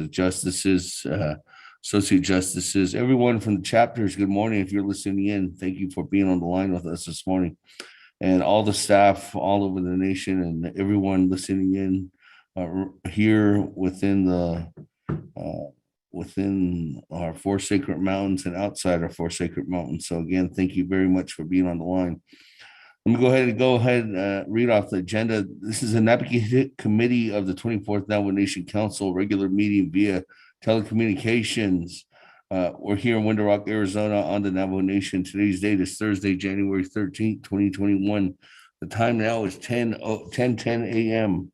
the justices, associate justices, everyone from the chapters. Good morning. If you're listening in, thank you for being on the line with us this morning, and all the staff all over the nation and everyone listening in here within our four sacred mountains and outside our four sacred mountains. So again, thank you very much for being on the line. Let me go ahead and read off the agenda. This is a Naabik'íyáti Committee of the 24th Navajo Nation Council regular meeting via telecommunications. We're here in Window Rock, Arizona on the Navajo Nation. Today's date is Thursday, January 13th, 2021. The time now is 10 a.m.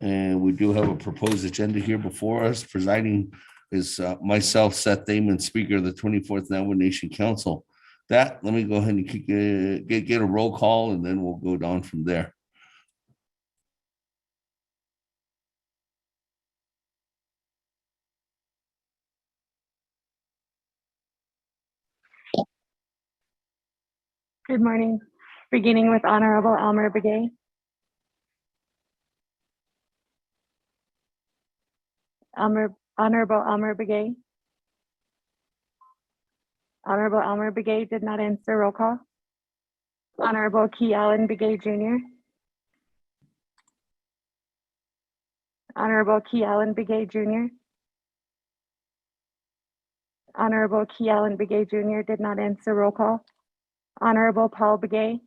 And we do have a proposed agenda here before us. Presiding is myself, Seth Damon, Speaker of the 24th Navajo Nation Council. Let me go ahead and get a roll call, and then we'll go down from there. Good morning. Beginning with Honorable Elmer Begay. Honorable Elmer Begay. Honorable Elmer Begay did not answer. Roll call. Honorable Key Allen Begay Jr. Honorable Key Allen Begay Jr. Honorable Key Allen Begay Jr. did not answer. Roll call. Honorable Paul Begay.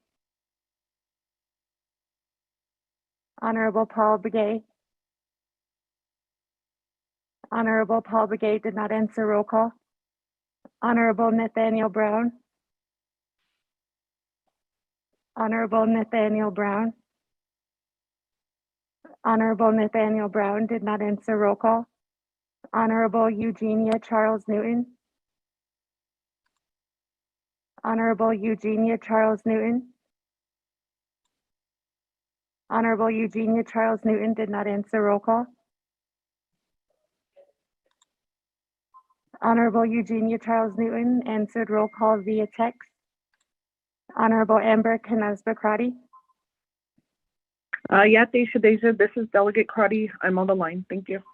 Honorable Paul Begay. Honorable Paul Begay did not answer. Roll call. Honorable Nathaniel Brown. Honorable Nathaniel Brown. Honorable Nathaniel Brown did not answer. Roll call. Honorable Eugenia Charles Newton. Honorable Eugenia Charles Newton. Honorable Eugenia Charles Newton did not answer. Roll call. Honorable Eugenia Charles Newton answered. Roll call via text. Honorable Amber Knazba-Crotty. Yeah, Deja, this is Delegate Crotty. I'm on the line. Thank you.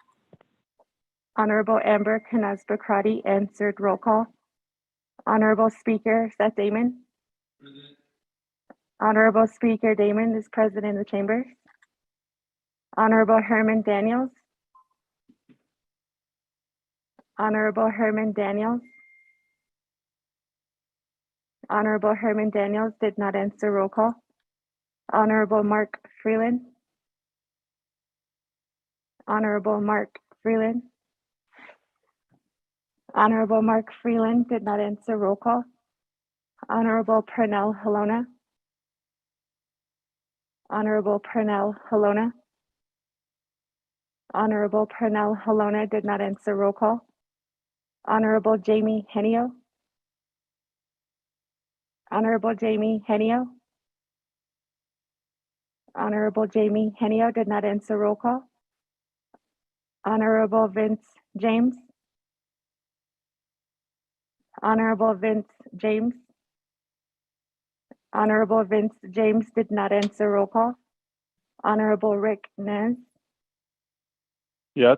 Honorable Amber Knazba-Crotty answered. Roll call. Honorable Speaker Seth Damon. Honorable Speaker Damon is present in the chamber. Honorable Herman Daniels. Honorable Herman Daniels. Honorable Herman Daniels did not answer. Roll call. Honorable Mark Freeland. Honorable Mark Freeland. Honorable Mark Freeland did not answer. Roll call. Honorable Pernell Halona. Honorable Pernell Halona. Honorable Pernell Halona did not answer. Roll call. Honorable Jamie Henio. Honorable Jamie Henio. Honorable Jamie Henio did not answer. Roll call. Honorable Vince James. Honorable Vince James. Honorable Vince James did not answer. Roll call. Honorable Rick Nez. Yeah,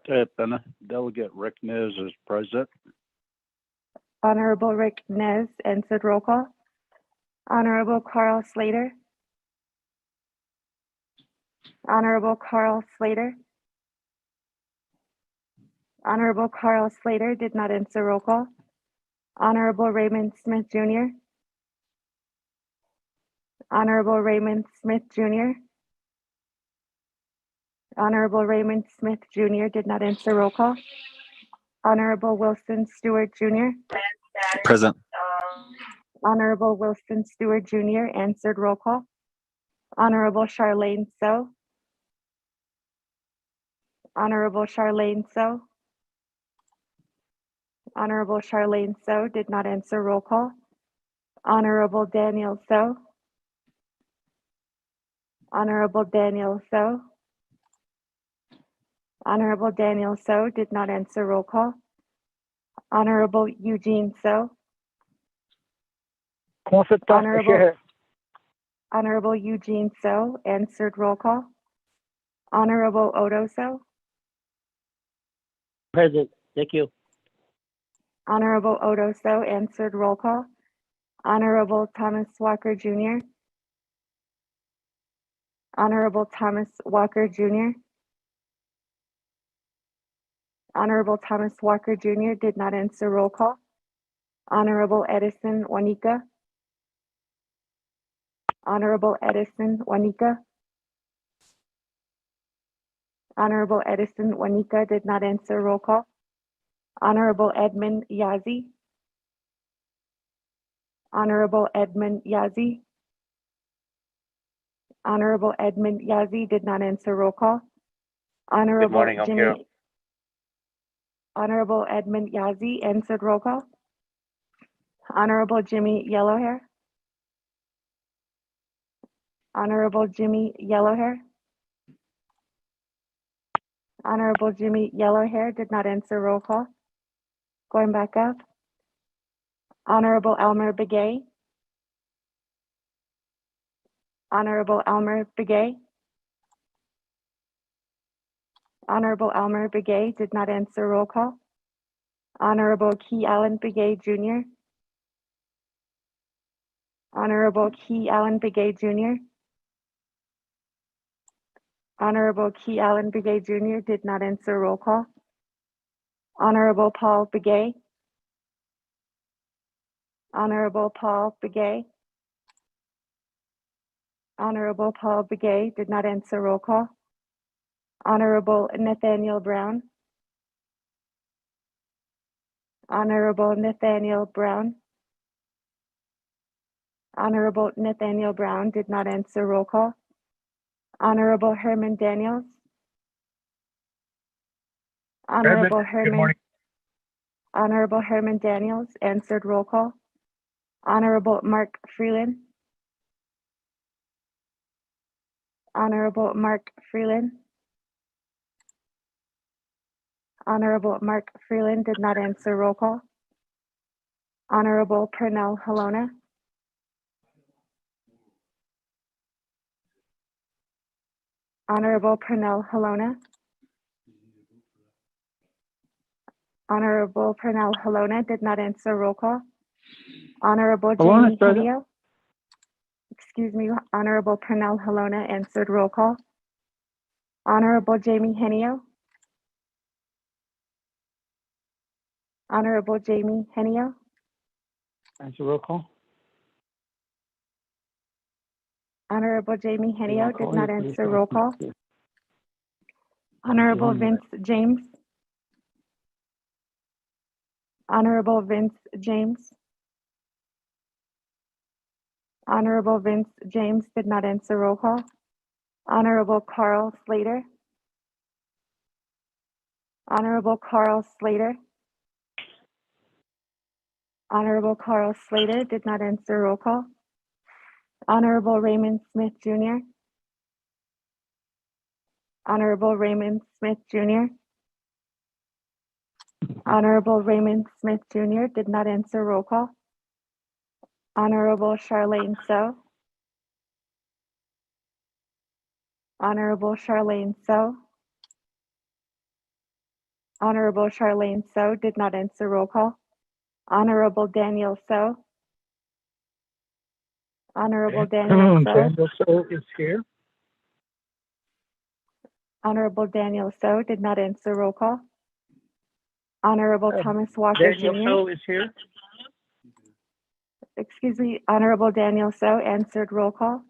Delegate Rick Nez is present. Honorable Rick Nez answered. Roll call. Honorable Carl Slater. Honorable Carl Slater. Honorable Carl Slater did not answer. Roll call. Honorable Raymond Smith Jr. Honorable Raymond Smith Jr. Honorable Raymond Smith Jr. did not answer. Roll call. Honorable Wilson Stewart Jr. Present. Honorable Wilson Stewart Jr. answered. Roll call. Honorable Charlene So. Honorable Charlene So. Honorable Charlene So did not answer. Roll call. Honorable Daniel So. Honorable Daniel So. Honorable Daniel So did not answer. Roll call. Honorable Eugene So. Honorable Eugene So answered. Roll call. Honorable Odo So. Present. Thank you. Honorable Odoso answered. Roll call. Honorable Thomas Walker Jr. Honorable Thomas Walker Jr. Honorable Thomas Walker Jr. did not answer. Roll call. Honorable Edison Juanica. Honorable Edison Juanica. Honorable Edison Juanica did not answer. Roll call. Honorable Edmund Yazzie. Honorable Edmund Yazzie. Honorable Edmund Yazzie did not answer. Roll call. Honorable morning, I'm here. Jimmy. Honorable Edmund Yazzie answered. Roll call. Honorable Jimmy Yellowhair. Honorable Jimmy Yellowhair. Honorable Jimmy Yellowhair did not answer. Roll call. Going back up. Honorable Elmer Begay. Honorable Elmer Begay. Honorable Elmer Begay did not answer. Roll call. Honorable Key Allen Begay Jr. Honorable Key Allen Begay Jr. Honorable Key Allen Begay Jr. did not answer. Roll call. Honorable Paul Begay. Honorable Paul Begay. Honorable Paul Begay did not answer. Roll call. Honorable Nathaniel Brown. Honorable Nathaniel Brown. Honorable Nathaniel Brown did not answer. Roll call. Honorable Herman Daniels. Honorable Herman. Honorable Herman Daniels answered. Roll call. Honorable Mark Freeland. Honorable Mark Freeland. Honorable Mark Freeland did not answer. Roll call. Honorable Pernell Halona. Honorable Pernell Halona. Honorable Pernell Halona did not answer. Roll call. Honorable Halona, Jamie present. Henio. Excuse me, Honorable Pernell Halona answered. Roll call. Honorable Jamie Henio. Honorable Jamie Henio. Answer roll call. Honorable Jamie Henio did not answer. Roll call. Call. Honorable One Vince James. Honorable Vince James. Honorable Vince James did not answer. Roll call. Honorable Carl Slater. Honorable Carl Slater. Honorable Carl Slater did not answer. Roll call. Honorable Raymond Smith Jr. Honorable Raymond Smith Jr. Honorable Raymond Smith Jr. did not answer. Roll call. Honorable Charlene So. Honorable Charlene So. Honorable Charlene So did not answer. Roll call. Honorable Daniel So. Honorable Daniel So. Daniel So is here. Honorable Daniel So did not answer. Roll call. Honorable Thomas Walker Daniel Jr. So is here. Excuse me, Honorable Daniel So answered. Roll call.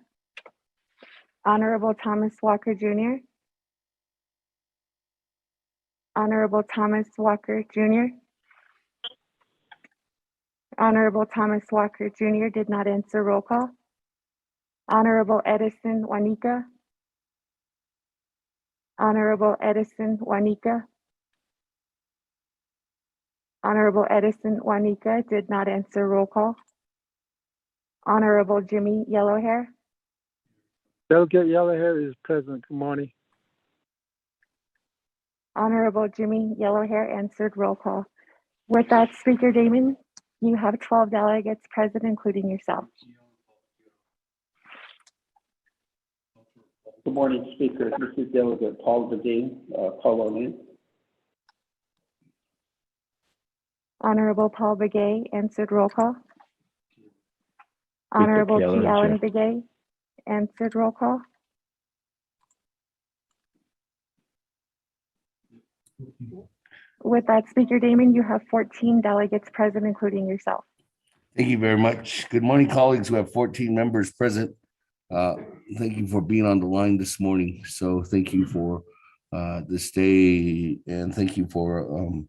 Honorable Thomas Walker Jr. Honorable Thomas Walker Jr. Honorable Thomas Walker Jr. did not answer. Roll call. Honorable Edison Juanica. Honorable Edison Juanica. Honorable Edison Juanica did not answer. Roll call. Honorable Jimmy Yellowhair. Delegate Yellowhair is present. Good morning. Honorable Jimmy Yellowhair answered. Roll call. With that, Speaker Damon, you have 12 delegates present, including yourself. Good morning, Speaker. This is Delegate Paul Bedin, calling in. Honorable Paul Begay answered roll call. Honorable T. Yellow Allen Chair. Begay answered roll call. With that, Speaker Damon, you have 14 delegates present, including yourself. Thank you very much. Good morning, colleagues. We have 14 members present. Thank you for being on the line this morning. So thank you for this day, and thank you for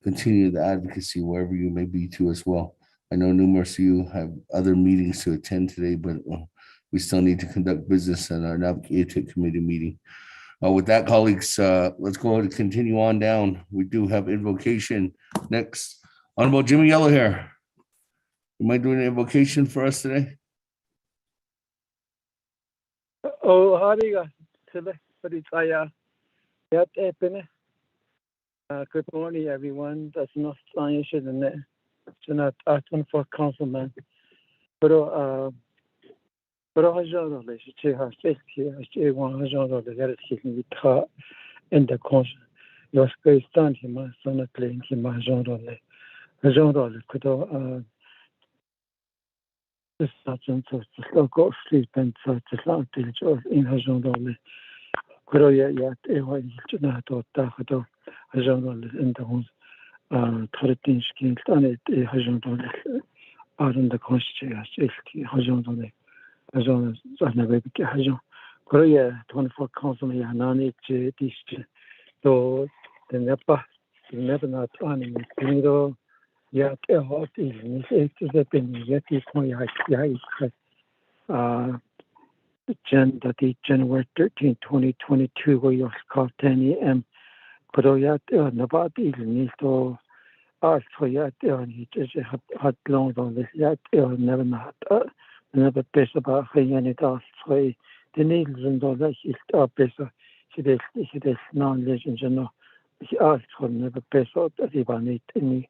continue the advocacy wherever you may be too as well. I know numerous of you have other meetings to attend today, but we still need to conduct business in our Naabik'íyáti committee meeting. With that, colleagues, let's go ahead and continue on down. We do have invocation next. Honorable Jimmy Yellowhair, you mind doing an invocation for us today? Oh, howdy, Paritaya. Good morning, everyone. That's not Spanish, isn't it? So not asking for councilman. Pero genre le che ha seki che one genre le get it with her in the conscience. Your space stand him so not playing him genre le could this sergeant of the go sleep and such a long till in her genre le could yet a not to a genre in the house 13 skills and it a genre are in the conscience a genre Hajon Naabik'íyáti Hajon Korea 24 council ya nani che dish to the never not on in ya hot in it is a pen yet is my January 13 2022 where you call 10 a.m. Korea nobody is to ask for yet he just had long on this yet never not never besser about any task for the needles and all that is besser. He is non-legend, you know. He asked for never besser that he wanted any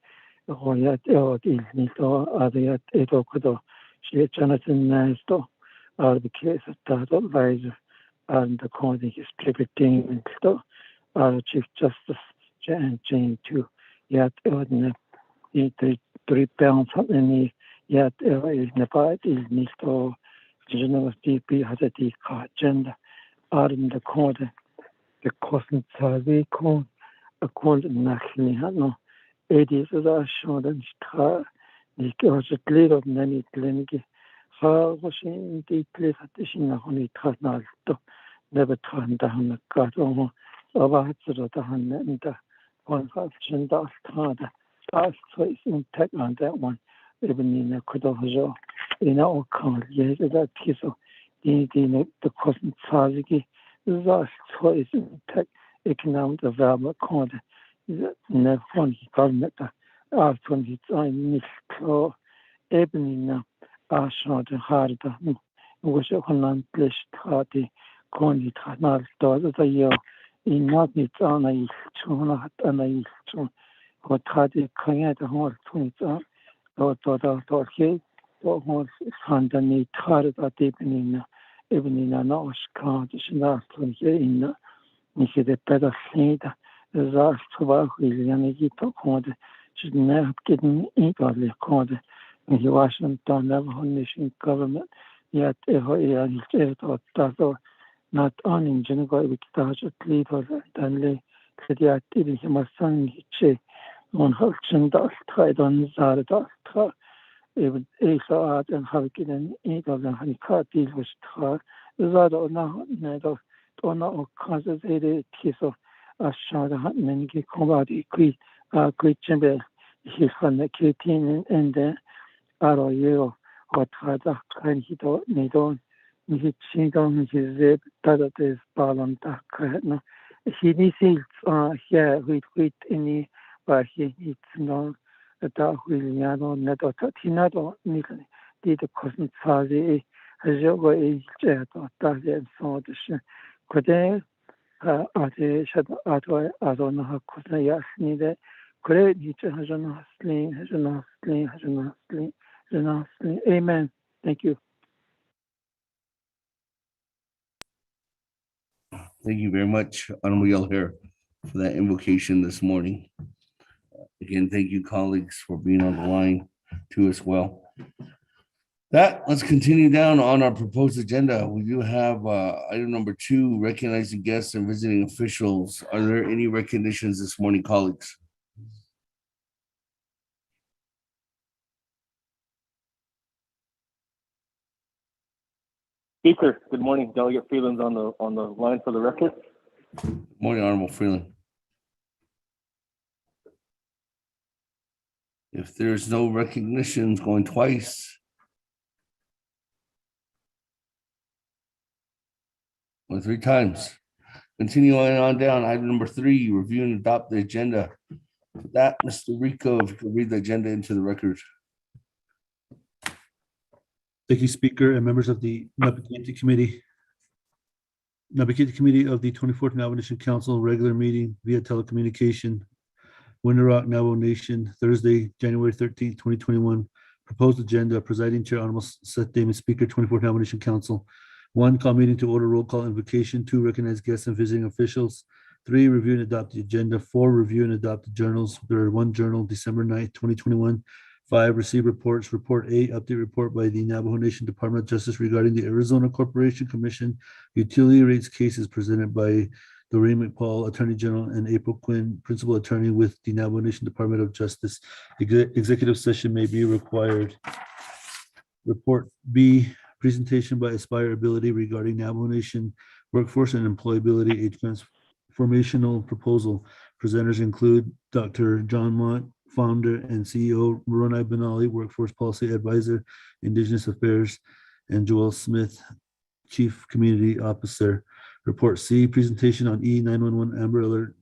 royat or evening or other it or could she Jonathan Nasto are the case of that advisor and according his preparing and stuff our Chief Justice Jane to yet ordinary 3 pounds any yet is Nepal is Nisto General DP has a deep agenda are in the corner the cosmic survey con a con nationally no it is a show and star the was a clear of many clinic how was in the place at the Shina honey trasnal to never turn down the cut over the hand and the one function does hard that's so in tech on that one. Even in a Kodojo, in our country, yes, that piece of the cosmic Saziki, that's choice in tech economic development called never funny government after its own mixed even in a short hard, which a non-English party, Connie Tranal does a year in not its own age, not an age, what had it created a whole 20 he was underneath hard at even in an Oscar, the last one here in the better seed, the last 12 million he took on the should never get equally called in the Washington Navajo Nation government, yet ever not only in General with Dodger Cleaver and Lee, the activity he must send che. On Hulchen das tried on Zarda, even Asa and Harkin Eagle and Hanikati was tried. Zada now, neither or causes a kiss of a shard many combat great chamber. He's on the Kitin and the Arroyo or Trada and he don't need on. He changed on his zip, that is Balam Dakar. He needs here with any. But he needs no that Williano Neto Tatinado Nikan did the cosmic Fazi as your age jet or Tazi and so the could they at the shadow I don't know how Kosnayas needed. Could each has a sling, has a sling, has a sling, has a sling. Amen. Thank you. Thank you very much, Honorable Yellowhair, for that invocation this morning. Again, thank you, colleagues, for being on the line too as well. Let's continue down on our proposed agenda. We do have item number 2, recognizing guests and visiting officials. Are there any recognitions this morning, colleagues? Speaker, good morning. Delegate Freeland's on the line for the record. Morning, Honorable Freeland. If there's no recognitions going twice, or 3 times. Continuing on down, item number 3, review and adopt the agenda. For that, Mr. Rico, if you could read the agenda into the record. Thank you, Speaker and members of the Naabik'íyáti Committee. Naabik'íyáti Committee of the 24th Navajo Nation Council regular meeting via telecommunication, Winter Rock, Navajo Nation, Thursday, January 13th, 2021. Proposed agenda, presiding chair, Honorable Seth Davis, Speaker, 24th Navajo Nation Council. 1, call meeting to order, roll call invocation. 2, recognize guests and visiting officials. 3, review and adopt the agenda. 4, review and adopt the journals. There are 1 journal, December 9th, 2021. 5, receive reports. Report 8, update report by the Navajo Nation Department of Justice regarding the Arizona Corporation Commission utility rates cases presented by Doreen McPaul, Attorney General, and April Quinn, Principal Attorney with the Navajo Nation Department of Justice. Executive session may be required. Report B, presentation by Aspire Ability regarding Navajo Nation workforce and employability, a transformational proposal. Presenters include Dr. John Mott, founder and CEO, Moroni Benali, Workforce Policy Advisor, Indigenous Affairs, and Joel Smith, Chief Community Officer. Report C, presentation on E911 Amber Alert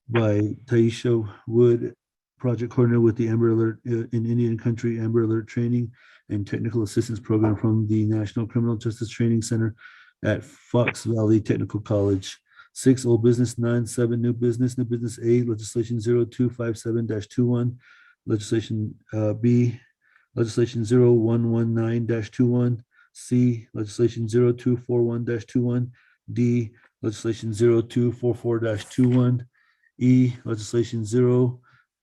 by Taisha Wood, Project Coordinator with the Amber Alert in Indian Country Amber Alert Training and Technical Assistance Program from the National Criminal Justice Training Center at Fox Valley Technical College. 6, old business. 9, 7, new business. New business A, legislation 0257-21, legislation B, legislation 0119-21, C, legislation 0241-21, D, legislation 0244-21, E, legislation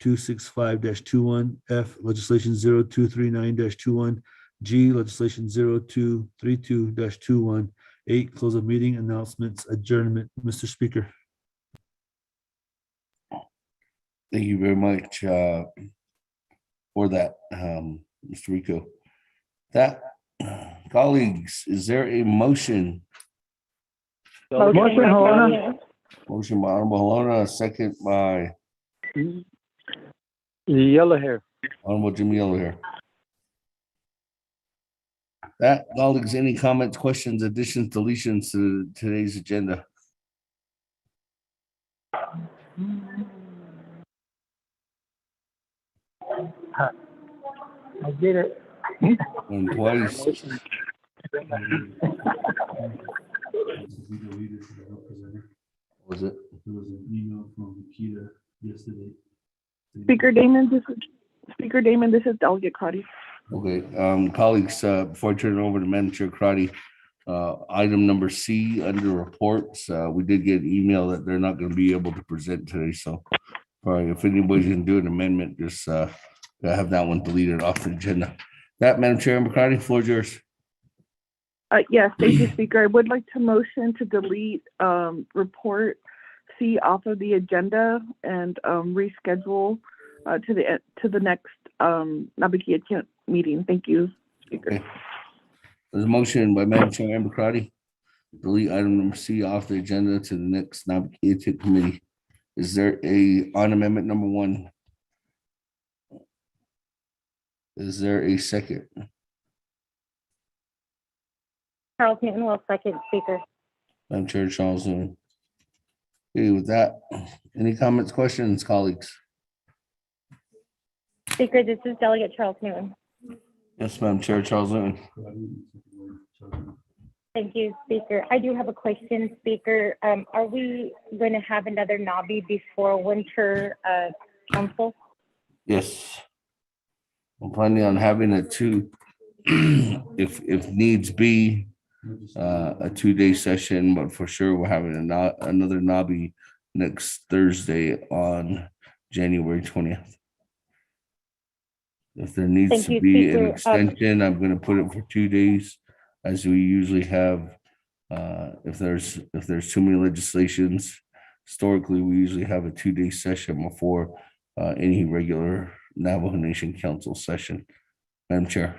0265-21, F, legislation 0239-21, G, legislation 0232-21. 8, close of meeting, announcements, adjournment. Mr. Speaker. Thank you very much for that, Mr. Rico. Colleagues, is there a motion? Motion, Helena. Motion by Honorable Helena, second by Yellow hair. Honorable Jimmy Yellow here. Colleagues, any comments, questions, additions, deletions to today's agenda? I did it. Going twice. Was it? There was an email from Nikita yesterday. Speaker Damon, this is Delegate Crotty. Okay, colleagues, before I turn it over to Manager Crotty, item number C under reports, we did get an email that they're not going to be able to present today. So if anybody can do an amendment, just have that one deleted off the agenda. Madam Chair, Crotty, floor is yours. Yes, thank you, Speaker. I would like to motion to delete report C off of the agenda and reschedule to the next Naabik'íyáti meeting. Thank you, Speaker. Okay. There's a motion by Madam Chair Amber Crotty, delete item number C off the agenda to the next Naabik'íyáti committee. Is there on amendment number 1? Is there a second? Charles Newton will second, Speaker. Madam Chair Charles Newton. Okay, with that, any comments, questions, colleagues? Speaker, this is Delegate Charles Newton. Yes, Madam Chair Charles Newton. Thank you, Speaker. I do have a question, Speaker. Are we going to have another NABI before winter council? Yes. I'm planning on having a 2, if needs be, a 2-day session, but for sure we're having another NABI next Thursday on January 20th. If there needs Thank to you, be an Speaker. extension, I'm going to put it for 2 days, as we usually have. If there's too many legislations, historically, we usually have a 2-day session before any regular Navajo Nation Council session. Madam Chair.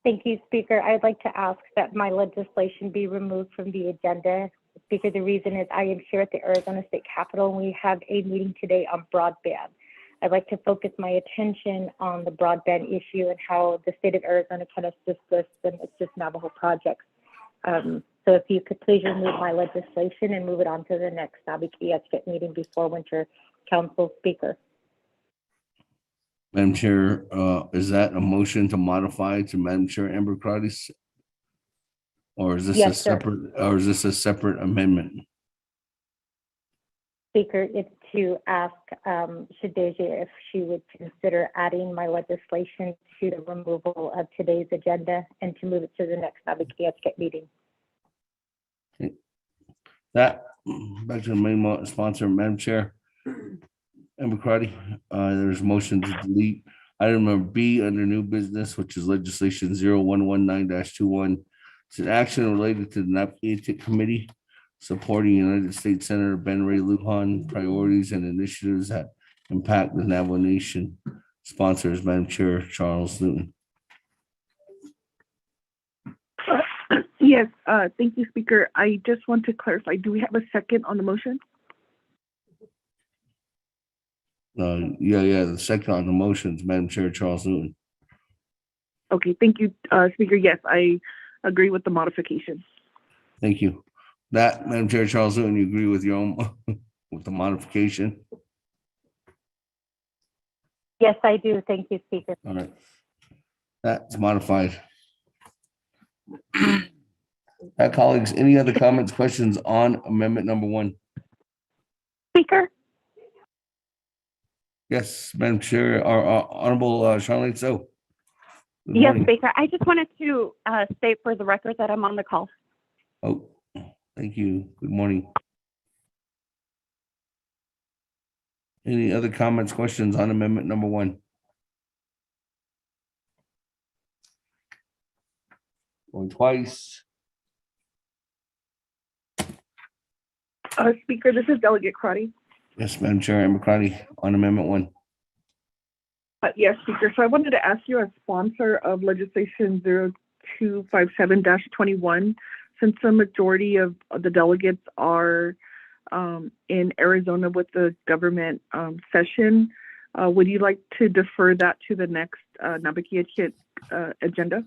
Thank you, Speaker. I'd like to ask that my legislation be removed from the agenda. Speaker, the reason is I am here at the Arizona State Capitol, and we have a meeting today on broadband. I'd like to focus my attention on the broadband issue and how the state of Arizona can assist us and assist Navajo projects. So if you could please remove my legislation and move it on to the next Naabik'íyáti meeting before Winter Council, Speaker. Madam Chair, is that a motion to modify to Madam Chair Amber Crotty's? Or is this a Yes, sir. separate amendment? Speaker, it's to ask Shadeja if she would consider adding my legislation to the removal of today's agenda and to move it to the next Naabik'íyáti meeting. That, back to the main sponsor, Madam Chair. Amber Crotty, there's motion to delete item number B under new business, which is legislation 0119-21. It's an action related to the Naabik'íyáti Committee supporting United States Senator Ben Ray Lujan priorities and initiatives that impact the Navajo Nation. Sponsors, Madam Chair Charles Newton. Yes, thank you, Speaker. I just want to clarify, do we have a second on the motion? Yeah, the second on the motions, Madam Chair Charles Newton. Okay, thank you, Speaker. Yes, I agree with the modification. Thank you. That, Madam Chair Charles Newton, you agree with your own, with the modification? Yes, I do. Thank you, Speaker. All right. That's modified. Colleagues, any other comments, questions on amendment number 1? Speaker? Yes, Madam Chair, our Honorable Charlene So. Good Yes, morning. Speaker. I just wanted to state for the record that I'm on the call. Oh, thank you. Good morning. Any other comments, questions on amendment number 1? Going twice. Speaker, this is Delegate Crotty. Yes, Madam Chair, Amber Crotty on amendment 1. Yes, Speaker. So I wanted to ask you as sponsor of legislation 0257-21, since the majority of the delegates are in Arizona with the government session, would you like to defer that to the next Naabik'íyáti agenda?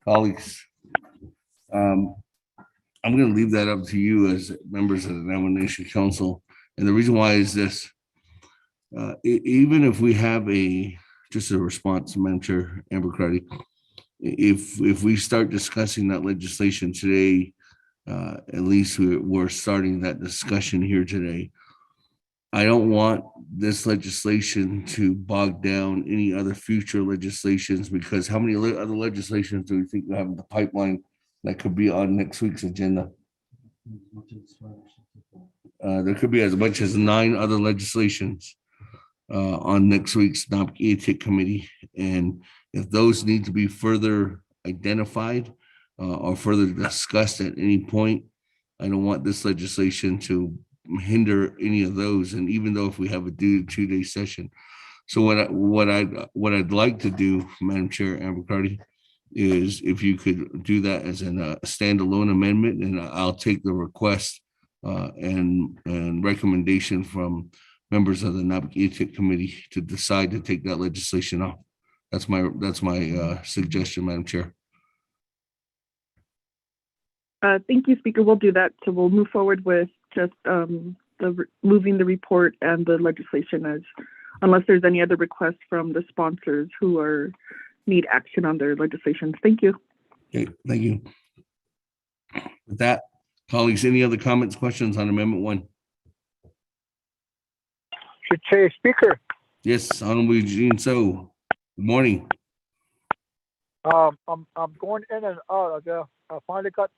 Colleagues, I'm going to leave that up to you as members of the Navajo Nation Council. And the reason why is this, even if we have just a response, Madam Chair Amber Crotty, if we start discussing that legislation today, at least we're starting that discussion here today. I don't want this legislation to bog down any other future legislations, because how many other legislations do we think we have in the pipeline that could be on next week's agenda? There could be as much as 9 other legislations on next week's Naabik'íyáti committee. And if those need to be further identified or further discussed at any point, I don't want this legislation to hinder any of those. And even though if we have a 2-day session. So what I'd like to do, Madam Chair Amber Crotty, is if you could do that as a standalone amendment, and I'll take the request and recommendation from members of the Naabik'íyáti committee to decide to take that legislation off. That's my suggestion, Madam Chair. Thank you, Speaker. We'll do that. So we'll move forward with just moving the report and the legislation as, unless there's any other requests from the sponsors who need action on their legislation. Thank you. Okay, thank you. With that, colleagues, any other comments, questions on Amendment 1? Chair Speaker, Yes, Honorable Eugene So. Good morning. I'm going in and out of there. I finally got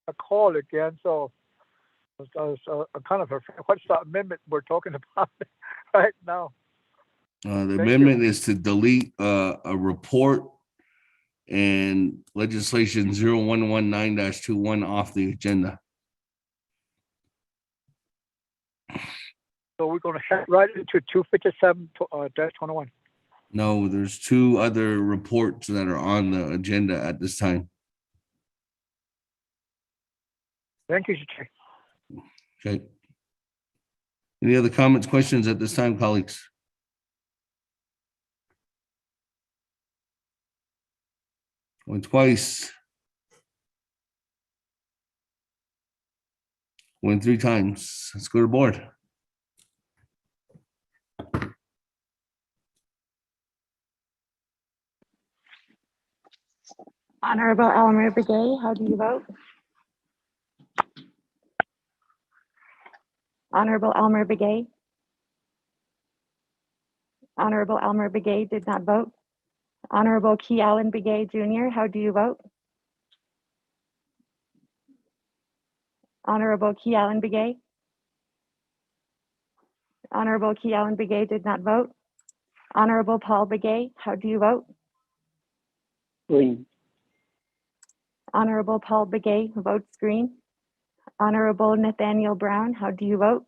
a call again, so I was kind of afraid. What's the amendment we're talking about right now? The amendment is to delete a report and legislation 0119-21 off the agenda. So we're going to head right into 257-21. No, there's 2 other reports that are on the agenda at this time. Thank you, Chair. Okay. Any other comments, questions at this time, colleagues? Went twice. Went 3 times. Let's go to board. Honorable Elmer Begay, how do you vote? Honorable Elmer Begay. Honorable Elmer Begay did not vote. Honorable Key Allen Begay Jr., how do you vote? Honorable Key Allen Begay. Honorable Key Allen Begay did not vote. Honorable Paul Begay, how do you vote? Green. Honorable Paul Begay votes green. Honorable Nathaniel Brown, how do you vote?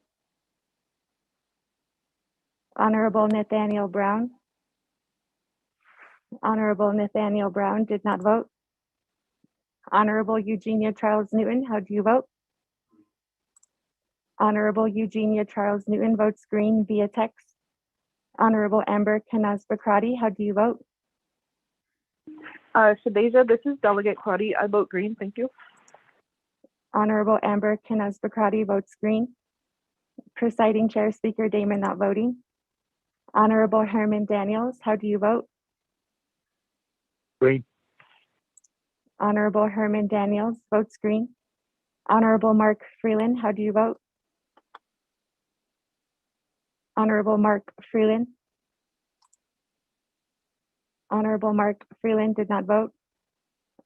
Honorable Nathaniel Brown. Honorable Nathaniel Brown did not vote. Honorable Eugenia Charles Newton, how do you vote? Honorable Eugenia Charles Newton votes green via text. Honorable Amber Canaz-Bacrati, how do you vote? Shadeja, this is Delegate Crotty. I vote green. Thank you. Honorable Amber Canaz-Bacrati votes green. Presiding Chair Speaker Damon not voting. Honorable Herman Daniels, how do you vote? Green. Honorable Herman Daniels votes green. Honorable Mark Freeland, how do you vote? Honorable Mark Freeland. Honorable Mark Freeland did not vote.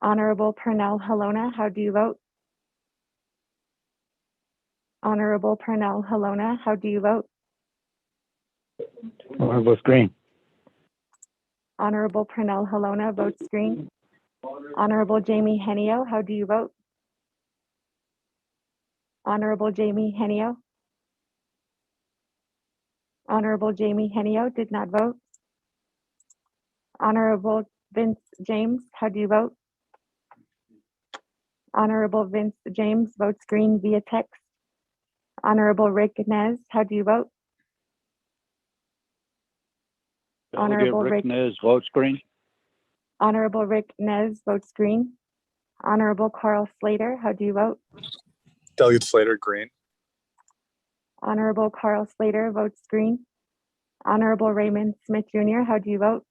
Honorable Pernell Halona, how do you vote? Honorable Pernell Halona, how do you vote? I vote green. Honorable Pernell Halona votes green. Honorable Jamie Henio, how do you vote? Honorable Jamie Henio. Honorable Jamie Henio did not vote. Honorable Vince James, how do you vote? Honorable Vince James votes green via text. Honorable Rick Nez, how do you vote? Honorable Rick Nez votes green. Honorable Rick Nez votes green. Honorable Carl Slater, how do you vote? Delegate Slater, green. Honorable Carl Slater votes green. Honorable Raymond Smith Jr., how do you vote?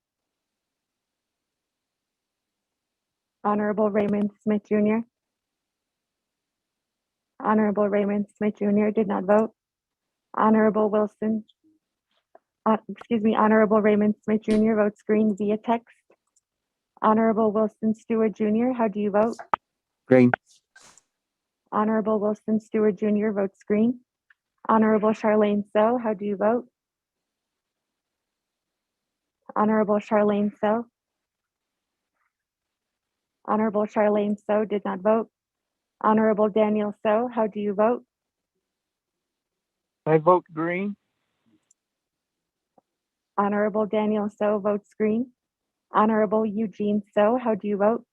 Honorable Raymond Smith Jr. Honorable Raymond Smith Jr. did not vote. Honorable Wilson, Honorable Raymond Smith Jr. votes green via text. Honorable Wilson Stewart Jr., how do you vote? Green. Honorable Wilson Stewart Jr. votes green. Honorable Charlene So, how do you vote? Honorable Charlene So. Honorable Charlene So did not vote. Honorable Daniel So, how do you vote? I vote green. Honorable Daniel So votes green. Honorable Eugene So, how do you vote?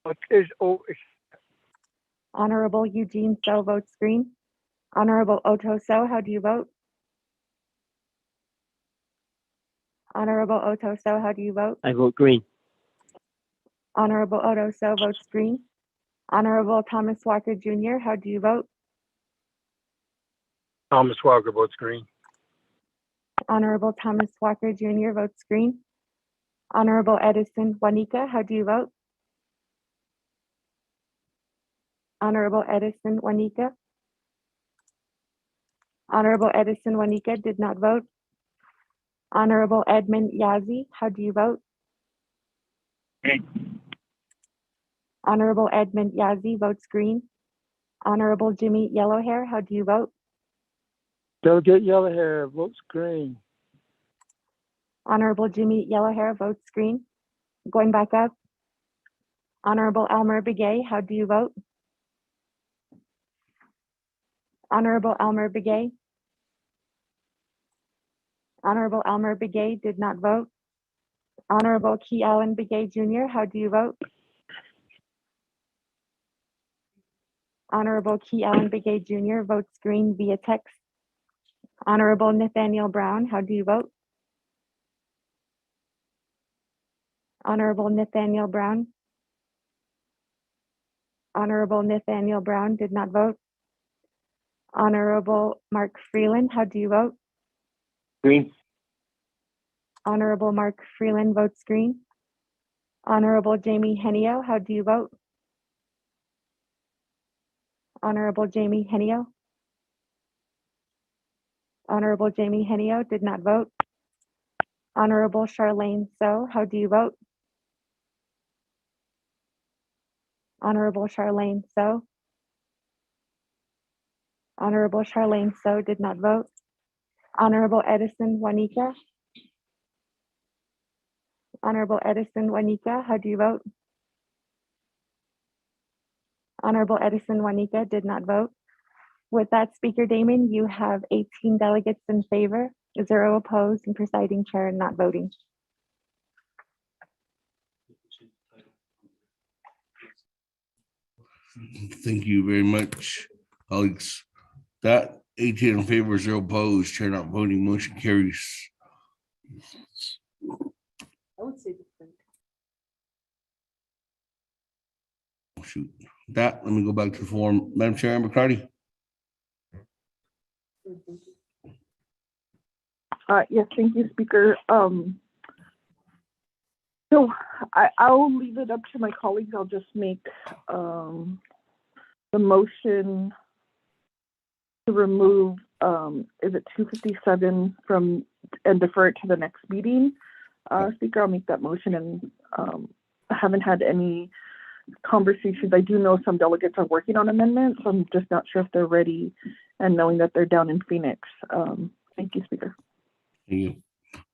What is Honorable Eugene So votes green. Honorable Otto So, how do you vote? Honorable Otto So, how do you vote? I vote green. Honorable Otto So votes green. Honorable Thomas Walker Jr., how do you vote? Thomas Walker votes green. Honorable Thomas Walker Jr. votes green. Honorable Edison Juanica, how do you vote? Honorable Edison Juanica. Honorable Edison Juanica did not vote. Honorable Edmund Yazzie, how do you vote? Green. Honorable Edmund Yazzie votes green. Honorable Jimmy Yellowhair, how do you vote? Delegate Yellowhair votes green. Honorable Jimmy Yellowhair votes green. Going back up. Honorable Elmer Begay, how do you vote? Honorable Elmer Begay. Honorable Elmer Begay did not vote. Honorable Key Allen Begay Jr., how do you vote? Honorable Key Allen Begay Jr. votes green via text. Honorable Nathaniel Brown, how do you vote? Honorable Nathaniel Brown. Honorable Nathaniel Brown did not vote. Honorable Mark Freeland, how do you vote? Green. Honorable Mark Freeland votes green. Honorable Jamie Henio, how do you vote? Honorable Jamie Henio. Honorable Jamie Henio did not vote. Honorable Charlene So, how do you vote? Honorable Charlene So. Honorable Charlene So did not vote. Honorable Edison Juanica. Honorable Edison Juanica, how do you vote? Honorable Edison Juanica did not vote. With that, Speaker Damon, you have 18 delegates in favor, 0 opposed, and presiding chair not voting. Thank you very much, colleagues. That 18 in favor, 0 opposed, chair not voting, motion carries. I would say different. Oh, shoot. That, let me go back to the form. Madam Chair, McCarty. Yes, thank you, Speaker. So I'll leave it up to my colleagues. I'll just make the motion to remove, is it 257 from, and defer it to the next meeting. Speaker, I'll make that motion, and I haven't had any conversations. I do know some delegates are working on amendments, so I'm just not sure if they're ready, and knowing that they're down in Phoenix. Thank you, Speaker. Thank you.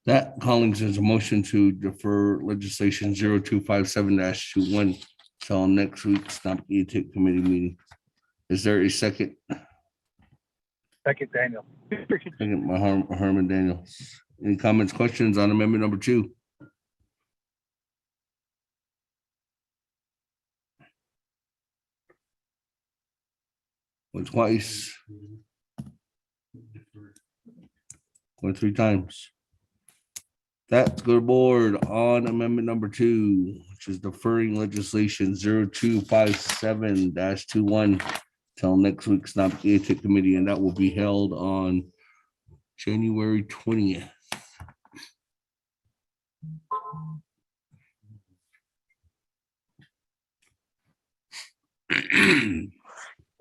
That, Collins, is a motion to defer legislation 0257-21 till next week's Naabik'íyáti committee meeting. Is there a second? Second, Daniel. Second by Herman Daniels. Any comments, questions on amendment number 2? Went twice. Went 3 times. That's good board on amendment number 2, which is deferring legislation 0257-21 till next week's Naabik'íyáti committee, and that will be held on January 20th.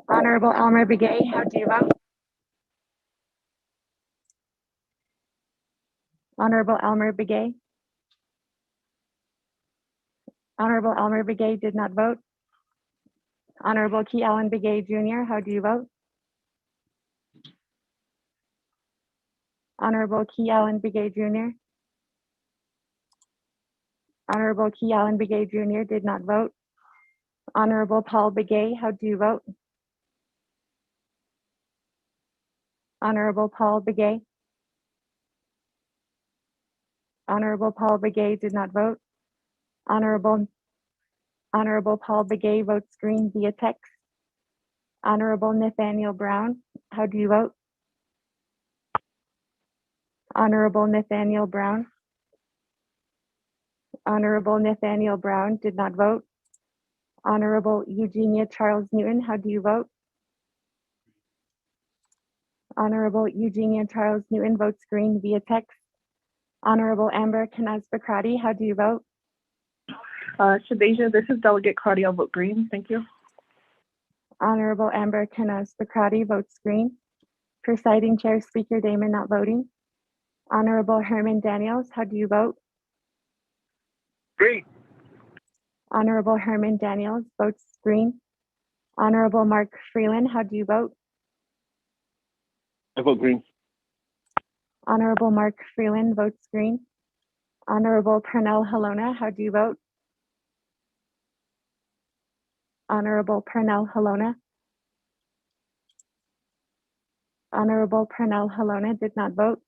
Honorable Elmer Begay, how do you vote? Honorable Elmer Begay. Honorable Elmer Begay did not vote. Honorable Key Allen Begay Jr., how do you vote? Honorable Key Allen Begay Jr. Honorable Key Allen Begay Jr. did not vote. Honorable Paul Begay, how do you vote? Honorable Paul Begay. Honorable Paul Begay did not vote. Honorable Paul Begay votes green via text. Honorable Nathaniel Brown, how do you vote? Honorable Nathaniel Brown. Honorable Nathaniel Brown did not vote. Honorable Eugenia Charles Newton, how do you vote? Honorable Eugenia Charles Newton votes green via text. Honorable Amber Canaz Bakrati, how do you vote? Shadeja, this is Delegate Crotty. I'll vote green. Thank you. Honorable Amber Canaz Bakrati votes green. Presiding Chair Speaker Damon not voting. Honorable Herman Daniels, how do you vote? Green. Honorable Herman Daniels votes green. Honorable Mark Freeland, how do you vote? I vote green. Honorable Mark Freeland votes green. Honorable Pernell Halona, how do you vote? Honorable Pernell Halona. Honorable Pernell Halona did not vote.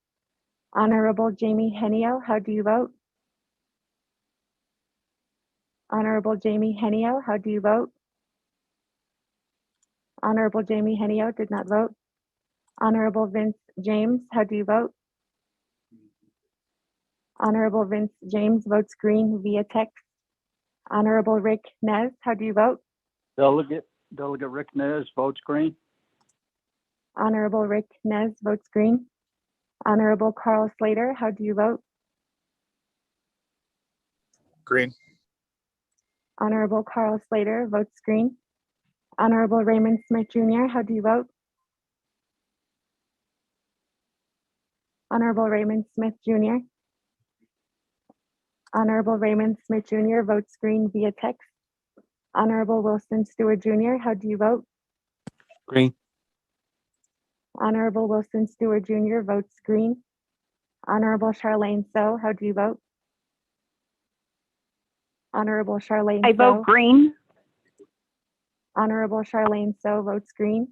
Honorable Jamie Henio, how do you vote? Honorable Jamie Henio, how do you vote? Honorable Jamie Henio did not vote. Honorable Vince James, how do you vote? Honorable Vince James votes green via text. Honorable Rick Nez, how do you vote? Delegate Rick Nez votes green. Honorable Rick Nez votes green. Honorable Carl Slater, how do you vote? Green. Honorable Carl Slater votes green. Honorable Raymond Smith Jr., how do you vote? Honorable Raymond Smith Jr. Honorable Raymond Smith Jr. votes green via text. Honorable Wilson Stewart Jr., how do you vote? Green. Honorable Wilson Stewart Jr. votes green. Honorable Charlene So, how do you vote? Honorable Charlene I vote So. green. Honorable Charlene So votes green.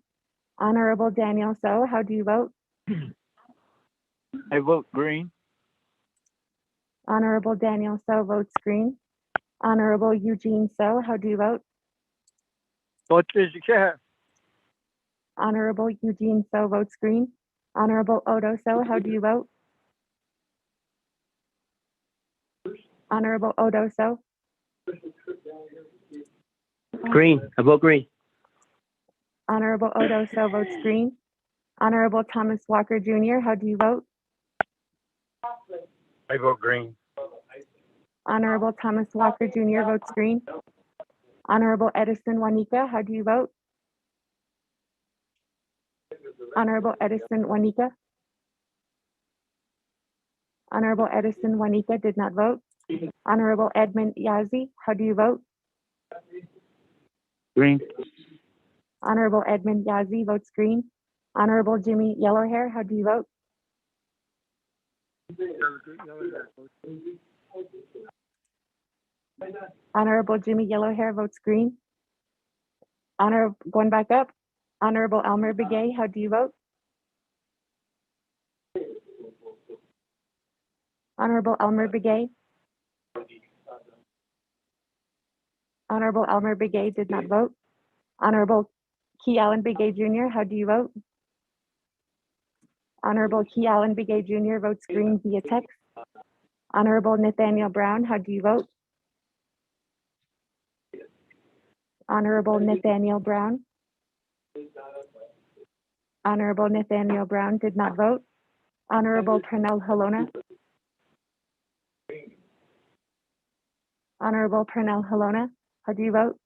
Honorable Daniel So, how do you vote? I vote green. Honorable Daniel So votes green. Honorable Eugene So, how do you vote? Vote is the chair. Honorable Eugene So votes green. Honorable Odo So, how do you vote? Honorable Odo So. Green. I vote green. Honorable Odo So votes green. Honorable Thomas Walker Jr., how do you vote? I vote green. Honorable Thomas Walker Jr. votes green. Honorable Edison Juanica, how do you vote? Honorable Edison Juanica. Honorable Edison Juanica did not vote. Honorable Edmund Yazzie, how do you vote? Green. Honorable Edmund Yazzie votes green. Honorable Jimmy Yellowhair, how do you vote? Honorable Jimmy Yellowhair votes green. Going back up. Honorable Elmer Begay, how do you vote? Honorable Elmer Begay. Honorable Elmer Begay did not vote. Honorable Key Allen Begay Jr., how do you vote? Honorable Key Allen Begay Jr. votes green via text. Honorable Nathaniel Brown, how do you vote? Honorable Nathaniel Brown. Honorable Nathaniel Brown did not vote. Honorable Pernell Halona. Honorable Pernell Halona, how do you vote?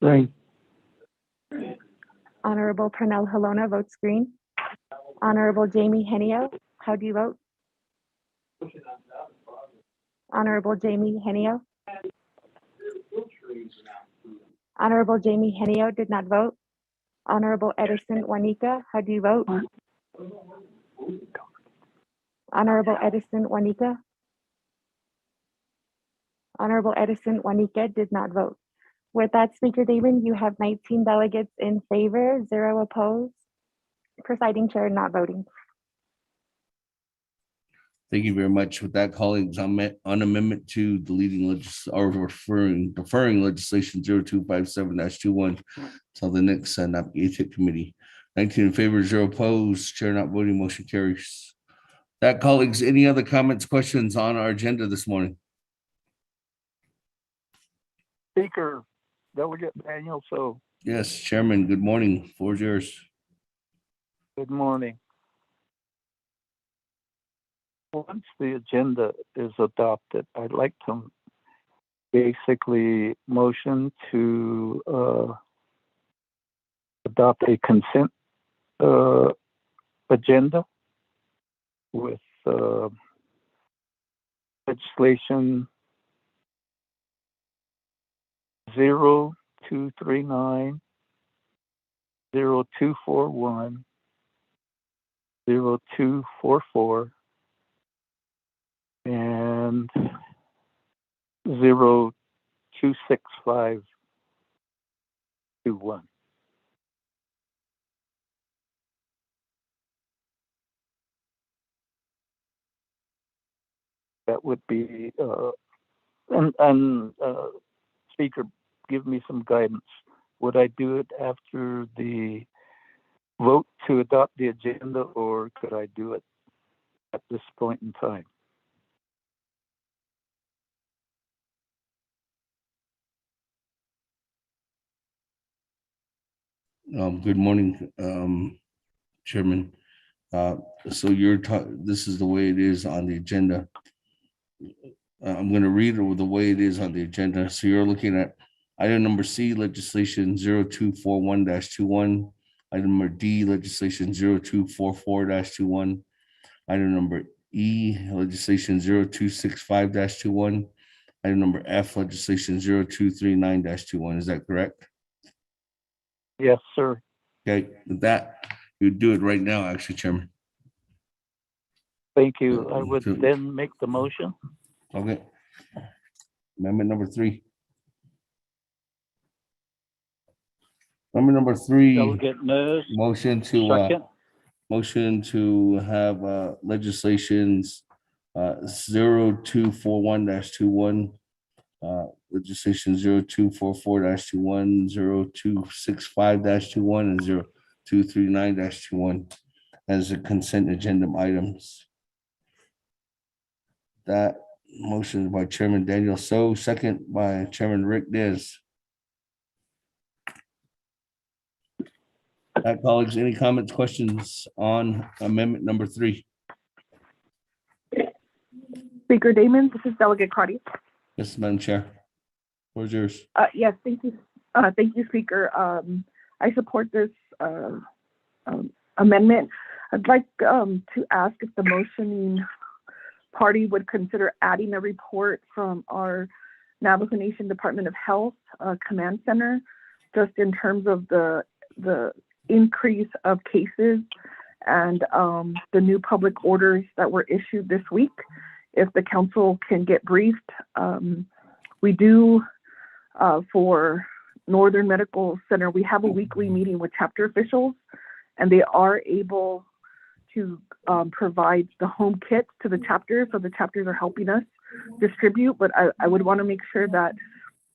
Green. Honorable Pernell Halona votes green. Honorable Jamie Henio, how do you vote? Honorable Jamie Henio. Honorable Jamie Henio did not vote. Honorable Edison Juanica, how do you vote? Honorable Edison Juanica. Honorable Edison Juanica did not vote. With that, Speaker Damon, you have 19 delegates in favor, 0 opposed. Presiding Chair not voting. Thank you very much. With that, colleagues, on amendment to deleting deferring legislation 0257-21 till the next Naabik'íyáti committee. 19 in favor, 0 opposed. Chair not voting, motion carries. That, colleagues, any other comments, questions on our agenda this morning? Speaker, Delegate Daniel So. Yes, Chairman, good morning. Floor is yours. Good morning. Once the agenda is adopted, I'd like to basically motion to adopt a consent agenda with legislation 0239, 0241, 0244, and 026521. That would be, Speaker, give me some guidance. Would I do it after the vote to adopt the agenda, or could I do it at this point in time? Good morning, Chairman. So this is the way it is on the agenda. I'm going to read it the way it is on the agenda. So you're looking at item number C, legislation 0241-21, item number D, legislation 0244-21, item number E, legislation 0265-21, item number F, legislation 0239-21. Is that correct? Yes, sir. Okay, with that, you do it right now, actually, Chairman. Thank you. I would then make the motion. Okay. Amendment number 3. Amendment number 3. Delegate Nez, Motion second. to have legislations 0241-21, legislation 0244-21, 0265-21, and 0239-21 as a consent agenda items. That motion is by Chairman Daniel So, second by Chairman Rick Diz. Colleagues, any comments, questions on amendment number 3? Speaker Damon, this is Delegate Cardi. Yes, Madam Chair. Where's yours? Yes, thank you. Thank you, Speaker. I support this amendment. I'd like to ask if the motioning party would consider adding a report from our Navajo Nation Department of Health Command Center, just in terms of the increase of cases and the new public orders that were issued this week. If the council can get briefed, we do for Northern Medical Center, we have a weekly meeting with chapter officials, and they are able to provide the home kits to the chapters, so the chapters are helping us distribute, but I would want to make sure that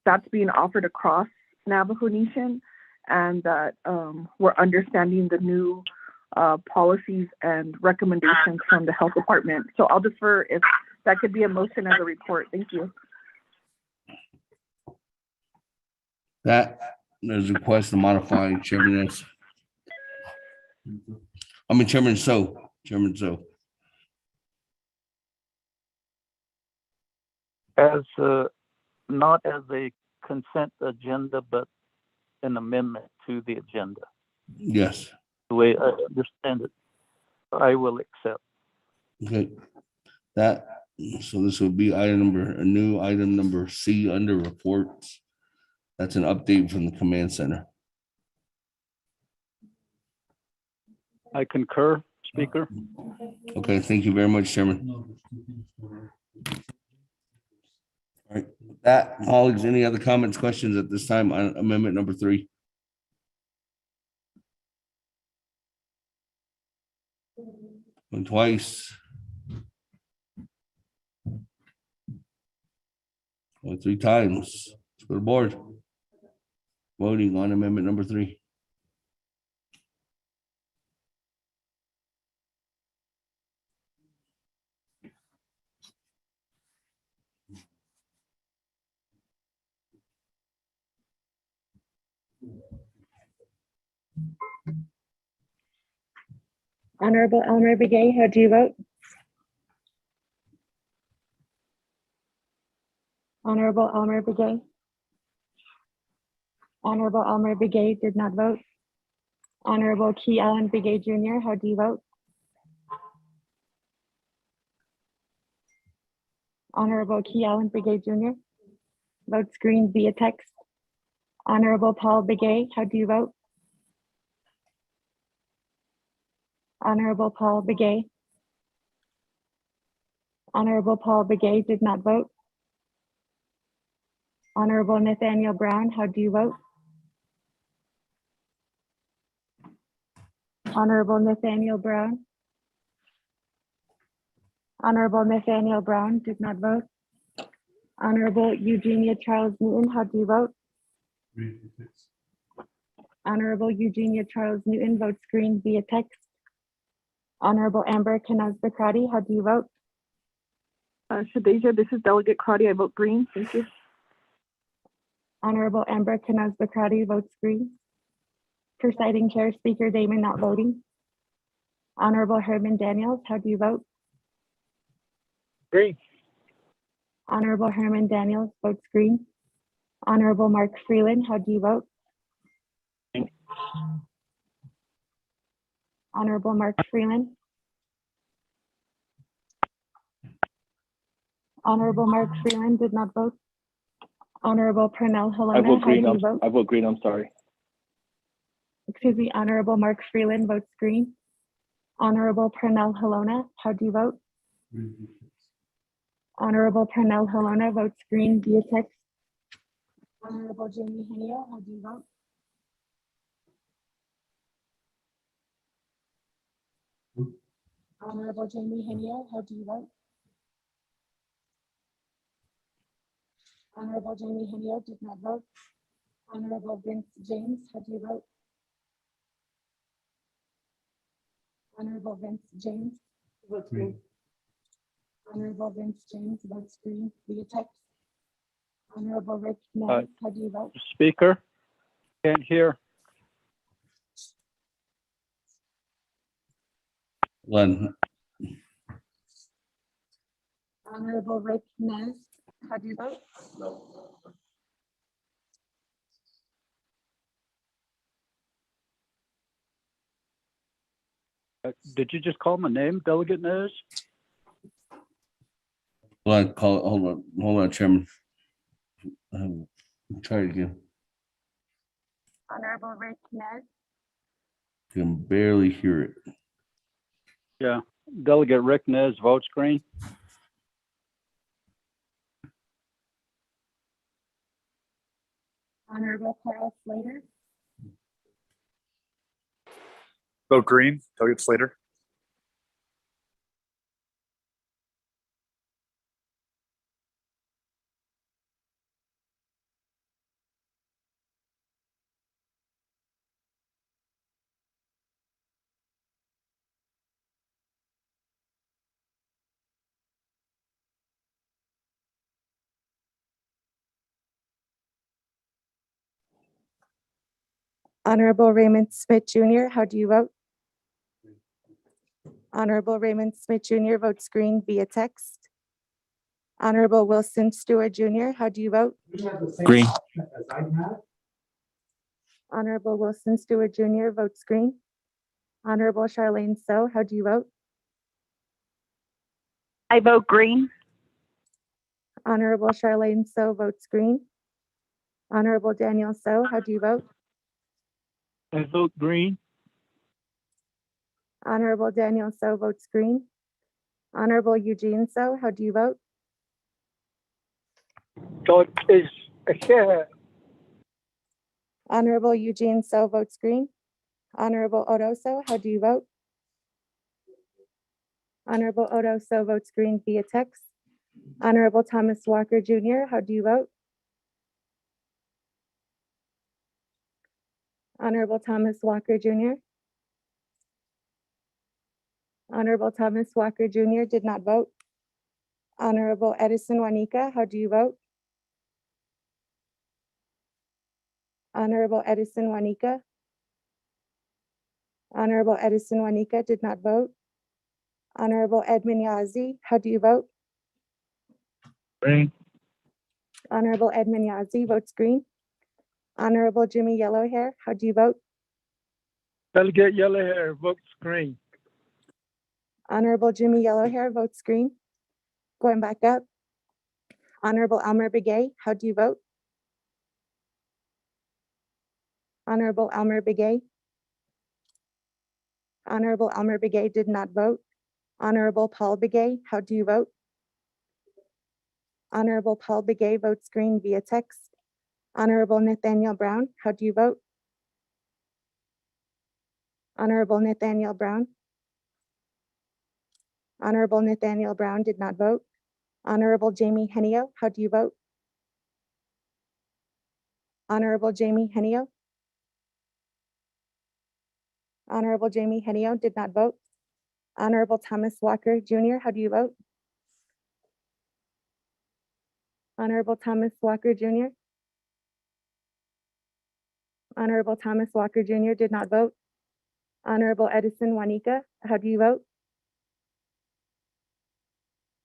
that's being offered across Navajo Nation, and that we're understanding the new policies and recommendations from the health department. So I'll defer if that could be a motion as a report. Thank you. That there's a request to modify Chairman Chairman So. As not as a consent agenda, but an amendment to the agenda. Yes. The way I understand it, I will accept. Okay. So this will be a new item number C under reports. That's an update from the command center. I concur, Speaker. Okay, thank you very much, Chairman. All right, with that, colleagues, any other comments, questions at this time on amendment number 3? Going twice. Going 3 times. Let's go to the board. Voting on amendment number 3. Honorable Elmer Begay, how do you vote? Honorable Elmer Begay. Honorable Elmer Begay did not vote. Honorable Key Allen Begay Jr., how do you vote? Honorable Key Allen Begay Jr. Votes green via text. Honorable Paul Begay, how do you vote? Honorable Paul Begay. Honorable Paul Begay did not vote. Honorable Nathaniel Brown, how do you vote? Honorable Nathaniel Brown. Honorable Nathaniel Brown did not vote. Honorable Eugenia Charles Newton, how do you vote? Honorable Eugenia Charles Newton votes green via text. Honorable Amber Canaz Crotty, how do you vote? Shadeja, this is Delegate Crotty. I vote green. Thank you. Honorable Amber Canaz Crotty votes green. Presiding Chair Speaker Damon not voting. Honorable Herman Daniels, how do you vote? Green. Honorable Herman Daniels votes green. Honorable Mark Freeland, how do you vote? Green. Honorable Mark Freeland. Honorable Mark Freeland did not vote. Honorable Pernell I Helena, vote how green. do you vote? I vote green. I'm sorry. Excuse me, Honorable Mark Freeland votes green. Honorable Pernell Helena, how do you vote? Honorable Pernell Helena votes green via text. Honorable Jamie Henio, how do you vote? Honorable Jamie Henio, how do you vote? Honorable Jamie Henio did not vote. Honorable Vince James, how do you vote? Honorable Vince James. Votes green. Honorable Vince James votes green via text. Honorable Rick Nez, how do you vote? Speaker, can't hear. One, Honorable Rick Nez, how do you vote? Did you just call my name, Delegate Nez? hold on, Chairman. Try it again. Honorable Rick Nez. Can barely hear it. Yeah, Delegate Rick Nez votes green. Honorable Carl Slater. Vote green. Delegate Slater. Honorable Raymond Smith Jr., how do you vote? Honorable Raymond Smith Jr. votes green via text. Honorable Wilson Stewart Jr., how do you vote? Green. Honorable Wilson Stewart Jr. votes green. Honorable Charlene So, how do you vote? I vote green. Honorable Charlene So votes green. Honorable Daniel So, how do you vote? I vote green. Honorable Daniel So votes green. Honorable Eugene So, how do you vote? So it is, yeah, Honorable Eugene So votes green. Honorable Odo So, how do you vote? Honorable Odo So votes green via text. Honorable Thomas Walker Jr., how do you vote? Honorable Thomas Walker Jr. Honorable Thomas Walker Jr. did not vote. Honorable Edison Wanika, how do you vote? Honorable Edison Wanika. Honorable Edison Juanica did not vote. Honorable Edmund Yazzie, how do you vote? Green. Honorable Edmund Yazzie votes green. Honorable Jimmy Yellowhair, how do you vote? Delegate Yellowhair votes green. Honorable Jimmy Yellowhair votes green. Going back up. Honorable Elmer Begay, how do you vote? Honorable Elmer Begay. Honorable Elmer Begay did not vote. Honorable Paul Begay, how do you vote? Honorable Paul Begay votes green via text. Honorable Nathaniel Brown, how do you vote? Honorable Nathaniel Brown. Honorable Nathaniel Brown did not vote. Honorable Jamie Henio, how do you vote? Honorable Jamie Henio. Honorable Jamie Henio did not vote. Honorable Thomas Walker Jr., how do you vote? Honorable Thomas Walker Jr. Honorable Thomas Walker Jr. did not vote. Honorable Edison Juanica, how do you vote?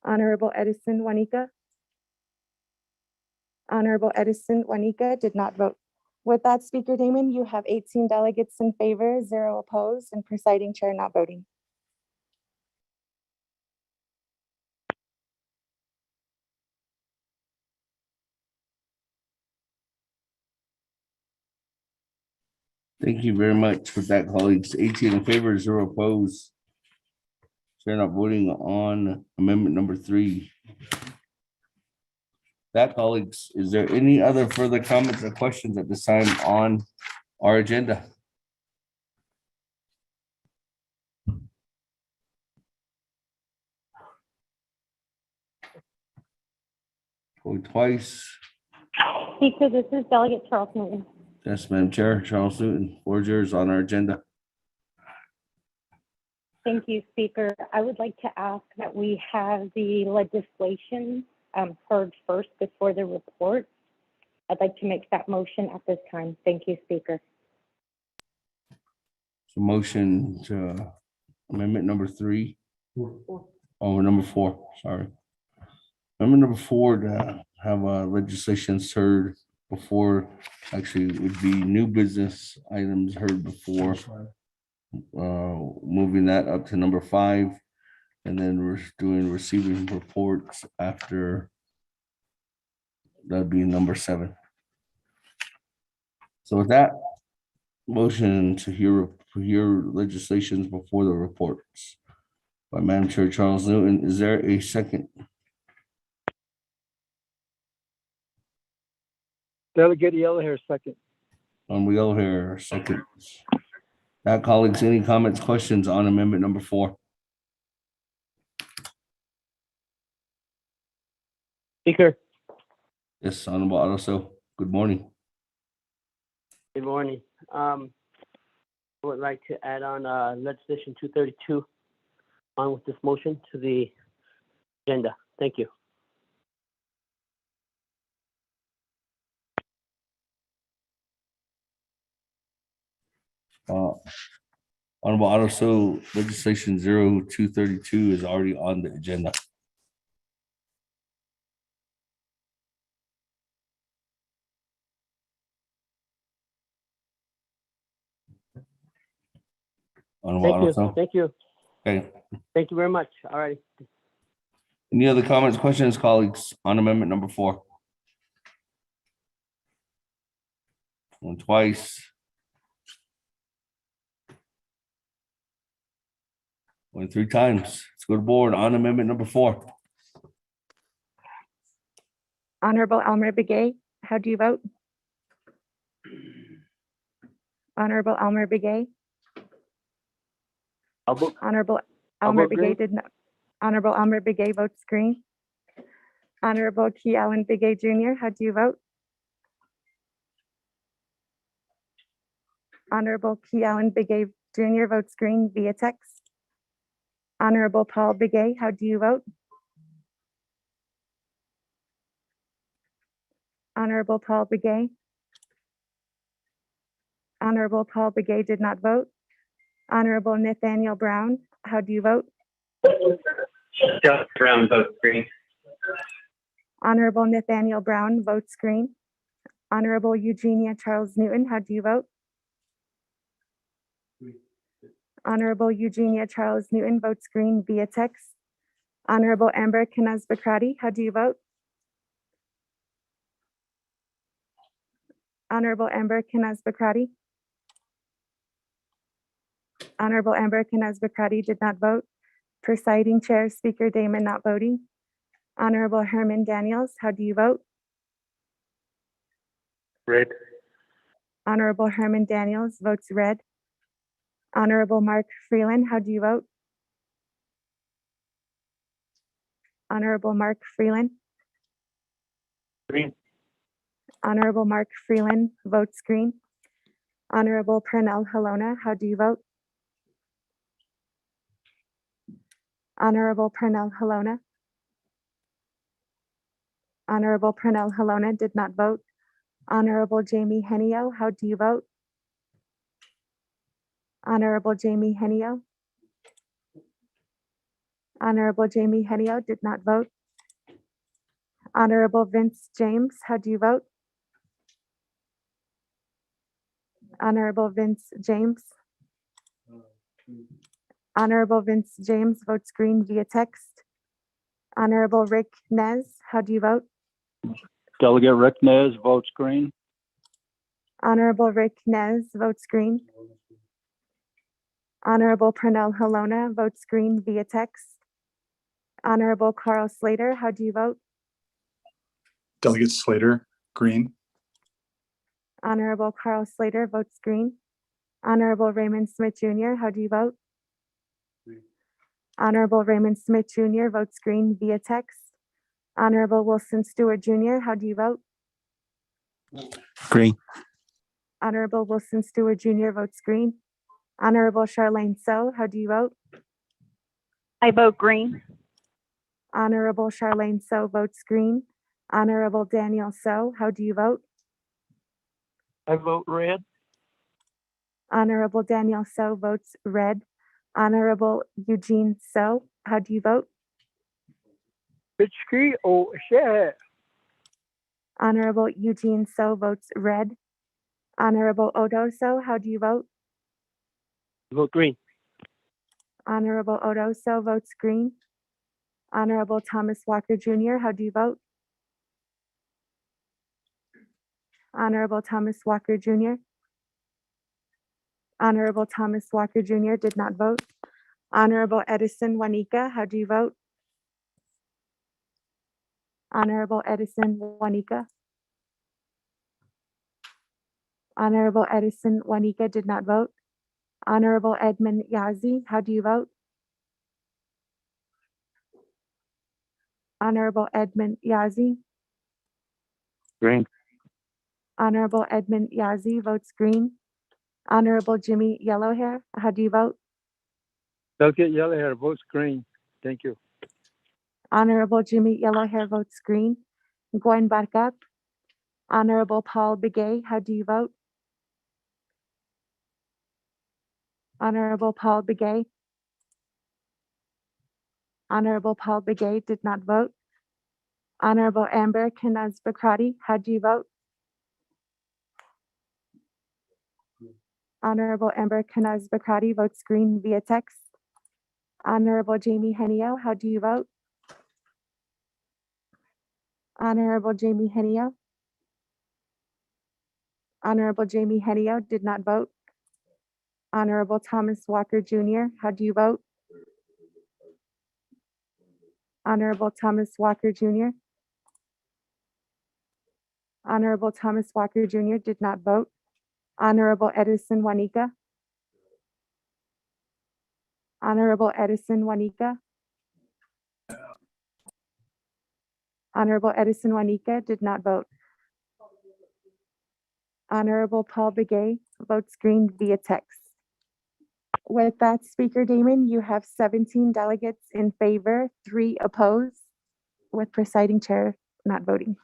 Honorable Edison Juanica. Honorable Edison Juanica did not vote. With that, Speaker Damon, you have 18 delegates in favor, 0 opposed, and presiding chair not voting. Thank you very much. With that, colleagues, 18 in favor, 0 opposed. Chair not voting on amendment number 3. That, colleagues, is there any other further comments or questions at this time on our agenda? Going twice. Speaker, this is Delegate Charles Newton. Yes, Madam Chair, Charles Newton, floor is yours on our agenda. Thank you, Speaker. I would like to ask that we have the legislation heard first before the report. I'd like to make that motion at this time. Thank you, Speaker. So motion to amendment number 3. Oh, number 4, sorry. Amendment number 4 to have legislation heard before, actually it would be new business items heard before. Moving that up to number 5, and then we're doing receiving reports after. That'd be number 7. So with that, motion to hear legislations before the reports by Madam Chair Charles Newton. Is there a second? Delegate Yellowhair second. We all here second. That, colleagues, any comments, questions on amendment number 4? Speaker, Yes, Honorable Otto. Good morning. good morning. I would like to add on legislation 232 on with this motion to the agenda. Thank you. Honorable Otto, legislation 0232 is already on the agenda. Honorable Thank you. Otto. Thank you. Okay. Thank you very much. All right. Any other comments, questions, colleagues, on amendment number 4? One twice. Went 3 times. Let's go to board on amendment number 4. Honorable Elmer Begay, how do you vote? Honorable Elmer Begay. Honorable Elmer Begay did not. Honorable Elmer Begay votes green. Honorable Key Allen Begay Jr., how do you vote? Honorable Key Allen Begay Jr. votes green via text. Honorable Paul Begay, how do you vote? Honorable Paul Begay. Honorable Paul Begay did not vote. Honorable Nathaniel Brown, how do you vote? Just Brown, vote green. Honorable Nathaniel Brown votes green. Honorable Eugenia Charles Newton, how do you vote? Honorable Eugenia Charles Newton votes green via text. Honorable Amber Kanaz Bakrati, how do you vote? Honorable Amber Kanaz Bakrati. Honorable Amber Kanaz Bakrati did not vote. Presiding Chair, Speaker Damon not voting. Honorable Herman Daniels, how do you vote? Red. Honorable Herman Daniels votes red. Honorable Mark Freeland, how do you vote? Honorable Mark Freeland. Green. Honorable Mark Freeland votes green. Honorable Pernell Helona, how do you vote? Honorable Pernell Helona. Honorable Pernell Helona did not vote. Honorable Jamie Henio, how do you vote? Honorable Jamie Henio. Honorable Jamie Henio did not vote. Honorable Vince James, how do you vote? Honorable Vince James. Honorable Vince James votes green via text. Honorable Rick Nez, how do you vote? Delegate Rick Nez votes green. Honorable Rick Nez votes green. Honorable Pernell Helona votes green via text. Honorable Carl Slater, how do you vote? Delegate Slater, green. Honorable Carl Slater votes green. Honorable Raymond Smith Jr., how do you vote? Honorable Raymond Smith Jr. votes green via text. Honorable Wilson Stewart Jr., how do you vote? Green. Honorable Wilson Stewart Jr. votes green. Honorable Charlene So, how do you vote? I vote green. Honorable Charlene So votes green. Honorable Daniel So, how do you vote? I vote red. Honorable Daniel So votes red. Honorable Eugene So, how do you vote? Bitchki or share. Honorable Eugene So votes red. Honorable Odo So, how do you vote? Vote green. Honorable Odo So votes green. Honorable Thomas Walker Jr., how do you vote? Honorable Thomas Walker Jr. Honorable Thomas Walker Jr. did not vote. Honorable Edison Juanica, how do you vote? Honorable Edison Juanica. Honorable Edison Juanica did not vote. Honorable Edmund Yazi, how do you vote? Honorable Edmund Yazi. Green. Honorable Edmund Yazi votes green. Honorable Jimmy Yellowhair, how do you vote? Delegate Yellowhair votes green. Thank you. Honorable Jimmy Yellowhair votes green. Gwen Barkap. Honorable Paul Begay, how do you vote? Honorable Paul Begay. Honorable Paul Begay did not vote. Honorable Amber Kanaz Bakrati, how do you vote? Honorable Amber Kanaz Bakrati votes green via text. Honorable Jamie Henio, how do you vote? Honorable Jamie Henio. Honorable Jamie Henio did not vote. Honorable Thomas Walker Jr., how do you vote? Honorable Thomas Walker Jr. Honorable Thomas Walker Jr. did not vote. Honorable Edison Juanica. Honorable Edison Juanica. Honorable Edison Juanica did not vote. Honorable Paul Begay votes green via text. With that, Speaker Damon, you have 17 delegates in favor, 3 opposed, with presiding chair not voting.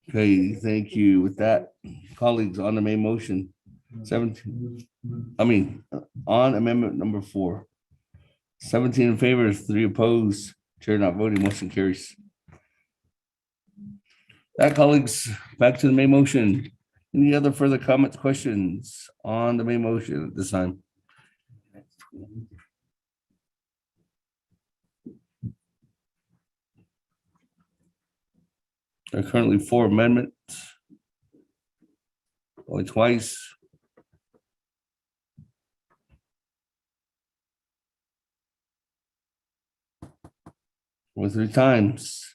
Okay, thank you. With that, colleagues, on the main motion, 17, on amendment number 4. 17 in favor, 3 opposed, chair not voting, motion carries. That, colleagues, back to the main motion. Any other further comments, questions on the main motion at this time? There are currently 4 amendments. Only twice. Or 3 times.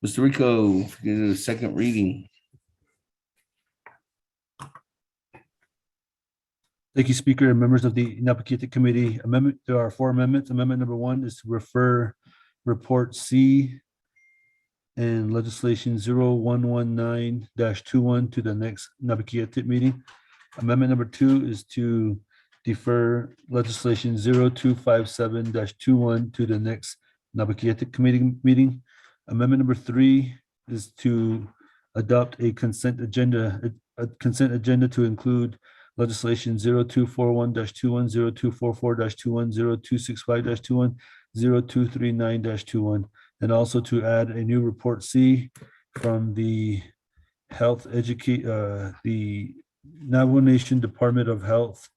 Mr. Rico, if you do a second reading. Thank you, Speaker and members of the Naabik'íyáti Committee. There are 4 amendments. Amendment number 1 is to refer report C and legislation 0119-21 to the next Naabik'íyáti meeting. Amendment number 2 is to defer legislation 0257-21 to the next Naabik'íyáti committee meeting. Amendment number 3 is to adopt a consent agenda to include legislation 0241-21, 0244-21, 0265-21, 0239-21, and also to add a new report C from the the Navajo Nation Department of Health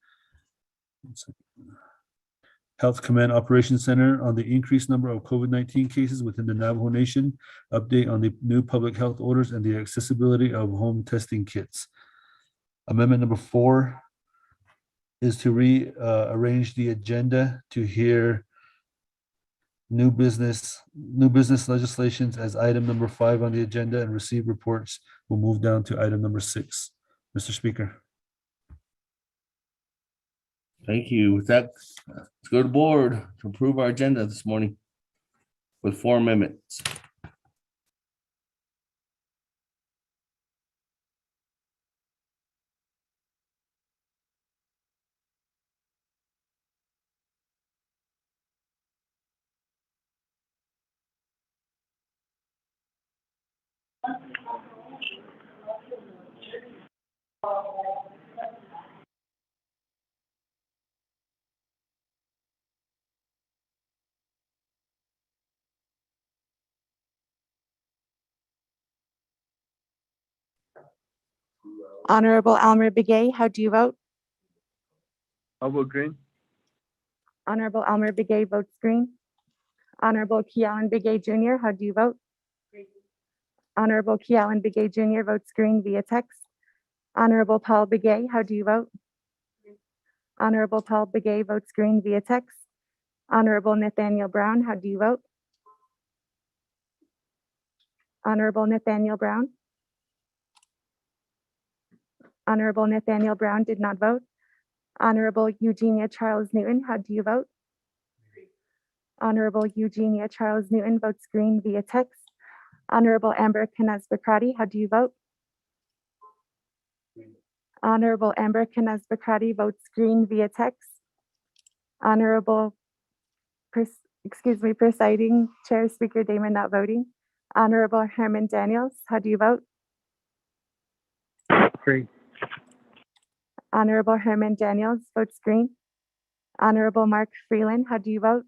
Command Operations Center on the increased number of COVID-19 cases within the Navajo Nation, update on the new public health orders and the accessibility of home testing kits. Amendment number 4 is to rearrange the agenda to hear new business legislations as item number 5 on the agenda, and receive reports will move down to item number 6. Mr. Speaker. Thank you. With that, let's go to board to approve our agenda this morning with 4 amendments. Honorable Almer Begay, how do you vote? I vote green. Honorable Almer Begay votes green. Honorable Kealan Begay Jr., how do you vote? Honorable Kealan Begay Jr. votes green via text. Honorable Paul Begay, how do you vote? Honorable Paul Begay votes green via text. Honorable Nathaniel Brown, how do you vote? Honorable Nathaniel Brown. Honorable Nathaniel Brown did not vote. Honorable Eugenia Charles Newton, how do you vote? Honorable Eugenia Charles Newton votes green via text. Honorable Amber Kanaz-Bakrati, how do you vote? Honorable Amber Kanaz-Bakrati votes green via text. Honorable, presiding Chair Speaker Damon not voting. Honorable Herman Daniels, how do you vote? Green. Honorable Herman Daniels votes green. Honorable Mark Freeland, how do you vote?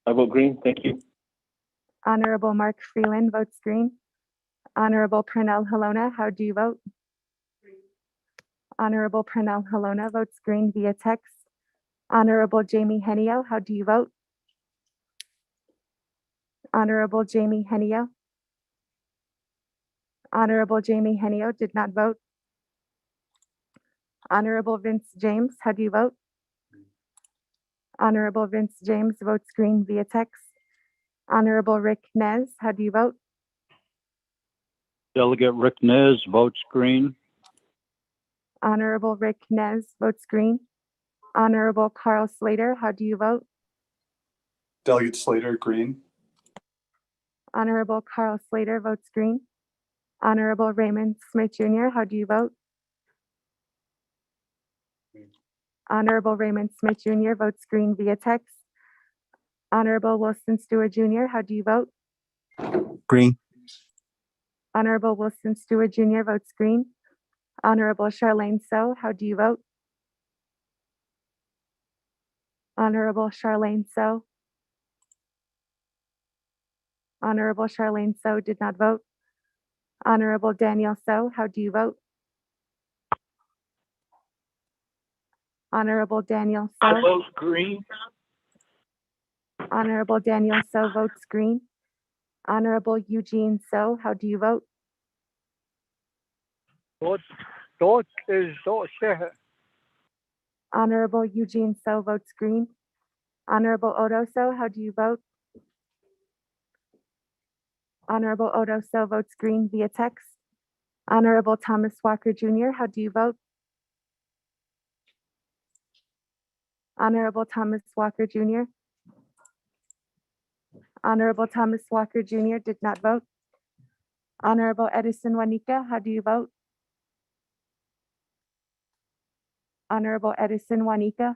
I vote green. Thank you. Honorable Mark Freeland votes green. Honorable Pernell Halona, how do you vote? Honorable Pernell Halona votes green via text. Honorable Jamie Henio, how do you vote? Honorable Jamie Henio. Honorable Jamie Henio did not vote. Honorable Vince James, how do you vote? Honorable Vince James votes green via text. Honorable Rick Nez, how do you vote? Delegate Rick Nez votes green. Honorable Rick Nez votes green. Honorable Carl Slater, how do you vote? Delegate Slater, green. Honorable Carl Slater votes green. Honorable Raymond Smith Jr., how do you vote? Honorable Raymond Smith Jr. votes green via text. Honorable Wilson Stewart Jr., how do you vote? Green. Honorable Wilson Stewart Jr. votes green. Honorable Charlene So, how do you vote? Honorable Charlene So. Honorable Charlene So did not vote. Honorable Daniel So, how do you vote? Honorable Daniel So. I vote green. Honorable Daniel So votes green. Honorable Eugene So, how do you vote? Dort is Dort Shehe. Honorable Eugene So votes green. Honorable Odo So, how do you vote? Honorable Odo So votes green via text. Honorable Thomas Walker Jr., how do you vote? Honorable Thomas Walker Jr. Honorable Thomas Walker Jr. did not vote. Honorable Edison Juanica, how do you vote? Honorable Edison Juanica.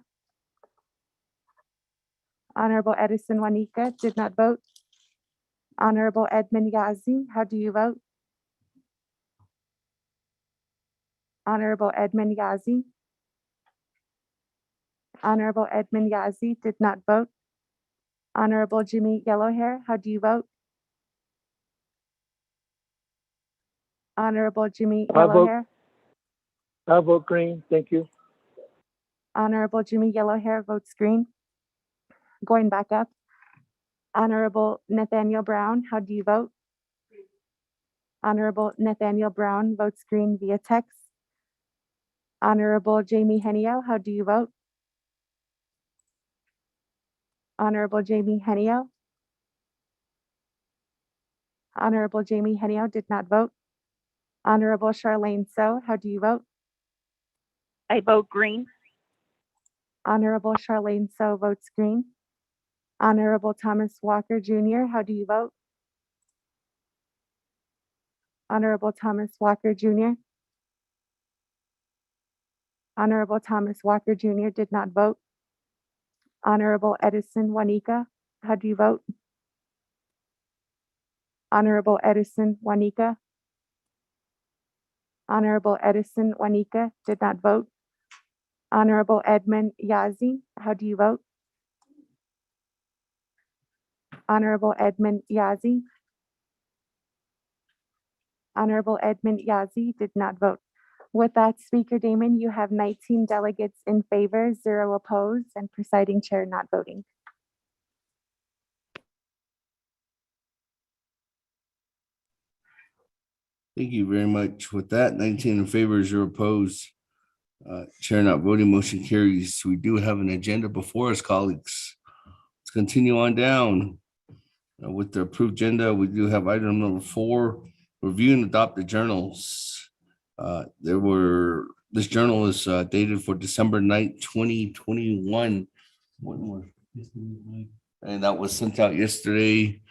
Honorable Edison Juanica did not vote. Honorable Edmund Yazi, how do you vote? Honorable Edmund Yazi. Honorable Edmund Yazi did not vote. Honorable Jimmy Yellowhair, how do you vote? Honorable Jimmy I vote- Yellowhair. I vote green. Thank you. Honorable Jimmy Yellowhair votes green. Going back up. Honorable Nathaniel Brown, how do you vote? Honorable Nathaniel Brown votes green via text. Honorable Jamie Henio, how do you vote? Honorable Jamie Henio. Honorable Jamie Henio did not vote. Honorable Charlene So, how do you vote? I vote green. Honorable Charlene So votes green. Honorable Thomas Walker Jr., how do you vote? Honorable Thomas Walker Jr. Honorable Thomas Walker Jr. did not vote. Honorable Edison Juanica, how do you vote? Honorable Edison Juanica. Honorable Edison Juanica did not vote. Honorable Edmund Yazi, how do you vote? Honorable Edmund Yazi. Honorable Edmund Yazi did not vote. With that, Speaker Damon, you have 19 delegates in favor, 0 opposed, and presiding chair not voting. Thank you very much. With that, 19 in favor, 0 opposed. Chair not voting, motion carries. We do have an agenda before us, colleagues. Let's continue on down. With the approved agenda, we do have item number 4, review and adopt the journals. This journal is dated for December 9th, 2021. And that was sent out yesterday,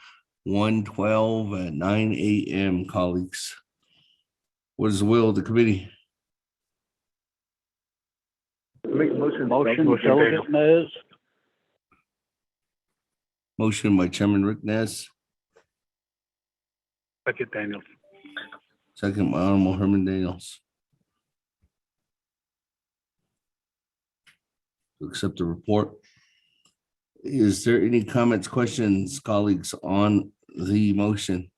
1:12 at 9 a.m., colleagues. What is the will of the committee? Make motion. Delegate Nez. Motion by Chairman Rick Ness, Second Daniels. second by Honorable Herman Daniels. To accept the report. Is there any comments, questions, colleagues, on the motion?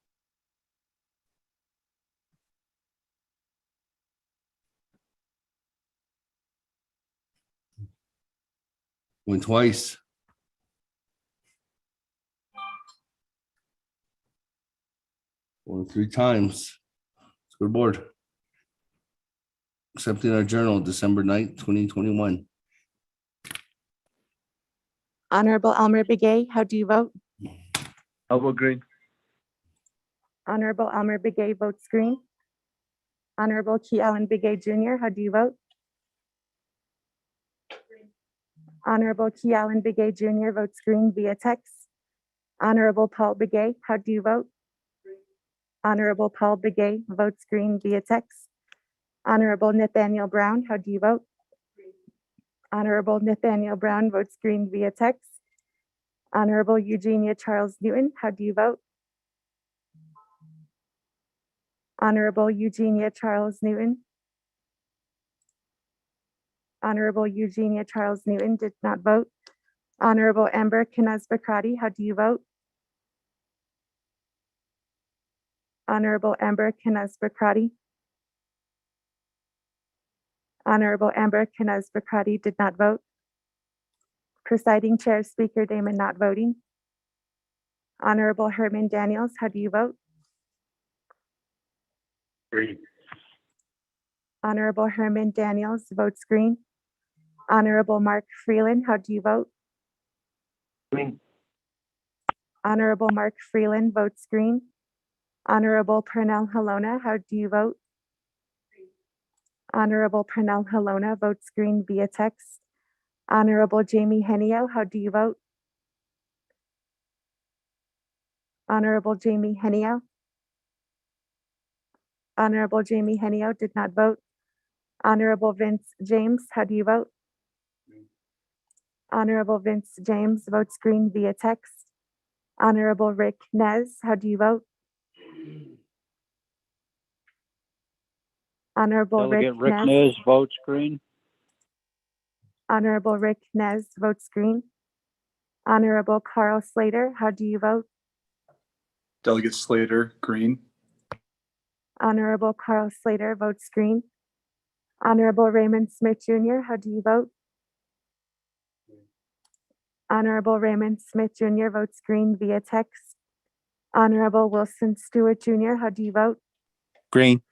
Went twice. Or 3 times. Good board. Accepting our journal, December 9th, 2021. Honorable Elmer Begay, how do you vote? I vote green. Honorable Elmer Begay votes green. Honorable Key Allen Begay Jr., how do you vote? Honorable Key Allen Begay Jr. votes green via text. Honorable Paul Begay, how do you vote? Honorable Paul Begay votes green via text. Honorable Nathaniel Brown, how do you vote? Honorable Nathaniel Brown votes green via text. Honorable Eugenia Charles Newton, how do you vote? Honorable Eugenia Charles Newton. Honorable Eugenia Charles Newton did not vote. Honorable Amber Knaz-Bakrati, how do you vote? Honorable Amber Knaz-Bakrati. Honorable Amber Knaz-Bakrati did not vote. Presiding Chair, Speaker Damon not voting. Honorable Herman Daniels, how do you vote? Green. Honorable Herman Daniels votes green. Honorable Mark Freeland, how do you vote? Green. Honorable Mark Freeland votes green. Honorable Pernell Halona, how do you vote? Honorable Pernell Halona votes green via text. Honorable Jamie Henio, how do you vote? Honorable Jamie Henio. Honorable Jamie Henio did not vote. Honorable Vince James, how do you vote? Honorable Vince James votes green via text. Honorable Rick Nez, how do you vote? Honorable Rick Delegate Rick Nez. Nez votes green. Honorable Rick Nez votes green. Honorable Carl Slater, how do you vote? Delegate Slater, green. Honorable Carl Slater votes green. Honorable Raymond Smith Jr., how do you vote? Honorable Raymond Smith Jr. votes green via text. Honorable Wilson Stewart Jr., how do you vote? Green.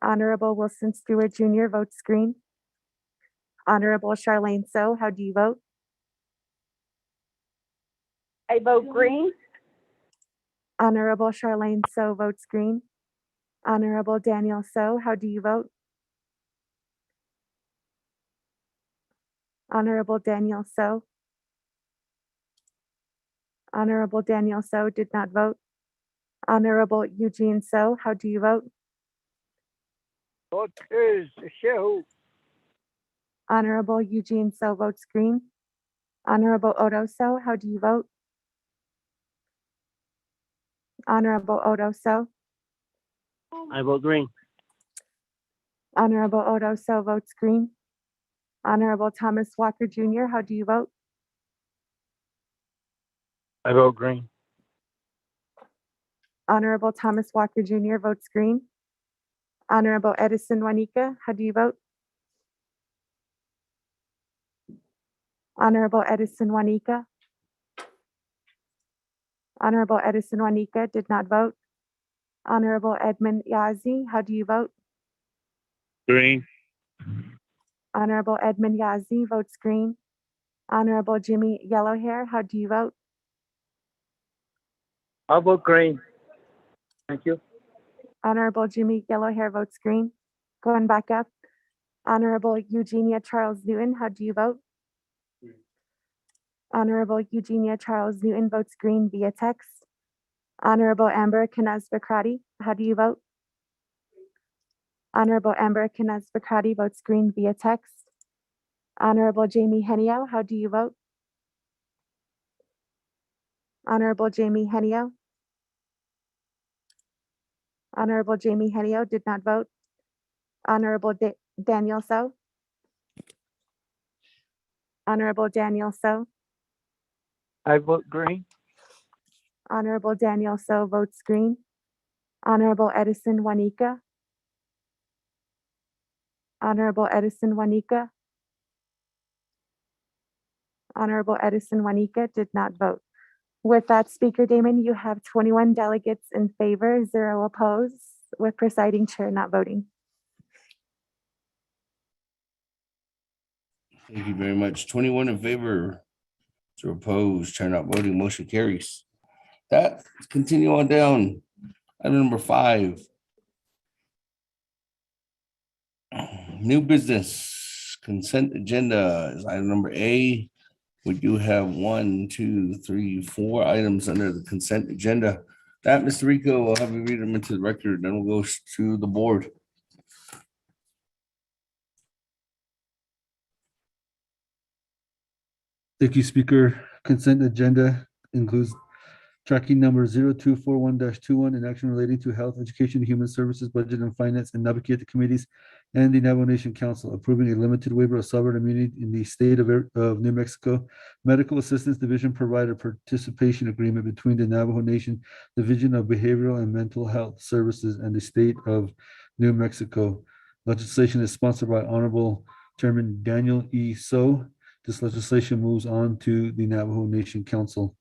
Honorable Wilson Stewart Jr. votes green. Honorable Charlene So, how do you vote? I vote green. Honorable Charlene So votes green. Honorable Daniel So, how do you vote? Honorable Daniel So. Honorable Daniel So did not vote. Honorable Eugene So, how do you vote? Vote is Shehu. Honorable Eugene So votes green. Honorable Odo So, how do you vote? Honorable Odo So. I vote green. Honorable Odo So votes green. Honorable Thomas Walker Jr., how do you vote? I vote green. Honorable Thomas Walker Jr. votes green. Honorable Edison Juanica, how do you vote? Honorable Edison Juanica. Honorable Edison Juanica did not vote. Honorable Edmund Yazi, how do you vote? Green. Honorable Edmund Yazi votes green. Honorable Jimmy Yellowhair, how do you vote? I'll vote green. Thank you. Honorable Jimmy Yellowhair votes green. Going back up. Honorable Eugenia Charles Newton, how do you vote? Honorable Eugenia Charles Newton votes green via text. Honorable Amber Knaz-Bakrati, how do you vote? Honorable Amber Knaz-Bakrati votes green via text. Honorable Jamie Henio, how do you vote? Honorable Jamie Henio. Honorable Jamie Henio did not vote. Honorable Daniel So. Honorable Daniel So. I vote green. Honorable Daniel So votes green. Honorable Edison Juanica. Honorable Edison Juanica. Honorable Edison Juanica did not vote. With that, Speaker Damon, you have 21 delegates in favor, 0 opposed, with presiding chair not voting. Thank you very much. 21 in favor, 0 opposed, chair not voting, motion carries. That, let's continue on down. Item number 5. New business consent agenda is item number A. We do have 1, 2, 3, 4 items under the consent agenda. That, Mr. Rico, I'll have you read them into the record, then we'll go to the board. Thank you, Speaker. Consent agenda includes tracking number 0241-21, an action relating to health, education, human services, budget and finance, and Naabik'íyáti committees and the Navajo Nation Council approving a limited waiver of sovereign immunity in the state of New Mexico Medical Assistance Division Provider Participation Agreement between the Navajo Nation Division of Behavioral and Mental Health Services and the state of New Mexico. Legislation is sponsored by Honorable Chairman Daniel E. So. This legislation moves on to the Navajo Nation Council.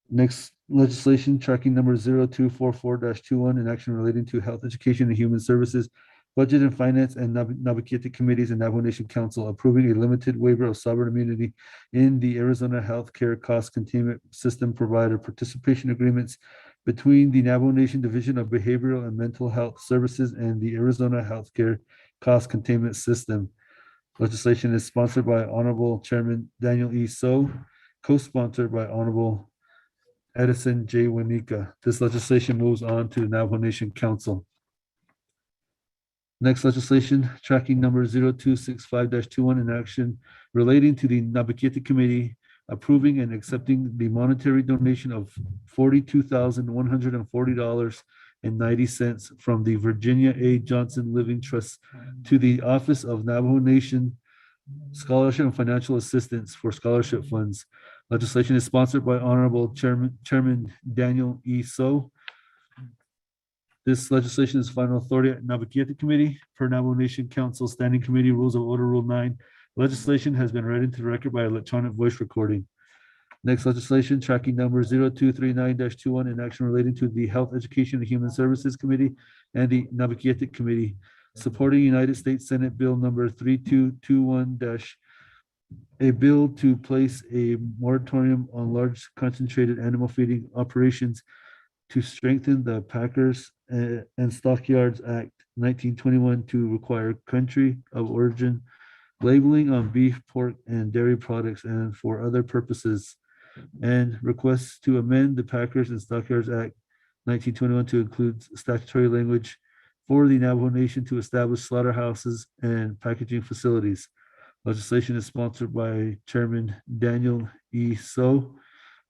Next legislation, tracking number 0244-21, an action relating to health, education, and human services, budget and finance, and Naabik'íyáti committees and Navajo Nation Council approving a limited waiver of sovereign immunity in the Arizona Healthcare Cost Containment System Provider Participation Agreements between the Navajo Nation Division of Behavioral and Mental Health Services and the Arizona Healthcare Cost Containment System. Legislation is sponsored by Honorable Chairman Daniel E. So, co-sponsored by Honorable Edison J. Wanika. This legislation moves on to the Navajo Nation Council. Next legislation, tracking number 0265-21, an action relating to the Naabik'íyáti Committee approving and accepting the monetary donation of $42,140.90 from the Virginia A. Johnson Living Trust to the Office of Navajo Nation Scholarship and Financial Assistance for Scholarship Funds. Legislation is sponsored by Honorable Chairman Daniel E. So. This legislation is final authority at Naabik'íyáti Committee per Navajo Nation Council Standing Committee Rules of Order Rule 9. Legislation has been read into the record by electronic voice recording. Next legislation, tracking number 0239-21, an action relating to the Health, Education, and Human Services Committee and the Naabik'íyáti Committee, supporting United States Senate Bill number 3221- a bill to place a moratorium on large concentrated animal feeding operations to strengthen the Packers and Stockyards Act 1921 to require country of origin labeling on beef, pork, and dairy products and for other purposes, and requests to amend the Packers and Stockyards Act 1921 to include statutory language for the Navajo Nation to establish slaughterhouses and packaging facilities. Legislation is sponsored by Chairman Daniel E. So.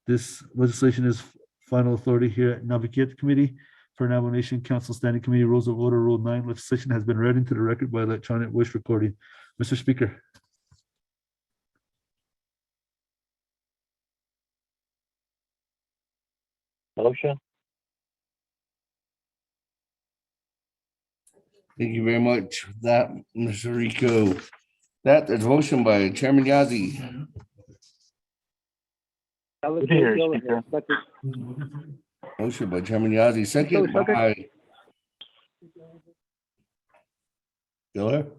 This legislation is final authority here at Naabik'íyáti Committee for Navajo Nation Council Standing Committee Rules of Order Rule 9. Legislation has been read into the record by electronic voice recording. Mr. Speaker. Motion. Thank you very much for that, Mr. Rico. That is motion by Chairman Yazzie. Motion by Chairman Yazzie, second by Yellowhair.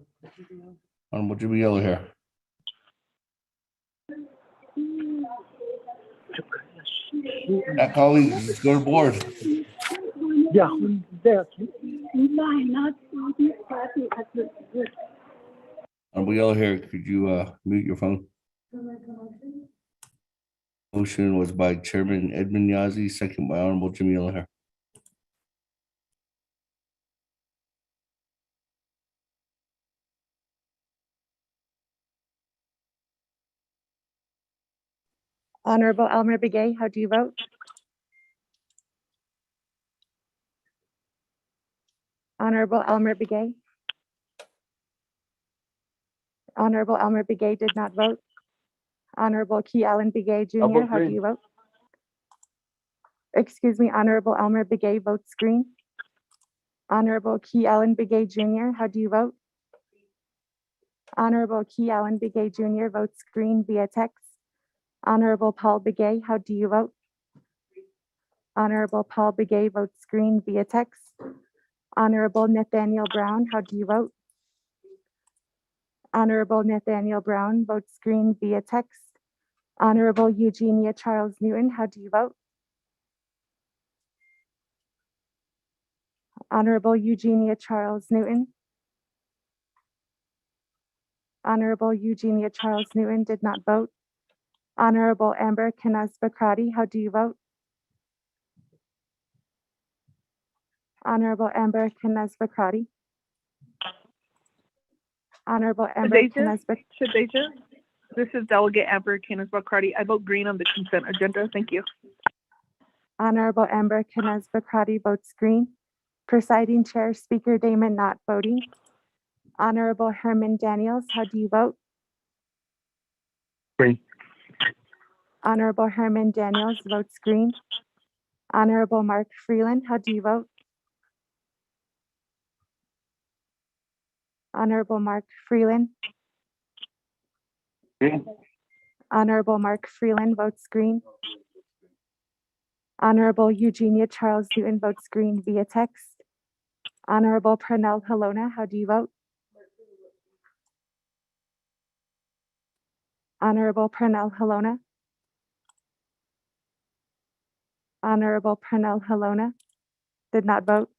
Honorable Jimmy Yellowhair. Colleagues, let's go to board. Yeah. Honorable Yellowhair, could you mute your phone? Motion was by Chairman Edmund Yazzie, second by Honorable Jimmy Yellowhair. Honorable Elmer Begay, how do you vote? Honorable Elmer Begay. Honorable Elmer Begay did not vote. Honorable Key Allen Begay Jr., how do you vote? Excuse me, Honorable Elmer Begay votes green. Honorable Key Allen Begay Jr., how do you vote? Honorable Key Allen Begay Jr. votes green via text. Honorable Paul Begay, how do you vote? Honorable Paul Begay votes green via text. Honorable Nathaniel Brown, how do you vote? Honorable Nathaniel Brown votes green via text. Honorable Eugenia Charles Newton, how do you vote? Honorable Eugenia Charles Newton. Honorable Eugenia Charles Newton did not vote. Honorable Amber Knaz-Bakrati, how do you vote? Honorable Amber Knaz-Bakrati. Honorable Amber Knaz-Bakrati. Shadeja, this is Delegate Amber Knaz-Bakrati. I vote green on the consent agenda. Thank you. Honorable Amber Canez Bacrati votes green. Presiding Chair, Speaker Damon not voting. Honorable Herman Daniels, how do you vote? Green. Honorable Herman Daniels votes green. Honorable Mark Freeland, how do you vote? Honorable Mark Freeland. Green. Honorable Mark Freeland votes green. Honorable Eugenia Charles Newton votes green via text. Honorable Pernell Helona, how do you vote? Honorable Pernell Helona. Honorable Pernell Helona did not vote.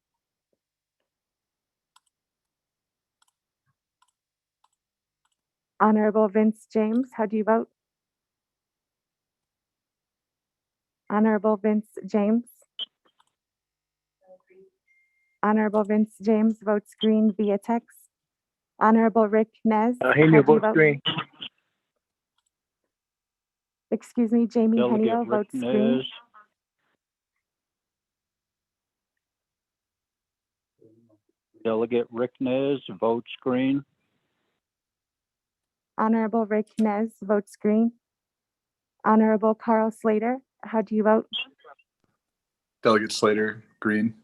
Honorable Vince James, how do you vote? Honorable Vince James. Honorable Vince James votes green via text. Honorable Rick Nez, how do you vote? Green. Excuse me, Jamie Delegate Henio Rick votes green. Nez. Delegate Rick Nez votes green. Honorable Rick Nez votes green. Honorable Carl Slater, how do you vote? Delegate Slater, green.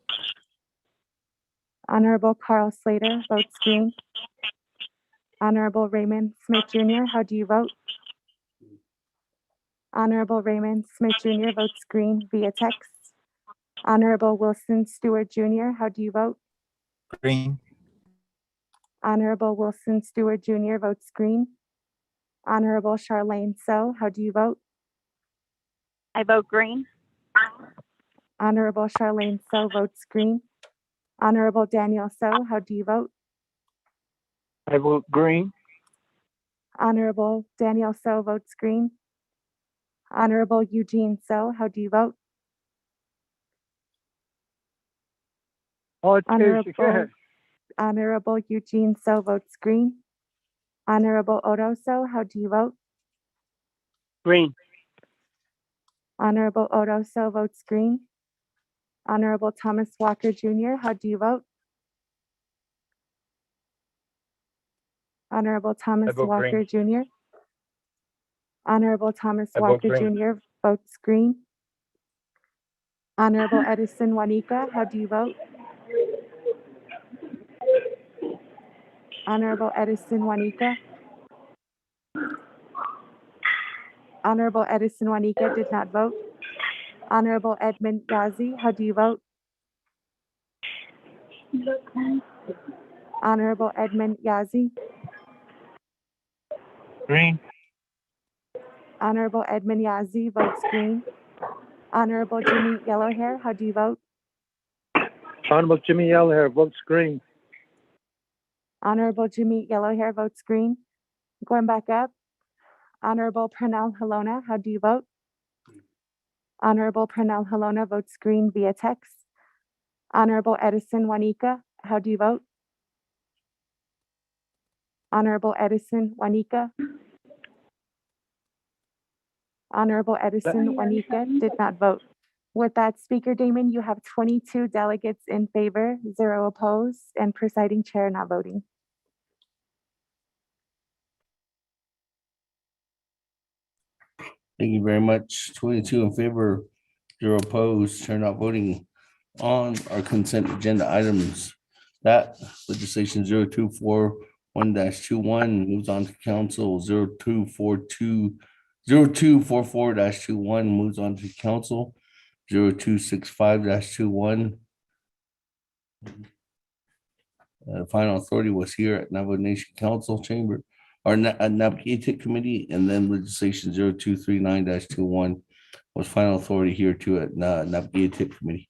Honorable Carl Slater votes green. Honorable Raymond Smith Jr., how do you vote? Honorable Raymond Smith Jr. votes green via text. Honorable Wilson Stewart Jr., how do you vote? Green. Honorable Wilson Stewart Jr. votes green. Honorable Charlene So, how do you vote? I vote green. Honorable Charlene So votes green. Honorable Daniel So, how do you vote? I vote green. Honorable Daniel So votes green. Honorable Eugene So, how do you vote? Honorable Eugene So votes green. Honorable Odo So, how do you vote? Green. Honorable Odo So votes green. Honorable Thomas Walker Jr., how do you vote? Honorable Thomas vote Walker green. Jr. Honorable Thomas I vote Walker green. Jr. votes green. Honorable Edison Juanica, how do you vote? Honorable Edison Juanica. Honorable Edison Juanica did not vote. Honorable Edmund Yazi, how do you vote? Honorable Edmund Yazi. Green. Honorable Edmund Yazi votes green. Honorable Jimmy Yellowhair, how do you vote? Honorable Jimmy Yellowhair votes green. Honorable Jimmy Yellowhair votes green. Going back up. Honorable Pernell Helona, how do you vote? Honorable Pernell Helona votes green via text. Honorable Edison Juanica, how do you vote? Honorable Edison Juanica. Honorable Edison Juanica did not vote. With that, Speaker Damon, you have 22 delegates in favor, 0 opposed, and presiding chair not voting. Thank you very much. 22 in favor, 0 opposed, chair not voting on our consent agenda items. That legislation 0241-21 moves on to council. 0244-21 moves on to council. 0265-21. Final authority was here at Navajo Nation Council Chamber or Naabik'íyáti Committee, and then legislation 0239-21 was final authority here too at Naabik'íyáti Committee.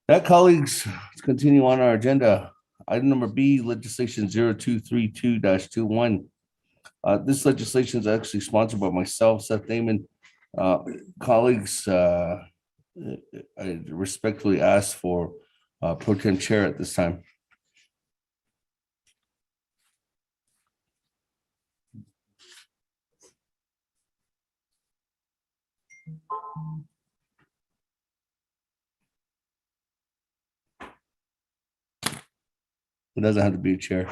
That, colleagues, let's continue on our agenda. Item number B, legislation 0232-21. This legislation is actually sponsored by myself, Seth Damon. Colleagues, I respectfully ask for pro tem chair at this time. It doesn't have to be a chair.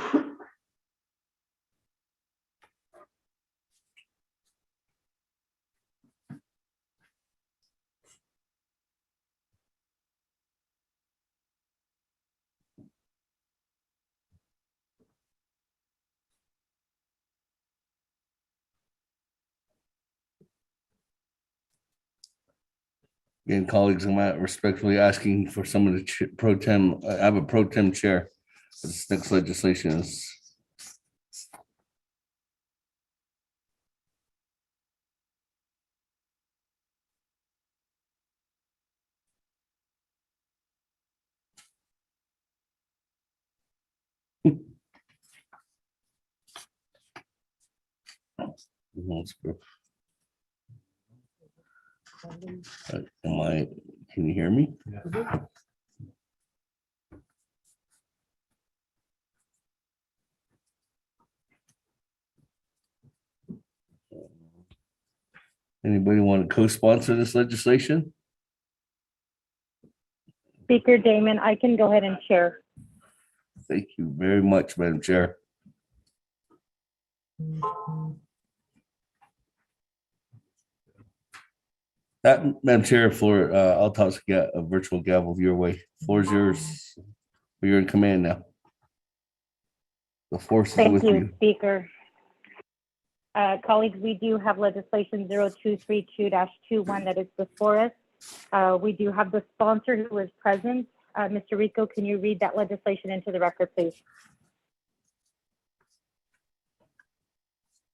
Again, colleagues, I'm respectfully asking for someone to pro tem, have a pro tem chair. This next legislation is. Can you hear me? Anybody want to co-sponsor this legislation? Speaker Damon, I can go ahead and chair. Thank you very much, Madam Chair. Madam Chair, floor, I'll toss a virtual gavel your way. Floor is yours. You're in command now. The force is Thank with you, you. Speaker. Colleagues, we do have legislation 0232-21 that is before us. We do have the sponsor who is present. Mr. Rico, can you read that legislation into the record, please?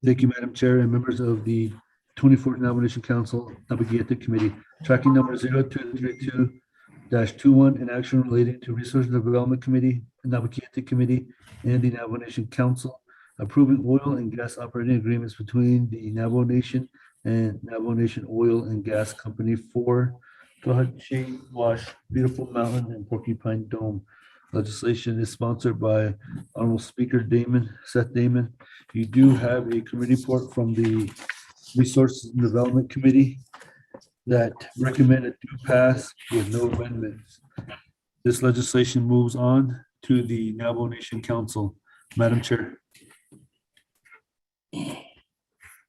Thank you, Madam Chair and members of the 24th Navajo Council, Naabik'íyáti Committee. Tracking number 0232-21, an action relating to Resource Development Committee, Naabik'íyáti Committee, and the Navajo Nation Council, approving oil and gas operating agreements between the Navajo Nation and Navajo Nation Oil and Gas Company for Tohatchi Wash, Beautiful Mountain, and Porcupine Dome. Legislation is sponsored by Honorable Speaker Seth Damon. You do have a committee report from the Resources and Development Committee that recommended to pass with no amendments. This legislation moves on to the Navajo Nation Council. Madam Chair.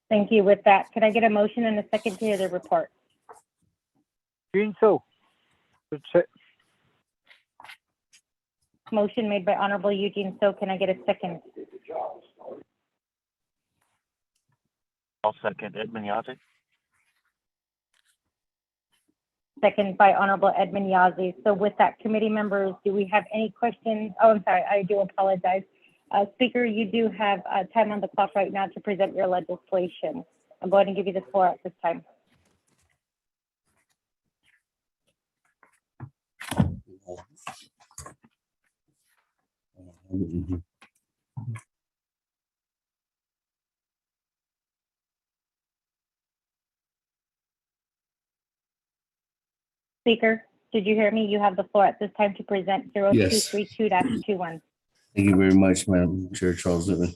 Thank you. With that, can I get a motion and a second to hear the report? So. Motion made by Honorable Eugene So. Can I get a second? I'll second Naabik'íyáti. Second by Honorable Edmund Yazzie. So with that, committee members, do we have any questions? Oh, I'm sorry, I do apologize. Speaker, you do have time on the clock right now to present your legislation. I'll go ahead and give you the floor at this time. Speaker, did you hear me? You have the floor at this time to present 0232-21. Thank you very much, Madam Chair Charles Littman.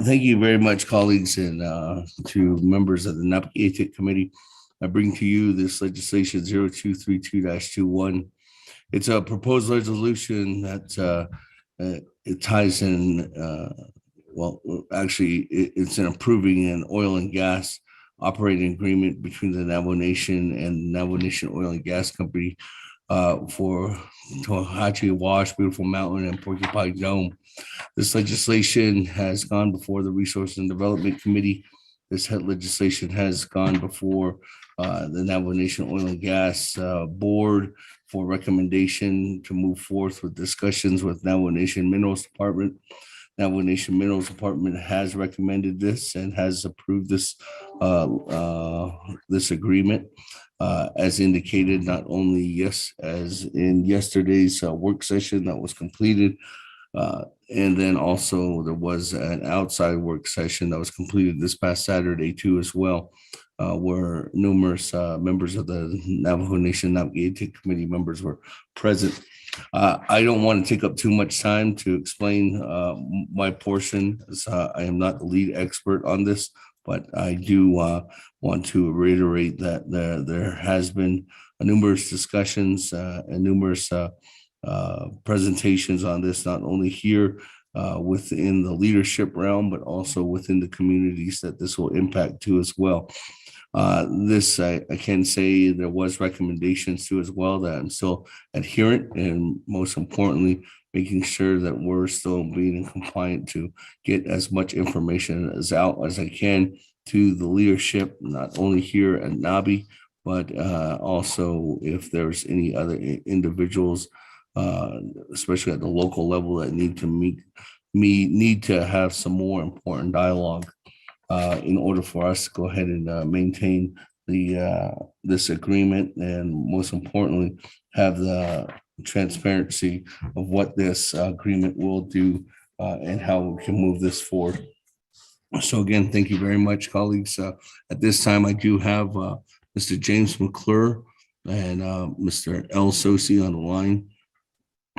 Thank you very much, colleagues, and to members of the Naabik'íyáti Committee. I bring to you this legislation 0232-21. It's a proposed resolution that it ties in, well, actually, it's an approving an oil and gas operating agreement between the Navajo Nation and Navajo Nation Oil and Gas Company for Tohatchi Wash, Beautiful Mountain, and Porcupine Dome. This legislation has gone before the Resource and Development Committee. This legislation has gone before the Navajo Nation Oil and Gas Board for recommendation to move forth with discussions with Navajo Nation Minerals Department. Navajo Nation Minerals Department has recommended this and has approved this this agreement as indicated not only as in yesterday's work session that was completed, and then also there was an outside work session that was completed this past Saturday too as well, where numerous members of the Navajo Nation Naabik'íyáti Committee members were present. I don't want to take up too much time to explain my portion, as I am not the lead expert on this, but I do want to reiterate that there has been numerous discussions and numerous presentations on this, not only here within the leadership realm, but also within the communities that this will impact to as well. This, I can say there was recommendations to as well that I'm still adherent, and most importantly, making sure that we're still being compliant to get as much information as out as I can to the leadership, not only here at NABI, but also if there's any other individuals, especially at the local level, that need to have some more important dialogue in order for us to go ahead and maintain this agreement, and most importantly, have the transparency of what this agreement will do and how we can move this forward. So again, thank you very much, colleagues. At this time, I do have Mr. James McClure and Mr. L. Sosi on the line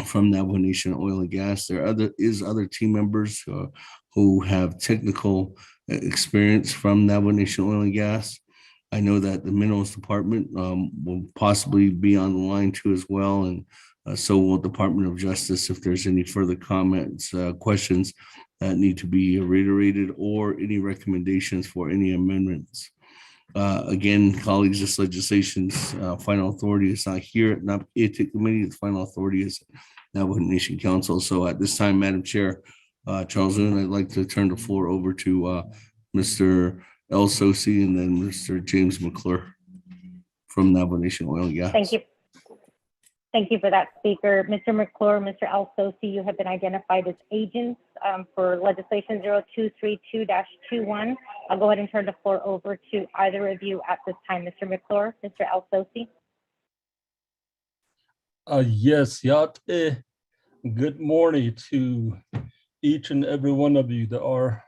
from Navajo Nation Oil and Gas. There is other team members who have technical experience from Navajo Nation Oil and Gas. I know that the Minerals Department will possibly be on the line too as well, and so will Department of Justice if there's any further comments, questions that need to be reiterated, or any recommendations for any amendments. Again, colleagues, this legislation's final authority is not here at Naabik'íyáti Committee. The final authority is Navajo Nation Council. So at this time, Madam Chair, Charles Oon, I'd like to turn the floor over to Mr. L. Sosi and then Mr. James McClure from Navajo Nation Oil and Gas. Thank you. Thank you for that, Speaker. Mr. McClure, Mr. L. Sosi, you have been identified as agents for legislation 0232-21. I'll go ahead and turn the floor over to either of you at this time. Mr. McClure, Mr. L. Sosi. Yes, Yate. Good morning to each and every one of you that are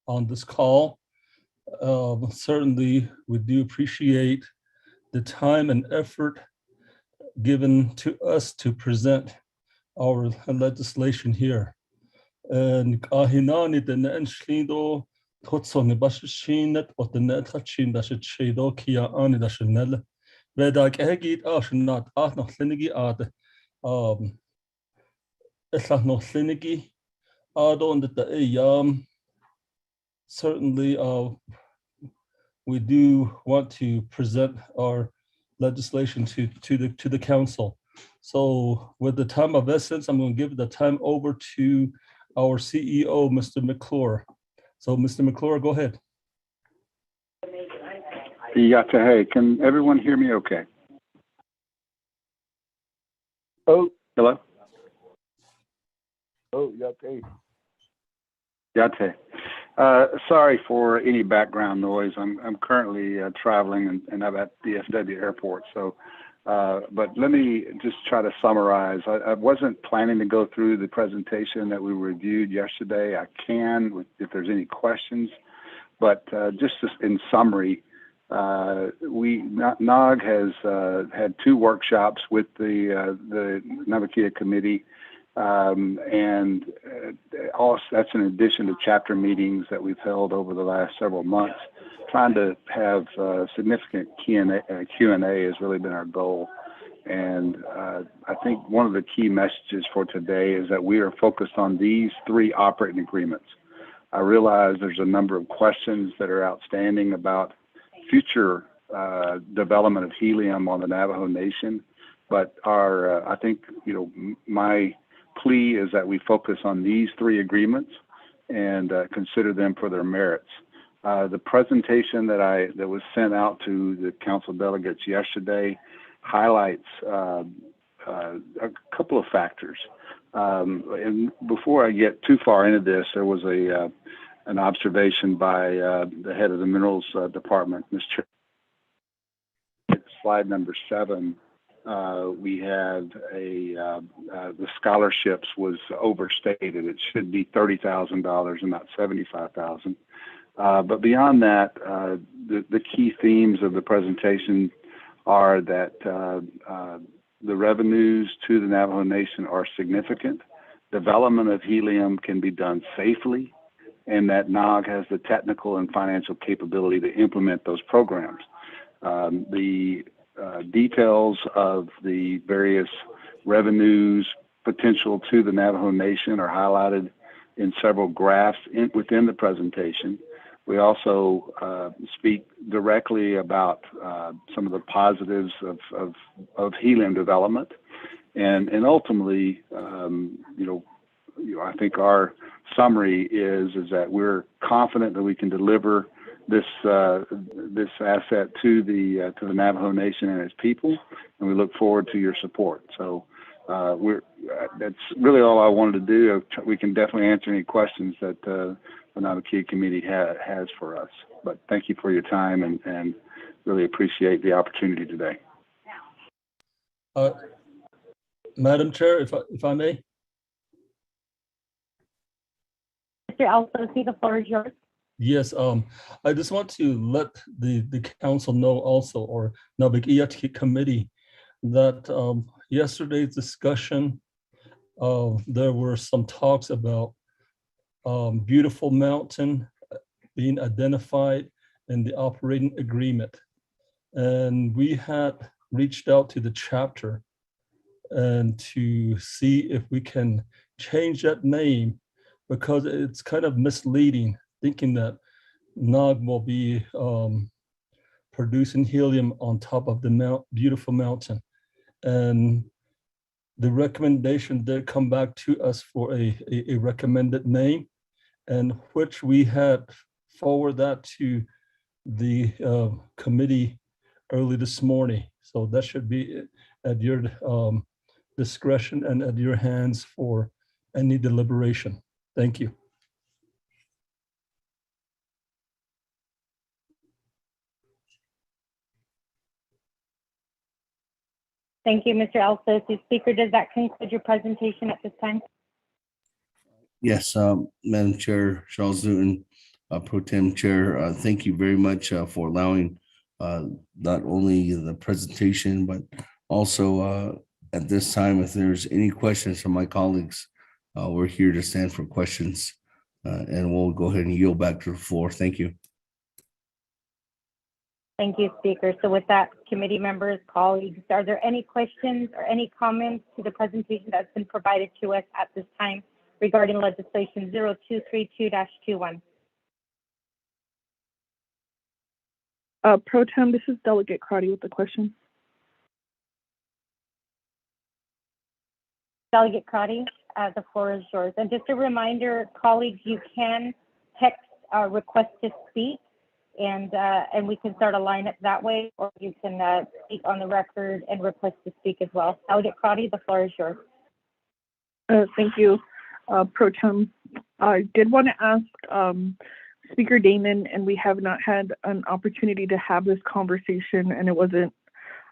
on this call. Certainly, we do appreciate the time and effort given to us to present our legislation here. And ahinani the nenshlido totsoni bashinet or the netachin that should shadow kia ani that should nell. Vedak egit ashnat no linigi ad eslah no linigi adon the certainly we do want to present our legislation to the council. So with the time of essence, I'm going to give the time over to our CEO, Mr. McClure. So Mr. McClure, go ahead. Hey, can everyone hear me okay? Oh, hello? oh, Yate. Yate. Sorry for any background noise. I'm currently traveling and I'm at DFW Airport. So, but let me just try to summarize. I wasn't planning to go through the presentation that we reviewed yesterday. I can if there's any questions, but just in summary, NOG has had 2 workshops with the Naabik'íyáti Committee. And also that's in addition to chapter meetings that we've held over the last several months. Trying to have significant Q&A has really been our goal. And I think one of the key messages for today is that we are focused on these 3 operating agreements. I realize there's a number of questions that are outstanding about future development of helium on the Navajo Nation, but I think, my plea is that we focus on these 3 agreements and consider them for their merits. The presentation that was sent out to the council delegates yesterday highlights a couple of factors. And before I get too far into this, there was an observation by the head of the Minerals Department, Ms. Slide number 7. We had the scholarships was overstated. It should be $30,000 and not $75,000. But beyond that, the key themes of the presentation are that the revenues to the Navajo Nation are significant. Development of helium can be done safely, and that NOG has the technical and financial capability to implement those programs. The details of the various revenues, potential to the Navajo Nation are highlighted in several graphs within the presentation. We also speak directly about some of the positives of helium development, and ultimately, I think our summary is that we're confident that we can deliver this asset to the Navajo Nation and its people, and we look forward to your support. So that's really all I wanted to do. We can definitely answer any questions that the Naabik'íyáti committee has for us. But thank you for your time and really appreciate the opportunity today. Madam Chair, if I may. Mr. Alfonso, the floor is yours. Yes, I just want to let the council know also, or Naabik'íyáti committee, that yesterday's discussion, there were some talks about Beautiful Mountain being identified in the operating agreement. And we had reached out to the chapter and to see if we can change that name, because it's kind of misleading, thinking that NOG will be producing helium on top of the Beautiful Mountain. And the recommendation did come back to us for a recommended name, and which we had forwarded that to the committee early this morning. So that should be at your discretion and at your hands for any deliberation. Thank you. Thank you, Mr. Alfonso. Speaker, does that conclude your presentation at this time? Yes, Madam Chair, Charles Newton, Pro Tem Chair, thank you very much for allowing not only the presentation, but also at this time, if there's any questions from my colleagues, we're here to stand for questions, and we'll go ahead and yield back to the floor. Thank you. Thank you, Speaker. So with that, committee members, colleagues, are there any questions or any comments to the presentation that's been provided to us at this time regarding legislation 0232-21? Pro Tem, this is Delegate Crotty with the question. Delegate Crotty, the floor is yours. And just a reminder, colleagues, you can text request to speak, and we can start a lineup that way, or you can speak on the record and request to speak as well. Delegate Crotty, the floor is yours. Thank you, Pro Tem. I did want to ask Speaker Damon, and we have not had an opportunity to have this conversation, and it wasn't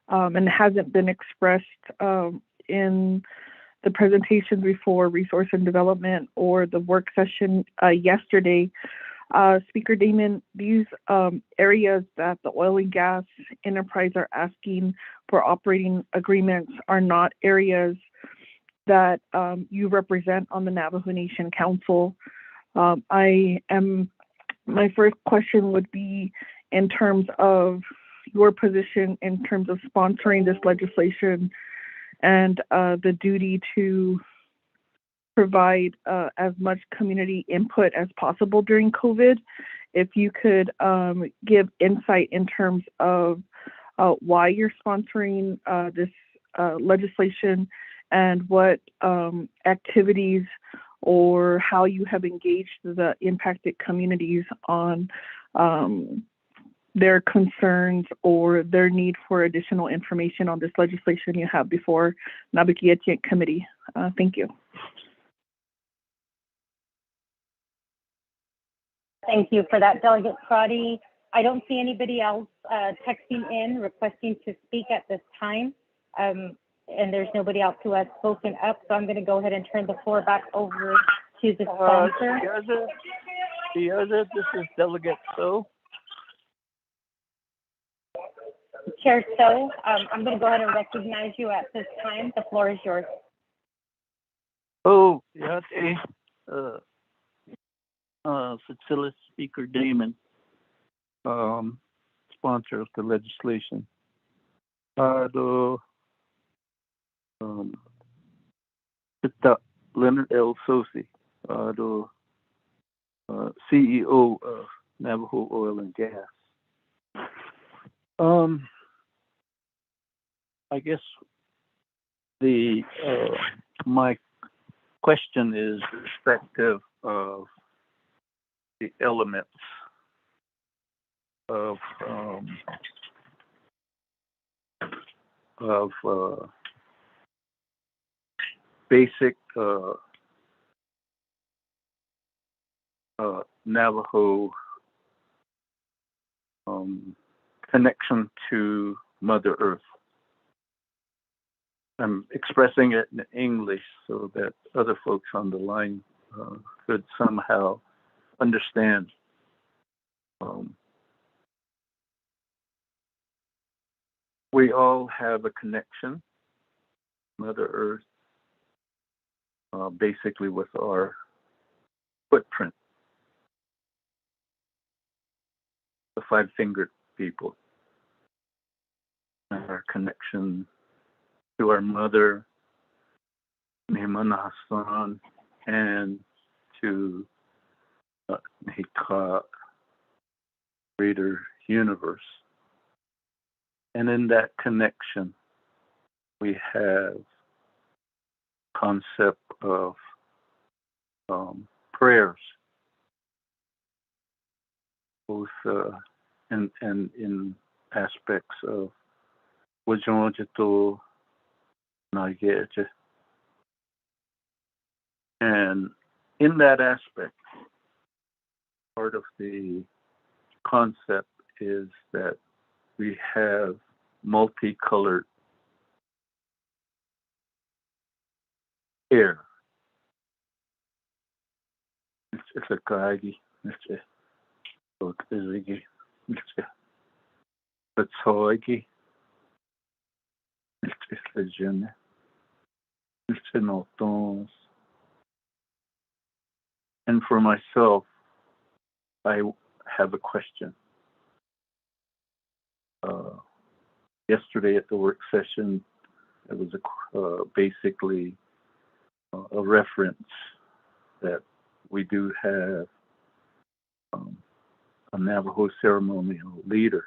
and hasn't been expressed in the presentation before Resource and Development or the work session yesterday. Speaker Damon, these areas that the oil and gas enterprise are asking for operating agreements are not areas that you represent on the Navajo Nation Council. My first question would be in terms of your position in terms of sponsoring this legislation and the duty to provide as much community input as possible during COVID. If you could give insight in terms of why you're sponsoring this legislation and what activities or how you have engaged the impacted communities on their concerns or their need for additional information on this legislation you have before Naabik'íyáti committee. Thank you. Thank you for that, Delegate Crotty. I don't see anybody else texting in requesting to speak at this time. And there's nobody else who has spoken up, so I'm going to go ahead and turn the floor back over to the sponsor. This is Delegate So. Chair So, I'm going to go ahead and recognize you at this time. The floor is yours. Oh, Yate, Facility Speaker Damon, sponsor of the legislation. Ita Leonard L. Sosi, CEO of Navajo Oil and Gas. I guess the my question is respective of the elements of basic Navajo connection to Mother Earth. I'm expressing it in English so that other folks on the line could somehow understand. We all have a connection, Mother Earth, basically with our footprint, the five-fingered people, and our connection to our mother, Nehemana Hassan, and to Nehika, greater universe. And in that connection, we have concept of prayers, both and in aspects of Wajonjito, Naabik'íyáti. And in that aspect, part of the concept is that we have multicolored air. It's a kaigi, it's a kizigi, it's a toigi, it's a june, it's a notons. And for myself, I have a question. Yesterday at the work session, it was basically a reference that we do have a Navajo ceremonial leader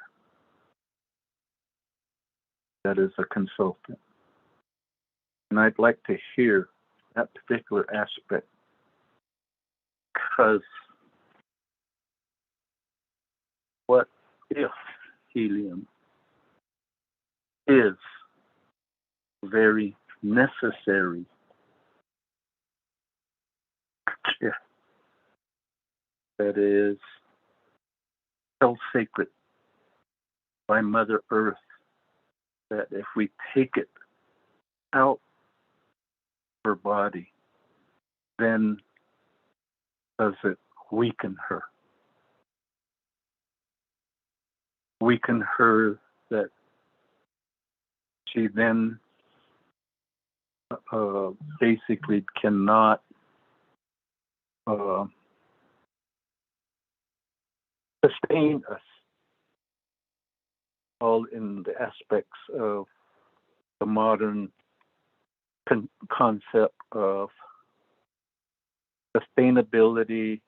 that is a consultant. And I'd like to hear that particular aspect, because what if helium is very necessary that is held sacred by Mother Earth, that if we take it out of her body, then does it weaken her? Weaken her that she then basically cannot sustain us, all in the aspects of the modern concept of sustainability,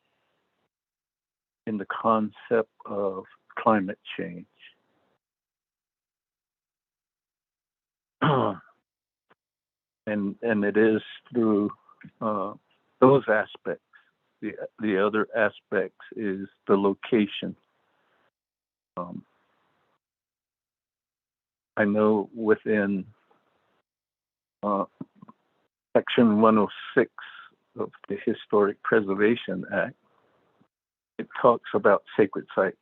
in the concept of climate change. And it is through those aspects. The other aspects is the location. I know within Section 106 of the Historic Preservation Act, it talks about sacred sites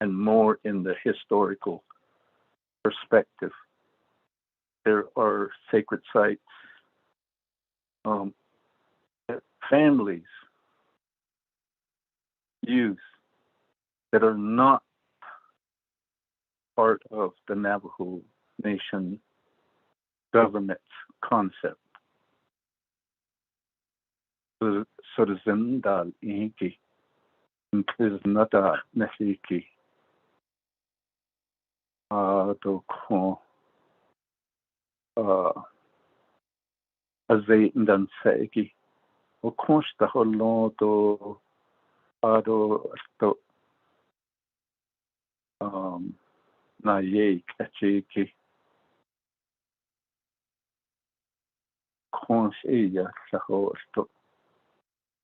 and more in the historical perspective. There are sacred sites that families use that are not part of the Navajo Nation government's concept. Naabik'íyáti, Nada Nefiki, Adokon, azay dan saiki o consta holoto ado sto na ye kachiki cons ella saho sto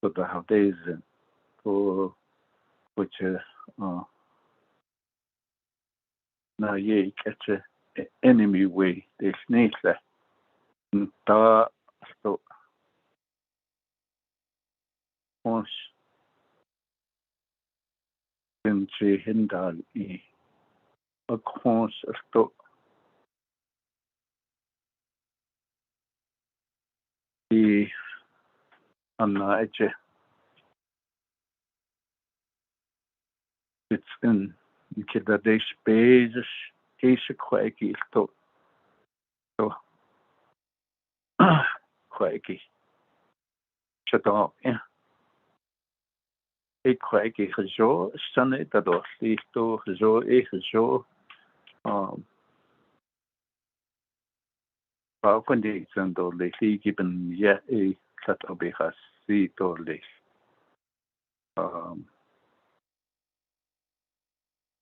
to the hadazen to which na ye kache enemy way de snake ta sto cons Vinci Hindal I across sto I Anna Eche. It's in Kida de Spaces, Asia Quaki sto Quaki. Shadok, yeah. A Quaki Hajo, Sunny, that was Listo, Hajo, A Hajo, Balkandi, and all the sea given yet a Satobe has sea or less.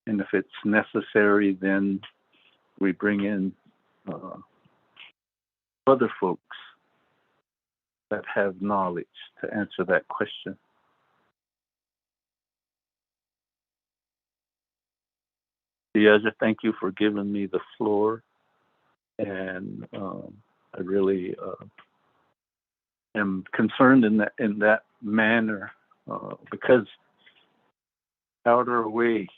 And if it's necessary, then we bring in other folks that have knowledge to answer that question. Diaja, thank you for giving me the floor. And I really am concerned in that manner because out our way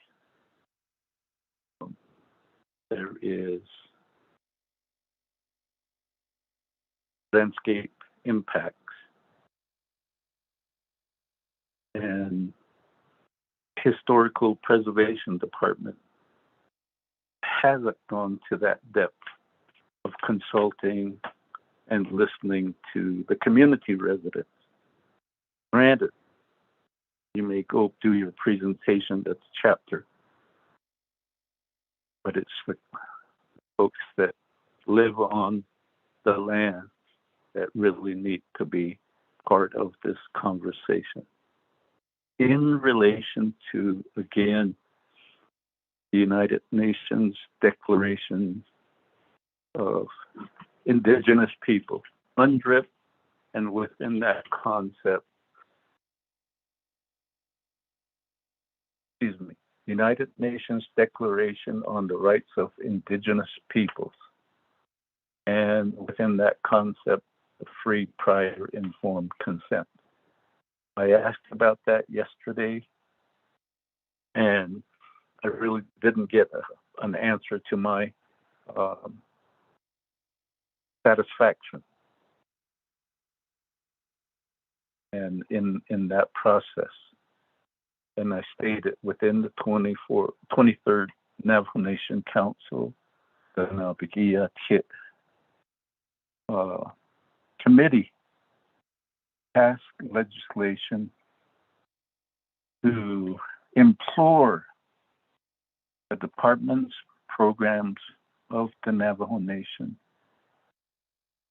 there is landscape impacts and historical preservation department hasn't gone to that depth of consulting and listening to the community residents. Granted, you may go do your presentation, that's chapter, but it's the folks that live on the land that really need to be part of this conversation. In relation to, again, the United Nations Declaration of Indigenous People, UNDRIP, and within that concept, United Nations Declaration on the Rights of Indigenous Peoples, and within that concept, the free, prior, informed consent. I asked about that yesterday, and I really didn't get an answer to my satisfaction. And in that process, and I stated within the 23rd Navajo Nation Council, the Naabik'íyáti committee passed legislation to implore the departments, programs of the Navajo Nation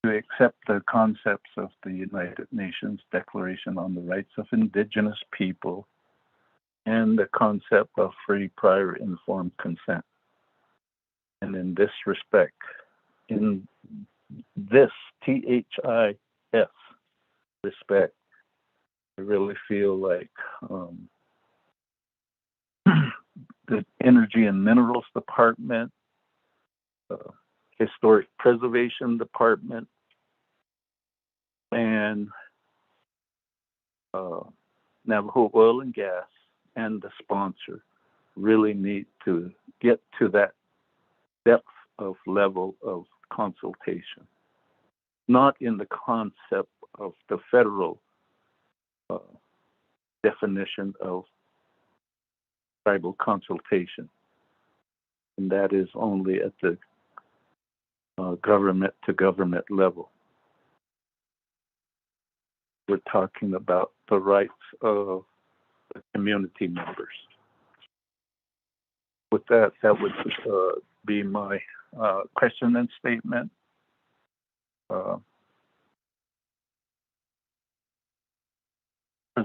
to accept the concepts of the United Nations Declaration on the Rights of Indigenous People and the concept of free, prior, informed consent. And in this respect, in this THIS respect, I really feel like the Energy and Minerals Department, Historic Preservation Department, and Navajo Oil and Gas and the sponsor really need to get to that depth of level of consultation, not in the concept of the federal definition of tribal consultation, and that is only at the government to government level. We're talking about the rights of the community members. With that, that would be my question and statement.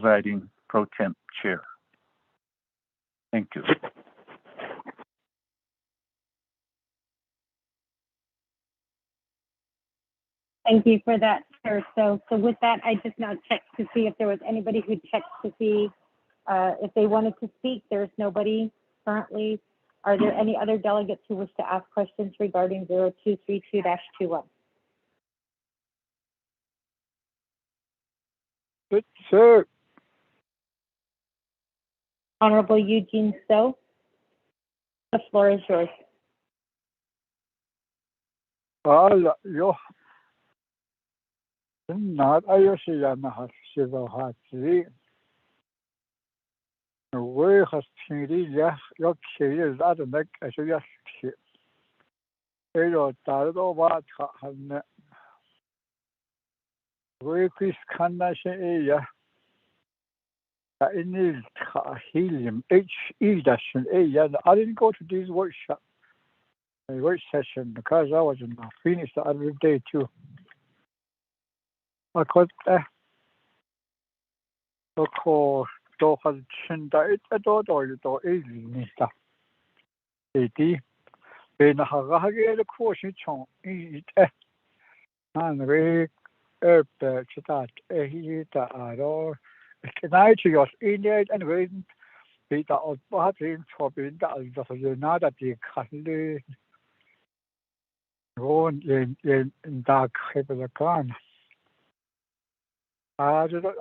presiding pro temp chair. Thank you. Thank you for that, sir. So with that, I just now checked to see if there was anybody who checked to see if they wanted to speak. There's nobody currently. Are there any other delegates who wish to ask questions regarding 0232-21? Good, sir. Honorable Eugene So, the floor is yours. Yo. Not I see an has civil hat. We has tingy, yes, your key is that the neck as you just see. Edo Tado Wat Han. We Chris Canation, yeah. In the helium, HE dash, yeah. I didn't go to this workshop, work session, because I was in Phoenix the other day too. I could, call Dohan Chinda, it adore you to Nista. 80. Ben Hagage, the quotient chong, eat, and we herb the chitat, he the adore. Tonight, you in it and waiting. Peter of Batin for being the United Country. Go in dark heaven of gun. I don't know,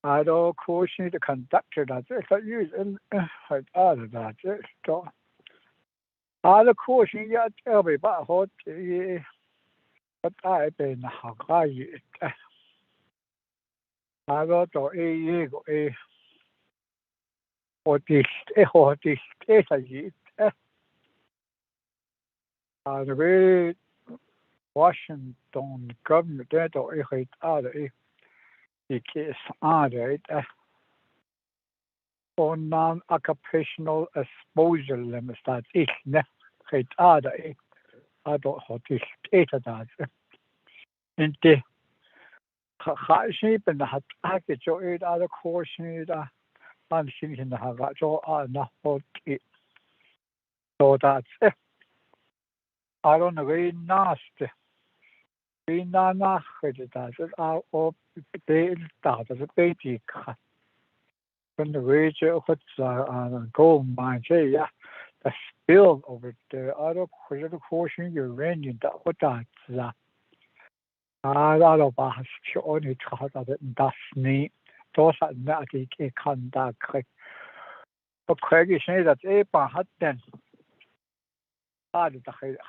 I don't question the conductor that I use and other that. I don't question yet, everybody hot, but I've been high. I got a what is a year. And the way Washington government that or it other it is other on non-occupational exposure limits that is ne it other I don't hot is that in the shape and hat package or it other caution that I'm thinking the have so not hot it so that's it. I don't know very nasty. We not that are all they start as a baby cut. When the wage of gold mine say yeah, the spill over there. I don't quit the caution uranium that what that's I don't know about only thought of it that's neat. Those are not a conduct. But Craig is saying that a had then. The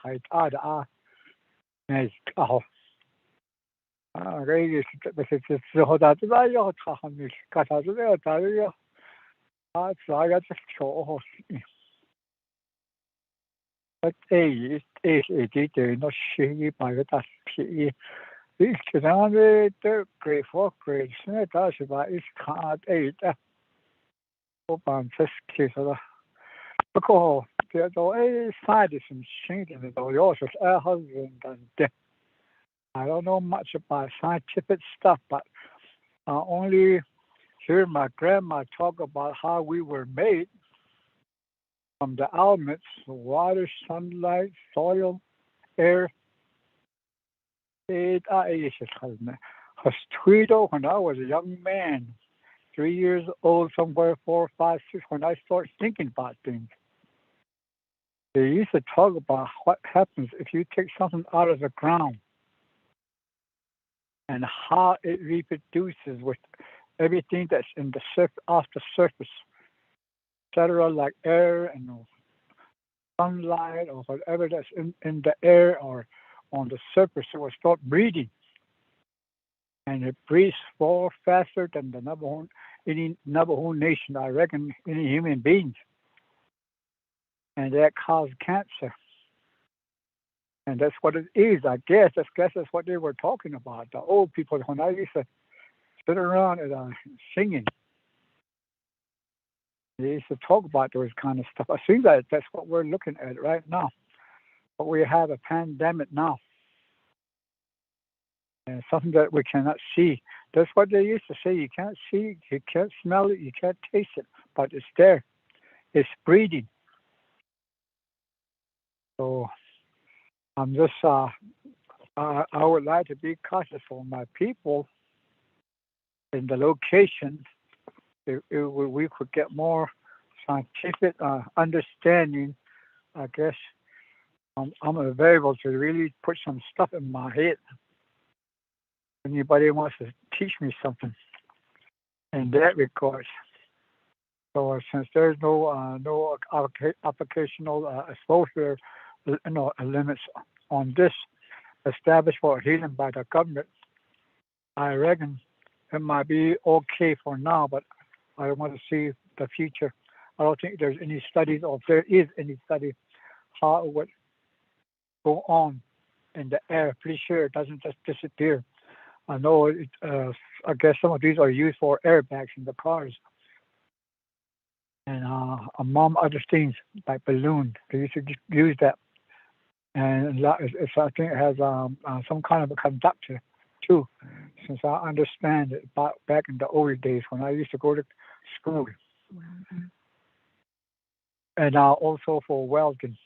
height are nice. Oh, really, so that I got cut out of there. I got to show. But a detail not shady by the dust. This can only the great for great. That's about it can't eat. Open this case of because there's always side some shingling and all yours her husband and I don't know much about scientific stuff, but I only hear my grandma talk about how we were made from the elements, water, sunlight, soil, air. It was Tweedo when I was a young man, 3 years old, somewhere 4, 5, 6, when I started thinking about things. They used to talk about what happens if you take something out of the ground and how it reproduces with everything that's in the off the surface, etc., like air and sunlight or whatever that's in the air or on the surface. It will start breathing, and it breathes far faster than the any Navajo nation, I reckon, any human beings, and that causes cancer. And that's what it is, I guess. I guess that's what they were talking about. The old people, when I used to sit around and singing, they used to talk about those kind of stuff. I think that's what we're looking at right now. But we have a pandemic now. and something that we cannot see. That's what they used to say. You can't see, you can't smell it, you can't taste it, but it's there. It's breathing. So I'm just, I would like to be cautious for my people in the location. If we could get more scientific understanding, I guess I'm available to really put some stuff in my head. Anybody wants to teach me something in that regard. So since there's no applicational exposure, limits on this established for healing by the government, I reckon it might be okay for now, but I want to see the future. I don't think there's any studies, or if there is any study, how it would go on in the air. Pretty sure it doesn't just disappear. I know I guess some of these are used for airbags in the cars. And among other things, like balloon, they used to use that. And I think it has some kind of a conductor too, since I understand it back in the old days when I used to go to school. And also for welding.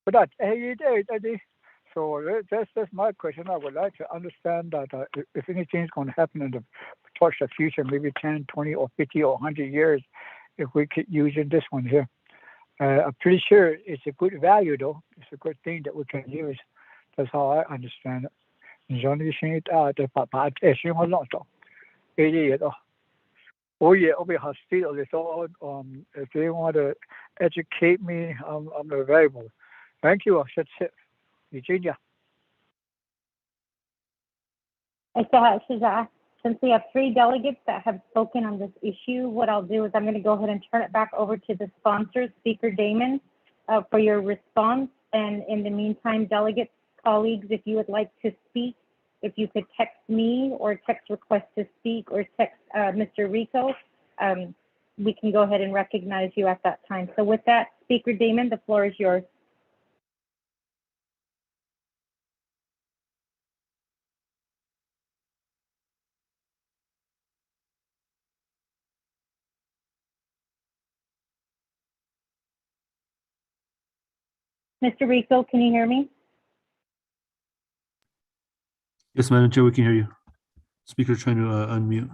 But that, hey, Eddie. So that's my question. I would like to understand that if anything's going to happen towards the future, maybe 10, 20, or 50, or 100 years, if we keep using this one here. I'm pretty sure it's a good value, though. It's a good thing that we can use. That's how I understand it. Oh yeah, I'll be hostile. So if they want to educate me, I'm available. Thank you. That's it. Virginia. Shazah, since we have 3 delegates that have spoken on this issue, what I'll do is I'm going to go ahead and turn it back over to the sponsor, Speaker Damon, for your response. And in the meantime, delegates, colleagues, if you would like to speak, if you could text me or text request to speak or text Mr. Rico, we can go ahead and recognize you at that time. So with that, Speaker Damon, the floor is yours. Mr. Rico, can you hear me? Yes, Madam Chair, we can hear you. Speaker trying to unmute.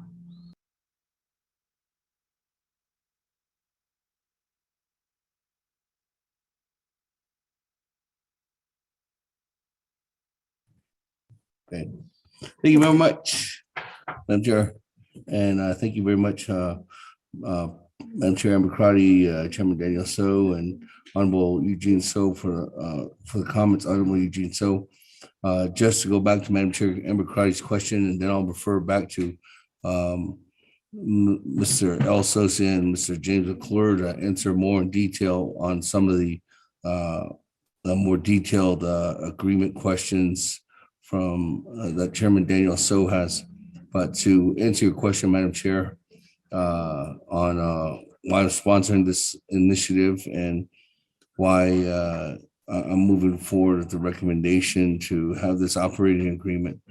Okay. Thank you very much, Madam Chair. And thank you very much, Madam Chair Amber Crotty, Chairman Daniel So, and Honorable Eugene So for the comments. Honorable Eugene So. Just to go back to Madam Chair Amber Crotty's question, and then I'll refer back to Mr. El Sosa and Mr. James McClure to answer more in detail on some of the more detailed agreement questions from that Chairman Daniel So has. But to answer your question, Madam Chair, on why I'm sponsoring this initiative and why I'm moving forward with the recommendation to have this operating agreement.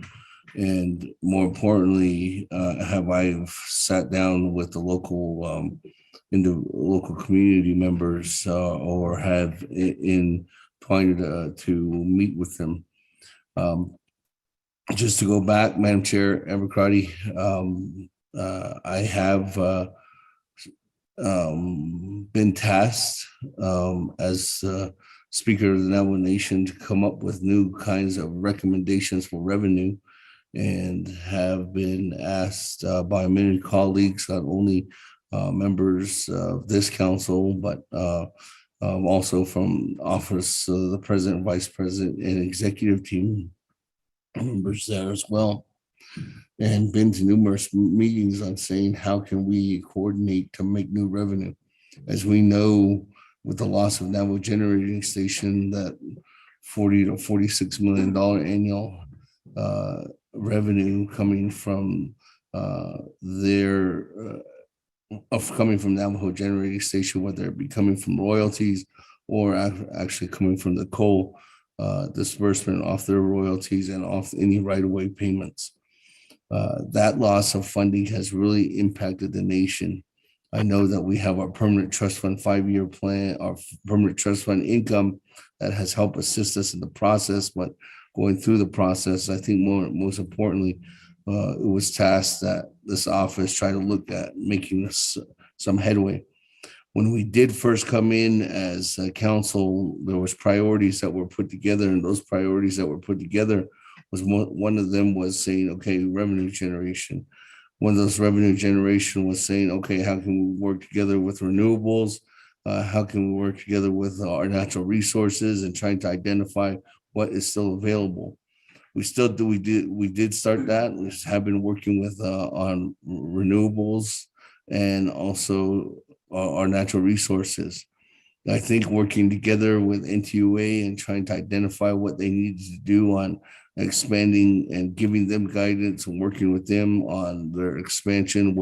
And more importantly, have I sat down with the local local community members or have invited to meet with them. Just to go back, Madam Chair Amber Crotty, I have been tasked as Speaker of the Navajo Nation to come up with new kinds of recommendations for revenue, and have been asked by many colleagues, not only members of this council, but also from office of the President, Vice President, and executive team members there as well, and been to numerous meetings on saying how can we coordinate to make new revenue. As we know, with the loss of Navajo Generating Station, that $40 to $46 million annual revenue coming from coming from Navajo Generating Station, whether it be coming from royalties or actually coming from the coal disbursement off their royalties and off any right-of-way payments. That loss of funding has really impacted the nation. I know that we have our permanent trust fund 5-year plan, our permanent trust fund income that has helped assist us in the process, but going through the process, I think most importantly, it was tasked that this office try to look at making some headway. When we did first come in as a council, there was priorities that were put together, and those priorities that were put together was one of them was saying, okay, revenue generation. One of those revenue generation was saying, okay, how can we work together with renewables? How can we work together with our natural resources and trying to identify what is still available? We did start that. We have been working with on renewables and also our natural resources. I think working together with NTUA and trying to identify what they need to do on expanding and giving them guidance and working with them on their expansion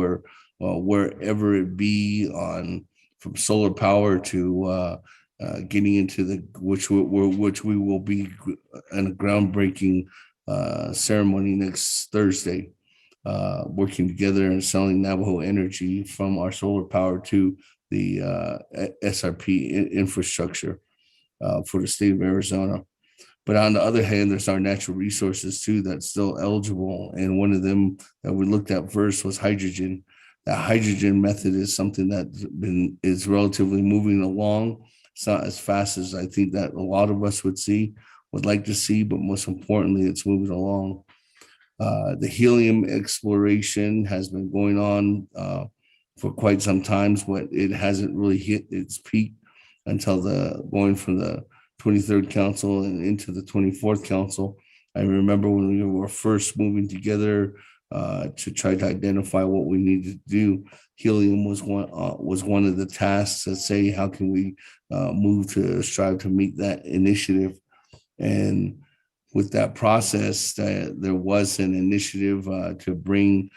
wherever it be on from solar power to getting into which we will be in a groundbreaking ceremony next Thursday, working together and selling Navajo energy from our solar power to the SRP infrastructure for the state of Arizona. But on the other hand, there's our natural resources too that's still eligible. And one of them that we looked at first was hydrogen. That hydrogen method is something that is relatively moving along. It's not as fast as I think that a lot of us would like to see, but most importantly, it's moving along. The helium exploration has been going on for quite some time, but it hasn't really hit its peak until going from the 23rd Council and into the 24th Council. I remember when we were first moving together to try to identify what we needed to do. Helium was one of the tasks that say, how can we move to strive to meet that initiative? And with that process, there was an initiative to bring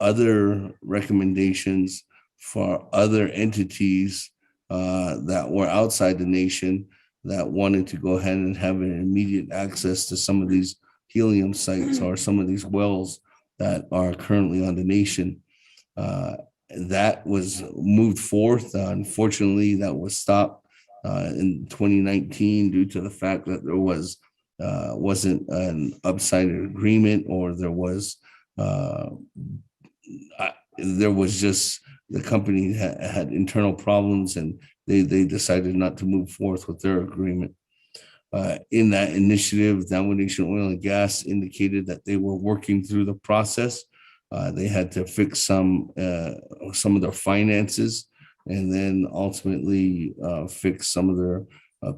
other recommendations for other entities that were outside the nation that wanted to go ahead and have an immediate access to some of these helium sites or some of these wells that are currently on the nation. That was moved forth. Unfortunately, that was stopped in 2019 due to the fact that there wasn't an upside agreement, or there was just the company had internal problems, and they decided not to move forth with their agreement. In that initiative, Navajo Nation Oil and Gas indicated that they were working through the process. They had to fix some of their finances, and then ultimately fix some of their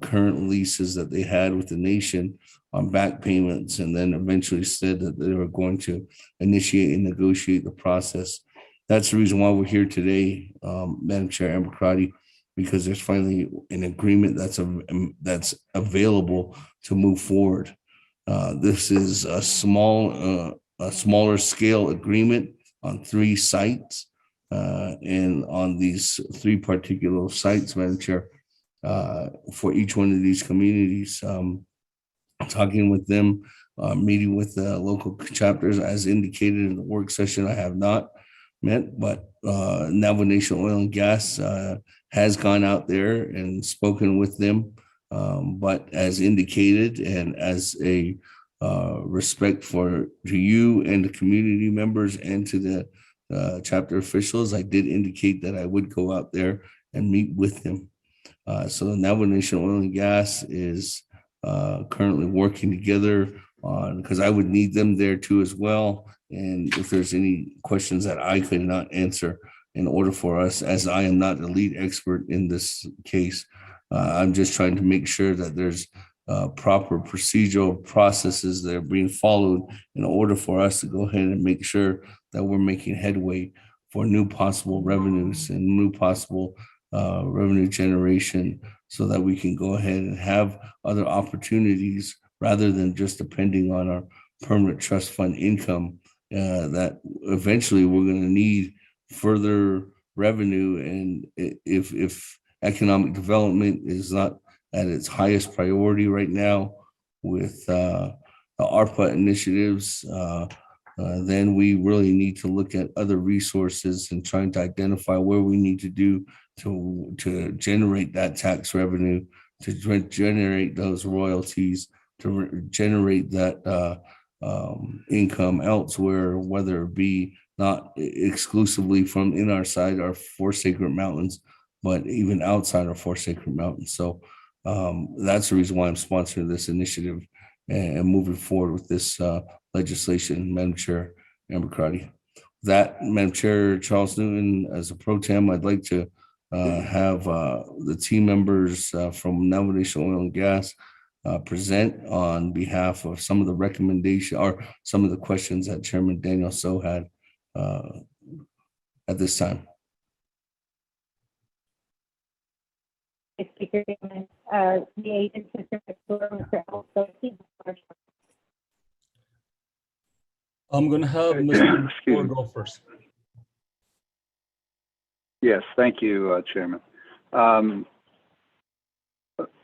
current leases that they had with the nation on back payments, and then eventually said that they were going to initiate and negotiate the process. That's the reason why we're here today, Madam Chair Naabik'íyáti, because there's finally an agreement that's available to move forward. This is a smaller scale agreement on 3 sites, and on these 3 particular sites, Madam Chair, for each one of these communities, talking with them, meeting with the local chapters as indicated in the work session. I have not met, but Navajo Nation Oil and Gas has gone out there and spoken with them. But as indicated, and as a respect to you and the community members and to the chapter officials, I did indicate that I would go out there and meet with them. So the Navajo Nation Oil and Gas is currently working together on, because I would need them there too as well. And if there's any questions that I could not answer in order for us, as I am not the lead expert in this case, I'm just trying to make sure that there's proper procedural processes that are being followed in order for us to go ahead and make sure that we're making headway for new possible revenues and new possible revenue generation, so that we can go ahead and have other opportunities rather than just depending on our permanent trust fund income, that eventually we're going to need further revenue. And if economic development is not at its highest priority right now with the ARPA initiatives. Then we really need to look at other resources and trying to identify where we need to do to generate that tax revenue, to generate those royalties, to generate that income elsewhere, whether it be not exclusively from in our side, our four sacred mountains, but even outside our four sacred mountains. So that's the reason why I'm sponsoring this initiative and moving forward with this legislation, Madam Chair Amber Crotty. That, Madam Chair Charles Newton, as a pro tem, I'd like to have the team members from Navajo Nation Oil and Gas present on behalf of some of the recommendation or some of the questions that Chairman Daniel So had at this time. Speaker Damon, the agent Mr. Also. I'm going to have Mr. Moore go first. Yes, thank you, Chairman.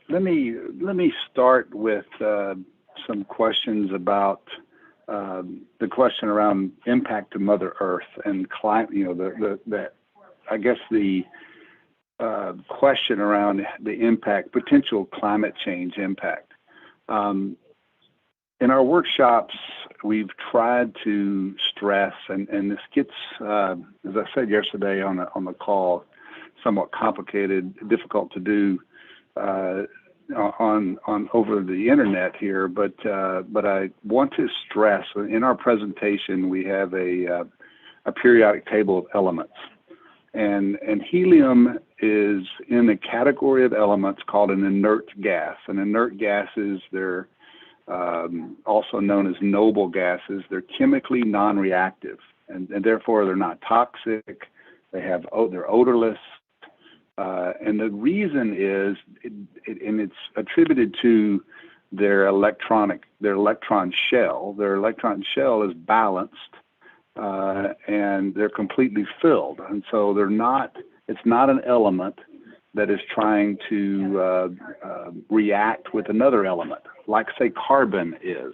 Let me start with some questions about the question around impact to Mother Earth and climate. You know, I guess the question around the impact, potential climate change impact. In our workshops, we've tried to stress, and this gets, as I said yesterday on the call, somewhat complicated, difficult to do on over the internet here. But I want to stress in our presentation we have a periodic table of elements, and helium is in the category of elements called an inert gas. And inert gases, they're also known as noble gases. They're chemically non-reactive, and therefore they're not toxic. They're odorless, and the reason is, and it's attributed to their electron shell. Their electron shell is balanced, and they're completely filled, and so they're not. It's not an element that is trying to react with another element, like say carbon is.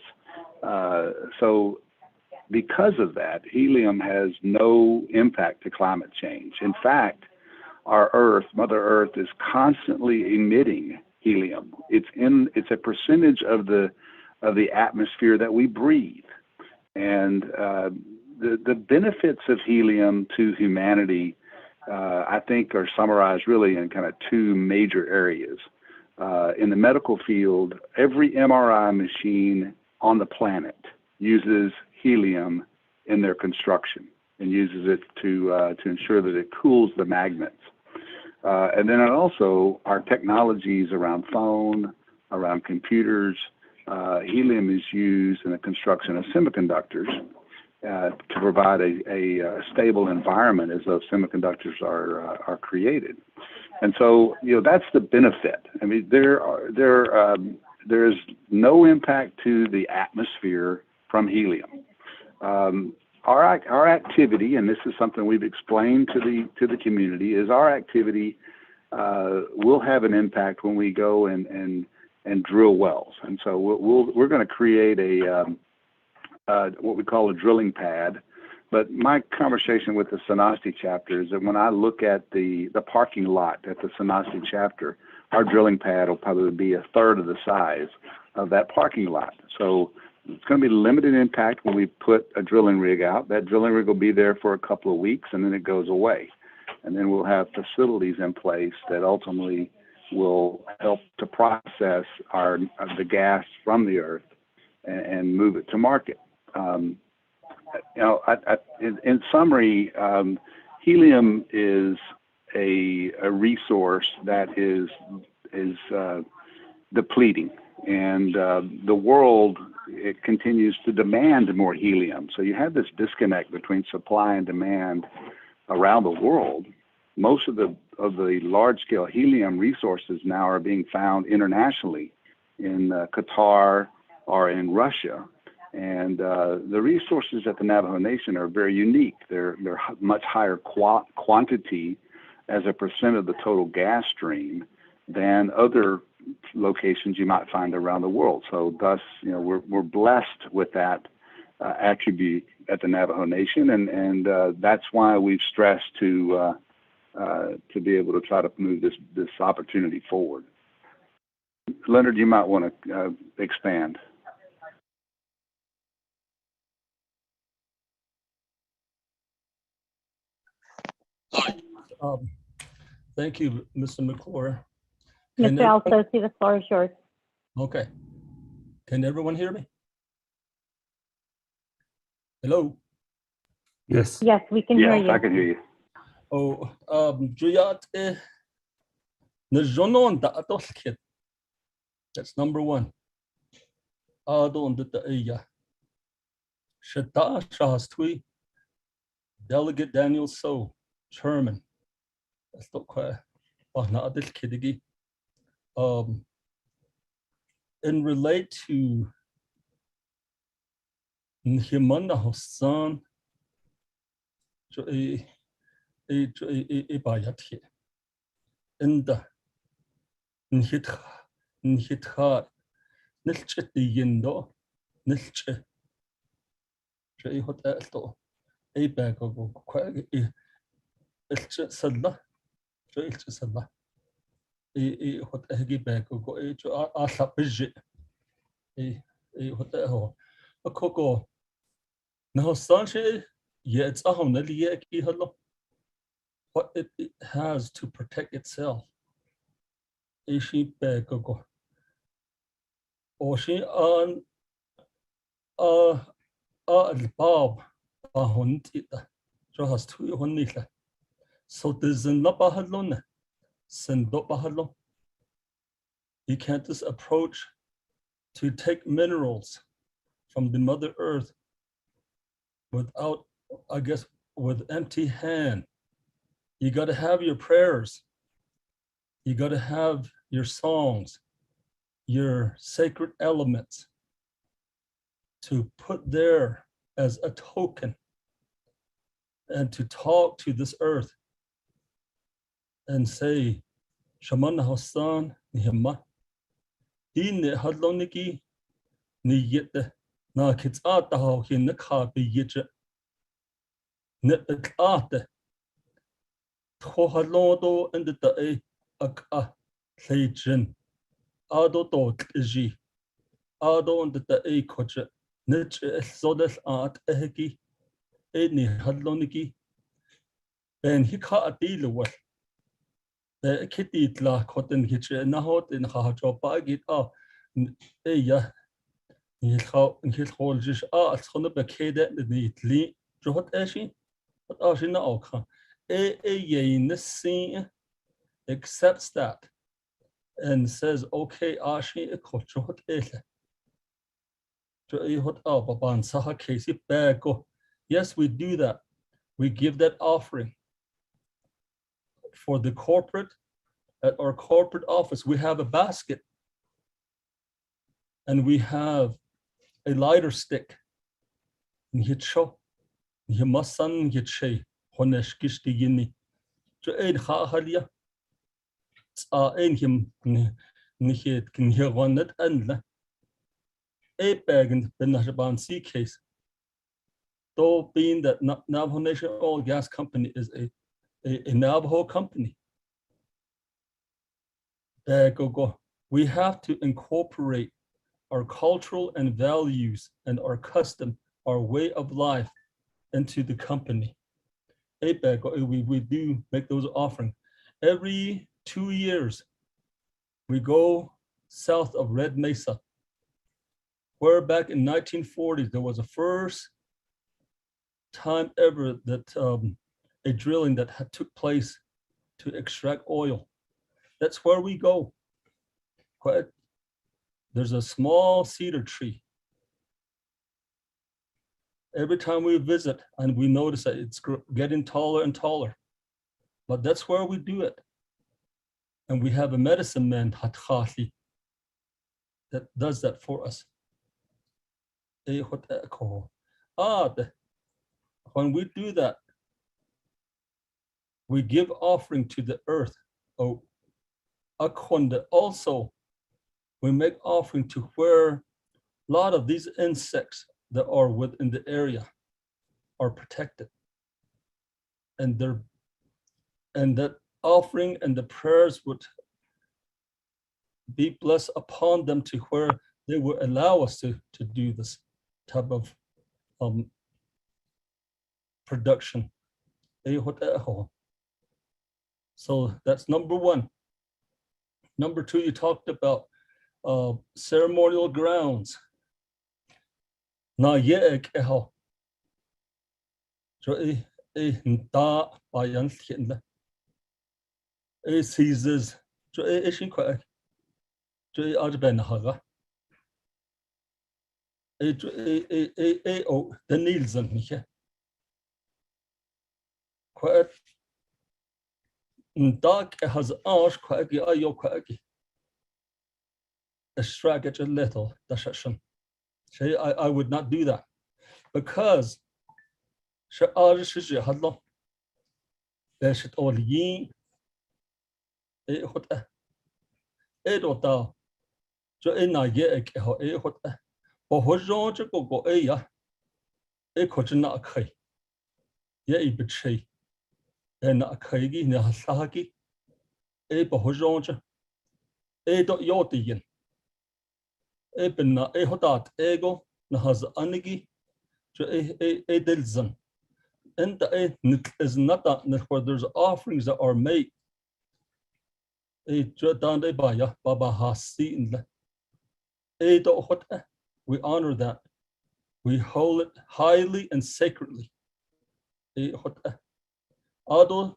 So because of that, helium has no impact to climate change. In fact, our Earth, Mother Earth, is constantly emitting helium. It's a percentage of the atmosphere that we breathe. And the benefits of helium to humanity, I think, are summarized really in kind of two major areas. In the medical field, every MRI machine on the planet uses helium in their construction and uses it to ensure that it cools the magnets. And then also our technologies around phone, around computers, helium is used in the construction of semiconductors to provide a stable environment as those semiconductors are created. And so, you know, that's the benefit. I mean, there is no impact to the atmosphere from helium. Our activity, and this is something we've explained to the community, is our activity will have an impact when we go and drill wells. And so we're going to create what we call a drilling pad. But my conversation with the Sanasti chapter is that when I look at the parking lot at the Sanasti chapter, our drilling pad will probably be a third of the size of that parking lot. So it's going to be limited impact when we put a drilling rig out. That drilling rig will be there for a couple of weeks, and then it goes away. And then we'll have facilities in place that ultimately will help to process the gas from the earth and move it to market. You know, in summary, helium is a resource that is depleting, and the world, it continues to demand more helium. So you have this disconnect between supply and demand around the world. Most of the large-scale helium resources now are being found internationally in Qatar or in Russia. And the resources at the Navajo Nation are very unique. They're much higher quantity as a percent of the total gas stream than other locations you might find around the world. So thus, we're blessed with that attribute at the Navajo Nation, and that's why we've stressed to be able to try to move this opportunity forward. Leonard, you might want to expand. Thank you, Mr. McClure. Mr. Alsosi, the floor is yours. Okay. Can everyone hear me? Hello? Yes. Yes, we can hear you. I can hear you. Oh, that's number one. Delegate Daniel So, Chairman. That's not quite. In relate to Nhimanda Hassan, Bayati, in the Nhitha, Nilchit the Yindo, Nilchit, Jay Hot Elto, a bag of quite Ilchit Sadla, Jay Sadla. Hot eggy bag of go to Asha Bridget. What the hell? A cocoa. Now, Sanche, yeah, it's a home. What it has to protect itself. A sheep bag of go. Or she on Bob, a huntita. So has 2 honita. So there's a Napahadlona. Send Dopahadlo. You can't just approach to take minerals from the Mother Earth without, I guess, with empty hand. You got to have your prayers. You got to have your songs, your sacred elements to put there as a token and to talk to this earth and say, Shaman Hassan, Nihima, Dine Hadloniki, Niyete, Na Kitsataho, Hinaka, Biyit, Nipate, Tohalodo, and the Aka, Legion, Ado Dot, Iji, Ado and the A coach, Nich Sodas Art Eheki, Edni Hadloniki, and he caught a deal with. Kitty la cotton kitchen, Nahot in Hajo Bagit. Oh, yeah. He'll hold just it's gonna be kid neatly. Jot Eshi, but Ashina Oka. In the scene accepts that and says, okay, Ashi, a coach, what is it? Hot up upon Saha Casey Bago. Yes, we do that. We give that offering for the corporate. At our corporate office, we have a basket and we have a lighter stick. Hitcho, Himasan Hitche, Honesh Kishtigini, to aid Hahalia. Ain him Nihit can hear one that and a bag in the Nashaban sea case. Though being that Navajo Nation Oil Gas Company is a Navajo company. We have to incorporate our cultural and values and our custom, our way of life into the company. We do make those offerings. Every 2 years, we go south of Red Mesa, where back in 1940s, there was the first time ever that a drilling that took place to extract oil. That's where we go. There's a small cedar tree. Every time we visit and we notice that it's getting taller and taller, but that's where we do it. And we have a medicine man, Hatkhali, that does that for us. When we do that, we give offering to the earth. Also, we make offering to where a lot of these insects that are within the area are protected. And that offering and the prayers would be blessed upon them to where they will allow us to do this type of production. So that's number one. Number two, you talked about ceremonial grounds. Na yek eho. So nta bayan thienle. Caesars. So ishin kwa. So arben haga. O the Nielsen miche. Kwa nta has ash kwa gi ayo kwa gi. A straggle a little. I would not do that because hadlo should all yin so ina ye ho but hojon go ya cochina kai ye betray and a kaigi na hasaki but hojon do yotian benna hodat ego na has anigi delzan and is not that where there's offerings that are made baba hasi we honor that, we hold it highly and sacredly. Ado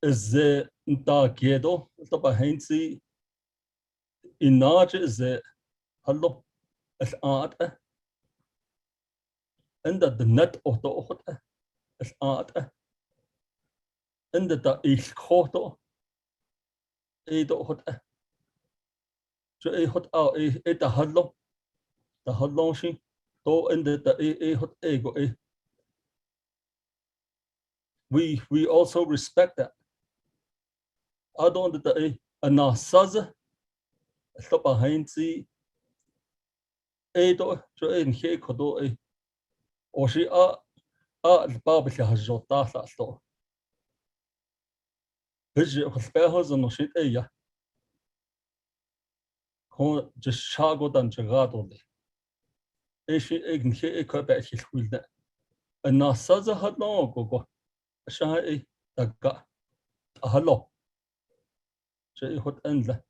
is the ntagedo the bahensi inage is the hello as art and that the net of the as art and that is koto so hot out the hello the hello she to and the hot ego we also respect that. I don't the anasaza stop behind see do so in here kodo or she the baby has jota so his spells and no shit yeah just shago dan jagado she ign here could bet his will that anasaza had no go shy the hello so hot end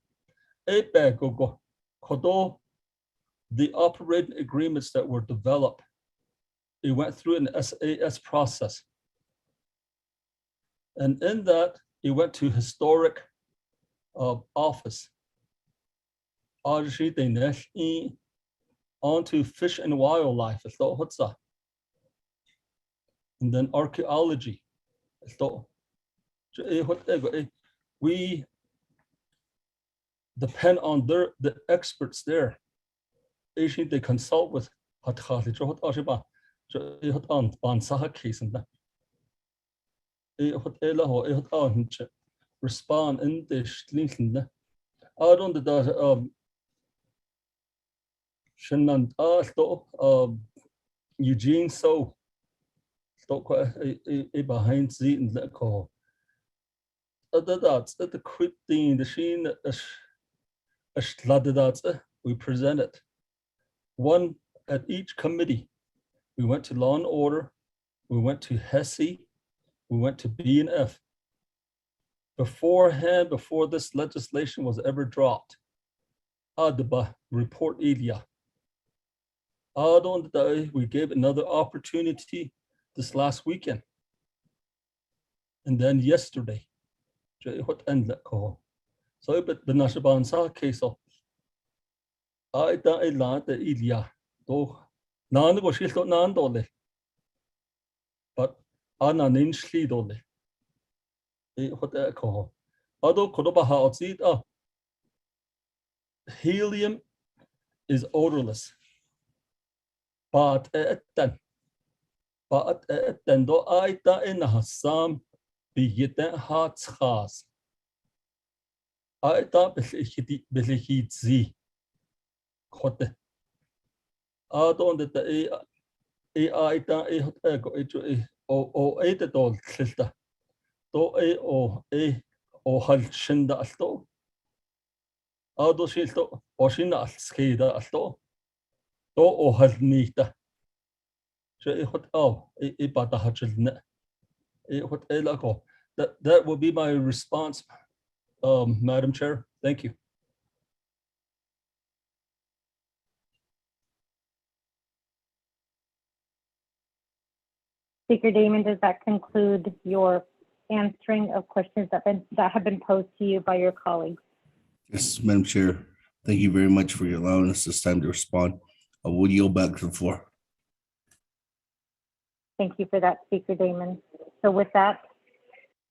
a bag go kodo the operating agreements that were developed. It went through an SAS process. And in that, it went to historic office. Onto fish and wildlife. And then archaeology. We depend on the experts there. They consult with respond in the I don't Eugene so behind the call. That's the quick thing the sheen we presented. One at each committee. We went to Law and Order, we went to HESI, we went to B&F. Beforehand, before this legislation was ever dropped, Adaba report Ilya. We gave another opportunity this last weekend. And then yesterday, so but the Nashaban case of I da Ilya. Nan go shield nan dole. But Anna ninchli dole. Although Kodoba outside helium is odorless. But then do I da in Hassam be yet hot khas. Aita belehit zi. Kote. Adon de aita hot ego o ete dol tilta. Do o hal shinda alto. Ado shilto o shinda al skida alto. Do o hal nita. Je hot bata hachilne. Hot elako. That will be my response, Madam Chair. Thank you. Speaker Damon, does that conclude your answering of questions that have been posed to you by your colleagues? Yes, Madam Chair. Thank you very much for allowing us this time to respond. I will yield back to the floor. Thank you for that, Speaker Damon. So with that,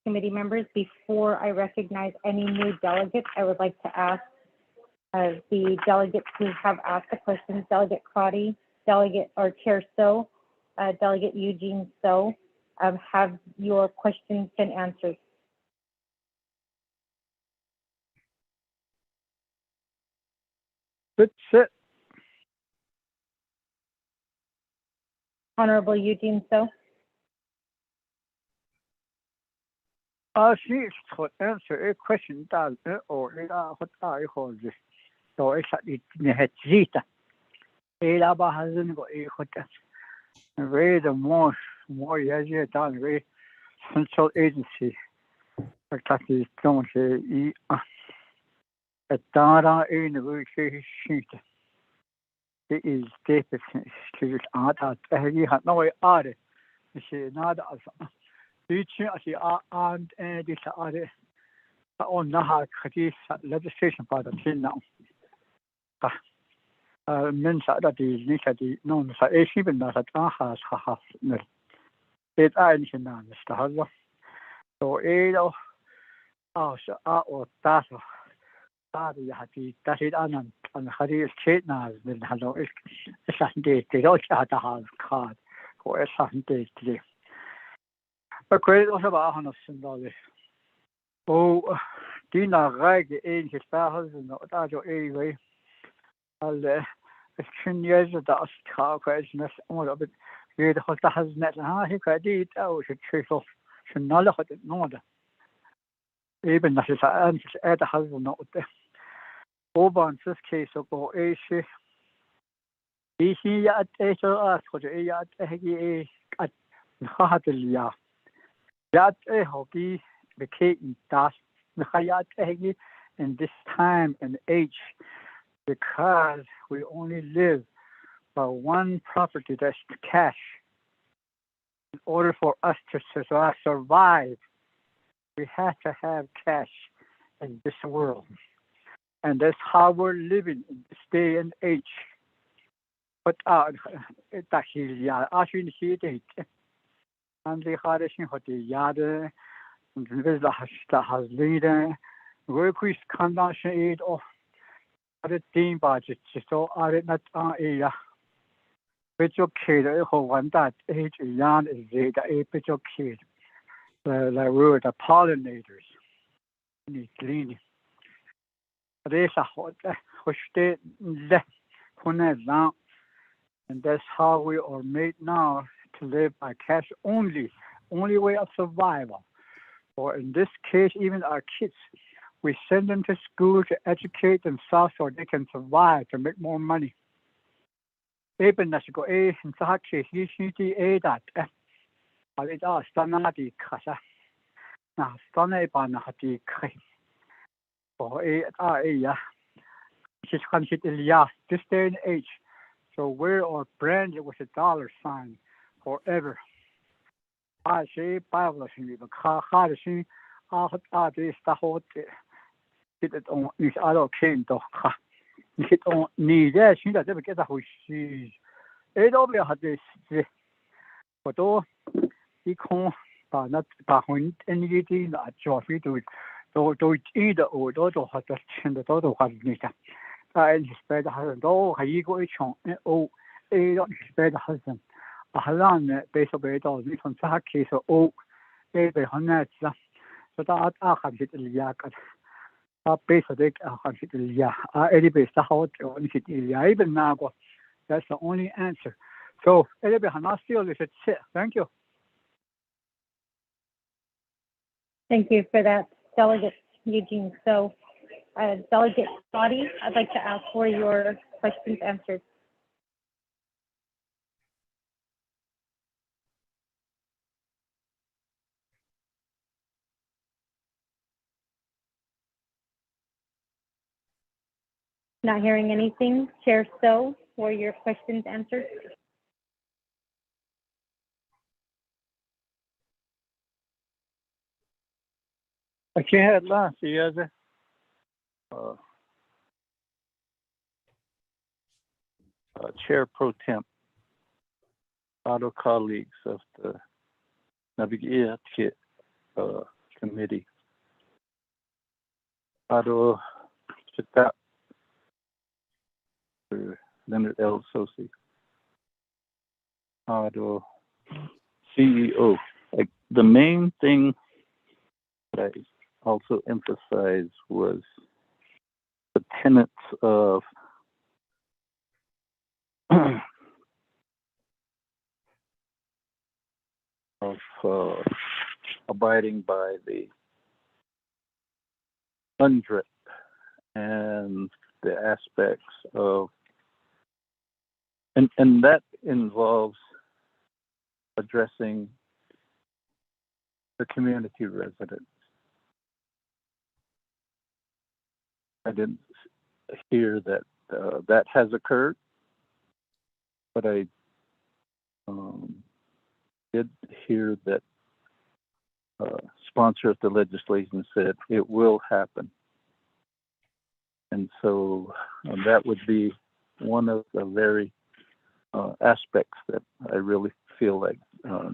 committee members, before I recognize any new delegates, I would like to ask the delegates who have asked the questions, Delegate Crotty, Chair So, Delegate Eugene So, have your questions been answered? That's it. Honorable Eugene So. She could answer a question that or what I hold this. So it's at it had Zita. Elaba hasn't got a hot. Very the more years done, very central agency. Exactly, don't say a data in the very sheet. It is deficient to art. He had no art. She not as teaching as the art and this other on the legislation part of it now. Men said that the Nikati known as a even that has half it. I didn't understand. So, or that. That it and Harry Chetnas will hello is Sunday. They don't have to have card or a Sunday today. But great was about $100. Oh, Dina Rag in his battles and not that anyway. I'll 10 years of that car question all of it. You the host has net and he could eat out a trick off. Should not look at it, no. Even that is an answer at has not there. Over in this case, about Asia. He at Asia for the at Hadalia. That a hobby became that Hayat in this time and age because we only live by one property, that's cash. In order for us to survive, we have to have cash in this world. And that's how we're living in this day and age. But it's actually, actually, and the hardest what the yard and the has leader, work with convention aid or other team budget, so are not area. But your kid, who want that age, yarn is a bit your kid. The word, the pollinators, need cleaning. There's a hot, which they left, and that's how we are made now to live by cash only way of survival. Or in this case, even our kids, we send them to school to educate themselves so they can survive, to make more money. Even as you go in that case, you see the that. It's all standard casa. Now, standard by the kai. Or just consider this day and age. So we are branded with a dollar sign forever. I say Bible thing, but hard to see this the whole it on this other came to it on need that she doesn't get a who she it all be had this but all he can't but not by when anything that job we do it. Do either or do have the chin the total has nita. And his bed hasn't all he go each on don't his bed hasn't. A halan base of it all this on that case or baby hundreds. So that I have hit the yak. basic anyway, even now, that's the only answer. So anyway, not still is it. Thank you. Thank you for that, Delegate Eugene. So, Delegate Scotty, I'd like to ask for your questions answered. Not hearing anything. Chair So, were your questions answered? I can't last. Yes. Chair Pro Temp, fellow colleagues of the Naabik'íyáti committee. Ado Chitap, Leonard L. Sosi. Ado CEO. Like, the main thing that I also emphasized was the tenets of abiding by the UNDRIP and the aspects of, and that involves addressing the community residents. I didn't hear that that has occurred, but I did hear that sponsor of the legislation said it will happen. And so that would be one of the very aspects that I really feel like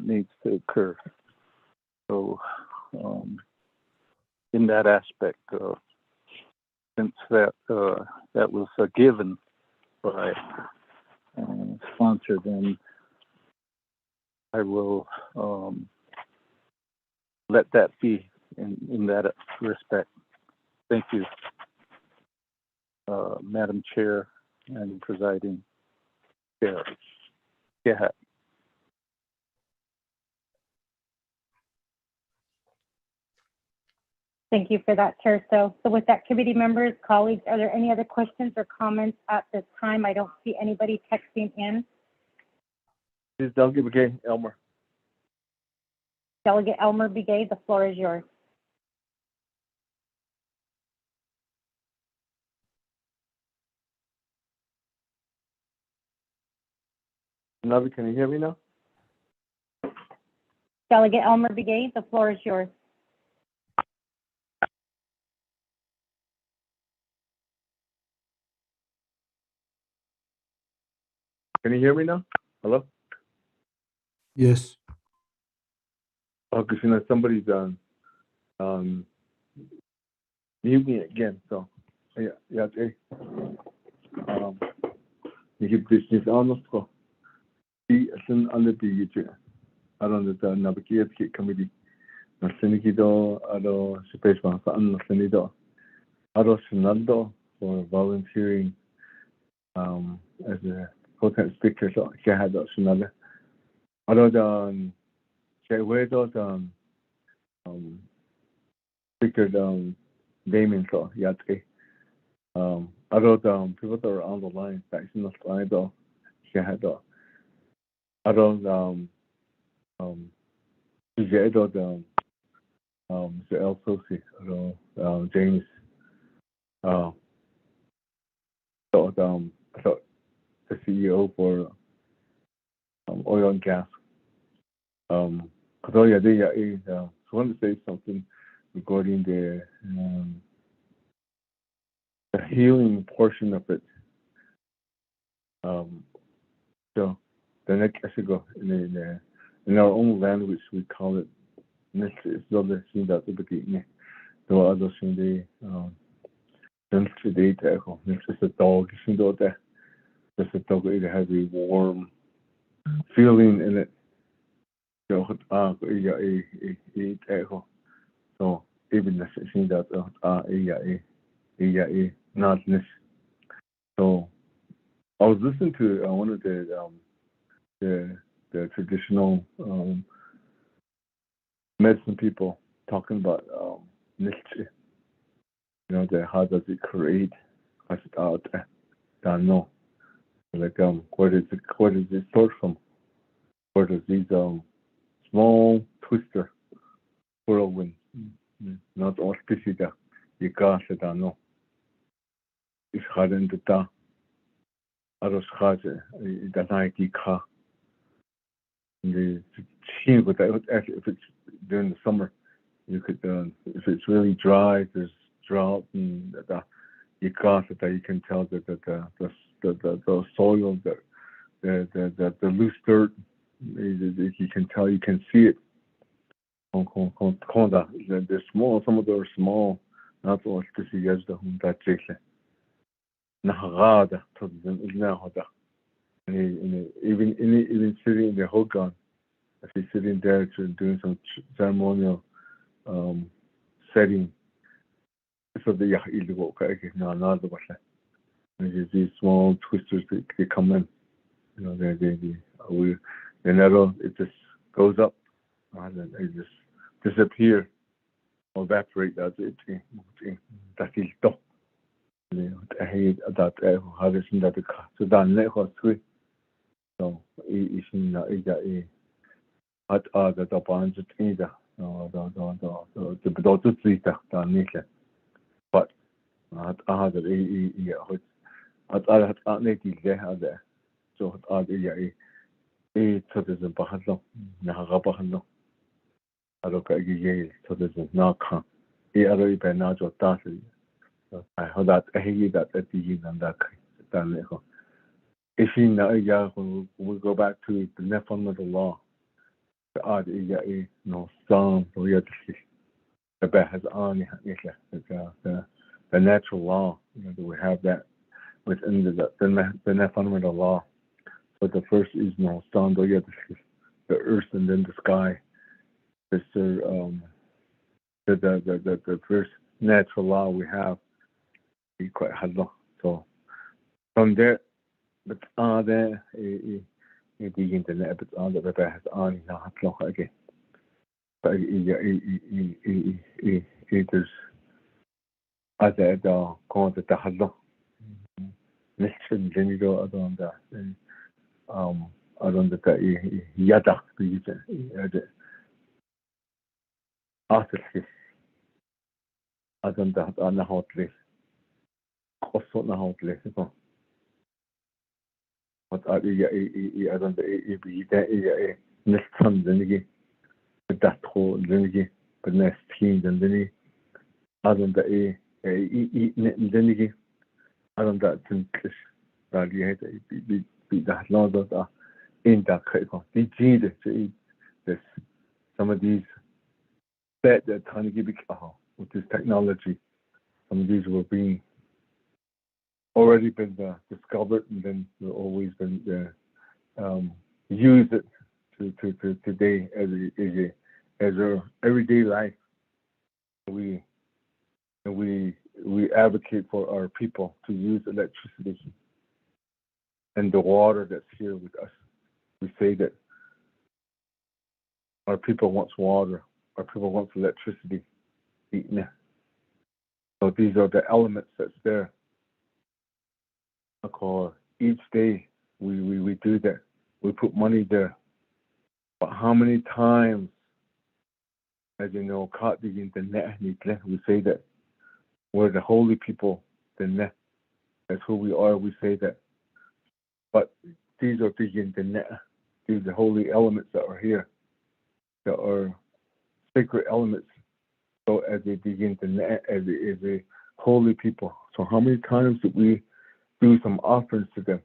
needs to occur. So in that aspect, since that that was a given by sponsor, then I will let that be in that respect. Thank you, Madam Chair and Presiding Chair. Yeah. Thank you for that, Chair. So with that, committee members, colleagues, are there any other questions or comments at this time? I don't see anybody texting in. This is Delegate McGay, Elmer. Delegate Elmer Begay, the floor is yours. Navi, can you hear me now? Delegate Elmer Begay, the floor is yours. Can you hear me now? Hello? Yes. Oh, because somebody's mute me again. So yeah, okay. You keep this on the score. Be an under the around the Naabik'íyáti committee. Nasenikido, Ado Space Fan Nasenido, Ado Senado for volunteering as a potent speaker. So I had Senado. Ado the speaker Damien so Yatke. Ado the people that are on the line, that's not line though. Ado the Mr. L. Sosi, James, I thought the CEO for oil and gas. I want to say something regarding the healing portion of it. So the next I should go in our own language we call it next is the thing that the beginning. The other thing they next is a dog that just a dog it has a warm feeling in it. So even the thing that not this. So I was listening to one of the traditional medicine people talking about niche. How does it create? What's it out? Don't know. Like where does it start from? Where does these small twister whirlwind, not all species that you got it don't know. It's hard in the da. Others hard the night you car. The team with that if it's during the summer, you could if it's really dry, there's drought and you got it that you can tell that the soil, the loose dirt, you can tell, you can see it. They're small, some of them are small, not all species that jigle. Nahagada to them is now even sitting in the hogan, if he's sitting there doing some ceremonial setting. So the these small twisters they come in, they never, it just goes up and then they just disappear or evaporate. That's it. That is top. I hate that how this in that so then let us three. So is in at the bonds either the three that but at other at native there so at other so there's a bahalo Nahagabahano. I look at you so there's no can other Benajo Tasi. I heard that I hate that at the yin and that if you know when we go back to the fundamental law, the odd no song the bear has on the natural law, we have that within the fundamental law. So the first is no song the earth and then the sky. It's the first natural law we have. Quite hard. So from there, but there the internet, but the has on not again. But it is other called the Halo. Listen, then you go around that around the Yada the artist. I don't know on the hot list. Also, now place what are I don't the next time then that whole then but next team then I don't the then I don't that English that you had be that lot of in that the gene this some of these that trying to give it with this technology, some of these were being already been discovered and then will always been use it to today as our everyday life. We advocate for our people to use electricity and the water that's here with us. We say that our people wants water, our people wants electricity. So these are the elements that's there. Each day we do that. We put money there. But how many times, as you know, we say that we're the holy people, that's who we are, we say that. But these are these are the holy elements that are here, that are sacred elements. So as they begin as a holy people. So how many times did we do some offerings to them?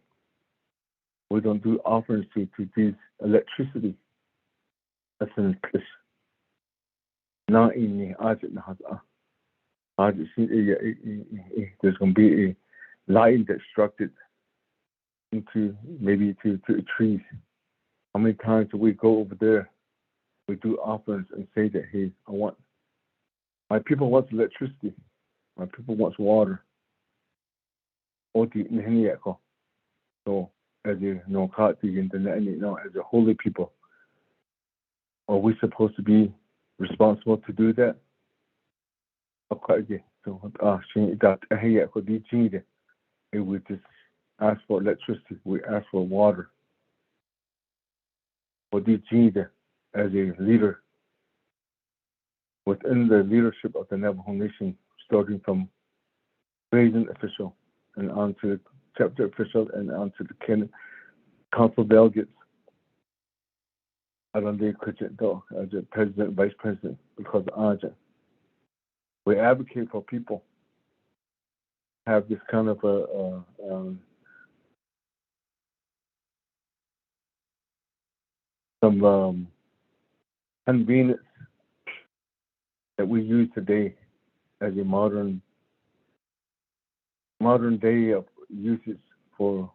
We don't do offerings to these electricity. That's an English. Not in the there's going to be a line that's structured into maybe to trees. How many times do we go over there? We do offerings and say that, hey, my people wants electricity. My people wants water. Oti Nihiniako. So, as a no Kati in the no, as a holy people, are we supposed to be responsible to do that? Okay, so she that here could be cheated. If we just ask for electricity, we ask for water. For the cheated as a leader within the leadership of the Navajo Nation, starting from president official and on to the chapter official and on to the council delegates. I don't think as a president, vice president, because we advocate for people have this kind of some convenience that we use today as a modern day of usage for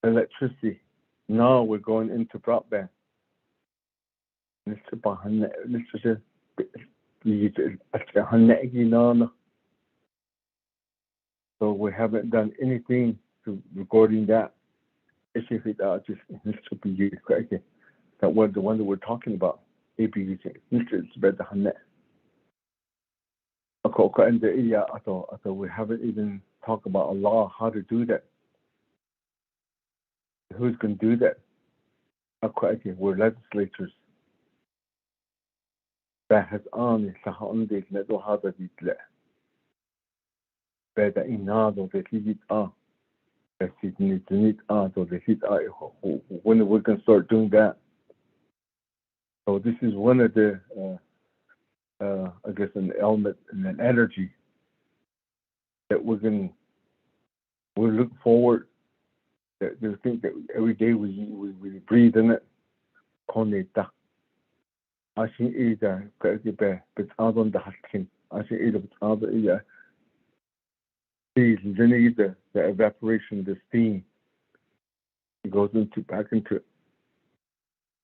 electricity. Now we're going into broadband. So we haven't done anything to regarding that. That was the one that we're talking about. We haven't even talked about a law how to do that. Who's going to do that? We're legislators. That has only when we can start doing that. So this is one of the I guess an element and an energy that we'll look forward. That they think that every day we breathe in it. I think either but out on the husking. I think either the evaporation, the steam, it goes back into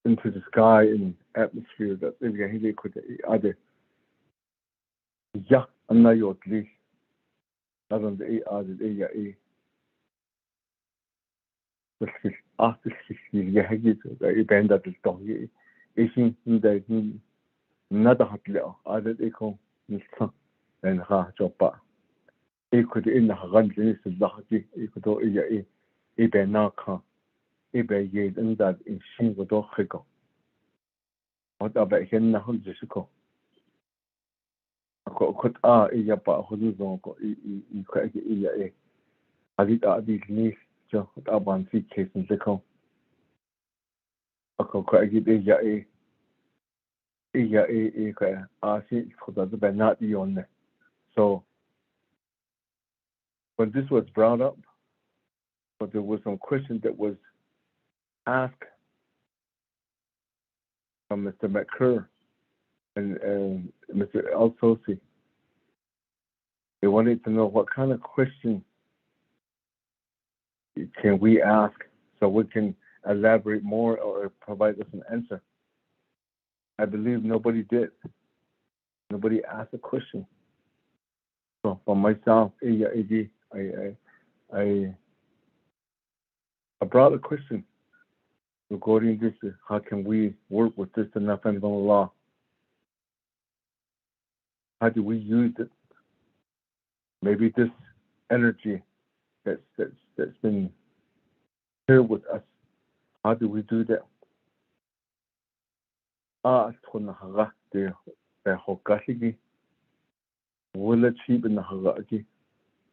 the sky and atmosphere that they could either I'm not your least. Not on the other day. After 6 years, the band that is done. Isn't the another hot little other echo and ha job. It could in the Hagan is lucky, it could a benaka, a bayed and that in Shingo Higo. What about him now? Jessico? Could a yapa Huduzonko, I did these knees just up on 3 cases in the co. I could get I see for the not the on. So when this was brought up, but there was some question that was asked from Mr. McCurr and Mr. Altosi. They wanted to know what kind of question can we ask so we can elaborate more or provide us an answer. I believe nobody did. Nobody asked a question. So for myself, I brought a question regarding this. How can we work with this and not federal law? How do we use it? Maybe this energy that's been here with us. How do we do that? Will achieve in the Hagaki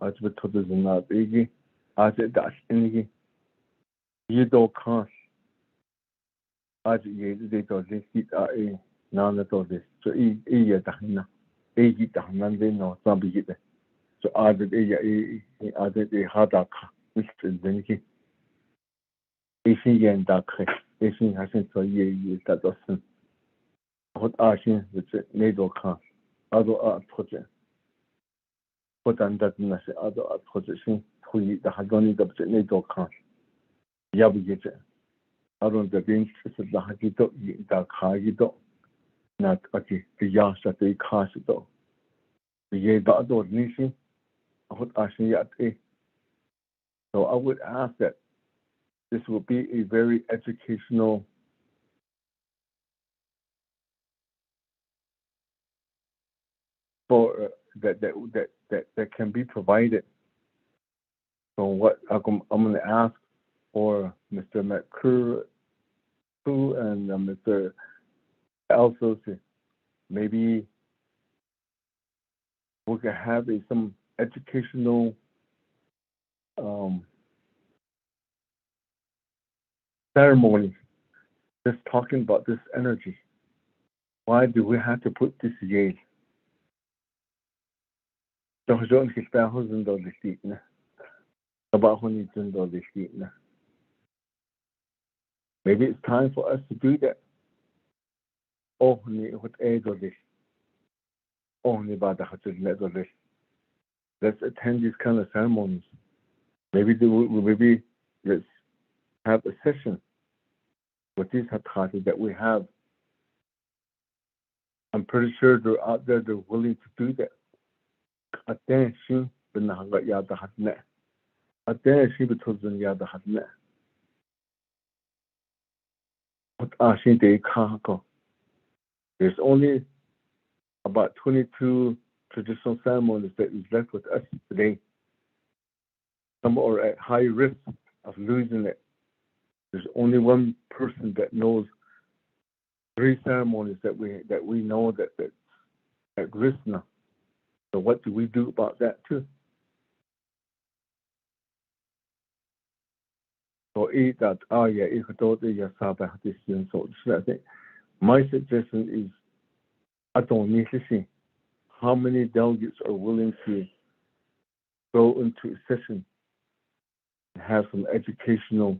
as we told us in that biggie as it does in you don't can't as they don't see a none at all this. So Dahna, Dahnan, no, some be it. So added a Hadaka, Mr. Zenki. Asian Dakre, Asian hasn't so ye that doesn't. What Asian with NATO can't. Other art project. Put on that other art position who the Hagoni of the NATO can't. Yabugit. I don't the bench the Hagito, the Hagido, not the Yasha, the Kasido. The Yedado Nishi, So I would ask that this will be a very educational for that can be provided. So what I'm going to ask for Mr. McCrew and Mr. Elsosi, maybe we can have some educational ceremony just talking about this energy. Why do we have to put this yay? Maybe it's time for us to do that. Let's attend these kind of ceremonies. Maybe let's have a session with these Hatati that we have. I'm pretty sure they're out there, they're willing to do that. Attention, Naabik'íyáti hatne. Attention, Naabik'íyáti hatne. There's only about 22 traditional ceremonies that is left with us today. Some are at high risk of losing it. There's only one person that knows 3 ceremonies that we know that's at risk now. So what do we do about that too? So I think my suggestion is I don't need to see how many delegates are willing to go into a session and have some educational,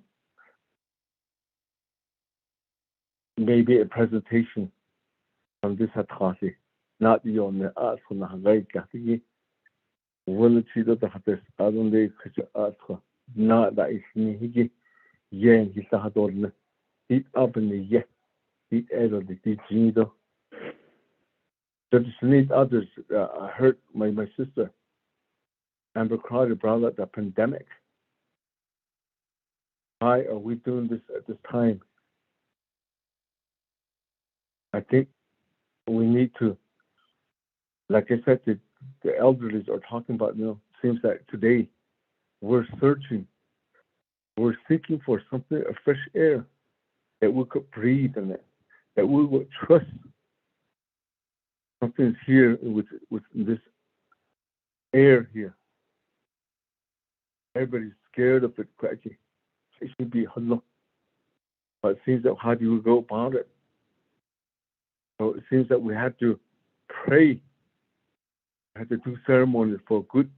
maybe a presentation from this Hatati. Not the only art from the Naabik'íyáti. Will see that the Hatis I don't need to art. Not that is Nihigi. Yen his Hadorn. Eat up in the yet. Eat out of the Ginido. So just need others. I heard my sister Amber Crowder brought up the pandemic. Why are we doing this at this time? I think we need to, like I said, the elderly are talking about, seems like today we're searching, we're seeking for something, a fresh air that we could breathe in it, that we would trust something's here with this air here. Everybody's scared of it, cracky. It should be hello. But it seems that how do we go about it? So it seems that we had to pray, had to do ceremonies for good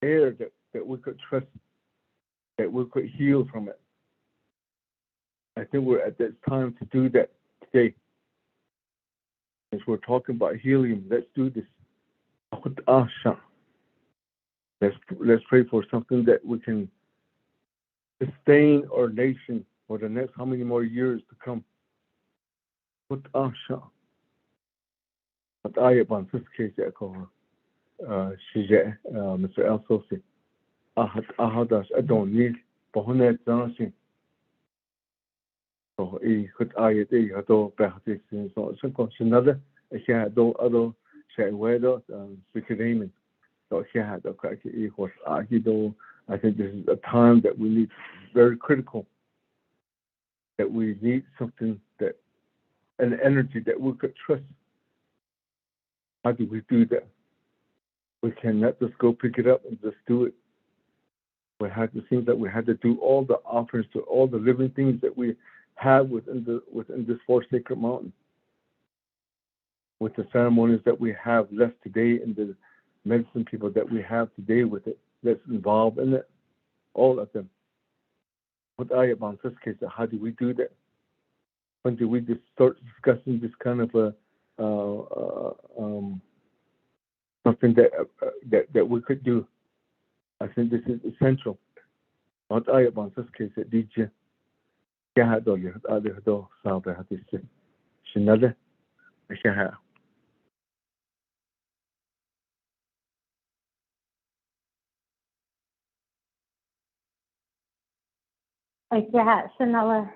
air that we could trust, that we could heal from it. I think we're at that time to do that today. As we're talking about healing, let's do this. Let's pray for something that we can sustain our nation for the next how many more years to come. But I about this case Mr. Elsosi. I don't need Bohonet dancing. So he could I do practice so another other say weather speaking name. So he had a crack equals I think this is a time that we need very critical, that we need something that an energy that we could trust. How do we do that? We cannot just go pick it up and just do it. We had to think that we had to do all the offerings to all the living things that we have within this 4 sacred mountain. With the ceremonies that we have left today and the medicine people that we have today with it, that's involved in it, all of them. What I about this case, how do we do that? When do we just start discussing this kind of something that we could do? I think this is essential. What I about this case, DJ. Yeah, Chanela,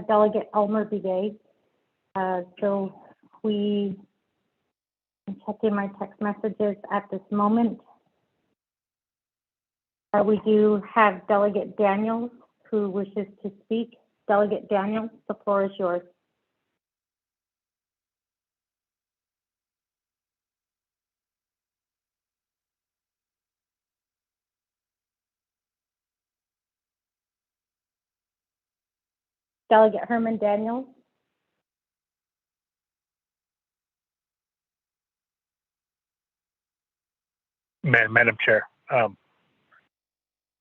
Delegate Elmer Begay. So I'm checking my text messages at this moment. We do have Delegate Daniels who wishes to speak. Delegate Daniels, the floor is yours. Delegate Herman Daniels. Madam Chair,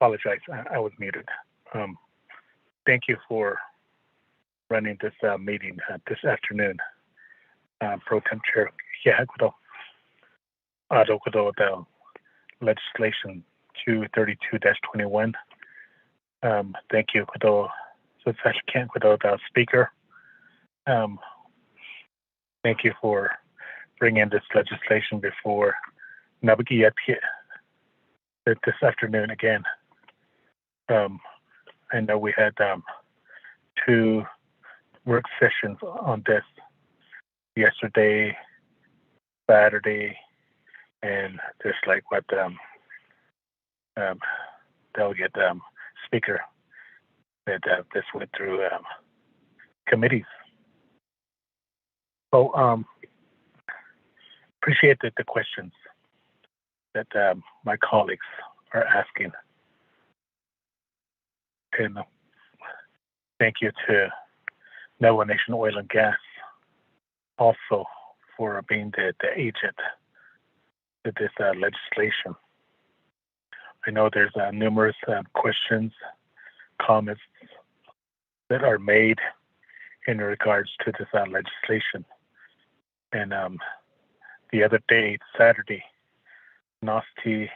apologize, I was muted. Thank you for running this meeting this afternoon. Pro Tem Chair, the legislation 232-21. Thank you, the Speaker. Thank you for bringing this legislation before Naabik'íyáti this afternoon again. I know we had 2 work sessions on this yesterday, Saturday, and just like what Delegate Speaker said, this went through committees. So appreciate the questions that my colleagues are asking. And thank you to Navajo Nation Oil and Gas also for being the agent to this legislation. I know there's numerous questions, comments that are made in regards to this legislation. And the other day, Saturday, NOST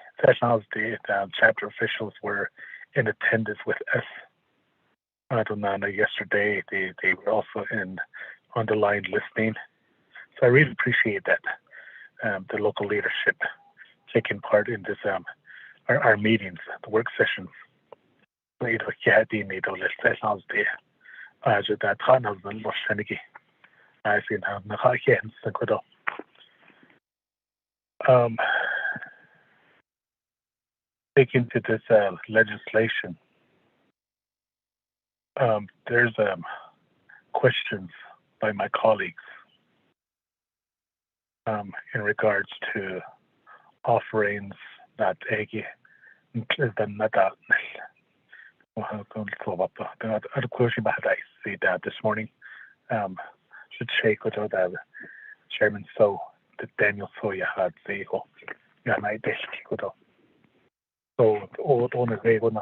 chapter officials were in attendance with us. Yesterday, they were also on the line listening. So I really appreciate that, the local leadership taking part in this our meetings, the work sessions. Taking to this legislation, there's questions by my colleagues in regards to offerings that this morning. Should shake with the Chairman So the Daniel Soya had the so all the way on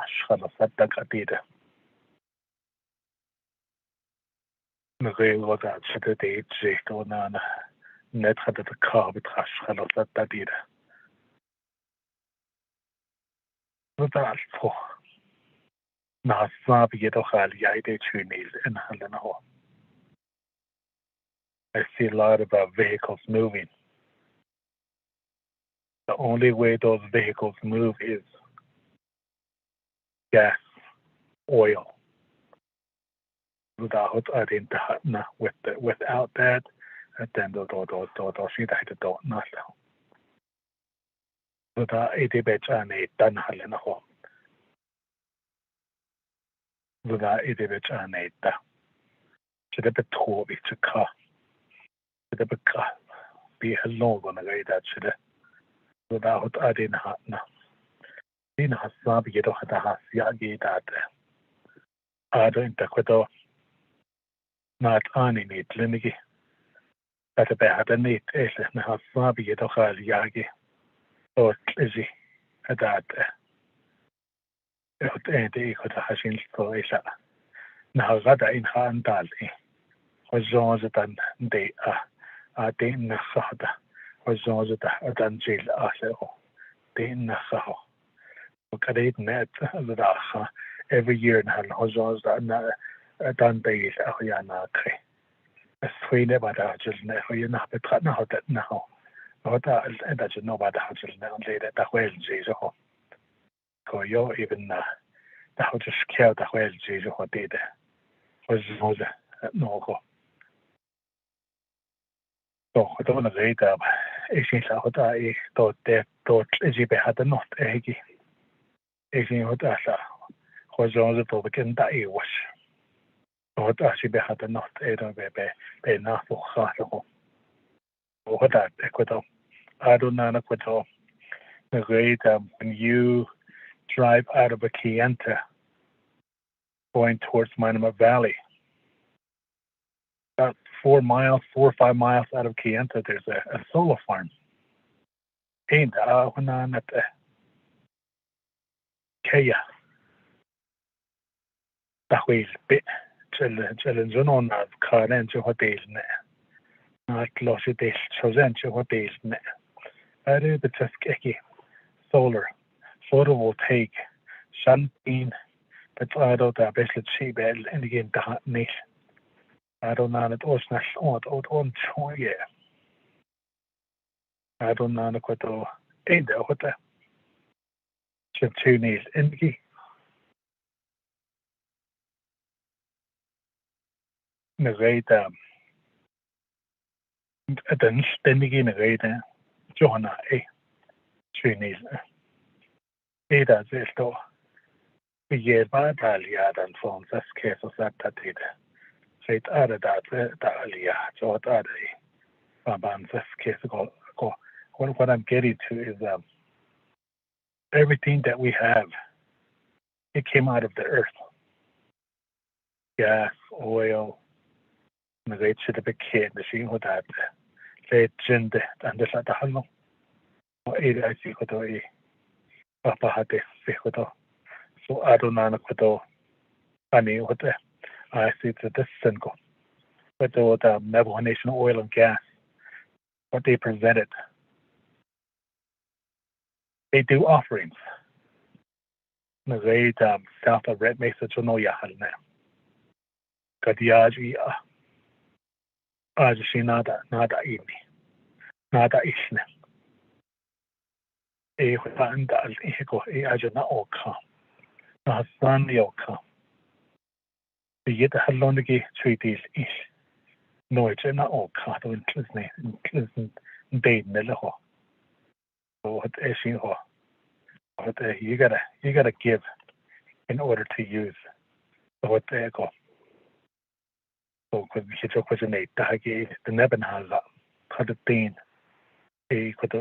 the net had the car with that did. I see a lot of vehicles moving. The only way those vehicles move is gas, oil. Without that, then be alone on the way that should without adding hatna. In Hasabi, you don't have to have Yagi that. I don't take not any need Linigi. But a bad need is Hasabi, you don't have Yagi or Lizzie at that. They could have seen so is that. Now, that in Handali was Jones than they are in the Sada was Jones than jail as they in the Saho. Net every year and Jones done days Ayana. A sweet about our children, you know, but now that now. What that you know about the children later that way, Jesus. So you even that how just care that well Jesus what did was no go. So I don't know that I think that I thought that is be had not egi. I think what that was on the public and that it was. What actually be had not be not for hard. What that equator. I don't know equator. The way when you drive out of Naabik'íyáti going towards Monument Valley, about 4 or 5 miles out of Naabik'íyáti, there's a solar farm. And when I'm at Kaya, that way bit children on that car and to what days not lost it days chosen to what days I do the Tuskegee solar photovoltaic sunbeam, but I don't have basically cheap and again that niche. I don't know it was not on yeah. I don't know what to end what the two needs energy. The rate at the spending the rate Johanna two needs. Does it though? We get by Dalia and from this case of that did. So it added that Dalia, so it added about this case go. What I'm getting to is everything that we have, it came out of the earth. Gas, oil, the rate should have been kid, the thing with that. Legend and this at the hello. I see what I Papa had this. So I don't know what I mean what I see to this single. But the Navajo Nation oil and gas, what they presented. They do offerings. They south of Red Mesa to no yahalne. Kadiaji Aji nada ini. Nada ishne. Hutanda al ihiko ajana oka. Nasan yoka. The yet halonigi treaties ish. No it's na oka to include day neleho. What is she ho? What you gotta give in order to use what they go. So could be hit question the Nebenhaza cut a thing could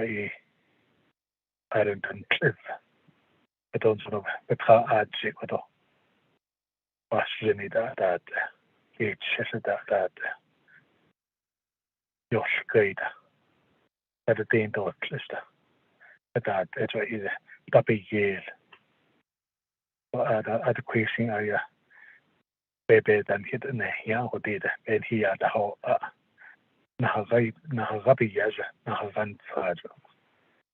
I don't cliff. I don't sort of the car add chick with all. Washington that each that your grade at the thing to a cluster. That it's either double year at the question area baby than hit in the young who did and he had the whole Nahabi Yaja, Nahavan Faja.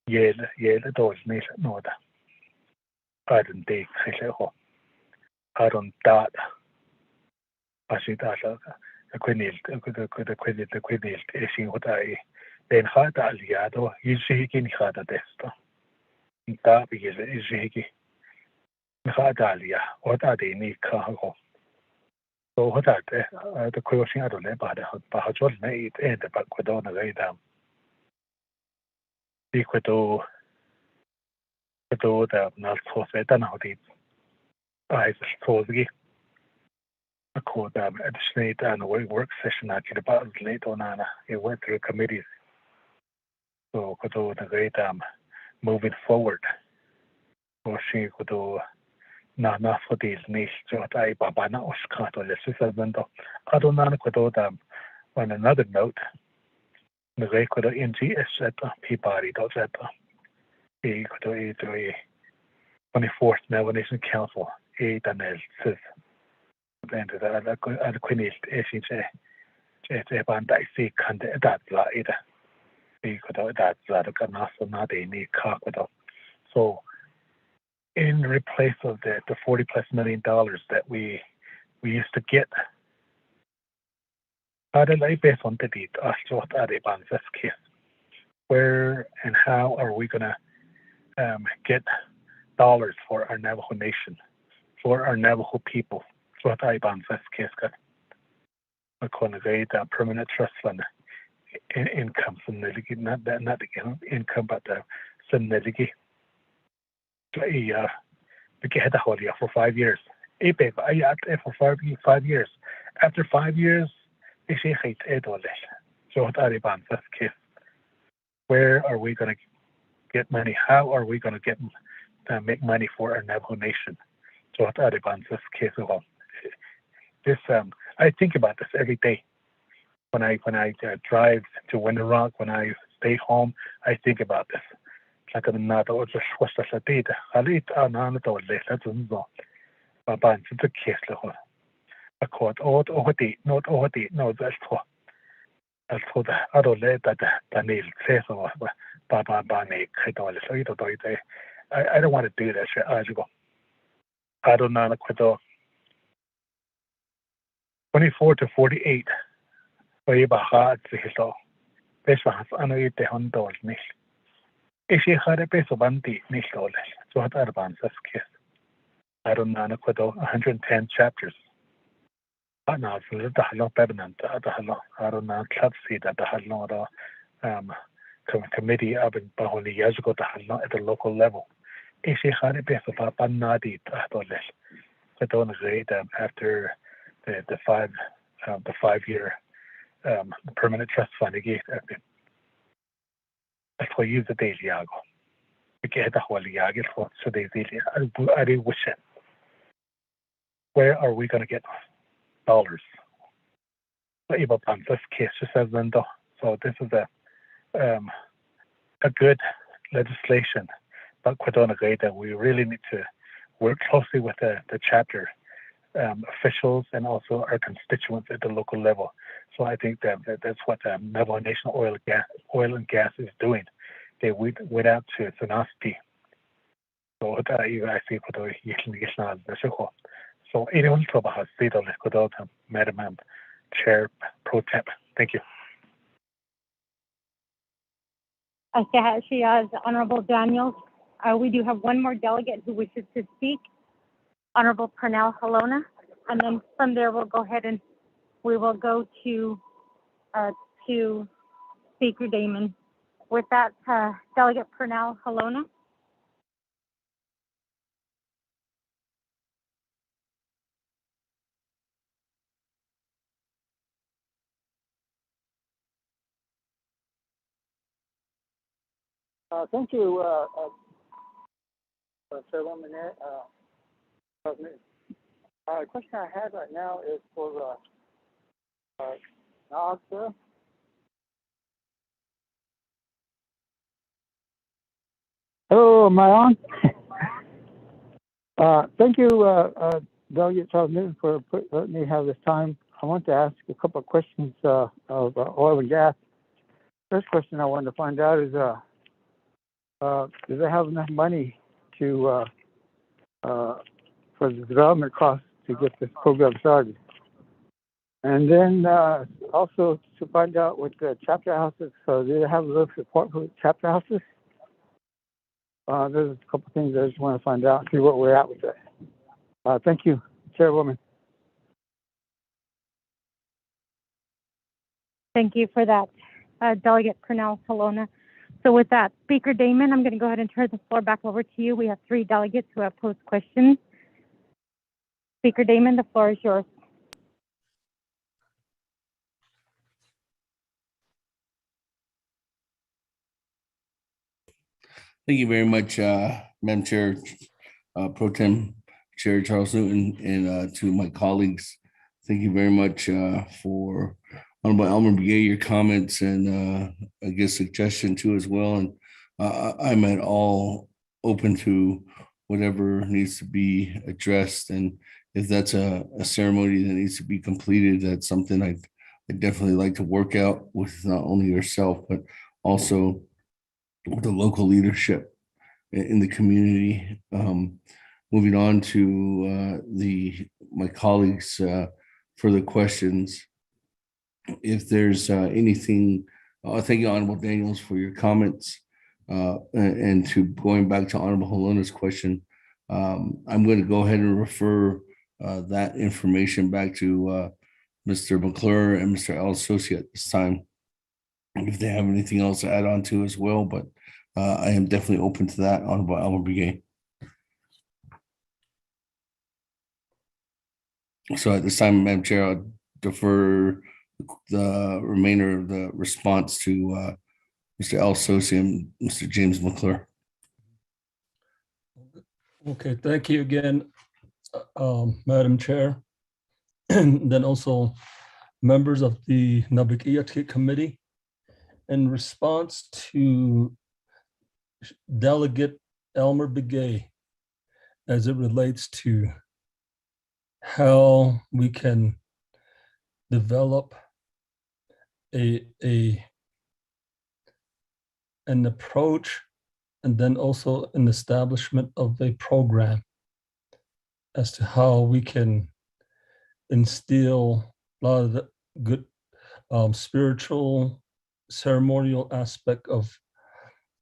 Yale doors nation order. I don't take I don't that. I see that the queen is what I then had aliado, you see he had a desto. That is he. Hadalia, what are they need cargo? So what that the question I don't know about how to made and the back with on the way down. Equal to the not so set and how deep I suppose a code at the state and work session actually about late on it went through committees. So could do the way moving forward. Or she could do not for these niche so I babana or scat or the system. I don't know could do them on another note. The way could NGS set people does that. He could do 24th Navajo Nation Council, 8 and says, and the Queen is it's a band I see can't that light. He could do that not any car. So, in replace of the $40+ million that we used to get, based on the deed, where and how are we gonna get dollars for our Navajo Nation for our Navajo people. So what I ban this case got a permanent trust fund income from the not the income but the Naviki. So we get a holiday for 5 years. For 5 years. After 5 years, so what are the this case? Where are we going to get money? How are we going to make money for our Navajo Nation? So what are the this case? This I think about this every day. When I drive to Winter Rock, when I stay home, I think about this. Like I'm not just what's the data. I leave on the door. That's all. But it's a case. A court or the not or the no that's for. That's for the other late that need says or Baba Bani Kidol. So you don't do it. I don't want to do that shit. I don't know the 24 to 48. Way behind the hill. Best was another $100 niche. If she had a base of $1 niche dollars, so what are the case? I don't know 110 chapters. But now it's a hello Bebenant, I don't know, club seat at the hello committee up in Baholi years ago at the local level. If she had a base of $100, I don't agree that after the 5 year permanent trust fund again. That's why you use the daily yago. We get the whole yago for so they daily. I do wish it. Where are we going to get dollars? But even on this case, just as window. So this is a good legislation, but quite on agree that we really need to work closely with the chapter officials and also our constituents at the local level. So I think that's what the Navajo Nation Oil and Gas is doing. They went out to Sanasti. So I see what so anyone trouble has said on this Madam Chair Pro Temp. Thank you. She has Honorable Daniels. We do have one more delegate who wishes to speak. Honorable Pernell Halona, and then from there we'll go ahead and we will go to Speaker Damon. With that, Delegate Pernell Halona. Thank you, Chairwoman. The question I have right now is for Naabik'íyáti. Hello, am I on? Thank you, Delegate Charles Newton, for letting me have this time. I want to ask a couple of questions of oil and gas. First question I wanted to find out is, do they have enough money to for the development costs to get this program started? And then also to find out what the chapter houses, so do they have a little support for chapter houses? There's a couple things I just want to find out, see what we're at with that. Thank you, Chairwoman. Thank you for that, Delegate Pernell Halona. So with that, Speaker Damon, I'm going to go ahead and turn the floor back over to you. We have 3 delegates who have posed questions. Speaker Damon, the floor is yours. Thank you very much, Madam Chair, Pro Tem Chair Charles Newton, and to my colleagues. Thank you very much for Honorable Elmer Begay, your comments and I guess suggestion too as well. And I'm at all open to whatever needs to be addressed. And if that's a ceremony that needs to be completed, that's something I'd definitely like to work out with not only yourself, but also with the local leadership in the community. Moving on to my colleagues' further questions. If there's anything, thank you, Honorable Daniels, for your comments. And to going back to Honorable Halona's question, I'm going to go ahead and refer that information back to Mr. McClure and Mr. Al Associate at this time, if they have anything else to add on to as well, but I am definitely open to that, Honorable Alma Brigade. So at this time, Madam Chair, I'll defer the remainder of the response to Mr. Al Associate and Mr. James McClure. Okay, thank you again, Madam Chair. And then also members of the Naabik'íyáti Committee. In response to Delegate Elmer Begay, as it relates to how we can develop an approach and then also an establishment of a program as to how we can instill a lot of the good spiritual ceremonial aspect of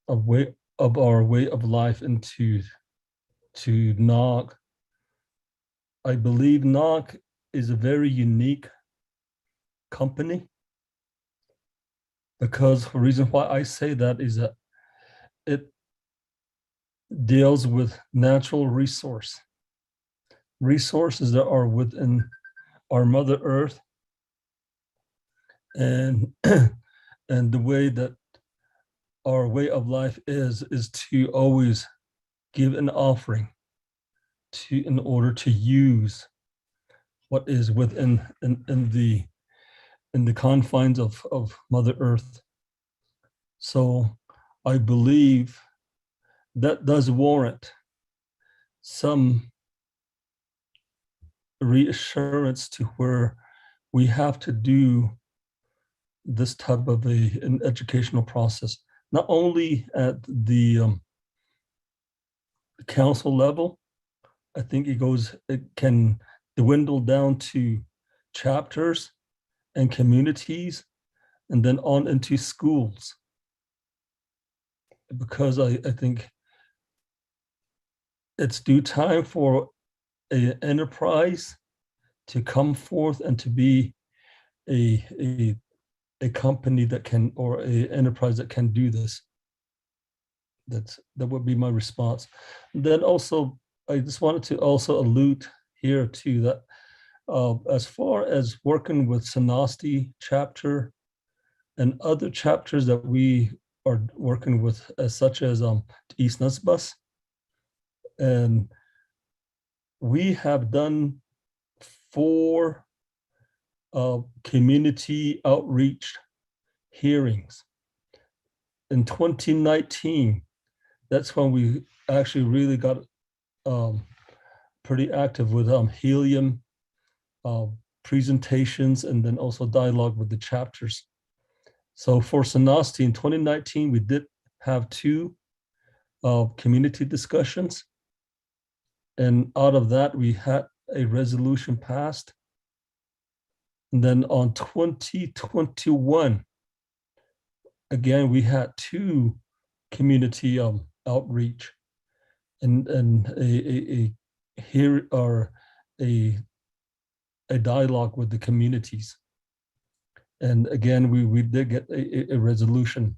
our way of life into NOG. I believe NOG is a very unique company, because the reason why I say that is that it deals with natural resources that are within our Mother Earth, and and the way that our way of life is to always give an offering in order to use what is within in the confines of Mother Earth. So I believe that does warrant some reassurance to where we have to do this type of an educational process, not only at the council level. I think it can dwindle down to chapters and communities, and then on into schools. Because I think it's due time for an enterprise to come forth and to be a company that can, or a enterprise that can do this. That would be my response. Then also, I just wanted to also allude here to that as far as working with Sanasti chapter and other chapters that we are working with, such as East Nusbus, and we have done 4 community outreach hearings. In 2019, that's when we actually really got pretty active with helium presentations, and then also dialogue with the chapters. So for Sanasti in 2019, we did have 2 community discussions. And out of that, we had a resolution passed. And then on 2021, again, we had 2 community outreach and a dialogue with the communities. And again, we did get a resolution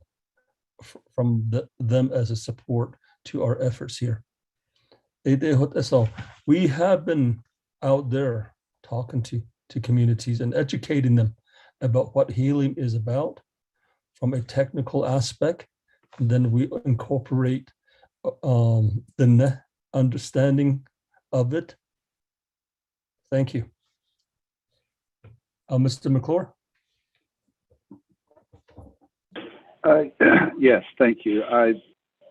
from them as a support to our efforts here. So we have been out there talking to communities and educating them about what healing is about from a technical aspect. And then we incorporate the understanding of it. Thank you. Mr. McClure? Yes, thank you.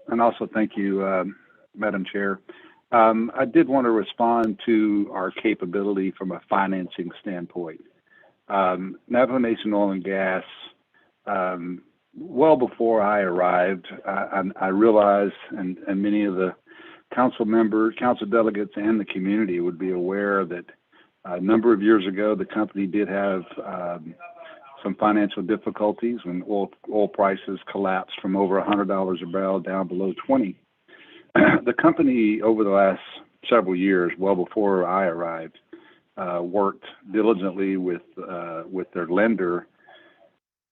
And also thank you, Madam Chair. I did want to respond to our capability from a financing standpoint. Navajo Nation Oil and Gas, well before I arrived, I realized, and many of the council members, council delegates, and the community would be aware that a number of years ago, the company did have some financial difficulties when oil prices collapsed from over $100 a barrel down below 20. The company over the last several years, well before I arrived, worked diligently with their lender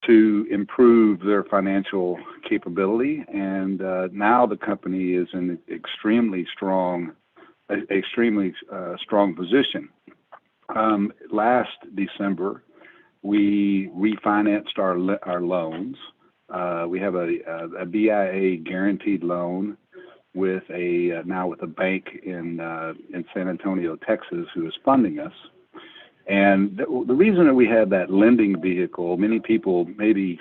to improve their financial capability, and now the company is in an extremely strong position. Last December, we refinanced our loans. We have a BIA guaranteed loan with a bank in San Antonio, Texas, who is funding us. And the reason that we have that lending vehicle, many people maybe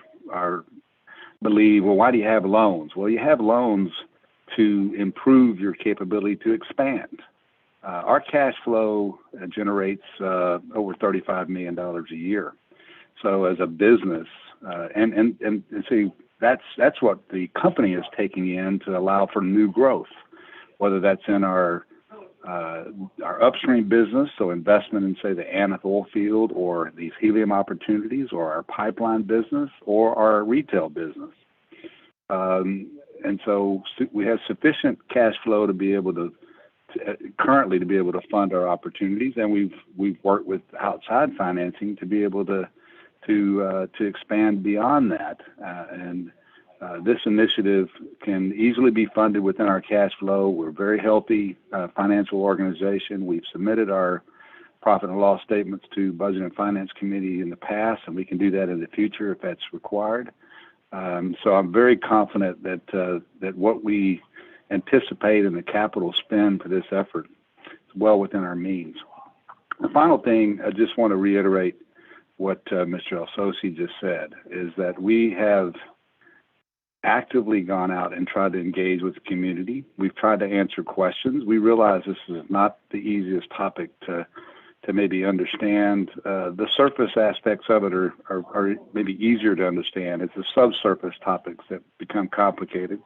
believe, well, why do you have loans? Well, you have loans to improve your capability to expand. Our cash flow generates over $35 million a year. So as a business, and see, that's what the company is taking in to allow for new growth, whether that's in our upstream business, so investment in, say, the Aneth oil field or these helium opportunities, or our pipeline business, or our retail business. And so we have sufficient cash flow to be able to currently to be able to fund our opportunities, and we've worked with outside financing to be able to expand beyond that. This initiative can easily be funded within our cash flow. We're a very healthy financial organization. We've submitted our profit and loss statements to Budget and Finance Committee in the past, and we can do that in the future if that's required. So I'm very confident that what we anticipate in the capital spend for this effort is well within our means. The final thing, I just want to reiterate what Mr. El-Sosi just said, is that we have actively gone out and tried to engage with the community. We've tried to answer questions. We realize this is not the easiest topic to maybe understand. The surface aspects of it are maybe easier to understand. It's the subsurface topics that become complicated.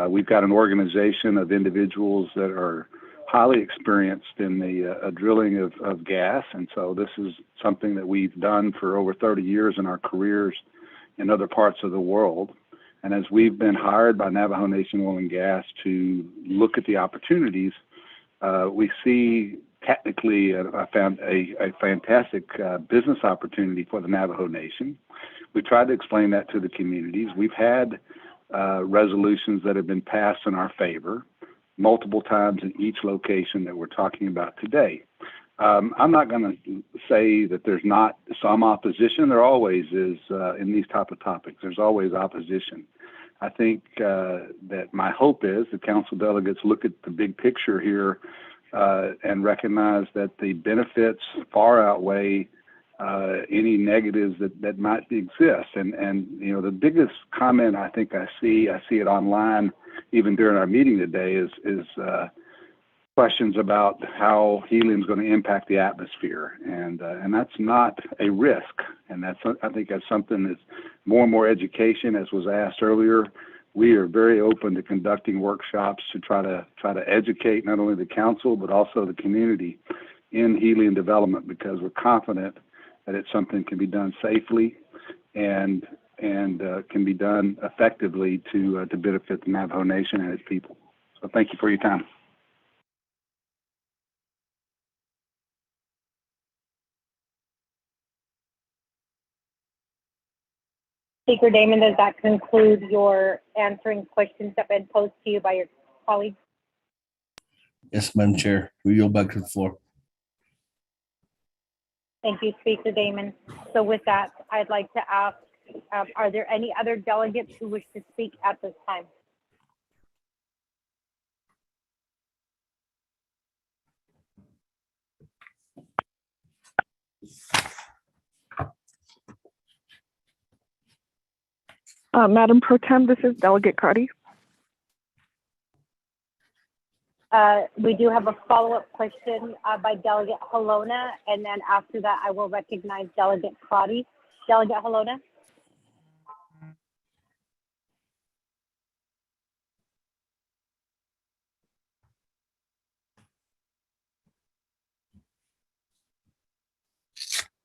We've got an organization of individuals that are highly experienced in the drilling of gas, and so this is something that we've done for over 30 years in our careers in other parts of the world. And as we've been hired by Navajo Nation Oil and Gas to look at the opportunities, we see technically a fantastic business opportunity for the Navajo Nation. We tried to explain that to the communities. We've had resolutions that have been passed in our favor multiple times in each location that we're talking about today. I'm not going to say that there's not some opposition. There always is in these type of topics. There's always opposition. I think that my hope is the council delegates look at the big picture here and recognize that the benefits far outweigh any negatives that might exist. And you know, the biggest comment I think I see it online even during our meeting today is questions about how helium is going to impact the atmosphere, and that's not a risk, and I think that's something that's more and more education, as was asked earlier. We are very open to conducting workshops to try to educate not only the council but also the community in helium development, because we're confident that it's something that can be done safely and can be done effectively to benefit the Navajo Nation and its people. So thank you for your time. Speaker Damon, does that conclude your answering questions that have been posed to you by your colleagues? Yes, Madam Chair. We yield back to the floor. Thank you, Speaker Damon. So with that, I'd like to ask, are there any other delegates who wish to speak at this time? Madam Pro Tem, this is Delegate Crotty. We do have a follow-up question by Delegate Halona, and then after that, I will recognize Delegate Crotty. Delegate Halona?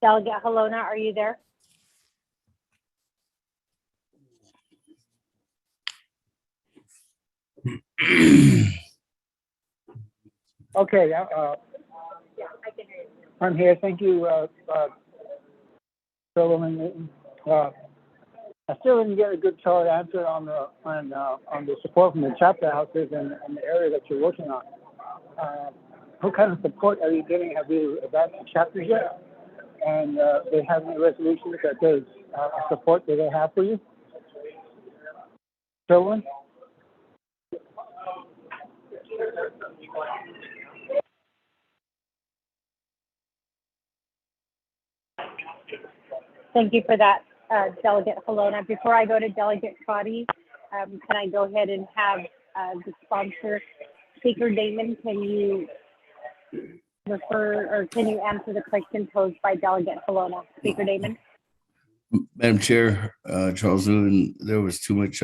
Delegate Halona, are you there? Okay, I'm here. Thank you, Solomon. I still didn't get a good solid answer on the support from the chapter houses and the area that you're working on. What kind of support are you getting? Have you advanced the chapters yet? And they have any resolutions that there's support that they have for you? Solomon? Thank you for that, Delegate Halona. Before I go to Delegate Trotty, can I go ahead and have the sponsor, Speaker Damon, can you refer or can you answer the question posed by Delegate Halona? Speaker Damon? Madam Chair, Charles Newton, there was too much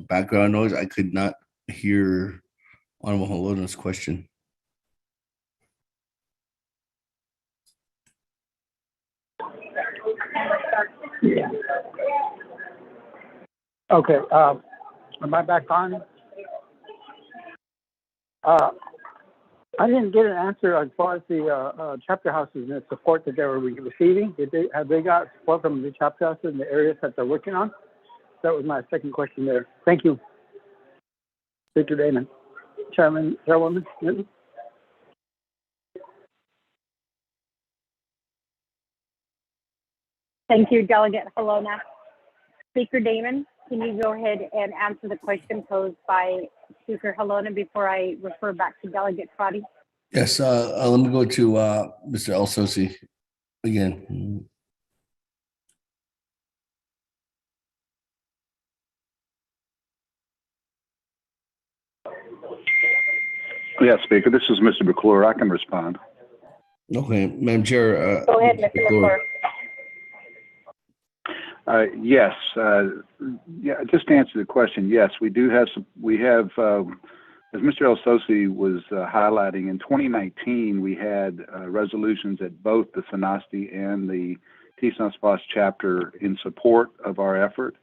background noise. I could not hear Honorable Halona's question. Yeah. Okay, am I back on? I didn't get an answer as far as the chapter houses and the support that they were receiving. Have they got support from the chapter houses in the areas that they're working on? That was my second question there. Thank you. Speaker Damon. Chairwoman Newton. Thank you, Delegate Halona. Speaker Damon, can you go ahead and answer the question posed by Speaker Halona before I refer back to Delegate Trotty? Yes, let me go to Mr. El-Sosi again. Yeah, Speaker, this is Mr. McClure. I can respond. Okay, Madam Chair. Go ahead, Mr. McClure. Yes, yeah, just to answer the question, yes, we do have some, as Mr. El-Sosi was highlighting, in 2019, we had resolutions at both the Sanasti and the Tisana chapter in support of our effort.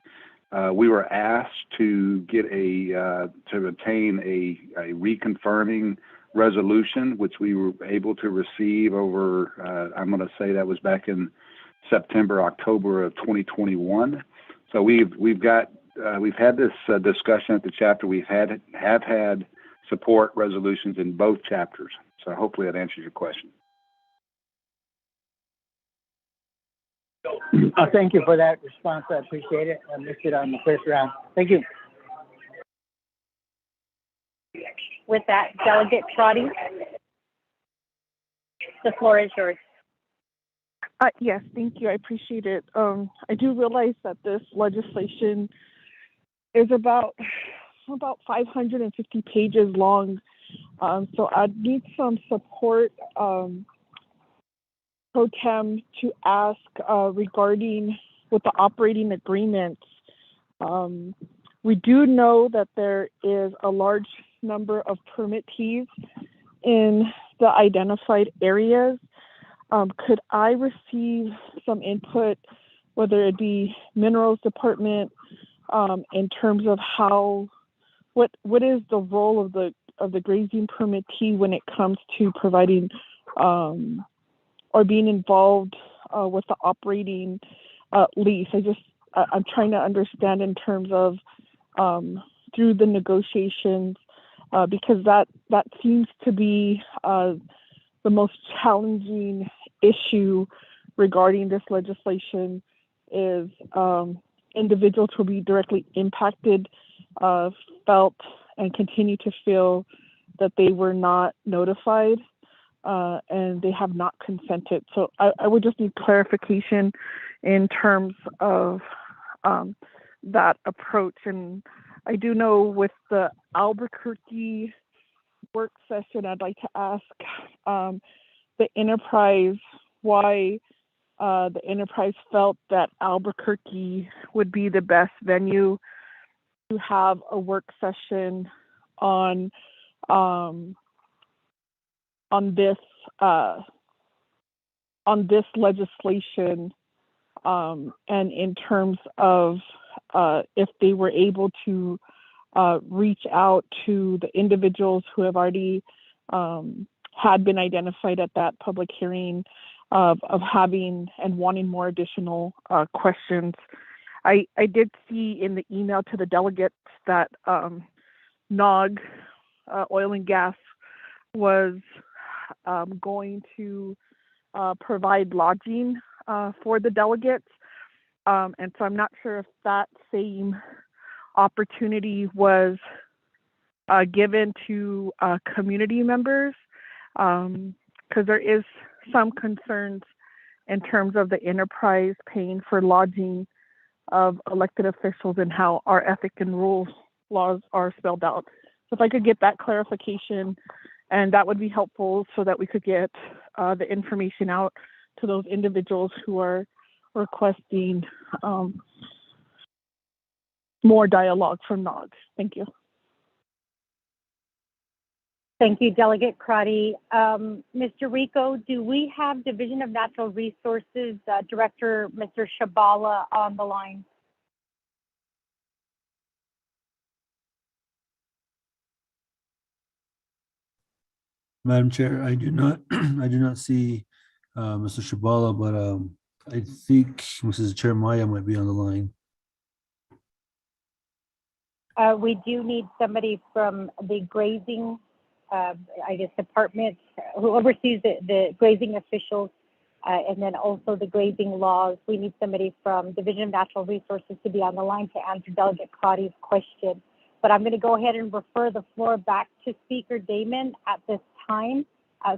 We were asked to get to obtain a reconfirming resolution, which we were able to receive over, I'm going to say that was back in September, October of 2021. So we've had this discussion at the chapter. We have had support resolutions in both chapters. So hopefully that answers your question. Thank you for that response. I appreciate it. I missed it on the first round. Thank you. With that, Delegate Trotty, the floor is yours. Yes, thank you. I appreciate it. I do realize that this legislation is about 550 pages long. So I'd need some support, pro tem, to ask regarding with the operating agreements. We do know that there is a large number of permittees in the identified areas. Could I receive some input, whether it be Minerals Department, in terms of what is the role of the grazing permittee when it comes to providing or being involved with the operating lease? I'm trying to understand in terms of through the negotiations, because that seems to be the most challenging issue regarding this legislation is individuals who will be directly impacted felt and continue to feel that they were not notified and they have not consented. So I would just need clarification in terms of that approach. And I do know with the Albuquerque work session, I'd like to ask the enterprise why the enterprise felt that Albuquerque would be the best venue to have a work session on this legislation, and in terms of if they were able to reach out to the individuals who have already had been identified at that public hearing of having and wanting more additional questions. I did see in the email to the delegates that NOG Oil and Gas was going to provide lodging for the delegates. And so I'm not sure if that same opportunity was given to community members, because there is some concerns in terms of the enterprise paying for lodging of elected officials and how our ethic and rules laws are spelled out. So if I could get that clarification, and that would be helpful so that we could get the information out to those individuals who are requesting more dialogue from NOG. Thank you. Thank you, Delegate Crotty. Mr. Rico, do we have Division of Natural Resources Director, Mr. Shabala, on the line? Madam Chair, I do not, I do not see Mr. Shabala, but I think Mrs. Chair Maya might be on the line. We do need somebody from the grazing, I guess, department who oversees the grazing officials, and then also the grazing laws. We need somebody from Division of Natural Resources to be on the line to answer Delegate Crotty's question. But I'm going to go ahead and refer the floor back to Speaker Damon at this time,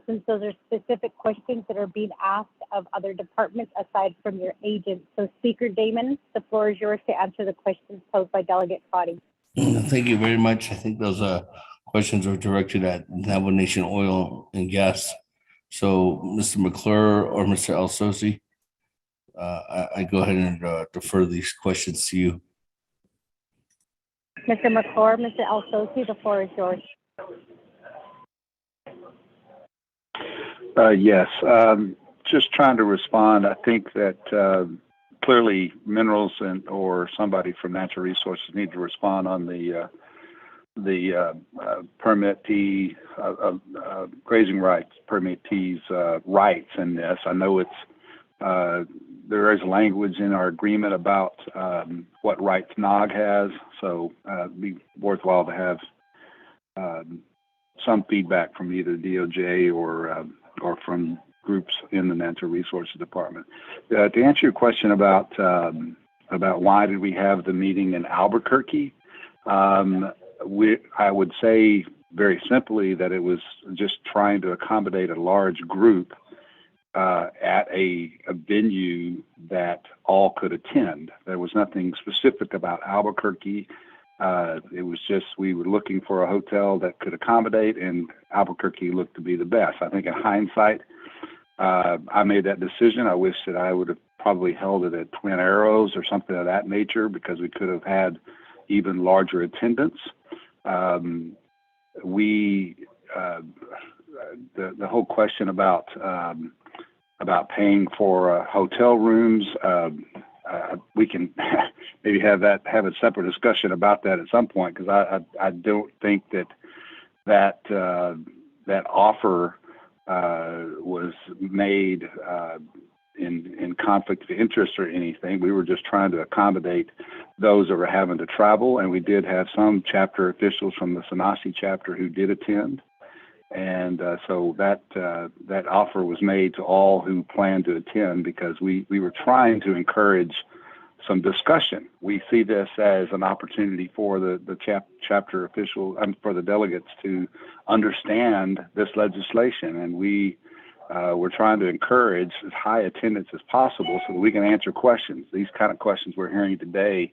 since those are specific questions that are being asked of other departments aside from your agents. So Speaker Damon, the floor is yours to answer the questions posed by Delegate Crotty. Thank you very much. I think those questions are directed at Navajo Nation Oil and Gas. So Mr. McClure or Mr. Alsosi, I go ahead and defer these questions to you. Mr. McClure, Mr. Alsosi, the floor is yours. Yes, just trying to respond. I think that clearly minerals or somebody from natural resources need to respond on the permittee grazing rights permittees rights in this. I know it's there is language in our agreement about what rights NOG has, so it'd be worthwhile to have some feedback from either DOJ or from groups in the Natural Resources Department. To answer your question about why did we have the meeting in Albuquerque, I would say very simply that it was just trying to accommodate a large group at a venue that all could attend. There was nothing specific about Albuquerque. It was just we were looking for a hotel that could accommodate, and Albuquerque looked to be the best. I think in hindsight, I made that decision. I wish that I would have probably held it at Twin Arrows or something of that nature, because we could have had even larger attendance. The whole question about paying for hotel rooms, we can maybe have a separate discussion about that at some point, because I don't think that offer was made in conflict of interest or anything. We were just trying to accommodate those that were having to travel, and we did have some chapter officials from the Sanasi chapter who did attend. And so that offer was made to all who planned to attend, because we were trying to encourage some discussion. We see this as an opportunity for the chapter official and for the delegates to understand this legislation, and we're trying to encourage as high attendance as possible so that we can answer questions. These kind of questions we're hearing today,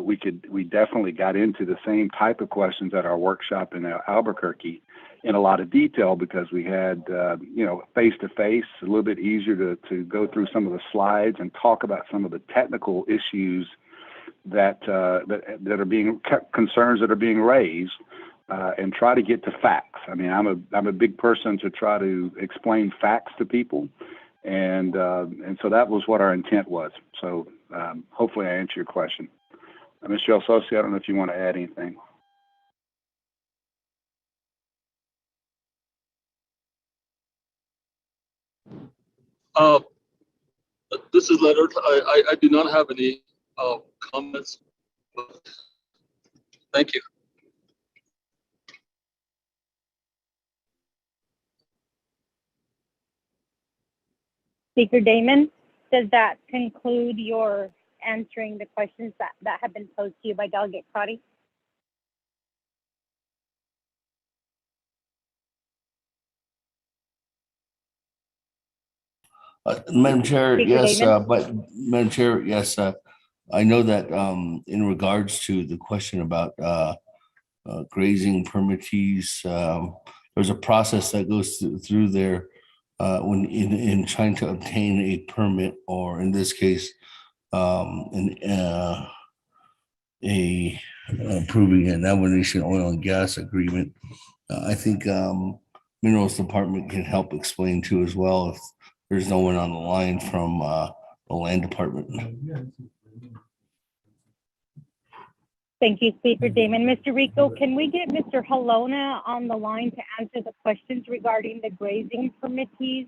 we definitely got into the same type of questions at our workshop in Albuquerque in a lot of detail, because we had, face-to-face, a little bit easier to go through some of the slides and talk about some of the technical issues that are being concerns that are being raised, and try to get to facts. I mean, I'm a big person to try to explain facts to people, and so that was what our intent was. So hopefully I answer your question. Mr. Alsosi, I don't know if you want to add anything. Uh, this is Leonard. I do not have any comments. Thank you. Speaker Damon, does that conclude your answering the questions that have been posed to you by Delegate Crotty? Madam Chair, Speaker yes, Damon? but Madam Chair, yes, I know that in regards to the question about grazing permittees, there's a process that goes through there when in trying to obtain a permit, or in this case, a approving an Navajo oil and gas agreement. I think Minerals Department can help explain too as well if there's no one on the line from the Land Department. Thank you, Speaker Damon. Mr. Rico, can we get Mr. Halona on the line to answer the questions regarding the grazing permittees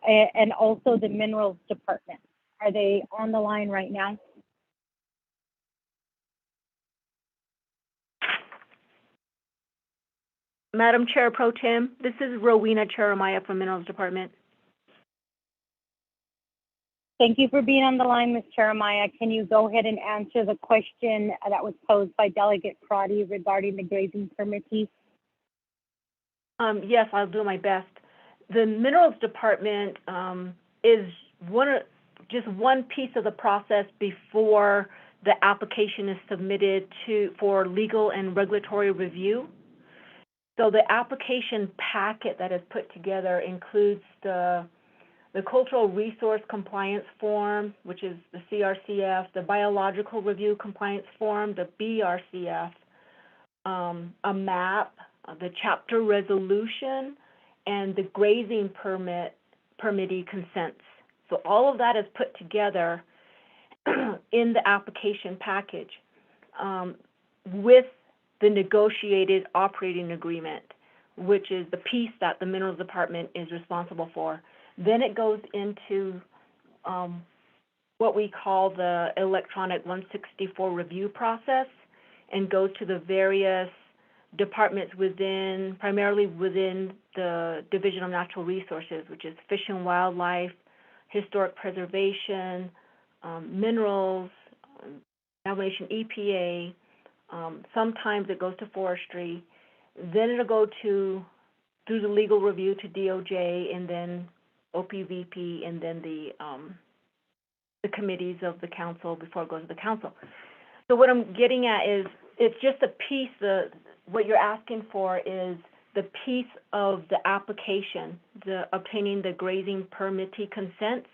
and also the Minerals Department? Are they on the line right now? Madam Chair Pro Tem, this is Rowena Cheremiah from Minerals Department. Thank you for being on the line, Ms. Cheremiah. Can you go ahead and answer the question that was posed by Delegate Crotty regarding the grazing permittees? Yes, I'll do my best. The Minerals Department is just one piece of the process before the application is submitted for legal and regulatory review. So the application packet that is put together includes the Cultural Resource Compliance Form, which is the CRCF, the Biological Review Compliance Form, the BRCF, a map, the chapter resolution, and the grazing permittee consents. So all of that is put together in the application package with the negotiated operating agreement, which is the piece that the Minerals Department is responsible for. Then it goes into what we call the electronic 164 review process and goes to the various departments primarily within the Division of Natural Resources, which is Fish and Wildlife, Historic Preservation, Minerals, Navigation EPA. Sometimes it goes to Forestry. Then it'll go through the legal review to DOJ, and then OPVP, and then the committees of the council before it goes to the council. So what I'm getting at is it's just a piece. What you're asking for is the piece of the application, the obtaining the grazing permittee consents,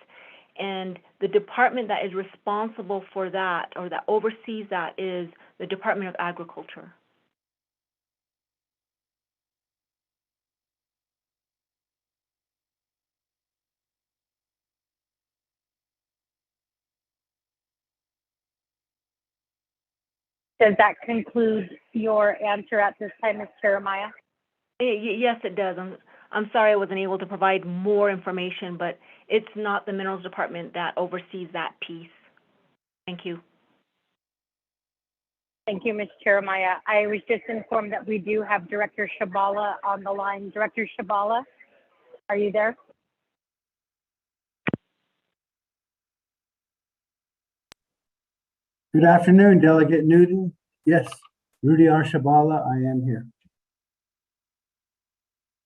and the department that is responsible for that or that oversees that is the Department of Agriculture. Does that conclude your answer at this time, Ms. Cheremiah? Yes, it does. I'm sorry I wasn't able to provide more information, but it's not the Minerals Department that oversees that piece. Thank you. Thank you, Ms. Cheremiah. I was just informed that we do have Director Shabala on the line. Director Shabala, are you there? Good afternoon, Delegate Newton. Yes, Rudy R. Shabala, I am here.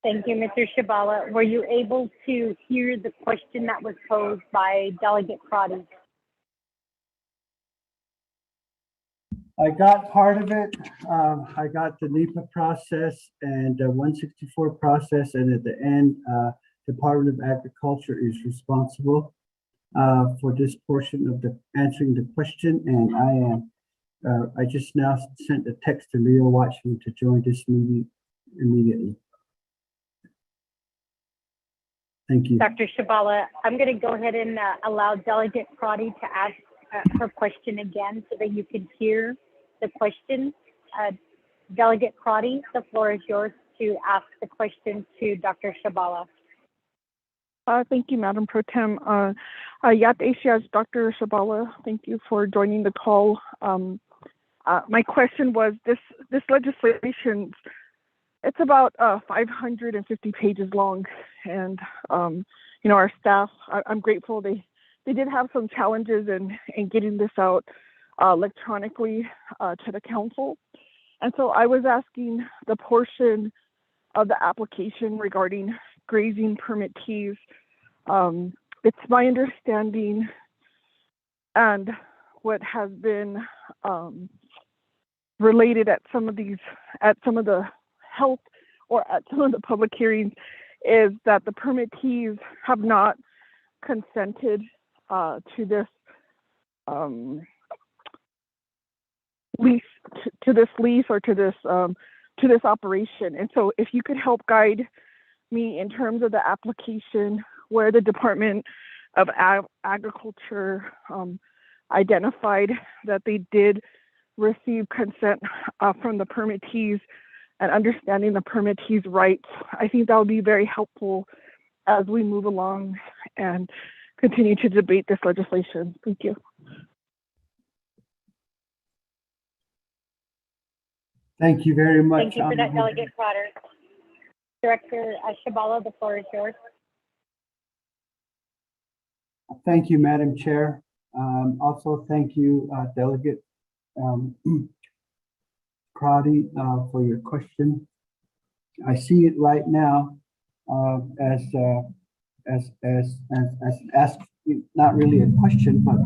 Thank you, Mr. Shabala. Were you able to hear the question that was posed by Delegate Crotty? I got part of it. I got the NEPA process and 164 process, and at the end, Department of Agriculture is responsible for this portion of the answering the question, and I just now sent a text to Leo Watchman to join this meeting immediately. Thank you. Dr. Shabala, I'm going to go ahead and allow Delegate Crotty to ask her question again so that you can hear the question. Delegate Crotty, the floor is yours to ask the question to Dr. Shabala. Thank you, Madam Pro Tem. Yat Asia's Dr. Shabala, thank you for joining the call. My question was this legislation, it's about 550 pages long, and our staff, I'm grateful they did have some challenges in getting this out electronically to the council. And so I was asking the portion of the application regarding grazing permittees. It's my understanding and what has been related at some of the health or at some of the public hearings is that the permittees have not consented to this lease or to this operation. And so if you could help guide me in terms of the application where the Department of Agriculture identified that they did receive consent from the permittees and understanding the permittees' rights, I think that would be very helpful as we move along and continue to debate this legislation. Thank you. Thank you very much. Thank you for that, Delegate Crowder. Director Shabala, the floor is yours. Thank you, Madam Chair. Also, thank you, Delegate Crowdy, for your question. I see it right now as ask, not really a question, but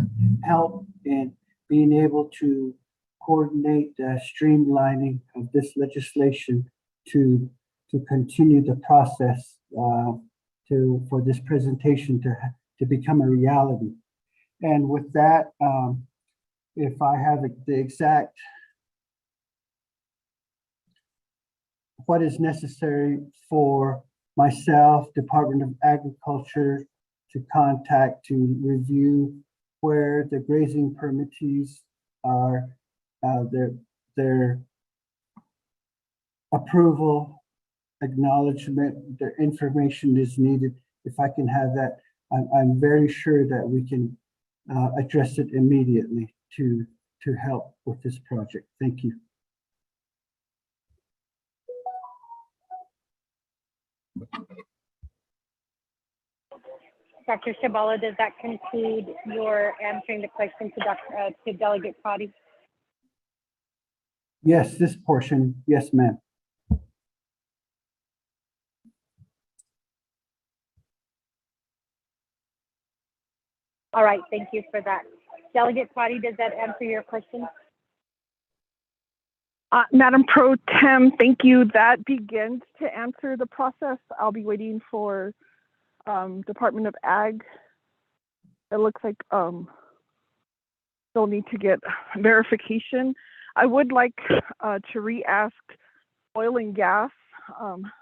help in being able to coordinate the streamlining of this legislation to continue the process for this presentation to become a reality. And with that, if I have the exact what is necessary for myself, Department of Agriculture, to contact to review where the grazing permittees are, their approval, acknowledgement, their information is needed. If I can have that, I'm very sure that we can address it immediately to help with this project. Thank you. Dr. Shabala, does that conclude your answering the question to Delegate Crowdy? Yes, this portion, yes, ma'am. All right, thank you for that. Delegate Crowdy, does that answer your question? Madam Pro Tem, thank you. That begins to answer the process. I'll be waiting for Department of Ag. It looks like they'll need to get verification. I would like to re-ask oil and gas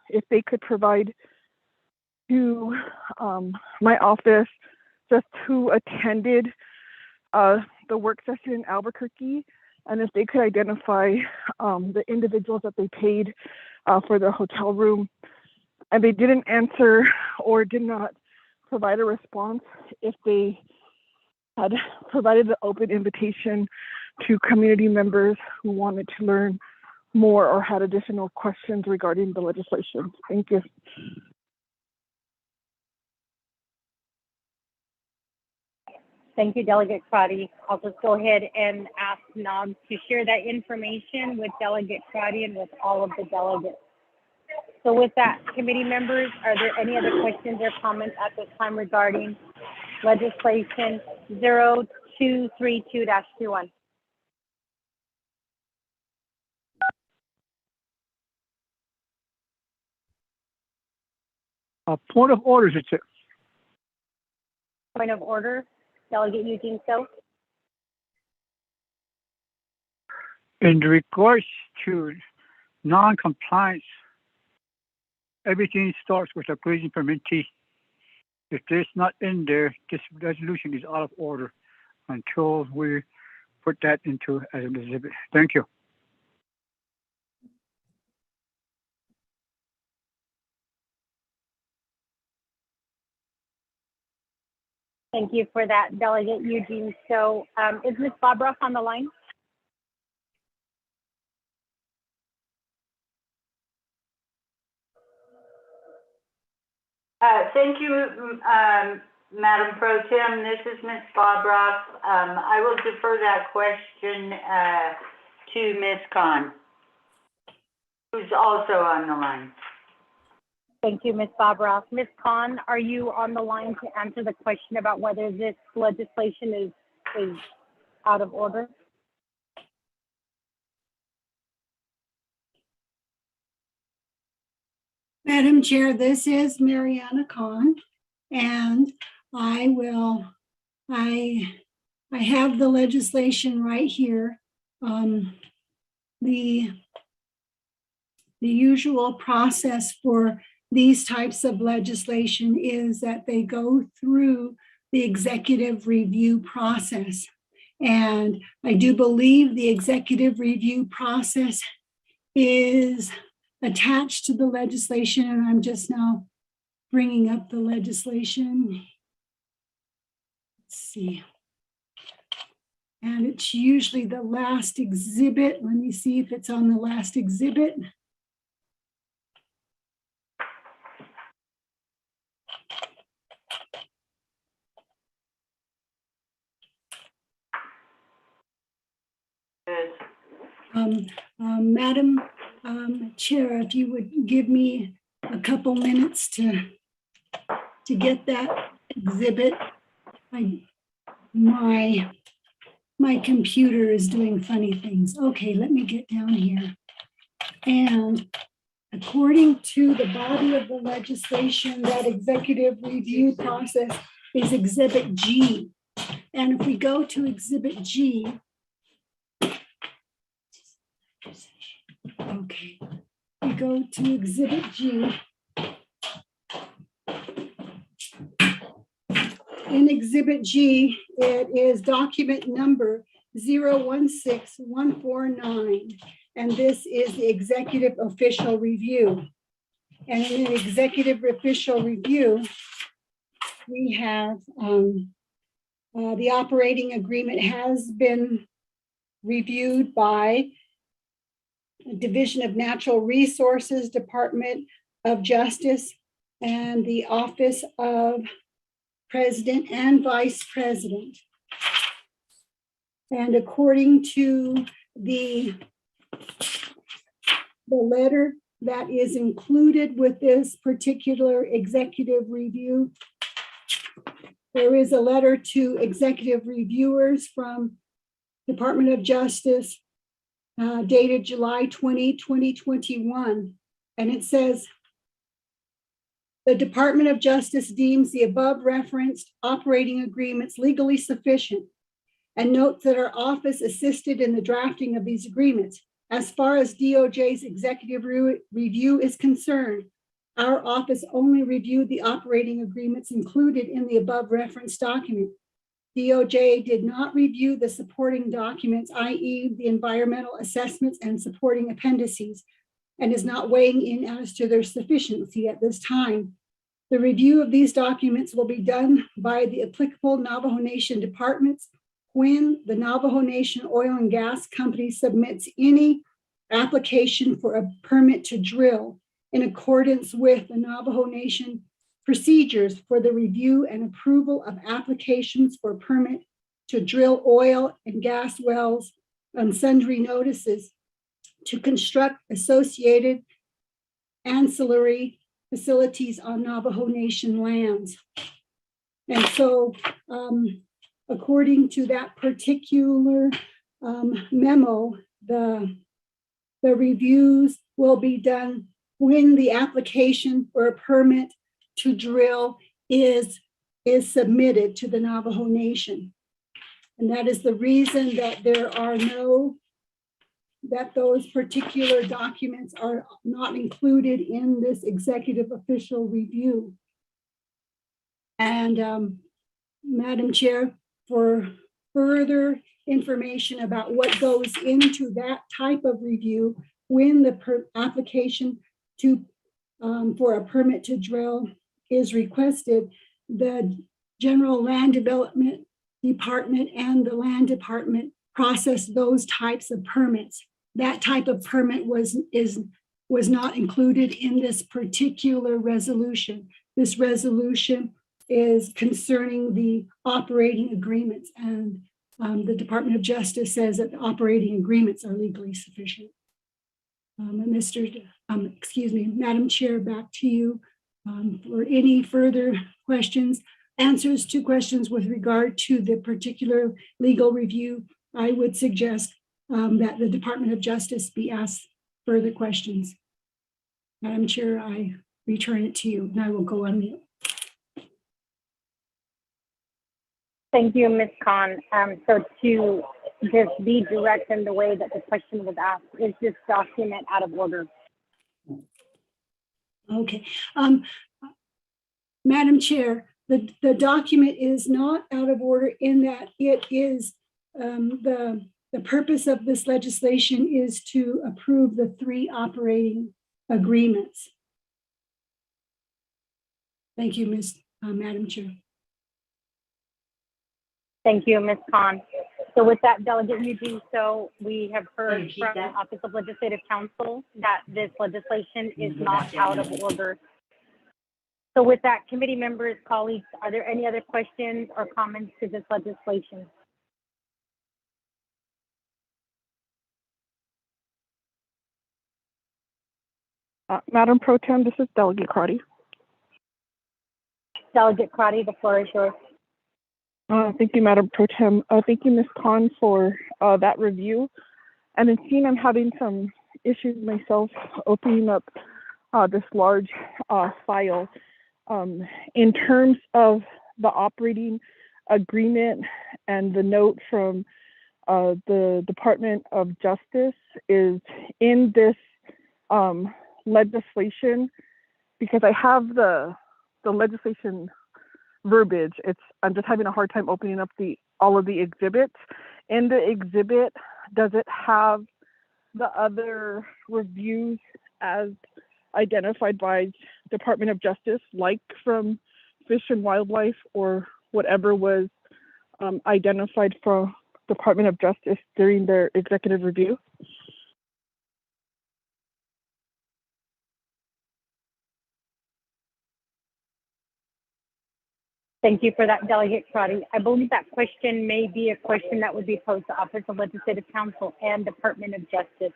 if they could provide to my office just who attended the work session in Albuquerque, and if they could identify the individuals that they paid for the hotel room. And they didn't answer or did not provide a response if they had provided the open invitation to community members who wanted to learn more or had additional questions regarding the legislation. Thank you. Thank you, Delegate Crowdy. I'll just go ahead and ask Nob to share that information with Delegate Crowdy and with all of the delegates. So with that, committee members, are there any other questions or comments at this time regarding legislation 0232-21? Point of order, Chair. Point of order, Delegate Eugene So. In regards to non-compliance, everything starts with a grazing permittee. If there's not in there, this resolution is out of order until we put that into as an exhibit. Thank you. Thank you for that, Delegate Eugene. So is Ms. Bobroff on the line? Thank you, Madam Pro Tem. This is Ms. Bobroff. I will defer that question to Ms. Khan, who's also on the line. Thank you, Ms. Bobroff. Ms. Khan, are you on the line to answer the question about whether this legislation is out of order? Madam Chair, this is Mariana Khan, and I have the legislation right here. The usual process for these types of legislation is that they go through the executive review process. And I do believe the executive review process is attached to the legislation, and I'm just now bringing up the legislation. Let's see. And it's usually the last exhibit. Let me see if it's on the last exhibit. Madam Chair, if you would give me a couple minutes to get that exhibit. My computer is doing funny things. Okay, let me get down here. And according to the body of the legislation, that executive review process is Exhibit G. And if we go to Exhibit G, okay, we go to Exhibit G. In Exhibit G, it is document number 016149, and this is the executive official review. And in an executive official review, we have the operating agreement has been reviewed by Division of Natural Resources, Department of Justice, and the Office of President and Vice President. And according to the letter that is included with this particular executive review, there is a letter to executive reviewers from Department of Justice dated July 20, 2021. And it says, the Department of Justice deems the above referenced operating agreements legally sufficient and notes that our office assisted in the drafting of these agreements. As far as DOJ's executive review is concerned, our office only reviewed the operating agreements included in the above referenced document. DOJ did not review the supporting documents, i.e. the environmental assessments and supporting appendices, and is not weighing in as to their sufficiency at this time. The review of these documents will be done by the applicable Navajo Nation departments when the Navajo Nation Oil and Gas Company submits any application for a permit to drill in accordance with the Navajo Nation procedures for the review and approval of applications for permit to drill oil and gas wells on sundry notices to construct associated ancillary facilities on Navajo Nation lands. And so according to that particular memo, the reviews will be done when the application for a permit to drill is submitted to the Navajo Nation. And that is the reason that that those particular documents are not included in this executive official review. And Madam Chair, for further information about what goes into that type of review when the application for a permit to drill is requested, the General Land Development Department and the Land Department process those types of permits. That type of permit was not included in this particular resolution. This resolution is concerning the operating agreements, and the Department of Justice says that the operating agreements are legally sufficient. Madam Chair, back to you for any further questions, answers to questions with regard to the particular legal review. I would suggest that the Department of Justice be asked further questions. Madam Chair, I return it to you, and I will go on mute. Thank you, Ms. Khan. So to just be direct in the way that the question was asked, is this document out of order? Okay. Madam Chair, the document is not out of order in that it is, the purpose of this legislation is to approve the 3 operating agreements. Thank you, Madam Chair. Thank you, Ms. Khan. So with that, Delegate Mujiso, we have heard from the Office of Legislative Counsel that this legislation is not out of order. So with that, committee members, colleagues, are there any other questions or comments to this legislation? Madam Pro Tem, this is Delegate Crotty. Delegate Crotty, the floor is yours. Thank you, Madam Pro Tem. Thank you, Ms. Khan, for that review. And in seeing I'm having some issues myself opening up this large file. In terms of the operating agreement and the note from the Department of Justice is in this legislation, because I have the legislation verbiage. I'm just having a hard time opening up all of the exhibits. In the exhibit, does it have the other reviews as identified by Department of Justice, like from Fish and Wildlife or whatever was identified from Department of Justice during their executive review? Thank you for that, Delegate Crotty. I believe that question may be a question that would be posed to Office of Legislative Counsel and Department of Justice.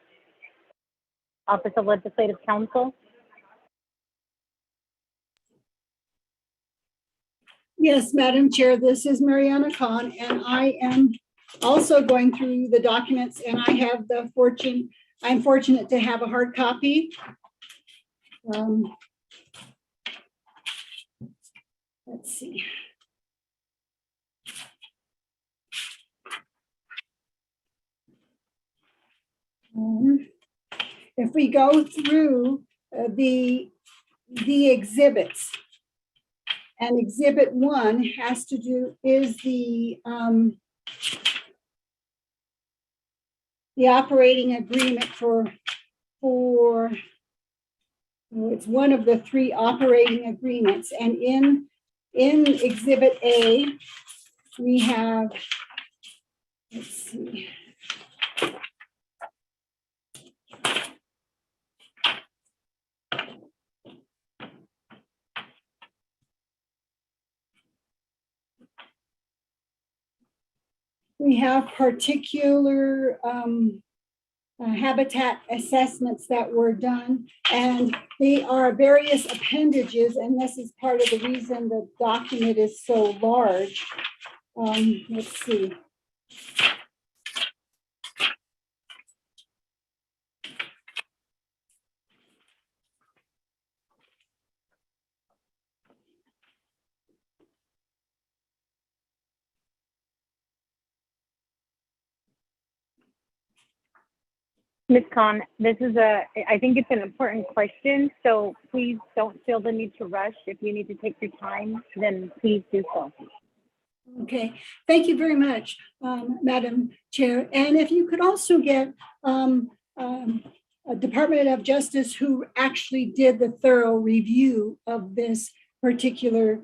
Office of Legislative Counsel. Yes, Madam Chair, this is Mariana Khan, and I am also going through the documents, and I have I'm fortunate to have a hard copy. Let's see. If we go through the exhibits, and Exhibit 1 has to do is the operating agreement for it's one of the 3 operating agreements, and in Exhibit A we have, let's see. We have particular habitat assessments that were done, and they are various appendages, and this is part of the reason the document is so large. Let's see. Ms. Khan, I think it's an important question, so please don't feel the need to rush. If you need to take your time, then please do so. Okay, thank you very much, Madam Chair. And if you could also get a Department of Justice who actually did the thorough review of this particular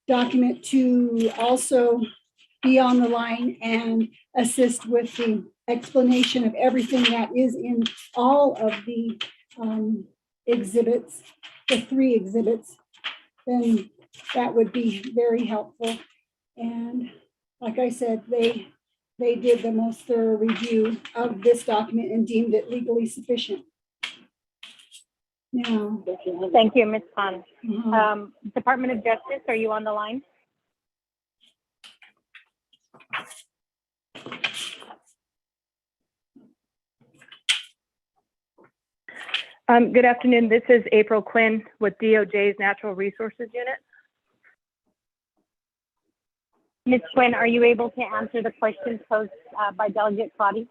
document to also be on the line and assist with the explanation of everything that is in all of the exhibits, the 3 exhibits, then that would be very helpful. And like I said, they did the most thorough review of this document and deemed it legally sufficient. Now, Thank you, Ms. Khan. uh, Department of Justice, are you on the line? Good afternoon. This is April Quinn with DOJ's Natural Resources Unit. Ms. Quinn, are you able to answer the questions posed by Delegate Claudia?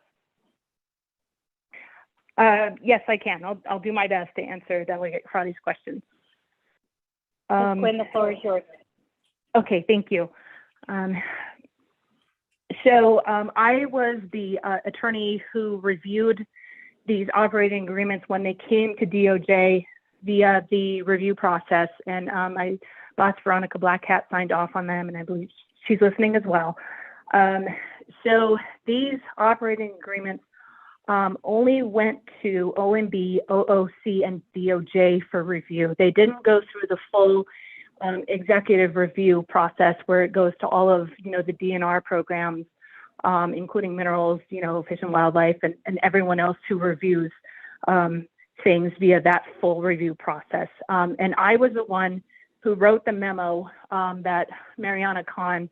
Yes, I can. I'll do my best to answer Delegate Claudia's questions. Ms. Quinn, the floor is yours. Okay, thank you. I was the attorney who reviewed these operating agreements when they came to DOJ via the review process, and my boss Veronica Blackhat signed off on them, and I believe she's listening as well. So these operating agreements only went to OMB, OOC, and DOJ for review. They didn't go through the full executive review process where it goes to all of the DNR programs, including minerals, fish and wildlife, and everyone else who reviews things via that full review process. And I was the one who wrote the memo that Mariana Khan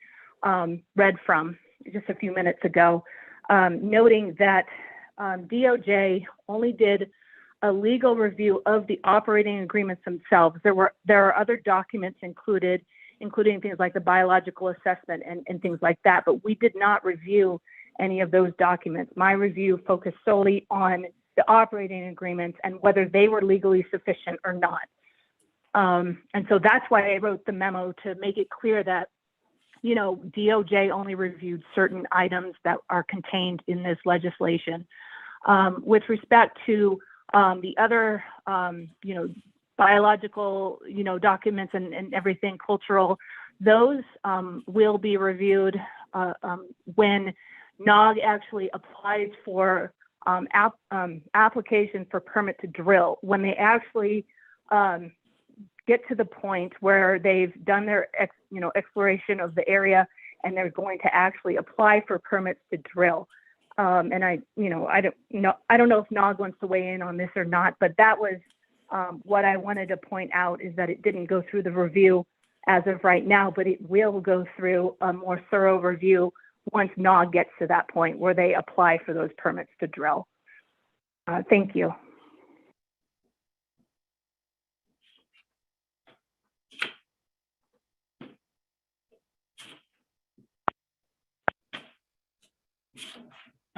read from just a few minutes ago, noting that DOJ only did a legal review of the operating agreements themselves. There are other documents included, including things like the biological assessment and things like that, but we did not review any of those documents. My review focused solely on the operating agreements and whether they were legally sufficient or not. And so that's why I wrote the memo, to make it clear that, DOJ only reviewed certain items that are contained in this legislation. With respect to the other, biological, documents and everything cultural, those will be reviewed when NOG actually applies for application for permit to drill. When they actually get to the point where they've done their exploration of the area and they're going to actually apply for permits to drill. And I don't know if NOG wants to weigh in on this or not, but that was what I wanted to point out, is that it didn't go through the review as of right now, but it will go through a more thorough review once NOG gets to that point where they apply for those permits to drill. Thank you.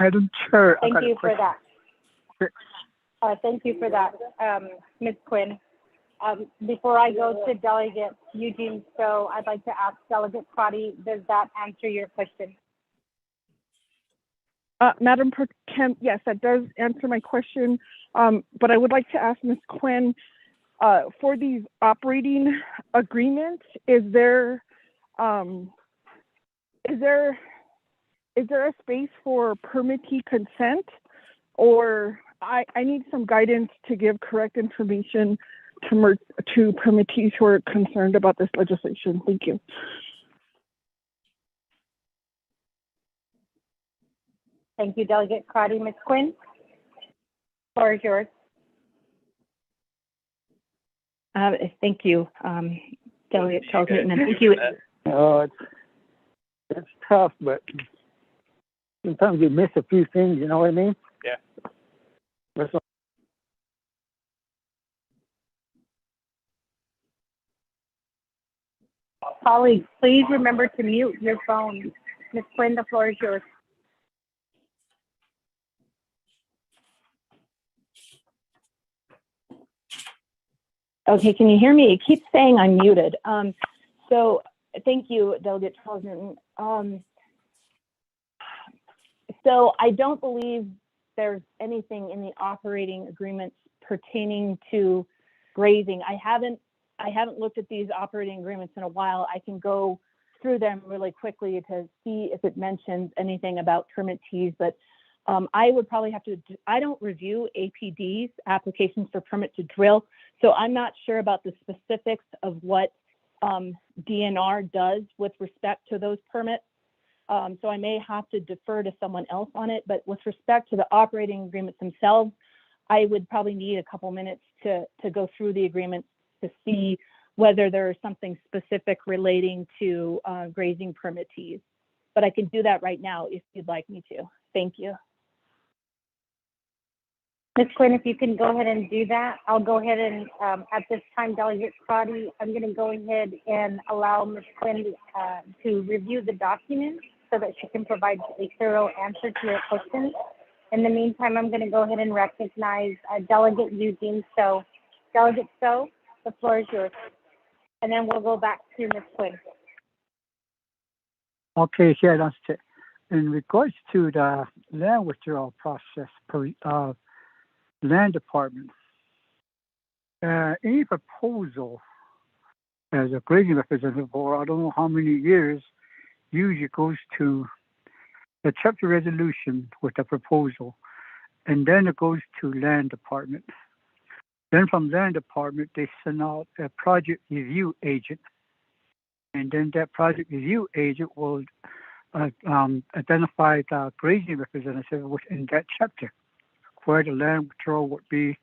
Madam Chair, Thank you for that. Thank you for that, Ms. Quinn. Before I go to Delegate Eugene Stowe, I'd like to ask Delegate Claudia, does that answer your question? Madam Pro Tem, yes, that does answer my question. But I would like to ask Ms. Quinn, for these operating agreements, is there a space for permittee consent, or I need some guidance to give correct information to permittees who are concerned about this legislation. Thank you. Thank you, Delegate Claudia. Ms. Quinn, the floor is yours. Thank you, Delegate Charles Newton, and thank you. It's tough, but sometimes you miss a few things, you know what I mean? Yeah. That's all. Colleagues, please remember to mute your phone. Ms. Quinn, the floor is yours. Okay, can you hear me? It keeps saying I'm muted. So thank you, Delegate Charles Newton. So I don't believe there's anything in the operating agreements pertaining to grazing. I I haven't looked at these operating agreements in a while. I can go through them really quickly to see if it mentions anything about permittees, but I would probably have to, I don't review APDs, applications for permit to drill, so I'm not sure about the specifics of what DNR does with respect to those permits. So I may have to defer to someone else on it, but with respect to the operating agreements themselves, I would probably need a couple minutes to go through the agreements to see whether there is something specific relating to grazing permittees. But I can do that right now if you'd like me to. Thank you. Ms. Quinn, if you can go ahead and do that, I'll go ahead and at this time, Delegate Crotty, I'm going to go ahead and allow Ms. Quinn to review the document so that she can provide a thorough answer to your questions. In the meantime, I'm going to go ahead and recognize Delegate Eugene So. Delegate So, the floor is yours. And then we'll go back to Ms. Quinn. Okay, Chair, that's it. In regards to the land withdrawal process per land department, any proposal as a grazing representative for I don't know how many years usually goes to the chapter resolution with a proposal, and then it goes to land department. Then from land department, they send out a project review agent, and then that project review agent will identify the grazing representative within that chapter where the land withdrawal would be,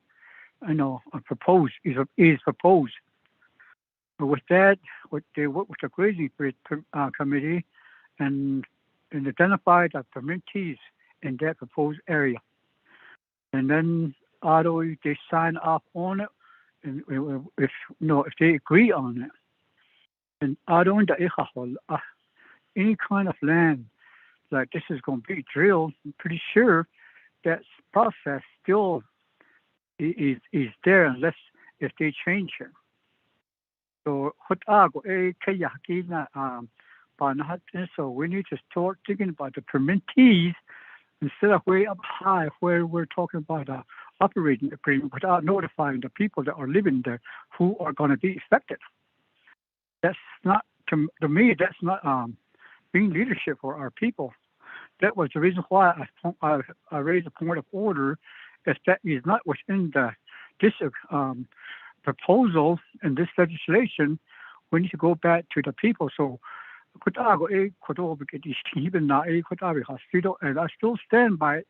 proposed, is proposed. But with that, they work with the grazing committee and identify the permittees in that proposed area. And then although they sign off on it, and if they agree on it, and any kind of land like this is going to be drilled, I'm pretty sure that process still is there unless if they change it. So so we need to start thinking about the permittees instead of way up high where we're talking about the operating agreement without notifying the people that are living there who are going to be affected. That's not, to me, that's not being leadership for our people. That was the reason why I raised a point of order, is that is not within this proposal and this legislation. We need to go back to the people. So, and I still stand by it,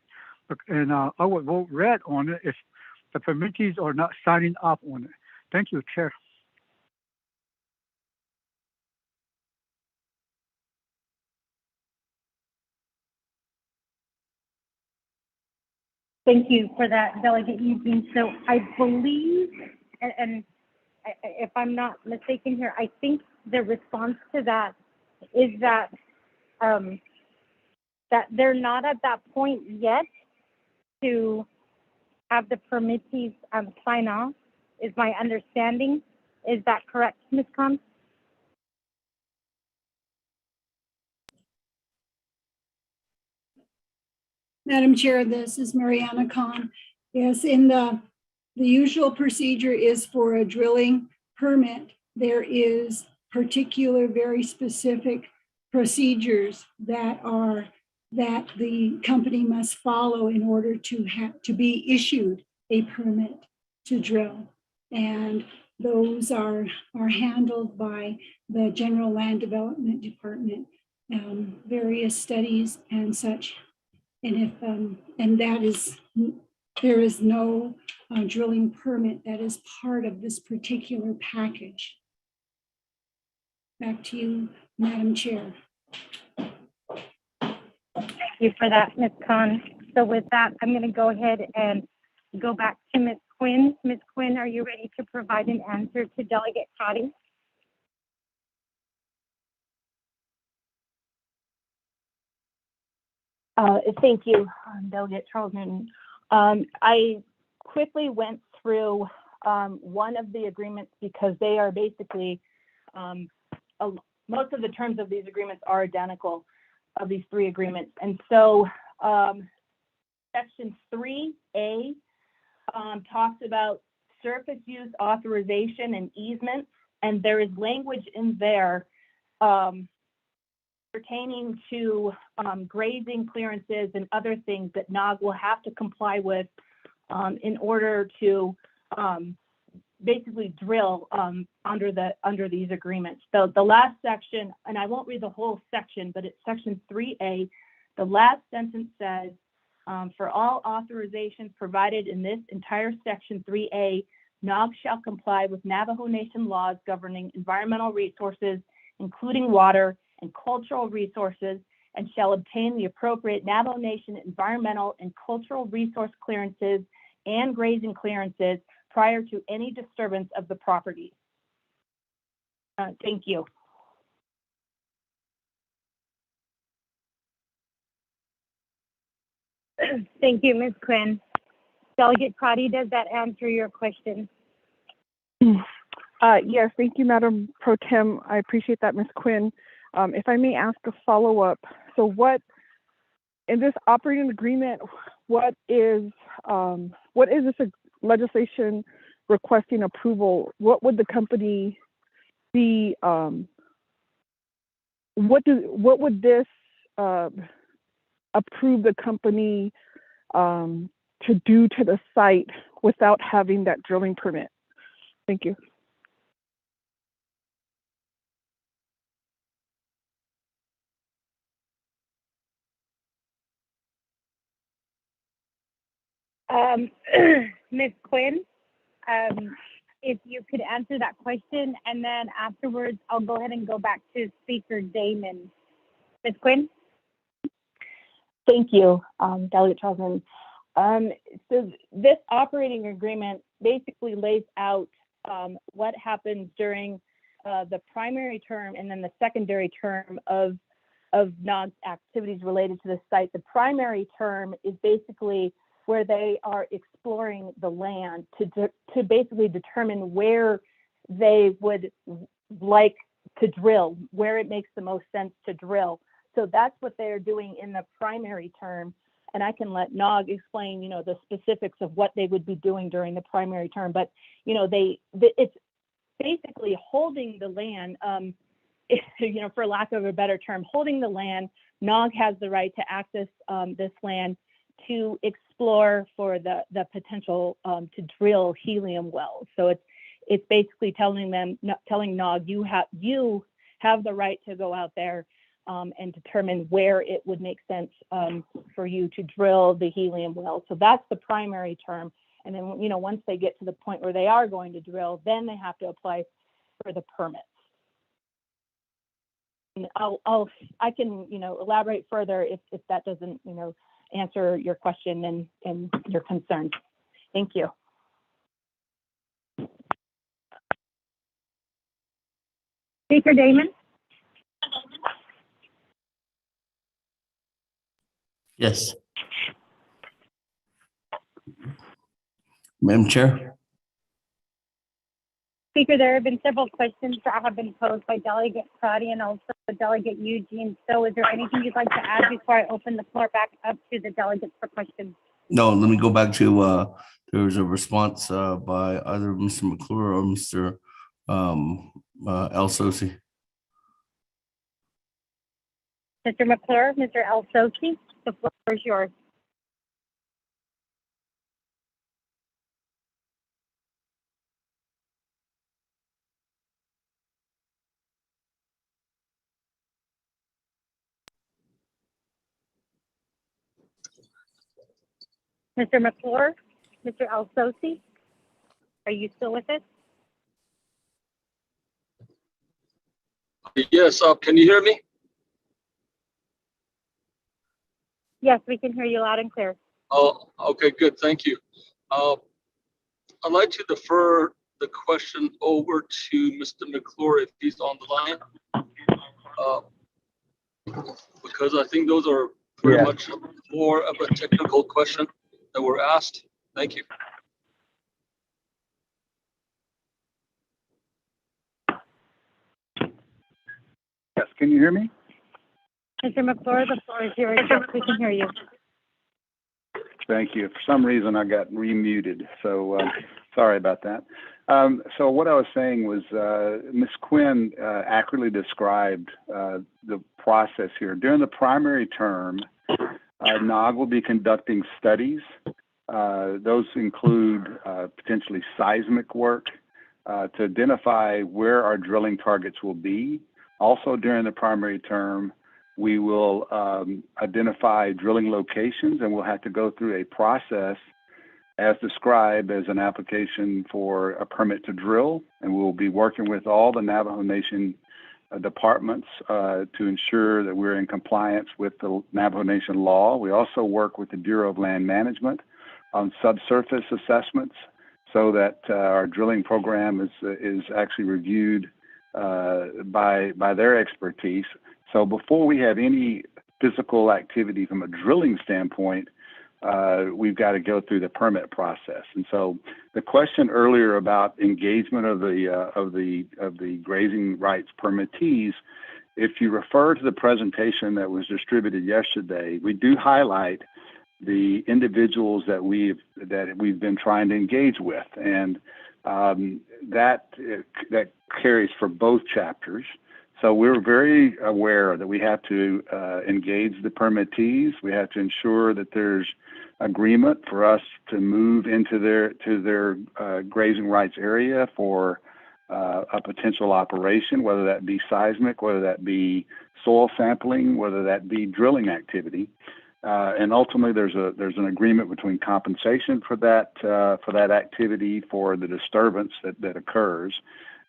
and I would vote red on it if the permittees are not signing up on it. Thank you, Chair. Thank you for that, Delegate Eugene. So I believe, and if I'm not mistaken here, I think the response to that is that that they're not at that point yet to have the permittees sign off, is my understanding. Is that correct, Ms. Khan? Madam Chair, this is Mariana Khan. Yes, in the usual procedure is for a drilling permit, there is particular, very specific procedures that the company must follow in order to be issued a permit to drill. And those are handled by the General Land Development Department, various studies and such. And if there is no drilling permit that is part of this particular package. Back to you, Madam Chair. Thank you for that, Ms. Khan. So with that, I'm going to go ahead and go back to Ms. Quinn. Ms. Quinn, are you ready to provide an answer to Delegate Crotty? Thank you, Delegate Charles Newton. I quickly went through one of the agreements because they are basically, most of the terms of these agreements are identical of these three agreements. And so section 3A talks about surface use authorization and easements. And there is language in there pertaining to grazing clearances and other things that NOG will have to comply with in order to basically drill under these agreements. So the last section, and I won't read the whole section, but it's section 3A. The last sentence says, for all authorizations provided in this entire section 3A, NOG shall comply with Navajo Nation laws governing environmental resources, including water and cultural resources, and shall obtain the appropriate Navajo Nation environmental and cultural resource clearances and grazing clearances prior to any disturbance of the property. Thank you. Thank you, Ms. Quinn. Delegate Prati, does that answer your question? Yes, thank you, Madam Pro Tem. I appreciate that, Ms. Quinn. If I may ask a follow-up, so what, in this operating agreement, what is this legislation requesting approval? What would the company be, what would this approve the company to do to the site without having that drilling permit? Thank you. Ms. Quinn, if you could answer that question, and then afterwards, I'll go ahead and go back to Speaker Damon. Ms. Quinn? Thank you, Delegate Charlesman. So this operating agreement basically lays out what happens during the primary term and then the secondary term of NOG's activities related to the site. The primary term is basically where they are exploring the land to basically determine where they would like to drill, where it makes the most sense to drill. So that's what they're doing in the primary term. And I can let NOG explain, the specifics of what they would be doing during the primary term. But, it's basically holding the land, for lack of a better term, holding the land. NOG has the right to access this land to explore for the potential to drill helium wells. So it's basically telling NOG, you have the right to go out there and determine where it would make sense for you to drill the helium well. So that's the primary term. And then, once they get to the point where they are going to drill, then they have to apply for the permits. And I can, elaborate further if that doesn't, answer your question and your concern. Thank you. Speaker Damon? Yes. Madam Chair? Speaker, there have been several questions that have been posed by Delegate Prati and also Delegate Eugene. So is there anything you'd like to add before I open the floor back up to the delegates for questions? No, let me go back to, there was a response by either Mr. McClure or Mr. El-Sosi. Mr. McClure, Mr. El-Sosi, the floor is yours. Mr. McClure, Mr. El-Sosi, are you still with us? Yes, can you hear me? Yes, we can hear you loud and clear. Oh, okay, good, thank you. I'd like to defer the question over to Mr. McClure if he's on the line. Because I think those are pretty much more of a technical question that were asked. Thank you. Yes, can you hear me? Mr. McClure, the floor is yours. Yes, we can hear you. Thank you. For some reason, I got remuted, so sorry about that. So what I was saying was Ms. Quinn accurately described the process here. During the primary term, NOG will be conducting studies. Those include potentially seismic work to identify where our drilling targets will be. Also during the primary term, we will identify drilling locations, and we'll have to go through a process as described as an application for a permit to drill. And we'll be working with all the Navajo Nation departments to ensure that we're in compliance with the Navajo Nation law. We also work with the Bureau of Land Management on subsurface assessments so that our drilling program is actually reviewed by their expertise. So before we have any physical activity from a drilling standpoint, we've got to go through the permit process. And so the question earlier about engagement of the grazing rights permittees, if you refer to the presentation that was distributed yesterday, we do highlight the individuals that we've been trying to engage with, and that carries for both chapters. So we're very aware that we have to engage the permittees. We have to ensure that there's agreement for us to move into their grazing rights area for a potential operation, whether that be seismic, whether that be soil sampling, whether that be drilling activity. And ultimately, there's an agreement between compensation for that activity, for the disturbance that occurs,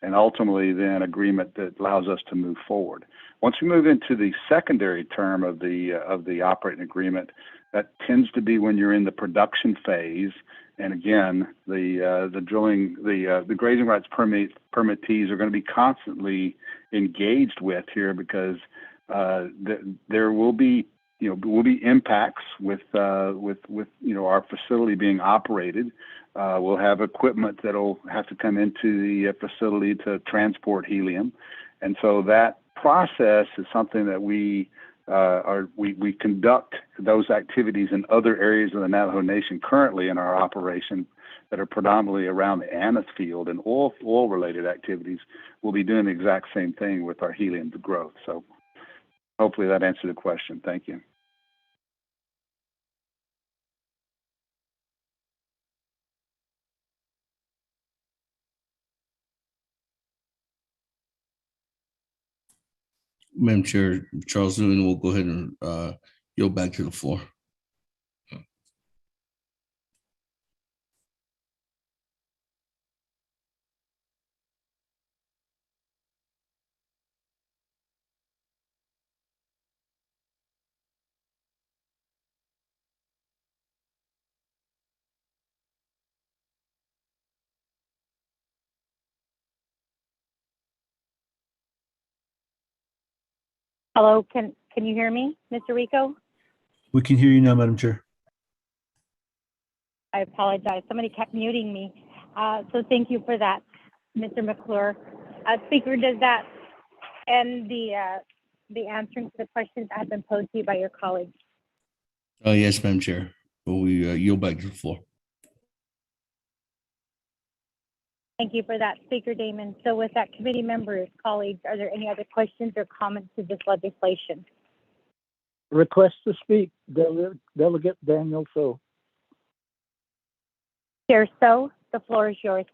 and ultimately then agreement that allows us to move forward. Once we move into the secondary term of the operating agreement, that tends to be when you're in the production phase. And again, the grazing rights permittees are going to be constantly engaged with here, because there will be impacts with our facility being operated. We'll have equipment that'll have to come into the facility to transport helium, and so that process is something that we conduct those activities in other areas of the Navajo Nation currently in our operation that are predominantly around the Aneth field, and oil related activities. We'll be doing the exact same thing with our helium growth. So hopefully that answered the question. Thank you. Madam Chair, Charles Newman will go ahead and yield back to the floor. Hello, can you hear me, Mr. Rico? We can hear you now, Madam Chair. I apologize. Somebody kept muting me. So thank you for that, Mr. McClure. Speaker, does that end the answering to the questions that have been posed to you by your colleagues? Yes, Madam Chair. We yield back to the floor. Thank you for that, Speaker Damon. So with that, committee members, colleagues, are there any other questions or comments to this legislation? Request to speak, Delegate Daniel So. Chair So, the floor is yours.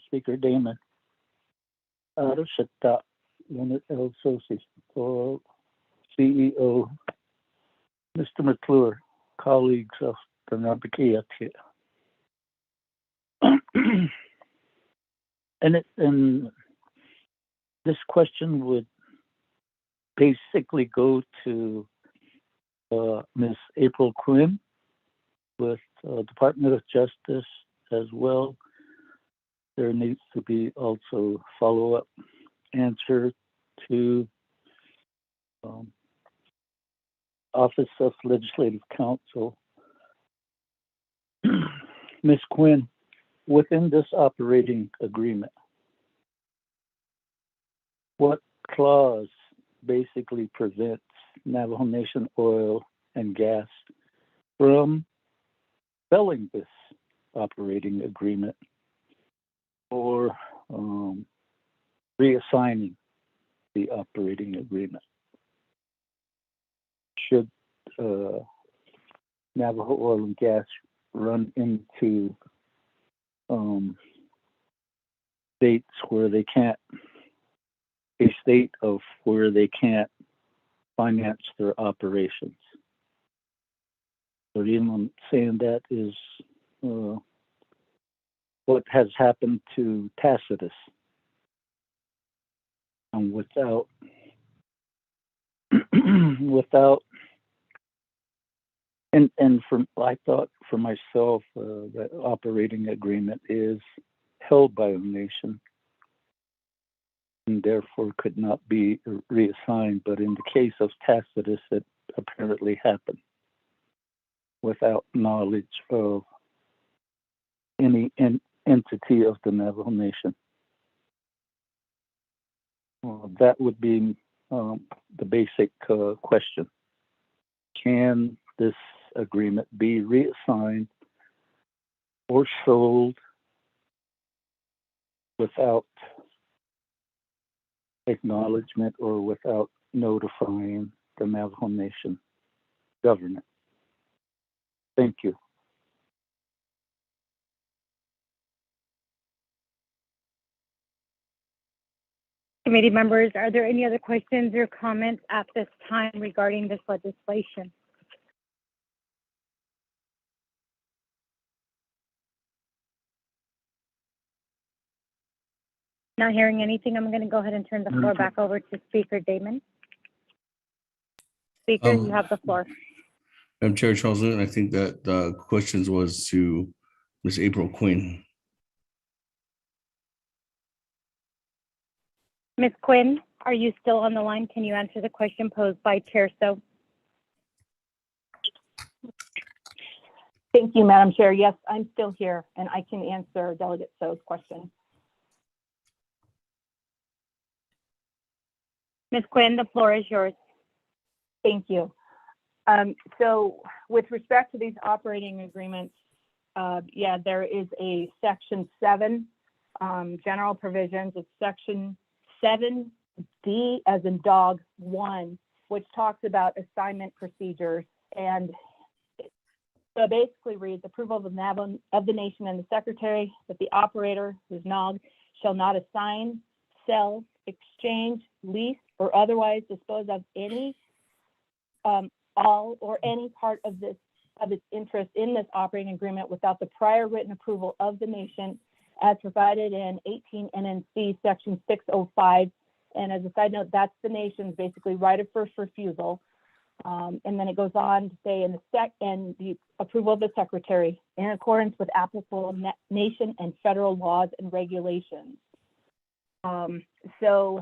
Speaker Damon. Unit L. Sosi, for CEO, Mr. McClure, colleagues of the Naabik'íyáti. And this question would basically go to Ms. April Quinn with Department of Justice as well. There needs to be also follow-up answer to Office of Legislative Counsel. Ms. Quinn, within this operating agreement, what clause basically prevents Navajo Nation Oil and Gas from selling this operating agreement or reassigning the operating agreement. Should Navajo Oil and Gas run into states where they can't, a state of where they can't finance their operations. So I'm saying that is what has happened to Tacitus. And without I thought for myself that operating agreement is held by a nation and therefore could not be reassigned. But in the case of Tacitus, it apparently happened without knowledge of any entity of the Navajo Nation. That would be the basic question. Can this agreement be reassigned or sold without acknowledgement or without notifying the Navajo Nation government? Thank you. Committee members, are there any other questions or comments at this time regarding this legislation? Not hearing anything, I'm going to go ahead and turn the floor back over to Speaker Damon. Speaker, you have the floor. Madam Chair Charles Newton, I think that the questions was to Ms. April Quinn. Ms. Quinn, are you still on the line? Can you answer the question posed by Chair So? Thank you, Madam Chair. Yes, I'm still here and I can answer Delegate So's question. Ms. Quinn, the floor is yours. Thank you. So with respect to these operating agreements, yeah, there is a Section 7 general provisions. It's Section 7D as in dog 1, which talks about assignment procedures. And so it basically reads approval of the nation and the secretary that the operator, who's NOG, shall not assign, sell, exchange, lease, or otherwise dispose of any, all, or any part of its interest in this operating agreement without the prior written approval of the nation as provided in 18 NNC Section 605. And as a side note, that's the nation's basically right of first refusal. And then it goes on to say in the approval of the secretary in accordance with applicable nation and federal laws and regulations. So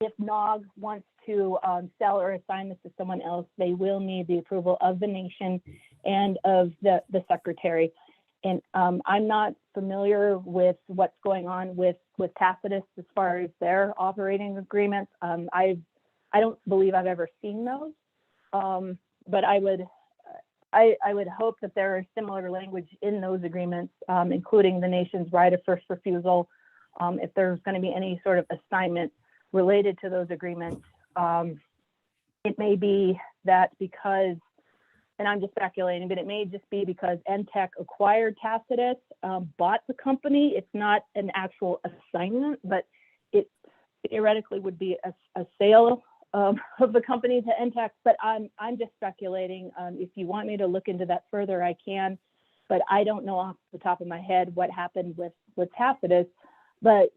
if NOG wants to sell or assign this to someone else, they will need the approval of the nation and of the secretary. And I'm not familiar with what's going on with Tacitus as far as their operating agreements. I don't believe I've ever seen those, but I would hope that there is similar language in those agreements, including the nation's right of first refusal. If there's going to be any sort of assignment related to those agreements, it may be that because, and I'm just speculating, but it may just be because NTEC acquired Tacitus, bought the company. It's not an actual assignment, but it theoretically would be a sale of the company to NTEC. But I'm just speculating. If you want me to look into that further, I can, but I don't know off the top of my head what happened with Tacitus. But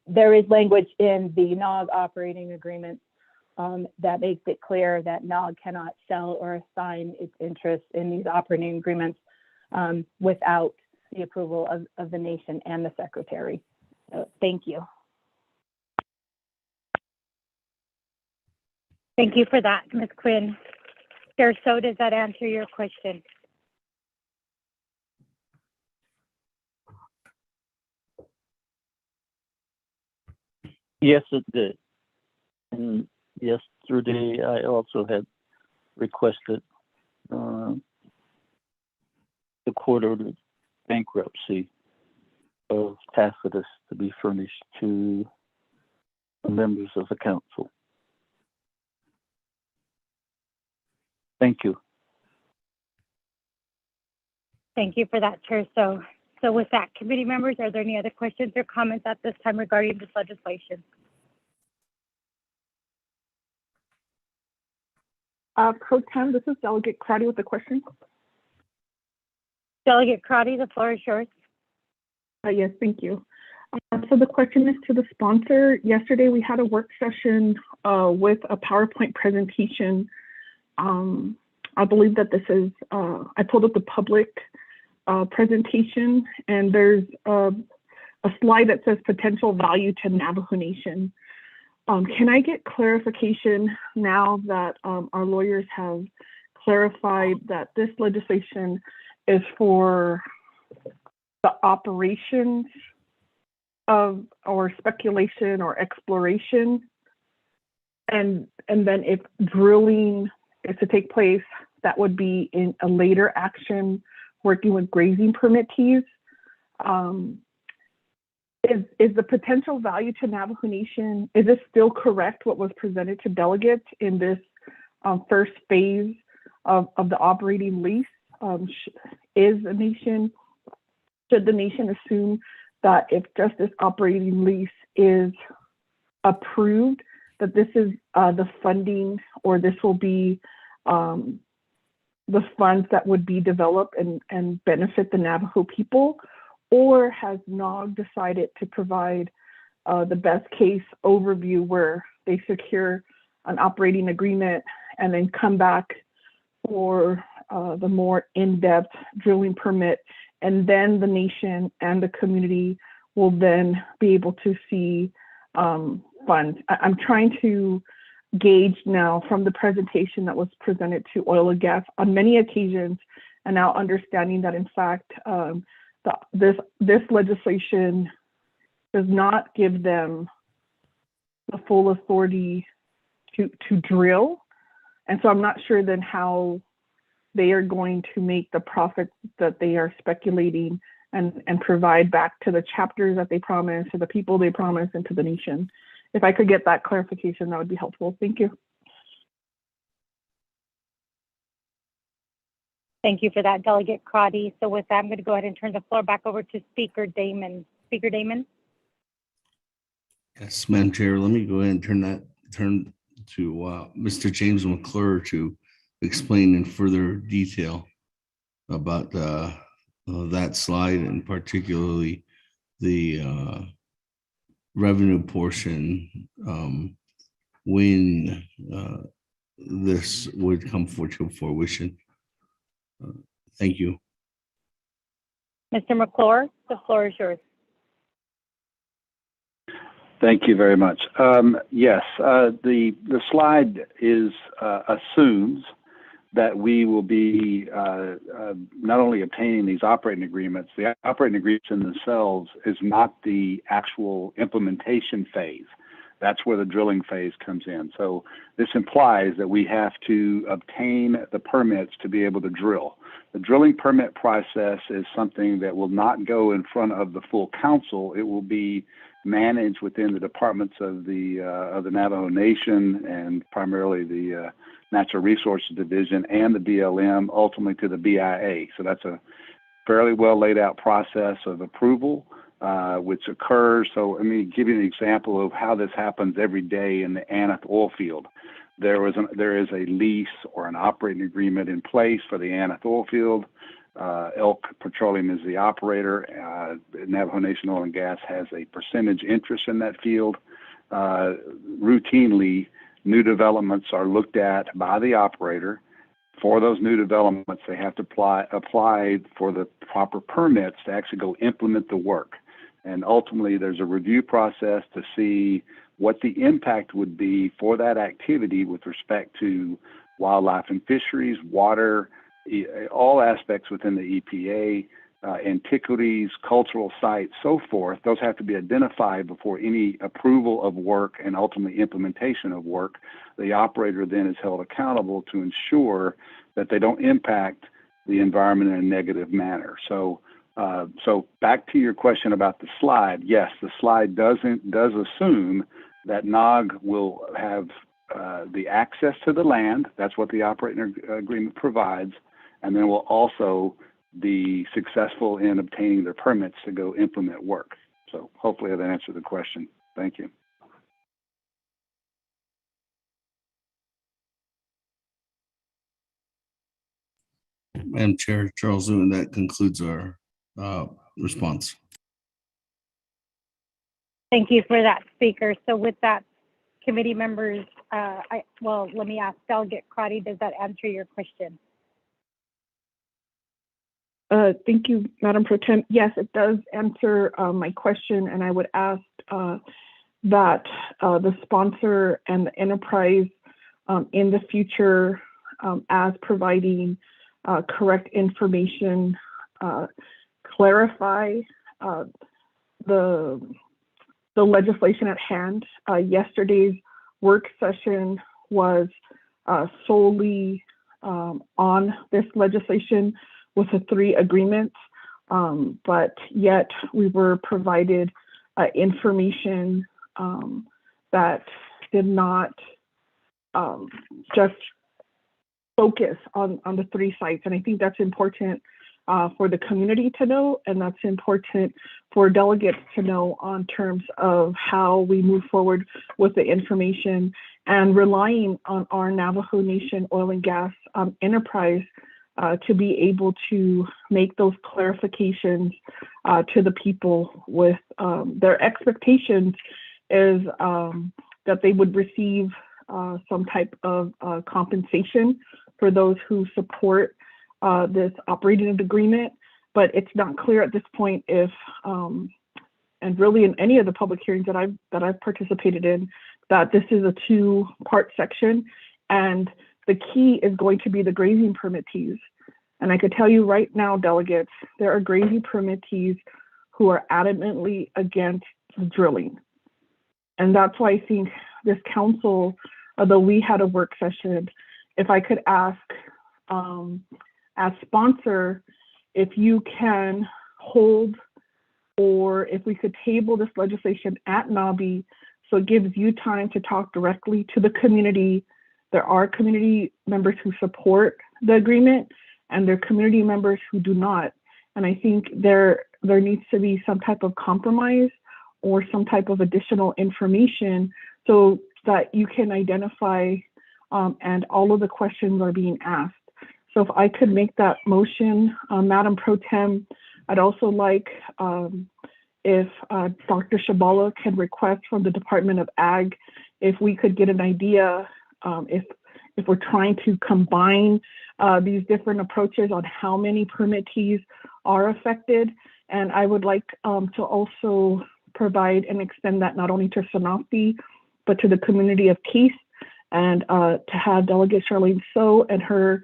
there is language in the NOG operating agreement that makes it clear that NOG cannot sell or assign its interest in these operating agreements without the approval of the nation and the secretary. So, thank you. Thank you for that, Ms. Quinn. Chair So, does that answer your question? Yes, it did. And yesterday I also had requested the court-ordered bankruptcy of Tacitus to be furnished to the members of the council. Thank you. Thank you for that, Chair. So with that, committee members, are there any other questions or comments at this time regarding this legislation? Pro Tem, this is Delegate Crowdy with a question. Delegate Crowdy, the floor is yours. Yes, thank you. So the question is to the sponsor. Yesterday we had a work session with a PowerPoint presentation. I believe that this is, I pulled up the public presentation, and there's a slide that says potential value to Navajo Nation. Can I get clarification now that our lawyers have clarified that this legislation is for the operations of, or speculation or exploration, and then if drilling is to take place, that would be in a later action working with grazing permittees? Is the potential value to Navajo Nation, is this still correct what was presented to delegates in this first phase of the operating lease? Should the nation assume that if just this operating lease is approved, that this is the funding, or this will be the funds that would be developed and benefit the Navajo people? Or has NOG decided to provide the best case overview where they secure an operating agreement and then come back for the more in-depth drilling permit, and then the nation and the community will then be able to see funds? I'm trying to gauge now from the presentation that was presented to oil and gas on many occasions, and now understanding that in fact this legislation does not give them the full authority to drill. And so I'm not sure then how they are going to make the profits that they are speculating and provide back to the chapters that they promised, to the people they promised, and to the nation. If I could get that clarification, that would be helpful. Thank you. Thank you for that, Delegate Crotty. So with that, I'm going to go ahead and turn the floor back over to Speaker Damon. Speaker Damon? Yes, Madam Chair, let me go ahead and turn to Mr. James McClure to explain in further detail about that slide, and particularly the revenue portion, when this would come to fruition. Thank you. Mr. McClure, the floor is yours. Thank you very much. Yes, the slide assumes that we will be not only obtaining these operating agreements. The operating agreements in themselves is not the actual implementation phase. That's where the drilling phase comes in. So this implies that we have to obtain the permits to be able to drill. The drilling permit process is something that will not go in front of the full council. It will be managed within the departments of the Navajo Nation, and primarily the Natural Resources Division and the BLM, ultimately to the BIA. So that's a fairly well laid out process of approval, which occurs. So let me give you an example of how this happens every day in the Aneth oil field. There is a lease or an operating agreement in place for the Aneth oil field. Elk Petroleum is the operator. Navajo Nation Oil and Gas has a percentage interest in that field. Routinely, new developments are looked at by the operator. For those new developments, they have to apply for the proper permits to actually go implement the work. And ultimately, there's a review process to see what the impact would be for that activity with respect to wildlife and fisheries, water, all aspects within the EPA, antiquities, cultural sites, so forth. Those have to be identified before any approval of work and ultimately implementation of work. The operator then is held accountable to ensure that they don't impact the environment in a negative manner. So back to your question about the slide. Yes, the slide does assume that NOG will have the access to the land. That's what the operator agreement provides, and then will also be successful in obtaining their permits to go implement work. So hopefully that answered the question. Thank you. Madam Chair, Charles Newton, that concludes our response. Thank you for that, Speaker. So with that, committee members, let me ask Delegate Crotty, does that answer your question? Thank you, Madam Pro Tem. Yes, it does answer my question, and I would ask that the sponsor and the enterprise in the future, as providing correct information, clarify the legislation at hand. Yesterday's work session was solely on this legislation with the 3 agreements, but yet we were provided information that did not just focus on the 3 sites. And I think that's important for the community to know, and that's important for delegates to know on terms of how we move forward with the information and relying on our Navajo Nation oil and gas enterprise to be able to make those clarifications to the people with their expectations is that they would receive some type of compensation for those who support this operating agreement, but it's not clear at this point if, and really in any of the public hearings that I've participated in, that this is a 2-part section, and the key is going to be the grazing permittees. And I could tell you right now, delegates, there are grazing permittees who are adamantly against drilling. And that's why I think this council, although we had a work session, if I could ask as sponsor, if you can hold, or if we could table this legislation at NABI, so it gives you time to talk directly to the community. There are community members who support the agreement, and there are community members who do not. And I think there needs to be some type of compromise or some type of additional information so that you can identify and all of the questions are being asked. So if I could make that motion, Madam Pro Tem, I'd also like if Dr. Shabala can request from the Department of Ag, if we could get an idea if we're trying to combine these different approaches on how many permittees are affected. And I would like to also provide and extend that not only to Sanofi, but to the community of Keith, and to have Delegate Charlene So and her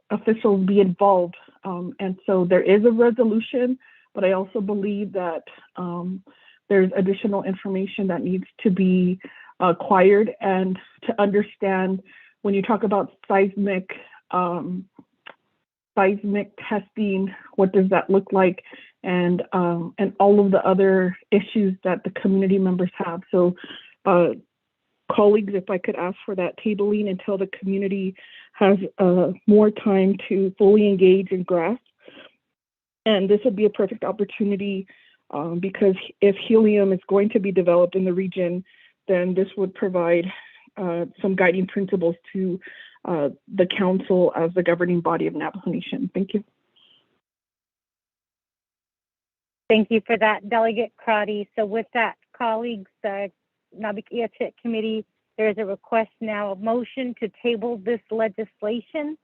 officials be involved. And so there is a resolution, but I also believe that there's additional information that needs to be acquired, and to understand when you talk about seismic testing, what does that look like, and all of the other issues that the community members have. So colleagues, if I could ask for that tabling until the community has more time to fully engage and grasp. And this would be a perfect opportunity because if helium is going to be developed in the region, then this would provide some guiding principles to the council as the governing body of Navajo Nation. Thank you. Thank you for that, Delegate Crotty. So with that, colleagues, the Naabik'íyáti Committee, there is a request now, a motion to table this legislation.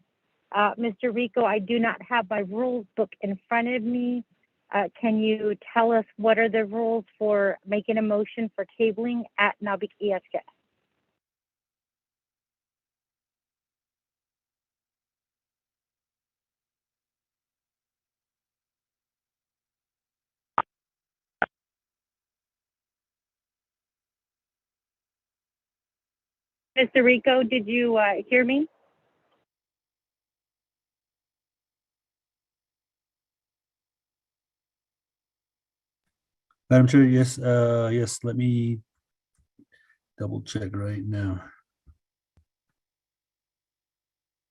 Mr. Rico, I do not have my rules book in front of me. Can you tell us what are the rules for making a motion for tabling at Naabik'íyáti? Mr. Rico, did you hear me? Madam Chair, yes, yes, let me double check right now.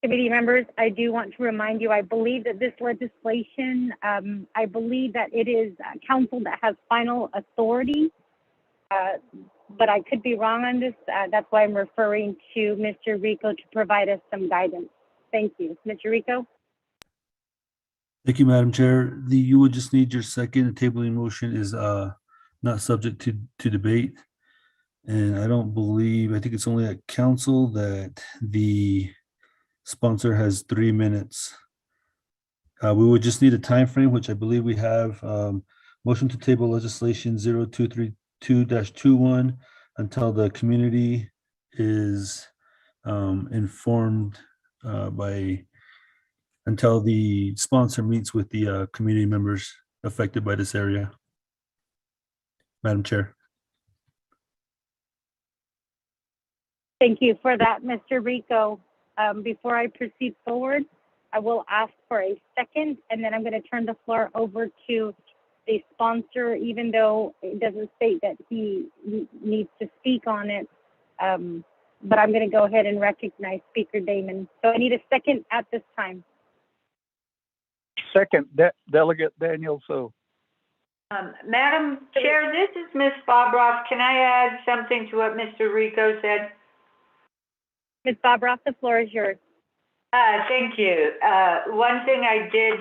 Committee members, I do want to remind you, I believe that this legislation, I believe that it is council that has final authority, but I could be wrong on this. That's why I'm referring to Mr. Rico to provide us some guidance. Thank you. Mr. Rico? Thank you, Madam Chair. You would just need your second. Tabling motion is not subject to debate. And I don't believe, I think it's only at council that the sponsor has 3 minutes. We would just need a time frame, which I believe we have. Motion to table legislation 0232-21 until the community is informed until the sponsor meets with the community members affected by this area. Madam Chair. Thank you for that, Mr. Rico. Before I proceed forward, I will ask for a second, and then I'm going to turn the floor over to the sponsor, even though it doesn't state that he needs to speak on it. But I'm going to go ahead and recognize Speaker Damon. So I need a second at this time. Second, Delegate Daniel So. Madam Chair, this is Ms. Bobroff. Can I add something to what Mr. Rico said? Ms. Bobroff, the floor is yours. Thank you. One thing I did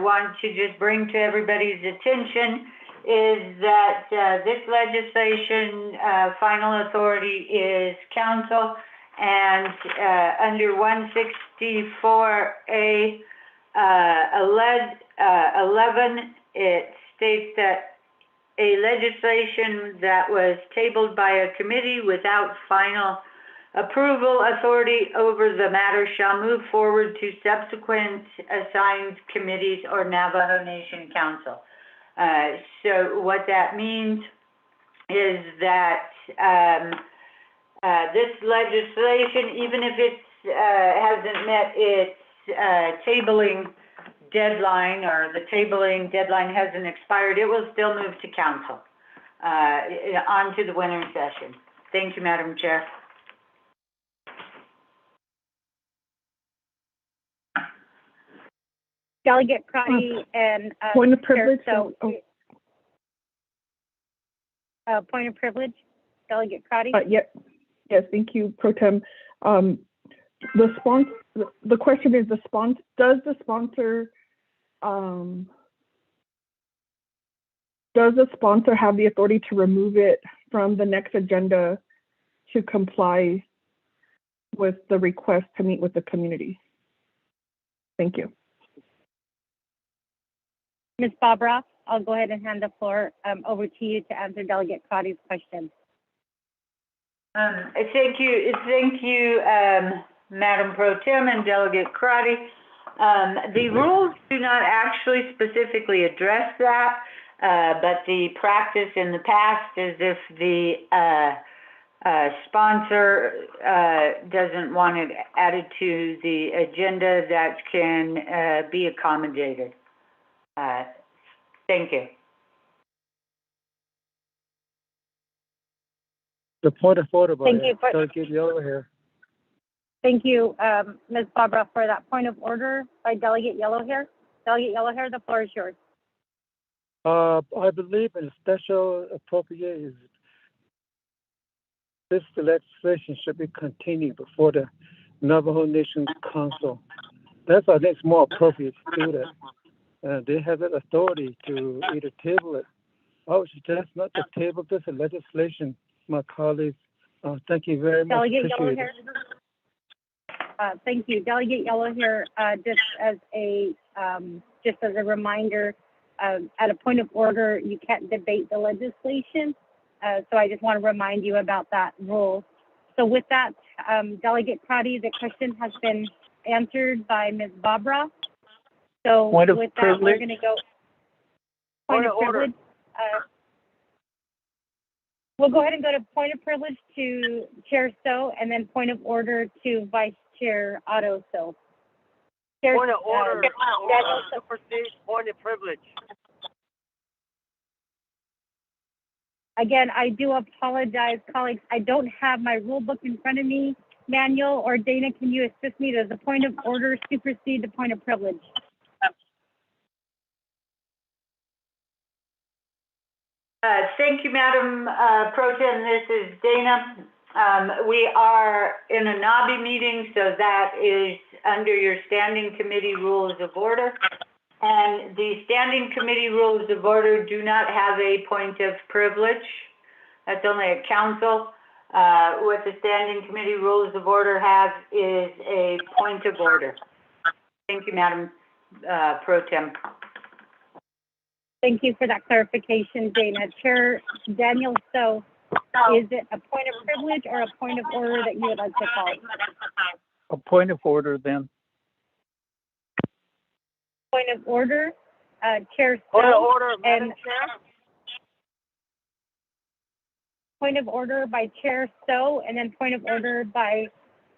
want to just bring to everybody's attention is that this legislation, final authority is council, and under 164A 11, it states that a legislation that was tabled by a committee without final approval authority over the matter shall move forward to subsequent assigned committees or Navajo Nation Council. So what that means is that this legislation, even if it hasn't met its tabling deadline, or the tabling deadline hasn't expired, it will still move to council on to the winter session. Thank you, Madam Chair. Delegate Crotty and point of privilege. Point of privilege, Delegate Crotty. Yes, thank you, Pro Tem. The question is, does the sponsor have the authority to remove it from the next agenda to comply with the request to meet with the community? Thank you. Ms. Bobroff, I'll go ahead and hand the floor over to you to answer Delegate Crotty's question. Thank you, Madam Pro Tem and Delegate Crotty. The rules do not actually specifically address that, but the practice in the past is if the sponsor doesn't want it added to the agenda, that can be accommodated. Thank you. The point of order by Thank you for, Delegate Yellow here. Thank you, Ms. Barbara, for that point of order by Delegate Yellowhair. Delegate Yellowhair, the floor is yours. I believe in special appropriate. This legislation should be continued before the Navajo Nation Council. That's, I think, it's more appropriate to do that. They have that authority to either table it. I would suggest not to table this legislation, my colleagues. Thank you very much. Delegate Appreciate Yellowhair. it. Thank you, Delegate Yellowhair. Just as a reminder, at a point of order, you can't debate the legislation. So I just want to remind you about that rule. So with that, Delegate Crotty, the question has been answered by Ms. Barbara. So Point of with that, privilege. we're going to go. Point of order. privilege. We'll go ahead and go to point of privilege to Chair So, and then point of order to Vice Chair Otto So. Point of order, supersede point of privilege. Again, I do apologize, colleagues. I don't have my rule book in front of me. Manuel or Dana, can you assist me? Does the point of order supersede the point of privilege? Thank you, Madam Pro Tem. This is Dana. We are in a NABI meeting, so that is under your standing committee rules of order. And the standing committee rules of order do not have a point of privilege. That's only a council. What the standing committee rules of order have is a point of order. Thank you, Madam Pro Tem. Thank you for that clarification, Dana. Chair Daniel So, is it a point of privilege or a point of order that you would like to call? A point of order then. Point of order, Chair So. Point of order, Madam Chair. Point of order by Chair So, and then point of order by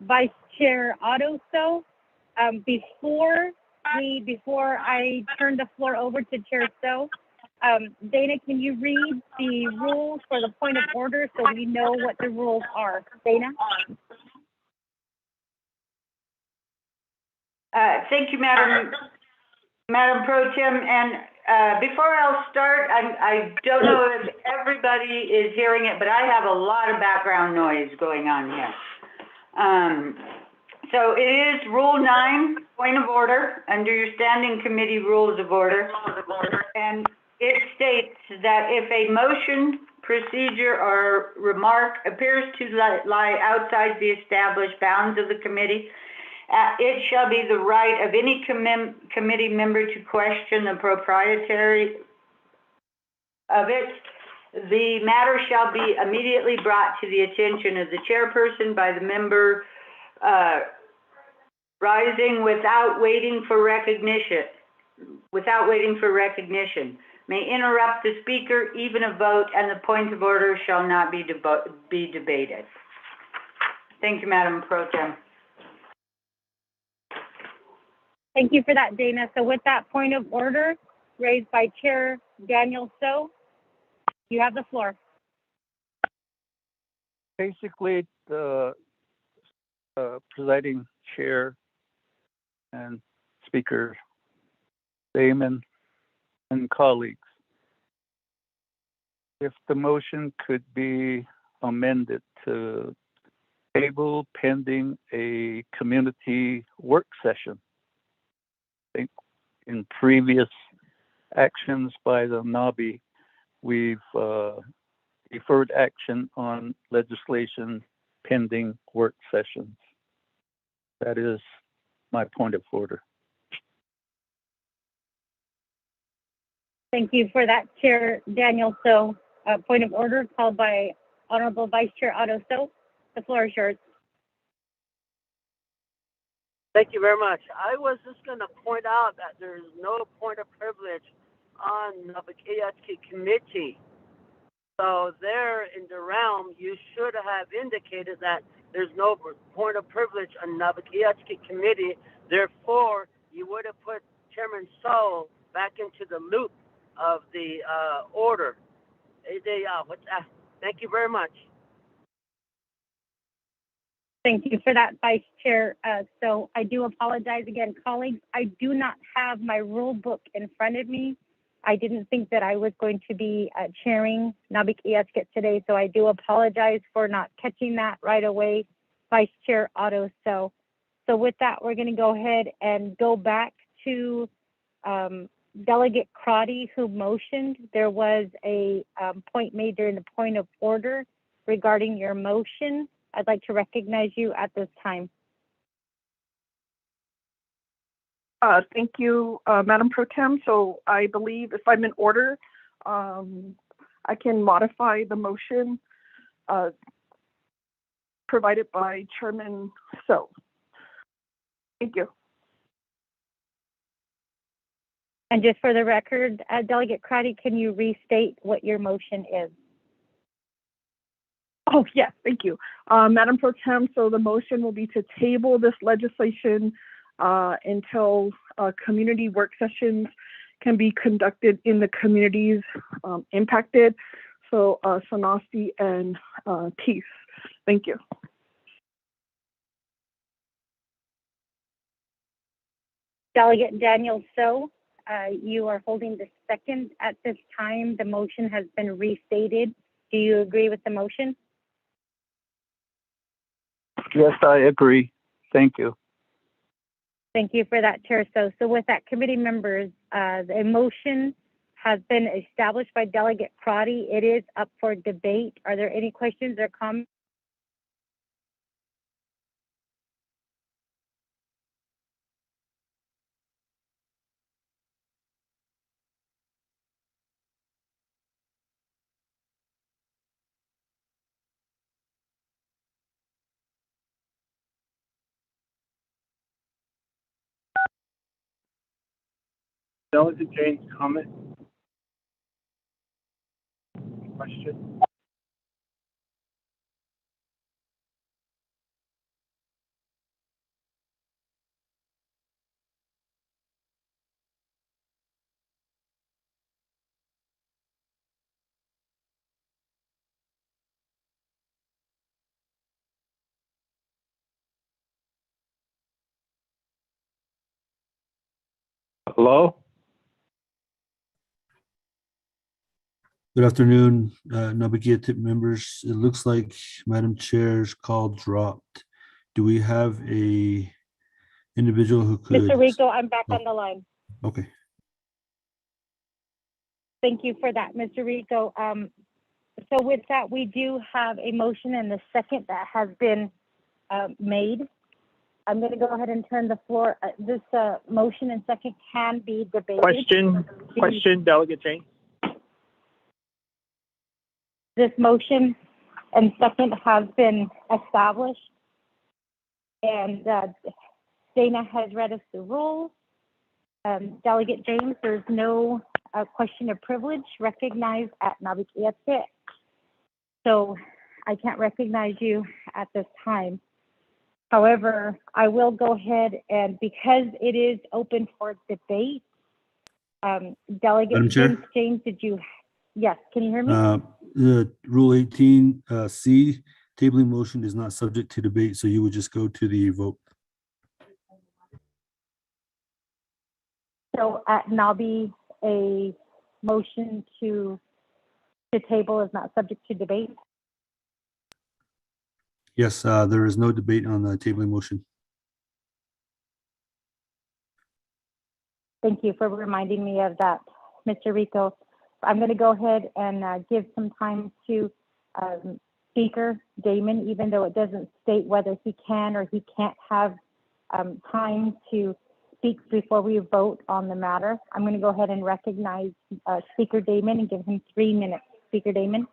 Vice Chair Otto So. Before I turn the floor over to Chair So, Dana, can you read the rules for the point of order so we know what the rules are? Dana? Thank you, Madam Pro Tem. And before I'll start, I don't know if everybody is hearing it, but I have a lot of background noise going on here. So it is Rule 9, point of order, under your standing committee rules of order. And it states that if a motion, procedure, or remark appears to lie outside the established bounds of the committee, it shall be the right of any committee member to question the propriety of it. The matter shall be immediately brought to the attention of the chairperson by the member rising without waiting for recognition. May interrupt the speaker, even a vote, and the point of order shall not be debated. Thank you, Madam Pro Tem. Thank you for that, Dana. So with that point of order raised by Chair Daniel So, you have the floor. Basically, the presiding chair and Speaker Damon and colleagues, if the motion could be amended to table pending a community work session. I think in previous actions by the NABI, we've deferred action on legislation pending work sessions. That is my point of order. Thank you for that, Chair Daniel So. Point of order called by Honorable Vice Chair Otto So. The floor is yours. Thank you very much. I was just going to point out that there's no point of privilege on Naabik'íyáti committee. So there in the realm, you should have indicated that there's no point of privilege on Naabik'íyáti committee. Therefore, you would have put Chairman So back into the loop of the order. Thank you very much. Thank you for that, Vice Chair. So I do apologize again, colleagues. I do not have my rule book in front of me. I didn't think that I was going to be chairing Naabik'íyáti today, so I do apologize for not catching that right away, Vice Chair Otto. So with that, we're going to go ahead and go back to Delegate Crotty, who motioned. There was a point made during the point of order regarding your motion. I'd like to recognize you at this time. Thank you, Madam Pro Tem. So I believe if I'm in order, I can modify the motion provided by Chairman So. Thank you. And just for the record, Delegate Crotty, can you restate what your motion is? Oh, yes, thank you. Madam Pro Tem, so the motion will be to table this legislation until community work sessions can be conducted in the communities impacted. So Sanasti and Teeth. Thank you. Delegate Daniel So, you are holding the second at this time. The motion has been restated. Do you agree with the motion? Yes, I agree. Thank you. Thank you for that, Chair. So with that, committee members, the motion has been established by Delegate Crotty. It is up for debate. Are there any questions or comments? Delegate James, comment? Question? Hello? Good afternoon, Naabik'íyáti members. It looks like Madam Chair's call dropped. Do we have a individual who could? Mr. Rico, I'm back on the line. Okay. Thank you for that, Mr. Rico. So with that, we do have a motion and the second that has been made. I'm going to go ahead and turn the floor. This motion and second can be debated. Question, Delegate James. This motion and second has been established, and Dana has read us the rules. Delegate James, there's no question of privilege recognized at Naabik'íyáti, so I can't recognize you at this time. However, I will go ahead and, because it is open for debate, Delegate James, did you? Yes, can you hear me? The Rule 18 C, tabling motion is not subject to debate, so you would just go to the vote. So at Nabi, a motion to table is not subject to debate? Yes, there is no debate on the tabling motion. Thank you for reminding me of that, Mr. Rico. I'm going to go ahead and give some time to Speaker Damon, even though it doesn't state whether he can or he can't have time to speak before we vote on the matter. I'm going to go ahead and recognize Speaker Damon and give him 3 minutes. Speaker Damon.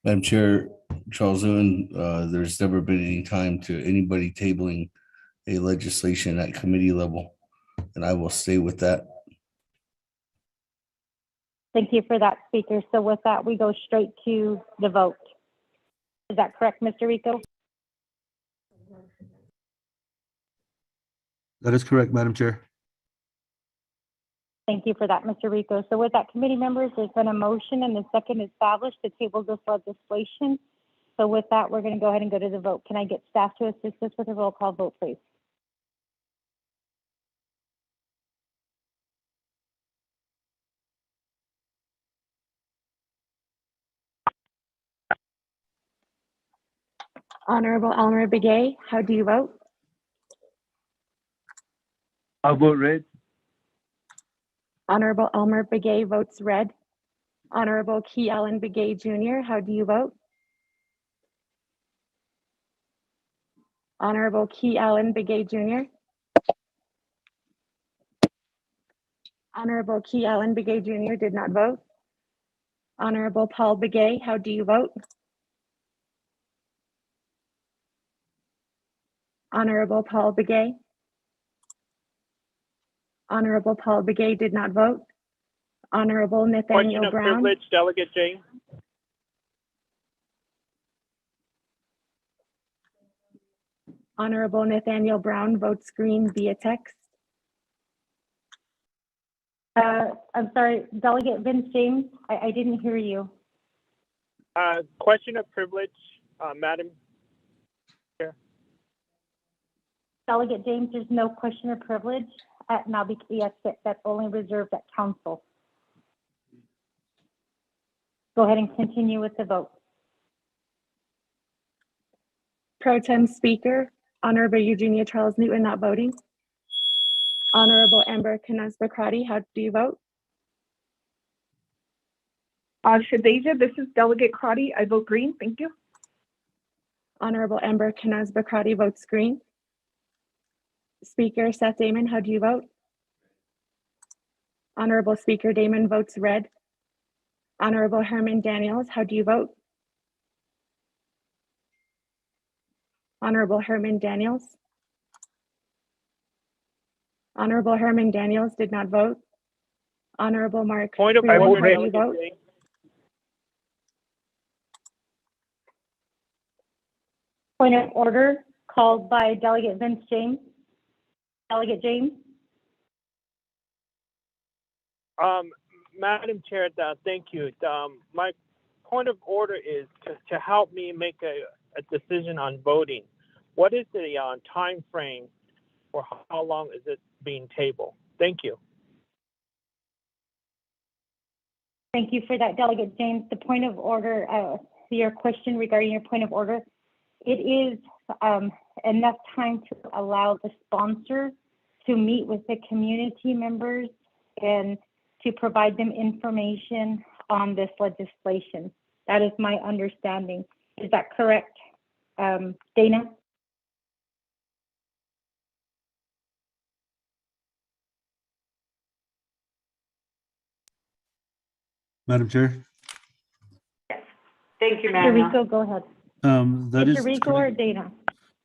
Madam Chair, Charles Owen, there's never been any time to anybody tabling a legislation at committee level, and I will stay with that. Thank you for that, Speaker. So with that, we go straight to the vote. Is that correct, Mr. Rico? That is correct, Madam Chair. Thank you for that, Mr. Rico. So with that, committee members, there's been a motion and the second established to table this legislation. So with that, we're going to go ahead and go to the vote. Can I get staff to assist us with a roll call vote, please? Honorable Elmer Begay, how do you vote? I'll vote red. Honorable Elmer Begay votes red. Honorable Key Allen Begay Jr., how do you vote? Honorable Key Allen Begay Jr. Honorable Key Allen Begay Jr. did not vote. Honorable Paul Begay, how do you vote? Honorable Paul Begay. Honorable Paul Begay did not vote. Honorable Nathaniel Question of Brown. privilege, Delegate James. Honorable Nathaniel Brown votes green via text. I'm sorry, Delegate Vince James, I didn't hear you. Question of privilege, Madam Chair. Delegate James, there's no question of privilege at Naabik'íyáti. That's only reserved at council. Go ahead and continue with the vote. Pro Tem Speaker, Honorable Eugenia Charles Newton not voting. Honorable Amber Canas-Bacrati, how do you vote? Shadeja, this is Delegate Crotty. I vote green. Thank you. Honorable Amber Canas-Bacrati votes green. Speaker Seth Damon, how do you vote? Honorable Speaker Damon votes red. Honorable Herman Daniels, how do you vote? Honorable Herman Daniels. Honorable Herman Daniels did not vote. Honorable Mark Freeland, how do you vote? Point of order called by Delegate Vince James. Delegate James. Madam Chair, thank you. My point of order is to help me make a decision on voting. What is the time frame for how long is it being tabled? Thank you. Thank you for that, Delegate James. The point of order, your question regarding your point of order, it is enough time to allow the sponsor to meet with the community members and to provide them information on this legislation. That is my understanding. Is that correct, Dana? Madam Chair. Thank you, Mr. Madam. Rico, go ahead. That Mr. is Rico or Dana?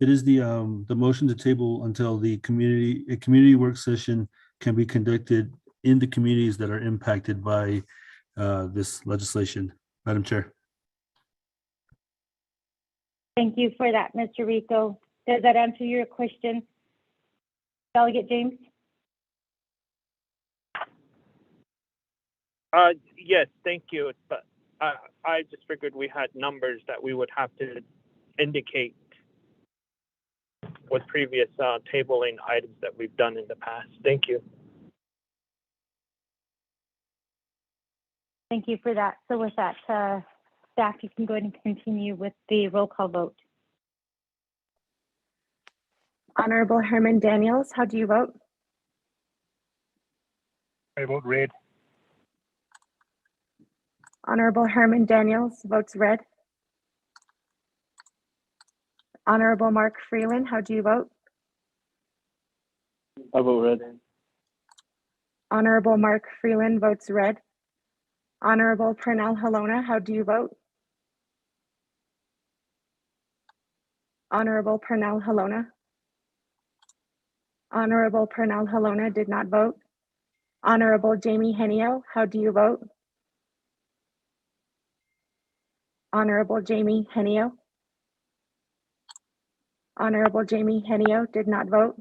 It is the motion to table until a community work session can be conducted in the communities that are impacted by this legislation. Madam Chair. Thank you for that, Mr. Rico. Does that answer your question, Delegate James? Yes, thank you. But I just figured we had numbers that we would have to indicate with previous tabling items that we've done in the past. Thank you. Thank you for that. So with that, staff, you can go ahead and continue with the roll call vote. Honorable Herman Daniels, how do you vote? I vote red. Honorable Herman Daniels votes red. Honorable Mark Freeland, how do you vote? I vote red. Honorable Mark Freeland votes red. Honorable Pernell Halona, how do you vote? Honorable Pernell Halona. Honorable Pernell Halona did not vote. Honorable Jamie Henio, how do you vote? Honorable Jamie Henio. Honorable Jamie Henio did not vote.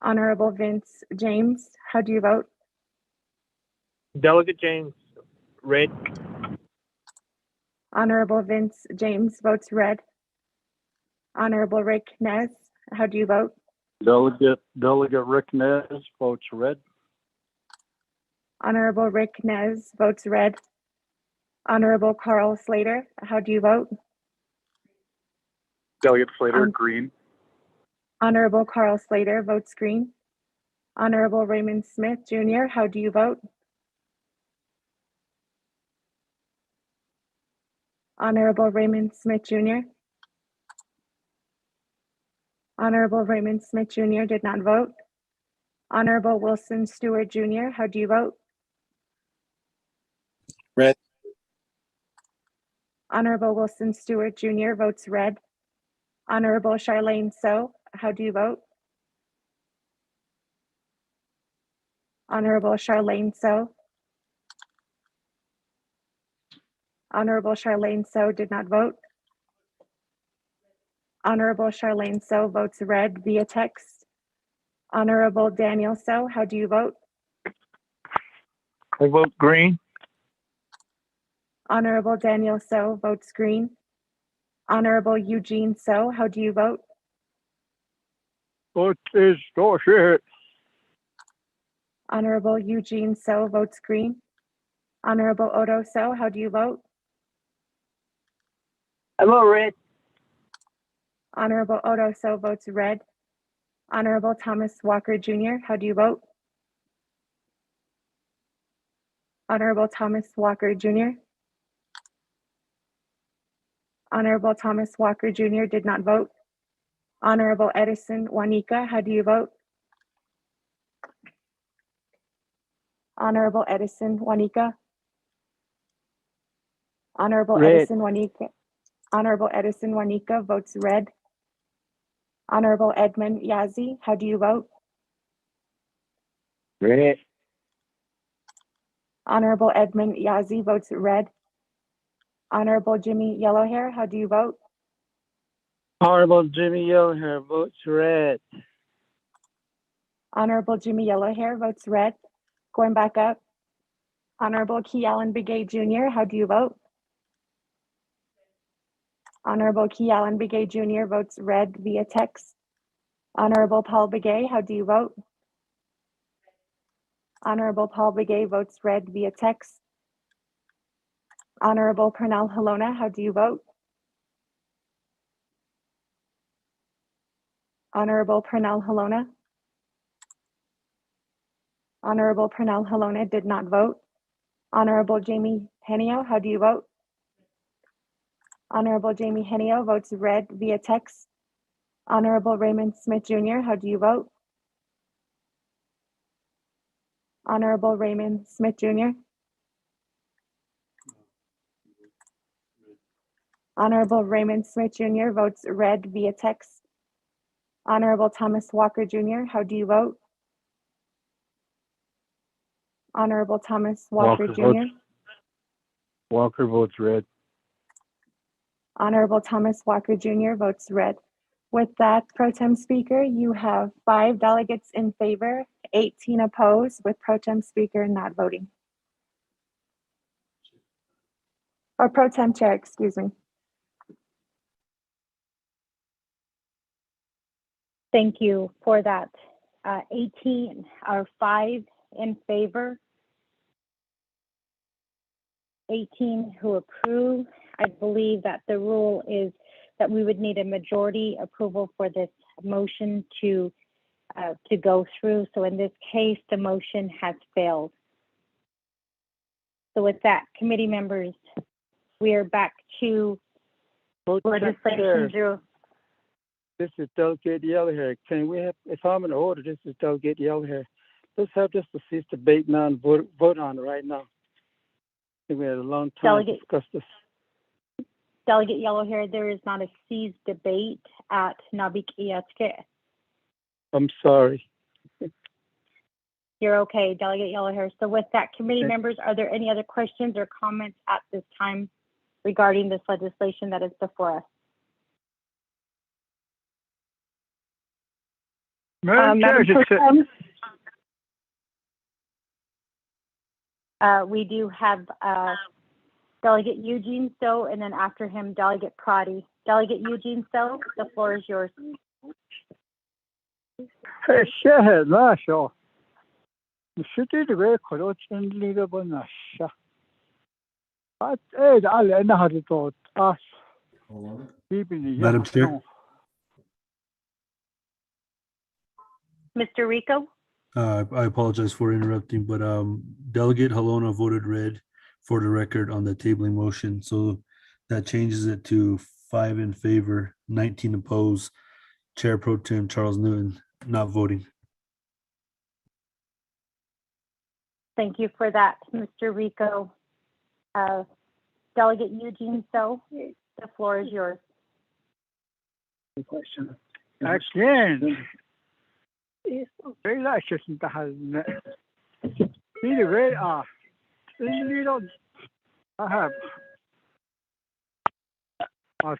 Honorable Vince James, how do you vote? Delegate James, red. Honorable Vince James votes red. Honorable Rick Nez, how do you vote? Delegate Rick Nez votes red. Honorable Rick Nez votes red. Honorable Carl Slater, how do you vote? Delegate Slater, green. Honorable Carl Slater votes green. Honorable Raymond Smith Jr., how do you vote? Honorable Raymond Smith Jr. Honorable Raymond Smith Jr. did not vote. Honorable Wilson Stewart Jr., how do you vote? Red. Honorable Wilson Stewart Jr. votes red. Honorable Charlene So, how do you vote? Honorable Charlene So. Honorable Charlene So did not vote. Honorable Charlene So votes red via text. Honorable Daniel So, how do you vote? I vote green. Honorable Daniel So votes green. Honorable Eugene So, how do you vote? What is shit? Honorable Eugene So votes green. Honorable Odo So, how do you vote? I vote red. Honorable Odo So votes red. Honorable Thomas Walker Jr., how do you vote? Honorable Thomas Walker Jr. Honorable Thomas Walker Jr. did not vote. Honorable Edison Juanica, how do you vote? Honorable Edison Juanica. Honorable Red. Edison Juanica. Honorable Edison Juanica votes red. Honorable Edmund Yazzie, how do you vote? Red. Honorable Edmund Yazzie votes red. Honorable Jimmy Yellowhair, how do you vote? Honorable Jimmy Yellowhair votes red. Honorable Jimmy Yellowhair votes red. Going back up. Honorable Key Allen Begay Jr., how do you vote? Honorable Key Allen Begay Jr. votes red via text. Honorable Paul Begay, how do you vote? Honorable Paul Begay votes red via text. Honorable Pernell Halona, how do you vote? Honorable Pernell Halona. Honorable Pernell Halona did not vote. Honorable Jamie Henio, how do you vote? Honorable Jamie Henio votes red via text. Honorable Raymond Smith Jr., how do you vote? Honorable Raymond Smith Jr. Honorable Raymond Smith Jr. votes red via text. Honorable Thomas Walker Jr., how do you vote? Honorable Thomas Walker Jr. Walker votes red. Honorable Thomas Walker Jr. votes red. With that, Pro Tem Speaker, you have 5 delegates in favor, 18 opposed, with Pro Tem Speaker not voting. Or Pro Tem Chair, excuse me. Thank you for that. 18 are 5 in favor, 18 who approve. I believe that the rule is that we would need a majority approval for this motion to go through. So in this case, the motion has failed. So with that, committee members, we are back to legislation zero. This is Delegate Yellowhair. Can we have, if I'm in order, this is Delegate Yellowhair. Let's have just a cease debate now and vote on it right now. I think we had a long time to discuss this. Delegate Yellowhair, there is not a cease debate at Naabik'íyáti. I'm sorry. You're okay, Delegate Yellowhair. So with that, committee members, are there any other questions or comments at this time regarding this legislation that is before us? We do have Delegate Eugene So, and then after him, Delegate Prati. Delegate Eugene So, the floor is yours. Madam Chair, Mr. Rico? I apologize for interrupting, but Delegate Halona voted red for the record on the tabling motion. So that changes it to 5 in favor, 19 opposed. Chair Pro Tem Charles Newton not voting. Thank you for that, Mr. Rico. Delegate Eugene So, the floor is yours. Question. Again. Very nice. Really, very I have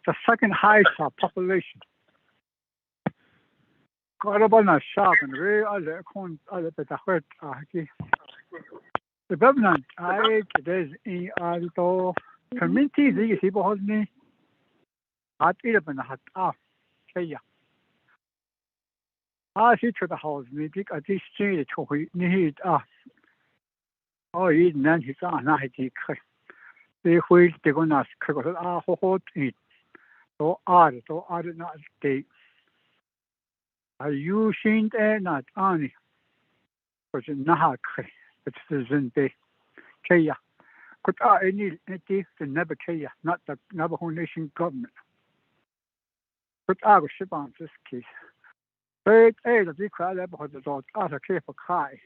the second highest population Karabana shakan re ale kon ale petahwet ahki. The government I there's in alto community the sibo hodni at ilben hat kaya. She to the house me dik at this street to need you nan his hiti they will take on us hot eat to not take. Are you seen not any? Because Nahak, it's the Zinde Kaya. Could any the never Kaya, not the Navajo Nation government. But I was ship on this case. But the declare about the dog as a care for Kai.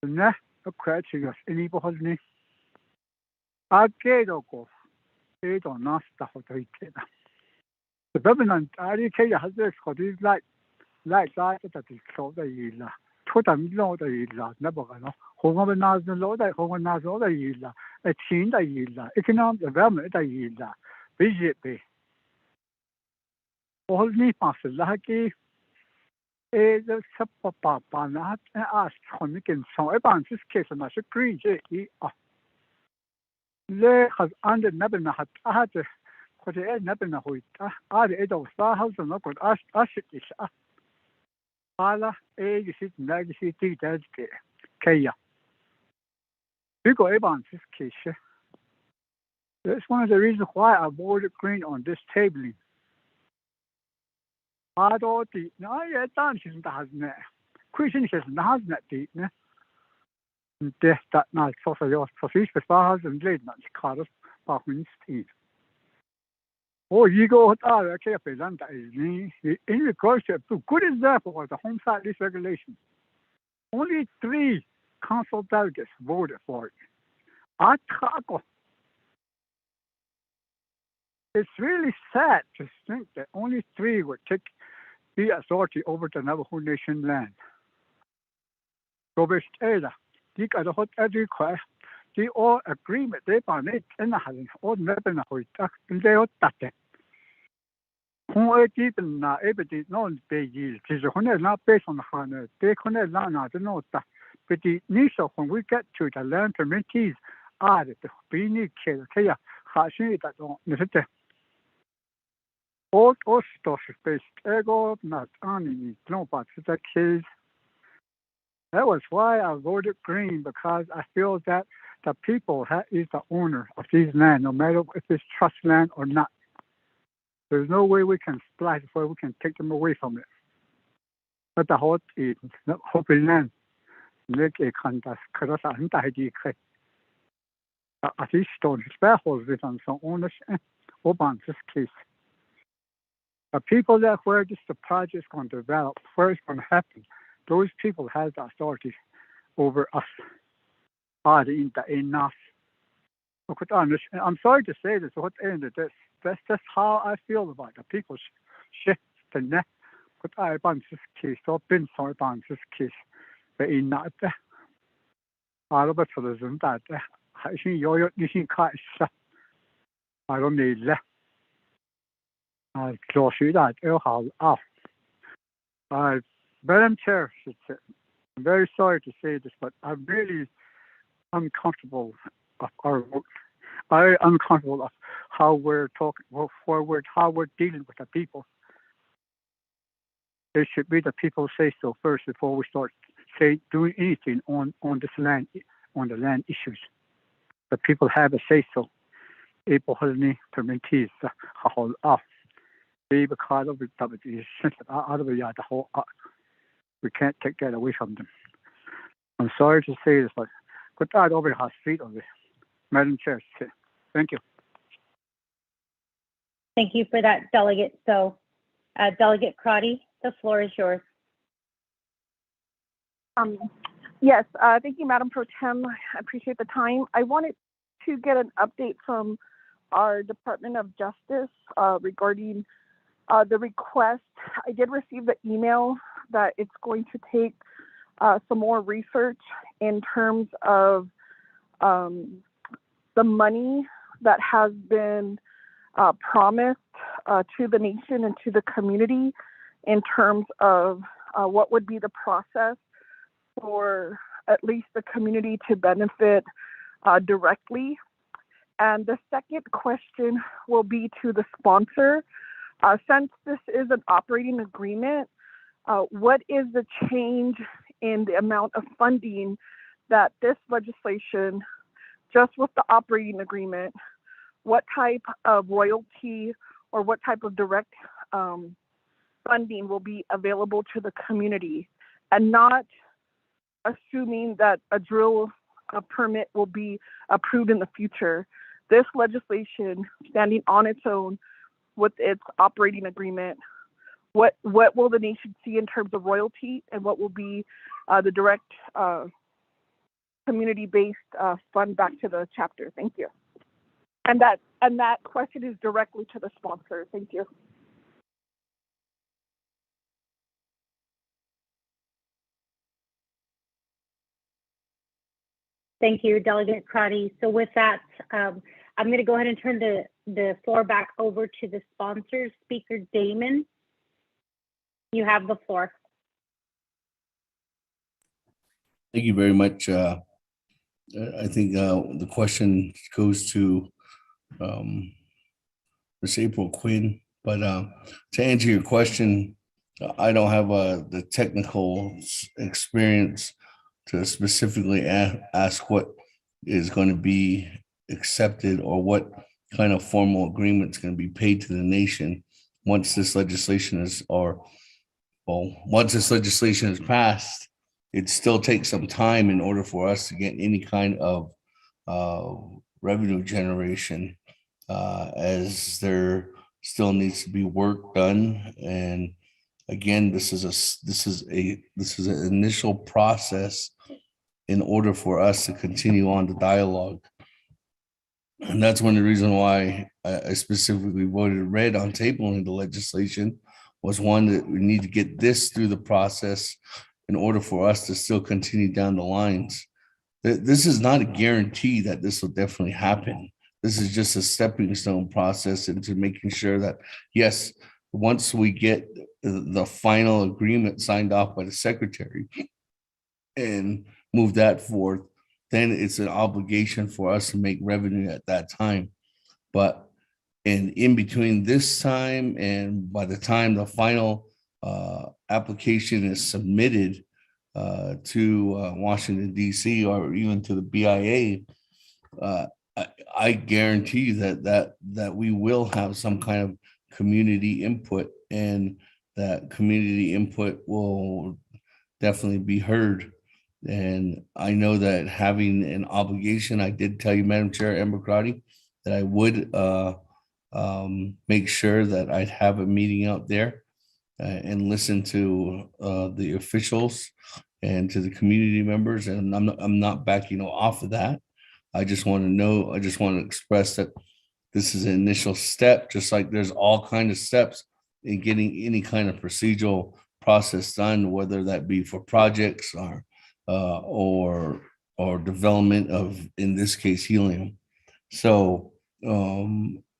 The net of creatures any Bohosni. I gave a go. They don't know the hotel. The government, I Kaya has this for these like that is so the yilla. Totam low the yilla, never know. Homer Nas the low that Homer Nas all the yilla. A chin the yilla. Economic development the yilla. Visit be. All me passes lucky. A support papa not asked on again so about this case and I should agree. Le has under never had because it never know who it are the eight of Star House and not good ask it is. Ala you sit legacy details Kaya. We go about this case. That's one of the reasons why I voted green on this tabling. I thought the no, yeah, dance isn't hasn't it? Question isn't hasn't it? Death that night, so for your proceed for stars and late nights, cars, Bachman's teeth. Oh, you go with other cafe, and that is me. In regards to a good example of the home site lease regulation. Only 3 council delegates voted for it. It's really sad to think that only 3 would take the authority over the Navajo Nation land. So they got a hot every quest. They all agreement they found it and all never know and they all that. Who are keeping now everybody knows they yield. Is not based on the honor. They couldn't learn how to know that. But the initial when we get to the land permittees are the beanie kill. Hashi that on the all stuff is based ego not only no but the case. That was why I voted green, because I feel that the people is the owner of these land, no matter if it's trust land or not. There's no way we can splice where we can take them away from it. But the whole is not hoping land. Make a contest, because I'm the at least stone specials with on some owners open this case. The people that where this the project is going to develop, where it's going to happen, those people have the authority over us. Enough. I'm sorry to say this, what ended this. That's just how I feel about the people's shift the net. But I want this case, so been sorry about this case. But in that, all of us for the Zoom that I think you're using cash. I don't need that. I close you that. Madam Chair, I'm very sorry to say this, but I'm really uncomfortable of our vote. I'm uncomfortable of how we're talking forward, how we're dealing with the people. It should be the people say so first before we start doing anything on this land, on the land issues. The people have a say so. People have any permittees hold off. They because of the out of the whole. We can't take that away from them. I'm sorry to say this, but put that over her feet of it. Madam Chair, thank you. Thank you for that, Delegate. So, Delegate Crotty, the floor is yours. Yes, thank you, Madam Pro Tem. I appreciate the time. I wanted to get an update from our Department of Justice regarding the request. I did receive the email that it's going to take some more research in terms of the money that has been promised to the nation and to the community in terms of what would be the process for at least the community to benefit directly. And the second question will be to the sponsor. Since this is an operating agreement, what is the change in the amount of funding that this legislation, just with the operating agreement, what type of royalty or what type of direct funding will be available to the community, and not assuming that a drill permit will be approved in the future. This legislation, standing on its own with its operating agreement, what will the nation see in terms of royalty, and what will be the direct community-based fund back to the chapter? Thank you. And that question is directly to the sponsor. Thank you. Thank you, Delegate Crotty. So with that, I'm going to go ahead and turn the floor back over to the sponsor, Speaker Damon. You have the floor. Thank you very much. I think the question goes to Ms. April Quinn, but to answer your question, I don't have the technical experience to specifically ask what is going to be accepted or what kind of formal agreement is going to be paid to the nation once this legislation is, once this legislation is passed. It still takes some time in order for us to get any kind of revenue generation, as there still needs to be work done. And again, this is an initial process in order for us to continue on the dialogue. And that's one of the reasons why I specifically voted red on tabling the legislation, was one that we need to get this through the process in order for us to still continue down the lines. This is not a guarantee that this will definitely happen. This is just a stepping stone process into making sure that, yes, once we get the final agreement signed off by the secretary and move that forth, then it's an obligation for us to make revenue at that time. But in between this time and by the time the final application is submitted to Washington, D.C., or even to the BIA, I guarantee that we will have some kind of community input, and that community input will definitely be heard. And I know that having an obligation, I did tell you, Madam Chair Amber Crotty, that I would make sure that I'd have a meeting out there and listen to the officials and to the community members. And I'm not backing off of that. I just want to express that this is an initial step, just like there's all kinds of steps in getting any kind of procedural process done, whether that be for projects or development of, in this case, helium. So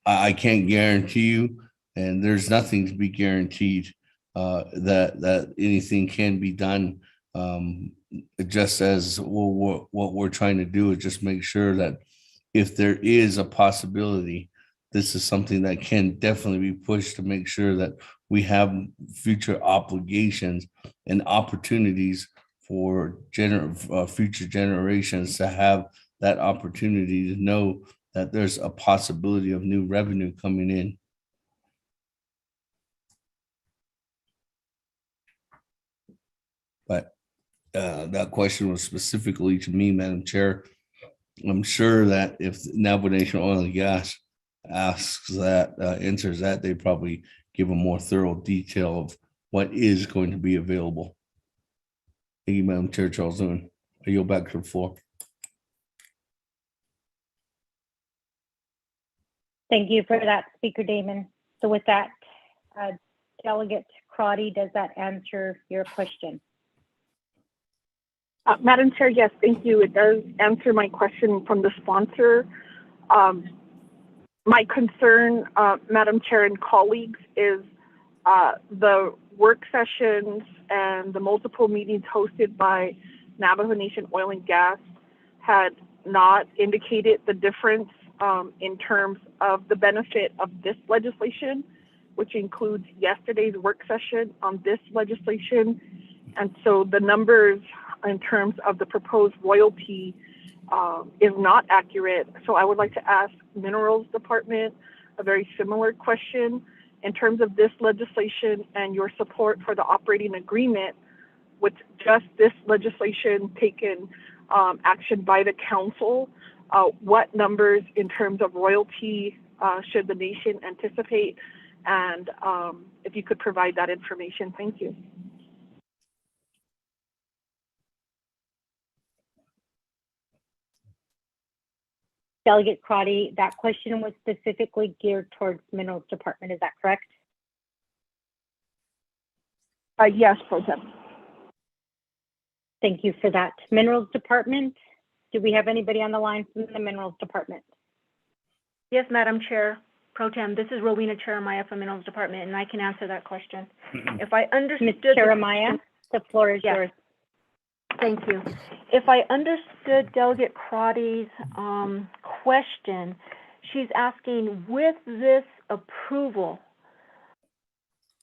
I can't guarantee you, and there's nothing to be guaranteed that anything can be done. Just as what we're trying to do is just make sure that if there is a possibility, this is something that can definitely be pushed to make sure that we have future obligations and opportunities for future generations to have that opportunity to know that there's a possibility of new revenue coming in. But that question was specifically to me, Madam Chair. I'm sure that if Navajo Nation Oil and Gas asks that, answers that, they probably give a more thorough detail of what is going to be available. Thank you, Madam Chair. Charles Lewin. I yield back to the floor. Thank you for that, Speaker Damon. So with that, Delegate Crotty, does that answer your question? Madam Chair, yes, thank you. It does answer my question from the sponsor. My concern, Madam Chair and colleagues, is the work sessions and the multiple meetings hosted by Navajo Nation Oil and Gas had not indicated the difference in terms of the benefit of this legislation, which includes yesterday's work session on this legislation. And so the numbers in terms of the proposed royalty is not accurate. So I would like to ask Minerals Department a very similar question in terms of this legislation and your support for the operating agreement. With just this legislation taken action by the council, what numbers in terms of royalty should the nation anticipate? And if you could provide that information, thank you. Delegate Crotty, that question was specifically geared towards Minerals Department, is that correct? Yes, Pro Tem. Thank you for that. Minerals Department, do we have anybody on the line from the Minerals Department? Yes, Madam Chair, Pro Tem, this is Rowena Cheremiah from Minerals Department, and I can answer that question. If I understood— Ms. Cheremiah, the floor is yours. Thank you. If I understood Delegate Crotty's question, she's asking, with this approval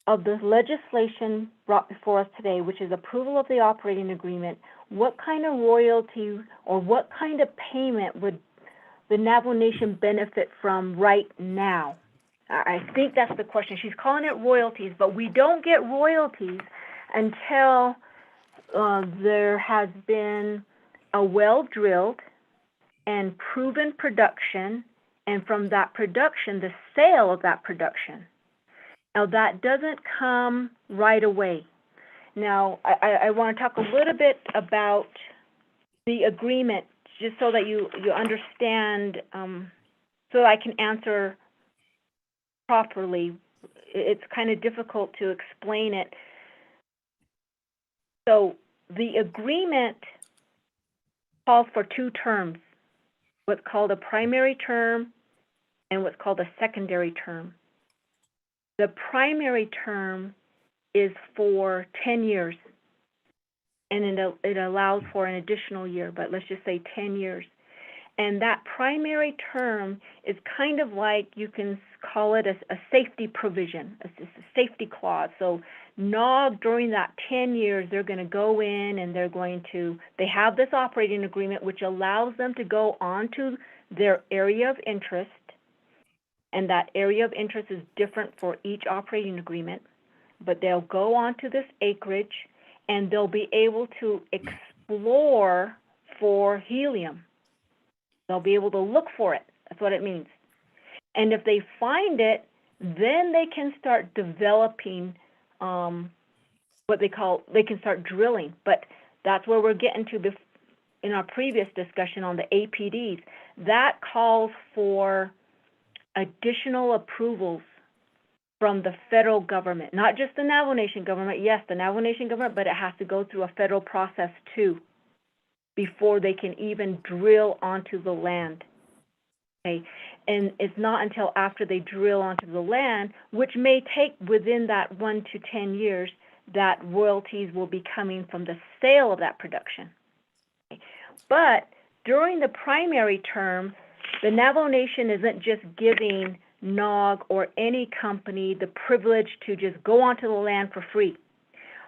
of the legislation brought before us today, which is approval of the operating agreement, what kind of royalty or what kind of payment would the Navajo Nation benefit from right now? I think that's the question. She's calling it royalties, but we don't get royalties until there has been a well drilled and proven production, and from that production, the sale of that production. Now, that doesn't come right away. Now, I want to talk a little bit about the agreement, just so that you understand, so I can answer properly. It's kind of difficult to explain it. So the agreement calls for two terms, what's called a primary term and what's called a secondary term. The primary term is for 10 years, and it allows for an additional year, but let's just say 10 years. And that primary term is kind of like, you can call it a safety provision, a safety clause. So NOG, during that 10 years, they're going to go in and they have this operating agreement which allows them to go onto their area of interest, and that area of interest is different for each operating agreement, but they'll go onto this acreage and they'll be able to explore for helium. They'll be able to look for it. That's what it means. And if they find it, then they can start developing they can start drilling. But that's where we're getting to in our previous discussion on the APDs. That calls for additional approvals from the federal government, not just the Navajo Nation government. Yes, the Navajo Nation government, but it has to go through a federal process too before they can even drill onto the land. Okay, and it's not until after they drill onto the land, which may take within that 1 to 10 years, that royalties will be coming from the sale of that production. Okay. But during the primary term, the Navajo Nation isn't just giving NOG or any company the privilege to just go onto the land for free.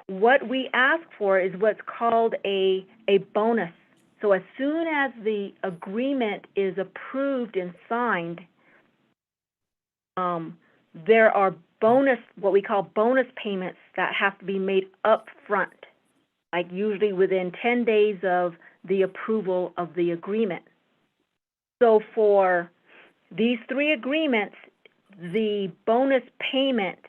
What we ask for is what's called a bonus. So as soon as the agreement is approved and signed, there are what we call bonus payments that have to be made up front, like usually within 10 days of the approval of the agreement. So for these three agreements, the bonus payment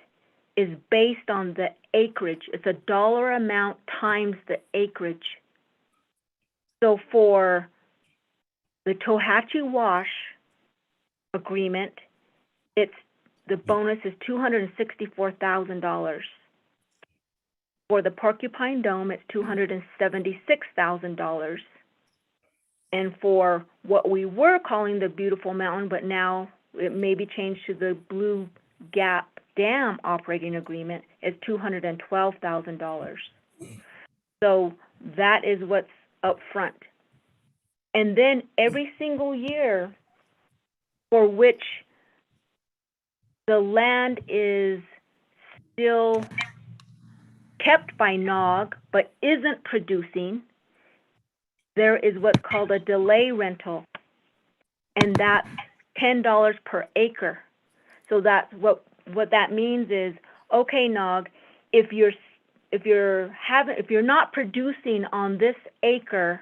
is based on the acreage. It's a dollar amount times the acreage. So for the Tohatchee Wash agreement, the bonus is $264,000. For the Porcupine Dome, it's $276,000. And for what we were calling the Beautiful Mountain, but now it may be changed to the Blue Gap Dam operating agreement is $212,000. So that is what's up front. And then every single year for which the land is still kept by NOG but isn't producing, there is what's called a delay rental, and that's $10 per acre. So that's what that means is, okay, NOG, if you're not producing on this acre,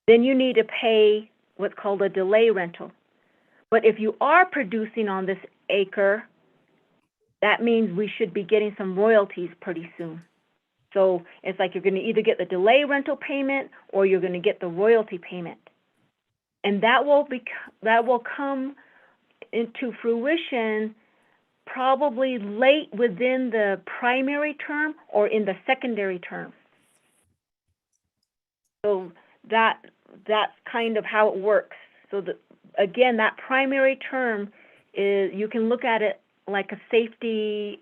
then you need to pay what's called a delay rental. But if you are producing on this acre, that means we should be getting some royalties pretty soon. So it's like you're going to either get the delay rental payment or you're going to get the royalty payment. And that will come into fruition probably late within the primary term or in the secondary term. So that's kind of how it works. So again, that primary term is, you can look at it like a safety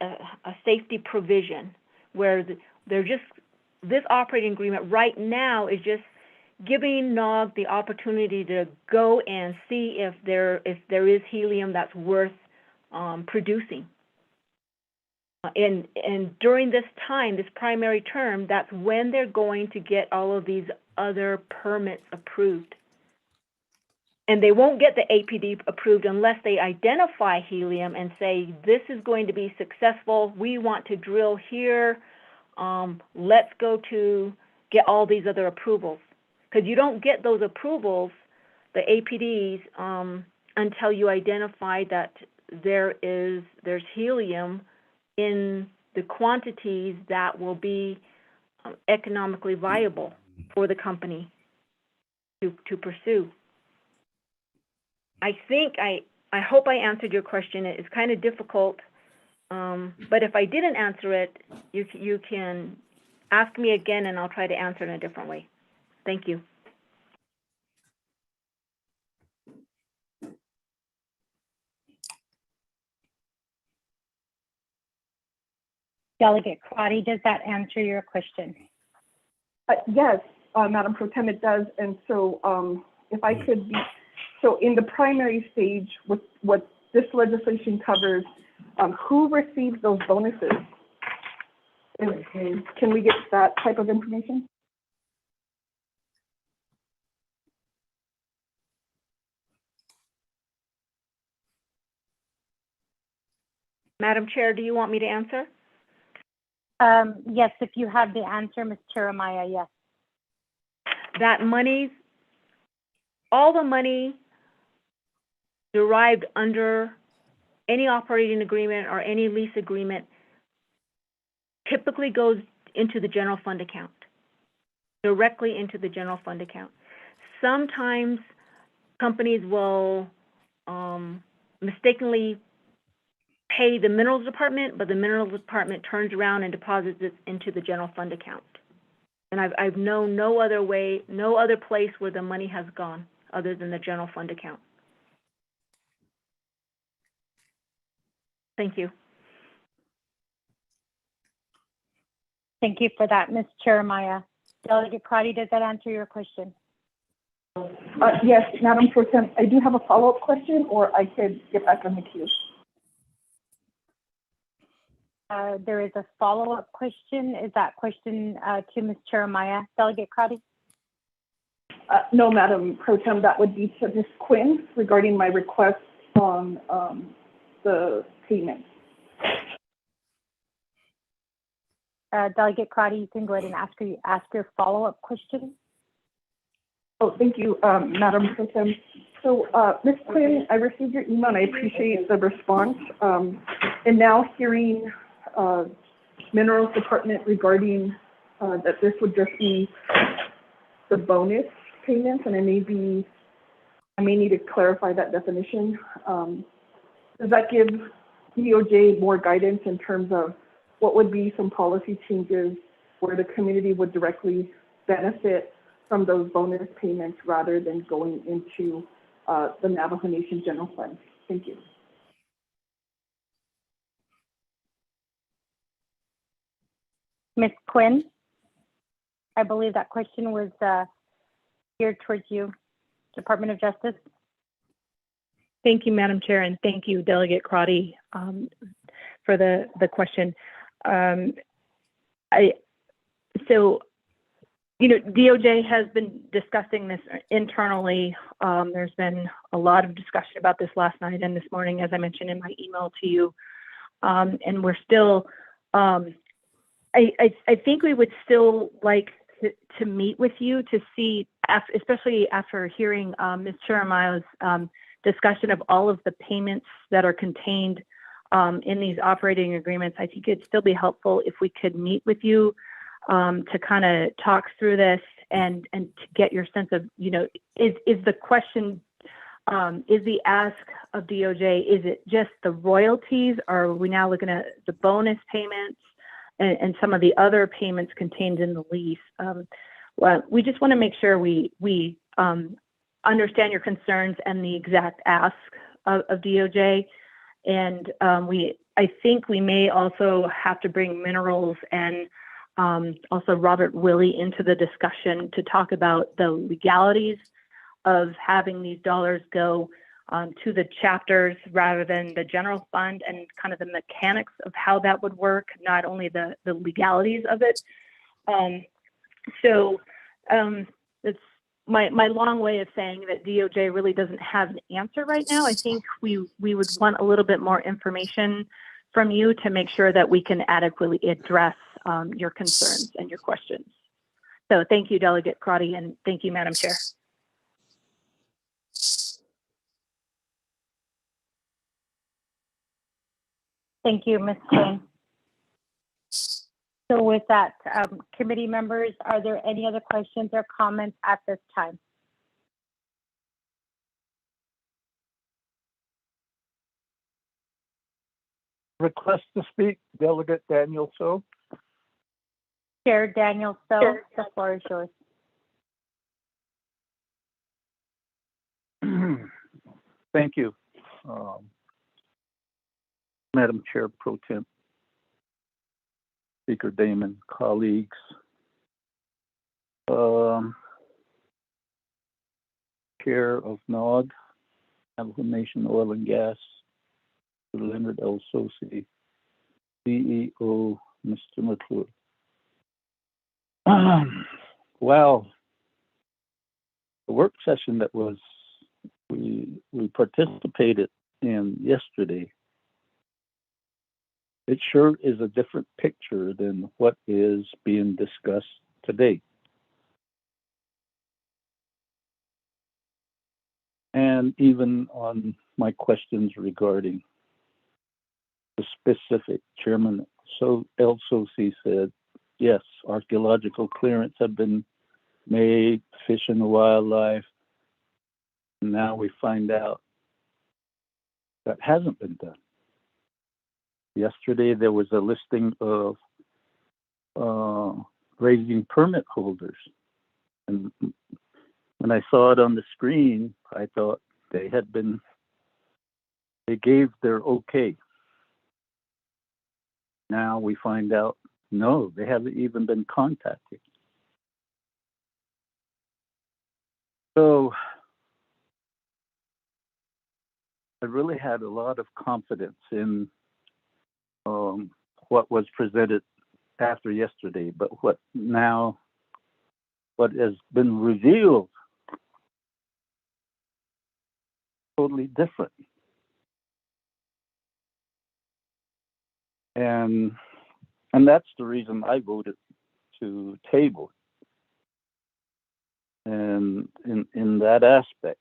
provision, where this operating agreement right now is just giving NOG the opportunity to go and see if there is helium that's worth producing. And during this time, this primary term, that's when they're going to get all of these other permits approved. And they won't get the APD approved unless they identify helium and say, this is going to be successful, we want to drill here, let's go to get all these other approvals. Because you don't get those approvals, the APDs, until you identify that there's helium in the quantities that will be economically viable for the company to pursue. I think I hope I answered your question. It's kind of difficult, but if I didn't answer it, you can ask me again and I'll try to answer it in a different way. Thank you. Delegate Crotty, does that answer your question? Yes, Madam Pro Tem, it does. And so if I could be, so in the primary stage, what this legislation covers, who receives those bonuses? Can we get that type of information? Madam Chair, do you want me to answer? Yes, if you have the answer, Ms. Cheremiah, yes. That money, all the money derived under any operating agreement or any lease agreement typically goes into the general fund account, directly into the general fund account. Sometimes companies will mistakenly pay the minerals department, but the minerals department turns around and deposits it into the general fund account. And I've known no other place where the money has gone other than the general fund account. Thank you. Thank you for that, Ms. Cheremiah. Delegate Crotty, does that answer your question? Yes, Madam Pro Tem, I do have a follow-up question, or I could get back on the queue. There is a follow-up question. Is that question to Ms. Cheremiah? Delegate Crotty? No, Madam Pro Tem, that would be to Ms. Quinn regarding my request on the payment. Delegate Crotty, you can go ahead and ask your follow-up question. Oh, thank you, Madam Pro Tem. So, Ms. Quinn, I received your email and I appreciate the response. And now hearing Minerals Department regarding that this would just be the bonus payments, and I may need to clarify that definition. Does that give DOJ more guidance in terms of what would be some policy changes where the community would directly benefit from those bonus payments rather than going into the Navajo Nation General Fund? Thank you. Ms. Quinn, I believe that question was geared towards you, Department of Justice. Thank you, Madam Chair, and thank you, Delegate Crotty, for the question. DOJ has been discussing this internally. There's been a lot of discussion about this last night and this morning, as I mentioned in my email to you. And we're still, I think we would still like to meet with you to see, especially after hearing Ms. Cheramayo's discussion of all of the payments that are contained in these operating agreements. I think it'd still be helpful if we could meet with you to kind of talk through this and to get your sense of, is the question, is the ask of DOJ, is it just the royalties, or are we now looking at the bonus payments and some of the other payments contained in the lease? Well, we just want to make sure we understand your concerns and the exact ask of DOJ. And I think we may also have to bring minerals and also Robert Willie into the discussion to talk about the legalities of having these dollars go to the chapters rather than the general fund, and kind of the mechanics of how that would work, not only the legalities of it. It's my long way of saying that DOJ really doesn't have an answer right now. I think we would want a little bit more information from you to make sure that we can adequately address your concerns and your questions. So thank you, Delegate Crotty, and thank you, Madam Chair. Thank you, Ms. Quinn. So with that, committee members, are there any other questions or comments at this time? Request to speak, Delegate Daniel So. Chair Daniel So, the floor is yours. Thank you, Madam Chair Pro Tem, Speaker Damon, colleagues. Chair of NOG, Navajo Nation Oil and Gas, Leonard L. Sosi, CEO, Mr. McClure. Wow. The work session that we participated in yesterday, it sure is a different picture than what is being discussed today. And even on my questions regarding the specific, Chairman L. Sosi said, yes, archaeological clearance have been made, fish and wildlife. Now we find out that hasn't been done. Yesterday, there was a listing of grazing permit holders. And when I saw it on the screen, I thought they gave their okay. Now we find out, no, they haven't even been contacted. So I really had a lot of confidence in what was presented after yesterday, but what has been revealed, totally different. And that's the reason I voted to table it. And in that aspect,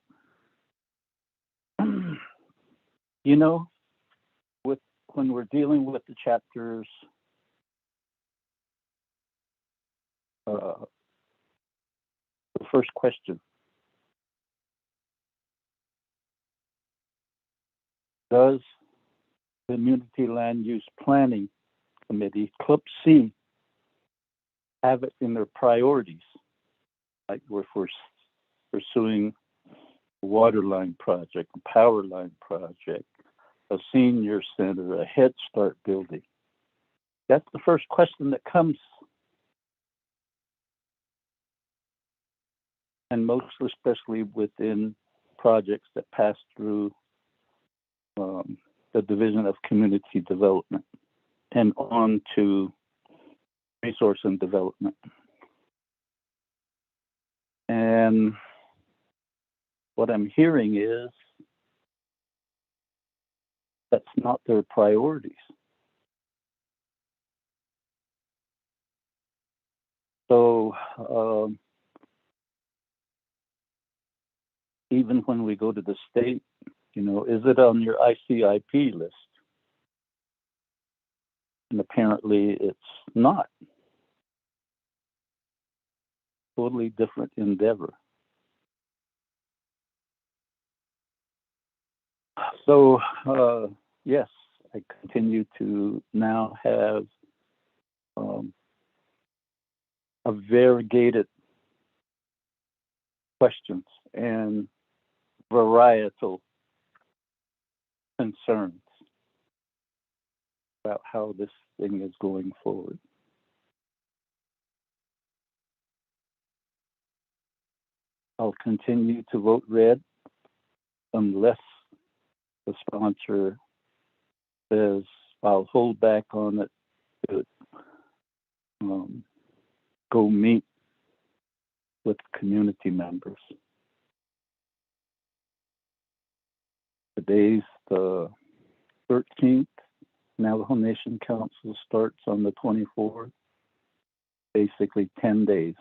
when we're dealing with the chapters, the first question, does the Community Land Use Planning Committee, Club C, have it in their priorities? Like we're pursuing a water line project, a power line project, a senior center, a Head Start building. That's the first question that comes and most especially within projects that pass through the Division of Community Development and on to Resource and Development. And what I'm hearing is that's not their priorities. So even when we go to the state, is it on your ICIP list? And apparently it's not. Totally different endeavor. So yes, I continue to now have a variegated questions and varietal concerns about how this thing is going forward. I'll continue to vote red unless the sponsor says I'll hold back on it to go meet with community members. Today's the 13th. Navajo Nation Council starts on the 24th. Basically 10 days.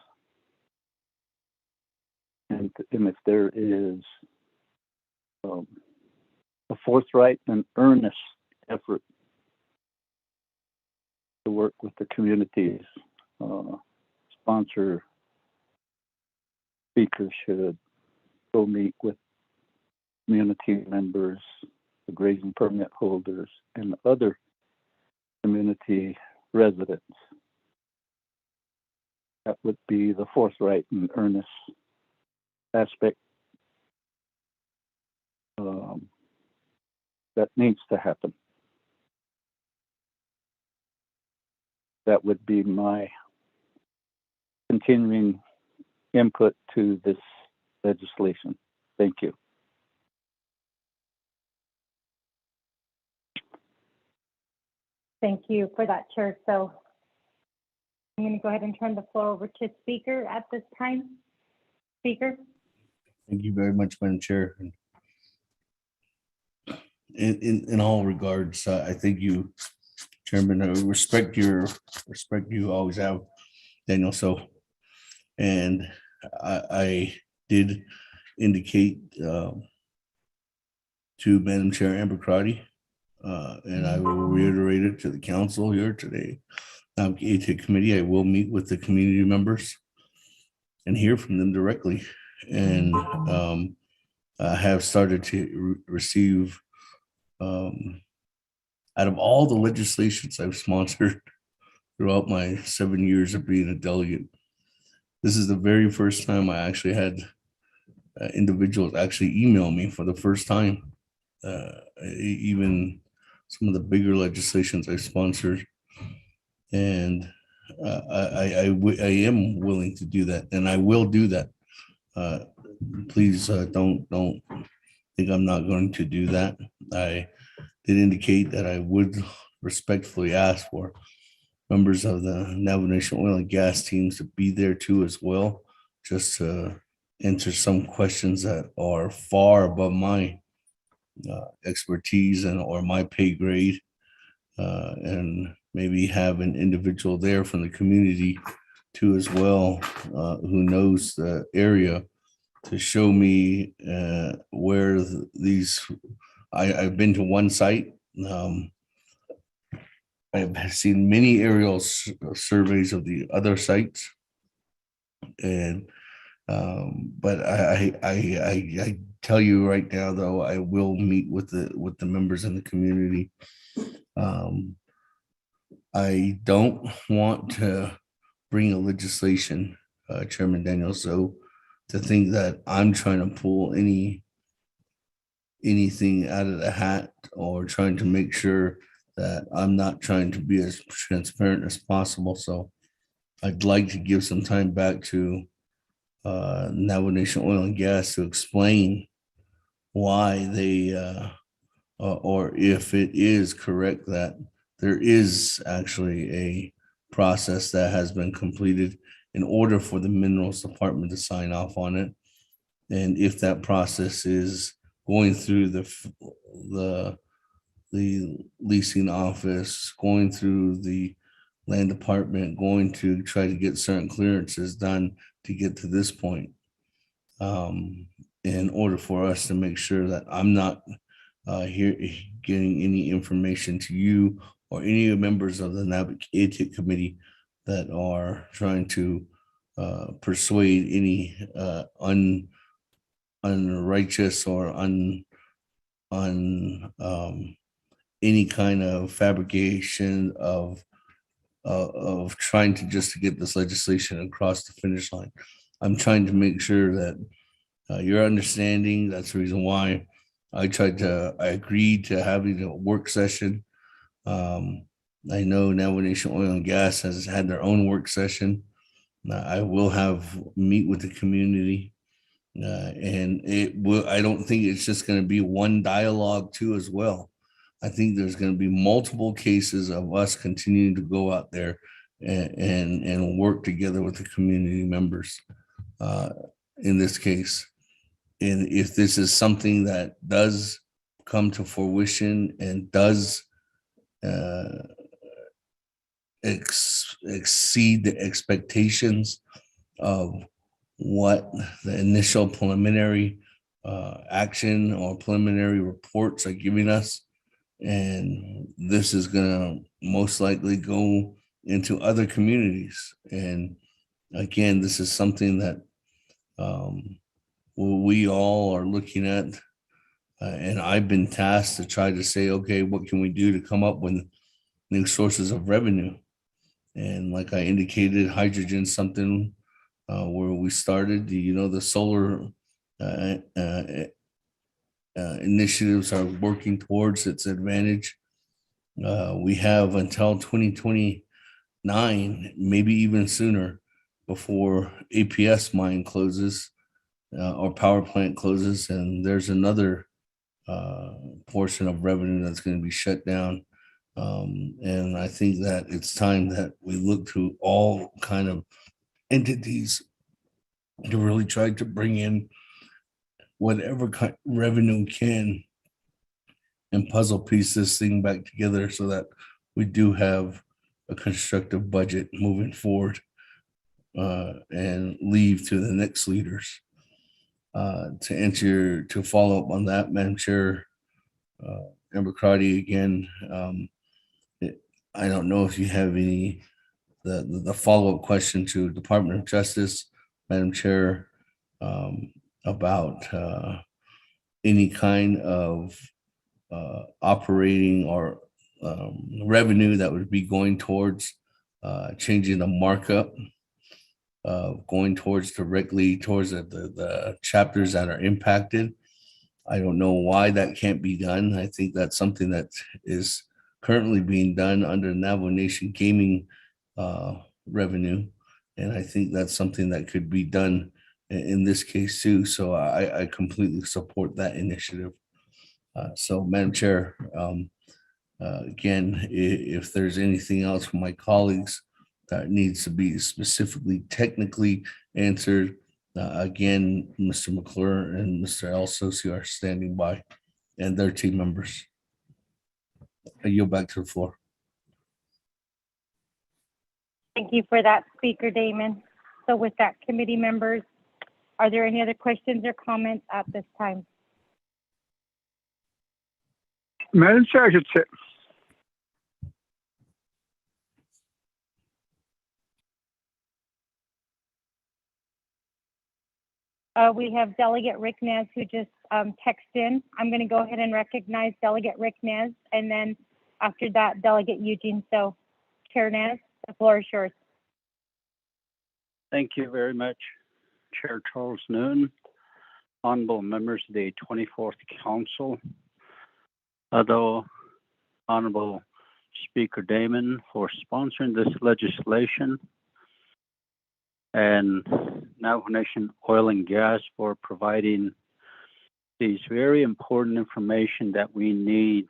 And if there is a forthright and earnest effort to work with the communities, sponsor speakers should go meet with community members, the grazing permit holders, and other community residents. That would be the forthright and earnest aspect that needs to happen. That would be my continuing input to this legislation. Thank you. Thank you for that, Chair. So I'm going to go ahead and turn the floor over to Speaker at this time. Speaker. Thank you very much, Madam Chair. In all regards, I thank you, Chairman. I respect you always have, Daniel. So, and I did indicate to Madam Chair Amber Crotty, and I will reiterate it to the council here today. Naabik'íyáti committee, I will meet with the community members and hear from them directly. And I have started to receive, out of all the legislations I've sponsored throughout my 7 years of being a delegate, this is the very first time I actually had individuals actually email me for the first time. Even some of the bigger legislations I sponsored, and I am willing to do that, and I will do that. Please don't think I'm not going to do that. I did indicate that I would respectfully ask for members of the Navajo Nation oil and gas teams to be there too as well, just to answer some questions that are far above my expertise and or my pay grade, and maybe have an individual there from the community too as well, who knows the area, to show me where these. I've been to one site. I've seen many aerial surveys of the other sites, and but I tell you right now, though, I will meet with the members in the community. I don't want to bring a legislation, Chairman Daniel, so to think that I'm trying to pull anything out of the hat or trying to make sure that I'm not trying to be as transparent as possible. So I'd like to give some time back to Navajo Nation Oil and Gas to explain why they, or if it is correct that there is actually a process that has been completed in order for the Minerals Department to sign off on it. And if that process is going through the leasing office, going through the land department, going to try to get certain clearances done to get to this point, in order for us to make sure that I'm not here getting any information to you or any members of the Naabik'íyáti committee that are trying to persuade any unrighteous or any kind of fabrication of trying to just to get this legislation across the finish line. I'm trying to make sure that you're understanding. That's the reason why I agreed to having a work session. I know Navajo Nation Oil and Gas has had their own work session. I will meet with the community. And I don't think it's just going to be one dialogue too as well. I think there's going to be multiple cases of us continuing to go out there and work together with the community members in this case. And if this is something that does come to fruition and does exceed the expectations of what the initial preliminary action or preliminary reports are giving us, and this is going to most likely go into other communities. And again, this is something that we all are looking at, and I've been tasked to try to say, okay, what can we do to come up with new sources of revenue? And like I indicated, hydrogen is something where we started. The solar initiatives are working towards its advantage. We have until 2029, maybe even sooner, before APS mine closes or power plant closes, and there's another portion of revenue that's going to be shut down. And I think that it's time that we look to all kind of entities to really try to bring in whatever kind of revenue can and puzzle piece this thing back together so that we do have a constructive budget moving forward, and leave to the next leaders. To follow up on that, Madam Chair, Member Crotty, again, I don't know if you have the follow-up question to Department of Justice, Madam Chair, about any kind of operating or revenue that would be going towards changing the markup, going directly towards the chapters that are impacted. I don't know why that can't be done. I think that's something that is currently being done under Navajo Nation gaming revenue. And I think that's something that could be done in this case too. So I completely support that initiative. So Madam Chair, again, if there's anything else from my colleagues that needs to be specifically technically answered, again, Mr. McClure and Mr. El Socio are standing by, and their team members. I yield back to the floor. Thank you for that, Speaker Damon. So with that, committee members, are there any other questions or comments at this time? Madam Chair, that's it. We have Delegate Rick Nez who just texted in. I'm going to go ahead and recognize Delegate Rick Nez, and then after that, Delegate Eugene. So, Chair Nez, the floor is yours. Thank you very much, Chair Charles Noon, honorable members of the 24th Council, although Honorable Speaker Damon for sponsoring this legislation, and Navajo Nation Oil and Gas for providing these very important information that we need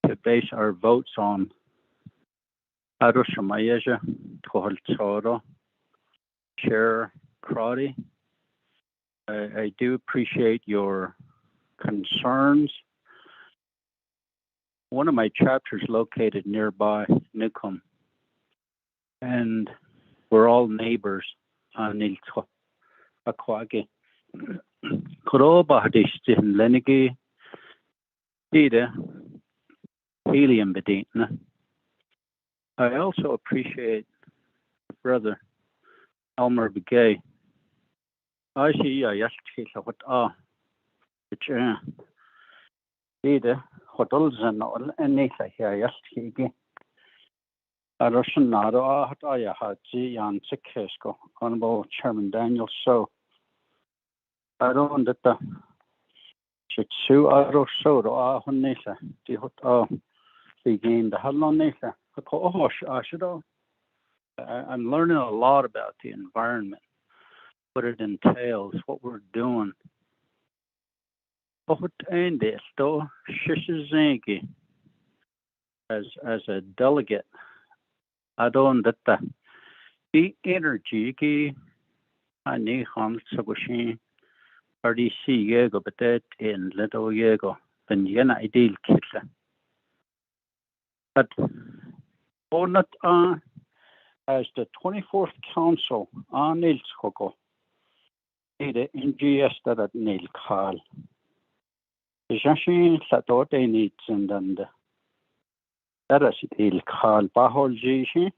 to base our votes on. Arushamayaja, Toholtsoro, Chair Crotty, I do appreciate your concerns. One of my chapters located nearby Nikum, and we're all neighbors on Nilto Aquagi. Koroba Hadistin Lenigi, Ida, Helium Bedina. I also appreciate Brother Elmer Begay. I see a yashki what which Ida, hotels and all, and Nisa here yashki. I Russian Nado, I had Jan Sikesko, Honorable Chairman Daniel. So I don't that the Chitsu Aro Sodo, Nisa, the hot begin the Halon Nisa. I'm learning a lot about the environment, what it entails, what we're doing. As a delegate, I don't that the energy I need on Sagushi RDC Yego, but that in Little Yego, then Yena ideal kitla. But not as the 24th Council on Nils Hoko, the NGS that at Nil Kal. The Jashin Satote needs and then that is Il Kal Bahol Jishi,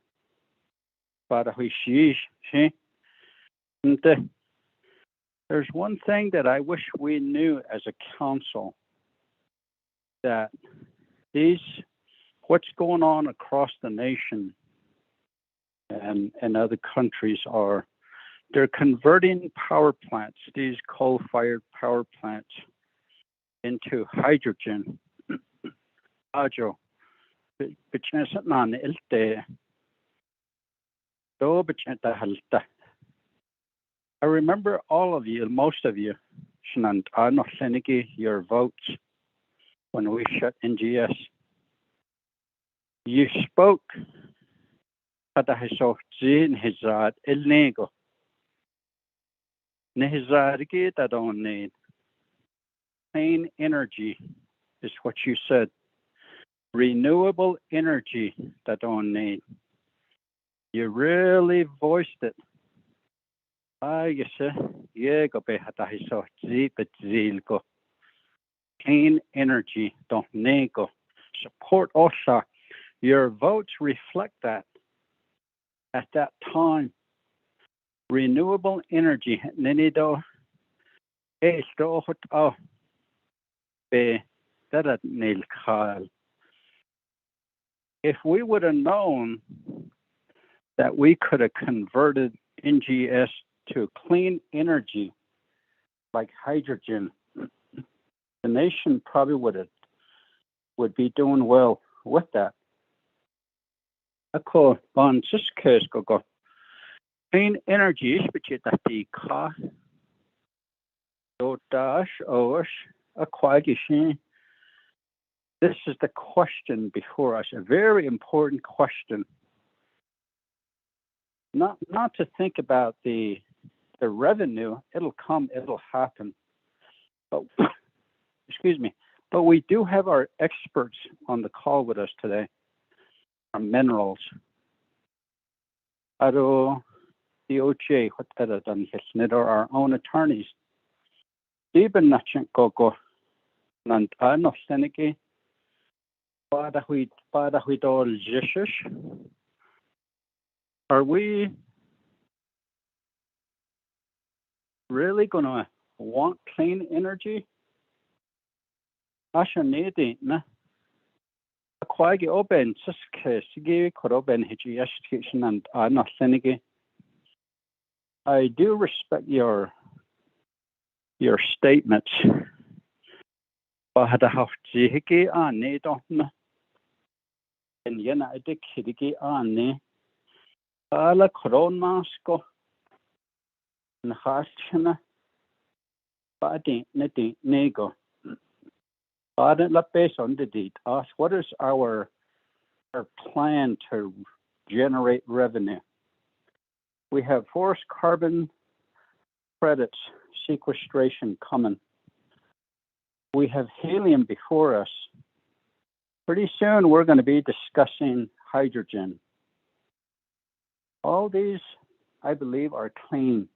Badahishi. There's one thing that I wish we knew as a council, that what's going on across the nation and other countries are, they're converting power plants, these coal-fired power plants, into hydrogen. I remember all of you, most of you, your votes when we shut NGS. You spoke at the Hizad El Nego. Nehizad that don't need. Clean energy is what you said. Renewable energy that don't need. You really voiced it. I say, yeah, go be at the Hizad go. Clean energy don't need go. Support OSHA. Your votes reflect that. At that time, renewable energy, Nenido, if we would have known that we could have converted NGS to clean energy like hydrogen, the nation probably would be doing well with that. Ako bon siskes go clean energy is that the car do dash osh a quagishin. This is the question before us, a very important question. Not to think about the revenue, it'll come, it'll happen. But excuse me, but we do have our experts on the call with us today. Our minerals. Aro DOJ, what other than his or our own attorneys. Even Nachin Coco Nantano Seneki Badahui Dol Jishish. Are we really gonna want clean energy? Asha Nedi, na. Quagi open Siske could open Hiji education and not Senegi. I do respect your statements. But how Jihiki on ne don't and Yena Hidiki on ne Ala Coron Masco Nahashana Badi Nadi Nego. Audit la based on the deed. Ask what is our plan to generate revenue? We have forest carbon credits sequestration coming. We have helium before us. Pretty soon we're going to be discussing hydrogen. All these, I believe, are clean.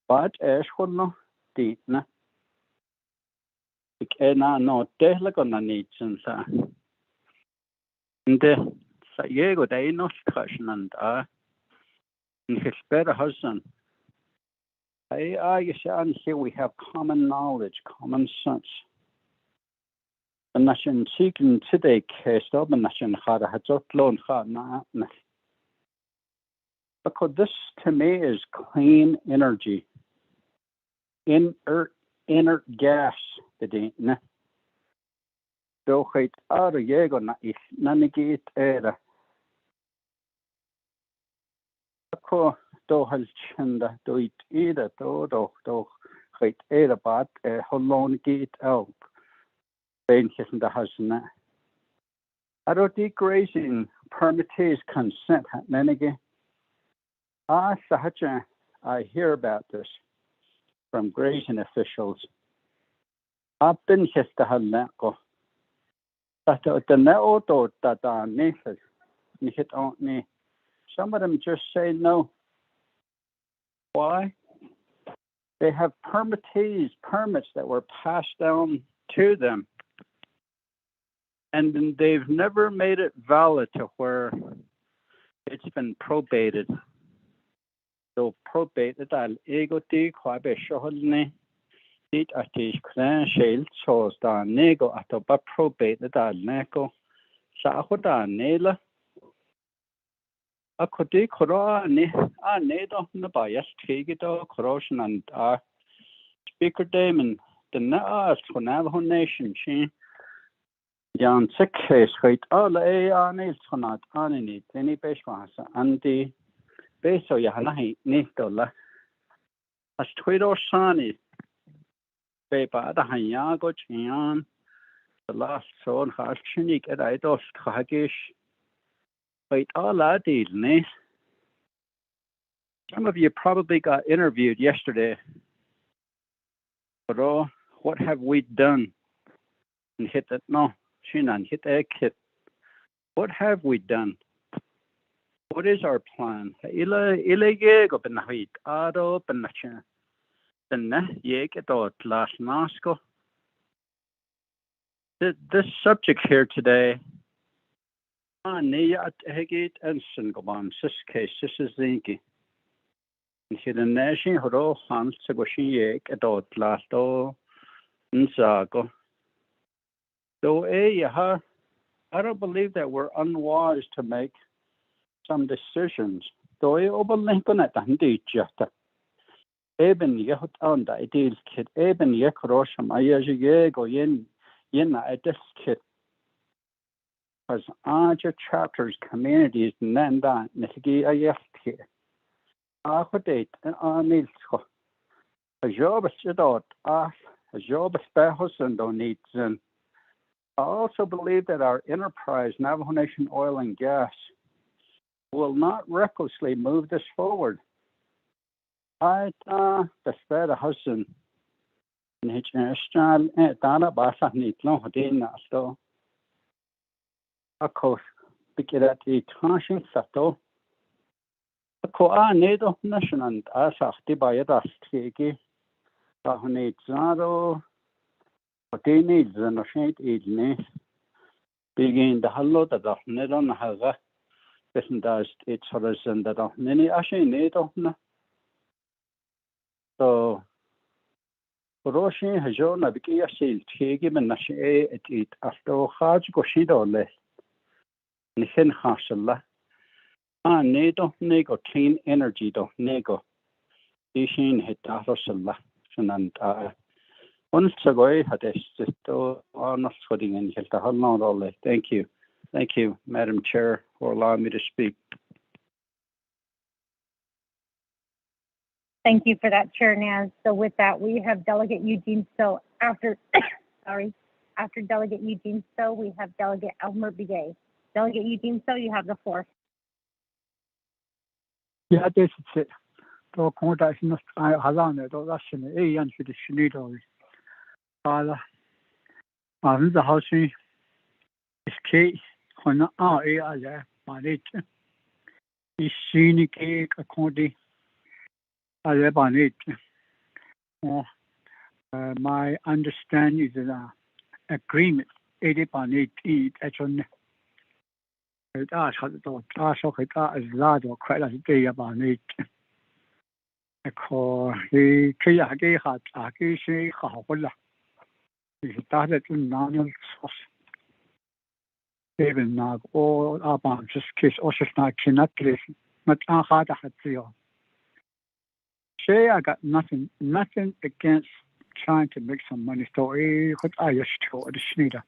But as one no deedna. Ik no tehlekonna niitsen sa. Nde sa yego dai no skashnand a. Nhisper husband. I here we have common knowledge, common sense. And nation seeking today case up and nation had a hadzot loan na. Because this to me is clean energy. Inert gas the dina. Do hate out of yego na if nanigit era. Ako do hal chanda do it either do hate era but how long get out. Ben kissing the husband. I don't degrazing permittee consent nanige. Sahaja, I hear about this from grazing officials. I've been here to have neko. That the neoto that are naked, hit on me. Some of them just say no. Why? They have permits that were passed down to them, and then they've never made it valid to where it's been probated. So probated al ego di kwabe shoholne dit atish kran shell chos da nego atoba probated al neko sa khoda nela akoti khora ne a nedo na bias tigito corrosion and Speaker Damon the na Navajo Nation she Jan sick case right all anil sonat anini any beshwasa and the Beso Yahanahi Nistola as Twido Sani Beba the Hayago Chian the last soul has Chinik at Idos Kagish. Wait, all that deal, ne? Some of you probably got interviewed yesterday. But what have we done? And hit it no, Shinan hit a kit. What have we done? What is our plan? Ila yego benahit ado benacha. Benah yegedo last nasko. This subject here today. Niyat hegit and singoban sis case this is zinki. Here the nation horo hans segoshin yeg adot last do nzago. So I don't believe that we're unwise to make some decisions. So I overlinken at the jata. Eben yehut on the ideal kid. Eben yekrosham ayajego yen at this kid. As other chapters, communities, nanda nithigi ayefti. Achodate and anilsko. A job is dot a job is behos don't need zen. I also believe that our enterprise, Navajo Nation Oil and Gas, will not recklessly move this forward. I the spare husband in his style dana basa nitlo hodina so a course because at the tension sato a ko nedo national asa the by das tigi honey zaro hodini zanoshet idne begin the hallo that of nedon haga isn't that it's horizon that of many ashe nedo na. So, Roshi has shown Naabik'íyáti Tigi and Nashi it after Haj Goshidole. Nihin Hashala. Nedo nego clean energy do nego. Ishin hit Afrosala. And once ago had a sister honest footing in Hilta. Thank you. Thank you, Madam Chair, for allowing me to speak. Thank you for that, Chair Naz. So with that, we have Delegate Eugene Stowe. After Delegate Eugene Stowe, we have Delegate Elmer Begay. Delegate Eugene Stowe, you have the floor. Yeah, this is it. To contact us, I have to rush in a and to the Shinido. I'm the house is case when our area manage is seen cake according to manage. My understanding is that agreement 80 actually. I saw it as large or quite as day about it. Because he had a say how well. He started to non source. Even now, all about just case also not cannot listen. Not hard to have to. Say I got nothing against trying to make some money. So what I used to the Schneider.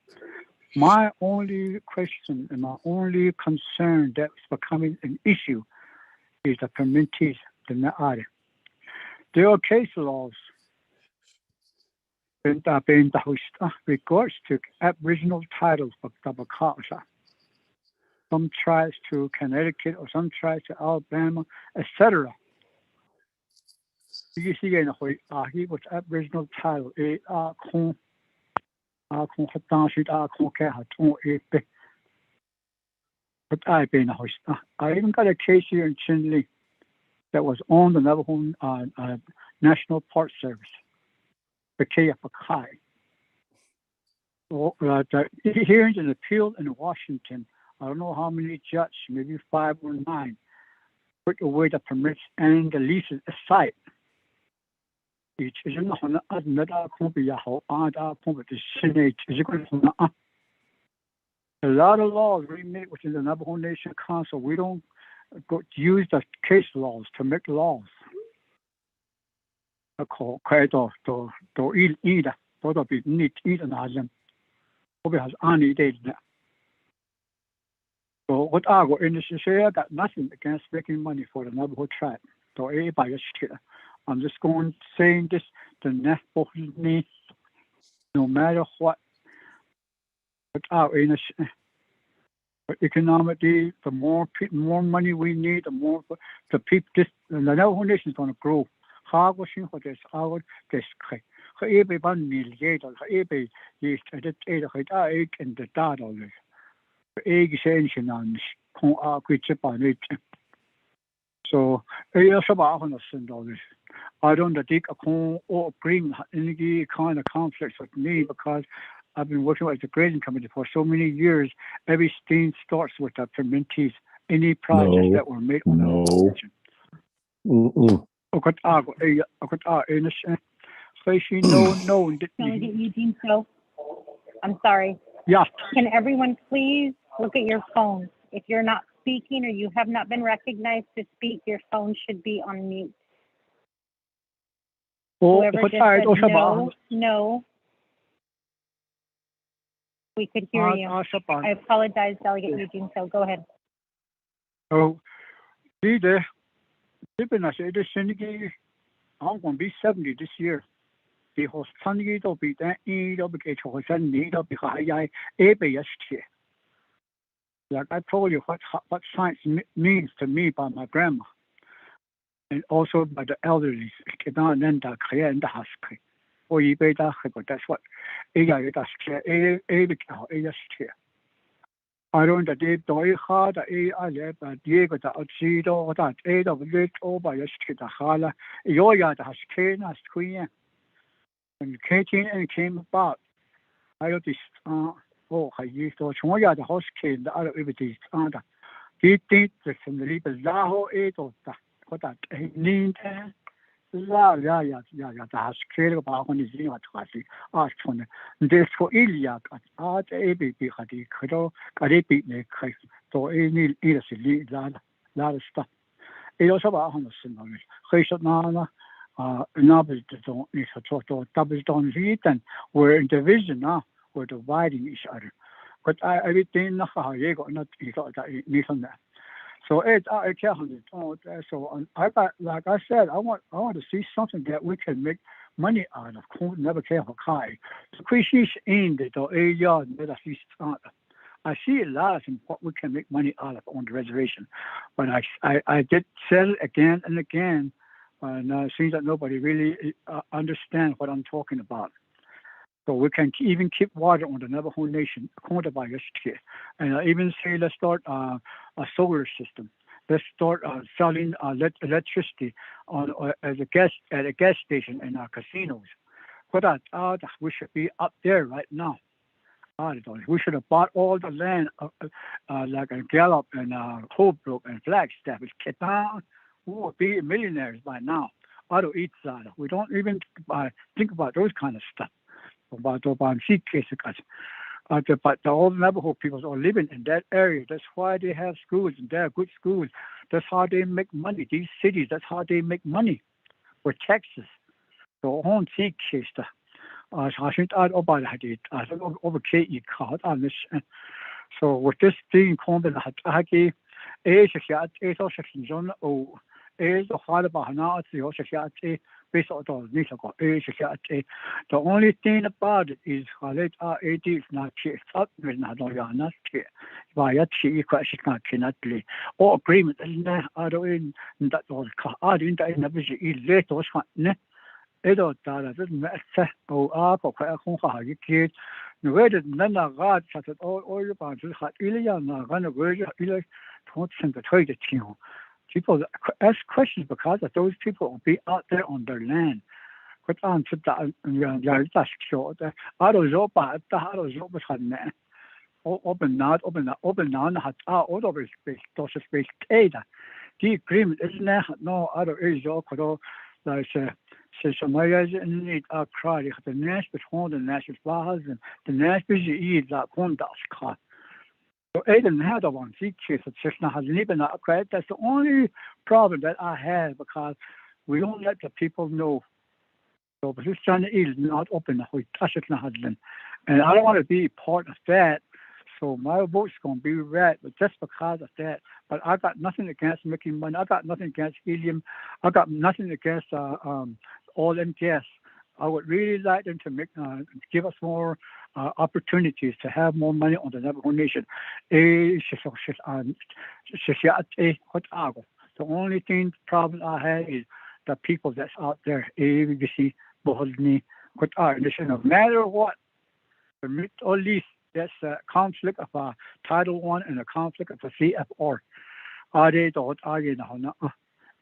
My only question and my only concern that's becoming an issue is the permittees, the Naabik'íyáti. There are case laws in regards to Aboriginal titles for Naabik'íyáti. Some tries to Connecticut or some tries to Alabama, etc. You see, he was Aboriginal title. But I even got a case here in Chinle that was on the Navajo National Park Service, the KFI. The hearings and appeal in Washington, I don't know how many judges, maybe 5 or 9, put away the permits and the leases aside. A lot of laws we make within the Navajo Nation Council. We don't use the case laws to make laws. So what I go in this area, I got nothing against making money for the Navajo tribe. I'm just going saying this to Navajo me, no matter what our innocent. Economically, the more money we need, the more the people. The Navajo Nation is going to grow. Harvesting for this hour, this cake. Every 1 million, every year, the egg and the data. Egg essential on so I don't think a or bring any kind of conflicts with me because I've been working with the grading committee for so many years. Every stain starts with the permittees. Any projects that were made on the Delegate Eugene Stowe, I'm sorry. Yeah. Can everyone please look at your phone? If you're not speaking or you have not been recognized to speak, your phone should be on mute. Whoever just said no. We could hear you. I apologize, Delegate Eugene Stowe. Go ahead. Oh, leader, I'm going to be 70 this year. Because Sunday will be that need of the need of the high like I told you what science means to me by my grandma and also by the elderly. That's what I don't the hard I live at Diego Alcido that 8 of it over yesterday Hala Yoya has came as queen and Katie and came about. I got this I used to show the house came the other everything under. He did the little Laho 8 of that what that need the has created about when he's in what asked from this for Iliad at art a baby had the Kado Karibi case so any lead lot of stuff. It also about Honor Nana Nabi is a total double down heat and we're in division now, we're dividing each other. But I didn't know how you got not that. So So it's so I got, like I said, I want to see something that we can make money out of. Never care for Kai. So Christmas in the area that I see a lot of what we can make money out of on the reservation, but I did say it again and again, and it seems that nobody really understands what I'm talking about. So we can even keep water on the Navajo Nation, and I even say let's start a solar system. Let's start selling electricity at a gas station in our casinos. We should be up there right now. We should have bought all the land like a Gallup and Holbrook and Flagstaff. We would be millionaires by now. We don't even think about those kind of stuff. But all the Navajo people are living in that area. That's why they have schools, and they're good schools. That's how they make money. These cities, that's how they make money. For Texas. So on sea case. So with this being combined, the only thing about it is is not all agreement people ask questions because of those people will be out there on their land. The agreement is no other Israel like need cry the national the national flowers and the national is that one that's so Aiden had one see case has even that's the only problem that I have because we don't let the people know. So but this channel is not open and I don't want to be part of that. So my vote's gonna be red, but just because of that. But I got nothing against making money. I got nothing against helium. I got nothing against oil and gas. I would really like them to give us more opportunities to have more money on the Navajo Nation. The only problem I have is the people that's out there. No matter what, or at least that's a conflict of Title I and a conflict of the CFR.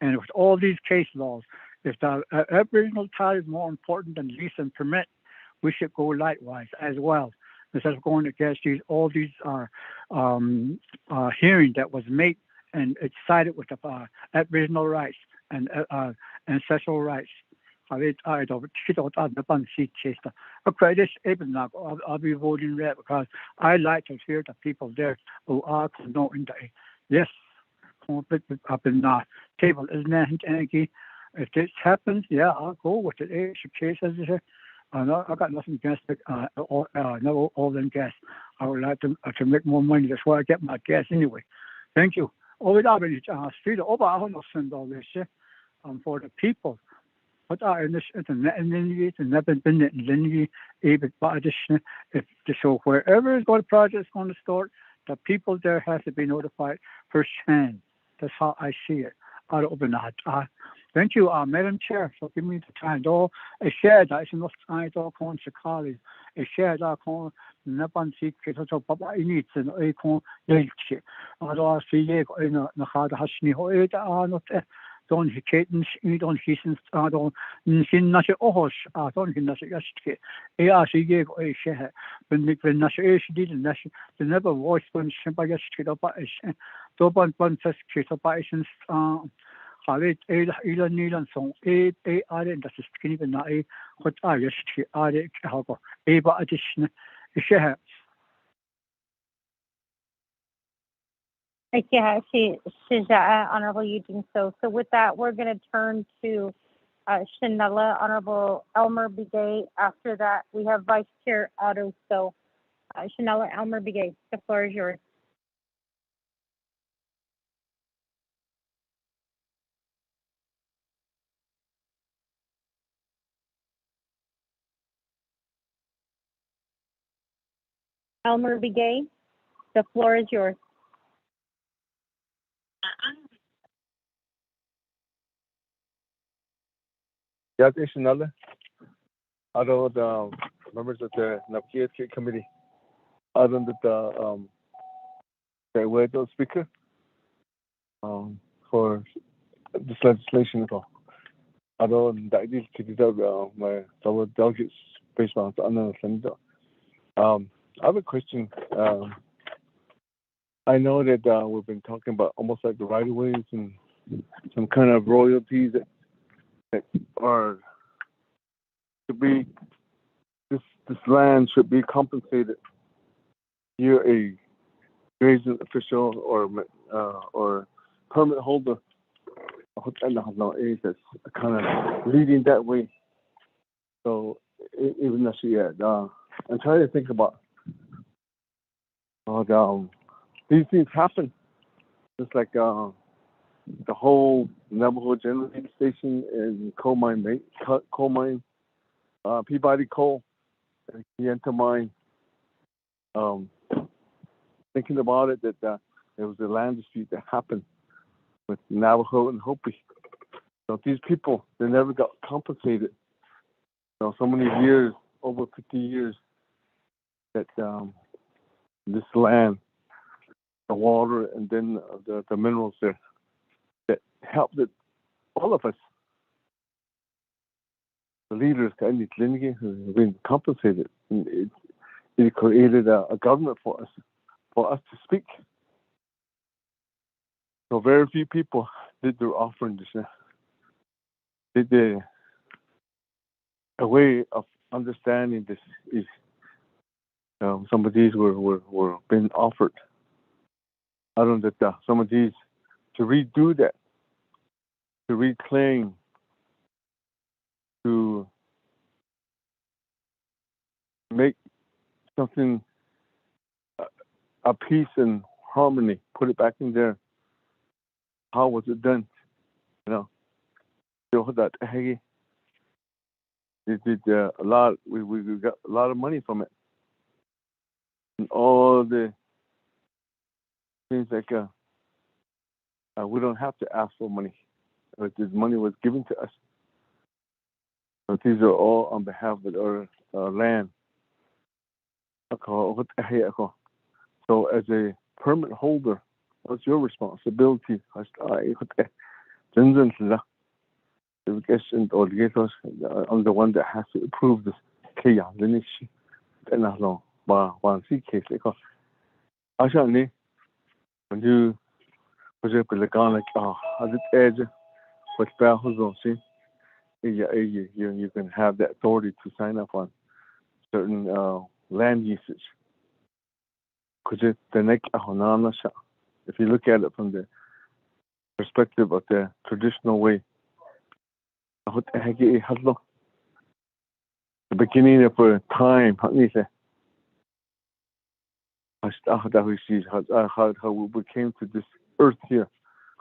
And with all these case laws, if the Aboriginal title is more important than lease and permit, we should go likewise as well. Instead of going against all these hearing that was made and it's sided with the Aboriginal rights and ancestral rights. I'll be voting red because I like to hear the people there who are in the yes, up in the table isn't energy. If this happens, yeah, I'll go with it. Case as I got nothing against it. No oil and gas. I would like to make more money. That's why I get my gas anyway. Thank you. Over the street over for the people. But I in this internet and then never been in so wherever the project is going to start, the people there have to be notified firsthand. That's how I see it. I'll open that. Thank you, Madam Chair, for giving me the time. Though I shared that it's not time to call Chicago. I shared that call Napan Secret of Papa Inits and Acon Yelchi. I see you in the hard Hashni Hoeda not don't he cadence, you don't listen, don't sin Nasha Ohosh, don't he Nasha Yashki. I see you a share. When Nasha did the never voice when Shembayashki of Doban Bunches Kitapations. Thank you, Honorable Eugene. So with that, we're going to turn to Shanella, Honorable Elmer Begay. After that, we have Vice Chair Otto. So Shanella, Elmer Begay, the floor is yours. Elmer Begay, the floor is yours. Yes, Ishinala. Other the members of the Naabik'íyáti committee. Other than the word speaker for this legislation at all. Other than that, my fellow delegates based on the understanding. I have a question. I know that we've been talking about almost like the right of ways and some kind of royalties that are to be this land should be compensated. You're a grazing official or permit holder. That's kind of leading that way. So even actually, I'm trying to think about these things happen. Just like the whole Navajo generating station and coal mine, Peabody Coal, and Yenta Mine. Thinking about it, that there was a land dispute that happened with Navajo and Hopi. So these people, they never got compensated. So many years, over 50 years, that this land, the water, and then the minerals there that helped all of us, the leaders, who have been compensated. It created a government for us to speak. So very few people did their offering this year. A way of understanding this is some of these were being offered. I don't know that some of these to redo that, to reclaim, to make something a peace and harmony, put it back in there. How was it done? That they did a lot. We got a lot of money from it, and all the things like we don't have to ask for money. This money was given to us. But these are all on behalf of our land. So as a permit holder, what's your responsibility? I'm the one that has to approve this. When you was up like you can have that authority to sign up on certain land usage. If you look at it from the perspective of the traditional way, the beginning of a time, how we came to this earth here,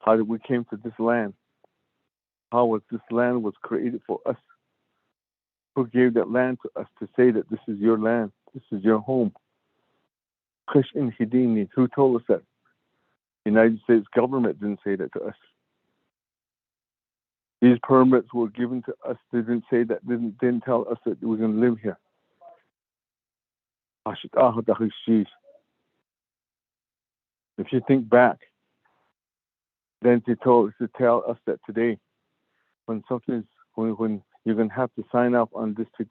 how we came to this land, how was this land was created for us, who gave that land to us to say that this is your land, this is your home. Who told us that? The United States government didn't say that to us. These permits were given to us. They didn't say that. Didn't tell us that we're going to live here. If you think back, then to tell us that today, when you're going to have to sign up on this to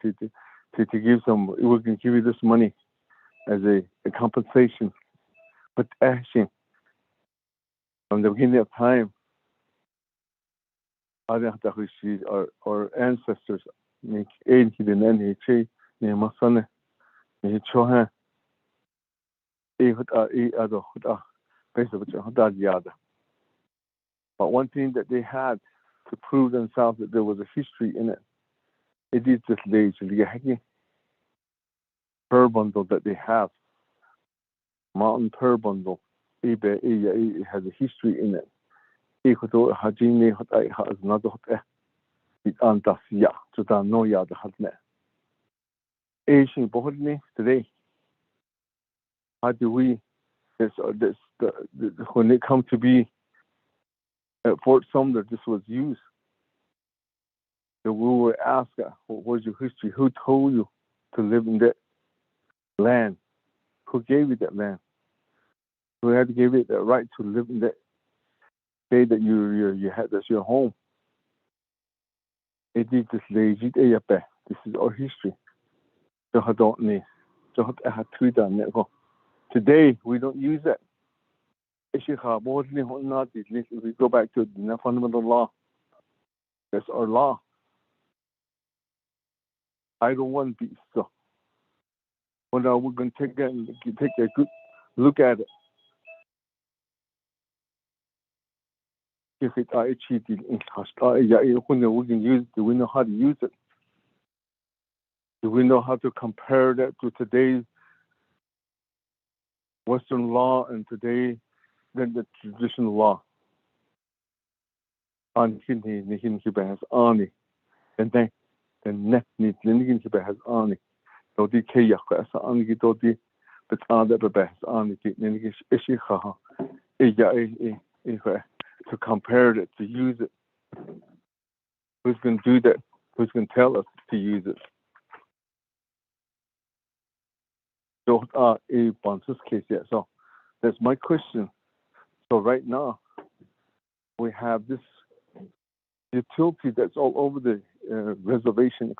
give some, we're going to give you this money as a compensation. But actually, from the beginning of time, our ancestors, but one thing that they had to prove themselves that there was a history in it, it is this pearl bundle that they have, mountain pearl bundle. It has a history in it. Today, How do we, when it comes to be at Fort Sumner, this was used. So we were asked, what was your history? Who told you to live in that land? Who gave you that land? We had to give it the right to live in that, say that you had, that's your home. It is this legit, this is our history. Today, we don't use that. If we go back to the fundamental law, that's our law. I don't want to be so. Well, now we're going to take a good look at it. If it are cheated in we can use it, do we know how to use it? Do we know how to compare that to today's Western law and today then the traditional law? On Hindi, has on it. And then the next need has on it. So the kayak has on it, but other has on it. To compare it, to use it. Who's going to do that? Who's going to tell us to use it? So, a Bonsus case, yeah. So, that's my question. So, right now, we have this utility that's all over the reservation.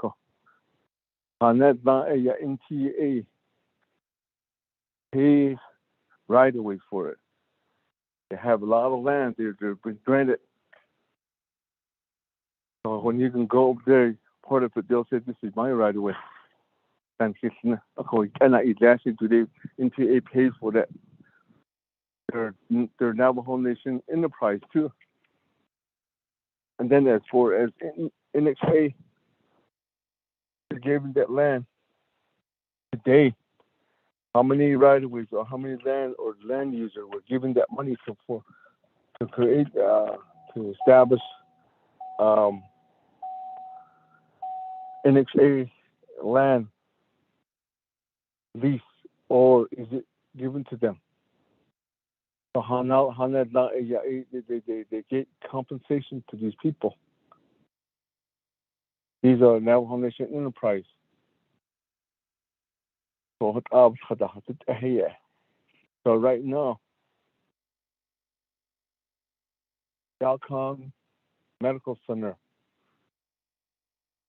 NTA pay right away for it. They have a lot of land. They're been granted. So when you can go up there, part of it, they'll say, this is my right away. And today, NTA pays for that. They're Navajo Nation enterprise too. And then as far as NXA, they gave them that land today. How many right-of-ways or how many land or land users were given that money to create, to establish NXA land lease, or is it given to them? So how now they get compensation to these people. These are Navajo Nation enterprise. So right now, Dalcon Medical Center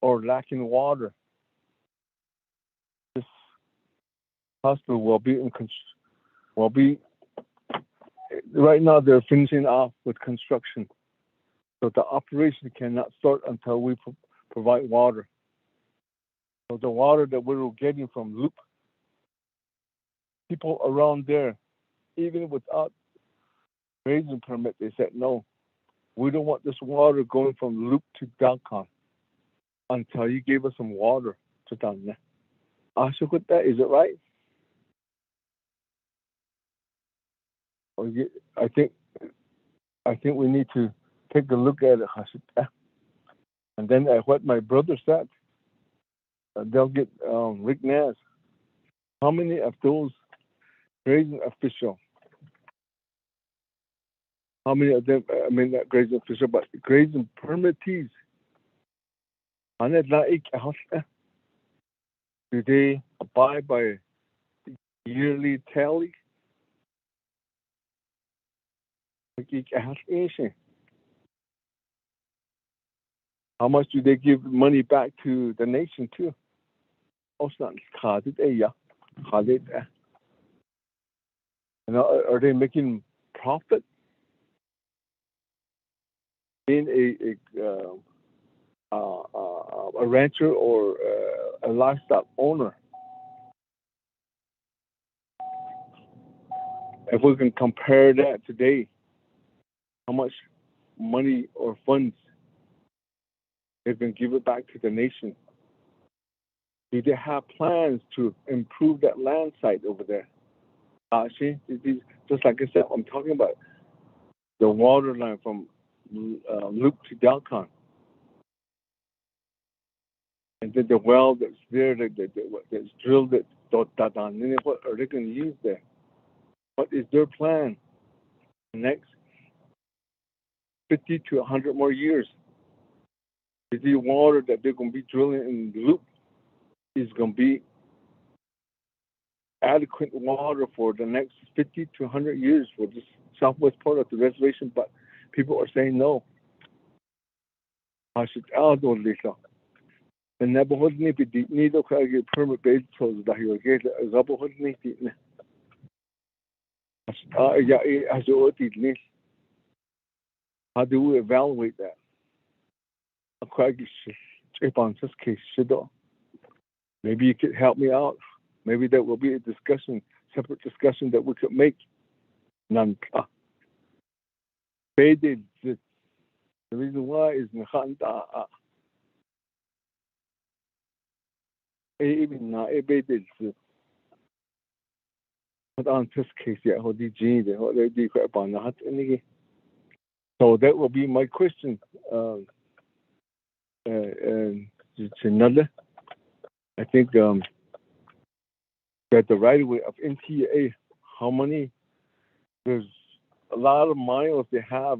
or lacking water, this hospital will be right now they're finishing off with construction. So the operation cannot start until we provide water. So the water that we were getting from Loop, people around there, even without grazing permit, they said, no, we don't want this water going from Loop to Dalcon until you gave us some water to down there. Is it right? Or I think we need to take a look at it. And then what my brother said, they'll get Rick Naz. How many of those grazing officials? How many of them? I mean, not grazing official, but grazing permittees. Do they abide by yearly tally? How much do they give money back to the nation too? And are they making profit? Being a rancher or a livestock owner, if we can compare that today, how much money or funds they can give it back to the nation? Do they have plans to improve that land site over there? Just like I said, I'm talking about the water line from Loop to Dalcon. And then the well that's there, that's drilled, what are they going to use there? What is their plan? The next 50 to 100 more years. Is the water that they're going to be drilling in the loop is going to be adequate water for the next 50 to 100 years for this southwest part of the reservation? But people are saying no. I should add on this. The Navajo need to need to get permit based on the here get Navajo need to. How do we evaluate that? Maybe you could help me out. Maybe that will be a discussion, separate discussion that we could make. The reason why is even not a bit is on this case yet. So that will be my question. I think that the right of way of NTA, how many? There's a lot of miles they have,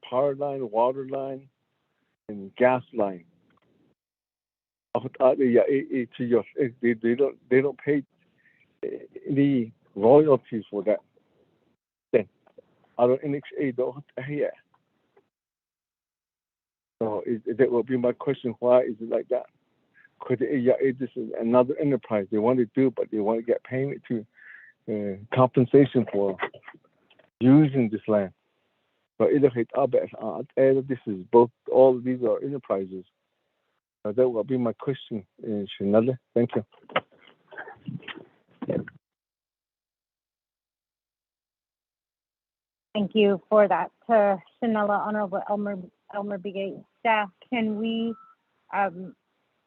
power line, water line, and gas line. They don't pay any royalties for that. Then I don't NXA don't yeah. So that will be my question. Why is it like that? Could this is another enterprise they want to do, but they want to get payment to compensation for using this land. But this is both. All of these are enterprises. That will be my question, Shanelle. Thank you. Thank you for that, Shanella. Honorable Elmer Begay staff. Can we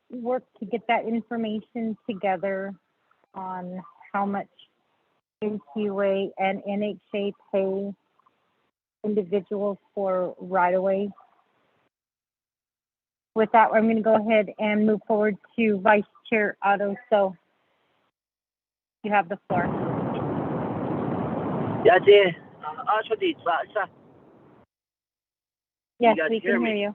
work to get that information together on how much NQA and NHA pay individuals for right-of-way? With that, I'm going to go ahead and move forward to Vice Chair Otto. So you have the floor. Yes, we can hear you.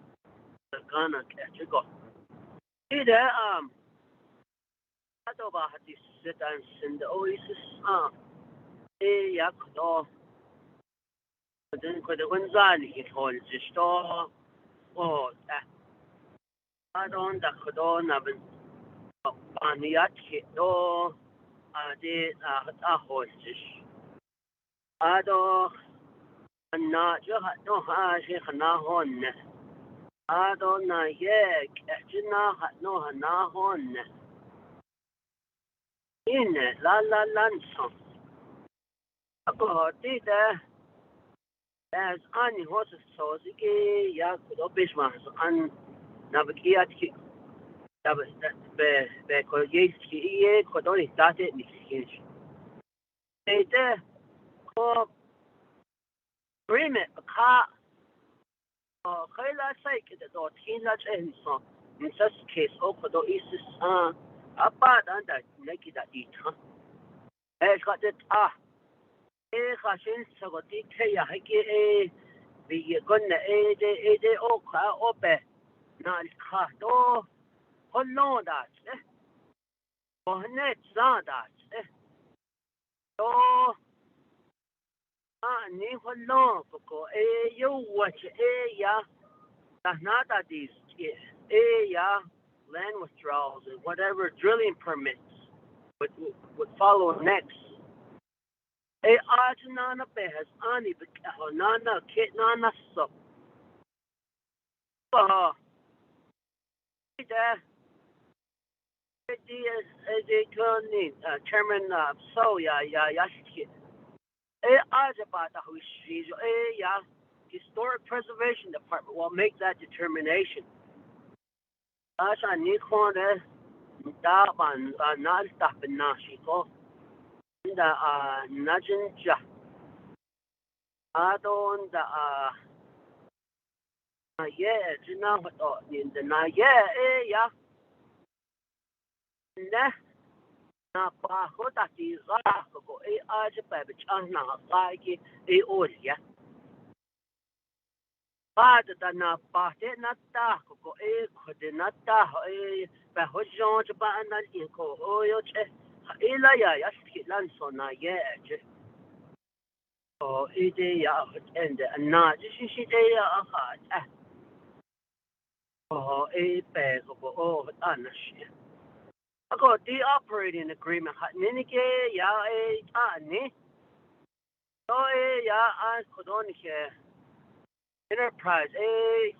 as ani horses so sige ya kudo bisma an Naabik'íyáti be ko yeski ye ko doni date ni kinch ete ko agreement ka khayla sai ke do tin la chen so in such case o ko do is apa dan da neki da it got it khashin sagoti kya hake bi gonna de o ka ope na kha do hollo da ohne za da do ni hollo ko yo watch ya nada these ya land withdrawals and whatever drilling permits would follow next. Ajnana behas ani nana kit nana so. Chairman so ya Historic Preservation Department will make that determination. Asha ni khone da ban na stop na shiko. Da najinja adon da jina what in the ya ne na pa ho ta ti ga ko e a je pa be chan na ga ki e o ya pa ta na pa te na ta ko e ko de na ta e pa ho jon je pa na i ko o yo che e la ya ski lan so na ye je o e de ya and na ji shi de ya ha oh, a bag of oh, Anashi. I got the operating agreement. Ninike, ya a tani. Oh, ya, I could only hear enterprise.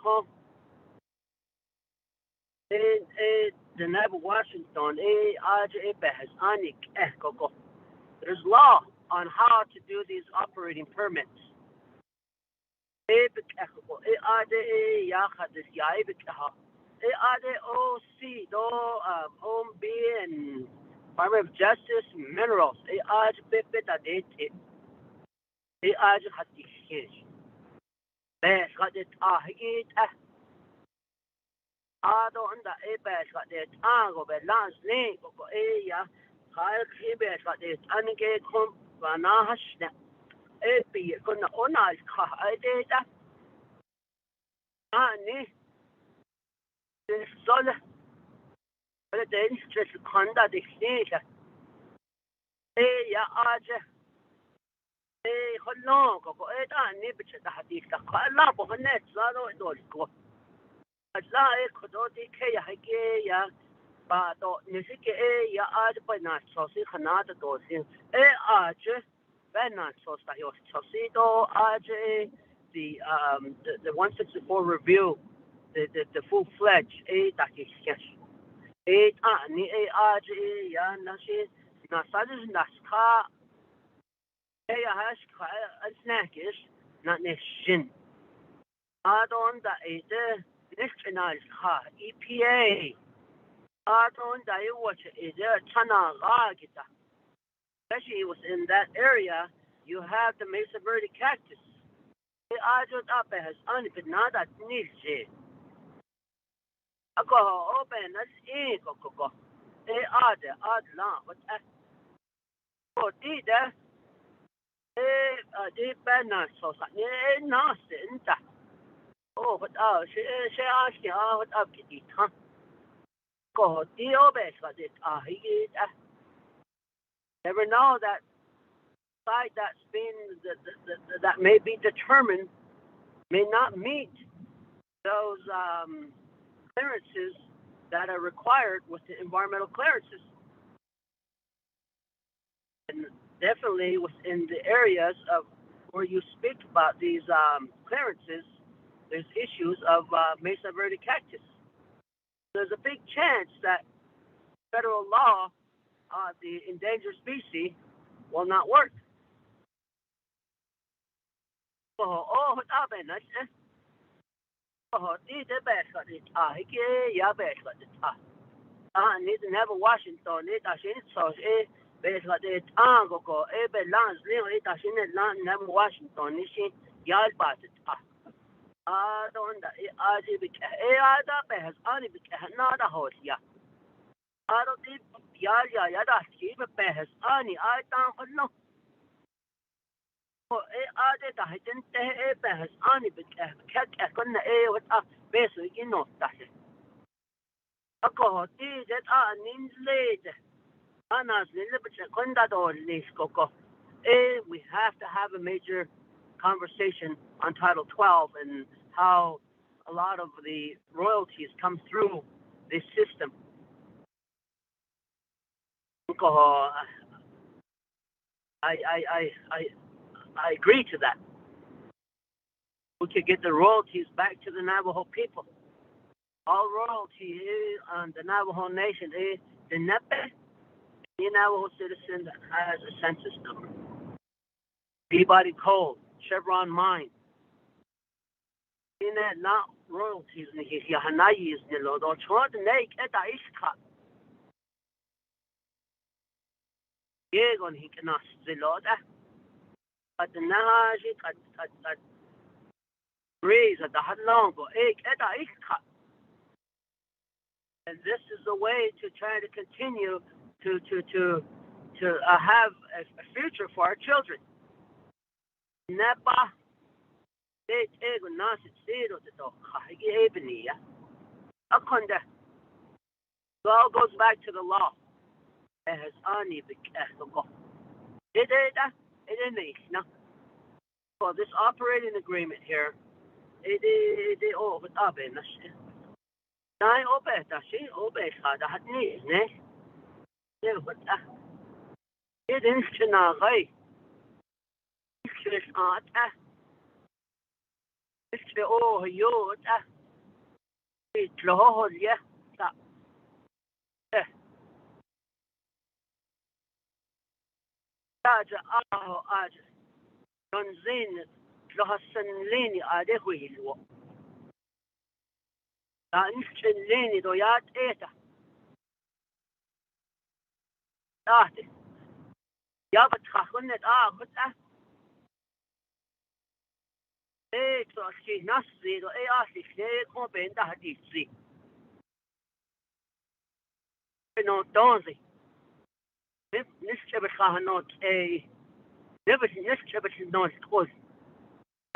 Home. The Navajo Washington, RJ has Anik Echo. There's law on how to do these operating permits. ARDOC, OMB, and Department of Justice, Minerals, ARD Pipita Date, ARD Hatish, Bash got it, Higit, Ado on the Abash got it, Ango, but last name, Aya, High Kibash got it, Anike, Vanahash, AP, Gonna Onai, I did that. Ani. Soll den stress kanda dikhnita ya aje khallon ko eta ni biche da hadith ta khalla bo net zaro dol ko ajla khodo dikhe ya ke ya ba to nisike ya aje pa na sosi khana da to sin aje ba na sosta yo sosi do aje the 164 review the full-fledged that is sketch. Ni ya nashi nasadish naska ya hash snakish not nishin. Adon da nishinal ka EPA. Adon da you watch chana gita. Especially within that area, you have the Mesa Verde cactus. Ajot up has only but not that needs it. Ako open as ko ad la what ko ti da di bana so sa ni na sinta oh what she ask what up ki ta ko ti obe sa dit hi never know that site that's been that may be determined may not meet those clearances that are required with the environmental clearances. And definitely within the areas of where you speak about these clearances, there's issues of Mesa Verde cactus. There's a big chance that federal law, the endangered species, will not work. Need to never Washington, it actually so basically tango go ebe lands leo it actually land never Washington nishi yard bat don't be has only be not a horse ya I don't think yada keep a has only I don't know da hidden has only be cat gonna what basically you know that ako ti that nin late anas we have to have a major conversation on Title 12 and how a lot of the royalties come through this system. I agree to that. We could get the royalties back to the Navajo people. All royalty on the Navajo Nation is the Nepe. Any Navajo citizen that has a census number. Peabody Coal, Chevron Mine. In that not royalties, Yahanayis, Nilo, or Chord Lake at the Ishka. Yegon, he cannot Ziloda. But the Nahaji at Breeze at the Hadlongo, Egg at the Ishka. And this is a way to try to continue have a future for our children. Nepa, it ego nasi zero to do hagi ebony. Akonda. It all goes back to the law. It has any go. It no. So this operating agreement here, it over up in the shit. I obey that she obeys how that needs, ne? It is to not right. It's not it's the oh yo it's the whole yeah. Aja aja don zin lo hasan leni ade huilo da inchen leni do yat eta ate ya bat khakhnet khut to ski nasi do asi ne ko benda hadisi no donzi نسكب خاهنوت نبت نسكب النوت كوز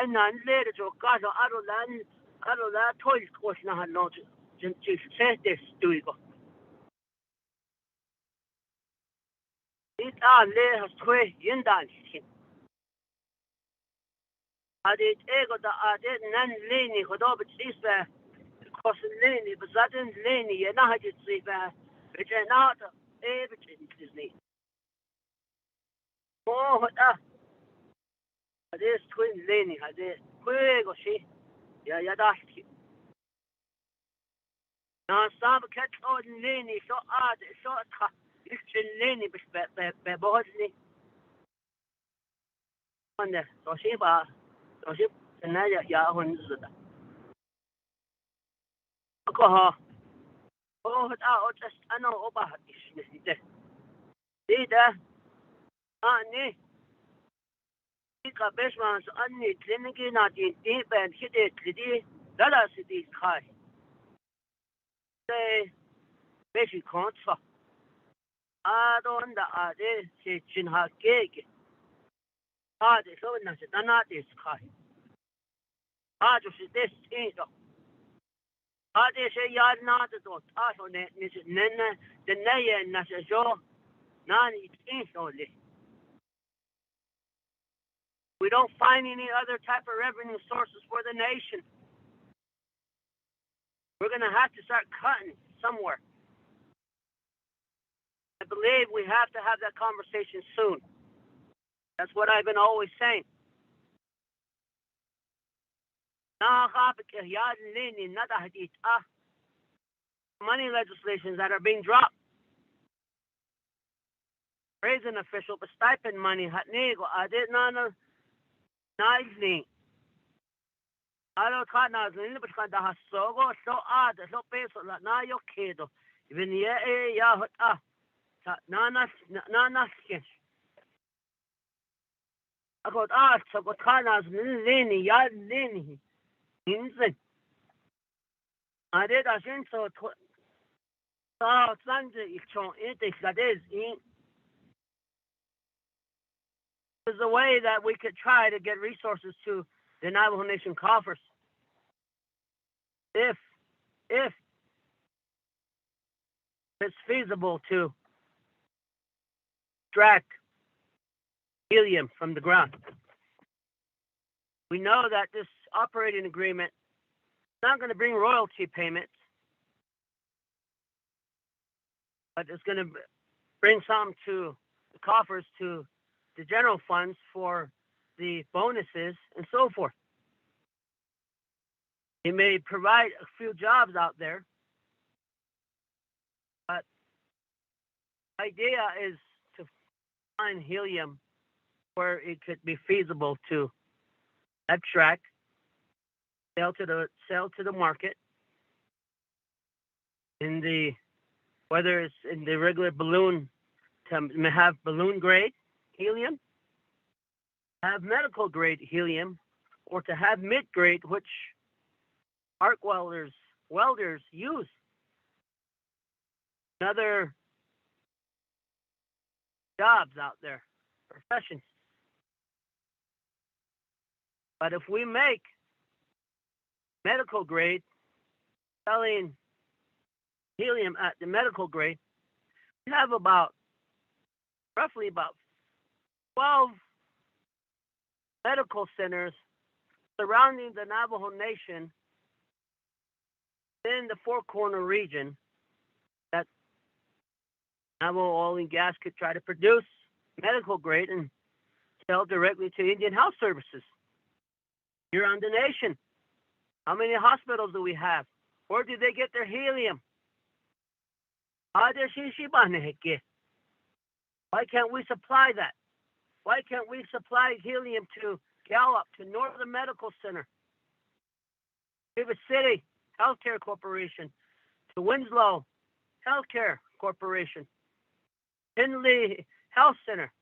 أنا نلير جو كذا أرو لا تويل كوز نها نوت جنتي سهدس دويكو إت ليه هستوي يندان سين هذه إيجو دا نان ليني خدا بتسيسه كوز ليني بزادن ليني ينها جتسيبه بجناته بتجنتزني هذا توين ليني هذا كويغو شيء يا داشتي ناصاب كتو ليني شو شو ليني بس ببوزني أنا توشيبا الناجح يا هون زدا أكوها أنا أبغى إيش نسيته ده أني كابش ما أني كلينيكي نادين دي بين كده كده لا سيدي خاي ده بيشي كونسا أدون ده أده سيجين هاكيك هذا شو الناس تنادي خاي هذا شو ده سيدا هذا شيء يار نادي دوت أشو نن دنيا الناس جو ناني تيجي لي. We don't find any other type of revenue sources for the nation. We're going to have to start cutting somewhere. I believe we have to have that conversation soon. That's what I've been always saying. Money legislations that are being dropped. Raising official, but stipend money. I did not. Naizning. I don't cut Naizning, but cut the Hasogo, so odd, so peso, like na yo kido. Even ya Nana skin. I got asked, so got Kanas, Lini, Yad Lini, Inzin. I did a sin so. Sunday, it is in. Is a way that we could try to get resources to the Navajo Nation coffers. If it's feasible to extract helium from the ground. We know that this operating agreement is not going to bring royalty payments, but it's going to bring some to the coffers, to the general funds for the bonuses and so forth. It may provide a few jobs out there, but the idea is to find helium where it could be feasible to extract, sell to the market in the, whether it's in the regular balloon, to have balloon grade helium, have medical grade helium, or to have mid grade, which arc welders use. Another jobs out there, professions. But if we make medical grade, selling helium at the medical grade, we have roughly about 12 medical centers surrounding the Navajo Nation in the Four Corner region that Navajo Oil and Gas could try to produce medical grade and sell directly to Indian Health Services here on the nation. How many hospitals do we have? Where do they get their helium? Why can't we supply that? Why can't we supply helium to Gallup, to Northern Medical Center, River City Healthcare Corporation, to Winslow Healthcare Corporation, Henley Health Center?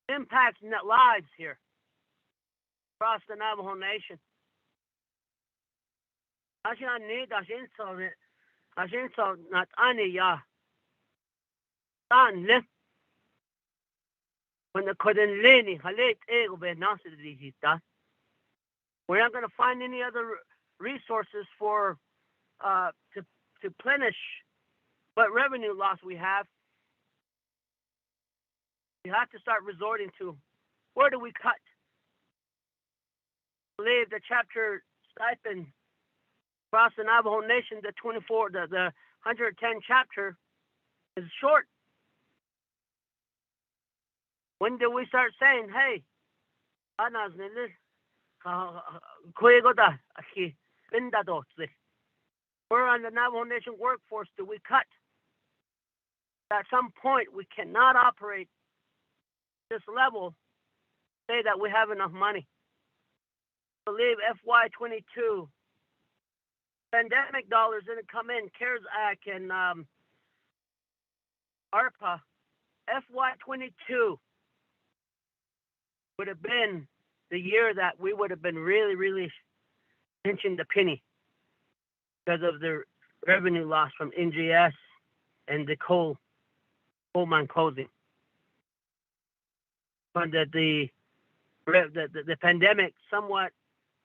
Impacts net lives here across the Navajo Nation. When the we're not going to find any other resources for to plenish what revenue loss we have. We have to start resorting to where do we cut? I believe the chapter stipend across the Navajo Nation, the 110 chapter is short. When do we start saying, hey, where on the Navajo Nation workforce do we cut? At some point, we cannot operate this level, say that we have enough money. I believe FY22 pandemic dollars didn't come in, CARES Act and ARPA. FY22 would have been the year that we would have been really, really pinching the penny because of the revenue loss from NGS and the coal mine closing. But the pandemic somewhat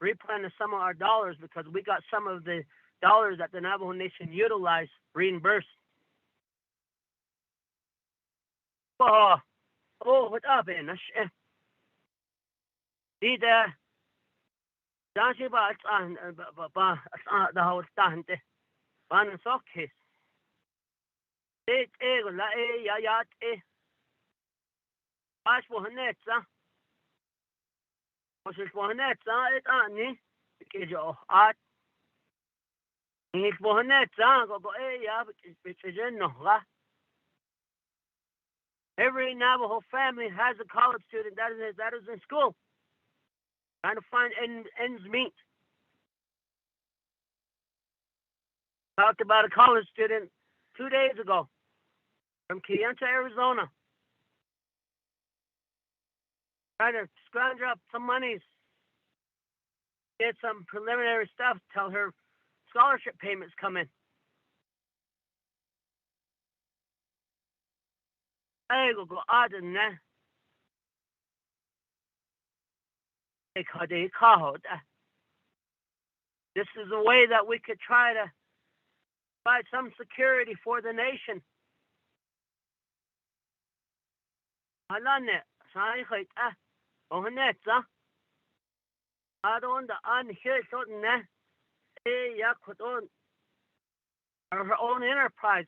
replenished some of our dollars because we got some of the dollars that the Navajo Nation utilized reimbursed. What up, man? Dida, Janshi ba the whole stante. Ban sockes. It la yat Ash Mohanetza. Was it Mohanetza? It Annie. Kijo art. It's Mohanetza. Go every Navajo family has a college student that is in school, trying to find ends meet. Talked about a college student 2 days ago from Kayenta, Arizona, trying to scrounge up some monies, get some preliminary stuff, tell her scholarship payments come in. I go out and this is a way that we could try to provide some security for the nation. I don't her own enterprise.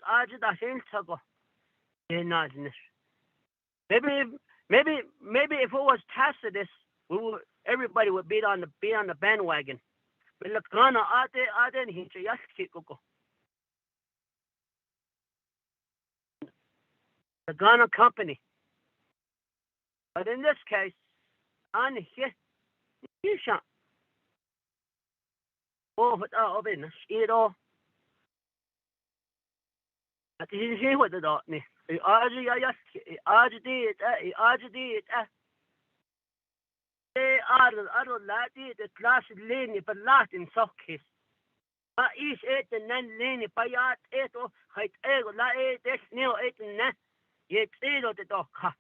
Maybe if it was Tacitus, everybody would be on the bandwagon. The Ghana company. But in this case, Is it the nan leni payat eto height ego la it is neo it ne yet edo the doka.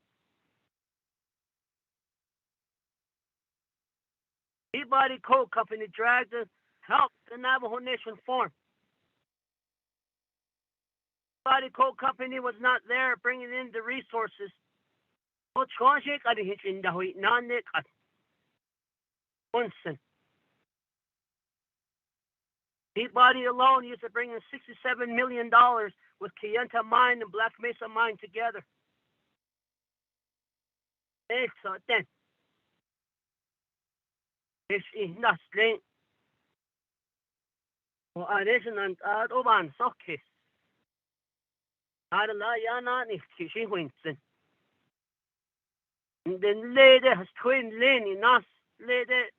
Peabody Coal Company dragged us help the Navajo Nation form. Peabody Coal Company was not there bringing in the resources. Peabody alone used to bring in $67 million with Kayenta Mine and Black Mesa Mine together. So then, it's not late. Well, I didn't Oban Sockis. I don't know, Yana, if she wins. Then lady has twin Lenny, not lady.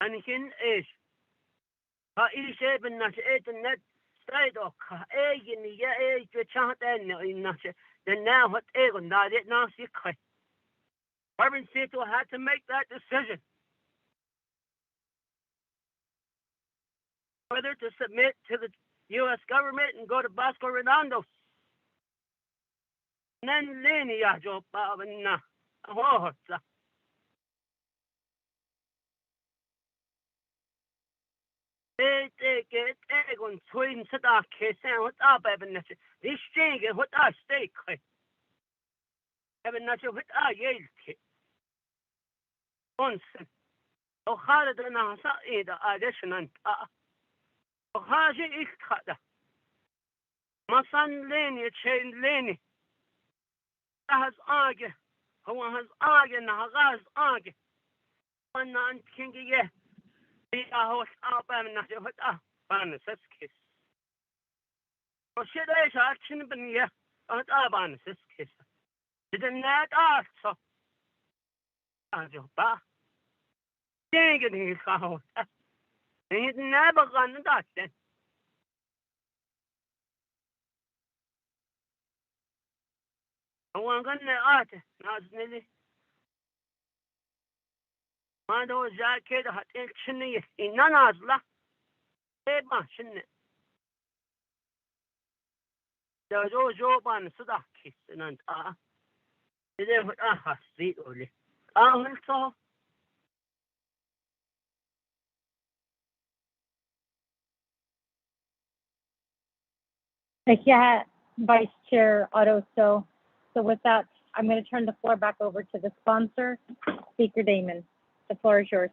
And in is. Is even not it and that side of Egin, yeah, the chant and not then now what Egon not it now see. Urban Seattle had to make that decision whether to submit to the U.S. government and go to Bosco Redondo. And then Lenny, Joe Bob, and get Egon twin to the case and what up, Evan. This thing is what I stay. Evan, not what I yelled. Once. Oh, harder than I saw either addition. Oh, how she is cut. My son Lenny, chain Lenny. Has argued. Who has argued, now has argued. One non king, yeah. The house up and not what up. Banus, that's kiss. Oh, shit, I action been yeah. On Abanus, that's kiss. Didn't that ask so? I do, bah. Dang it, he's house. He's never gonna that then. I want to art. Now, Snilly. I know Jacket had actually in none of la. Eba, shouldn't it? There was all job on the Sudaki and They never street only. So. Yeah, Vice Chair Otto. So with that, I'm going to turn the floor back over to the sponsor, Speaker Damon. The floor is yours.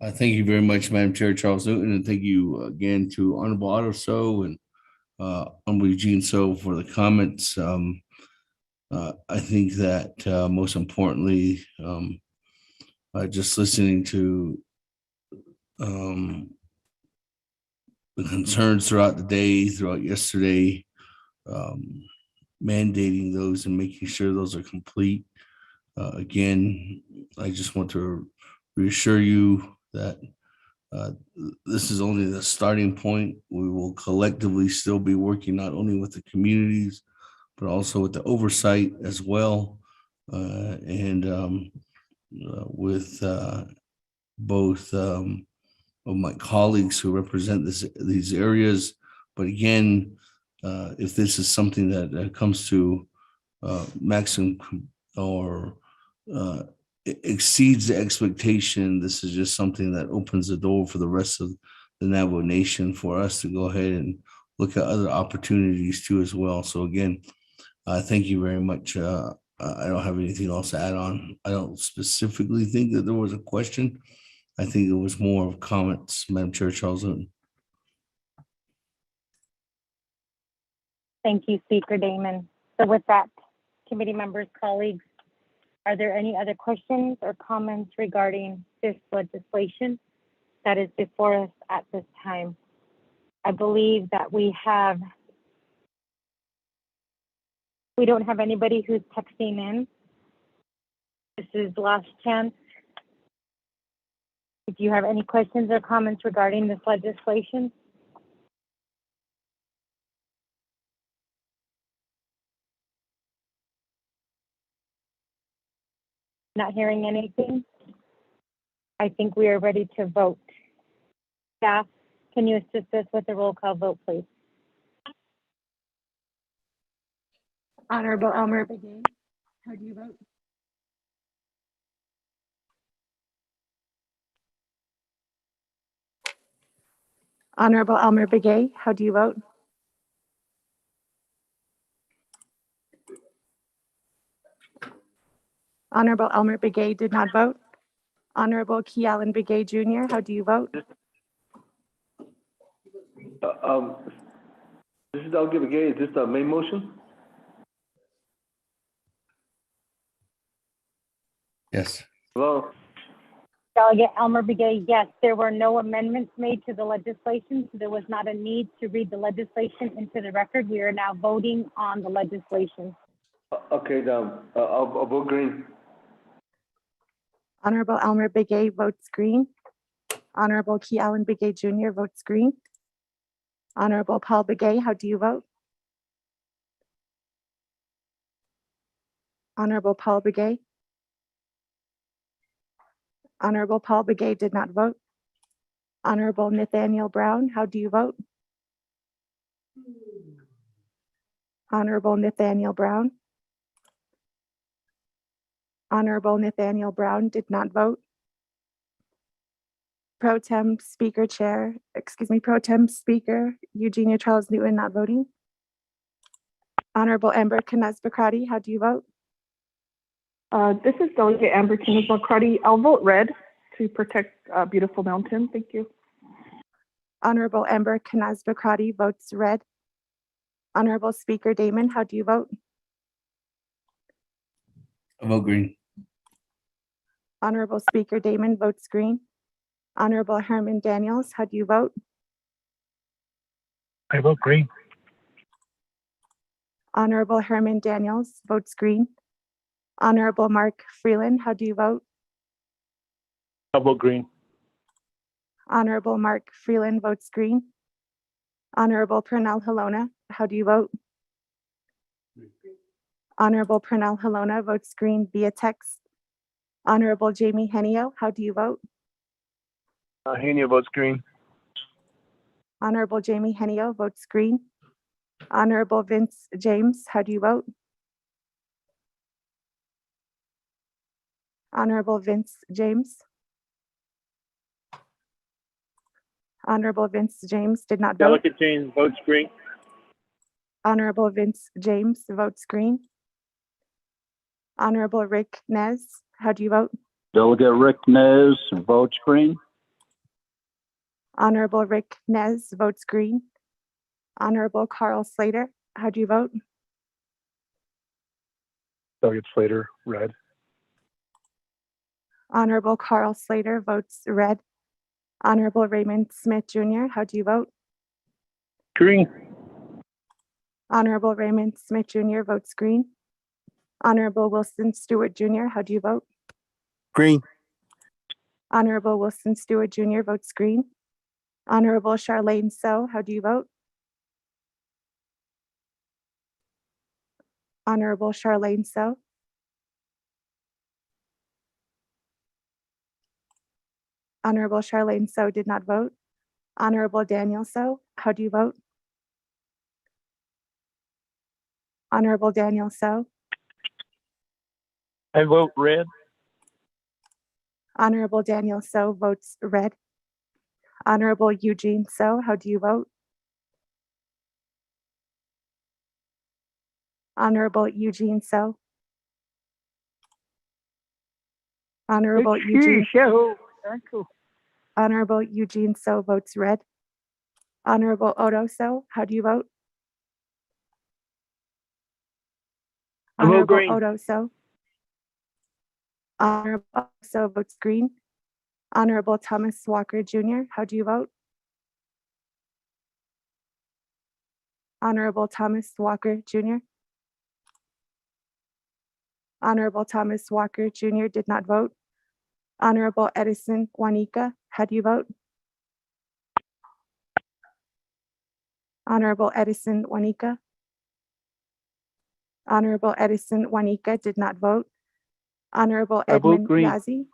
Thank you very much, Madam Chair Charles Newton, and thank you again to Honorable Otto So and Honorable Eugene So for the comments. I think that most importantly, just listening to the concerns throughout the day, throughout yesterday, mandating those and making sure those are complete. Again, I just want to reassure you that this is only the starting point. We will collectively still be working not only with the communities, but also with the oversight as well, and with both of my colleagues who represent these areas. But again, if this is something that comes to maximum or exceeds the expectation, this is just something that opens the door for the rest of the Navajo Nation for us to go ahead and look at other opportunities too as well. So again, thank you very much. I don't have anything else to add on. I don't specifically think that there was a question. I think it was more of comments, Madam Chair Charles Newton. Thank you, Speaker Damon. So with that, committee members, colleagues, are there any other questions or comments regarding this legislation that is before us at this time? I believe that we don't have anybody who's texting in. This is last chance. If you have any questions or comments regarding this legislation. Not hearing anything. I think we are ready to vote. Staff, can you assist us with the roll call vote, please? Honorable Elmer Begay, how do you vote? Honorable Elmer Begay, how do you vote? Honorable Elmer Begay did not vote. Honorable Kealan Begay Jr., how do you vote? This is Delegate Begay. Is this the main motion? Yes. Hello? Delegate Elmer Begay, yes, there were no amendments made to the legislation, so there was not a need to read the legislation into the record. We are now voting on the legislation. Okay, then I'll vote green. Honorable Elmer Begay votes green. Honorable Kealan Begay Jr. votes green. Honorable Paul Begay, how do you vote? Honorable Paul Begay. Honorable Paul Begay did not vote. Honorable Nathaniel Brown, how do you vote? Honorable Nathaniel Brown. Honorable Nathaniel Brown did not vote. Pro Tem Speaker Eugenia Charles Newton not voting. Honorable Amber Knez-Bakrati, how do you vote? This is Delegate Amber Knez-Bakrati. I'll vote red to protect beautiful mountain. Thank you. Honorable Amber Knez-Bakrati votes red. Honorable Speaker Damon, how do you vote? I vote green. Honorable Speaker Damon votes green. Honorable Herman Daniels, how do you vote? I vote green. Honorable Herman Daniels votes green. Honorable Mark Freeland, how do you vote? I vote green. Honorable Mark Freeland votes green. Honorable Pernell Halona, how do you vote? Honorable Pernell Halona votes green via text. Honorable Jamie Henio, how do you vote? Henio votes green. Honorable Jamie Henio votes green. Honorable Vince James, how do you vote? Honorable Vince James. Honorable Vince James did not vote. Delegate James votes green. Honorable Vince James votes green. Honorable Rick Nez, how do you vote? Delegate Rick Nez votes green. Honorable Rick Nez votes green. Honorable Carl Slater, how do you vote? Delegate Slater, red. Honorable Carl Slater votes red. Honorable Raymond Smith Jr., how do you vote? Green. Honorable Raymond Smith Jr. votes green. Honorable Wilson Stewart Jr., how do you vote? Green. Honorable Wilson Stewart Jr. votes green. Honorable Charlene So, how do you vote? Honorable Charlene So. Honorable Charlene So did not vote. Honorable Daniel So, how do you vote? Honorable Daniel So. I vote red. Honorable Daniel So votes red. Honorable Eugene So, how do you vote? Honorable Eugene So. Honorable Eugene. Honorable Eugene So votes red. Honorable Odo So, how do you vote? I vote Honorable green. Odo So. Honorable Odo So votes green. Honorable Thomas Walker Jr., how do you vote? Honorable Thomas Walker Jr. Honorable Thomas Walker Jr. did not vote. Honorable Edison Juanica, how do you vote? Honorable Edison Juanica. Honorable Edison Juanica did not vote. Honorable I vote Edmund green. Yazzie.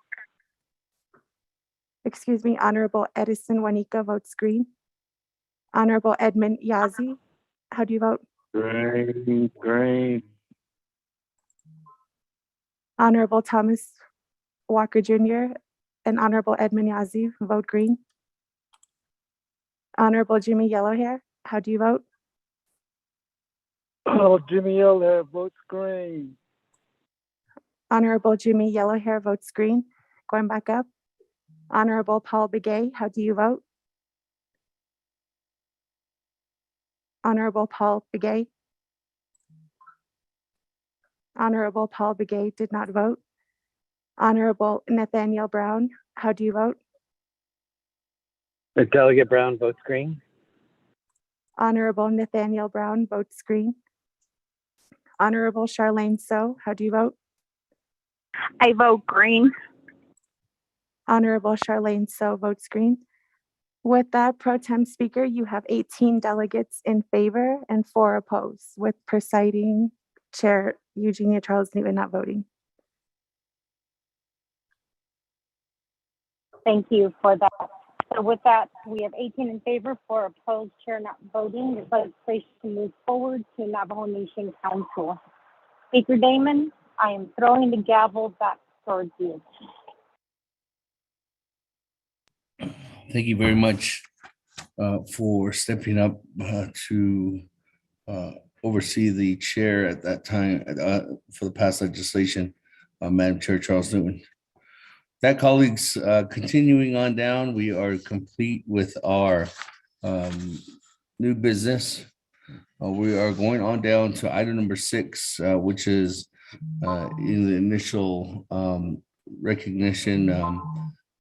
excuse me, Honorable Edison Juanica votes green. Honorable Edmund Yazzie, how do you vote? Green. Honorable Thomas Walker Jr. and Honorable Edmund Yazzie vote green. Honorable Jimmy Yellowhair, how do you vote? Oh, Jimmy Yellowhair votes green. Honorable Jimmy Yellowhair votes green. Going back up. Honorable Paul Begay, how do you vote? Honorable Paul Begay. Honorable Paul Begay did not vote. Honorable Nathaniel Brown, how do you vote? The Delegate Brown votes green. Honorable Nathaniel Brown votes green. Honorable Charlene So, how do you vote? I vote green. Honorable Charlene So votes green. With that, Pro Tem Speaker, you have 18 delegates in favor and 4 opposed, with presiding Chair Eugenia Charles Newton not voting. Thank you for that. So with that, we have 18 in favor, 4 opposed, Chair not voting. This legislation moves forward to Navajo Nation Council. Speaker Damon, I am throwing the gavel back towards you. Thank you very much for stepping up to oversee the chair at that time for the past legislation, Madam Chair Charles Newton. That, colleagues, continuing on down, we are complete with our new business. We are going on down to item number 6, which is in the initial recognition.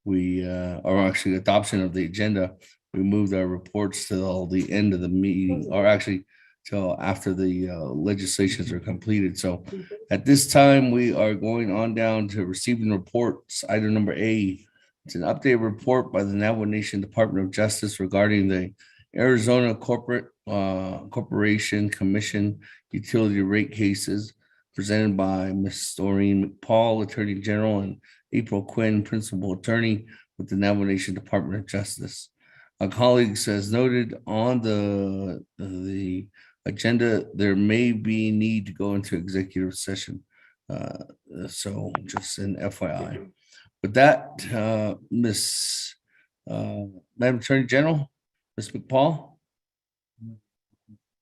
Or actually adoption of the agenda. We moved our reports till the end of the meeting, or actually till after the legislations are completed. So at this time, we are going on down to receiving reports. Item number A, it's an updated report by the Navajo Nation Department of Justice regarding the Arizona Corporation Commission utility rate cases presented by Ms. Doreen McPaul, Attorney General, and April Quinn, Principal Attorney with the Navajo Nation Department of Justice. Our colleagues, as noted on the agenda, there may be need to go into executive session. So just an FYI. With that, Madam Attorney General, Ms. McPaul,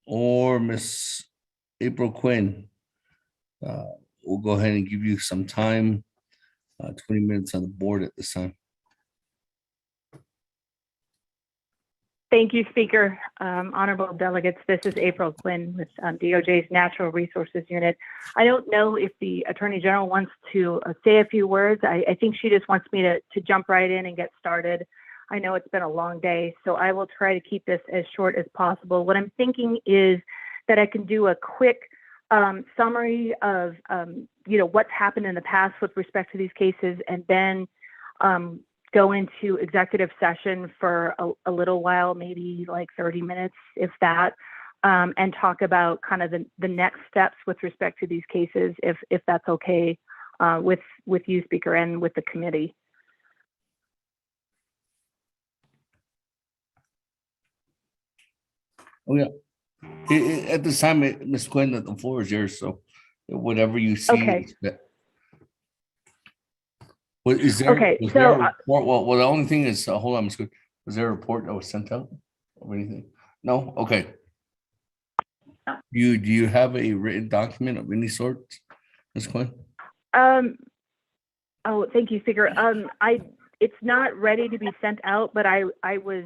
or Ms. April Quinn, we'll go ahead and give you some time. 20 minutes on the board at this time. Thank you, Speaker. Honorable delegates, this is April Quinn with DOJ's Natural Resources Unit. I don't know if the Attorney General wants to say a few words. I think she just wants me to jump right in and get started. I know it's been a long day, so I will try to keep this as short as possible. What I'm thinking is that I can do a quick summary of what's happened in the past with respect to these cases, and then go into executive session for a little while, maybe like 30 minutes, if that, and talk about kind of the next steps with respect to these cases, if that's okay with you, Speaker, and with the committee. Oh, yeah. At this time, Ms. Quinn, the floor is yours. So whatever you see. Okay. Is there, okay, was so there a report? Well, the only thing is, hold on, Ms. Quinn. Was there a report that was sent out or anything? No? Okay. Do you have a written document of any sort, Ms. Quinn? Oh, thank you, Speaker. It's not ready to be sent out, but I was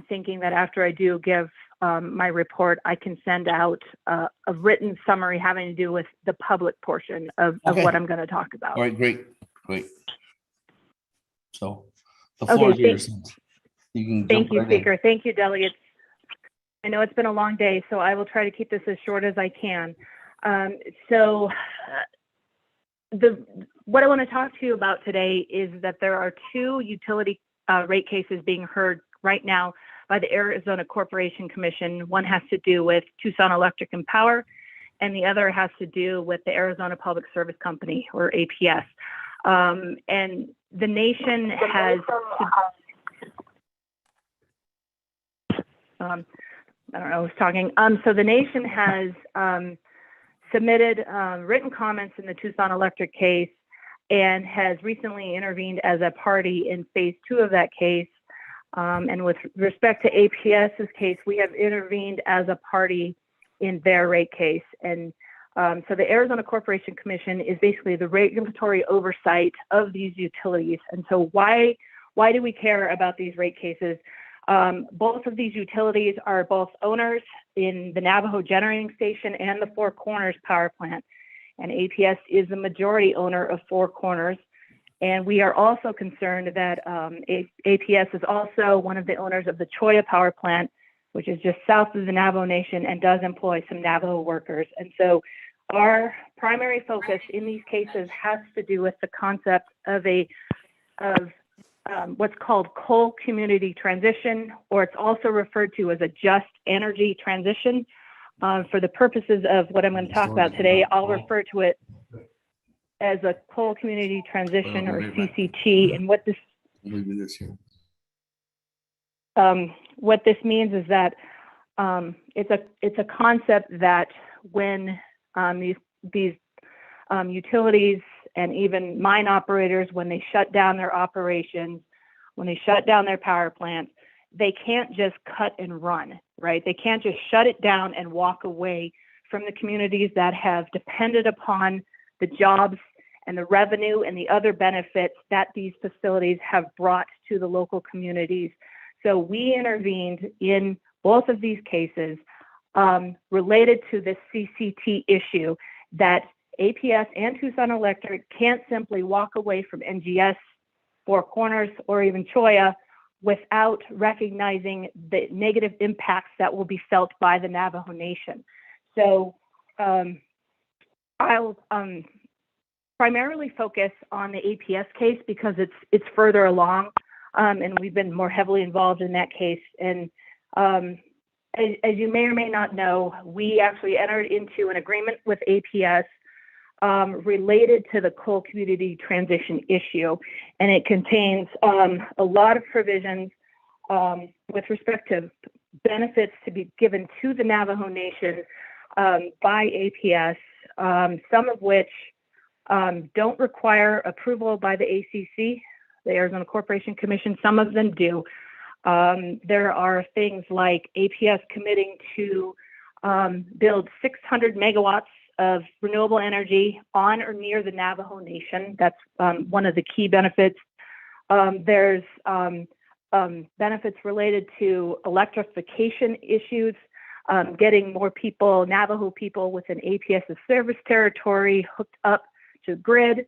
thinking that after I do give my report, I can send out a written summary having to do with the public portion of what I'm going to talk about. All right, great. So the floor is yours. You can Thank you, right Speaker. in. Thank you, delegates. I know it's been a long day, so I will try to keep this as short as I can. What I want to talk to you about today is that there are 2 utility rate cases being heard right now by the Arizona Corporation Commission. One has to do with Tucson Electric and Power, and the other has to do with the Arizona Public Service Company, or APS. And the nation has I don't know who's talking. So the nation has submitted written comments in the Tucson Electric case and has recently intervened as a party in phase 2 of that case. And with respect to APS's case, we have intervened as a party in their rate case. And so the Arizona Corporation Commission is basically the regulatory oversight of these utilities. And so why do we care about these rate cases? Both of these utilities are both owners in the Navajo Generating Station and the Four Corners Power Plant. And APS is the majority owner of Four Corners. And we are also concerned that APS is also one of the owners of the Cholla Power Plant, which is just south of the Navajo Nation and does employ some Navajo workers. And so our primary focus in these cases has to do with the concept of what's called coal community transition, or it's also referred to as a just energy transition. For the purposes of what I'm going to talk about today, I'll refer to it as a coal community transition, or CCT. And what this means is that it's a concept that when these utilities and even mine operators, when they shut down their operations, when they shut down their power plants, they can't just cut and run, right? They can't just shut it down and walk away from the communities that have depended upon the jobs and the revenue and the other benefits that these facilities have brought to the local communities. So we intervened in both of these cases related to this CCT issue, that APS and Tucson Electric can't simply walk away from NGS, Four Corners, or even Cholla without recognizing the negative impacts that will be felt by the Navajo Nation. So I'll primarily focus on the APS case because it's further along, and we've been more heavily involved in that case. And as you may or may not know, we actually entered into an agreement with APS related to the coal community transition issue, and it contains a lot of provisions with respect to benefits to be given to the Navajo Nation by APS, some of which don't require approval by the ACC, the Arizona Corporation Commission. Some of them do. There are things like APS committing to build 600 megawatts of renewable energy on or near the Navajo Nation. That's one of the key benefits. There's benefits related to electrification issues, getting more people, Navajo people within APS's service territory hooked up to the grid.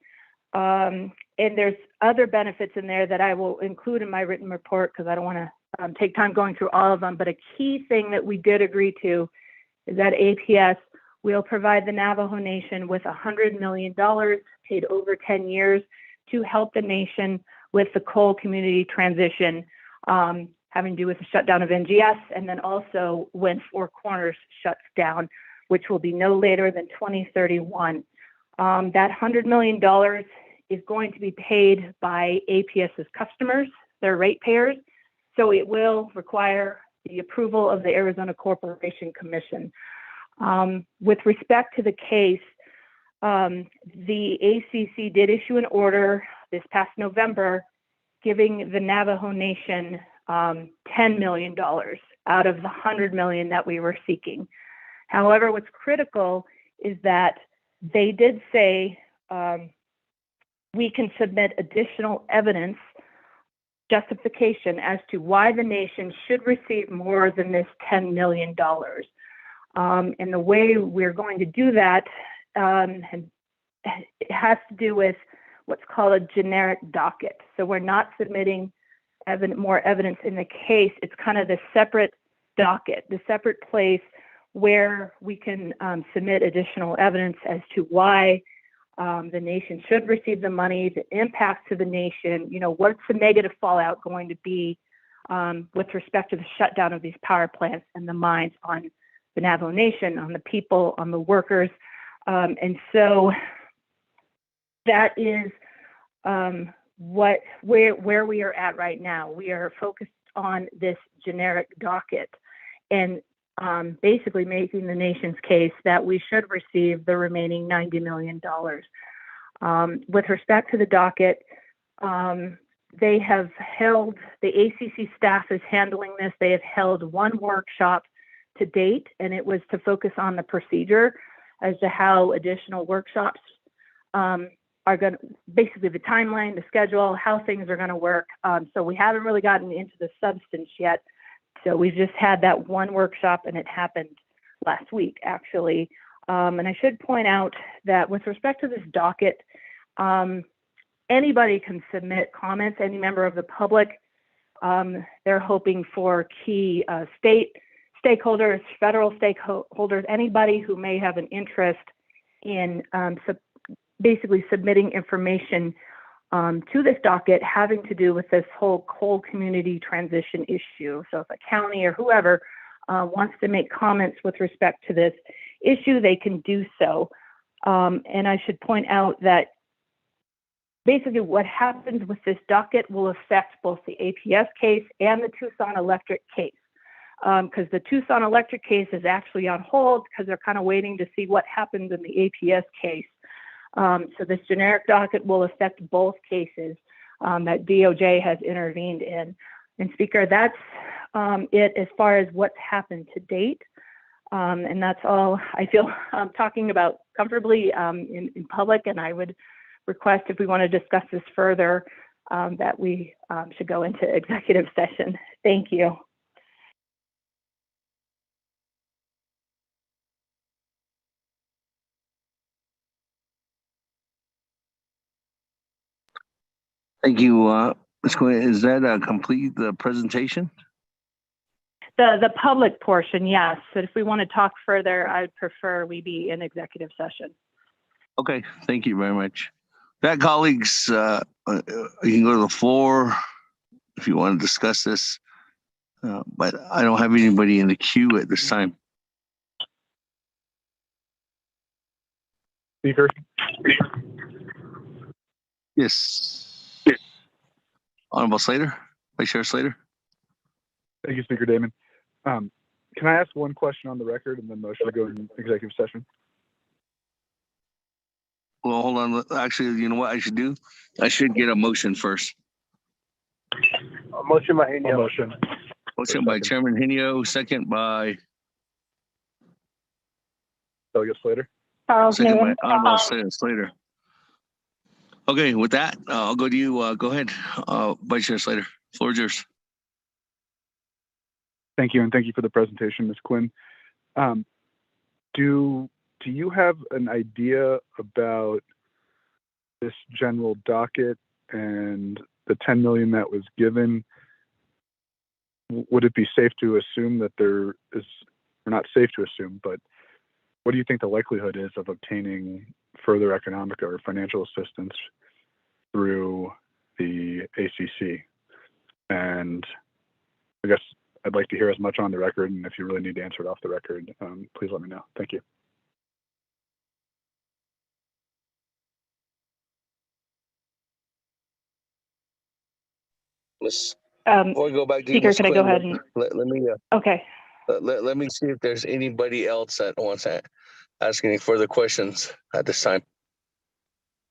And there's other benefits in there that I will include in my written report because I don't want to take time going through all of them. But a key thing that we did agree to is that APS will provide the Navajo Nation with $100 million paid over 10 years to help the nation with the coal community transition, having to do with the shutdown of NGS, and then also when Four Corners shuts down, which will be no later than 2031. That $100 million is going to be paid by APS's customers, their ratepayers, so it will require the approval of the Arizona Corporation Commission. With respect to the case, the ACC did issue an order this past November giving the Navajo Nation $10 million out of the $100 million that we were seeking. However, what's critical is that they did say we can submit additional evidence, justification as to why the nation should receive more than this $10 million. And the way we're going to do that, it has to do with what's called a generic docket. So we're not submitting more evidence in the case. It's kind of the separate docket, the separate place where we can submit additional evidence as to why the nation should receive the money, the impact to the nation, what's the negative fallout going to be with respect to the shutdown of these power plants and the mines on the Navajo Nation, on the people, on the workers. And so that is where we are at right now. We are focused on this generic docket. and basically making the nation's case that we should receive the remaining $90 million. With respect to the docket, they have held, the ACC staff is handling this. They have held one workshop to date, and it was to focus on the procedure as to how additional workshops are going to, basically the timeline, the schedule, how things are going to work. So we haven't really gotten into the substance yet. So we've just had that one workshop, and it happened last week, actually. And I should point out that with respect to this docket, anybody can submit comments, any member of the public. They're hoping for key state stakeholders, federal stakeholders, anybody who may have an interest in basically submitting information to this docket having to do with this whole coal community transition issue. So if a county or whoever wants to make comments with respect to this issue, they can do so. And I should point out that basically what happens with this docket will affect both the APS case and the Tucson Electric case. Because the Tucson Electric case is actually on hold because they're kind of waiting to see what happens in the APS case. So this generic docket will affect both cases that DOJ has intervened in. And Speaker, that's it as far as what's happened to date. And that's all I feel talking about comfortably in public. And I would request, if we want to discuss this further, that we should go into executive session. Thank you. Thank you, Ms. Quinn. Is that complete the presentation? The public portion, yes. But if we want to talk further, I'd prefer we be in executive session. Okay, thank you very much. That, colleagues, you can go to the floor if you want to discuss this, but I don't have anybody in the queue at this time. Speaker? Yes. Honorable Slater, Vice Chair Slater. Thank you, Speaker Damon. Can I ask one question on the record and then motion to go in executive session? Well, hold on. Actually, you know what I should do? I should get a motion first. Motion by Henio. Motion. Motion by Chairman Henio, second by Delegate Slater. second by Honorable Slater. Okay, with that, I'll go to you. Go ahead, Vice Chair Slater. Floor is yours. Thank you, and thank you for the presentation, Ms. Quinn. Do you have an idea about this general docket and the 10 million that was given? Would it be safe to assume that there is, or not safe to assume, but what do you think the likelihood is of obtaining further economic or financial assistance through the ACC? And I guess I'd like to hear as much on the record, and if you really need to answer it off the record, please let me know. Thank you. Before we go back to Speaker, you, can I go ahead and? let me Okay. let me see if there's anybody else that wants to ask any further questions at this time.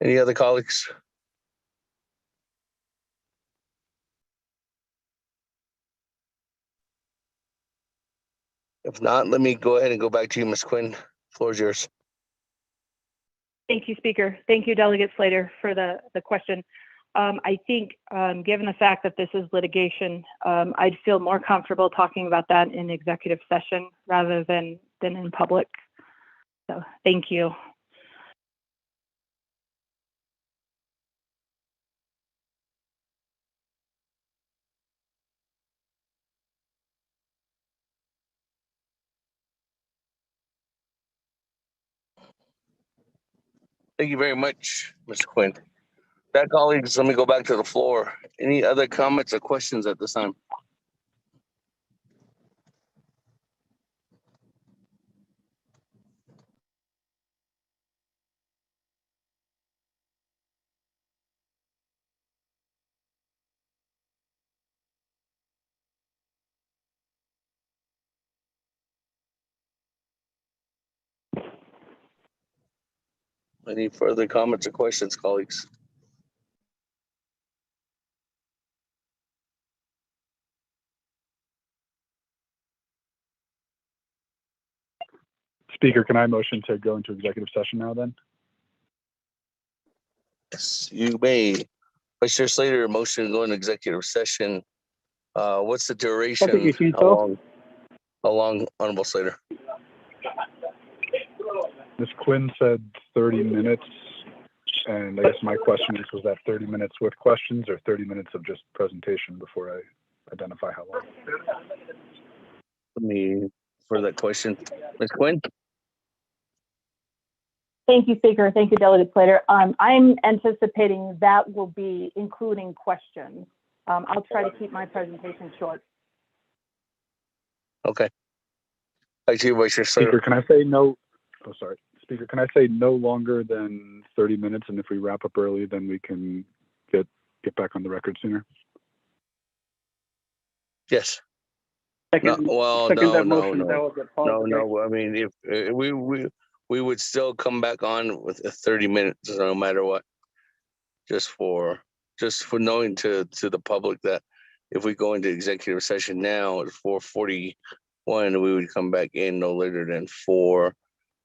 Any other colleagues? If not, let me go ahead and go back to you, Ms. Quinn. Floor is yours. Thank you, Speaker. Thank you, Delegate Slater, for the question. I think, given the fact that this is litigation, I'd feel more comfortable talking about that in executive session rather than in public. So, thank you. Thank you very much, Ms. Quinn. That, colleagues, let me go back to the floor. Any other comments or questions at this time? Any further comments or questions, colleagues? Speaker, can I motion to go into executive session now then? Yes, you may. Vice Chair Slater, motion to go into executive session. What's the duration? How long, Honorable Slater? Ms. Quinn said 30 minutes, and I guess my question is, was that 30 minutes with questions or 30 minutes of just presentation before I identify how long? Let me, for that question, Ms. Quinn? Thank you, Speaker. Thank you, Delegate Slater. I'm anticipating that will be including questions. I'll try to keep my presentation short. Okay. Vice Chair Slater. Speaker, can I say no? Oh, sorry. Speaker, can I say no longer than 30 minutes? And if we wrap up early, then we can get back on the record sooner. Yes. Second, No, second no, that no, motion, no, Delegate Paul. no. I mean, if we would still come back on with 30 minutes, no matter what. Just for knowing to the public that if we go into executive session now at 4:41, we would come back in no later than 4.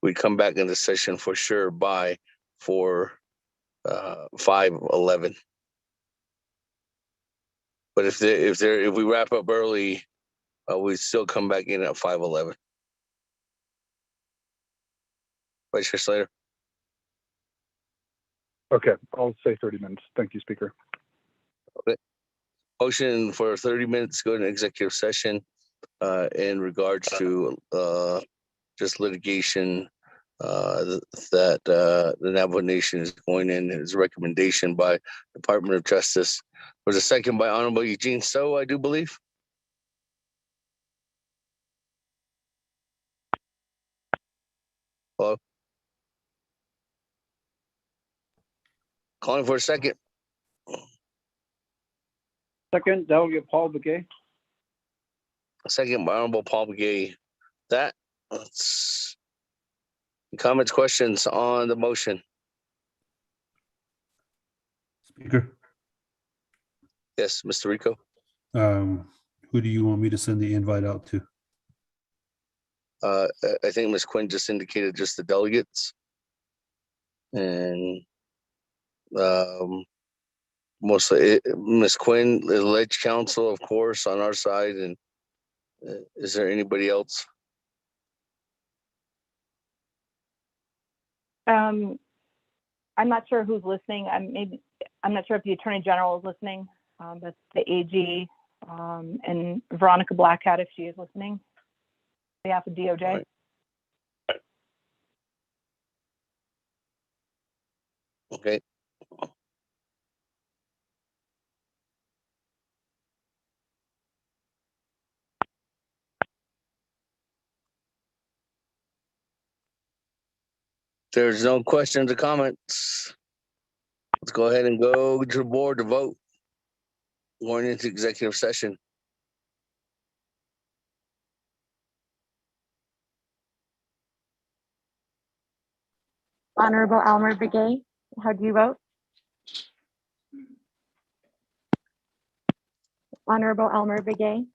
We'd come back into session for sure by 5:11. But if we wrap up early, we'd still come back in at 5:11. Vice Chair Slater. Okay, I'll say 30 minutes. Thank you, Speaker. Okay. Motion for 30 minutes go into executive session in regards to just litigation that the Navajo Nation is going in. His recommendation by Department of Justice was a second by Honorable Eugene So, I do believe. Hello? Calling for a second. Second, Delegate Paul Begay. A second by Honorable Paul Begay. Let's comments, questions on the motion. Speaker, Yes, Mr. Rico. who do you want me to send the invite out to? I think Ms. Quinn just indicated just the delegates. And mostly Ms. Quinn, the alleged counsel, of course, on our side. And is there anybody else? I'm not sure who's listening. I'm not sure if the Attorney General is listening. That's the AG, and Veronica Blackhat, if she is listening, on behalf of DOJ. Right. Okay. There's no questions or comments. Let's go ahead and go to the board to vote. Going into executive session. Honorable Elmer Begay, how do you vote? Honorable Elmer Begay.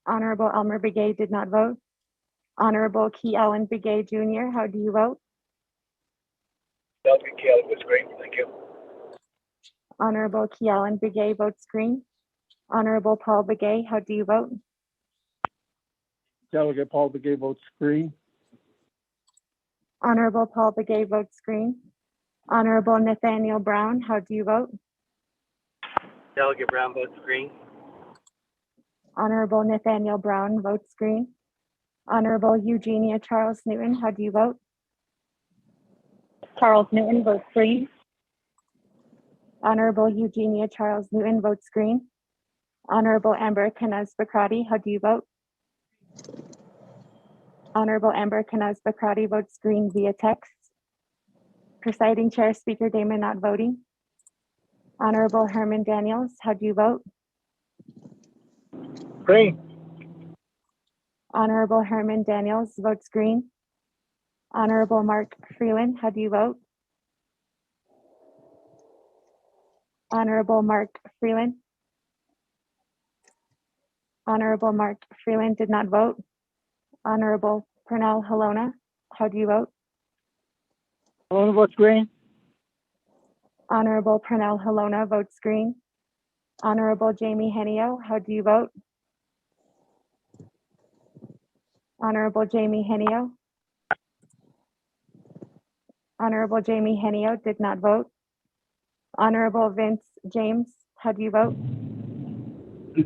Honorable Elmer Begay did not vote. Honorable Key Allen Begay Jr., how do you vote? Delegate Key Allen votes green. Thank you. Honorable Key Allen Begay votes green. Honorable Paul Begay, how do you vote? Delegate Paul Begay votes green. Honorable Paul Begay votes green. Honorable Nathaniel Brown, how do you vote? Delegate Brown votes green. Honorable Nathaniel Brown votes green. Honorable Eugenia Charles Newton, how do you vote? Charles Newton votes green. Honorable Eugenia Charles Newton votes green. Honorable Amber Canaz Bakrati, how do you vote? Honorable Amber Canaz Bakrati votes green via text. Presiding Chair, Speaker Damon not voting. Honorable Herman Daniels, how do you vote? Green. Honorable Herman Daniels votes green. Honorable Mark Freeland, how do you vote? Honorable Mark Freeland. Honorable Mark Freeland did not vote. Honorable Pernell Halona, how do you vote? Halona votes green. Honorable Pernell Halona votes green. Honorable Jamie Henio, how do you vote? Honorable Jamie Henio. Honorable Jamie Henio did not vote. Honorable Vince James, how do you vote?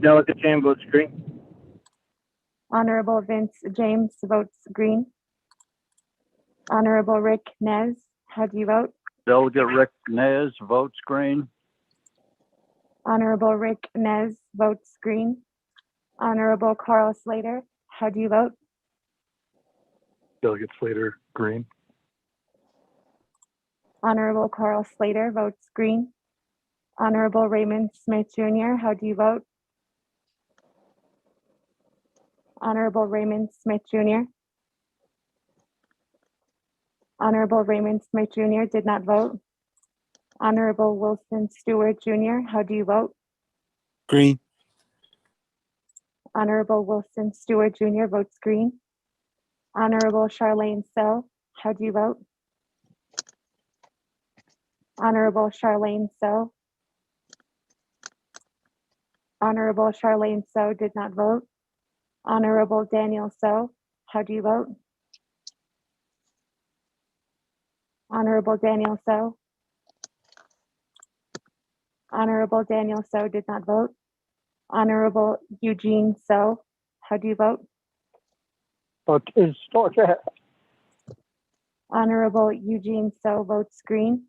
Delegate James votes green. Honorable Vince James votes green. Honorable Rick Nez, how do you vote? Delegate Rick Nez votes green. Honorable Rick Nez votes green. Honorable Carl Slater, how do you vote? Delegate Slater, green. Honorable Carl Slater votes green. Honorable Raymond Smith Jr., how do you vote? Honorable Raymond Smith Jr. Honorable Raymond Smith Jr. did not vote. Honorable Wilson Stewart Jr., how do you vote? Green. Honorable Wilson Stewart Jr. votes green. Honorable Charlene Sell, how do you vote? Honorable Charlene Sell. Honorable Charlene So did not vote. Honorable Daniel So, how do you vote? Honorable Daniel So. Honorable Daniel So did not vote. Honorable Eugene So, how do you vote? Honorable Eugene So votes green.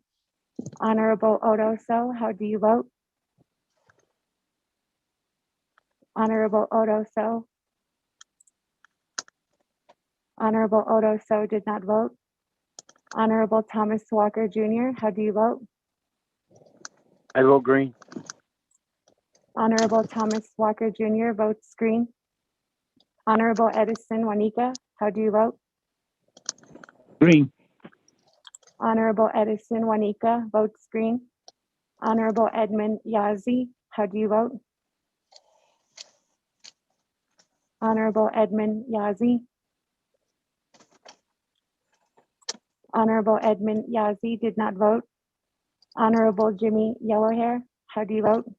Honorable Odo So, how do you vote? Honorable Odo So. Honorable Odo So did not vote. Honorable Thomas Walker Jr., how do you vote? I vote green. Honorable Thomas Walker Jr. votes green. Honorable Edison Juanica, how do you vote? Green. Honorable Edison Juanica votes green. Honorable Edmund Yazzie, how do you vote? Honorable Edmund Yazzie. Honorable Edmund Yazzie did not vote. Honorable Jimmy Yellowhair, how do you vote?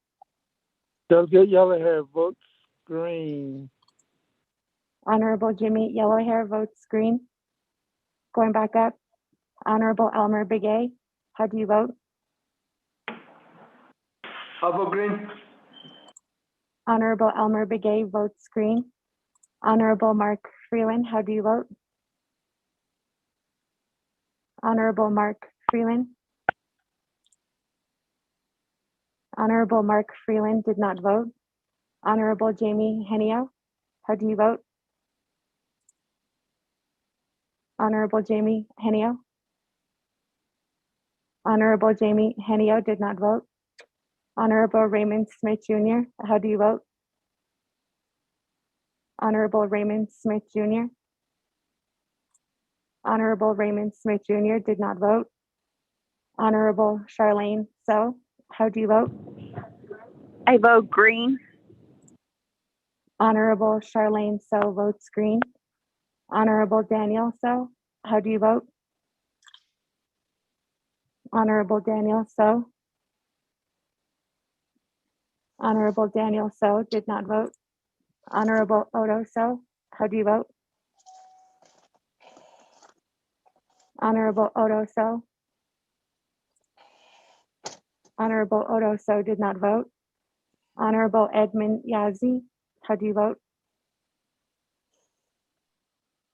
Delegate Yellowhair votes green. Honorable Jimmy Yellowhair votes green. Going back up, Honorable Elmer Begay, how do you vote? I'll vote green. Honorable Elmer Begay votes green. Honorable Mark Freeland, how do you vote? Honorable Mark Freeland. Honorable Mark Freeland did not vote. Honorable Jamie Henio, how do you vote? Honorable Jamie Henio. Honorable Jamie Henio did not vote. Honorable Raymond Smith Jr., how do you vote? Honorable Raymond Smith Jr. Honorable Raymond Smith Jr. did not vote. Honorable Charlene So, how do you vote? I vote green. Honorable Charlene So votes green. Honorable Daniel So, how do you vote? Honorable Daniel So. Honorable Daniel So did not vote. Honorable Odo So, how do you vote? Honorable Odo So. Honorable Odo So did not vote. Honorable Edmund Yazzie, how do you vote?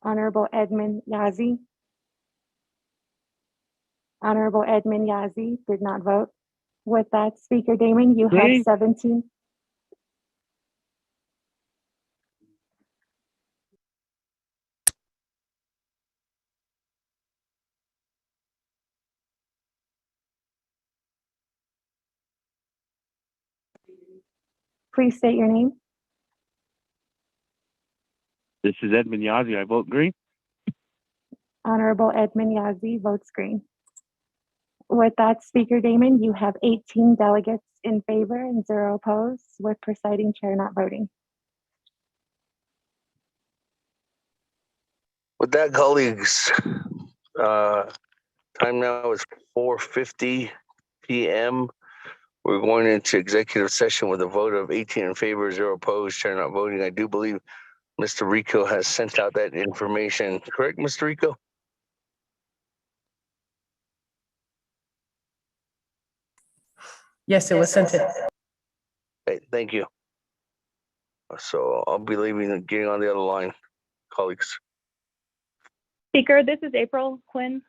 Honorable Edmund Yazzie. Honorable Edmund Yazzie did not vote. With that, Speaker Damon, you have Green. 17. Please state your name. This is Edmund Yazzie. I vote green. Honorable Edmund Yazzie votes green. With that, Speaker Damon, you have 18 delegates in favor and 0 opposed, with presiding chair not voting. With that, colleagues, time now is 4:50 p.m. We're going into executive session with a vote of 18 in favor, 0 opposed, chair not voting. I do believe Mr. Rico has sent out that information. Correct, Mr. Rico? Yes, it was sent in. Okay, thank you. So I'll be leaving and getting on the other line, colleagues. Speaker, this is April Quinn.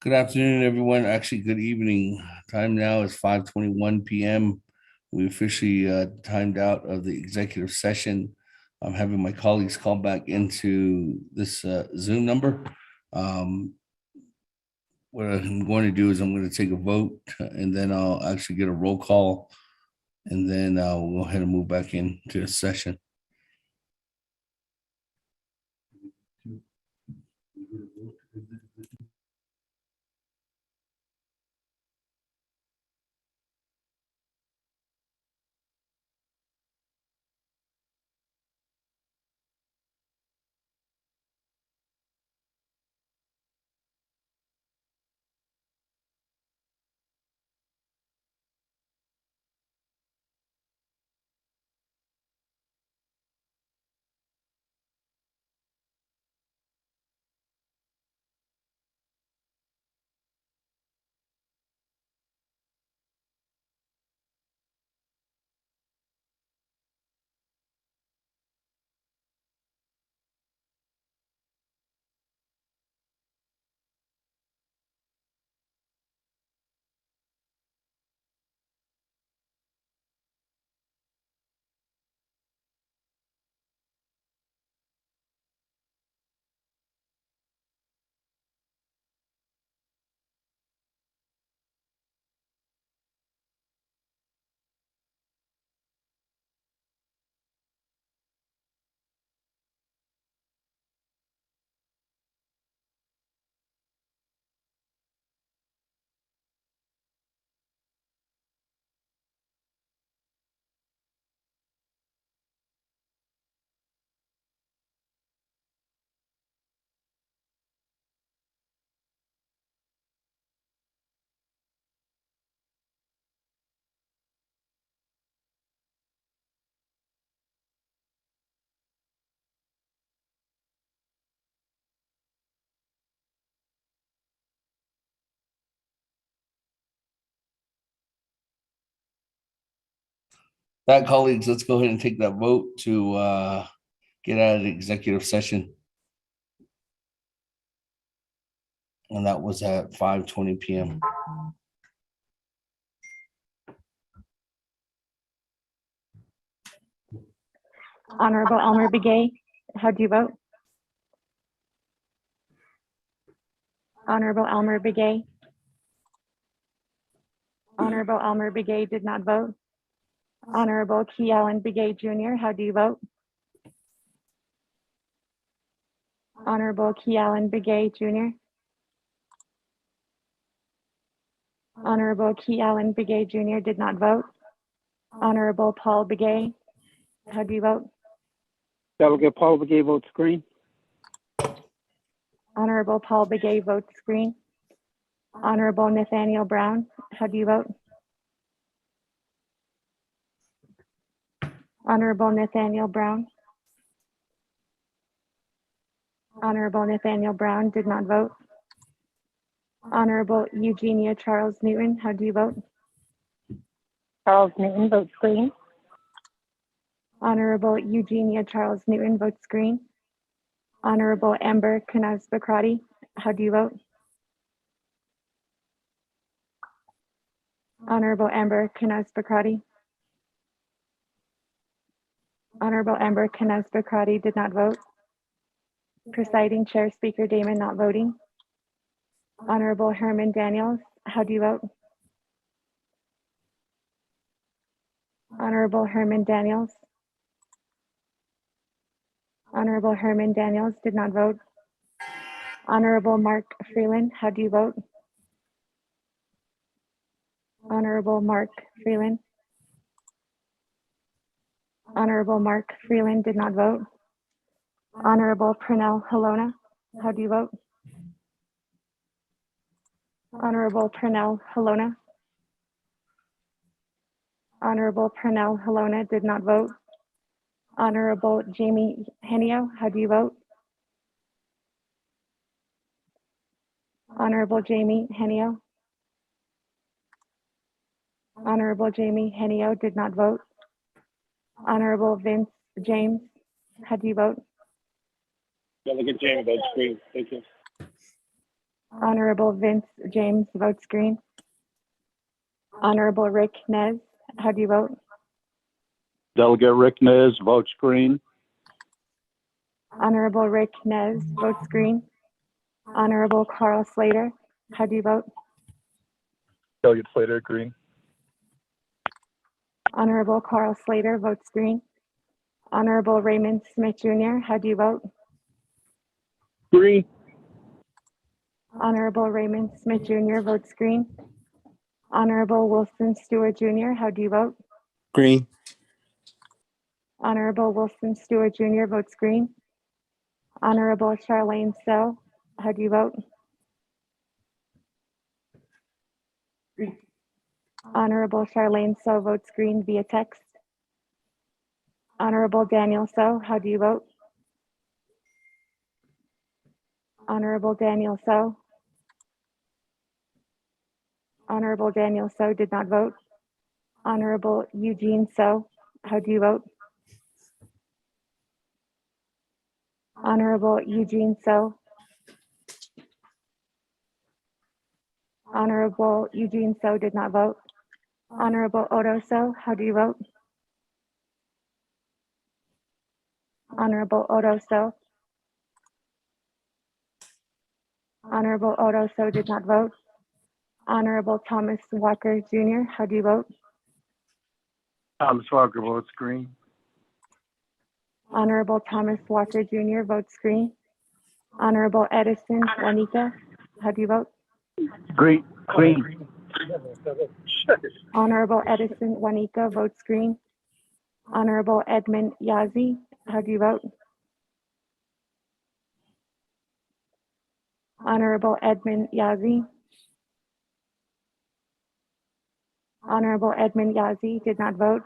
Good afternoon, everyone. Actually, good evening. Time now is 5:21 p.m. We officially timed out of the executive session. I'm having my colleagues call back into this Zoom number. What I'm going to do is I'm going to take a vote and then I'll actually get a roll call. And then we'll go ahead and move back into a session. That, colleagues, let's go ahead and take that vote to get out of the executive session. And that was at 5:20 p.m. Honorable Elmer Begay, how do you vote? Honorable Elmer Begay. Honorable Elmer Begay did not vote. Honorable Key Allen Begay Jr., how do you vote? Honorable Key Allen Begay Jr. Honorable Key Allen Begay Jr. did not vote. Honorable Paul Begay, how do you vote? Delegate Paul Begay votes green. Honorable Paul Begay votes green. Honorable Nathaniel Brown, how do you vote? Honorable Nathaniel Brown. Honorable Nathaniel Brown did not vote. Honorable Eugenia Charles Newton, how do you vote? Charles Newton votes green. Honorable Eugenia Charles Newton votes green. Honorable Amber Knaz-Bakrati, how do you vote? Honorable Amber Knaz-Bakrati. Honorable Amber Knaz-Bakrati did not vote. Presiding Chair Speaker Damon not voting. Honorable Herman Daniels, how do you vote? Honorable Herman Daniels. Honorable Herman Daniels did not vote. Honorable Mark Freeland, how do you vote? Honorable Mark Freeland. Honorable Mark Freeland did not vote. Honorable Pernell Halona, how do you vote? Honorable Pernell Halona. Honorable Pernell Halona did not vote. Honorable Jamie Henio, how do you vote? Honorable Jamie Henio. Honorable Jamie Henio did not vote. Honorable Vince James, how do you vote? Delegate James votes green. Thank you. Honorable Vince James votes green. Honorable Rick Nez, how do you vote? Delegate Rick Nez votes green. Honorable Rick Nez votes green. Honorable Carl Slater, how do you vote? Delegate Slater, green. Honorable Carl Slater votes green. Honorable Raymond Smith Jr., how do you vote? Green. Honorable Raymond Smith Jr. votes green. Honorable Wilson Stewart Jr., how do you vote? Green. Honorable Wilson Stewart Jr. votes green. Honorable Charlene So, how do you vote? Green. Honorable Charlene So votes green via text. Honorable Daniel So, how do you vote? Honorable Daniel So. Honorable Daniel So did not vote. Honorable Eugene So, how do you vote? Honorable Eugene So. Honorable Eugene So did not vote. Honorable Odo So, how do you vote? Honorable Odo So. Honorable Odo So did not vote. Honorable Thomas Walker Jr., how do you vote? Thomas Walker votes green. Honorable Thomas Walker Jr. votes green. Honorable Edison Juanita, how do you vote? Green. Green. Honorable Edison Juanita votes green. Honorable Edmund Yazi, how do you vote? Honorable Edmund Yazi. Honorable Edmund Yazi did not vote.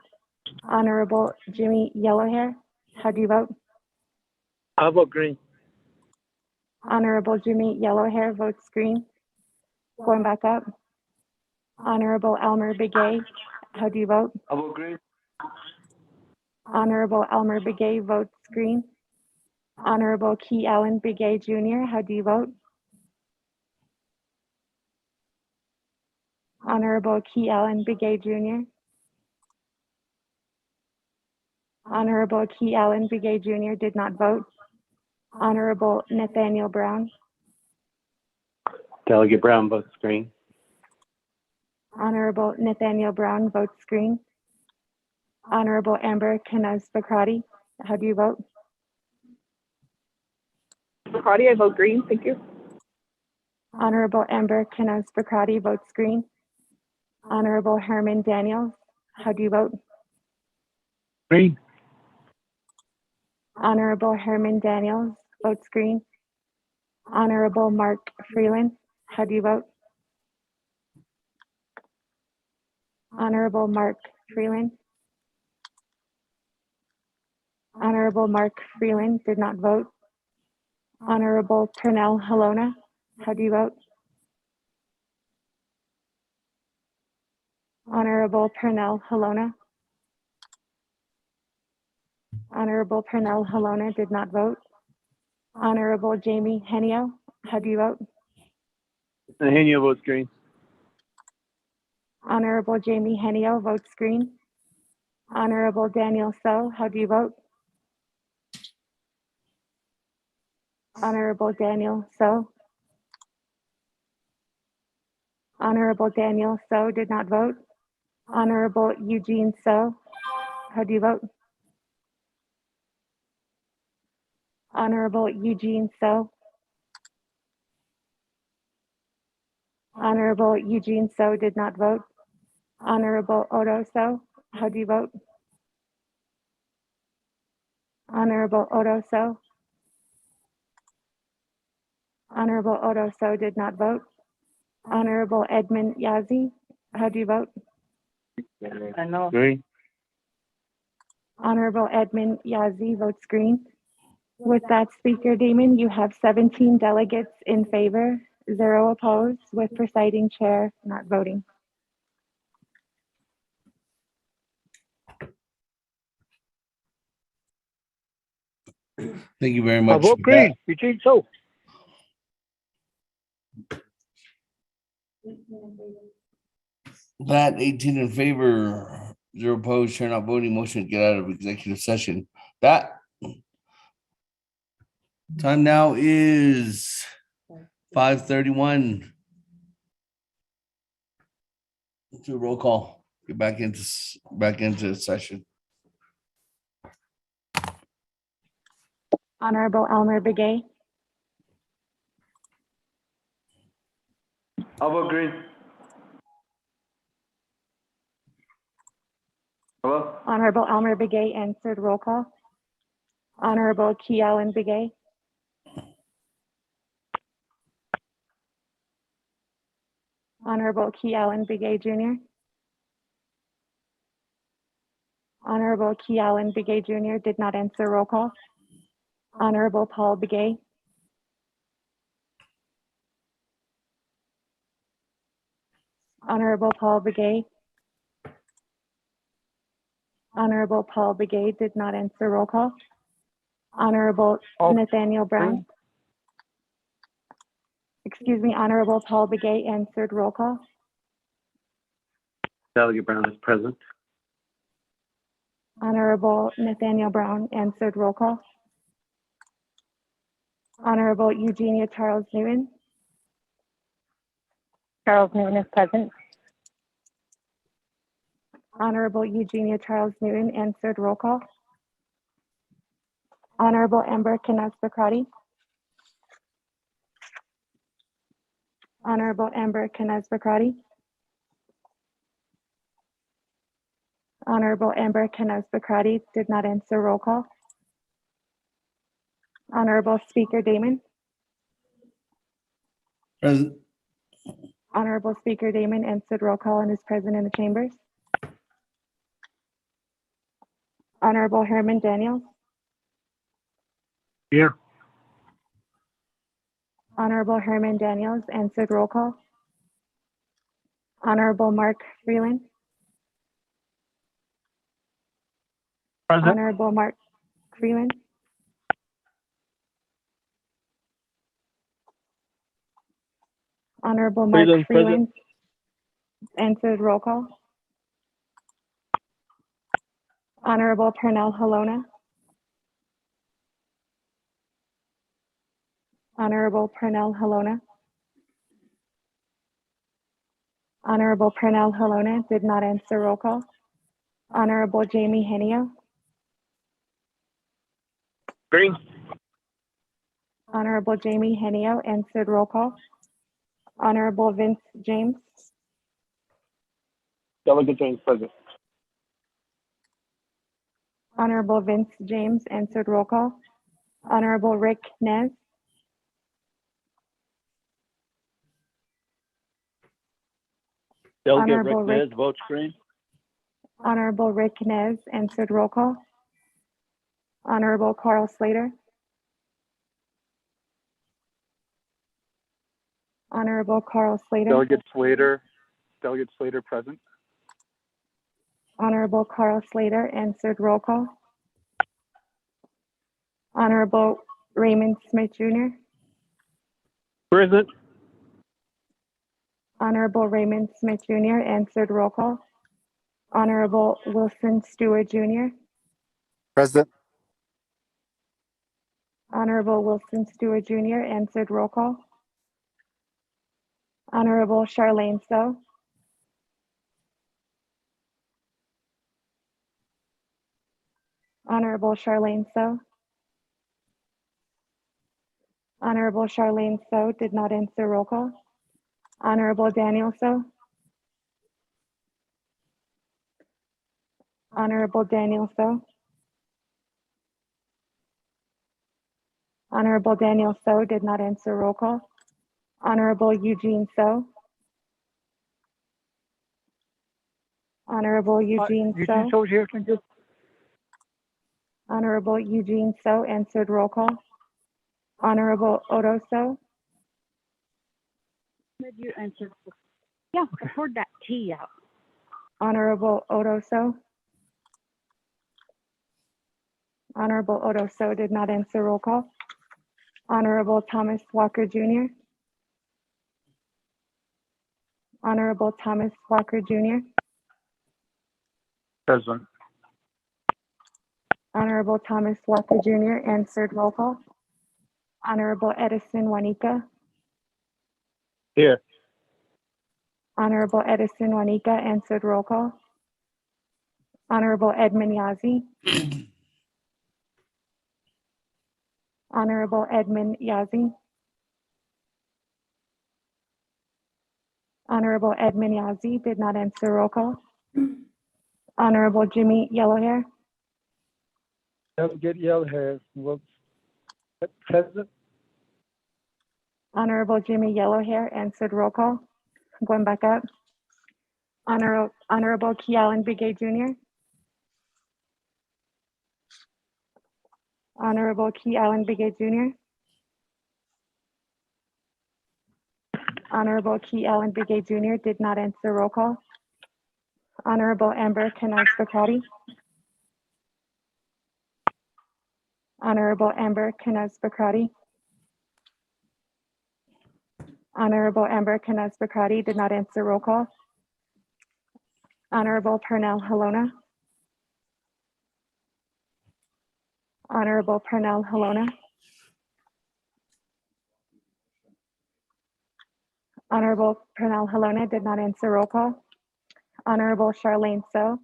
Honorable Jimmy Yellowhair, how do you vote? I vote green. Honorable Jimmy Yellowhair votes green. Going back up. Honorable Elmer Begay, how do you vote? I vote green. Honorable Elmer Begay votes green. Honorable Key Allen Begay Jr., how do you vote? Honorable Key Allen Begay Jr. Honorable Key Allen Begay Jr. did not vote. Honorable Nathaniel Brown. Delegate Brown votes green. Honorable Nathaniel Brown votes green. Honorable Amber Kenneth Bakrati, how do you vote? Bacardi, I vote green. Thank you. Honorable Amber Kenneth Bakrati votes green. Honorable Herman Daniels, how do you vote? Green. Honorable Herman Daniels votes green. Honorable Mark Freeland, how do you vote? Honorable Mark Freeland. Honorable Mark Freeland did not vote. Honorable Pernell Halona, how do you vote? Honorable Pernell Halona. Honorable Pernell Halona did not vote. Honorable Jamie Henio, how do you vote? Henio votes green. Honorable Jamie Henio votes green. Honorable Daniel So, how do you vote? Honorable Daniel So. Honorable Daniel So did not vote. Honorable Eugene So, how do you vote? Honorable Eugene So. Honorable Eugene So did not vote. Honorable Odo So, how do you vote? Honorable Odo So. Honorable Odo So did not vote. Honorable Edmund Yazi, how do you vote? I know. Green. Honorable Edmund Yazi votes green. With that, Speaker Damon, you have 17 delegates in favor, 0 opposed, with presiding chair not voting. Thank you very I much. vote green. Eugene So. That 18 in favor, 0 opposed, chair not voting, motion to get out of executive session. That time now is 5:31. Do a roll call. Get back into session. Honorable Elmer Begay, I'll vote green. Hello? Honorable Elmer Begay answered roll call. Honorable Key Allen Begay, Honorable Key Allen Begay Jr., Honorable Key Allen Begay Jr. did not answer roll call. Honorable Paul Begay, Honorable Paul Begay, Honorable Paul Begay did not answer roll call. Honorable Nathaniel Brown. Excuse me, Honorable Paul Begay answered roll call. Delegate Brown is present. Honorable Nathaniel Brown answered roll call. Honorable Eugenia Charles Newton. Charles Newton is present. Honorable Eugenia Charles Newton answered roll call. Honorable Amber Kines-Bacrati. Honorable Amber Kines-Bacrati. Honorable Amber Kines-Bacrati did not answer roll call. Honorable Speaker Damon. Present. Honorable Speaker Damon answered roll call and is present in the chambers. Honorable Herman Daniels. Here. Honorable Herman Daniels answered roll call. Honorable Mark Freeland. Present. Honorable Mark Freeland. Honorable Mark Freeland answered roll call. Honorable Pernell Halona. Honorable Pernell Halona. Honorable Pernell Halona did not answer roll call. Honorable Jamie Henio. Green. Honorable Jamie Henio answered roll call. Honorable Vince James. Delegate James present. Honorable Vince James answered roll call. Honorable Rick Nez. Delegate Honorable Rick Nez Rick- votes green. Honorable Rick Nez answered roll call. Honorable Carl Slater. Honorable Carl Slater. Delegate Slater present. Honorable Carl Slater answered roll call. Honorable Raymond Smith Jr. Present. Honorable Raymond Smith Jr. answered roll call. Honorable Wilson Stewart Jr. Present. Honorable Wilson Stewart Jr. answered roll call. Honorable Charlene So. Honorable Charlene So. Honorable Charlene So did not answer roll call. Honorable Daniel So. Honorable Daniel So. Honorable Daniel So did not answer roll call. Honorable Eugene So. Honorable Eugene So. So's here, thank you. Honorable Eugene So answered roll call. Honorable Odo So. Did you answer? Yeah, I poured that tea out. Honorable Odo So. Honorable Odo So did not answer roll call. Honorable Thomas Walker Jr. Honorable Thomas Walker Jr., Present. Honorable Thomas Walker Jr., answered roll call. Honorable Edison Juanica, Here. Honorable Edison Juanica, answered roll call. Honorable Edmund Yazzie, Honorable Edmund Yazzie, Honorable Edmund Yazzie did not answer roll call. Honorable Jimmy Yellowhair, Delegate Yellowhair votes present. Honorable Jimmy Yellowhair answered roll call. Going back up. Honorable Kealan Begay Jr., Honorable Kealan Begay Jr., Honorable Kealan Begay Jr. did not answer roll call. Honorable Amber Canals Bacati, Honorable Amber Canals Bacati, Honorable Amber Canals Bacati did not answer roll call. Honorable Pernell Halona, Honorable Pernell Halona, Honorable Pernell Halona did not answer roll call. Honorable Charlene So,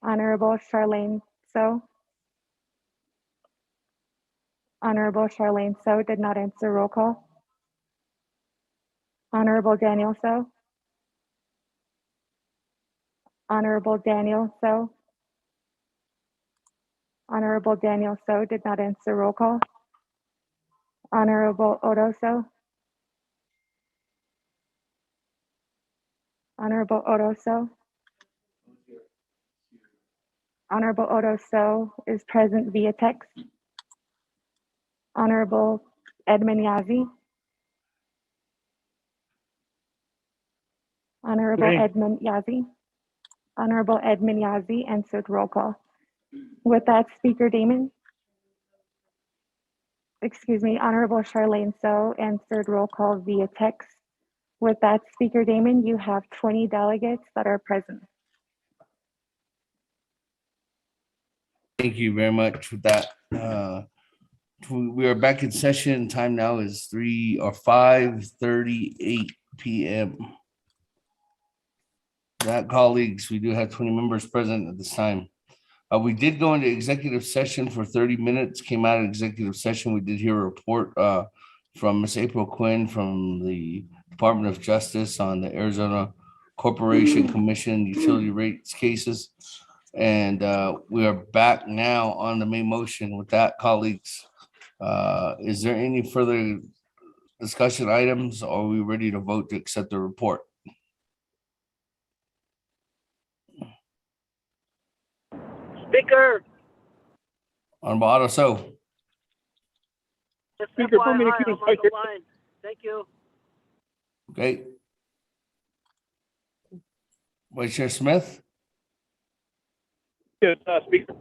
Honorable Charlene So, Honorable Charlene So did not answer roll call. Honorable Daniel So, Honorable Daniel So, Honorable Daniel So did not answer roll call. Honorable Odo So, Honorable Odo So, Honorable Odo So is present via text. Honorable Edmund Yazzie, Honorable Green. Edmund Yazzie, Honorable Edmund Yazzie answered roll call. With that, Speaker Damon, excuse me, Honorable Charlene So answered roll call via text. With that, Speaker Damon, you have 20 delegates that are present. Thank you very much for that. We are back in session. Time now is 5:38 p.m. That, colleagues, we do have 20 members present at this time. We did go into executive session for 30 minutes, came out of executive session. We did hear a report from Ms. April Quinn from the Department of Justice on the Arizona Corporation Commission utility rates cases. And we are back now on the main motion. With that, colleagues, is there any further discussion items, or are we ready to vote to accept the report? Speaker. Honorable Otto So. Just Speaker, FYI, for me to I'm on the line. Thank you. Okay. Vice Chair Smith? Yes, Speaker.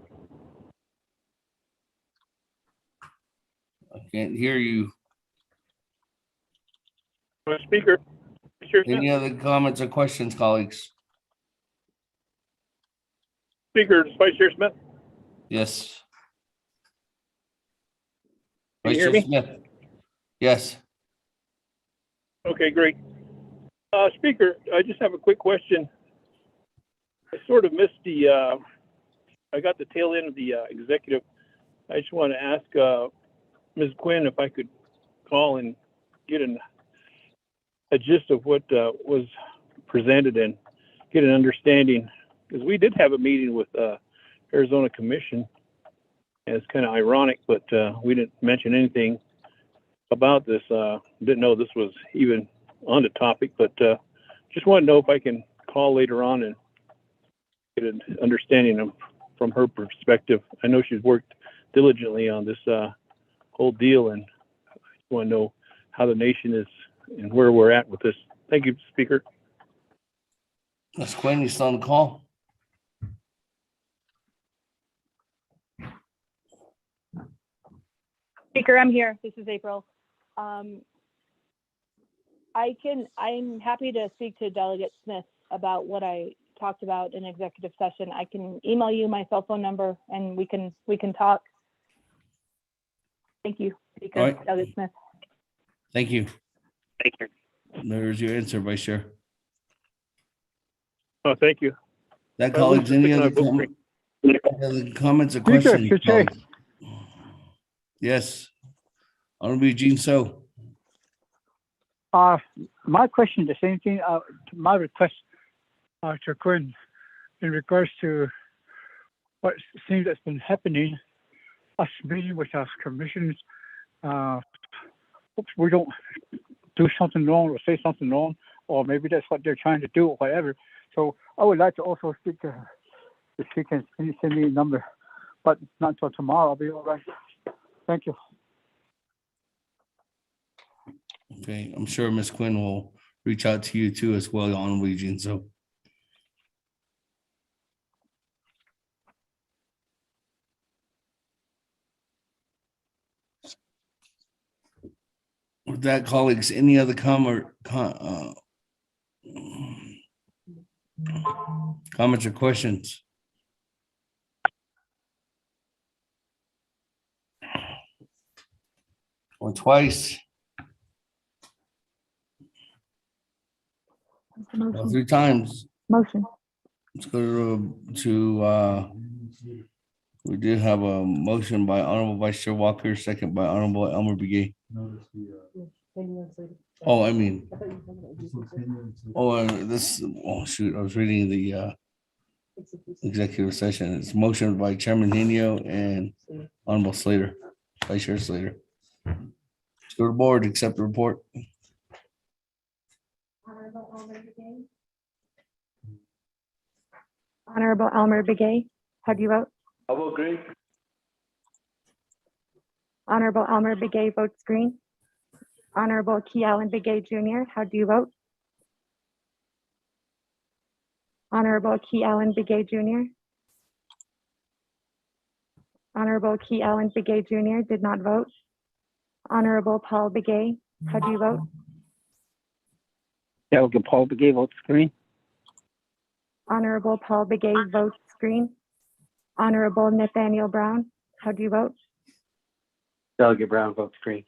I can't hear you. Speaker. Any other comments or questions, colleagues? Speaker, Vice Chair Smith. Yes. Can Vice you hear Chair me? Smith? Yes. Okay, great. Speaker, I just have a quick question. I sort of missed I got the tail end of the executive. I just want to ask Ms. Quinn if I could call and get a gist of what was presented and get an understanding, because we did have a meeting with Arizona Commission, and it's kind of ironic, but we didn't mention anything about this. Didn't know this was even on the topic, but just want to know if I can call later on and get an understanding from her perspective. I know she's worked diligently on this whole deal, and I just want to know how the nation is and where we're at with this. Thank you, Speaker. Ms. Quinn, you still on the call? Speaker, I'm here. This is April. I'm happy to speak to Delegate Smith about what I talked about in executive session. I can email you my cell phone number and we can talk. Thank you, Speaker. All right. Delegate Smith. Thank you. There's your answer, Vice Chair. Oh, thank you. That colleagues, any other comments or questions? Colleagues? Yes. Honorable Eugene So. My question, the same thing, my request to Quinn in regards to what seems that's been happening, us meeting with our commissions, hope we don't do something wrong or say something wrong, or maybe that's what they're trying to do or whatever. So I would like to also speak to her. If she can send me a number, but not until tomorrow. I'll be all right. Thank you. Okay, I'm sure Ms. Quinn will reach out to you too as well, Honorable Eugene. So. With that, colleagues, any other comments or questions? Or twice? Or 3 times? Motion. Let's go to we did have a motion by Honorable Vice Chair Walker, second by Honorable Elmer Begay. Oh, I mean, oh shoot, I was reading the executive session. It's motion by Chairman Henio and Honorable Slater, Vice Chair Slater. Let's go to the board, accept the report. Honorable Elmer Begay, how do you vote? I vote green. Honorable Elmer Begay votes green. Honorable Key Allen Begay Jr., how do you vote? Honorable Key Allen Begay Jr. Honorable Key Allen Begay Jr. did not vote. Honorable Paul Begay, how do you vote? Delegate Paul Begay votes green. Honorable Paul Begay votes green. Honorable Nathaniel Brown, how do you vote? Delegate Brown votes green.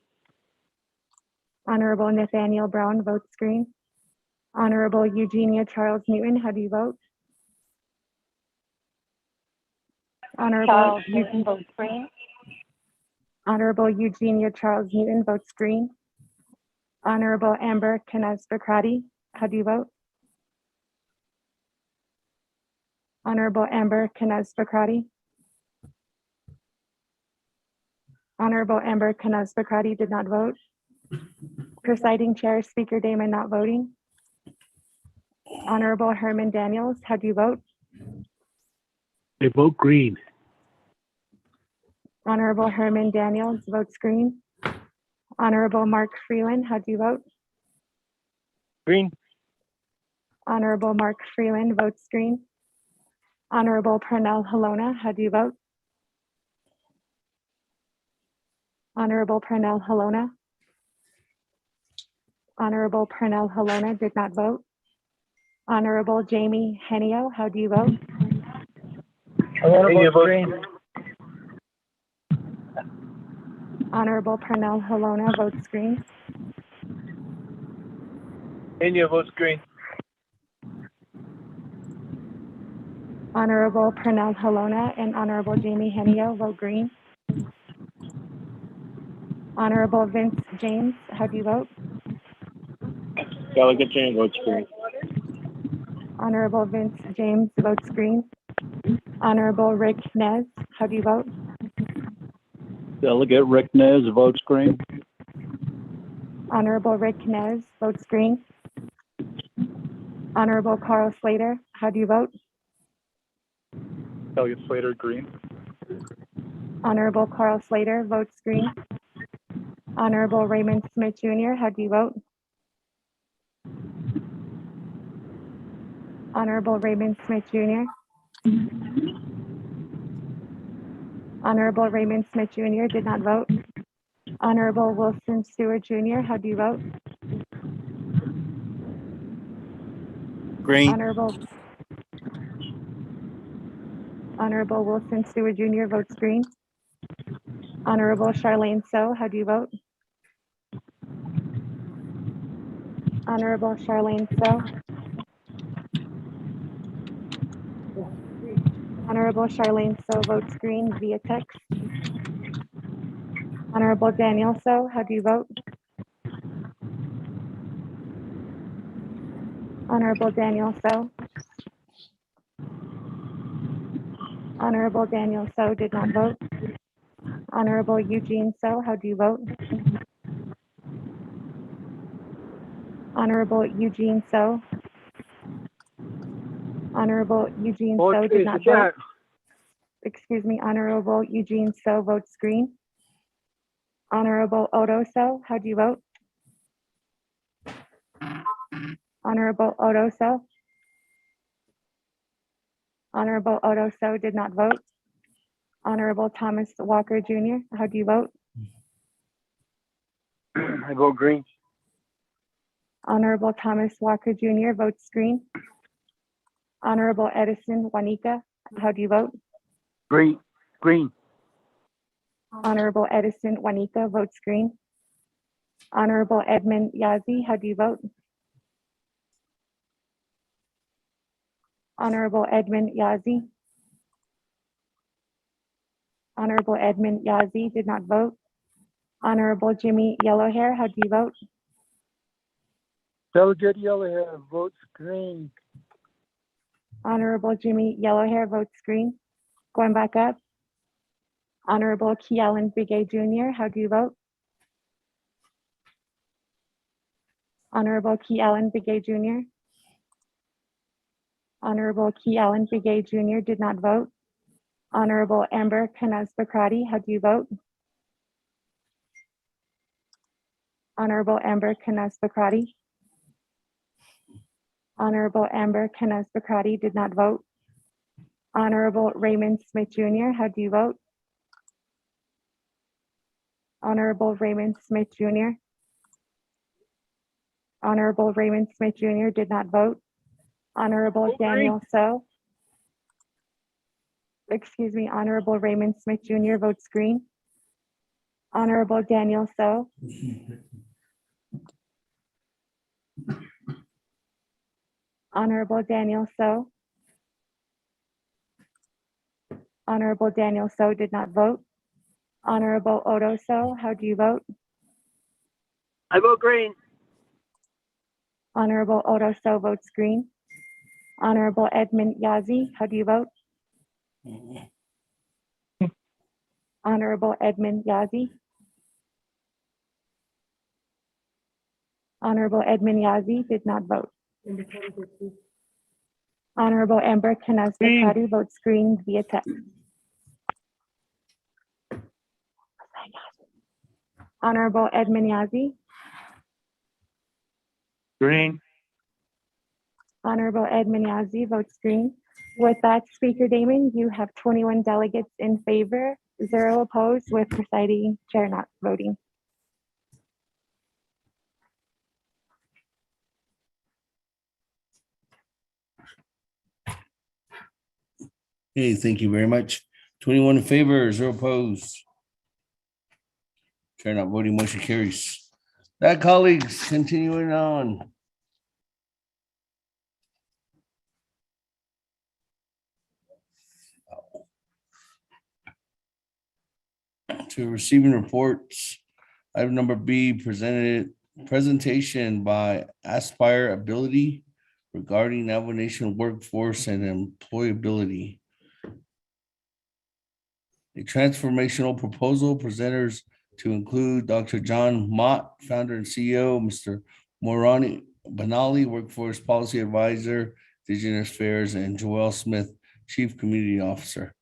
Honorable Nathaniel Brown votes green. Honorable Eugenia Charles Newton, how do you vote? Honorable Newton votes green. Honorable Eugenia Charles Newton votes green. Honorable Amber Kenneth Bacrati, how do you vote? Honorable Amber Kenneth Bacrati. Honorable Amber Kenneth Bacrati did not vote. Presiding Chair, Speaker Damon not voting. Honorable Herman Daniels, how do you vote? They vote green. Honorable Herman Daniels votes green. Honorable Mark Freeland, how do you vote? Green. Honorable Mark Freeland votes green. Honorable Pernell Halona, how do you vote? Honorable Pernell Halona. Honorable Pernell Halona did not vote. Honorable Jamie Henio, how do you vote? Honorable green. Honorable Pernell Halona votes green. Henio votes green. Honorable Pernell Halona and Honorable Jamie Henio vote green. Honorable Vince James, how do you vote? Delegate James votes green. Honorable Vince James votes green. Honorable Rick Nez, how do you vote? Delegate Rick Nez votes green. Honorable Rick Nez votes green. Honorable Carl Slater, how do you vote? Delegate Slater, green. Honorable Carl Slater votes green. Honorable Raymond Smith Jr., how do you vote? Honorable Raymond Smith Jr. Honorable Raymond Smith Jr. did not vote. Honorable Wilson Stewart Jr., how do you vote? Green. Honorable Wilson Stewart Jr. votes green. Honorable Charlene So, how do you vote? Honorable Charlene So. Honorable Charlene So votes green via text. Honorable Daniel So, how do you vote? Honorable Daniel So. Honorable Daniel So did not vote. Honorable Eugene So, how do you vote? Honorable Eugene So. Honorable Eugene So did not vote. Excuse me, Honorable Eugene So votes green. Honorable Odo So, how do you vote? Honorable Odo So. Honorable Odo So did not vote. Honorable Thomas Walker Jr., how do you vote? I vote green. Honorable Thomas Walker Jr. votes green. Honorable Edison Juanica, how do you vote? Green. Green. Honorable Edison Juanica votes green. Honorable Edmund Yazi, how do you vote? Honorable Edmund Yazi. Honorable Edmund Yazi did not vote. Honorable Jimmy Yellowhair, how do you vote? Delegate Yellowhair votes green. Honorable Jimmy Yellowhair votes green. Going back up. Honorable Kealan Bigay Jr., how do you vote? Honorable Kealan Bigay Jr. Honorable Kealan Bigay Jr. did not vote. Honorable Amber Canaz Bakrati, how do you vote? Honorable Amber Canaz Bakrati. Honorable Amber Canaz Bakrati did not vote. Honorable Raymond Smith Jr., how do you vote? Honorable Raymond Smith Jr. Honorable Raymond Smith Jr. did not vote. Honorable Daniel So. Excuse me, Honorable Raymond Smith Jr. votes green. Honorable Daniel So. Honorable Daniel So. Honorable Daniel So did not vote. Honorable Odo So, how do you vote? I vote green. Honorable Odo So votes green. Honorable Edmund Yazi, how do you vote? Honorable Edmund Yazi. Honorable Edmund Yazi did not vote. Honorable Amber Canaz Bakrati votes green via text. Honorable Edmund Yazi. Green. Honorable Edmund Yazi votes green. With that, Speaker Damon, you have 21 delegates in favor, 0 opposed, with presiding chair not voting. Okay, thank you very much. 21 in favor, 0 opposed. Chair not voting, motion carries. That, colleagues, continuing on. To receiving reports, item number B, presentation by Aspire Ability regarding Navajo Nation workforce and employability. A transformational proposal, presenters to include Dr. John Mott, founder and CEO, Mr. Morani Banali, workforce policy advisor, Indigenous Affairs, and Joelle Smith, chief community officer.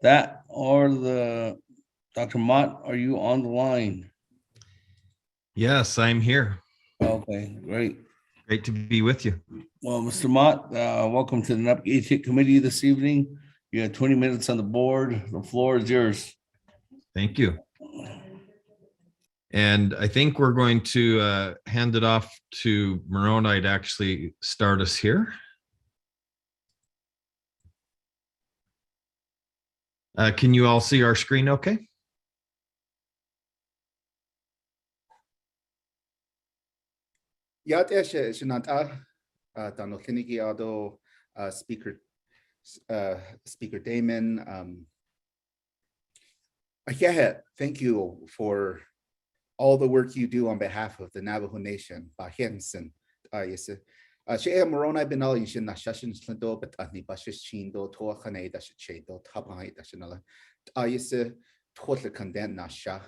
That are the, Dr. Mott, are you on the line? Yes, I'm here. Okay, great. Great to be with you. Well, Mr. Mott, welcome to the Naabik'íyáti committee this evening. You have 20 minutes on the board. The floor is yours. Thank you. And I think we're going to hand it off to Moroni to actually start us here. Can you all see our screen okay? Speaker Damon. Thank you for all the work you do on behalf of the Navajo Nation. Morona Benal in Shin Nashashin Slindo, but Ani Bashish Chindo, Toakane, Dashichedo, Tabai, Dashinala, totally condemn Nasha.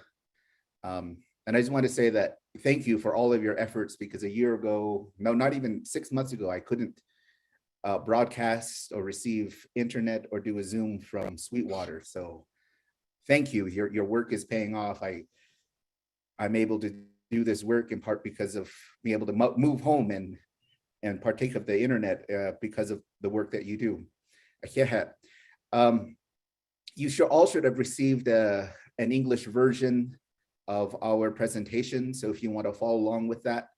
And I just want to say that thank you for all of your efforts, because a year ago, no, not even 6 months ago, I couldn't broadcast or receive internet or do a Zoom from Sweetwater. So thank you. Your work is paying off. I'm able to do this work in part because of being able to move home and partake of the internet because of the work that you do. You should have received an English version of our presentation. So if you want to follow along with that,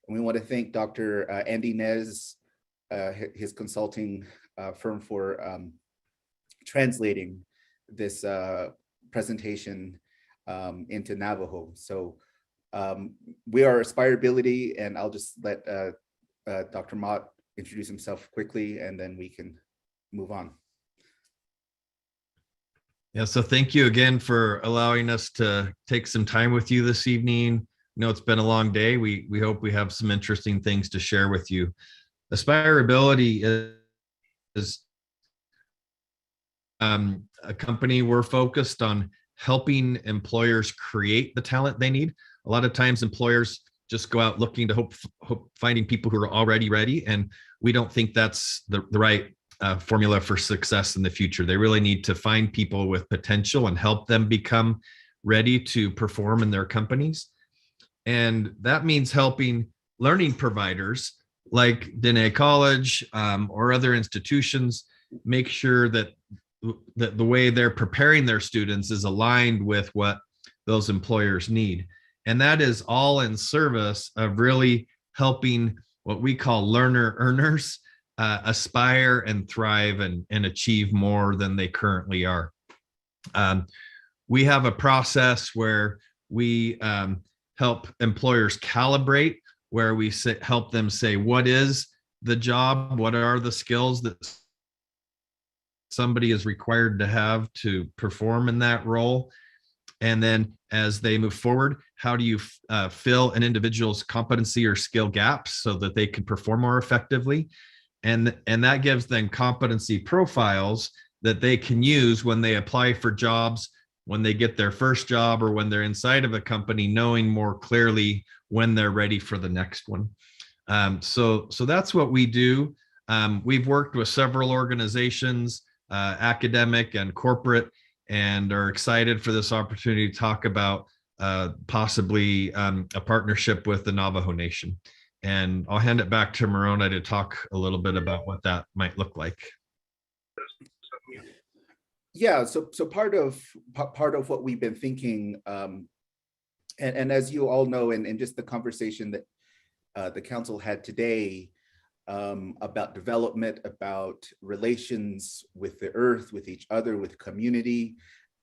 and we want to thank Dr. Andy Nez, his consulting firm, for translating this presentation into Navajo. So we are Aspirability, and I'll just let Dr. Mott introduce himself quickly, and then we can move on. Yeah, so thank you again for allowing us to take some time with you this evening. I know it's been a long day. We hope we have some interesting things to share with you. Aspirability is a company. We're focused on helping employers create the talent they need. A lot of times employers just go out looking to hope finding people who are already ready, and we don't think that's the right formula for success in the future. They really need to find people with potential and help them become ready to perform in their companies. And that means helping learning providers like Dene College or other institutions make sure that the way they're preparing their students is aligned with what those employers need. And that is all in service of really helping what we call learner earners aspire and thrive and achieve more than they currently are. We have a process where we help employers calibrate, where we help them say, what is the job? What are the skills that somebody is required to have to perform in that role? And then as they move forward, how do you fill an individual's competency or skill gaps so that they can perform more effectively? And that gives them competency profiles that they can use when they apply for jobs, when they get their first job, or when they're inside of a company, knowing more clearly when they're ready for the next one. So that's what we do. We've worked with several organizations, academic and corporate, and are excited for this opportunity to talk about possibly a partnership with the Navajo Nation. And I'll hand it back to Morona to talk a little bit about what that might look like. Yeah, so part of what we've been thinking, and as you all know, and just the conversation that the council had today about development, about relations with the earth, with each other, with community,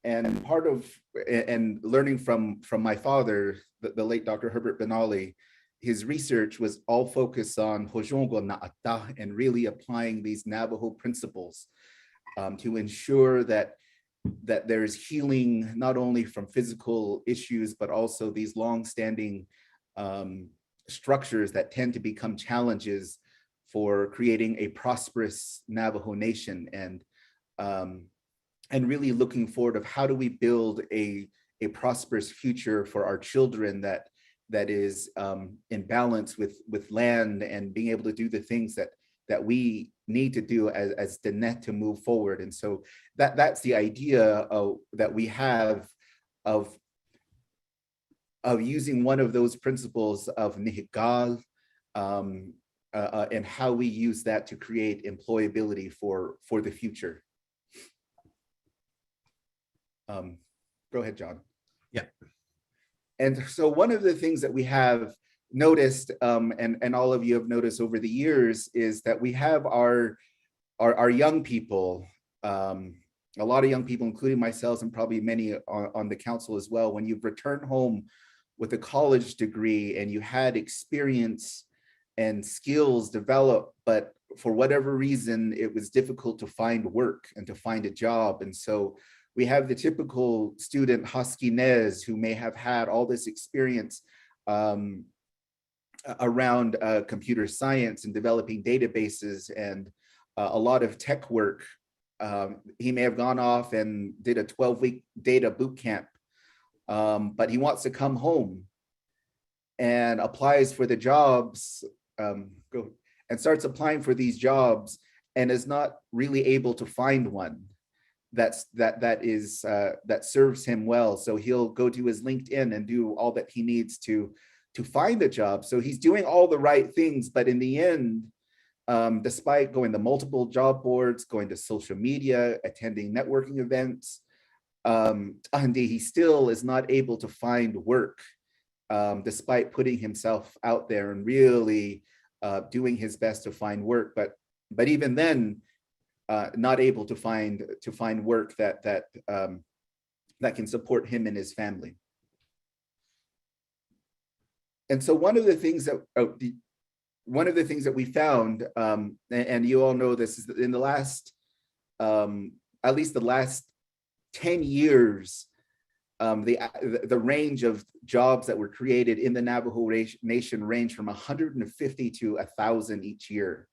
and part of and learning from my father, the late Dr. Herbert Benali. His research was all focused on Hojongo Na'ata and really applying these Navajo principles to ensure that there's healing, not only from physical issues, but also these long-standing structures that tend to become challenges for creating a prosperous Navajo Nation, and really looking forward of how do we build a prosperous future for our children that is in balance with land, and being able to do the things that we need to do as the net to move forward. And so that's the idea that we have of using one of those principles of Nihigal, and how we use that to create employability for the future. Go ahead, John. Yeah. And so one of the things that we have noticed, and all of you have noticed over the years, is that we have our young people a lot of young people, including myself and probably many on the council as well, when you've returned home with a college degree and you had experience and skills developed, but for whatever reason, it was difficult to find work and to find a job. And so we have the typical student Huskinez who may have had all this experience around computer science and developing databases and a lot of tech work. He may have gone off and did a 12-week data boot camp, but he wants to come home and applies for the jobs, and starts applying for these jobs and is not really able to find one that serves him well. So he'll go to his LinkedIn and do all that he needs to find a job. So he's doing all the right things, but in the end, despite going to multiple job boards, going to social media, attending networking events, he still is not able to find work, despite putting himself out there and really doing his best to find work. But even then, not able to find work that can support him and his family. And so one of the things that we found, and you all know this, is that in the last, at least the last 10 years, the range of jobs that were created in the Navajo Nation range from 150 to 1,000 each year.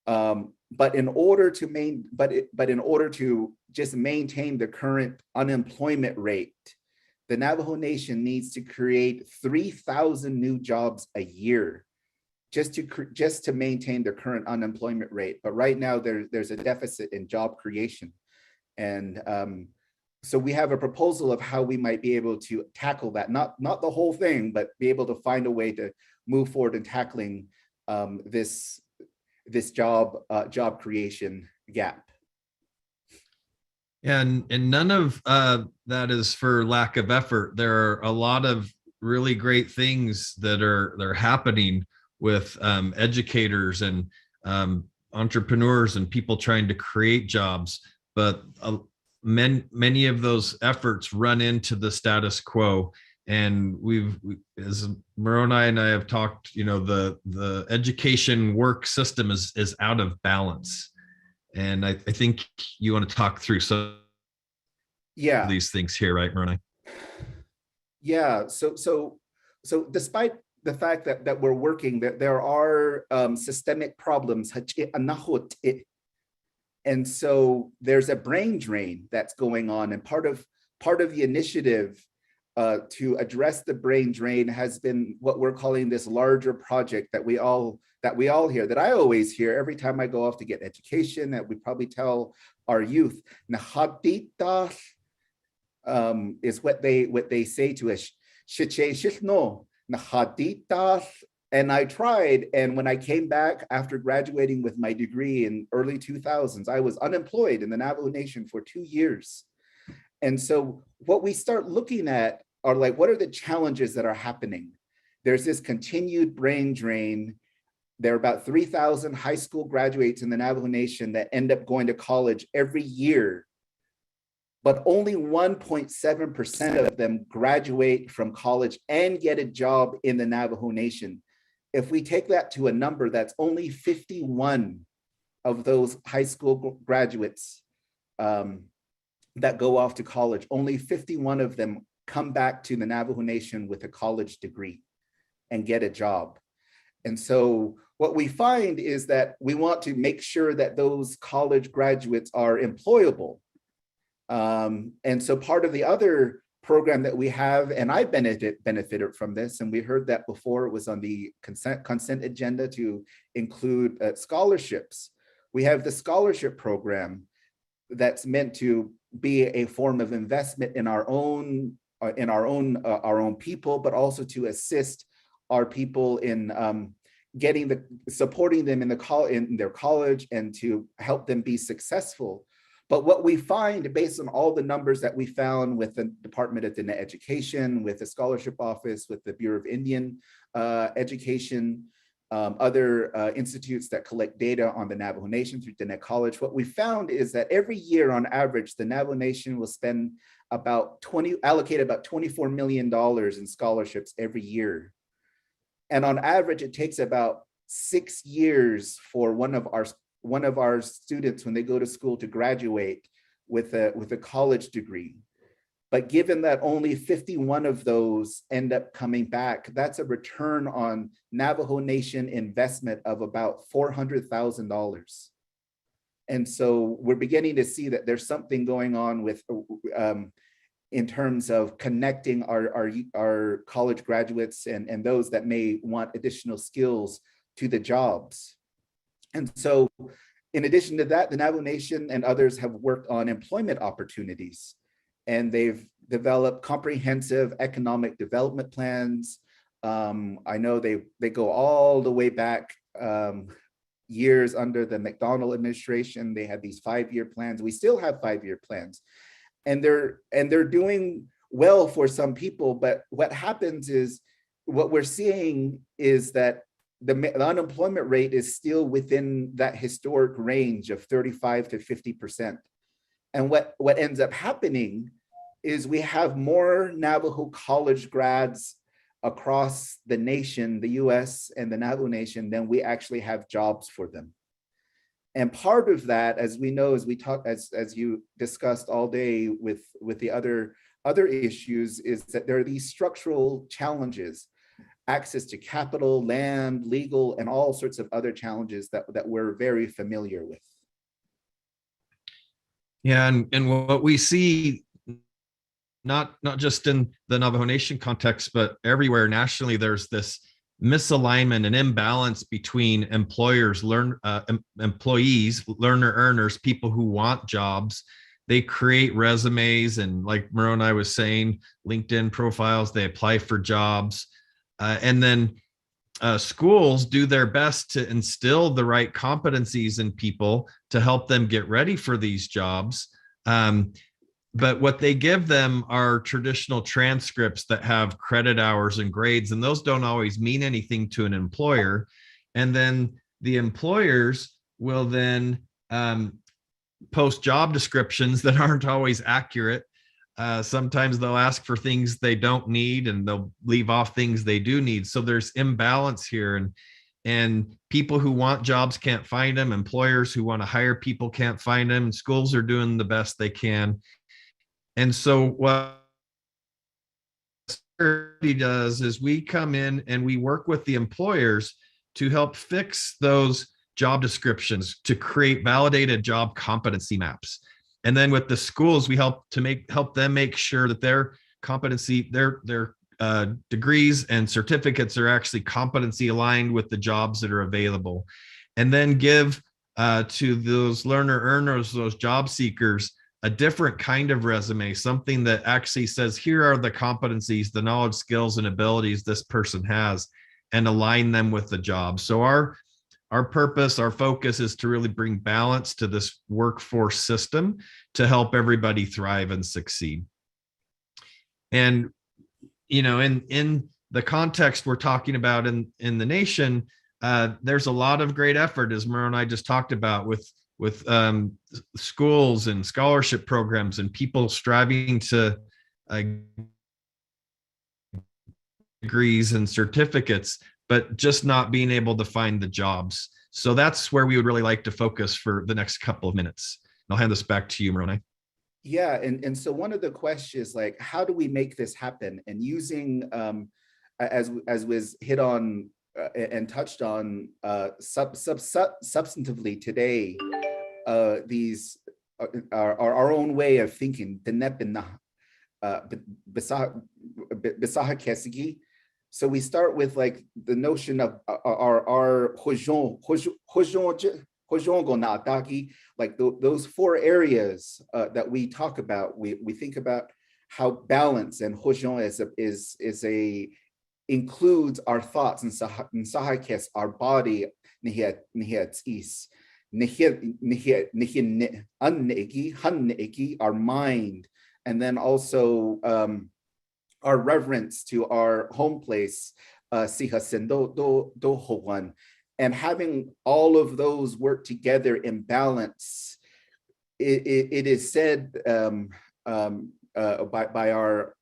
But in order to just maintain the current unemployment rate, the Navajo Nation needs to create 3,000 new jobs a year just to maintain the current unemployment rate. But right now there's a deficit in job creation. And so we have a proposal of how we might be able to tackle that, not the whole thing, but be able to find a way to move forward in tackling this job creation gap. And none of that is for lack of effort. There are a lot of really great things that are happening with educators and entrepreneurs and people trying to create jobs, but many of those efforts run into the status quo. And as Moroni and I have talked, the education work system is out of balance. And I think you want to talk through some of these things here, right, Moroni? Yeah. So despite the fact that we're working, that there are systemic problems, and so there's a brain drain that's going on. And part of the initiative to address the brain drain has been what we're calling this larger project that we all hear, that I always hear every time I go off to get education, that we probably tell our youth. Nahadita is what they say to us. Nahadita. And I tried, and when I came back after graduating with my degree in early 2000s, I was unemployed in the Navajo Nation for 2 years. And so what we start looking at are like, what are the challenges that are happening? There's this continued brain drain. There are about 3,000 high school graduates in the Navajo Nation that end up going to college every year, but only 1.7% of them graduate from college and get a job in the Navajo Nation. If we take that to a number, that's only 51 of those high school graduates that go off to college. Only 51 of them come back to the Navajo Nation with a college degree and get a job. And so what we find is that we want to make sure that those college graduates are employable. And so part of the other program that we have, and I benefited from this, and we heard that before, it was on the consent agenda to include scholarships. We have the scholarship program that's meant to be a form of investment in our own people, but also to assist our people in supporting them in their college and to help them be successful. But what we find, based on all the numbers that we found with the Department of Diné Education, with the Scholarship Office, with the Bureau of Indian Education, other institutes that collect data on the Navajo Nation through Diné College, what we found is that every year on average, the Navajo Nation will spend allocate about $24 million in scholarships every year. And on average, it takes about 6 years for one of our students when they go to school to graduate with a college degree. But given that only 51 of those end up coming back, that's a return on Navajo Nation investment of about $400,000. And so we're beginning to see that there's something going on with in terms of connecting our college graduates and those that may want additional skills to the jobs. And so in addition to that, the Navajo Nation and others have worked on employment opportunities, and they've developed comprehensive economic development plans. I know they go all the way back years under the McDonald administration. They had these 5-year plans. We still have 5-year plans, and they're doing well for some people. But what happens is, what we're seeing is that the unemployment rate is still within that historic range of 35 to 50%. And what ends up happening is we have more Navajo college grads across the nation, the US and the Navajo Nation, than we actually have jobs for them. And part of that, as we know, as we talk, as you discussed all day with the other issues, is that there are these structural challenges: access to capital, land, legal, and all sorts of other challenges that we're very familiar with. Yeah, and what we see, not just in the Navajo Nation context, but everywhere nationally, there's this misalignment and imbalance between employers, employees, learner earners, people who want jobs. They create resumes, and like Moroni was saying, LinkedIn profiles, they apply for jobs. And then schools do their best to instill the right competencies in people to help them get ready for these jobs. But what they give them are traditional transcripts that have credit hours and grades, and those don't always mean anything to an employer. And then the employers will then post job descriptions that aren't always accurate. Sometimes they'll ask for things they don't need, and they'll leave off things they do need. So there's imbalance here, and people who want jobs can't find them. Employers who want to hire people can't find them. And schools are doing the best they can. And so what he does is we come in and we work with the employers to help fix those job descriptions, to create validated job competency maps. And then with the schools, we help them make sure that their competency, their degrees and certificates are actually competency aligned with the jobs that are available. And then give to those learner earners, those job seekers, a different kind of resume, something that actually says, here are the competencies, the knowledge, skills, and abilities this person has, and align them with the job. So our purpose, our focus is to really bring balance to this workforce system to help everybody thrive and succeed. And, you know, in the context we're talking about in the nation, there's a lot of great effort, as Murrow and I just talked about, with schools and scholarship programs and people striving to degrees and certificates, but just not being able to find the jobs. So that's where we would really like to focus for the next couple of minutes. And I'll hand this back to you, Moroni. Yeah, and so one of the questions, like, how do we make this happen? And using, as was hit on and touched on substantively today, these are our own way of thinking. So we start with like the notion of our like those 4 areas that we talk about. We think about how balance and hojon includes our thoughts, and sahakes, our body, our mind, and then also our reverence to our home place, sihasin do howan, and having all of those work together in balance. It is said by our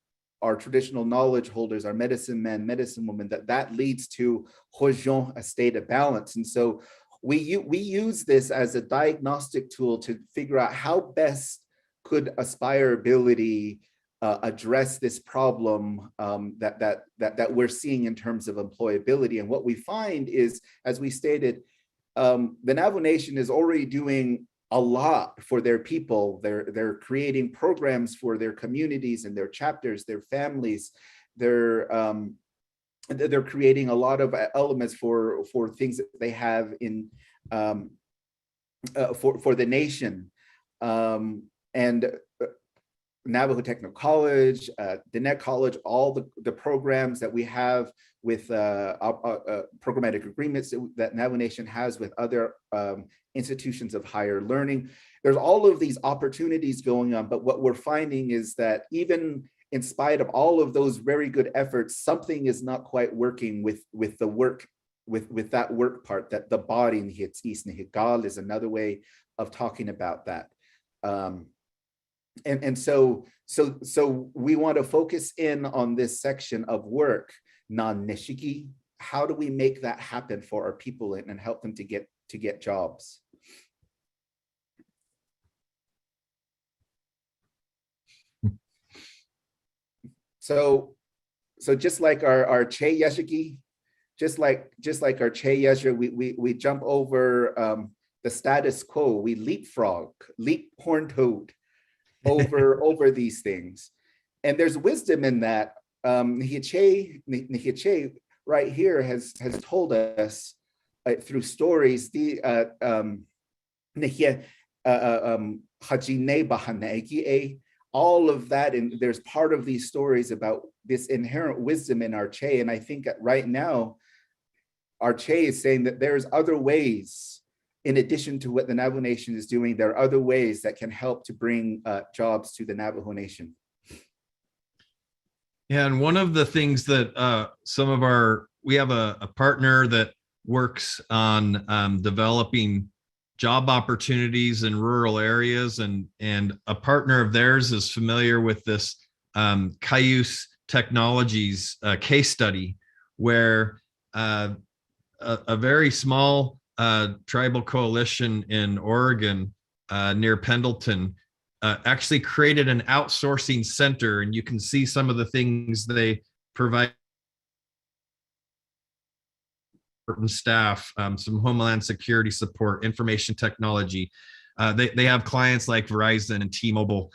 traditional knowledge holders, our medicine men, medicine women, that leads to a state of balance. And so we use this as a diagnostic tool to figure out how best could aspirability address this problem that we're seeing in terms of employability. And what we find is, as we stated, the Navajo Nation is already doing a lot for their people. They're creating programs for their communities and their chapters, their families. They're creating a lot of elements for things that they have in for the nation. And Navajo Technical College, Diné College, all the programs that we have with programmatic agreements that Navajo Nation has with other institutions of higher learning. There's all of these opportunities going on, but what we're finding is that even in spite of all of those very good efforts, something is not quite working with the work, with that work part, that the body in Higal is another way of talking about that. And so we want to focus in on this section of work, non-nishiki. How do we make that happen for our people and help them to get jobs? So just like our Che Yeshiki, just like our Che Yesher, we jump over the status quo. We leapfrog, leap horn toad over these things. And there's wisdom in that. Nihiche right here has told us through stories, the all of that, and there's part of these stories about this inherent wisdom in our Che. And I think that right now, our Che is saying that there's other ways, in addition to what the Navajo Nation is doing, there are other ways that can help to bring jobs to the Navajo Nation. Yeah, and one of the things that we have a partner that works on developing job opportunities in rural areas, and a partner of theirs is familiar with this Cayuse Technologies case study, where a very small tribal coalition in Oregon near Pendleton actually created an outsourcing center, and you can see some of the things they provide. Staff, some Homeland Security support, information technology. They have clients like Verizon and T-Mobile.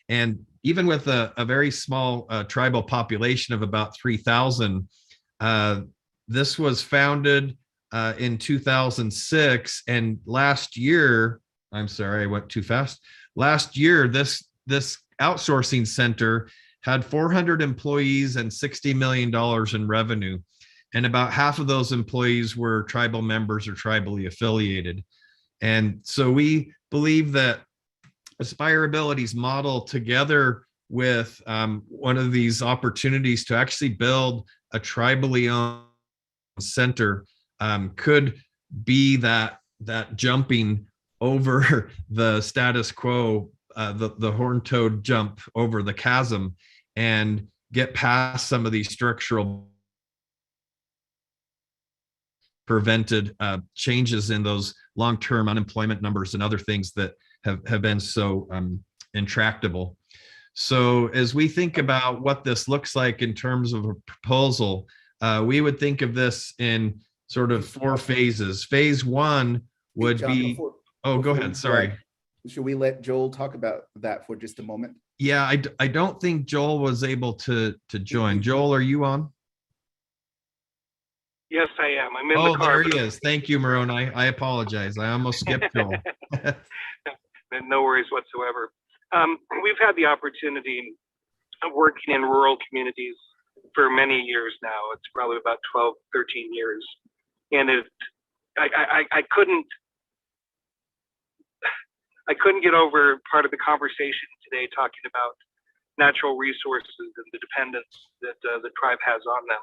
And even with a very small tribal population of about 3,000, this was founded in 2006. And last year, I'm sorry, I went too fast. Last year, this outsourcing center had 400 employees and $60 million in revenue. And about half of those employees were tribal members or tribally affiliated. And so we believe that Aspirability's model, together with one of these opportunities to actually build a tribally owned center, could be that jumping over the status quo, the horn-toad jump over the chasm, and get past some of these structural prevented changes in those long-term unemployment numbers and other things that have been so intractable. So as we think about what this looks like in terms of a proposal, we would think of this in sort of 4 phases. Phase 1 would be, go ahead, sorry. Should we let Joel talk about that for just a moment? Yeah, I don't think Joel was able to join. Joel, are you on? Yes, I am. I'm in the car. Oh, there he is. Thank you, Marone. I apologize. I almost skipped Joel. No worries whatsoever. We've had the opportunity of working in rural communities for many years now. It's probably about 12, 13 years. And I couldn't get over part of the conversation today talking about natural resources and the dependence that the tribe has on them.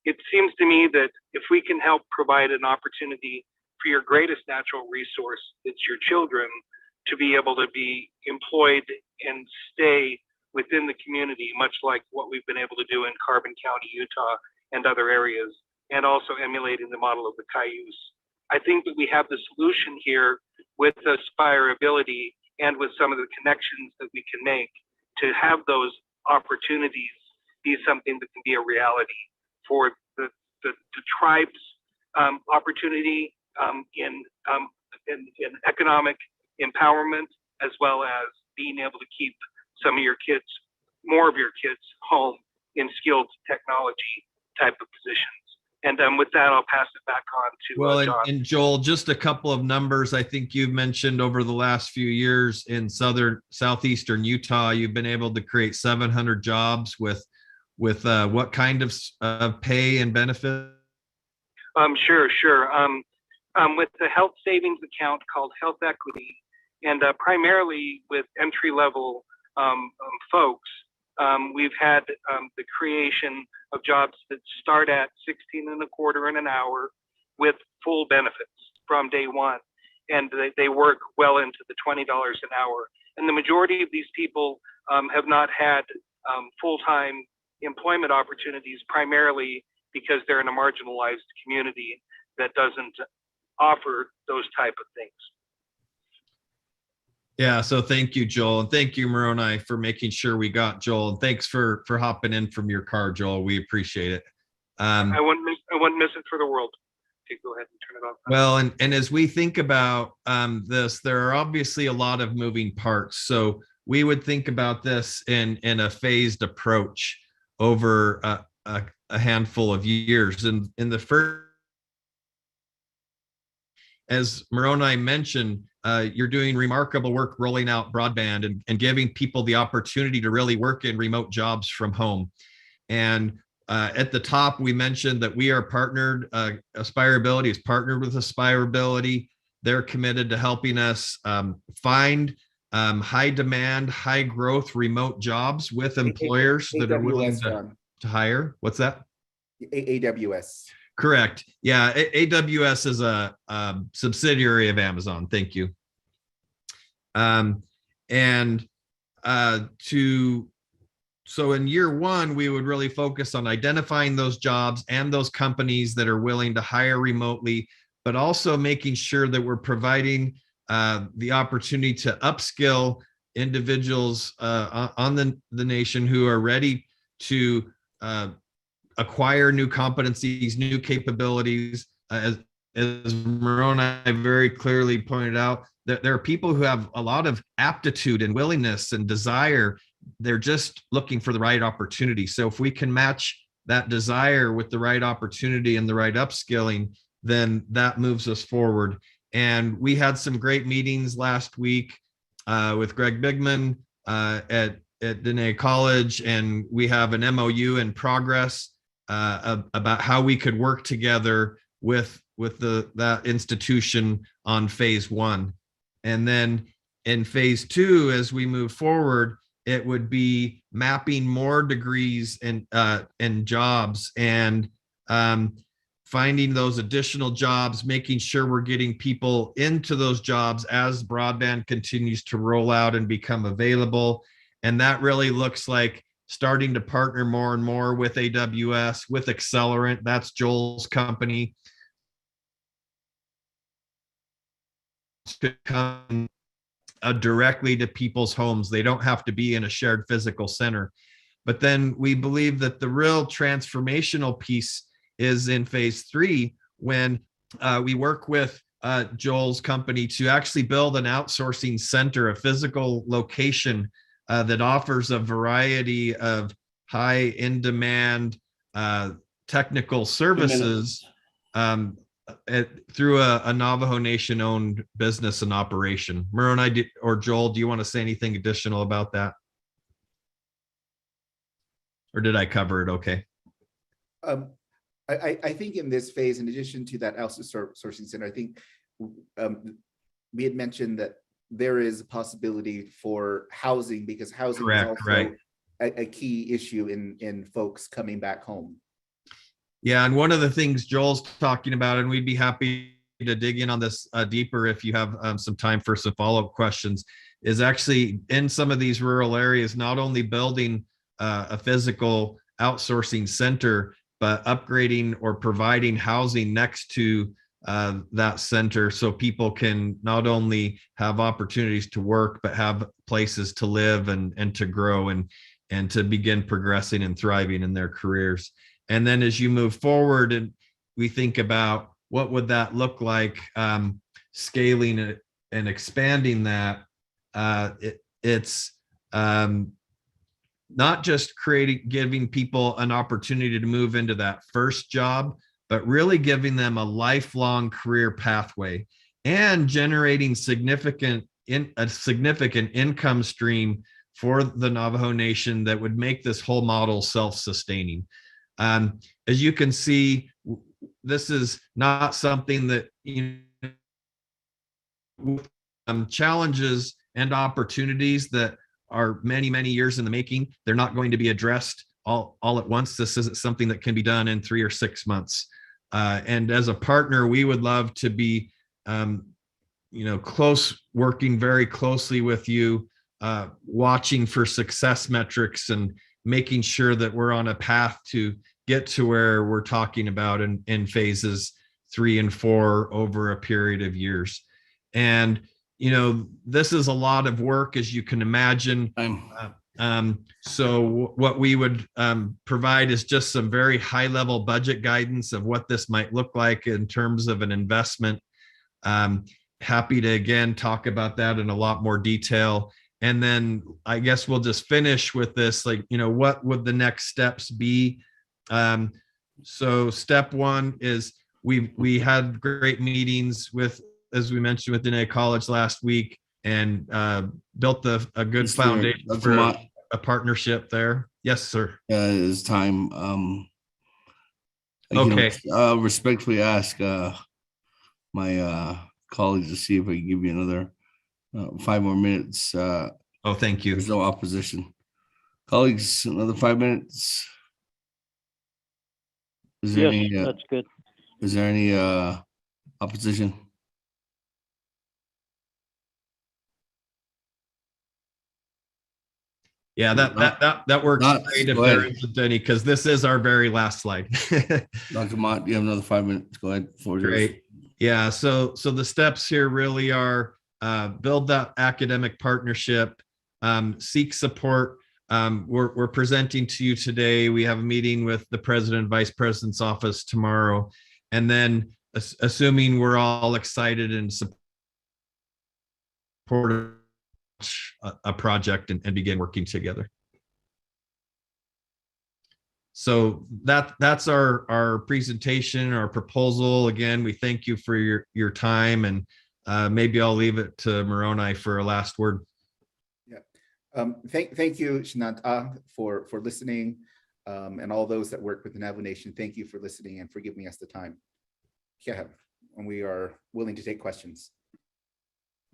it seems to me that if we can help provide an opportunity for your greatest natural resource, it's your children, to be able to be employed and stay within the community, much like what we've been able to do in Carbon County, Utah, and other areas, and also emulating the model of the Cayuse. I think that we have the solution here with aspirability and with some of the connections that we can make to have those opportunities be something that can be a reality for the tribe's opportunity in economic empowerment, as well as being able to keep some of your kids, more of your kids, home in skilled technology type of positions. And with that, I'll pass it back on to John. And Joel, just a couple of numbers. I think you've mentioned over the last few years in southeastern Utah, you've been able to create 700 jobs with what kind of pay and benefit? Sure. With the health savings account called Health Equity, and primarily with entry-level folks, we've had the creation of jobs that start at $16.25 an hour with full benefits from day one, and they work well into the $20 an hour. And the majority of these people have not had full-time employment opportunities, primarily because they're in a marginalized community that doesn't offer those type of things. Yeah, so thank you, Joel, and thank you, Moroni, for making sure we got Joel. And thanks for hopping in from your car, Joel. We appreciate it. I wouldn't miss it for the world. Okay, go ahead and turn it off. Well, and as we think about this, there are obviously a lot of moving parts. So we would think about this in a phased approach over a handful of years. And in the first, as Moroni mentioned, you're doing remarkable work rolling out broadband and giving people the opportunity to really work in remote jobs from home. And at the top, we mentioned that we are partnered, Aspirability is partnered with Aspirability. They're committed to helping us find high demand, high growth remote jobs with employers that are willing to hire. What's that? AWS. Correct. Yeah, AWS is a subsidiary of Amazon. Thank you. So in year one, we would really focus on identifying those jobs and those companies that are willing to hire remotely, but also making sure that we're providing the opportunity to upskill individuals on the nation who are ready to acquire new competencies, new capabilities. As Moroni very clearly pointed out, that there are people who have a lot of aptitude and willingness and desire. They're just looking for the right opportunity. So if we can match that desire with the right opportunity and the right upskilling, then that moves us forward. And we had some great meetings last week with Greg Bigman at Dene College, and we have an MOU in progress about how we could work together with that institution on phase one. And then in phase two, as we move forward, it would be mapping more degrees and jobs and finding those additional jobs, making sure we're getting people into those jobs as broadband continues to roll out and become available. And that really looks like starting to partner more and more with AWS, with Accelerant. That's Joel's company. To come directly to people's homes. They don't have to be in a shared physical center. But then we believe that the real transformational piece is in phase three, when we work with Joel's company to actually build an outsourcing center, a physical location that offers a variety of high in-demand technical services through a Navajo Nation-owned business and operation. Moroni or Joel, do you want to say anything additional about that? Or did I cover it okay? I think in this phase, in addition to that outsourcing center, I think we had mentioned that there is a possibility for housing, because housing is also a key issue in folks coming back home. Yeah, and one of the things Joel's talking about, and we'd be happy to dig in on this deeper if you have some time for some follow-up questions, is actually in some of these rural areas, not only building a physical outsourcing center, but upgrading or providing housing next to that center so people can not only have opportunities to work, but have places to live and to grow and to begin progressing and thriving in their careers. And then as you move forward and we think about what would that look like, scaling it and expanding that, it's not just giving people an opportunity to move into that first job, but really giving them a lifelong career pathway and generating a significant income stream for the Navajo Nation that would make this whole model self-sustaining. As you can see, this is not something that, challenges and opportunities that are many, many years in the making. They're not going to be addressed all at once. This isn't something that can be done in 3 or 6 months. And as a partner, we would love to be, working very closely with you, watching for success metrics and making sure that we're on a path to get to where we're talking about in phases 3 and 4 over a period of years. And, this is a lot of work, as you can imagine. So what we would provide is just some very high level budget guidance of what this might look like in terms of an investment. Happy to, again, talk about that in a lot more detail. And then I guess we'll just finish with this, what would the next steps be? So step 1 is we had great meetings with, as we mentioned, with Dene College last week, and built a good foundation for a partnership there. Yes, sir. It's time. Okay. Respectfully ask my colleagues to see if I can give you another 5 more minutes. Oh, thank you. There's no opposition. Colleagues, another 5 minutes. Is there any? That's good. Is there any opposition? Yeah, that works great if there isn't any, because this is our very last slide. Dr. Mott, you have another 5 minutes. Go ahead. Great. Yeah. So the steps here really are build that academic partnership, seek support. We're presenting to you today. We have a meeting with the president and vice president's office tomorrow, and then assuming we're all excited and supportive a project and begin working together. So that's our presentation, our proposal. Again, we thank you for your time, and maybe I'll leave it to Moroni for a last word. Yeah. Thank you, Shinant, for listening, and all those that work with the Navajo Nation. Thank you for listening and for giving us the time. Yeah, and we are willing to take questions.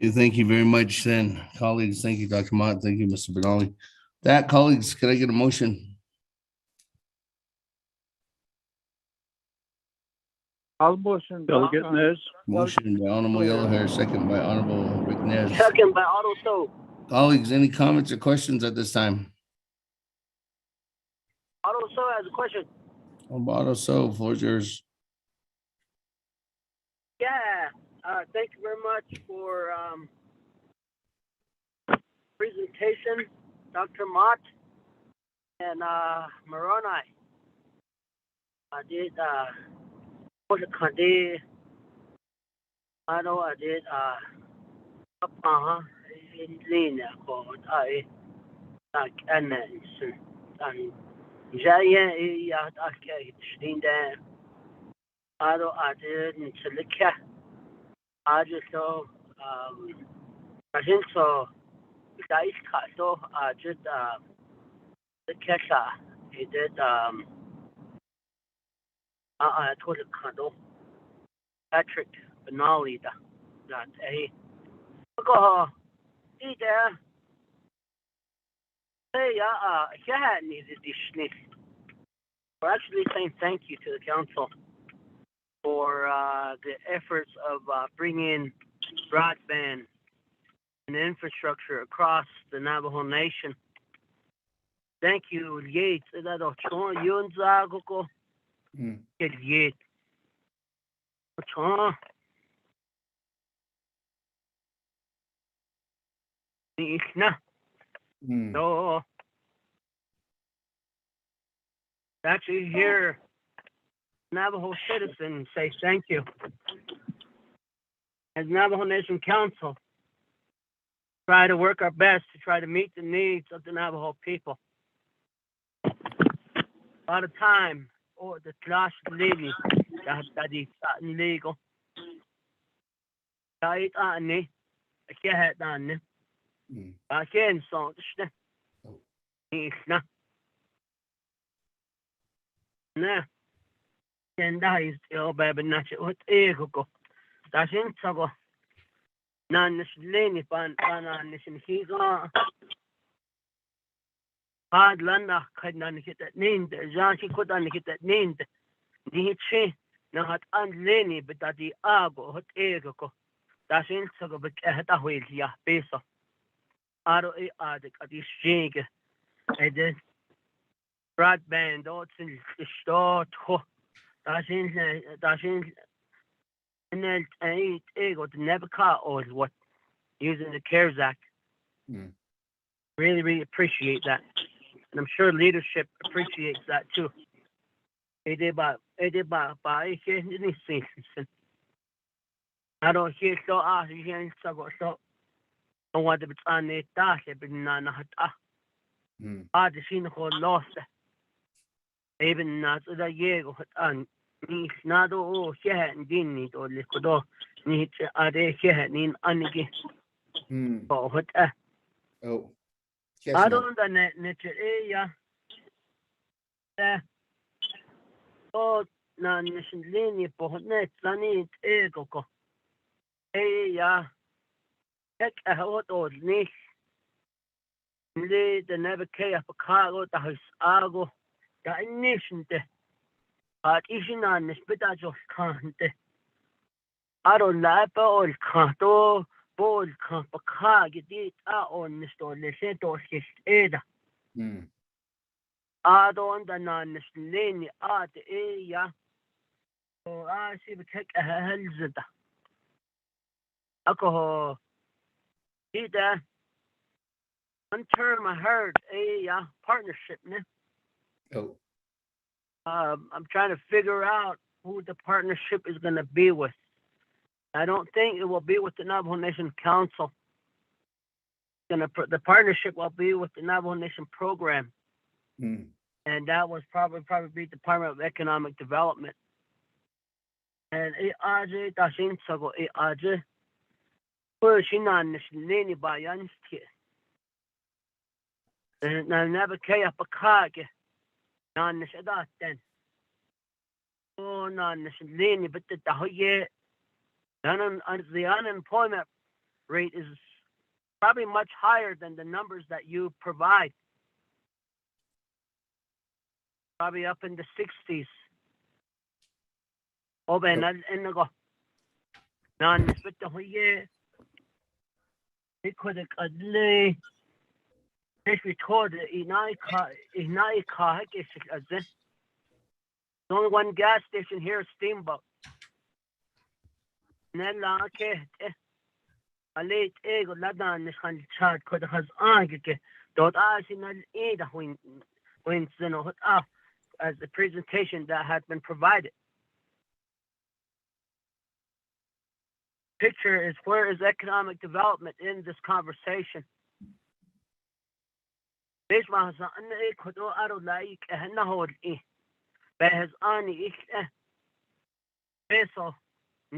Thank you very much, then, colleagues. Thank you, Dr. Mott. Thank you, Mr. Benali. That, colleagues, can I get a motion? I'll motion. Delegate Nez. Motion by Honorable Yellowhair, second by Honorable Rick Nez. Second by Otto So. Colleagues, any comments or questions at this time? Otto So has a question. Otto So, floor is yours. Yeah. Thank you very much for presentation, Dr. Mott and Moroni. I did I know I did Lena called I and Jayen Stinda I did in Chilika. I just saw I think so guys so I just the Kesha he did I told the condo Patrick Benali that a go either hey yeah needed this we're actually saying thank you to the council for the efforts of bringing broadband and infrastructure across the Navajo Nation. Thank you, Yates. Yates. So actually hear Navajo citizens say thank you. As Navajo Nation Council, try to work our best to try to meet the needs of the Navajo people. A lot of time, the class lady that is illegal. I can't done. I can't so nah. And that is your baby natural what ego go. That's in so nan is leni pan is in higa. Hard landa could not hit that name. The Jansi could not hit that name. Nietzsche, no hat an leni, but that the ago hot ego go. That's in so but a wheel ya peso. Aro a addic at this jig. And then broadband, oh, it's in the store. That's in and then ego to never car or what using the CARES Act. Really, really appreciate that. And I'm sure leadership appreciates that too. I don't hear so so I want to be on the dash, but none of it. I just seen the whole lost. Even not the year on. Ni snado and dinny or liquido need a day in anigi. Oh, what Oh, I don't know nature. Oh, non linear for net, Sunny ego. Heck, a hot old niche. Lead the never care for cargo, the house argo, the nation. But isn't on this bit I just can't. I don't like all can't ball can't but car get it out on the store. They said or his either. I don't know this lane at the area. So I see we take a hell's it. Alcohol. Either one term I heard a partnership, ne? Oh. I'm trying to figure out who the partnership is going to be with. I don't think it will be with the Navajo Nation Council. The partnership will be with the Navajo Nation Program. And that was probably be Department of Economic Development. And AJ Dashin Sago AJ. Pushinan Nishini by Yanski. And I never care up a kage. Non Nishadat then. Oh, non Nishini, but the Dahoye. The unemployment rate is probably much higher than the numbers that you provide. Probably up in the 60s. Oh, ben, and go. Non but the Hoye. It could have lay. This recorded there's only one gas station here, Steamboat. Nella a late egg or Ladan is on the chart could has argued. Don't ask in an either when as the presentation that had been provided. Picture is where is economic development in this conversation? This was an equal out of like a hold e. Behas ani ik peso.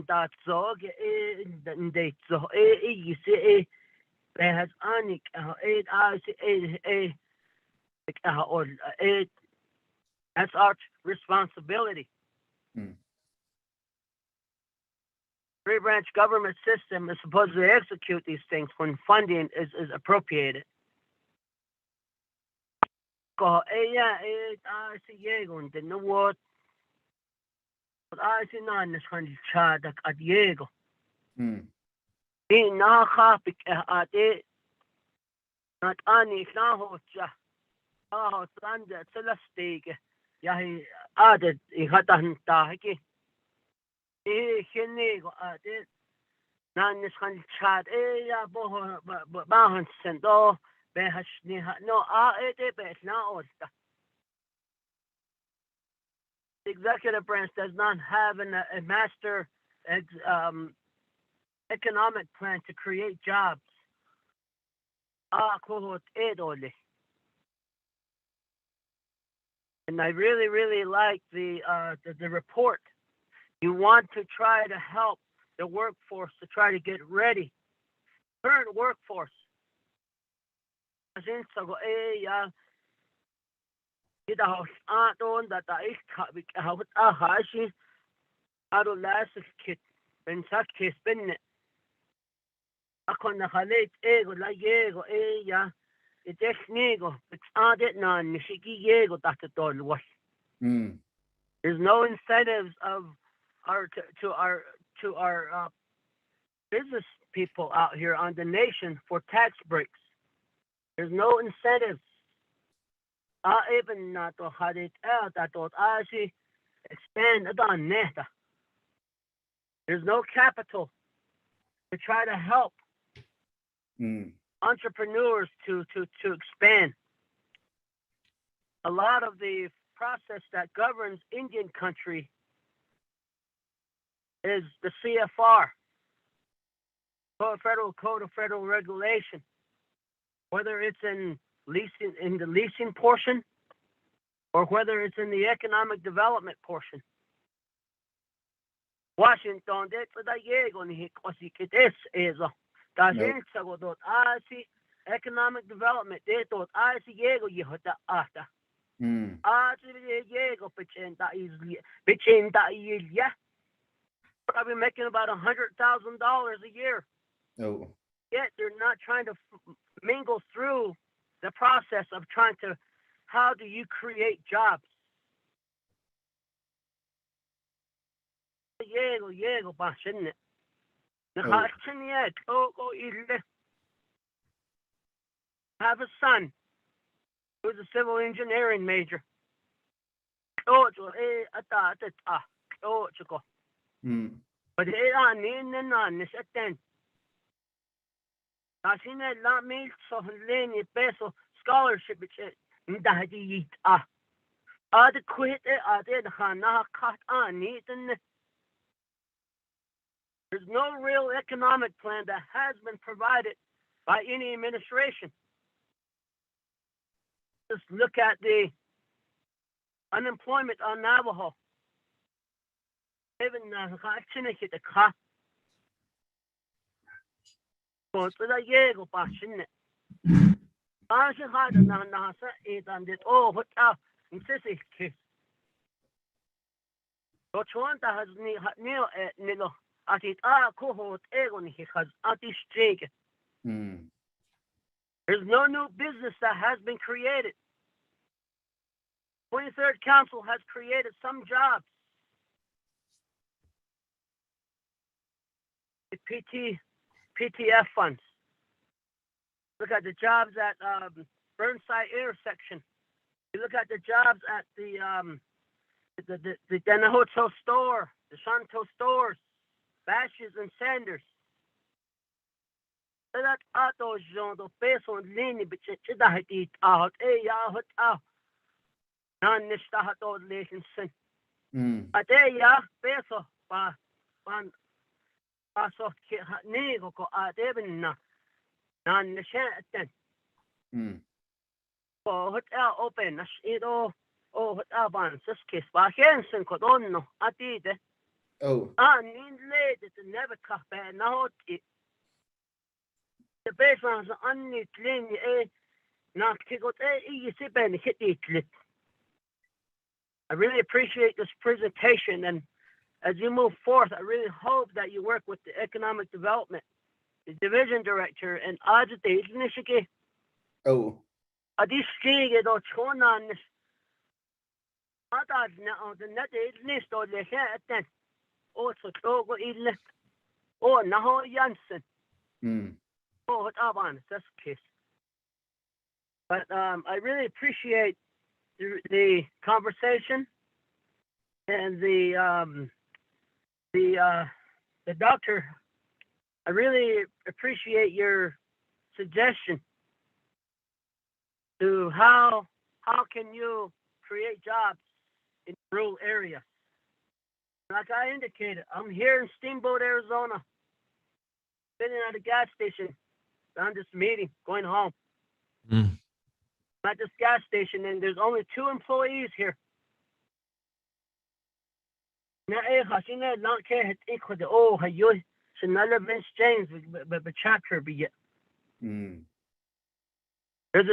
That's so they so you see behas ani that's our responsibility. Free branch government system is supposed to execute these things when funding is appropriated. ko ella si Diego de no what si nan kan chada at Diego na khapik ate not ani na hocha sanda celestike yahi adet ihatan tahiki hinego ate nan kan chat ella bo bahan sendo behashni no ate bet na osta. The executive branch does not have a master economic plan to create jobs. And I really, really like the report. You want to try to help the workforce to try to get ready. Current workforce. Ako nakalit ego la yego ella ites nego adet na nishiki yego tatatol was. There's no incentives of our to our business people out here on the nation for tax breaks. There's no incentives. Even not to had it out that thought actually expand on neta. There's no capital to try to help entrepreneurs to expand. A lot of the process that governs Indian country is the CFR, Federal Code of Federal Regulation, whether it's in the leasing portion or whether it's in the economic development portion. Washington, that's what I get on here, because it is. Economic development, they thought I see Diego Yehota after. Diego probably making about $100,000 a year. Oh. Yet they're not trying to mingle through the process of trying to, how do you create jobs? Diego, shouldn't it? Have a son who's a civil engineering major. But peso scholarship there's no real economic plan that has been provided by any administration. Just look at the unemployment on Navajo. Even there's no new business that has been created. 23rd Council has created some jobs. The PTF funds. Look at the jobs at Burnside intersection. You look at the jobs at the Danahoto store, the Shanto stores, Bashes and Sanders. That auto genre peso lini bichidahiti out out. Nan nishtahato lekinsin. Ateya peso pan paso nego ko adebina. Nan nishaten. Hotel open as ito hotel ban suskis ba hensen ko donno atide. Oh. Nin lady to never cafe na it. The baseman's only thing not to go hit it. I really appreciate this presentation, and as you move forth, I really hope that you work with the economic development, the division director, and Ajit Nishiki. Oh. adistige do chonan Ada na the net list or the head then. Also togo ille. Oh naho Jansen. Oh what aban that's kiss. But I really appreciate the conversation and the doctor. I really appreciate your suggestion to how can you create jobs in rural areas. Like I indicated, I'm here in Steamboat, Arizona, sitting at a gas station on this meeting, going home. At this gas station, and there's only 2 employees here. There's a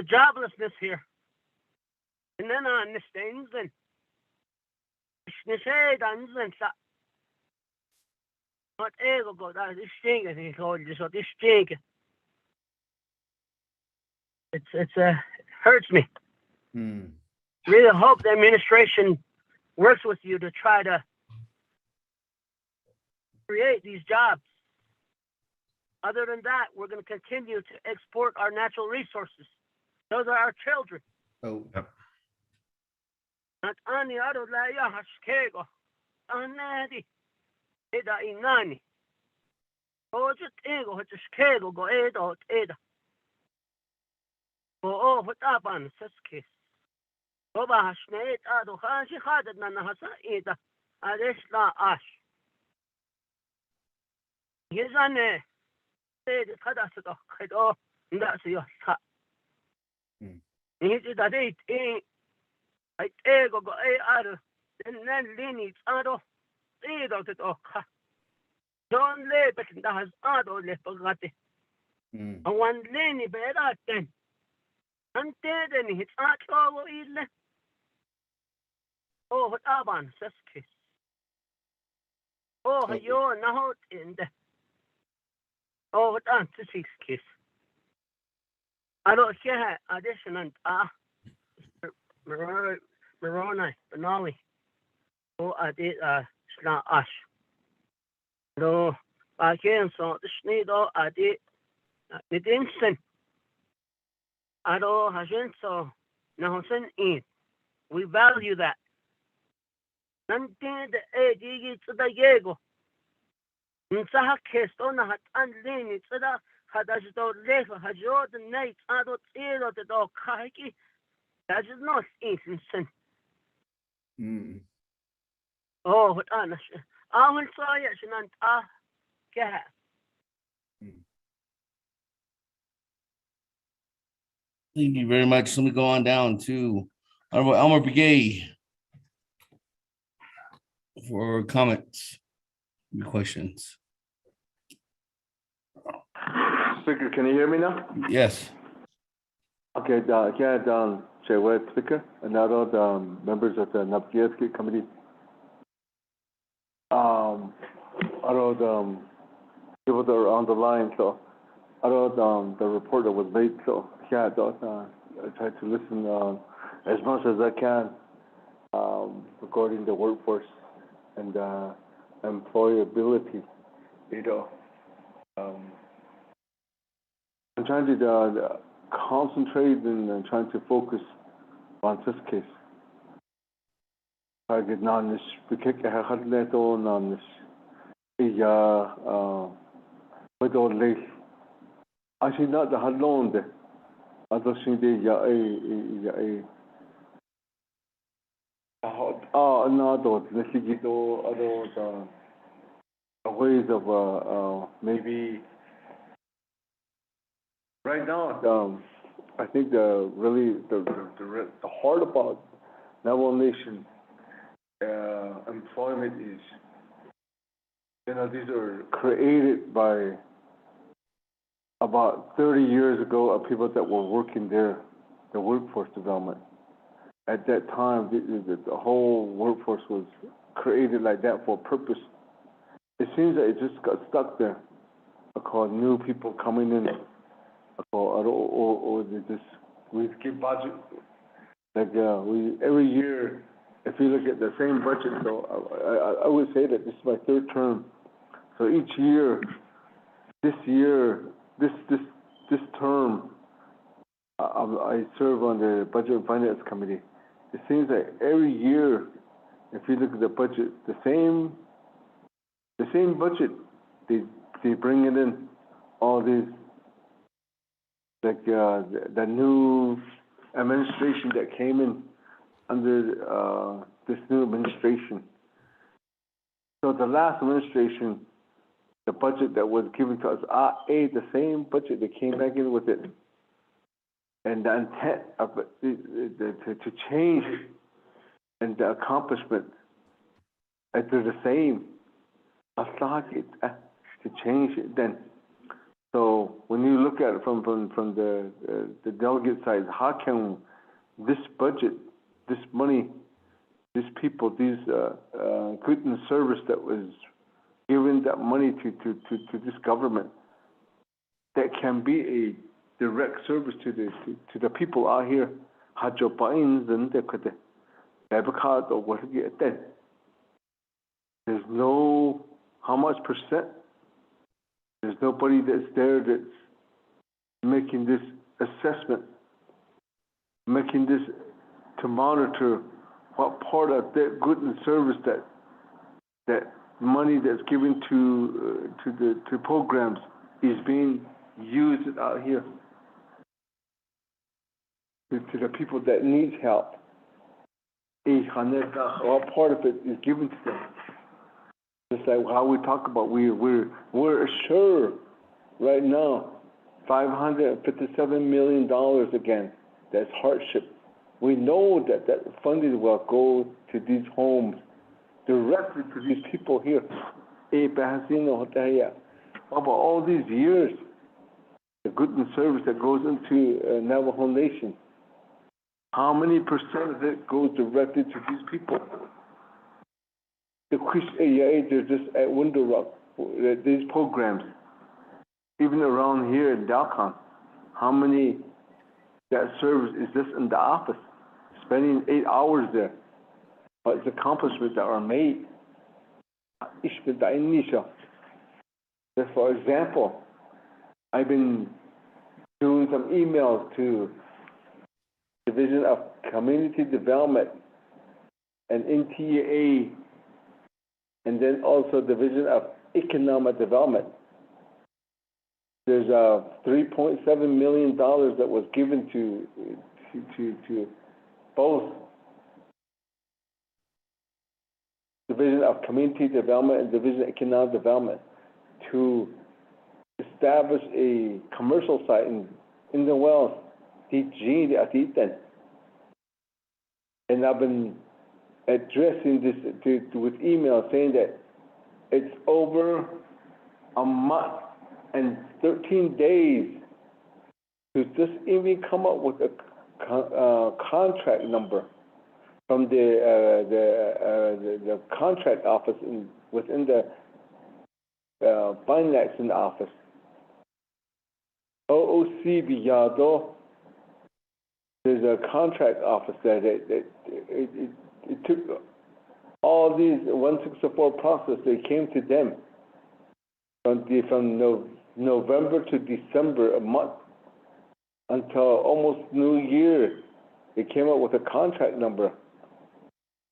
joblessness here. And then on this things and what ego go that this thing is this thing. It's hurts me. Really hope the administration works with you to try to create these jobs. Other than that, we're going to continue to export our natural resources. Those are our children. Oh. Yep. Not only out of la ya haskego. Anadi. Eda inani. Oh, just ego, just kego go eda. Oh, what up on Saskis? Oba Hashnet Ado Hashi Hadat Nanahasa Eda. Adesla Ash. Hizane. Said Hadasado Kado. That's your cut. He's a date. I ego go ado. And then Lini Ado. Edo to Oka. Don't let it has Ado Lepogati. And one Lini better then. And then it's not all ille. Oh, what aban saskis. Oh, you're not in the. Oh, what aunt to 6 kiss. I don't hear addition Moroni, Benali. Oh, I did sna ash. No, I can't so the sneedo I did it instant. I don't have so now in. We value that. Something the age to the Diego. In Sahakesto, not unlimited, had I don't live, had you the night, I don't hear the dog kaki. That is not instant. Oh, what honest. I will try it, and cat. Thank you very much. Let me go on down to Honorable Elmer Begay for comments and questions. Speaker, can you hear me now? Yes. Okay, Chair Speaker, and now the members of the Naabik'íyáti committee. People that are on the line, so the report that was made, so I tried to listen as much as I can regarding the workforce and employability. I'm trying to concentrate and trying to focus on this case. I get non-nish, because I had let on non-nish. With all this, I see not the halon there. I don't see the no, let's see other ways of maybe. Right now, I think the hard about Navajo Nation employment is, these are created by about 30 years ago of people that were working there, the workforce development. At that time, the whole workforce was created like that for a purpose. It seems that it just got stuck there. I call new people coming in. Or they just we skip budget. Like, we, every year, if you look at the same budget, so I would say that this is my third term. So each year, this term, I serve on the Budget and Finance Committee. It seems like every year, if you look at the budget, the same budget, they bring it in, all these, like, the new administration that came in under this new administration. So the last administration, the budget that was given to us, the same budget that came back in with it. And the intent of it, to change it and the accomplishment, they're the same. To change it then. So when you look at it from the delegate side, how can this budget, this money, these people, these good and service that was given that money to this government, that can be a direct service to the people out here. There's no, how much percent? There's nobody that's there that's making this assessment, making this to monitor what part of that good and service that money that's given to programs is being used out here to the people that need help. What part of it is given to them? Just like how we talk about, we're assured right now $557 million again. That's hardship. We know that funding will go to these homes directly to these people here. About all these years, the good and service that goes into Navajo Nation, how many percent of it goes directly to these people? The they're just at Window Rock, these programs, even around here in Dalcon, how many that service is just in the office, spending 8 hours there, but it's accomplishments that are made. Just for example, I've been doing some emails to Division of Community Development and NTAA, and then also Division of Economic Development. There's $3.7 million that was given to both Division of Community Development and Division of Economic Development to establish a commercial site in the wells. And I've been addressing this with email saying that it's over a month and 13 days to just even come up with a contract number from the contract office within the financing office. OOC Biyado, there's a contract office there that it took all these 164 process, they came to them from November to December, a month, until almost New Year. They came up with a contract number.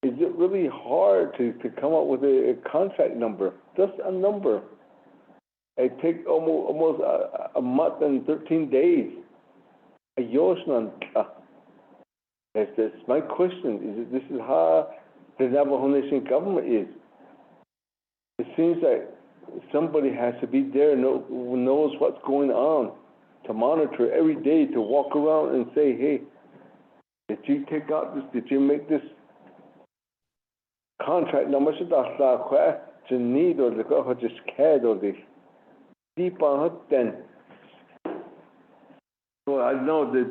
Is it really hard to come up with a contract number? Just a number. It takes almost a month and 13 days. That's my question. This is how the Navajo Nation government is. It seems like somebody has to be there who knows what's going on, to monitor every day, to walk around and say, hey, did you take out this? Did you make this contract number? So I know that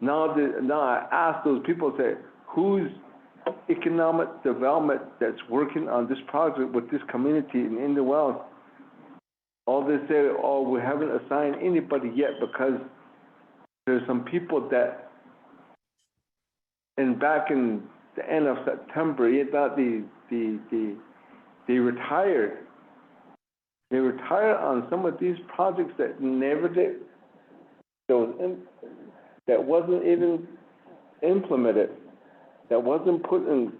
now I ask those people, say, who's economic development that's working on this project with this community in the wells? All they say, oh, we haven't assigned anybody yet because there's some people that And back in the end of September, he thought they retired. They retired on some of these projects that never did, that wasn't even implemented, that wasn't put in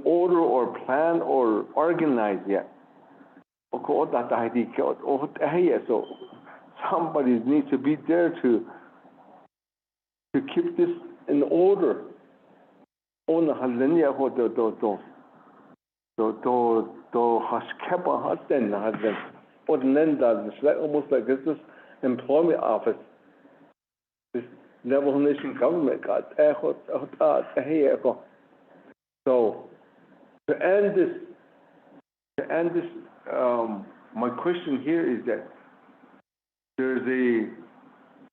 order or plan or organized yet. So somebody needs to be there to keep this in order. Almost like this is employment office. This Navajo Nation government got so to end this, my question here is that there's a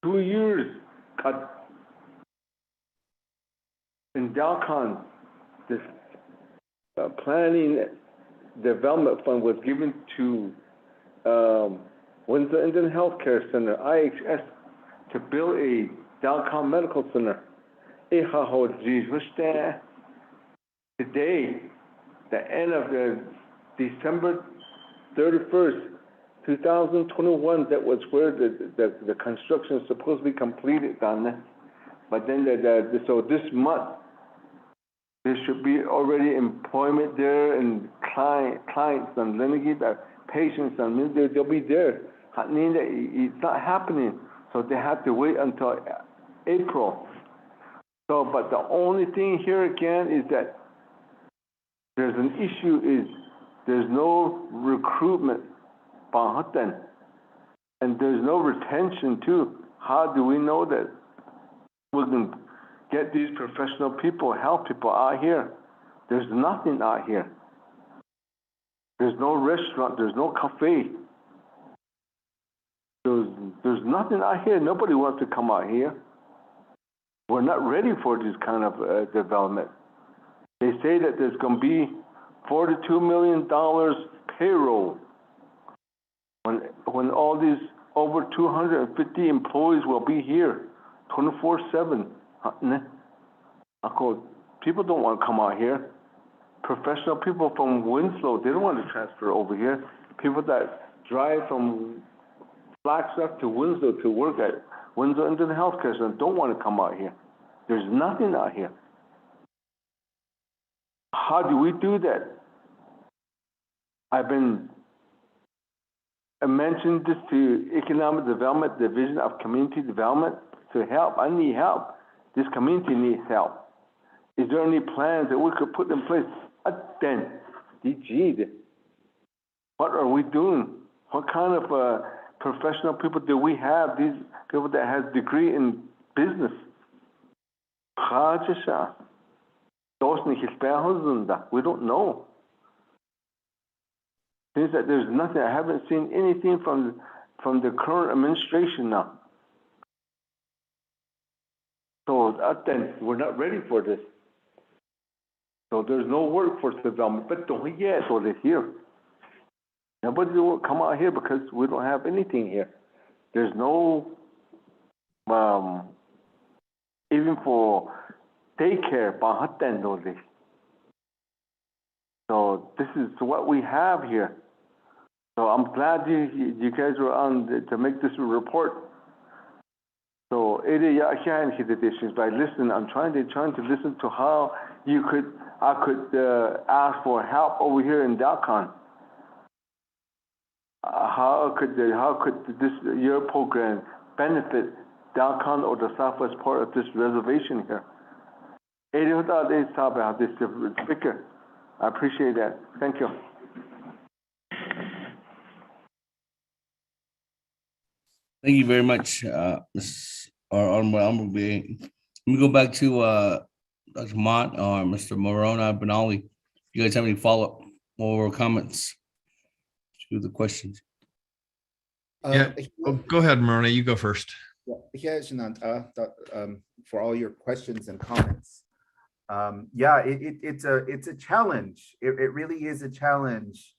2 years in Dalcon, this planning development fund was given to Windsor Indian Healthcare Center, IHS, to build a Dalcon Medical Center. Today, the end of the December 31st, 2021, that was where the construction is supposed to be completed on that. But then so this month, there should be already employment there and clients and patients and they'll be there. It's not happening, so they have to wait until April. So, but the only thing here again is that there's an issue is there's no recruitment, and there's no retention too. How do we know that we can get these professional people, health people out here? There's nothing out here. There's no restaurant, there's no cafe. There's nothing out here. Nobody wants to come out here. We're not ready for this kind of development. They say that there's going to be $42 million payroll when all these over 250 employees will be here 24/7. People don't want to come out here. Professional people from Winslow, they don't want to transfer over here. People that drive from Flagstaff to Winslow to work at Winslow Indian Healthcare Center don't want to come out here. There's nothing out here. How do we do that? I mentioned this to Economic Development Division of Community Development to help. I need help. This community needs help. Is there any plans that we could put in place? What are we doing? What kind of professional people do we have? These people that have degree in business. We don't know. Seems that there's nothing. I haven't seen anything from the current administration now. So then we're not ready for this. So there's no workforce development. But don't yet. So they're here. Nobody will come out here because we don't have anything here. There's no even for daycare. So this is what we have here. So I'm glad you guys were on to make this report. So by listening, I'm trying to listen to how I could ask for help over here in Dalcon. How could your program benefit Dalcon or the southwest part of this reservation here? Speaker, I appreciate that. Thank you. Thank you very much, Ms. Let me go back to Dr. Mott or Mr. Morona Benali. You guys have any follow-up or comments to the questions? Yeah, go ahead, Morona. You go first. For all your questions and comments. It's a challenge. It really is a challenge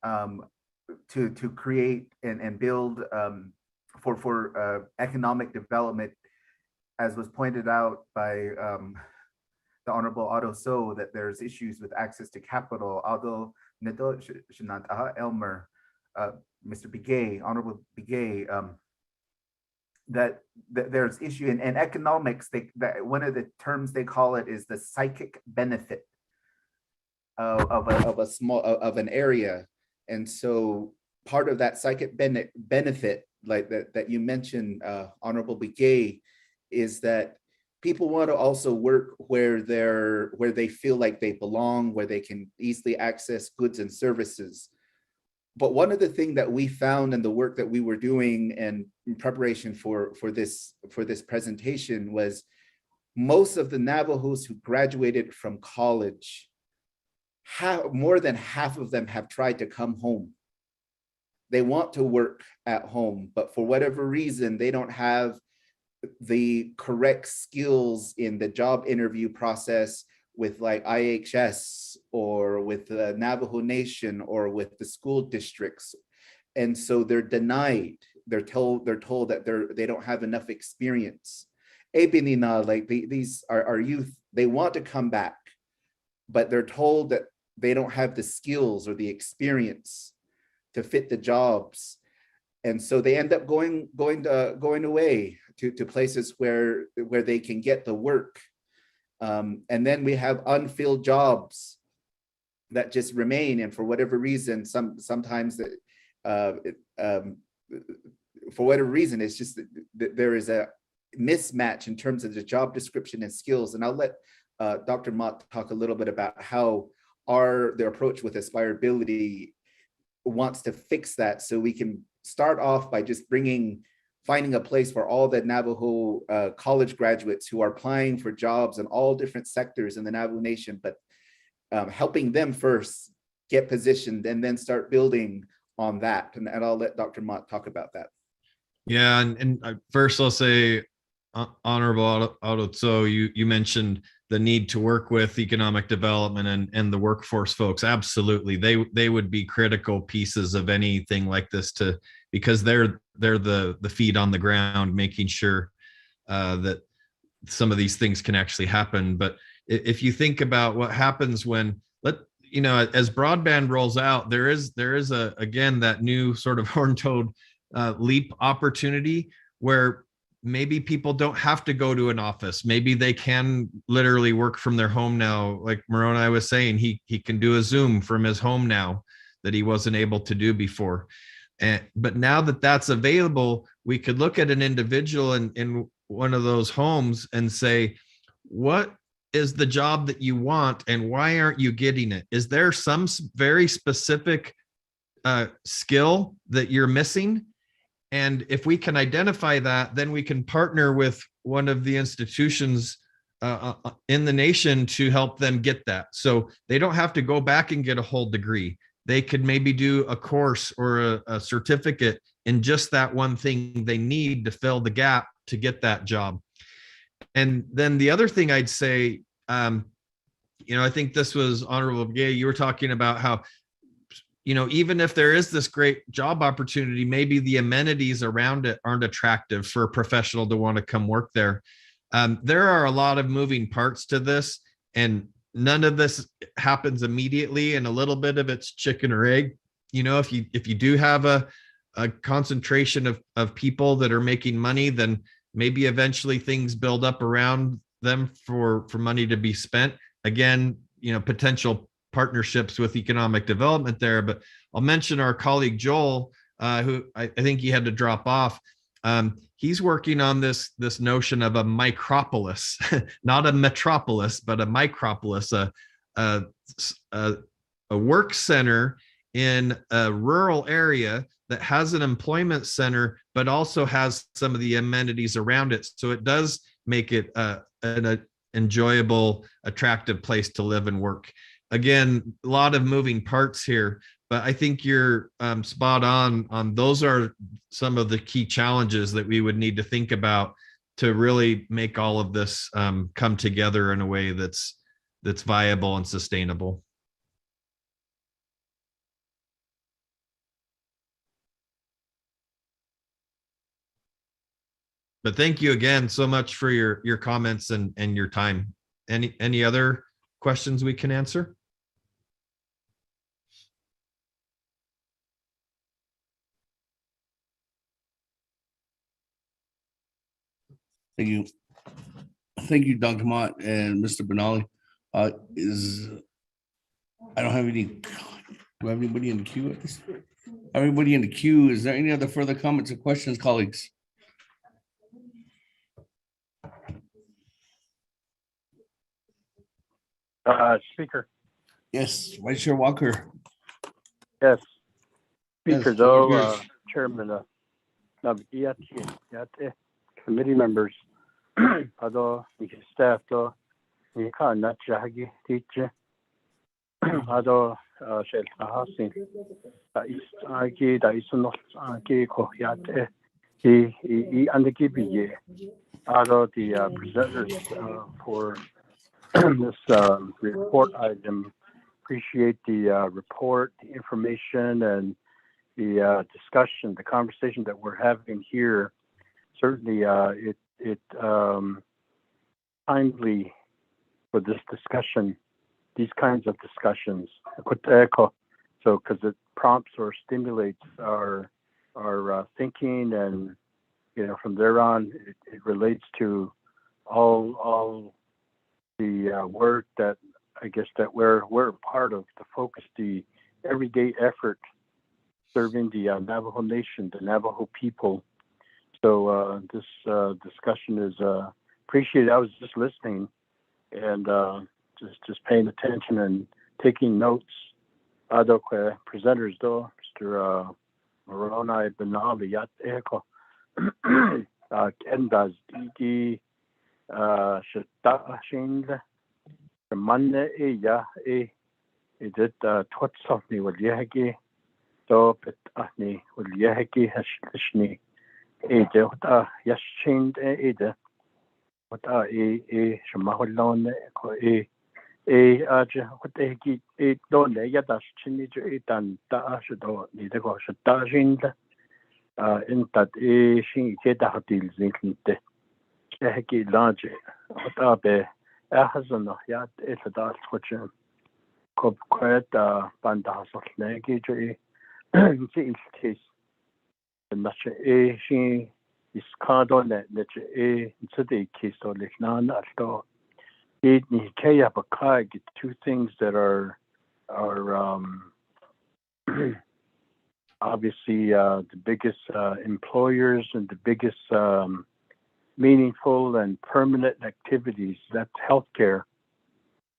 to create and build for economic development, as was pointed out by the Honorable Otto So that there's issues with access to capital, although Elmer, Mr. Begay, Honorable Begay, that there's issue in economics. That one of the terms they call it is the psychic benefit of an area, and so part of that psychic benefit, like that you mentioned, Honorable Begay, is that people want to also work where they feel like they belong, where they can easily access goods and services. But one of the things that we found in the work that we were doing and in preparation for this presentation was most of the Navajos who graduated from college, more than half of them have tried to come home. They want to work at home, but for whatever reason, they don't have the correct skills in the job interview process with like IHS or with the Navajo Nation or with the school districts. And so they're denied. They're told that they don't have enough experience. Like these are our youth, they want to come back, but they're told that they don't have the skills or the experience to fit the jobs. And so they end up going away to places where they can get the work. And then we have unfilled jobs that just remain, and for whatever reason, sometimes for whatever reason, it's just that there is a mismatch in terms of the job description and skills. And I'll let Dr. Mott talk a little bit about how their approach with Aspirability wants to fix that, so we can start off by just finding a place for all the Navajo college graduates who are applying for jobs in all different sectors in the Navajo Nation, but helping them first get positioned and then start building on that. And I'll let Dr. Mott talk about that. Yeah, and first I'll say, Honorable Otto, so you mentioned the need to work with economic development and the workforce folks. Absolutely, they would be critical pieces of anything like this, because they're the feet on the ground, making sure that some of these things can actually happen. But if you think about what happens when, as broadband rolls out, there is again that new sort of horn-toed leap opportunity where maybe people don't have to go to an office. Maybe they can literally work from their home now. Like Moroni was saying, he can do a Zoom from his home now that he wasn't able to do before. But now that that's available, we could look at an individual in one of those homes and say, what is the job that you want and why aren't you getting it? Is there some very specific skill that you're missing? And if we can identify that, then we can partner with one of the institutions in the nation to help them get that. So they don't have to go back and get a whole degree. They could maybe do a course or a certificate in just that one thing they need to fill the gap to get that job. And then the other thing I'd say, I think this was Honorable Gay, you were talking about how, even if there is this great job opportunity, maybe the amenities around it aren't attractive for a professional to want to come work there. There are a lot of moving parts to this, and none of this happens immediately, and a little bit of it's chicken or egg. If you do have a concentration of people that are making money, then maybe eventually things build up around them for money to be spent. Again, potential partnerships with economic development there. But I'll mention our colleague Joel, who I think he had to drop off. He's working on this notion of a micropolis, not a metropolis, but a micropolis, a work center in a rural area that has an employment center, but also has some of the amenities around it. So it does make it an enjoyable, attractive place to live and work. Again, a lot of moving parts here, but I think you're spot on those are some of the key challenges that we would need to think about to really make all of this come together in a way that's viable and sustainable. But thank you again so much for your comments and your time. Any other questions we can answer? Thank you. Thank you, Dr. Mott and Mr. Benali. I don't have any, do I have anybody in the queue at this? Everybody in the queue, is there any other further comments or questions, colleagues? Speaker. Yes, Vice Chair Walker. Yes. Yes, Speaker, floor though, is yours. Chairman, Naabik'íyáti, committee members, although the staff, though, you can't not jaggy teacher, although, shall Hasin, that is not Koyate, he and the Gibi, although the presenters for this report item. Appreciate the report, the information, and the discussion, the conversation that we're having here. Certainly, it timely for this discussion, these kinds of discussions. So, because it prompts or stimulates our thinking, and from there on, it relates to all the work that I guess that we're part of, the focus, the everyday effort serving the Navajo Nation, the Navajo people. So this discussion is appreciated. I was just listening and just paying attention and taking notes. Presenters though, Mr. Moroni Benali Yat Eko Kendas Digi Shata Shinda. Manne ya it tots of me will yagi so but ahni will yagi hashni what yashind what shamahulon aja what don't yadash chinij dan da should need to go should dashind in that she get a deal zinkinte yagi large what be Ahazano yat etadal twitching cob quiet bandas of negatory case. The nature a she is card on that nature a today case or like none at all. It Nikaya Bakai get two things that are obviously the biggest employers and the biggest meaningful and permanent activities. That's healthcare,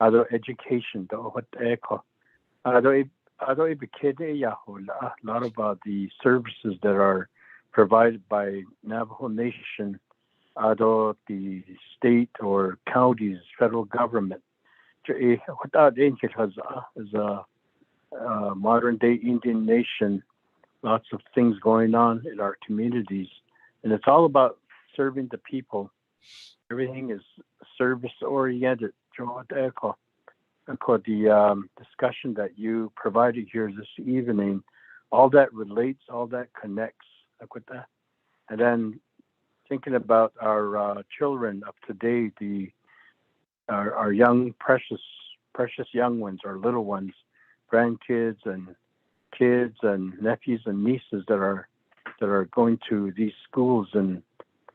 other education, a lot about the services that are provided by Navajo Nation, other the state or counties, federal government. As a modern day Indian nation, lots of things going on in our communities, and it's all about serving the people. Everything is service oriented. The discussion that you provided here this evening, all that relates, all that connects. And then thinking about our children of today, our young, precious young ones, our little ones, grandkids and kids and nephews and nieces that are going to these schools and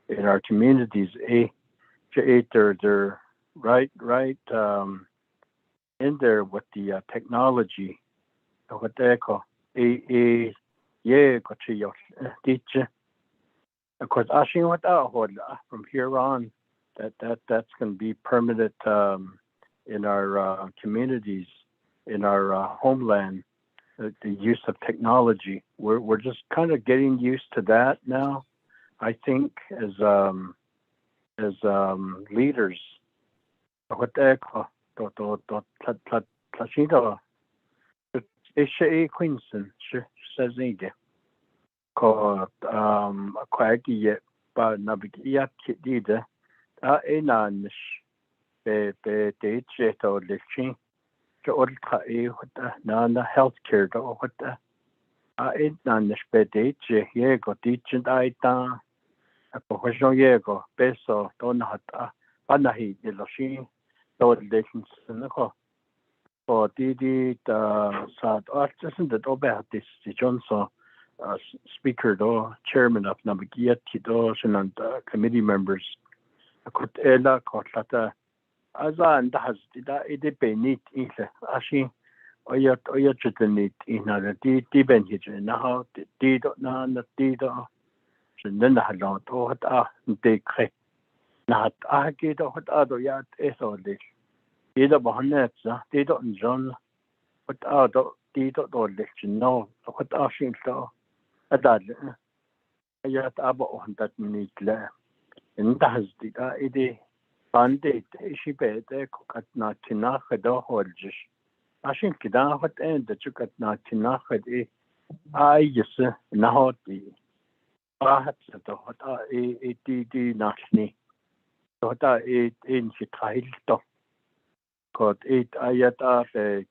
in our communities, they're right in there with the technology. What they call of course, from here on, that's going to be permanent in our communities, in our homeland. The use of technology, we're just kind of getting used to that now. I think as leaders, what they call Queenson says called Quaggy by Naabik'íyáti Enanish be jet or lifting to all Nana healthcare or what Enanish be Diego teaching Aita a professional Diego Beso Donata Panahi Deloshi Delegations na ko. O di sa artisan that obe this Johnson speaker do chairman of Naabik'íyáti do and committee members could ela kotlata aza and has ide benit ile ashi oyat chutnit ina di benhit na ha di do na di do then na halot o hat de kre na hat ge do hat ado yat eso de ida bohanet za di do John what ado di do le no what ashin to adad ayat abo that minute la and has the ide bandit ishi bede kat na tina khado holjish ashin kida what and the chukat na tina khadi ay yes na hoti ahat to hota di nashni hota in shikhail to kot ayat afe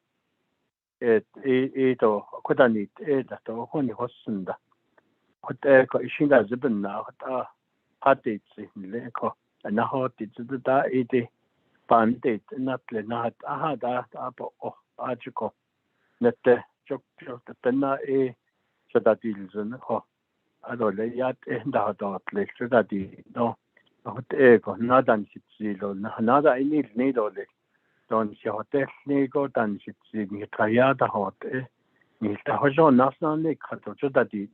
to kodani to honi hosunda hot ko ishinda zibna hota hatit le ko na hoti da bandit natle na ahada abo ajiko nette chok penna sadadilzen ho adole yat da le sadadi no hot ko nadan sitsilo nada inil ne dole don si hotel ne go dan sitsi ni kaya da hot ni ta hojo nasna ne khato sadadi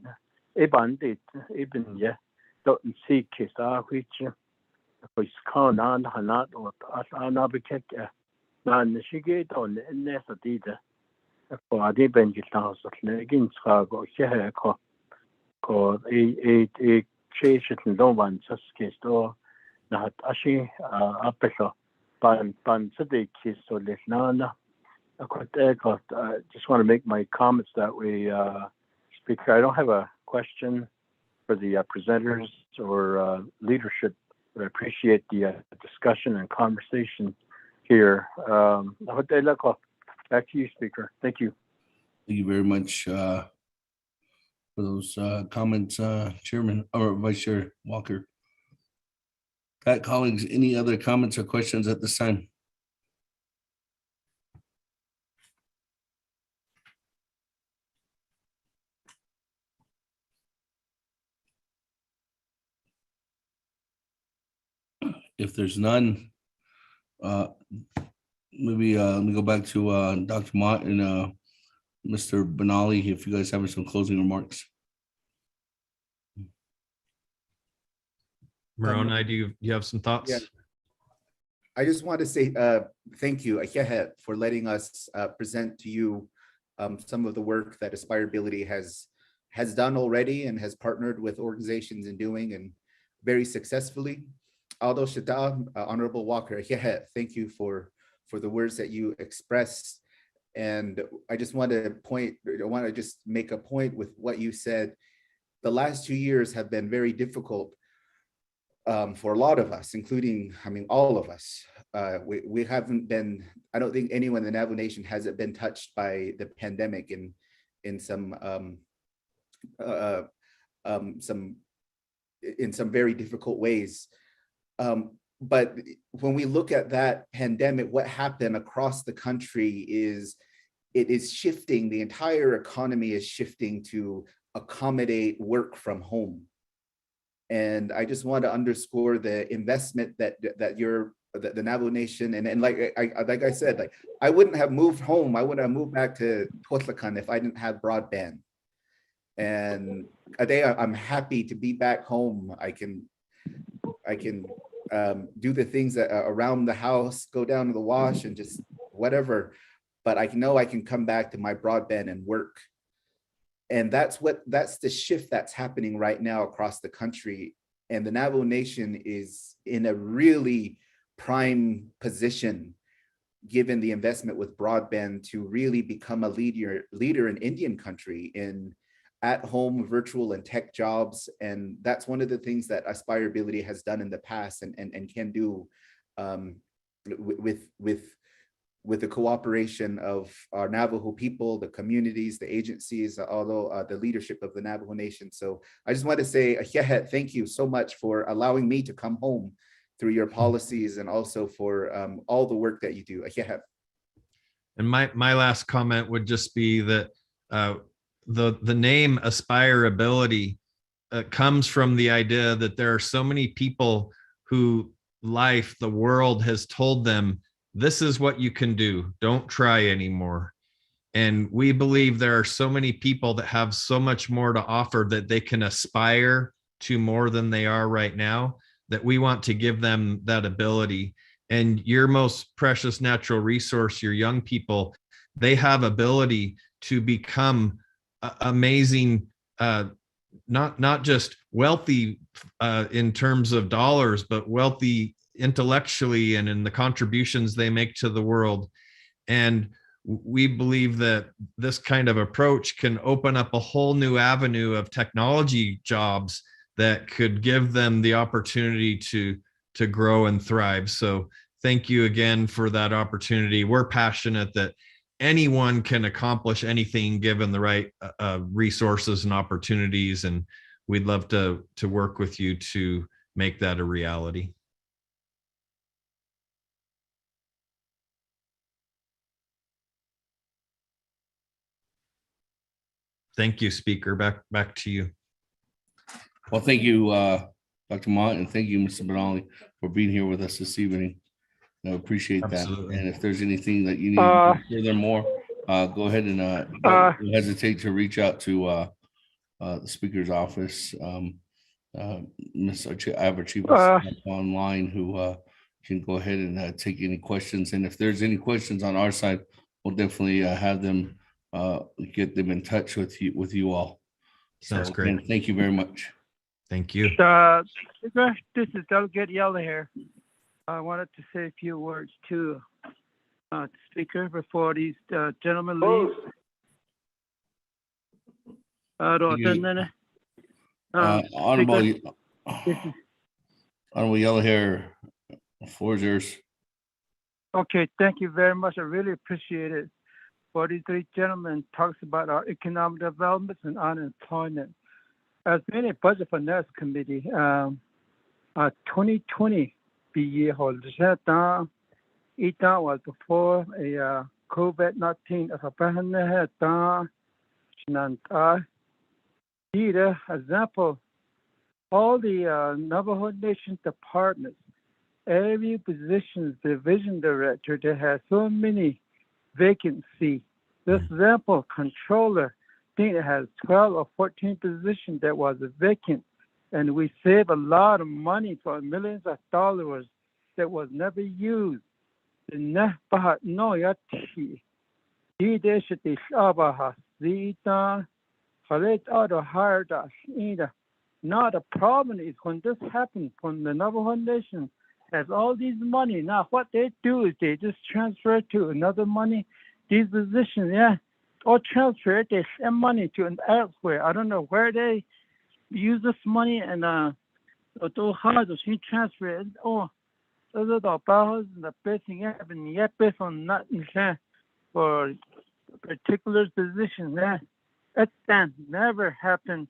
bandit ibn ye do si kisa which is kan an hanat or asana bekek man shige don ne sadida ko adi benjita sotle gin go she ko cheshit don van saske sto na ashi apeso pan sade kiso lesnana I just want to make my comments that way, Speaker. I don't have a question for the presenters or leadership, but I appreciate the discussion and conversation here. Back to you, Speaker. Thank you. Thank you very much for those comments, Chairman or Vice Chair Walker. Colleagues, any other comments or questions at this time? If there's none, maybe let me go back to Dr. Mott and Mr. Benali, if you guys have some closing remarks. Moroni, do you have some thoughts? Yeah. I just want to say thank you, Akehet, for letting us present to you some of the work that Aspireability has done already and has partnered with organizations in doing, and very successfully. Aldo Shada, Honorable Walker, Akehet, thank you for the words that you expressed. And I just want to just make a point with what you said. The last 2 years have been very difficult for a lot of us, including, all of us. We haven't been, I don't think anyone in the Navajo Nation hasn't been touched by the pandemic in some very difficult ways. But when we look at that pandemic, what happened across the country is it is shifting, the entire economy is shifting to accommodate work from home. And I just want to underscore the investment that the Navajo Nation, and like I said, like I wouldn't have moved home. I wouldn't have moved back to Totlacan if I didn't have broadband. And today I'm happy to be back home. I can do the things that around the house, go down to the wash and just whatever. But I know I can come back to my broadband and work. And that's the shift that's happening right now across the country. And the Navajo Nation is in a really prime position, given the investment with broadband, to really become a leader in Indian country in at-home virtual and tech jobs. And that's one of the things that Aspireability has done in the past and can do with the cooperation of our Navajo people, the communities, the agencies, although the leadership of the Navajo Nation. So I just want to say, Akehet, thank you so much for allowing me to come home through your policies and also for all the work that you do. Yeah. And my last comment would just be that the name Aspireability comes from the idea that there are so many people who the world has told them, this is what you can do, don't try anymore. And we believe there are so many people that have so much more to offer, that they can aspire to more than they are right now, that we want to give them that ability. And your most precious natural resource, your young people, they have ability to become amazing, not just wealthy in terms of dollars, but wealthy intellectually and in the contributions they make to the world. And we believe that this kind of approach can open up a whole new avenue of technology jobs that could give them the opportunity to grow and thrive. So thank you again for that opportunity. We're passionate that anyone can accomplish anything given the right resources and opportunities, and we'd love to work with you to make that a reality. Thank you, Speaker. Back to you. Well, thank you, Dr. Mott, and thank you, Mr. Benali, for being here with us this evening. I appreciate Absolutely. that. And if there's anything that you need furthermore, go ahead and don't hesitate to reach out to the Speaker's office. Ms. Averchiva online who can go ahead and take any questions. And if there's any questions on our side, we'll definitely have them get them in touch with you all. Sounds So, great. again, thank you very much. Thank you. This is Delegate Yella here. I wanted to say a few words to the Speaker before these gentlemen leave. Honorable Yellow Hair, the floor is yours. Okay, thank you very much. I really appreciate it. 43 gentlemen talks about our economic development and unemployment. As many budget finance committee, 2020 year it was before a COVID-19 example, all the Navajo Nation departments, every position, division director, they have so many vacancy. This example, controller, I think it has 12 or 14 positions that was vacant, and we save a lot of money for millions of dollars that was never used. Not the problem is when this happened, when the Navajo Nation has all these money. Now what they do is they just transfer to another money, these positions, or transfer it, they send money to an elsewhere. I don't know where they use this money and to how to transfer it. Oh, those are the basing and yet based on nothing for particular position. That never happened.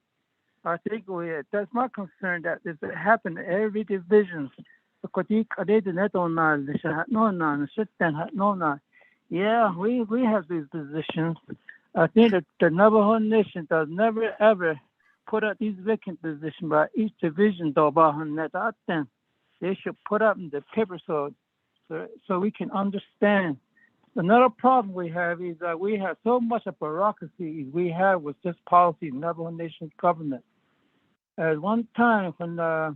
I think that's my concern that it happened in every division. Yeah, we have these positions. I think that the Navajo Nation does never ever put up these vacant positions by each division. They should put up in the paper so we can understand. Another problem we have is that we have so much of bureaucracy we have with this policy, Navajo Nation government. At one time when I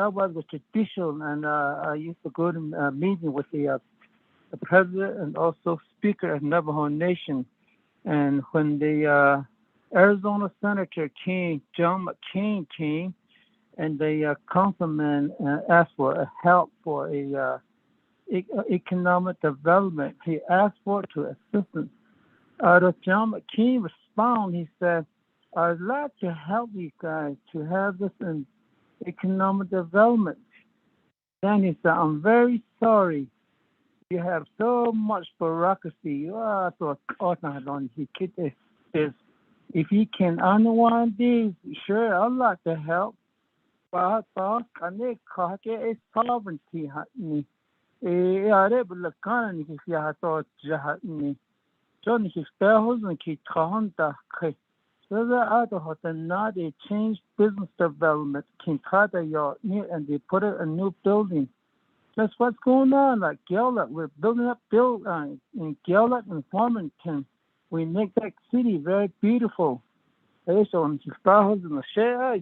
was with judicial and I used to go to a meeting with the president and also speaker of Navajo Nation, and when the Arizona Senator John McCain came, and the councilman asked for help for economic development. He asked for assistance. John McCain responded. He said, "I'd like to help you guys to have this in economic development." Then he said, "I'm very sorry. You have so much bureaucracy. If you can unwind these, sure, I'd like to help. Pahak ane kahake e sovereignty hatni. E are bulakana ni siya to jahatni. John his behos ki kahanta ke. So the other hotel now they changed business development Kinkata yacht and they put a new building. That's what's going on. Like Gillett, we're building up in Gillett and Farmington. We make that city very beautiful. So in the share,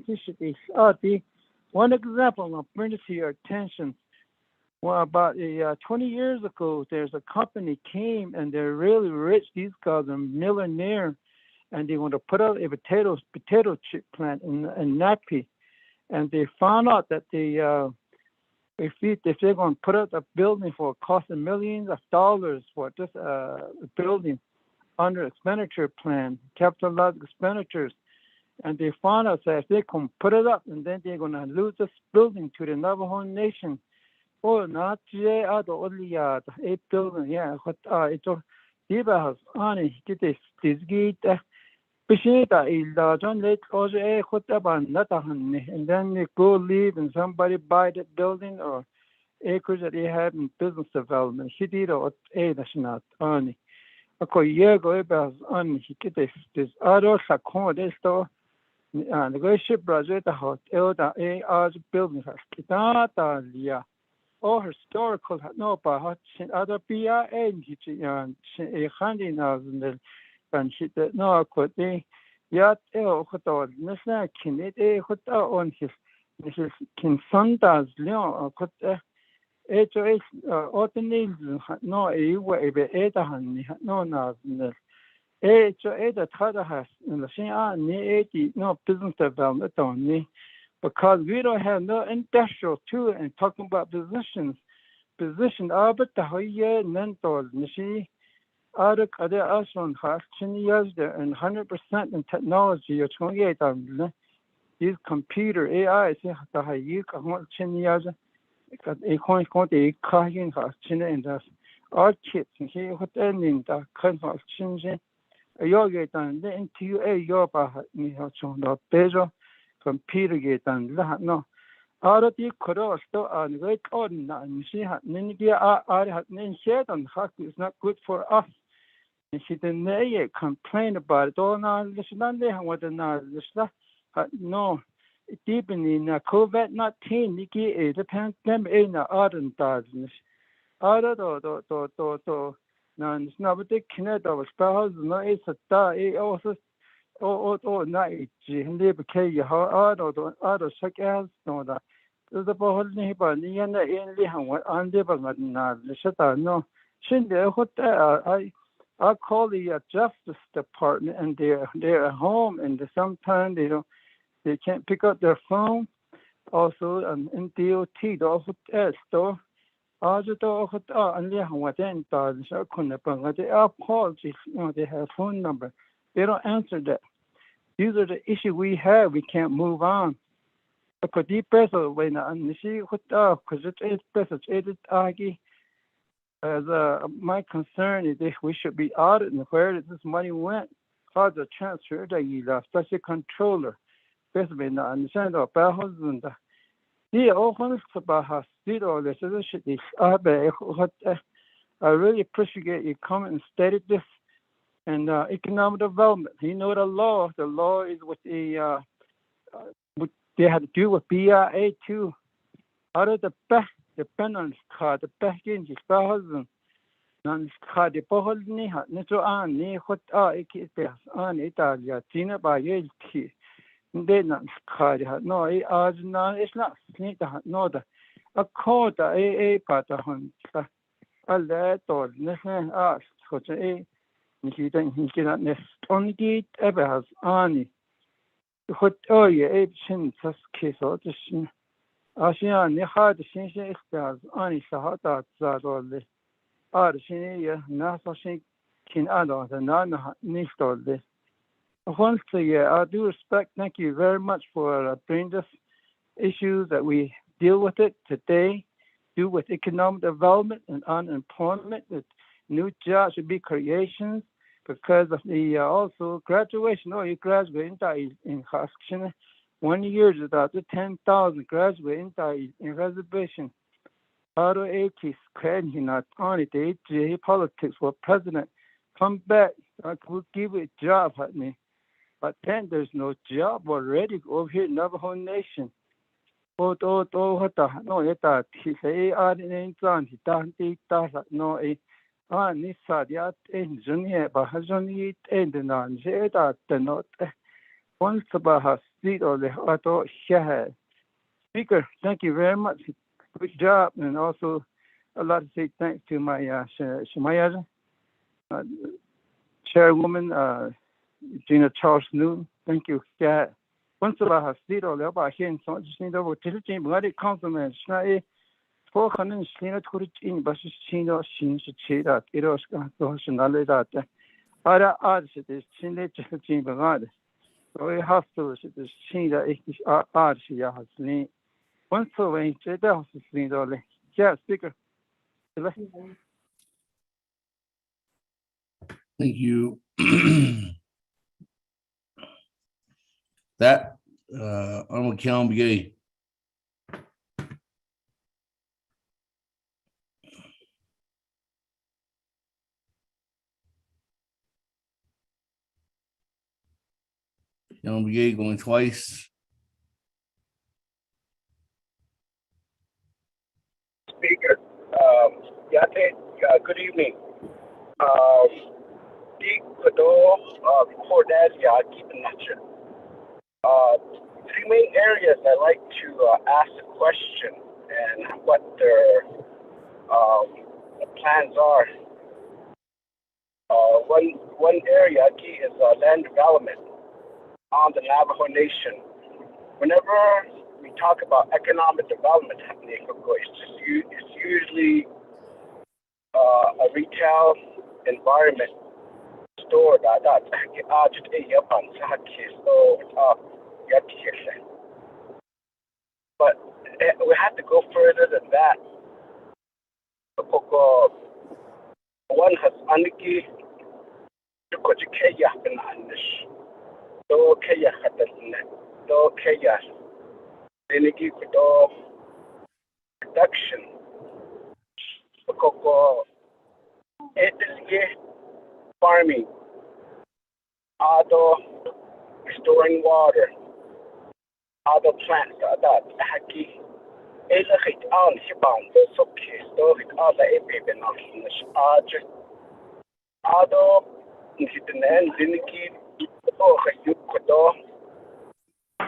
one example I'll bring it to your attention. Well, about 20 years ago, there's a company came and they're really rich. These guys are millionaire, and they want to put out a potato chip plant in Napi, and they found out that if they're going to put out a building for a cost of millions of dollars for this building under expenditure plan, capitalized expenditures, and they found out that if they can put it up, and then they're going to lose this building to the Navajo Nation. Oh, not today. Only 8 building. Yeah, what it's a Diba on get this gate. Bishita is John Lake also a what about Natahan, and then they go leave and somebody buy that building or acres that they have in business development. He did or a national on. A year ago, about on he get this other Sakon, they store. And the great ship project, the hotel, the AR's building has Kitata, all historical, no, but other PRA, and a handing out and she did no, could they yet hotel, Nessa can it a hotel on his King Santa's Leon, could HOH alternate no a way, no, no. The Tata has in the same no business development only because we don't have no industrial too and talking about position but the higher mentor Nishi other Ashon has 10 years there and 100% in technology you're 28 these computer AI see the high you can 10 years because a coin conte carrying has 10 and that's our kids and here what ending the kind of changing yoga done the into a yoga ni ha chung da bejo computer get done la no ara the cross to an great on na ni ha ni dia ha ni said on hack is not good for us and she didn't complain about it all na listen they ha what na listen no deep in COVID-19 ni ki the pandemic in ardent darkness ara to Nan snabute Canada was spouse no is a die also night live kay how other such as no that the bohol ni ba ni na in li han what on the bang na shata no shin there what I call the Justice Department and they're at home and sometimes they can't pick up their phone also in DOT also store they have phone number. They don't answer that. These are the issues we have. We can't move on. Because my concern is that we should be auditing where this money went. How the transfer the special controller. Basically, not understand about husband. I really appreciate you coming and stated this and economic development. You know the law. The law is what what they had to do with BIA too. Out of the best dependence card, the best in his husband. None card the bohol ni hat nito an ni what it on Italia, Tina by Yelki. They not card no it's not sneak no the a code a part of a let or nothing asked for a he cannot nest on gate ever has any what a chin just case or the shin Asian hard the shin is any sahata zadole are shin nasa shin kin adon the non nistol this. Once a year, I do respect. Thank you very much for bringing this issue that we deal with it today. Do with economic development and unemployment. That new jobs should be creations because of the also graduation. Oh, you graduate in Haskina. 1 year that the 10,000 graduate in reservation. Auto 80 squared not only the politics for president come back that will give a job at me. But then there's no job already over here in Navajo Nation. No eta he say in Zan he doesn't no a Nisa yat in Junior but has only in the non Zeta the not once about her seat or the auto share. Speaker, thank you very much. Good job, and also I'd like to say thanks to my Shemaya, Chairwoman Gina Charles Newton. Thank you. Yeah. Once about her seat or the about here, so just need over to the team, but it compliments. Now, 400 to in Basis Chino, Shin Chida, it was nationally that other artists is Chin to team, but so we have to see that artists has me. Once away, Jeda has seen all. Yeah, speaker. Thank you. That, Honorable Count Begay. Count Begay going twice. Speaker, good evening. Three main areas I like to ask a question and what their plans are. One area is land development on the Navajo Nation. Whenever we talk about economic development, it's usually a retail environment store but we have to go further than that. One has aniki to Kojikeya and Anish. Do Kaya Hatasne, do Kaya, Denigi Kudo production. It is farming, other storing water, other plants, that haki. Elahit on Hiban, the Soki, stored other Epiben of Arch. Other Hidden Ziniki, you could do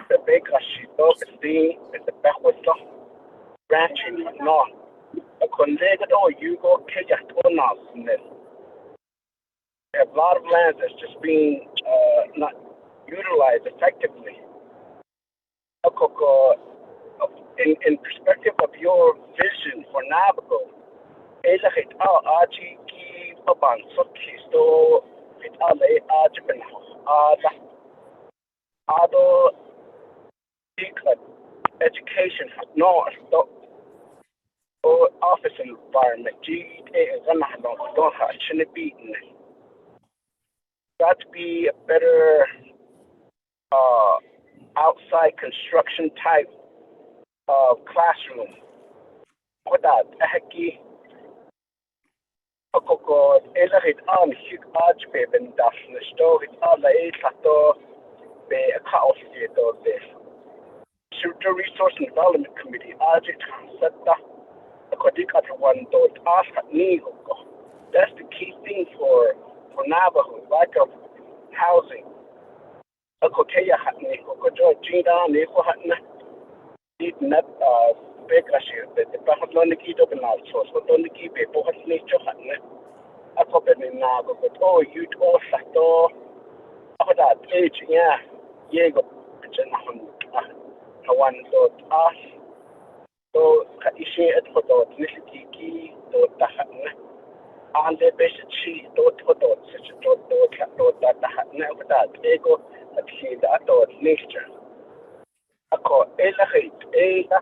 the baker she dog thing with the backwards branching north. A conveyed or you go Kajak or not. A lot of land that's just being not utilized effectively. In perspective of your vision for Naabic'o, Elahit al Aji Ki Baban Soki Sto it Ale Ajiban Ado education north or office environment G don't have shouldn't be got to be a better outside construction type classroom. What that heki Okoko elahit on hik ajbe ben dafne sto it ala sato be a chaos to this. Shooter Resource and Development Committee ajit setta akodik at one dot ask ni. That's the key thing for Navajo, lack of housing. Akokeya hatne kokojo jida neko hatna. It not big issue that the Bahatloniki Doganal source, but only keep a bohat nature hatne. A copy in Nago, but oh, you all sato. After that age, yeah, Yego, one dot us. So, Kaishi at Hodot, Nishiki, dot the hatne. And the best she dot Hodot, such a dot that the hatne of that ego that he that dot nature. Ako elahit ela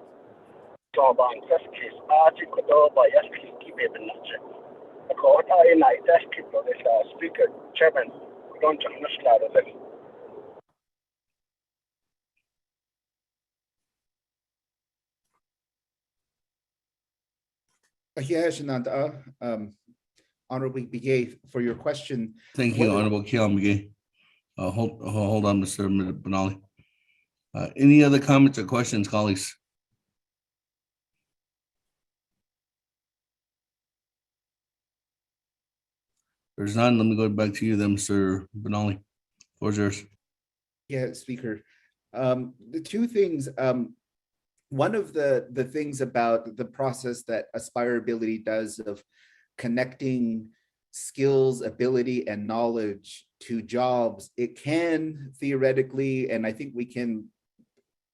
soban kaskis aji kodo ba yaski kibe benache. Ako ta ina itaski to this speaker chairman don't change lado then. Yes, Honorable Begay, for your question. Thank you, Honorable Keelan McGee. Hold on, Mr. Benali. Any other comments or questions, colleagues? There's none. Let me go back to you then, Mr. Benali. Floor is yours. Yeah, Speaker. The two things, one of the things about the process that Aspirability does of connecting skills, ability, and knowledge to jobs, it can theoretically, and I think we can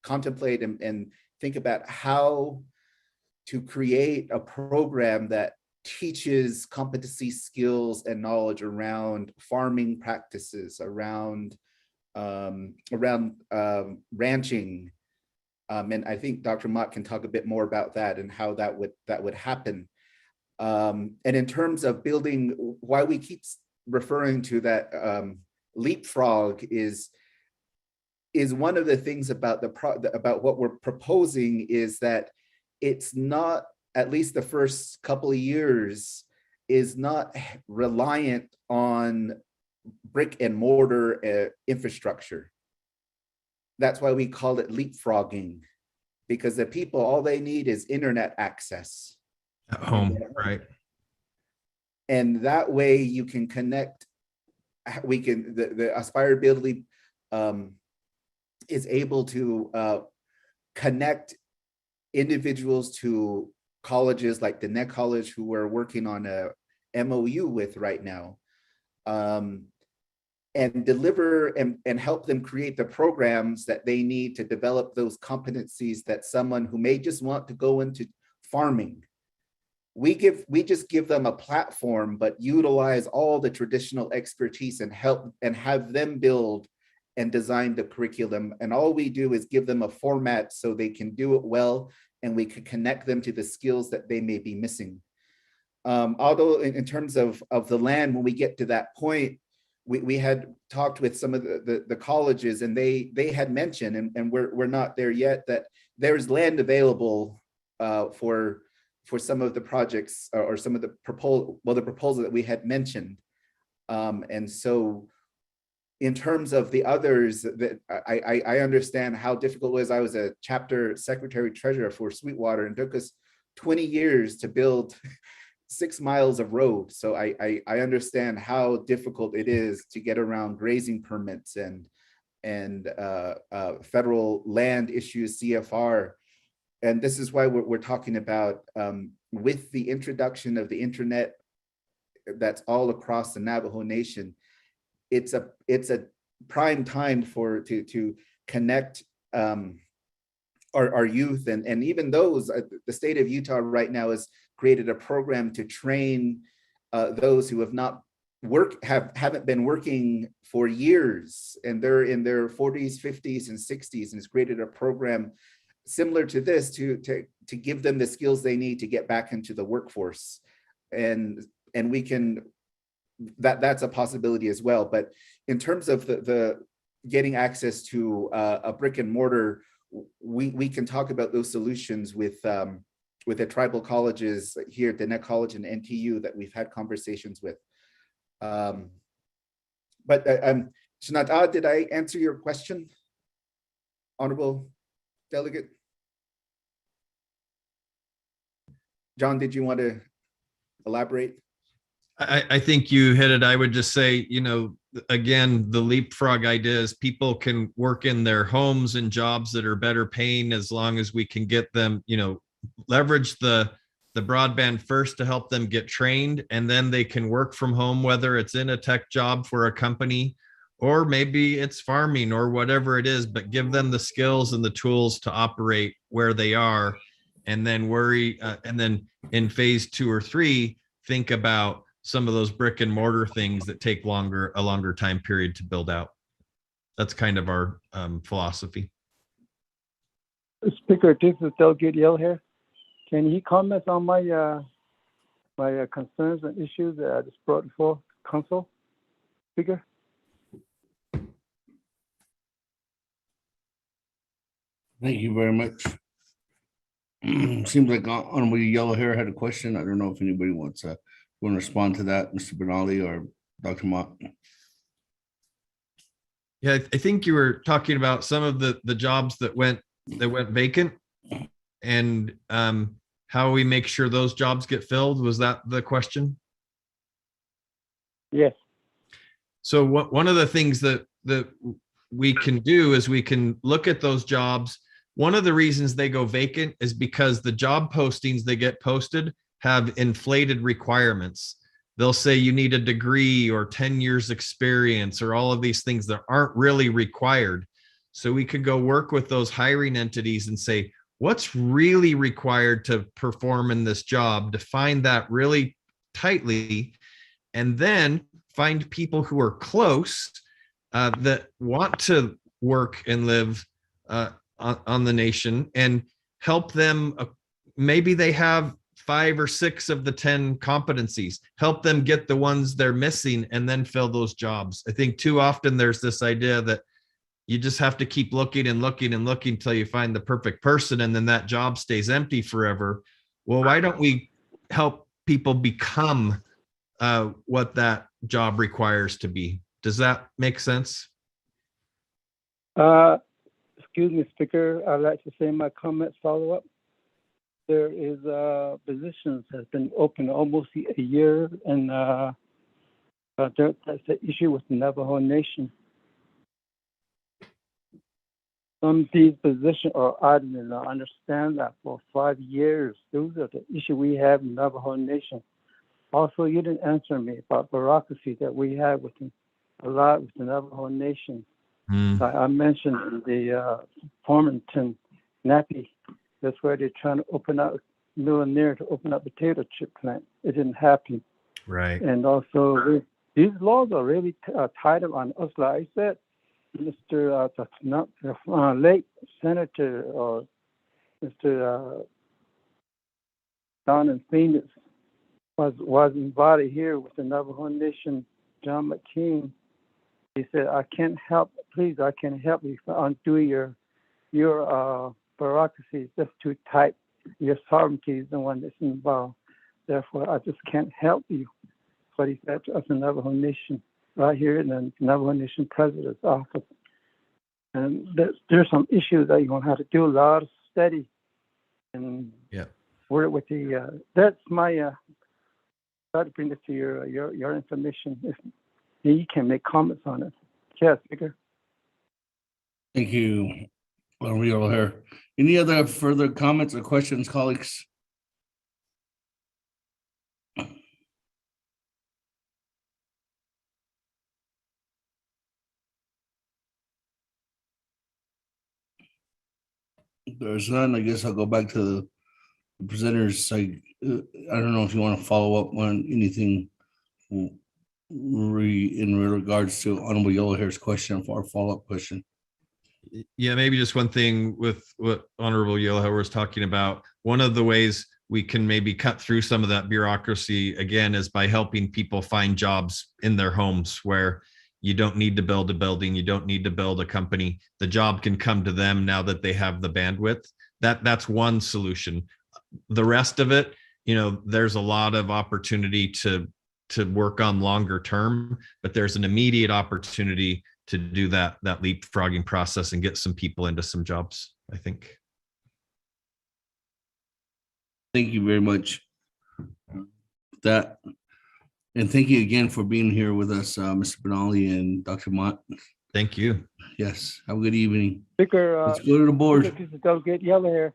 contemplate and think about how to create a program that teaches competency, skills, and knowledge around farming practices, around ranching, and I think Dr. Mott can talk a bit more about that and how that would happen. And in terms of building, why we keep referring to that leapfrog is one of the things about about what we're proposing is that it's not, at least the first couple of years, is not reliant on brick and mortar infrastructure. That's why we call it leapfrogging, because the people, all they need is internet access. At home, right? And that way you can connect, the Aspirability is able to connect individuals to colleges like the Net College, who we're working on a MOU with right now, and deliver and help them create the programs that they need to develop those competencies that someone who may just want to go into farming. We just give them a platform, but utilize all the traditional expertise and help and have them build and design the curriculum. And all we do is give them a format so they can do it well, and we can connect them to the skills that they may be missing. Although in terms of the land, when we get to that point, we had talked with some of the colleges, and they had mentioned, and we're not there yet, that there's land available for some of the projects or some of the proposal that we had mentioned. And so in terms of the others, that I understand how difficult it was. I was a chapter secretary treasurer for Sweetwater, and it took us 20 years to build 6 miles of road. So I understand how difficult it is to get around grazing permits and federal land issues, CFR. And this is why we're talking about, with the introduction of the internet that's all across the Navajo Nation, it's a prime time to connect our youth and even those. The state of Utah right now has created a program to train those who haven't been working for years, and they're in their 40s, 50s, and 60s, and it's created a program similar to this to give them the skills they need to get back into the workforce. And we can, that's a possibility as well. But in terms of the getting access to a brick and mortar, we can talk about those solutions with the tribal colleges here at the Net College and NTU that we've had conversations with. But Shanat, did I answer your question, Honorable Delegate? John, did you want to elaborate? I think you hit it. I would just say, again, the leapfrog idea is people can work in their homes and jobs that are better paying, as long as we can get them, leverage the broadband first to help them get trained, and then they can work from home, whether it's in a tech job for a company, or maybe it's farming or whatever it is, but give them the skills and the tools to operate where they are. And then and then in phase 2 or 3, think about some of those brick and mortar things that take a longer time period to build out. That's kind of our philosophy. Speaker, this is Delegate Yale here. Can he comment on my my concerns and issues that I just brought before Council? Speaker? Thank you very much. Seems like Honorable Yellow Hair had a question. I don't know if anybody wants to respond to that, Mr. Benali or Dr. Mott. Yeah, I think you were talking about some of the jobs that went vacant, and how we make sure those jobs get filled. Was that the question? Yes. So one of the things that we can do is we can look at those jobs. One of the reasons they go vacant is because the job postings they get posted have inflated requirements. They'll say you need a degree or 10 years experience or all of these things that aren't really required. So we could go work with those hiring entities and say, what's really required to perform in this job, define that really tightly, and then find people who are close that want to work and live on the nation, and help them. Maybe they have 5 or 6 of the 10 competencies, help them get the ones they're missing and then fill those jobs. I think too often there's this idea that you just have to keep looking and looking and looking until you find the perfect person, and then that job stays empty forever. Well, why don't we help people become what that job requires to be? Does that make sense? Excuse me, Speaker. I'd like to say my comments follow up. There is positions has been open almost a year, and that's the issue with the Navajo Nation. Some of these positions are I did not understand that for 5 years. Those are the issue we have in Navajo Nation. Also, you didn't answer me about bureaucracy that we have a lot with the Navajo Nation. I mentioned the Farmington, Nappy. That's where they're trying to open up millionaire to open up a potato chip plant. It didn't happen. Right. And also, these laws are really tied up on us. Like I said, Mr. Late Senator or Mr. Don and Phoenix was invited here with the Navajo Nation, John McCain. He said, I can't help you undo your bureaucracy is just too tight. Your sovereignty is the one that's involved. Therefore, I just can't help you. That's what he said to us in the Navajo Nation, right here in the Navajo Nation President's office. And there's some issues that you're going to have to do a lot of study and work with the, that's my, try to bring this to your information. If you can make comments on it. Yes, Speaker. Thank you, Yellow Hair. Any other further comments or questions, colleagues? If there's none, I guess I'll go back to the presenters. I don't know if you want to follow up on anything in regards to Honorable Yellow Hair's question for our follow-up question. Yeah, maybe just one thing with what Honorable Yellow Hair was talking about. One of the ways we can maybe cut through some of that bureaucracy again is by helping people find jobs in their homes where you don't need to build a building, you don't need to build a company. The job can come to them now that they have the bandwidth. That's one solution. The rest of it, there's a lot of opportunity to work on longer term, but there's an immediate opportunity to do that leapfrogging process and get some people into some jobs, I think. Thank you very much. And thank you again for being here with us, Mr. Benali and Dr. Mott. Thank you. Yes. Have a good evening. Speaker, let's go to the board. This is Delegate Yellow Hair.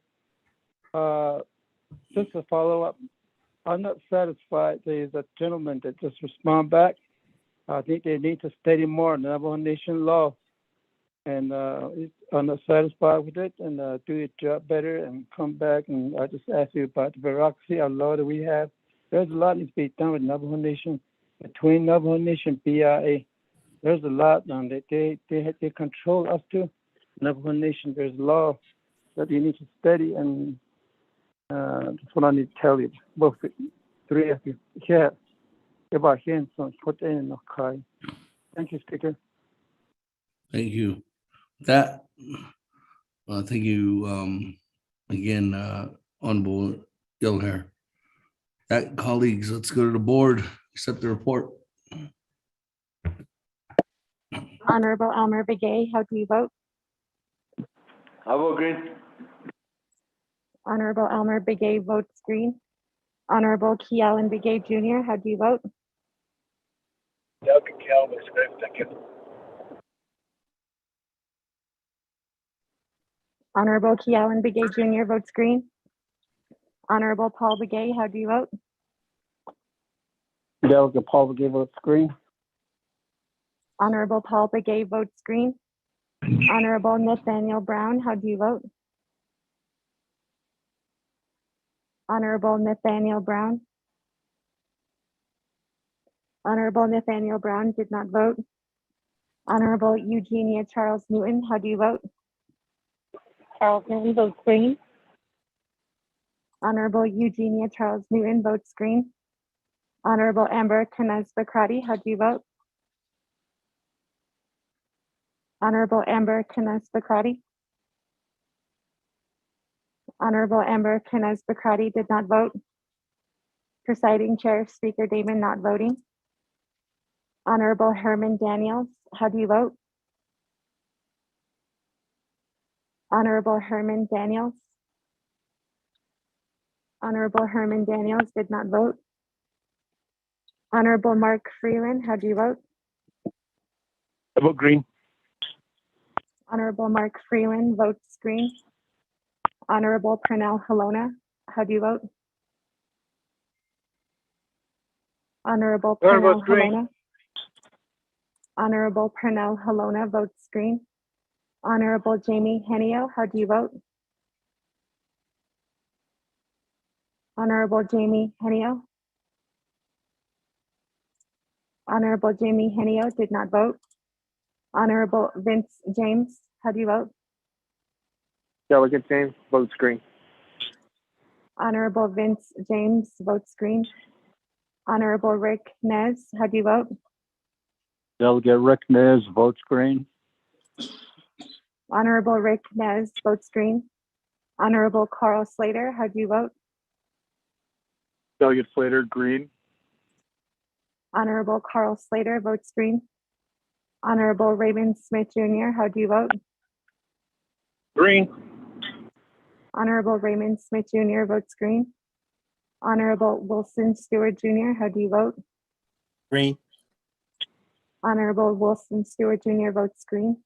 Just to follow up, I'm not satisfied. There's a gentleman that just respond back. I think they need to study more Navajo Nation law, and I'm not satisfied with it, and do your job better and come back. And I just ask you about the bureaucracy, our law that we have. There's a lot that needs to be done with Navajo Nation, between Navajo Nation BIA. There's a lot done that they control us too. Navajo Nation, there's law that you need to study, and that's what I need to tell you. Both three of you. Yeah. Thank you, Speaker. Thank you. Thank you again, Honorable Yellow Hair. That, colleagues, let's go to the board, accept the report. Honorable Elmer Begay, how do you vote? I vote green. Honorable Elmer Begay votes green. Honorable Kealan Begay Jr., how do you vote? Honorable Kealan Begay Jr. votes green. Honorable Paul Begay, how do you vote? Delegate Paul Begay votes green. Honorable Paul Begay votes green. Honorable Nathaniel Brown, how do you vote? Honorable Nathaniel Brown. Honorable Nathaniel Brown did not vote. Honorable Eugenia Charles Newton, how do you vote? Charles Newton votes green. Honorable Eugenia Charles Newton votes green. Honorable Amber Knez Bakrati, how do you vote? Honorable Amber Knez Bakrati. Honorable Amber Knez Bakrati did not vote. Presiding Chair, Speaker Damon not voting. Honorable Herman Daniels, how do you vote? Honorable Herman Daniels. Honorable Herman Daniels did not vote. Honorable Mark Freeland, how do you vote? I vote green. Honorable Mark Freeland votes green. Honorable Pernell Halona, how do you vote? Honorable Pernell Halona. Honorable Pernell Halona votes green. Honorable Jamie Henio, how do you vote? Honorable Jamie Henio. Honorable Jamie Henio did not vote. Honorable Vince James, how do you vote? Delegate James votes green. Honorable Vince James votes green. Honorable Rick Nez, how do you vote? Delegate Rick Nez votes green. Honorable Rick Nez votes green. Honorable Carl Slater, how do you vote? Delegate Slater green. Honorable Carl Slater votes green. Honorable Raymond Smith Jr., how do you vote? Green. Honorable Raymond Smith Jr. votes green. Honorable Wilson Stewart Jr., how do you vote? Green. Honorable Wilson Stewart Jr. votes green.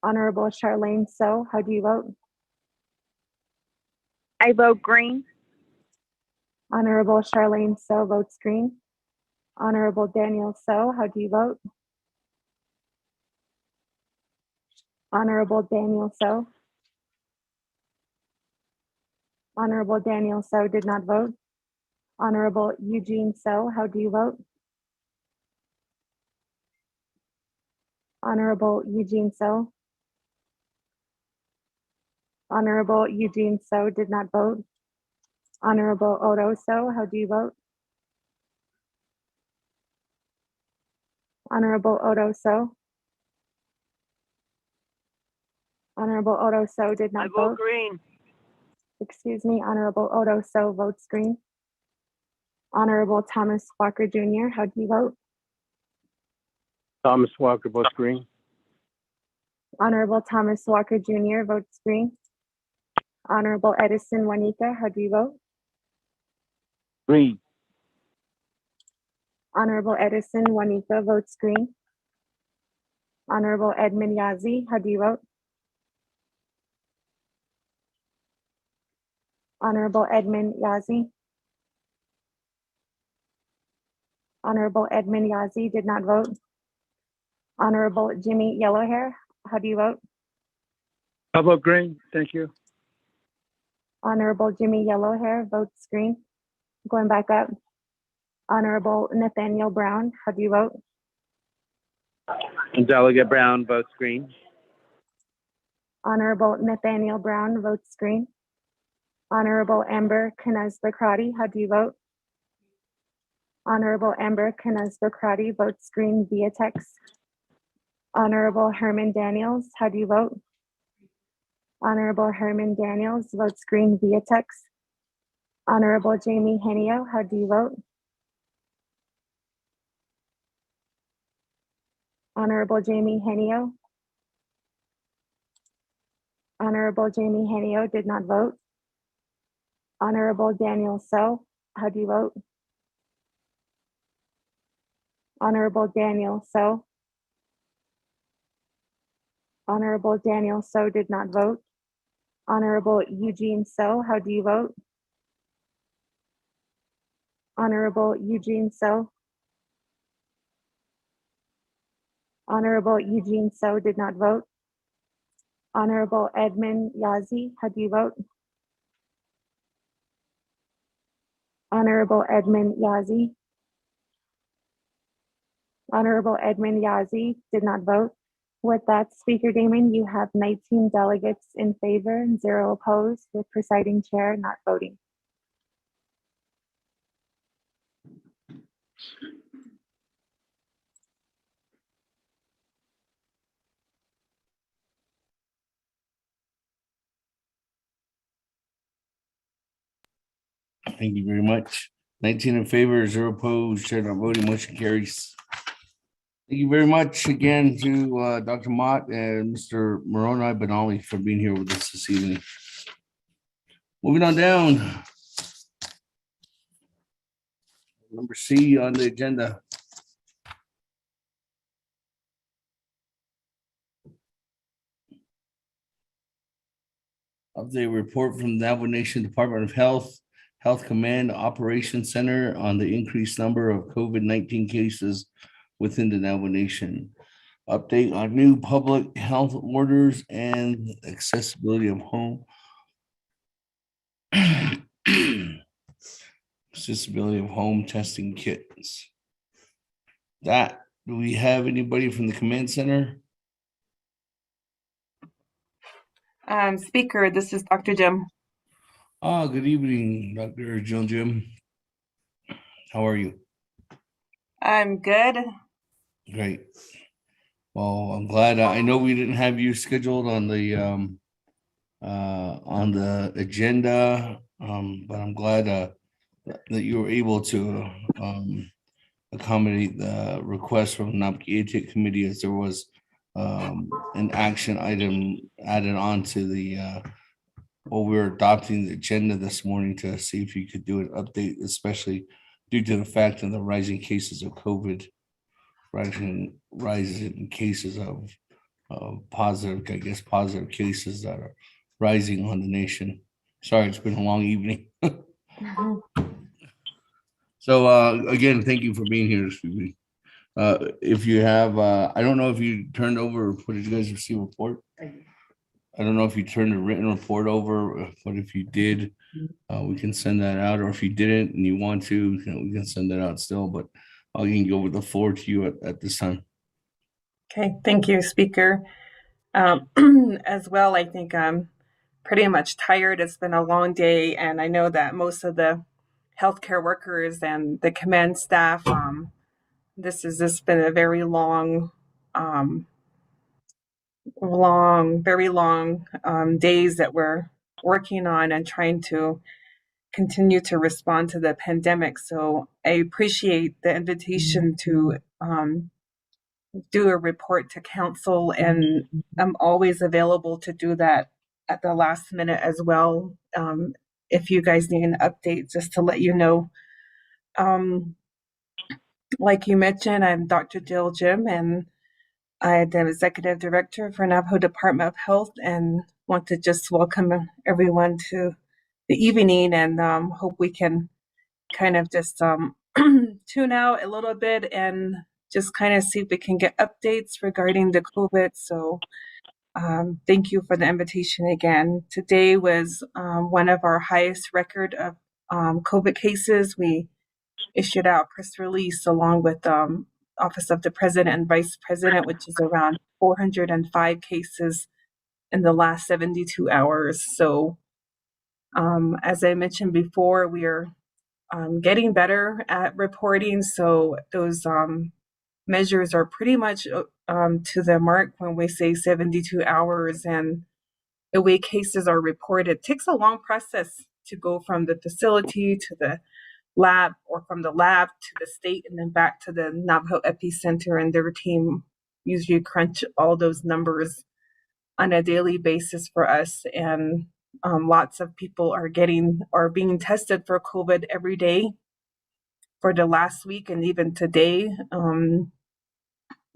Honorable Charlene So, how do you vote? I vote green. Honorable Charlene So votes green. Honorable Daniel So, how do you vote? Honorable Daniel So. Honorable Daniel So did not vote. Honorable Eugene So, how do you vote? Honorable Eugene So. Honorable Eugene So did not vote. Honorable Odo So, how do you vote? Honorable Odo So. Honorable Odo So did not I vote vote. green. Excuse me, Honorable Odo So votes green. Honorable Thomas Walker Jr., how do you vote? Thomas Walker votes green. Honorable Thomas Walker Jr. votes green. Honorable Edison Juanita, how do you vote? Green. Honorable Edison Juanita votes green. Honorable Edmund Yazi, how do you vote? Honorable Edmund Yazi. Honorable Edmund Yazi did not vote. Honorable Jimmy Yellowhair, how do you vote? I vote green. Thank you. Honorable Jimmy Yellowhair votes green. Going back up. Honorable Nathaniel Brown, how do you vote? Delegate Brown votes green. Honorable Nathaniel Brown votes green. Honorable Amber Knez Bakrati, how do you vote? Honorable Amber Knez Bakrati votes green via text. Honorable Herman Daniels, how do you vote? Honorable Herman Daniels votes green via text. Honorable Jamie Henio, how do you vote? Honorable Jamie Henio. Honorable Jamie Henio did not vote. Honorable Daniel So, how do you vote? Honorable Daniel So. Honorable Daniel So did not vote. Honorable Eugene So, how do you vote? Honorable Eugene So. Honorable Eugene So did not vote. Honorable Edmund Yazi, how do you vote? Honorable Edmund Yazi. Honorable Edmund Yazi did not vote. With that, Speaker Damon, you have 19 delegates in favor and 0 opposed, with presiding chair not voting. Thank you very much. 19 in favor, 0 opposed, chair not voting, motion carries. Thank you very much again to Dr. Mott and Mr. Moroni Benali for being here with us this evening. Moving on down. Number C on the agenda. Update report from the Navajo Nation Department of Health, Health Command Operations Center on the increased number of COVID-19 cases within the Navajo Nation. Update on new public health orders and accessibility of home. Accessibility of home testing kits. Do we have anybody from the command center? Speaker, this is Dr. Jim. Good evening, Dr. Jim. How are you? I'm good. Great. Well, I'm glad. I know we didn't have you scheduled on the agenda, but I'm glad that you were able to accommodate the request from the Naabik'íyáti committee, as there was an action item added on to the we were adopting the agenda this morning to see if you could do an update, especially due to the fact of the rising cases of COVID, rising cases of positive cases that are rising on the nation. Sorry, it's been a long evening. So again, thank you for being here this evening. If you have, I don't know if you turned over, did you guys receive a report? I don't know if you turned a written report over, but if you did, we can send that out, or if you didn't and you want to, we can send that out still, but I can give over the floor to you at this time. Okay, thank you, Speaker. As well, I think I'm pretty much tired. It's been a long day, and I know that most of the healthcare workers and the command staff, this has just been a very long, very long days that we're working on and trying to continue to respond to the pandemic. So I appreciate the invitation to do a report to council, and I'm always available to do that at the last minute as well. If you guys need an update, just to let you know. Like you mentioned, I'm Dr. Jill Jim, and I'm the Executive Director for Navajo Department of Health, and want to just welcome everyone to the evening, and hope we can kind of just tune out a little bit and just kind of see if we can get updates regarding the COVID. So thank you for the invitation again. Today was one of our highest record of COVID cases. We issued out a press release along with Office of the President and Vice President, which is around 405 cases in the last 72 hours. So as I mentioned before, we are getting better at reporting. So those measures are pretty much to the mark when we say 72 hours. And the way cases are reported, it takes a long process to go from the facility to the lab, or from the lab to the state, and then back to the Navajo epicenter, and their team usually crunch all those numbers on a daily basis for us. And lots of people are being tested for COVID every day for the last week and even today.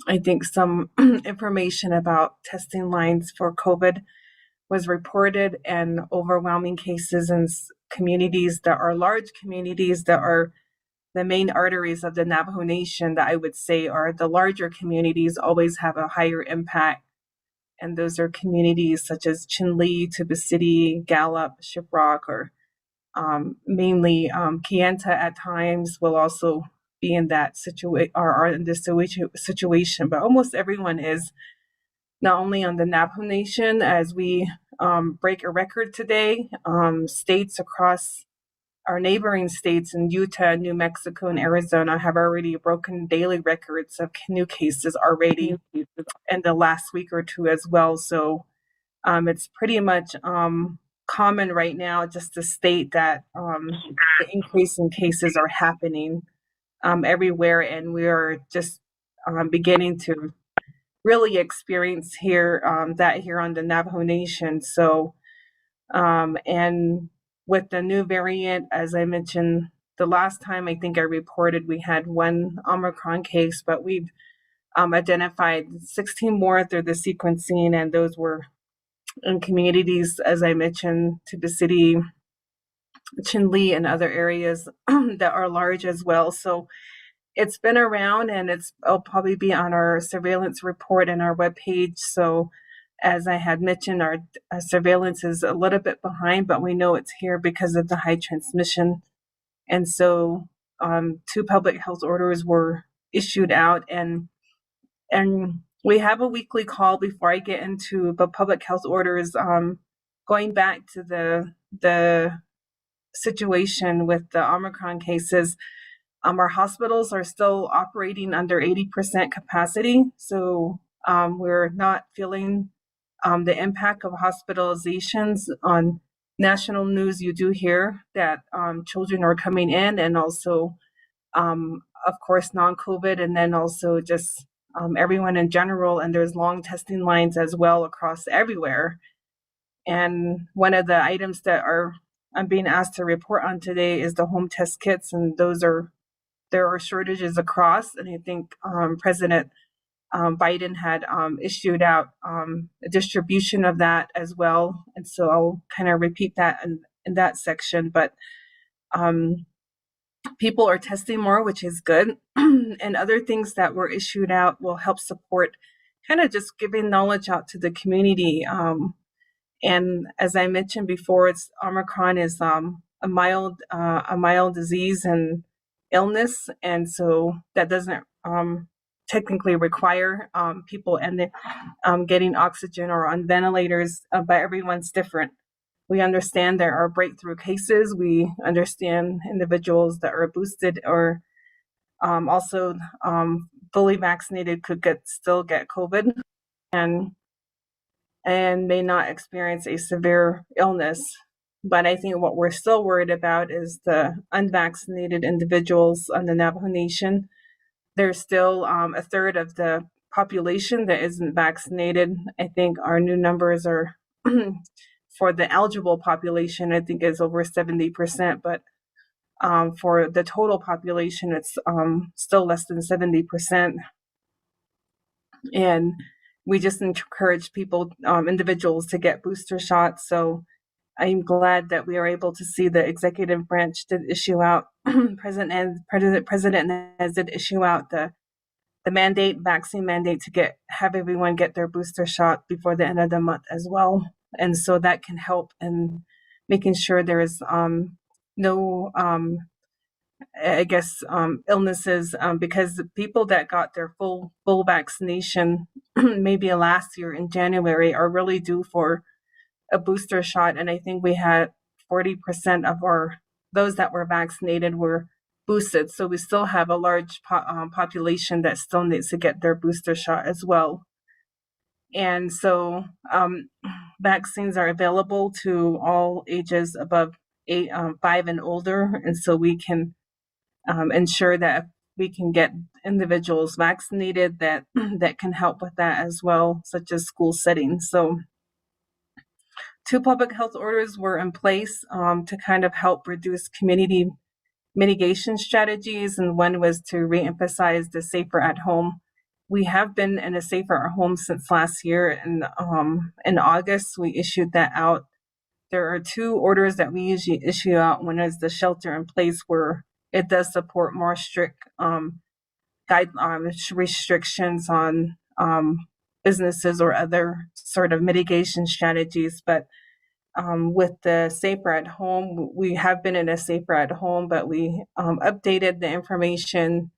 I think some information about testing lines for COVID was reported, and overwhelming cases in communities that are large communities that are the main arteries of the Navajo Nation, that I would say are the larger communities, always have a higher impact. And those are communities such as Chinle, Tuba City, Gallup, Shiprock, or mainly Kayenta at times will also be in that situation, or are in this situation. But almost everyone is, not only on the Navajo Nation, as we break a record today, states across our neighboring states in Utah, New Mexico, and Arizona have already broken daily records of new cases already in the last week or two as well. So it's pretty much common right now just to state that the increase in cases are happening everywhere, and we are just beginning to really experience that here on the Navajo Nation. So, and with the new variant, as I mentioned, the last time I think I reported, we had one Omicron case, but we've identified 16 more through the sequencing, and those were in communities, as I mentioned, Tuba City, Chinle, and other areas that are large as well. So it's been around, and it'll probably be on our surveillance report and our webpage. So as I had mentioned, our surveillance is a little bit behind, but we know it's here because of the high transmission. And so 2 public health orders were issued out, and we have a weekly call before I get into the public health orders. Going back to the situation with the Omicron cases, our hospitals are still operating under 80% capacity. So we're not feeling the impact of hospitalizations. On national news, you do hear that children are coming in, and also, of course, non-COVID, and then also just everyone in general. And there's long testing lines as well across everywhere. And one of the items that I'm being asked to report on today is the home test kits, and there are shortages across. And I think President Biden had issued out a distribution of that as well. And so I'll kind of repeat that in that section. But people are testing more, which is good. And other things that were issued out will help support kind of just giving knowledge out to the community. And as I mentioned before, Omicron is a mild disease and illness, and so that doesn't technically require people getting oxygen or on ventilators, but everyone's different. We understand there are breakthrough cases. We understand individuals that are boosted or also fully vaccinated could still get COVID and may not experience a severe illness. But I think what we're still worried about is the unvaccinated individuals on the Navajo Nation. There's still a third of the population that isn't vaccinated. I think our new numbers are for the eligible population, I think is over 70%, but for the total population, it's still less than 70%. And we just encourage people, individuals, to get booster shots. So I'm glad that we are able to see the executive branch did issue out, President Nez did issue out the vaccine mandate to have everyone get their booster shot before the end of the month as well. And so that can help in making sure there is no illnesses, because the people that got their full vaccination maybe last year in January are really due for a booster shot. And I think we had 40% of those that were vaccinated were boosted. So we still have a large population that still needs to get their booster shot as well. And so vaccines are available to all ages above 5 and older, and so we can ensure that we can get individuals vaccinated that that can help with that as well, such as school settings. So 2 public health orders were in place to kind of help reduce community mitigation strategies, and one was to reemphasize the safer at home. We have been in a safer at home since last year, and in August we issued that out. There are 2 orders that we usually issue out. One is the shelter in place, where it does support more strict restrictions on businesses or other sort of mitigation strategies. But with the safer at home, we have been in a safer at home, but we updated the information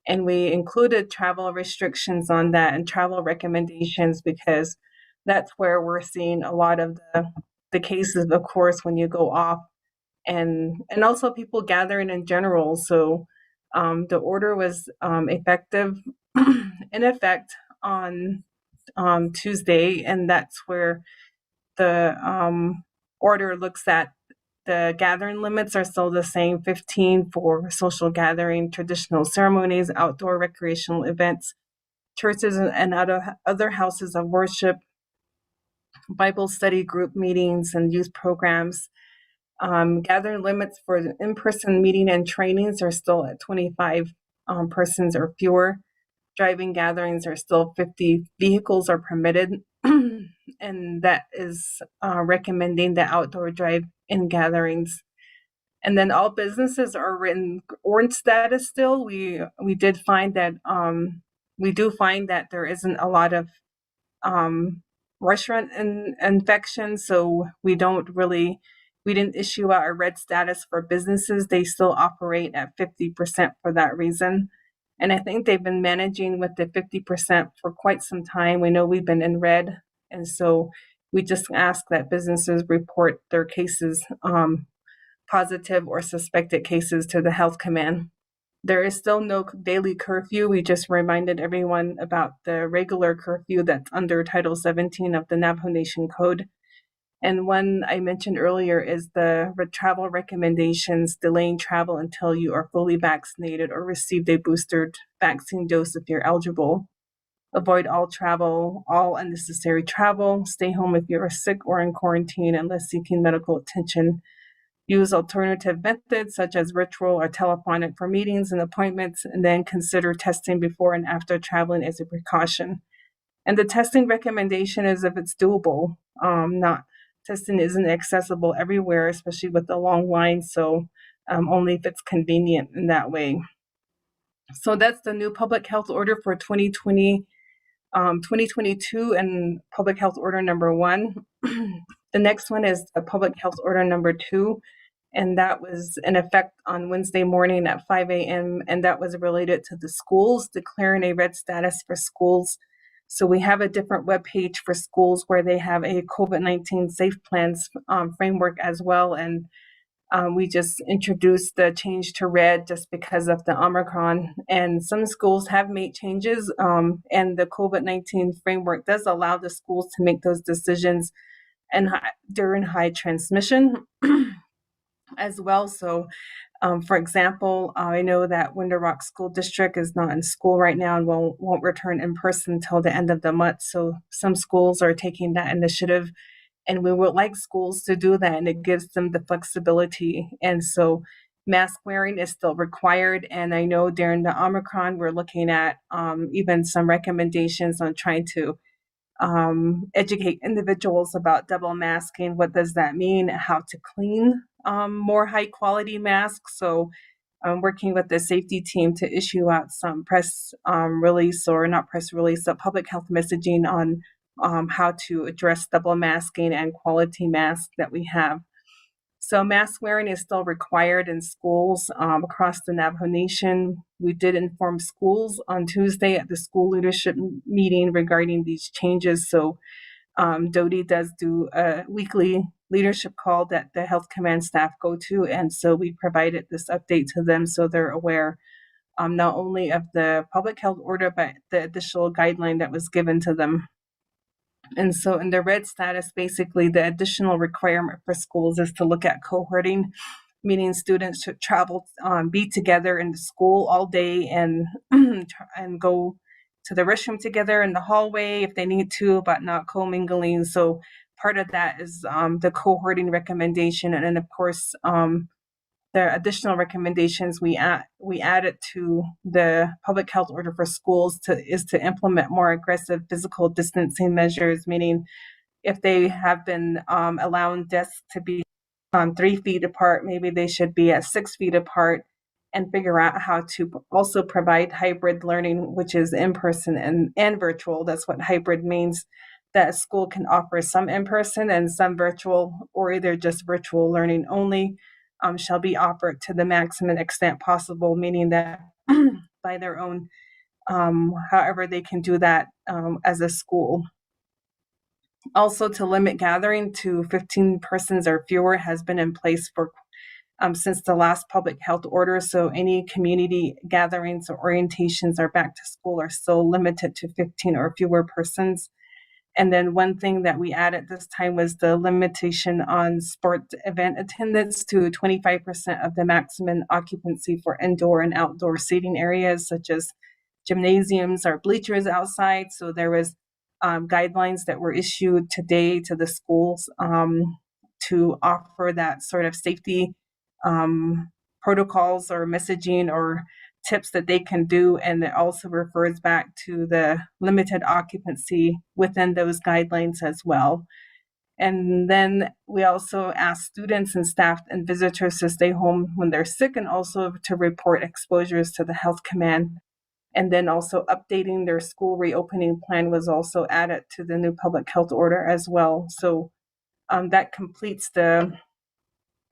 and we included travel restrictions on that and travel recommendations, because that's where we're seeing a lot of the cases, of course, when you go off, and also people gathering in general. So the order was effective in effect on Tuesday, and that's where the order looks at the gathering limits are still the same: 15 for social gathering, traditional ceremonies, outdoor recreational events, churches and other houses of worship, Bible study group meetings, and youth programs. Gathering limits for in-person meeting and trainings are still at 25 persons or fewer. Driving gatherings are still 50 vehicles are permitted, and that is recommending the outdoor drive-in gatherings. And then all businesses are in orange status still. We do find that there isn't a lot of restaurant infections, so we didn't issue out a red status for businesses. They still operate at 50% for that reason. And I think they've been managing with the 50% for quite some time. We know we've been in red, and so we just ask that businesses report their cases, positive or suspected cases, to the health command. There is still no daily curfew. We just reminded everyone about the regular curfew that's under Title 17 of the Navajo Nation Code. And one I mentioned earlier is the travel recommendations, delaying travel until you are fully vaccinated or received a boosted vaccine dose if you're eligible. Avoid all travel, all unnecessary travel. Stay home if you're sick or in quarantine unless seeking medical attention. Use alternative methods such as virtual or telephonic for meetings and appointments, and then consider testing before and after traveling as a precaution. And the testing recommendation is if it's doable. Testing isn't accessible everywhere, especially with the long lines, so only if it's convenient in that way. So that's the new public health order for 2022 and public health order number 1. The next one is the public health order number 2, and that was in effect on Wednesday morning at 5 a.m., and that was related to the schools, declaring a red status for schools. So we have a different webpage for schools where they have a COVID-19 safe plans framework as well. And we just introduced the change to red just because of the Omicron. And some schools have made changes, and the COVID-19 framework does allow the schools to make those decisions and during high transmission as well. So for example, I know that Winter Rock School District is not in school right now and won't return in person until the end of the month. So some schools are taking that initiative, and we would like schools to do that, and it gives them the flexibility. And so mask wearing is still required. And I know during the Omicron, we're looking at even some recommendations on trying to educate individuals about double masking. What does that mean? How to clean more high quality masks. So I'm working with the safety team to issue out some press release, or not press release, but public health messaging on how to address double masking and quality masks that we have. So mask wearing is still required in schools across the Navajo Nation. We did inform schools on Tuesday at the school leadership meeting regarding these changes. So DODI does do a weekly leadership call that the health command staff go to. And so we provided this update to them so they're aware not only of the public health order, but the additional guideline that was given to them. And so in the red status, basically the additional requirement for schools is to look at cohorting, meaning students should travel, be together in the school all day and and go to the restroom together in the hallway if they need to, but not commingling. So part of that is the cohorting recommendation, and then of course the additional recommendations we added to the public health order for schools is to implement more aggressive physical distancing measures, meaning if they have been allowing desks to be 3 feet apart, maybe they should be at 6 feet apart, and figure out how to also provide hybrid learning, which is in person and virtual. That's what hybrid means, that a school can offer some in person and some virtual, or either just virtual learning only, shall be offered to the maximum extent possible, meaning that by their own, however they can do that as a school. Also, to limit gathering to 15 persons or fewer has been in place for since the last public health order. So any community gatherings or orientations or back to school are still limited to 15 or fewer persons. And then one thing that we added this time was the limitation on sport event attendance to 25% of the maximum occupancy for indoor and outdoor seating areas, such as gymnasiums or bleachers outside. So there was guidelines that were issued today to the schools to offer that sort of safety protocols or messaging or tips that they can do, and it also refers back to the limited occupancy within those guidelines as well. And then we also ask students and staff and visitors to stay home when they're sick, and also to report exposures to the health command. And then also updating their school reopening plan was also added to the new public health order as well. So that completes the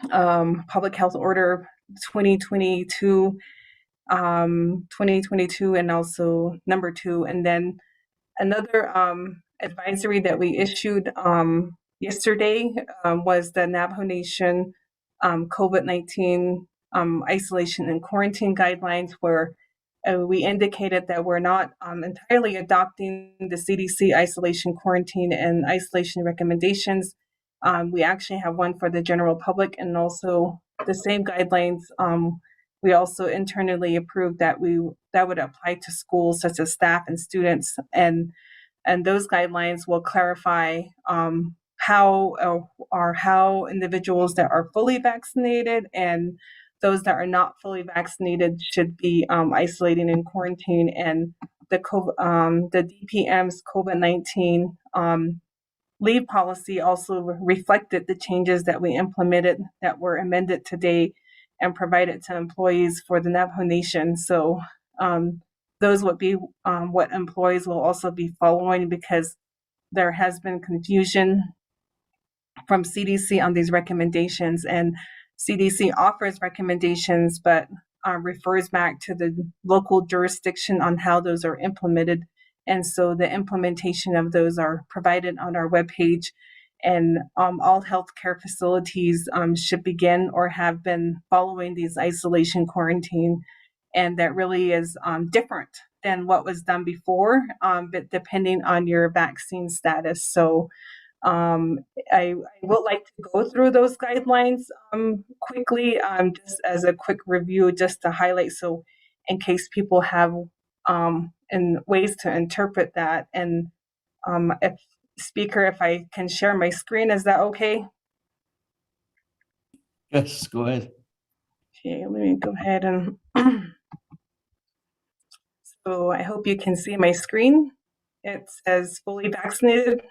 public health order 2022 and also number 2. And then another advisory that we issued yesterday was the Navajo Nation COVID-19 isolation and quarantine guidelines, where we indicated that we're not entirely adopting the CDC isolation, quarantine, and isolation recommendations. We actually have one for the general public, and also the same guidelines we also internally approved that would apply to schools, such as staff and students, and those guidelines will clarify how individuals that are fully vaccinated and those that are not fully vaccinated should be isolating and quarantine. And the DPM's COVID-19 leave policy also reflected the changes that we implemented that were amended today and provided to employees for the Navajo Nation. So those would be what employees will also be following, because there has been confusion from CDC on these recommendations, and CDC offers recommendations but refers back to the local jurisdiction on how those are implemented. And so the implementation of those are provided on our webpage, and all healthcare facilities should begin or have been following these isolation quarantine. And that really is different than what was done before, but depending on your vaccine status. So I would like to go through those guidelines quickly, just as a quick review, just to highlight, so in case people have and ways to interpret that. And if I can share my screen, is that okay? Yes, go ahead. Okay, let me go ahead and so I hope you can see my screen. It says fully vaccinated.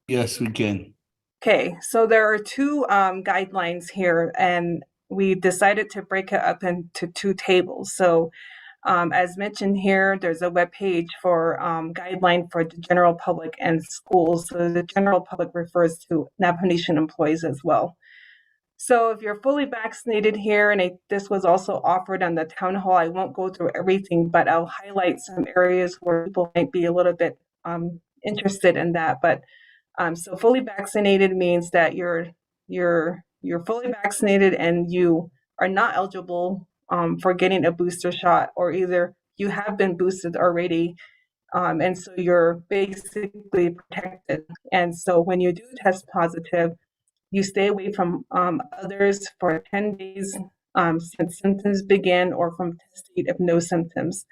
Yes, we can. Okay, so there are 2 guidelines here, and we decided to break it up into 2 tables. So as mentioned here, there's a web page for guideline for the general public and schools. So the general public refers to Navajo Nation employees as well. So if you're fully vaccinated here, and this was also offered on the town hall, I won't go through everything, but I'll highlight some areas where people might be a little bit interested in that. But so fully vaccinated means that you're fully vaccinated and you are not eligible for getting a booster shot, or either you have been boosted already And so you're basically protected. And so when you do test positive, you stay away from others for 10 days since symptoms begin, or from test date if no symptoms.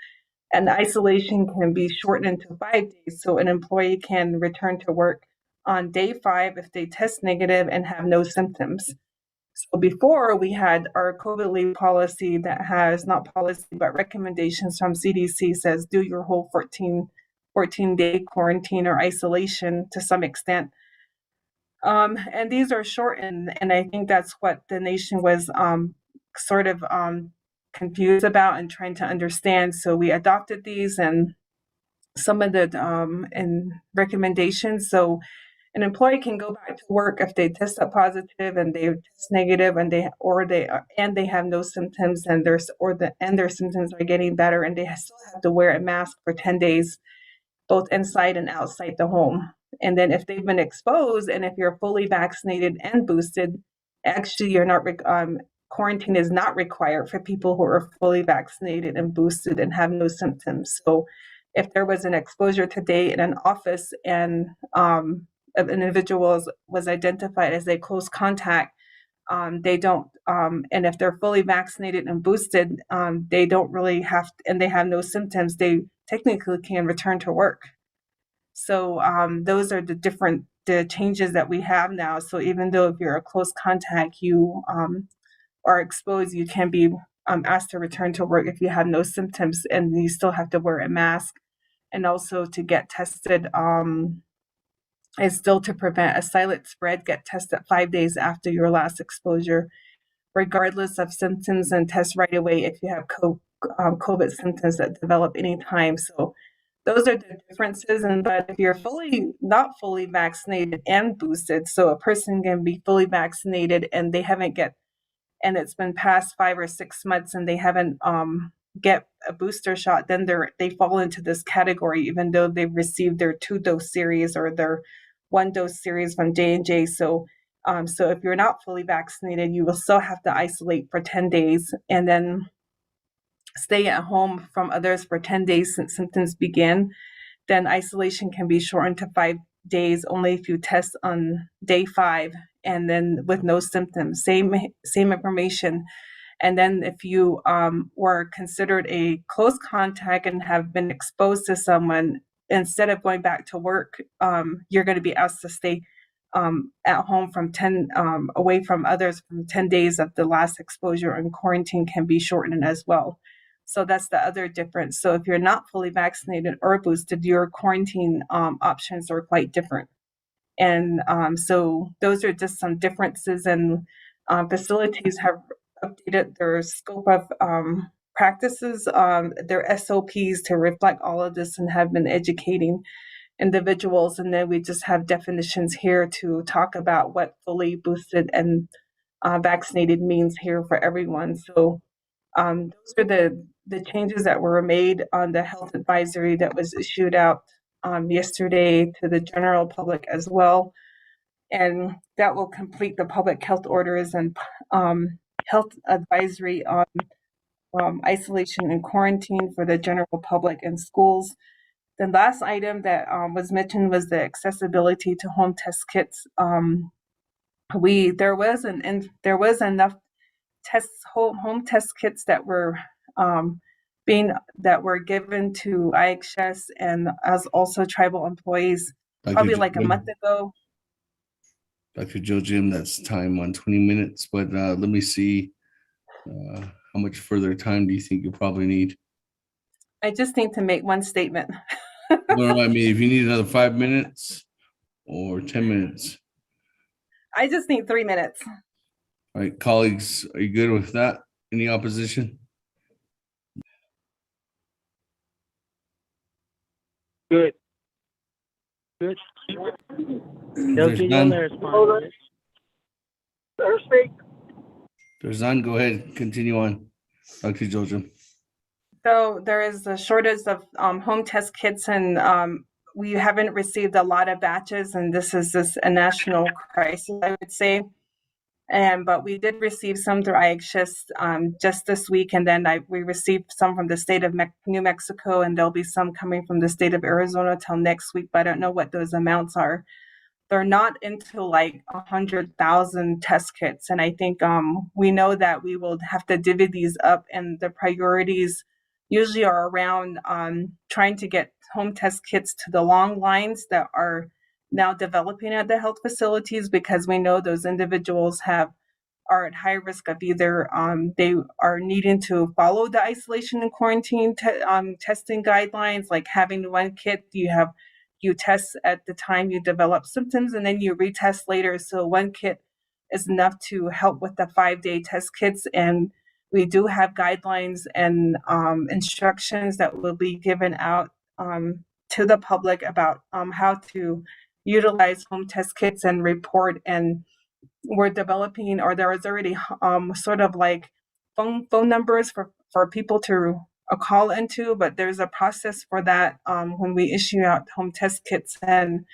And isolation can be shortened to 5 days, so an employee can return to work on day 5 if they test negative and have no symptoms. So before, we had our COVID leave policy that has, not policy, but recommendations from CDC says do your whole 14-day quarantine or isolation to some extent. And these are shortened, and I think that's what the nation was sort of confused about and trying to understand. So we adopted these and some of the recommendations. So an employee can go back to work if they test up positive and they test negative, and they have no symptoms, and their symptoms are getting better, and they still have to wear a mask for 10 days, both inside and outside the home. And then if they've been exposed, and if you're fully vaccinated and boosted, actually you're not quarantine is not required for people who are fully vaccinated and boosted and have no symptoms. So if there was an exposure today in an office and an individual was identified as a close contact, they don't, and if they're fully vaccinated and boosted, they don't really have, and they have no symptoms, they technically can return to work. So those are the changes that we have now. So even though if you're a close contact, you are exposed, you can be asked to return to work if you have no symptoms, and you still have to wear a mask. And also to get tested is still to prevent a silent spread, get tested 5 days after your last exposure, regardless of symptoms, and test right away if you have COVID symptoms that develop anytime. So those are the differences. But if you're not fully vaccinated and boosted, so a person can be fully vaccinated and they haven't and it's been past 5 or 6 months and they haven't get a booster shot, then they fall into this category, even though they've received their 2-dose series or their 1-dose series from J&J. So if you're not fully vaccinated, you will still have to isolate for 10 days and then stay at home from others for 10 days since symptoms begin. Then isolation can be shortened to 5 days only if you test on day 5 and then with no symptoms. Same information. And then if you were considered a close contact and have been exposed to someone, instead of going back to work, you're going to be asked to stay at home from away from others from 10 days of the last exposure, and quarantine can be shortened as well. So that's the other difference. So if you're not fully vaccinated or boosted, your quarantine options are quite different. And so those are just some differences, and facilities have updated their scope of practices, their SOPs to reflect all of this, and have been educating individuals. And then we just have definitions here to talk about what fully boosted and vaccinated means here for everyone. So those are the changes that were made on the health advisory that was issued out yesterday to the general public as well. And that will complete the public health orders and health advisory on isolation and quarantine for the general public and schools. The last item that was mentioned was the accessibility to home test kits. There was enough home test kits that were given to IHS and as also tribal employees probably like a month ago. Dr. Jill Jim, that's time on 20 minutes, but let me see how much further time do you think you probably need? I just need to make one statement. Well, I mean, if you need another 5 minutes or 10 minutes. I just need 3 minutes. All right, colleagues, are you good with that? Any opposition? Good. There's none. There's none. Go ahead. Continue on, Dr. Joljim. So there is a shortage of home test kits, and we haven't received a lot of batches, and this is a national crisis, I would say. But we did receive some through IHS just this week, and then we received some from the state of New Mexico, and there'll be some coming from the state of Arizona till next week, but I don't know what those amounts are. They're not into like 100,000 test kits, and I think we know that we will have to divvy these up, and the priorities usually are around trying to get home test kits to the long lines that are now developing at the health facilities, because we know those individuals are at high risk of either they are needing to follow the isolation and quarantine testing guidelines, like having one kit, you test at the time you develop symptoms and then you retest later. So one kit is enough to help with the 5-day test kits. And we do have guidelines and instructions that will be given out to the public about how to utilize home test kits and report. And we're developing, or there is already sort of like phone numbers for people to call into, but there's a process for that when we issue out home test kits. And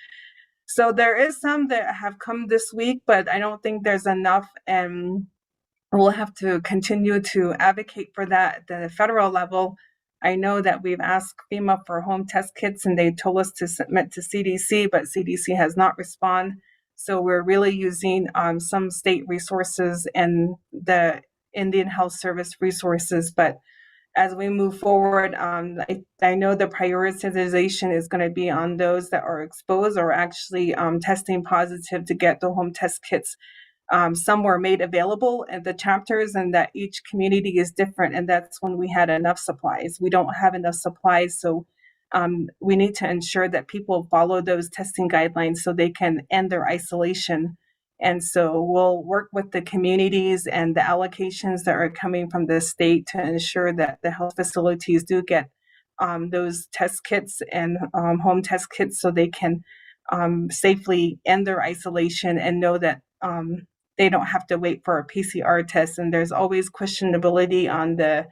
so there is some that have come this week, but I don't think there's enough, and we'll have to continue to advocate for that at the federal level. I know that we've asked FEMA for home test kits, and they told us to submit to CDC, but CDC has not responded. So we're really using some state resources and the Indian Health Service resources. But as we move forward, I know the prioritization is going to be on those that are exposed or actually testing positive to get the home test kits. Some were made available at the chapters, and that each community is different, and that's when we had enough supplies. We don't have enough supplies, so we need to ensure that people follow those testing guidelines so they can end their isolation. And so we'll work with the communities and the allocations that are coming from the state to ensure that the health facilities do get those test kits and home test kits so they can safely end their isolation and know that they don't have to wait for a PCR test. And there's always questionability on the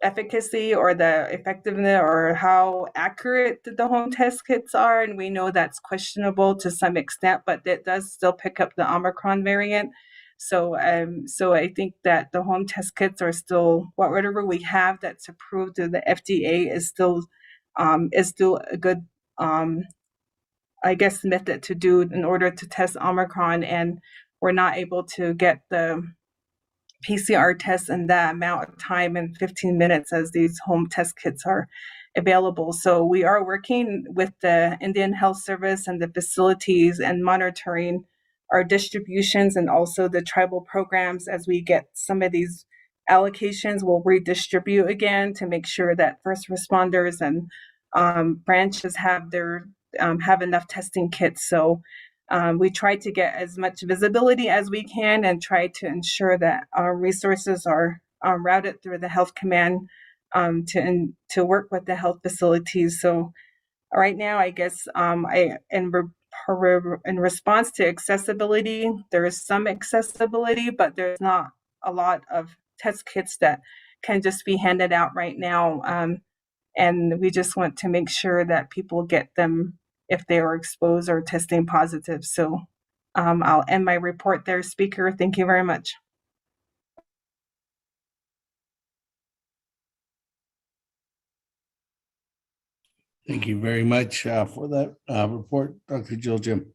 efficacy or the effectiveness or how accurate the home test kits are. And we know that's questionable to some extent, but it does still pick up the Omicron variant. So I think that the home test kits are still, whatever we have that's approved through the FDA is still a good, I guess, method to do in order to test Omicron. And we're not able to get the PCR tests in that amount of time in 15 minutes as these home test kits are available. So we are working with the Indian Health Service and the facilities and monitoring our distributions and also the tribal programs. As we get some of these allocations, we'll redistribute again to make sure that first responders and branches have enough testing kits. So we try to get as much visibility as we can and try to ensure that our resources are routed through the health command to work with the health facilities. So right now, I guess in response to accessibility, there is some accessibility, but there's not a lot of test kits that can just be handed out right now. And we just want to make sure that people get them if they are exposed or testing positive. So I'll end my report there, Speaker. Thank you very much. Thank you very much for that report, Dr. Jill Jim.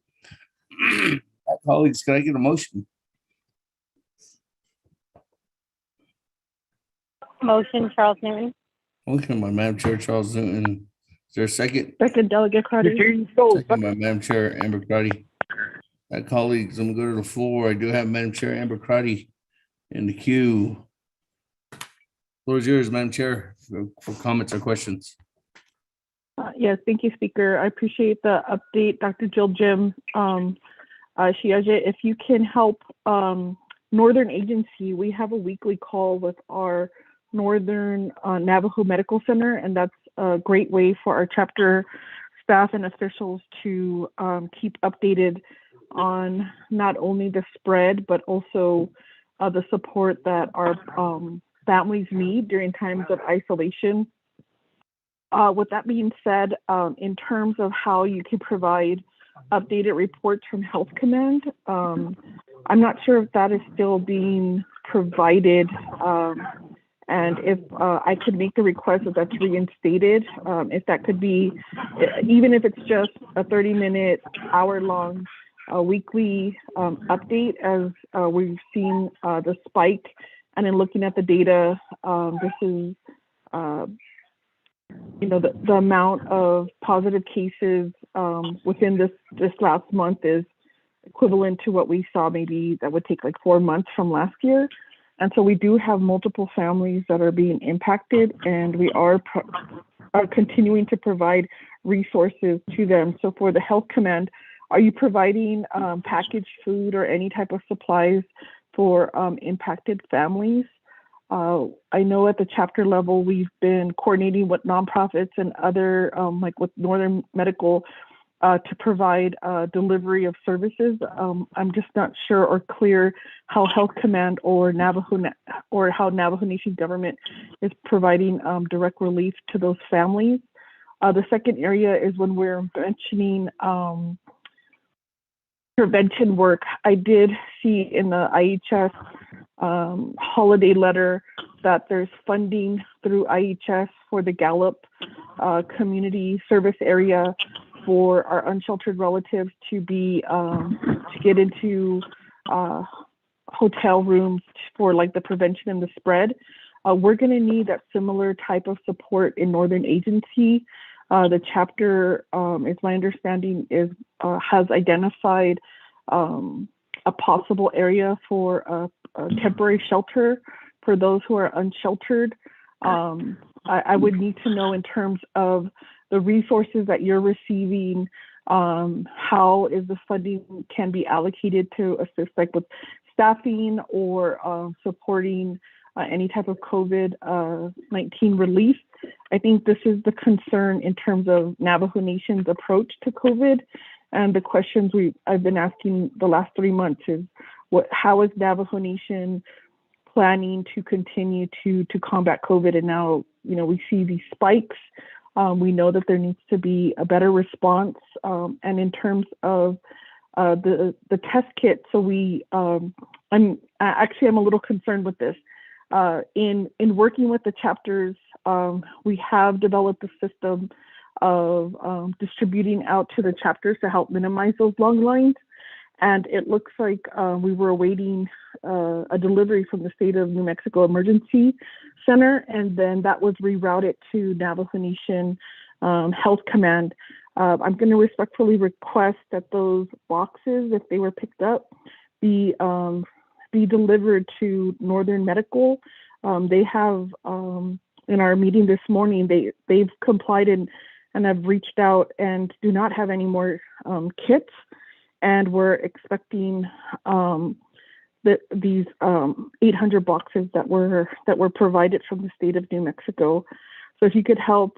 Colleagues, can I get a motion? Motion, Charles Newton. Motion by Madam Chair Charles Newton. Is there a second? Second, Delegate Crotty. Second by Madam Chair Amber Crotty. Colleagues, I'm going to go to the floor. I do have Madam Chair Amber Crotty in the queue. The floor is yours, Madam Chair, for comments or questions. Yes, thank you, Speaker. I appreciate the update, Dr. Jill Jim. Shiaje, if you can help Northern Agency, we have a weekly call with our Northern Navajo Medical Center, and that's a great way for our chapter staff and officials to keep updated on not only the spread, but also the support that our families need during times of isolation. With that being said, in terms of how you can provide updated reports from Health Command, I'm not sure if that is still being provided, and if I could make the request that that's reinstated, if that could be, even if it's just a 30-minute, hour-long weekly update, as we've seen the spike, and in looking at the data, this is, the amount of positive cases within this last month is equivalent to what we saw. Maybe that would take like 4 months from last year. And so we do have multiple families that are being impacted, and we are continuing to provide resources to them. So for the Health Command, are you providing packaged food or any type of supplies for impacted families? I know at the chapter level, we've been coordinating with nonprofits and other, like with Northern Medical, to provide delivery of services. I'm just not sure or clear how Health Command or how Navajo Nation government is providing direct relief to those families. The second area is when we're mentioning prevention work. I did see in the IHS holiday letter that there's funding through IHS for the Gallup community service area for our unsheltered relatives to be to get into hotel rooms for like the prevention and the spread. We're going to need that similar type of support in Northern Agency. The chapter, is my understanding, is has identified a possible area for a temporary shelter for those who are unsheltered. I would need to know in terms of the resources that you're receiving, how is the funding can be allocated to assist like with staffing or supporting any type of COVID-19 relief. I think this is the concern in terms of Navajo Nation's approach to COVID. And the questions I've been asking the last 3 months is, how is Navajo Nation planning to continue to combat COVID? And now, we see these spikes. We know that there needs to be a better response. And in terms of the test kit, so I'm a little concerned with this. In working with the chapters, we have developed a system of distributing out to the chapters to help minimize those long lines. And it looks like we were awaiting a delivery from the state of New Mexico Emergency Center, and then that was rerouted to Navajo Nation Health Command. I'm going to respectfully request that those boxes, if they were picked up, be delivered to Northern Medical. They have, in our meeting this morning, they've complied and have reached out and do not have any more kits. And we're expecting these 800 boxes that were provided from the state of New Mexico. So if you could help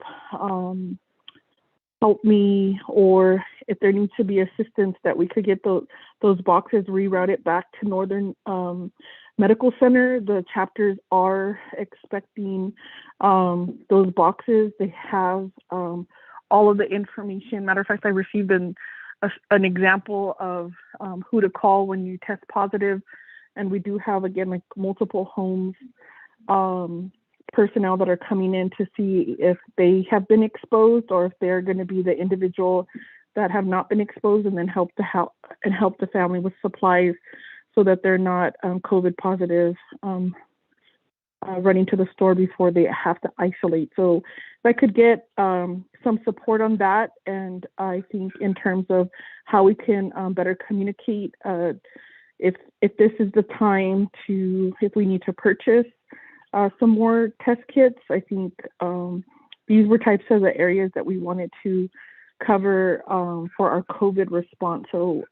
me, or if there needs to be assistance that we could get those boxes rerouted back to Northern Medical Center. The chapters are expecting those boxes. They have all of the information. Matter of fact, I received an example of who to call when you test positive. And we do have, again, like multiple homes personnel that are coming in to see if they have been exposed or if they're going to be the individual that have not been exposed, and then help the family with supplies so that they're not COVID positive, running to the store before they have to isolate. So if I could get some support on that, and I think in terms of how we can better communicate, if this is the time if we need to purchase some more test kits, I think these were types of the areas that we wanted to cover for our COVID response. So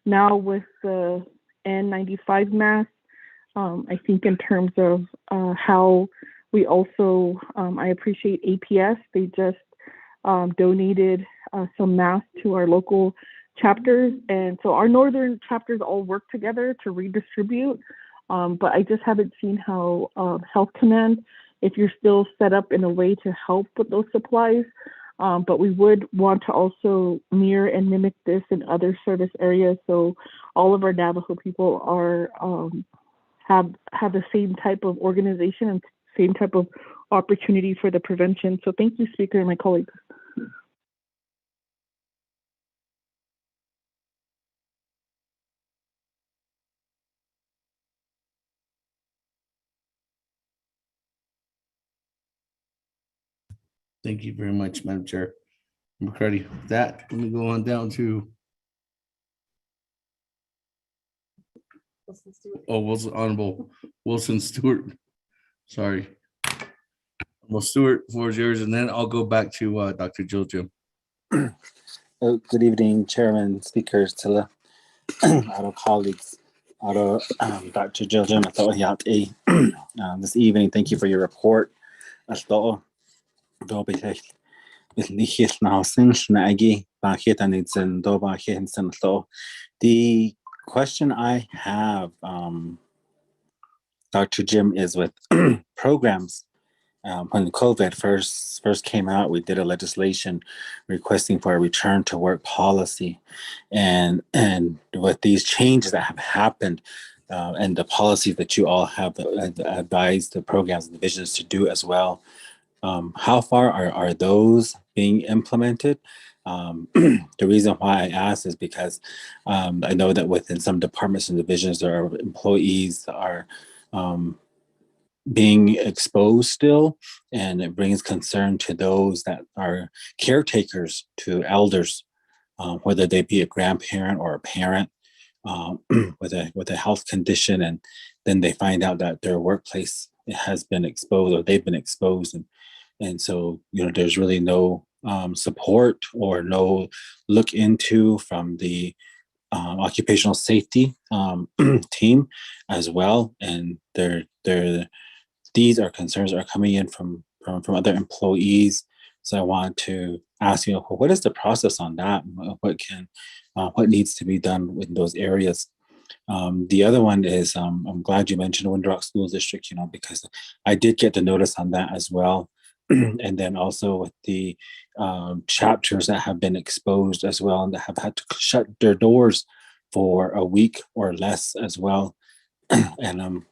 now with the N95 mask, I think in terms of how we also, I appreciate APS. They just donated some masks to our local chapters. And so our northern chapters all work together to redistribute. But I just haven't seen how Health Command, if you're still set up in a way to help with those supplies. but we would want to also mirror and mimic this in other service areas. So all of our Navajo people are have the same type of organization and same type of opportunity for the prevention. So thank you, Speaker, and my colleagues. Thank you very much, Madam Chair. McCarty. With that, let me go on down to Honorable Wilson Stewart. Sorry. Well, Stewart, floor is yours, and then I'll go back to Dr. Jill Jim. Good evening, Chairman, Speakers, Tila, our colleagues, our Dr. Jill Jim, this evening. Thank you for your report. The question I have, Dr. Jim, is with programs. When COVID first came out, we did a legislation requesting for a return to work policy, and with these changes that have happened, and the policies that you all have advised the programs and divisions to do as well, how far are those being implemented? The reason why I ask is because I know that within some departments and divisions, there are employees that are being exposed still, and it brings concern to those that are caretakers to elders, whether they be a grandparent or a parent with a health condition, and then they find out that their workplace has been exposed or they've been exposed, and so there's really no support or no look into from the occupational safety team as well, and these are concerns that are coming in from other employees. So I want to ask you, what is the process on that? What needs to be done in those areas? The other one is, I'm glad you mentioned Window Rock School District, because I did get the notice on that as well. And then also with the chapters that have been exposed as well, and that have had to shut their doors for a week or less as well. And I'm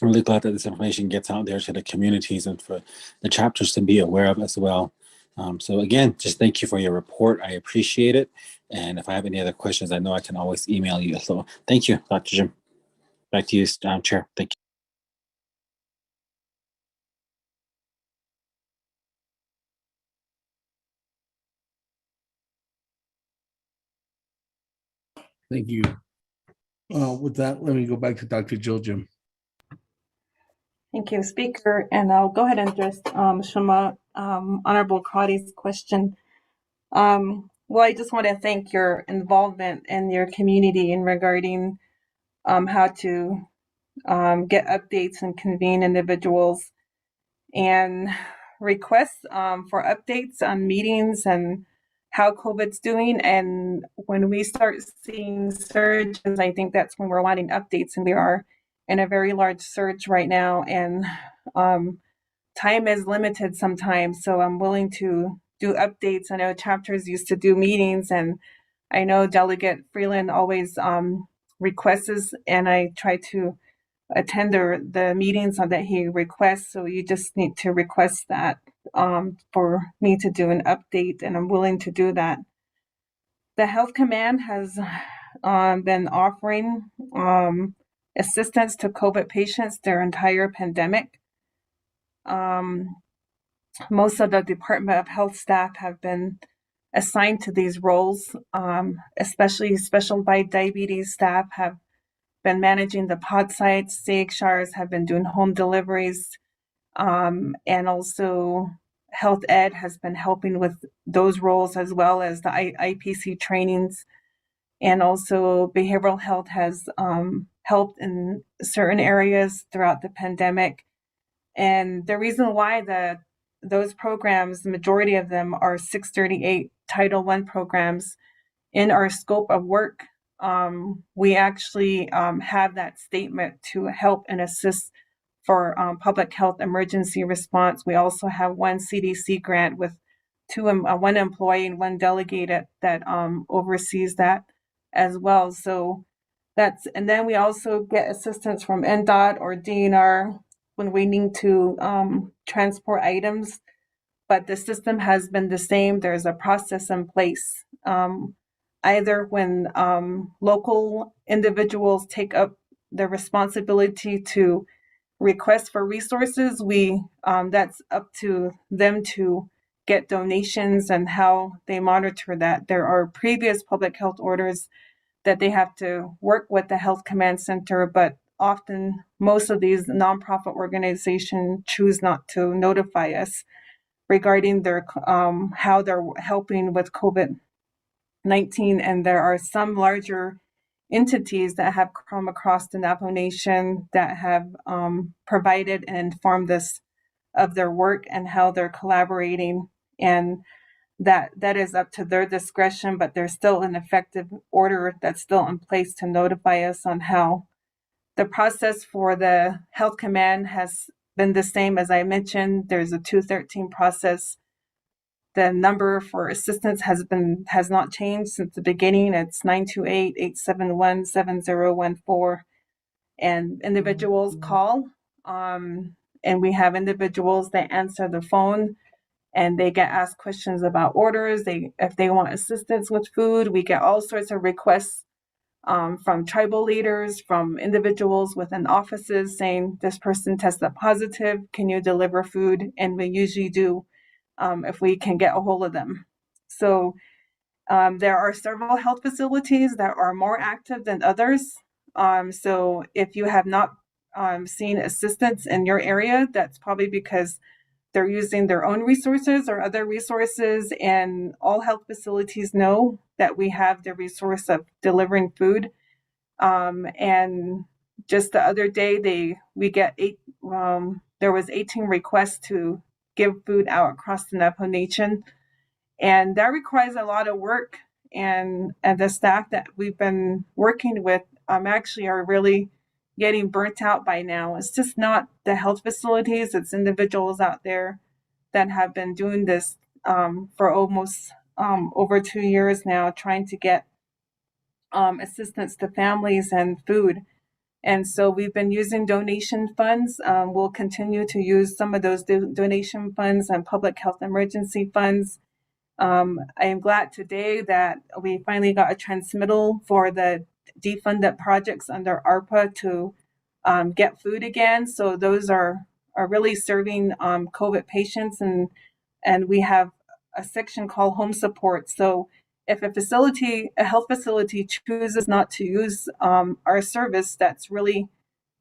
really glad that this information gets out there to the communities and for the chapters to be aware of as well. So again, just thank you for your report. I appreciate it. And if I have any other questions, I know I can always email you. So thank you, Dr. Jim. Back to you, Chair. Thank you. Thank you. With that, let me go back to Dr. Jill Jim. Thank you, Speaker. And I'll go ahead and address Honorable Crotty's question. Well, I just want to thank your involvement in your community in regarding how to get updates and convene individuals and requests for updates on meetings and how COVID's doing. And when we start seeing surges, I think that's when we're wanting updates, and we are in a very large surge right now, and time is limited sometimes, so I'm willing to do updates. I know chapters used to do meetings, and I know Delegate Freeland always requests, and I try to attend the meetings that he requests, so you just need to request that for me to do an update, and I'm willing to do that. The Health Command has been offering assistance to COVID patients their entire pandemic. Most of the Department of Health staff have been assigned to these roles, especially special diabetes staff have been managing the pod sites. SAGSHARs have been doing home deliveries, and also Health Ed has been helping with those roles, as well as the IPC trainings. And also behavioral health has helped in certain areas throughout the pandemic. And the reason why those programs, the majority of them are 638 Title I programs in our scope of work. We actually have that statement to help and assist for public health emergency response. We also have one CDC grant with one employee and one delegate that oversees that as well. So and then we also get assistance from NDOT or DNR when we need to transport items, but the system has been the same. There's a process in place. Either when local individuals take up the responsibility to request for resources, that's up to them to get donations and how they monitor that. There are previous public health orders that they have to work with the Health Command Center, but often most of these nonprofit organizations choose not to notify us regarding their how they're helping with COVID-19. And there are some larger entities that have come across the Navajo Nation that have provided and informed us of their work and how they're collaborating, and that is up to their discretion, but there's still an effective order that's still in place to notify us on how. The process for the Health Command has been the same as I mentioned. There's a 213 process. The number for assistance has not changed since the beginning. It's 928-871-7014, and individuals call, and we have individuals that answer the phone, and they get asked questions about orders. If they want assistance with food, we get all sorts of requests from tribal leaders, from individuals within offices saying this person tested positive, can you deliver food? And we usually do if we can get a hold of them. So there are several health facilities that are more active than others. So if you have not seen assistance in your area, that's probably because they're using their own resources or other resources, and all health facilities know that we have the resource of delivering food. And just the other day, there was 18 requests to give food out across the Navajo Nation, and that requires a lot of work. And the staff that we've been working with actually are really getting burnt out by now. It's just not the health facilities, it's individuals out there that have been doing this for almost over 2 years now, trying to get assistance to families and food. And so we've been using donation funds. We'll continue to use some of those donation funds and public health emergency funds. I am glad today that we finally got a transmittal for the defunded projects under ARPA to get food again. So those are really serving COVID patients, and we have a section called home support. So if a health facility chooses not to use our service, that's really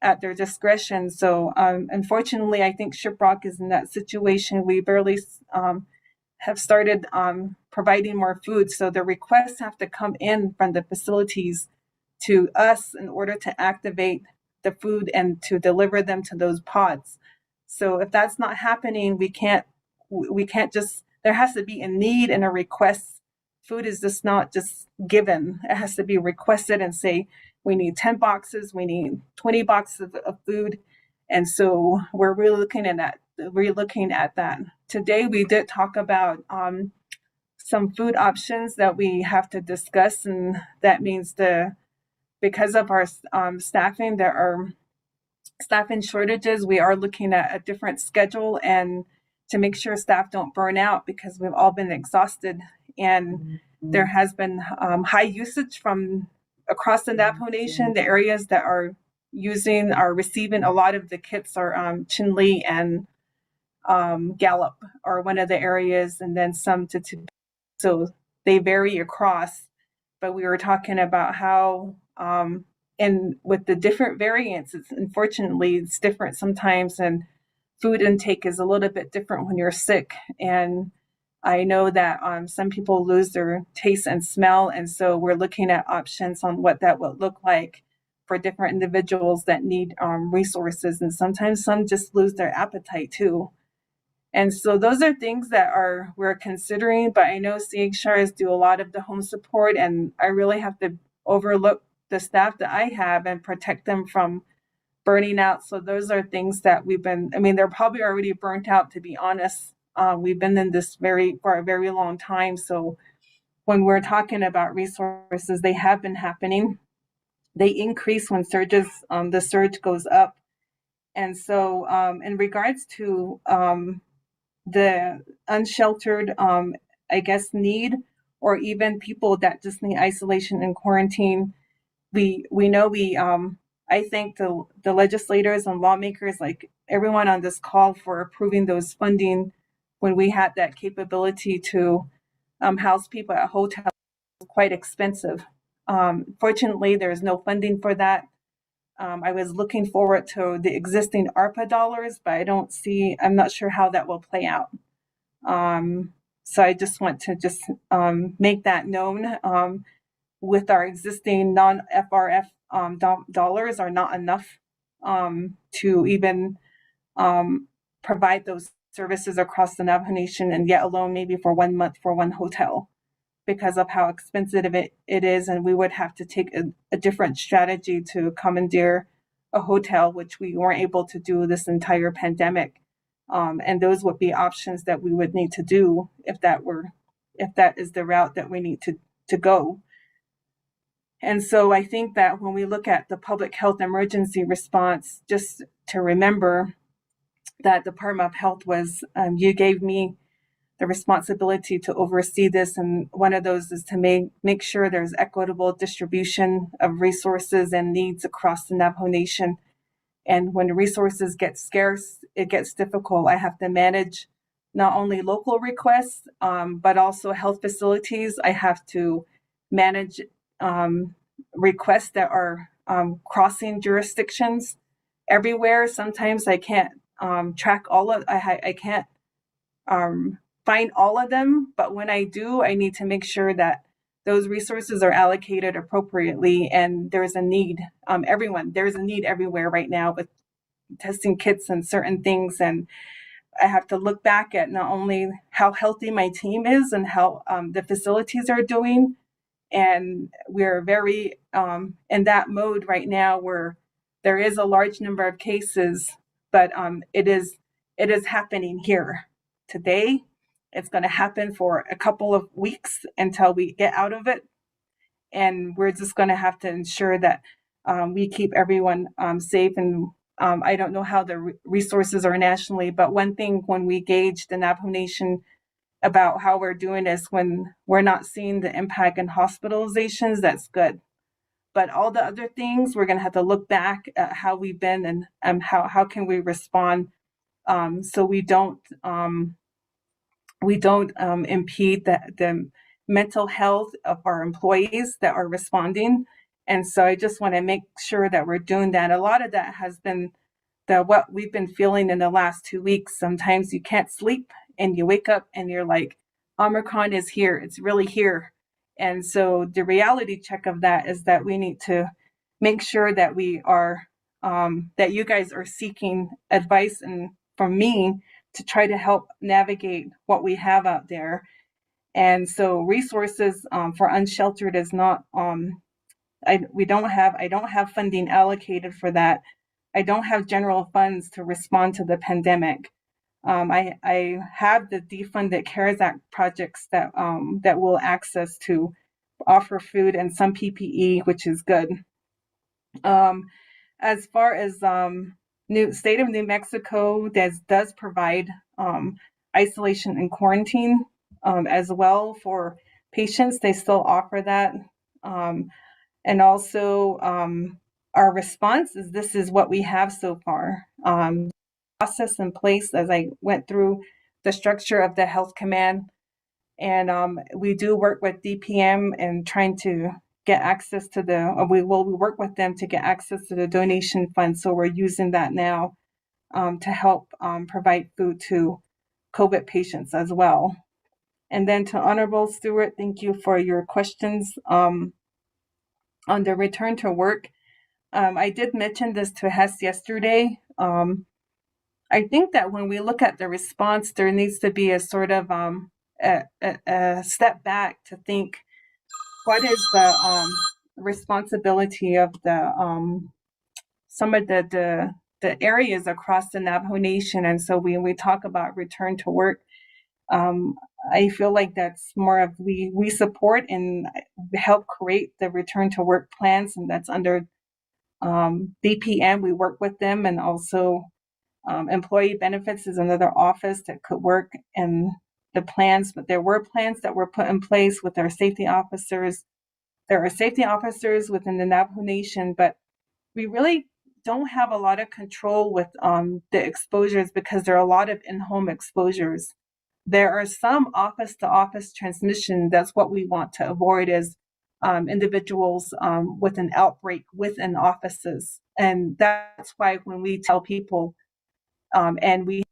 at their discretion. So unfortunately, I think Shiprock is in that situation. We barely have started providing more food. So the requests have to come in from the facilities to us in order to activate the food and to deliver them to those pods. So if that's not happening, we can't just, there has to be a need and a request. Food is just not just given. It has to be requested and say, we need 10 boxes, we need 20 boxes of food. And so we're really looking at that. Today, we did talk about some food options that we have to discuss, and that means because of our staffing, there are staffing shortages. We are looking at a different schedule and to make sure staff don't burn out, because we've all been exhausted, and there has been high usage from across the Navajo Nation. The areas that are receiving a lot of the kits are Chinle and Gallup are one of the areas, and then some to so they vary across. But we were talking about how and with the different variants, unfortunately it's different sometimes, and food intake is a little bit different when you're sick. And I know that some people lose their taste and smell, and so we're looking at options on what that would look like for different individuals that need resources, and sometimes some just lose their appetite too. And so those are things that we're considering, but I know CHRs do a lot of the home support, and I really have to overlook the staff that I have and protect them from burning out. So those are things that they're probably already burnt out, to be honest, We've been in this for a very long time. So when we're talking about resources, they have been happening. They increase when the surge goes up. And so in regards to the unsheltered, I guess, need, or even people that just need isolation and quarantine, we know I thank the legislators and lawmakers, like everyone on this call, for approving those funding when we had that capability to house people at hotels. Quite expensive. Fortunately, there's no funding for that. I was looking forward to the existing ARPA dollars, but I'm not sure how that will play out. So I just want to make that known. With our existing non-FRF dollars are not enough to even provide those services across the Navajo Nation, and yet alone maybe for 1 month for one hotel, because of how expensive it is. And we would have to take a different strategy to commandeer a hotel, which we weren't able to do this entire pandemic. And those would be options that we would need to do if that is the route that we need to go. And so I think that when we look at the public health emergency response, just to remember that Department of Health you gave me the responsibility to oversee this, and one of those is to make sure there's equitable distribution of resources and needs across the Navajo Nation. And when resources get scarce, it gets difficult. I have to manage not only local requests, but also health facilities. I have to manage requests that are crossing jurisdictions everywhere. Sometimes I can't track all of. I can't find all of them, but when I do, I need to make sure that those resources are allocated appropriately. And there's a need. There's a need everywhere right now with testing kits and certain things. And I have to look back at not only how healthy my team is and how the facilities are doing. And we're very in that mode right now where there is a large number of cases, but it is happening here today. It's going to happen for a couple of weeks until we get out of it. And we're just going to have to ensure that we keep everyone safe. And I don't know how the resources are nationally, but one thing when we gauge the Navajo Nation about how we're doing is when we're not seeing the impact in hospitalizations, that's good. But all the other things, we're going to have to look back at how we've been and how can we respond so we don't impede the mental health of our employees that are responding. And so I just want to make sure that we're doing that. A lot of that has been what we've been feeling in the last 2 weeks. Sometimes you can't sleep and you wake up and you're like, Omicron is here. It's really here. And so the reality check of that is that we need to make sure that we are, that you guys are seeking advice and from me to try to help navigate what we have out there. And so resources for unsheltered is not, I don't have funding allocated for that. I don't have general funds to respond to the pandemic. I have the defunded CARES Act projects that will access to offer food and some PPE, which is good. As far as state of New Mexico does provide isolation and quarantine as well for patients. They still offer that. And also our response is this is what we have so far. Process in place as I went through the structure of the health command. And we do work with DPM and trying to get access to we work with them to get access to the donation fund. So we're using that now to help provide food to COVID patients as well. And then to Honorable Stewart, thank you for your questions on the return to work. I did mention this to Hess yesterday. I think that when we look at the response, there needs to be a sort of a step back to think, what is the responsibility of some of the areas across the Navajo Nation? And so when we talk about return to work, I feel like that's more of we support and help create the return to work plans, and that's under BPM. We work with them, and also employee benefits is another office that could work in the plans. But there were plans that were put in place with our safety officers. There are safety officers within the Navajo Nation, but we really don't have a lot of control with the exposures because there are a lot of in-home exposures. There are some office-to-office transmission. That's what we want to avoid is individuals with an outbreak within offices. And that's why when we tell people, and we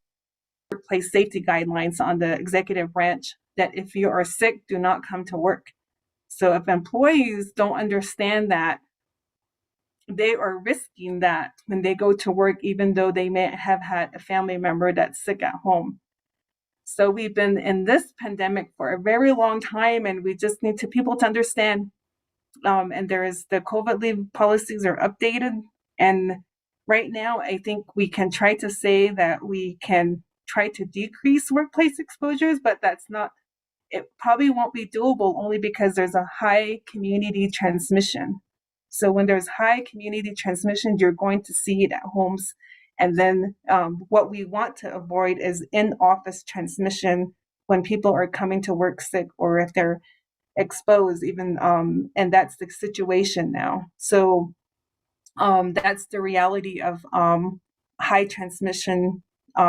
workplace safety guidelines on the executive branch, that if you are sick, do not come to work. So if employees don't understand that, they are risking that when they go to work, even though they may have had a family member that's sick at home. So we've been in this pandemic for a very long time, and we just need people to understand. And there's the COVID leave policies are updated. And right now, I think we can try to say that we can try to decrease workplace exposures, but that's not, it probably won't be doable only because there's a high community transmission. So when there's high community transmission, you're going to see it at homes. And then what we want to avoid is in-office transmission when people are coming to work sick or if they're exposed even, and that's the situation now. So that's the reality of high transmission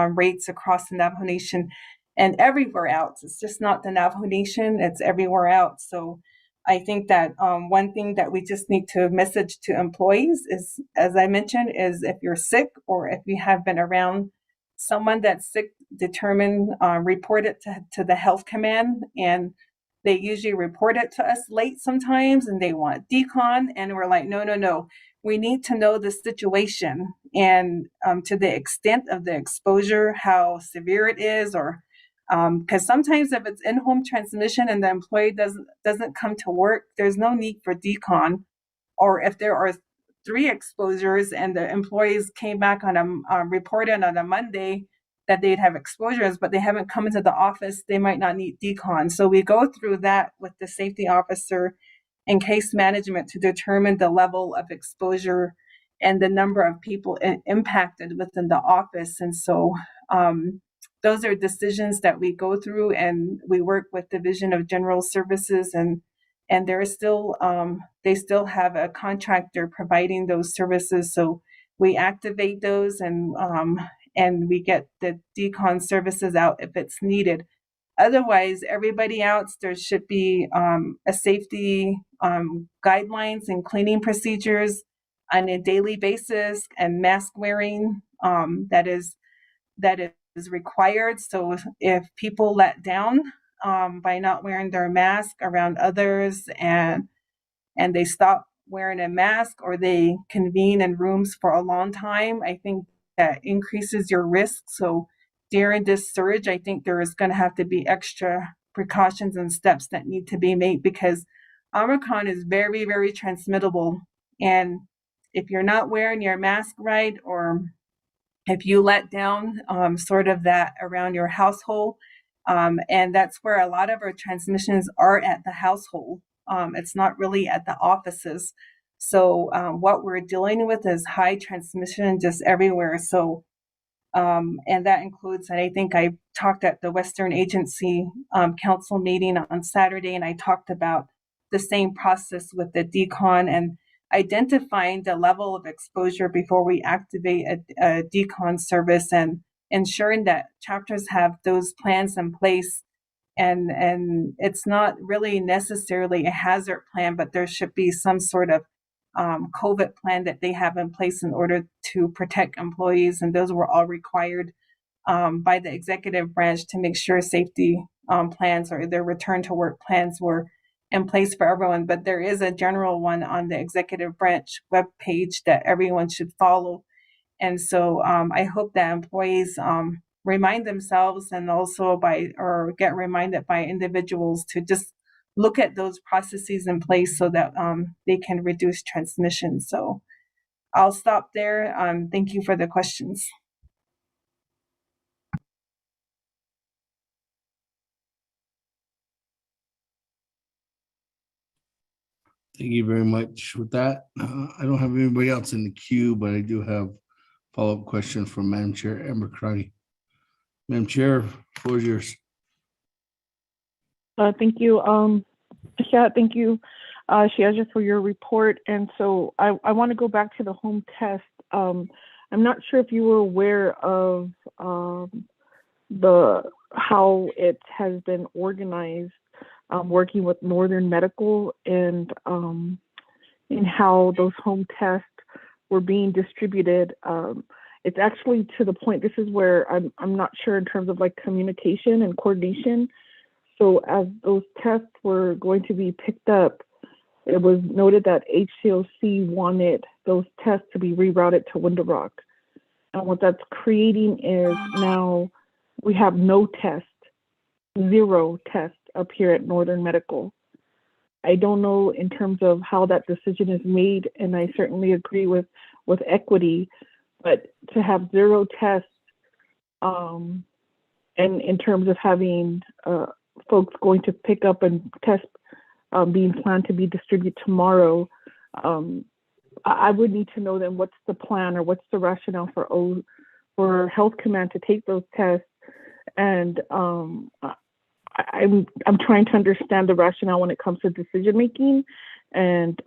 rates across the Navajo Nation and everywhere else. It's just not the Navajo Nation, it's everywhere else. So I think that one thing that we just need to message to employees is, as I mentioned, is if you're sick or if you have been around someone that's sick, report it to the health command, and they usually report it to us late sometimes and they want decon, and we're like, no. We need to know the situation and to the extent of the exposure, how severe it is, or because sometimes if it's in-home transmission and the employee doesn't come to work, there's no need for decon. Or if there are 3 exposures and the employees came back on a reported on a Monday that they'd have exposures, but they haven't come into the office, they might not need decon. So we go through that with the safety officer and case management to determine the level of exposure and the number of people impacted within the office. And so those are decisions that we go through, and we work with Division of General Services, and there is still they still have a contractor providing those services. So we activate those, and we get the decon services out if it's needed. Otherwise, everybody else, there should be a safety guidelines and cleaning procedures on a daily basis, and mask wearing that is required. So if people let down by not wearing their mask around others, and they stop wearing a mask, or they convene in rooms for a long time, I think that increases your risk. So during this surge, I think there is going to have to be extra precautions and steps that need to be made, because Omicron is very, very transmittable. And if you're not wearing your mask right, or if you let down sort of that around your household, and that's where a lot of our transmissions are at the household. It's not really at the offices. So what we're dealing with is high transmission just everywhere. So and that includes, and I think I talked at the Western Agency Council meeting on Saturday, and I talked about the same process with the decon and identifying the level of exposure before we activate a decon service, and ensuring that chapters have those plans in place. And it's not really necessarily a hazard plan, but there should be some sort of COVID plan that they have in place in order to protect employees. And those were all required by the executive branch to make sure safety plans or their return to work plans were in place for everyone. But there is a general one on the executive branch webpage that everyone should follow. And so I hope that employees remind themselves, and also get reminded by individuals to just look at those processes in place so that they can reduce transmission. So I'll stop there. Thank you for the questions. Thank you very much. With that, I don't have anybody else in the queue, but I do have follow-up question from Madam Chair Amber Crotty. Madam Chair, floor is yours. Thank you. Thank you, Shiaja, for your report. And so I want to go back to the home test. I'm not sure if you were aware of how it has been organized, working with Northern Medical and how those home tests were being distributed. It's actually to the point, this is where I'm not sure in terms of like communication and coordination. So as those tests were going to be picked up, it was noted that HCOC wanted those tests to be rerouted to Window Rock. And what that's creating is now we have no test, 0 test up here at Northern Medical. I don't know in terms of how that decision is made, and I certainly agree with equity, but to have 0 tests, and in terms of having folks going to pick up and test being planned to be distributed tomorrow, I would need to know then what's the plan or what's the rationale for Health Command to take those tests. And I'm trying to understand the rationale when it comes to decision making, and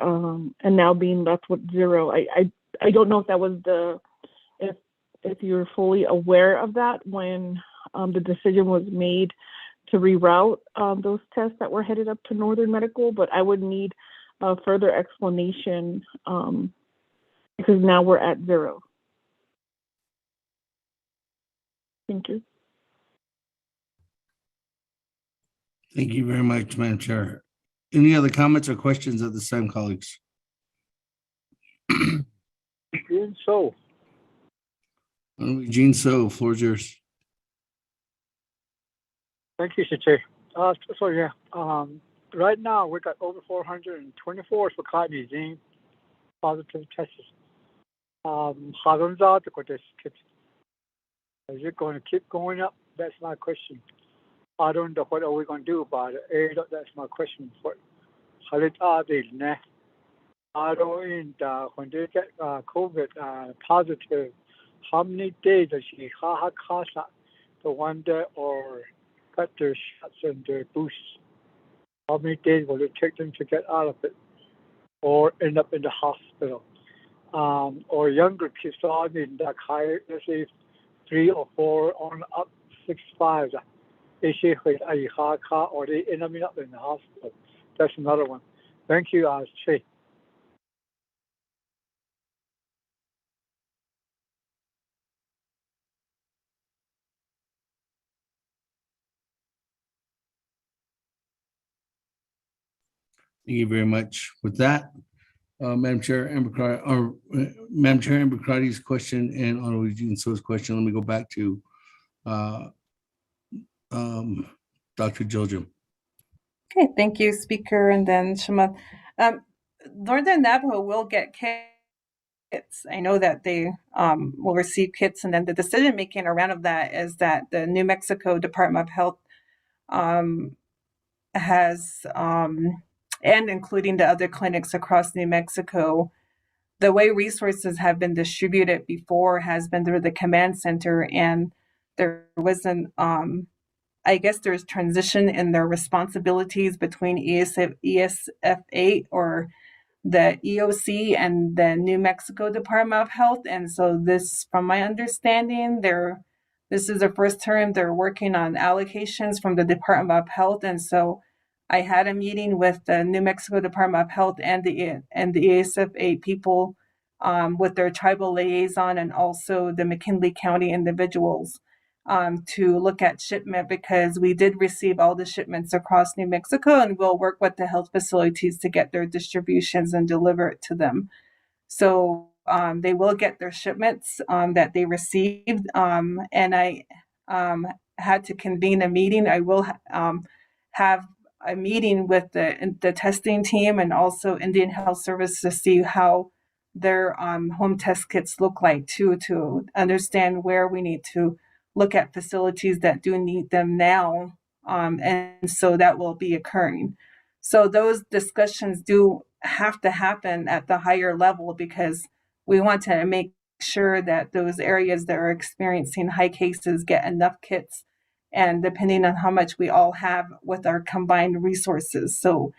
now being left with 0. I don't know if that was if you're fully aware of that when the decision was made to reroute those tests that were headed up to Northern Medical, but I would need further explanation because now we're at 0. Thank you. Thank you very much, Madam Chair. Any other comments or questions at this time, colleagues? So, Gene So, floor is yours. thank you, Mr. Chair. So yeah, right now we got over 424 for COVID-19 positive tests. How long is it going to keep going up? That's my question. I don't know what are we going to do about it. That's my question. How are they now? I don't when they get COVID positive, how many days does she have the one day or got their shots and their boosts? How many days will it take them to get out of it or end up in the hospital? Or younger kids, so I mean, like higher, let's say 3 or 4 on up 6'5". They say or they end up in the hospital. That's another one. Thank you, Chair. Thank you very much. With that, Madam Chair Amber Crotty's question and Honorable Gene So's question, let me go back to Dr. Joljum. Okay, thank you, Speaker, and then Shema. Northern Navajo will get kits. I know that they will receive kits, and then the decision making around that is that the New Mexico Department of Health has, and including the other clinics across New Mexico, the way resources have been distributed before has been through the command center, and there wasn't, I guess there's transition in their responsibilities between ESF8 or the EOC and the New Mexico Department of Health. And so this, from my understanding, this is the first term they're working on allocations from the Department of Health. And so I had a meeting with the New Mexico Department of Health and the ESF8 people with their tribal liaison and also the McKinley County individuals to look at shipment, because we did receive all the shipments across New Mexico, and we'll work with the health facilities to get their distributions and deliver it to them. So they will get their shipments that they received, and I had to convene a meeting. I will have a meeting with the testing team and also Indian Health Service to see how their home test kits look like too, to understand where we need to look at facilities that do need them now. And so that will be occurring. So those discussions do have to happen at the higher level because we want to make sure that those areas that are experiencing high cases get enough kits, and depending on how much we all have with our combined resources. So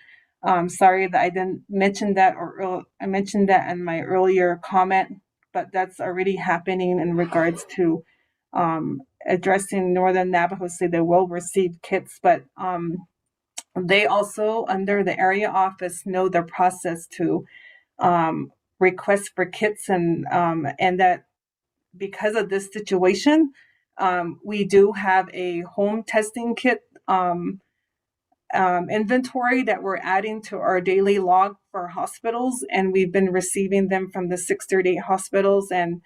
sorry that I didn't mention that, or I mentioned that in my earlier comment, but that's already happening in regards to addressing Northern Navajo. Say they will receive kits, but they also, under the area office, know their process to request for kits, and that because of this situation, we do have a home testing kit inventory that we're adding to our daily log for hospitals, and we've been receiving them from the 638 hospitals. And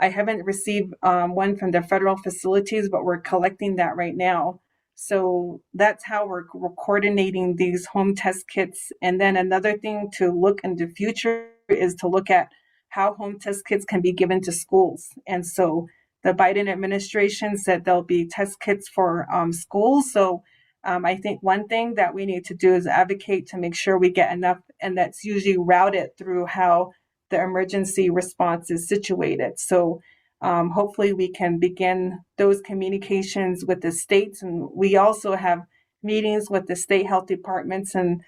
I haven't received one from the federal facilities, but we're collecting that right now. So that's how we're coordinating these home test kits. And then another thing to look in the future is to look at how home test kits can be given to schools. And so the Biden administration said there'll be test kits for schools. So I think one thing that we need to do is advocate to make sure we get enough, and that's usually routed through how the emergency response is situated. So hopefully we can begin those communications with the states, and we also have meetings with the state health departments. And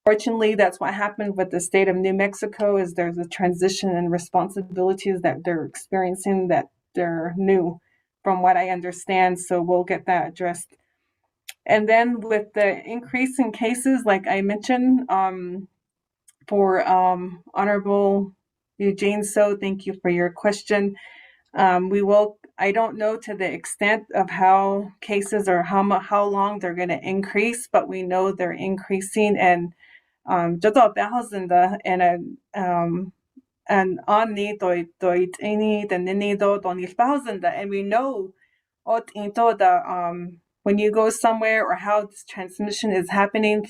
fortunately, that's what happened with the state of New Mexico, is there's a transition in responsibilities that they're experiencing that they're new, from what I understand. So we'll get that addressed. And then with the increase in cases, like I mentioned, for Honorable Eugene So, thank you for your question. I don't know to the extent of how cases or how long they're going to increase, but we know they're increasing. And and on ni doi ini the nini do doni thousand, and we know when you go somewhere or how this transmission is happening.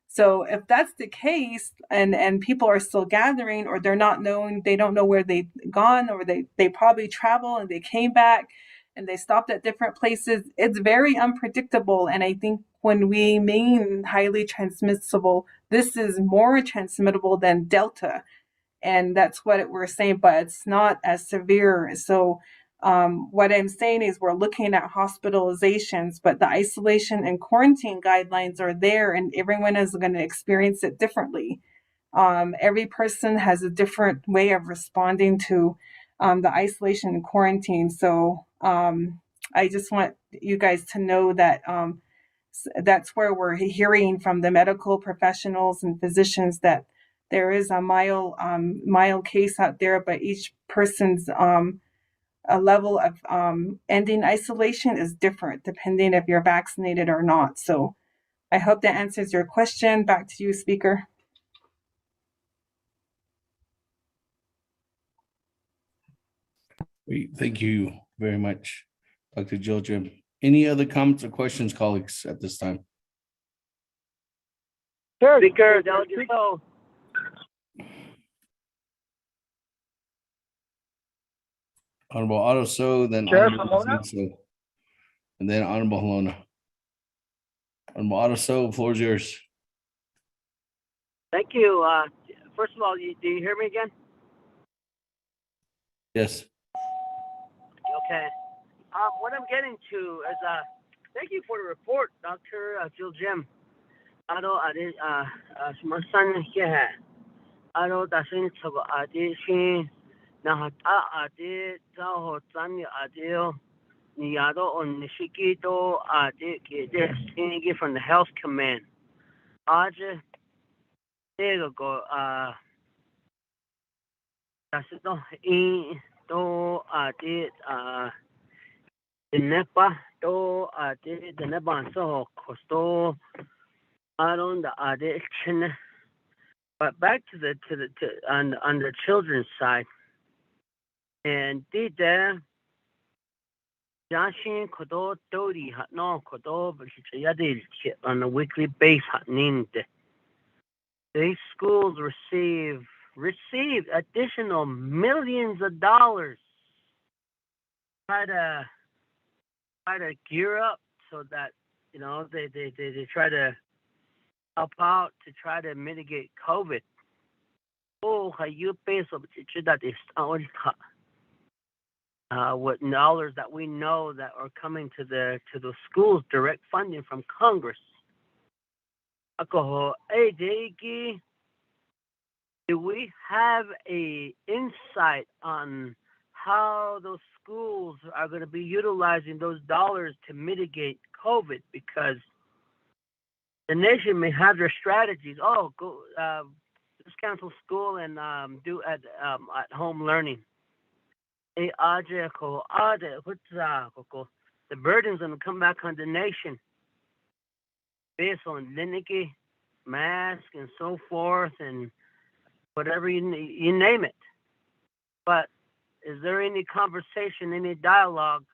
So if that's the case, and people are still gathering, or they don't know where they've gone, or they probably travel and they came back and they stopped at different places, it's very unpredictable. And I think when we mean highly transmissible, this is more transmittable than Delta. And that's what we're saying, but it's not as severe. So what I'm saying is we're looking at hospitalizations, but the isolation and quarantine guidelines are there, and everyone is going to experience it differently. Every person has a different way of responding to the isolation and quarantine. So I just want you guys to know that that's where we're hearing from the medical professionals and physicians that there is a mild case out there, but each person's a level of ending isolation is different depending if you're vaccinated or not. So I hope that answers your question. Back to you, Speaker. Thank you very much, Dr. Jill Jim. Any other comments or questions, colleagues, at this time? Sure, Speaker, Delegate So. Honorable Otto So, then Chair Honorable Pomona? So, and then Honorable Halona. Honorable Otto So, floor is yours. Thank you. First of all, do you hear me again? Yes. Okay. What I'm getting to is, thank you for the report, Dr. Jill Jim. From the Health Command. But back to on the children's side, and did there Jashin Kodo Dodi had no Kodo on a weekly basis. These schools receive additional millions of dollars try to gear up so that they try to help out to try to mitigate COVID. Oh, you peso, that is what dollars that we know that are coming to the schools, direct funding from Congress. Do we have a insight on how those schools are going to be utilizing those dollars to mitigate COVID? Because the nation may have their strategies. Oh, go just cancel school and do at home learning. The burden's going to come back on the nation based on lineage, mask, and so forth, and whatever you name it. But is there any conversation, any dialogue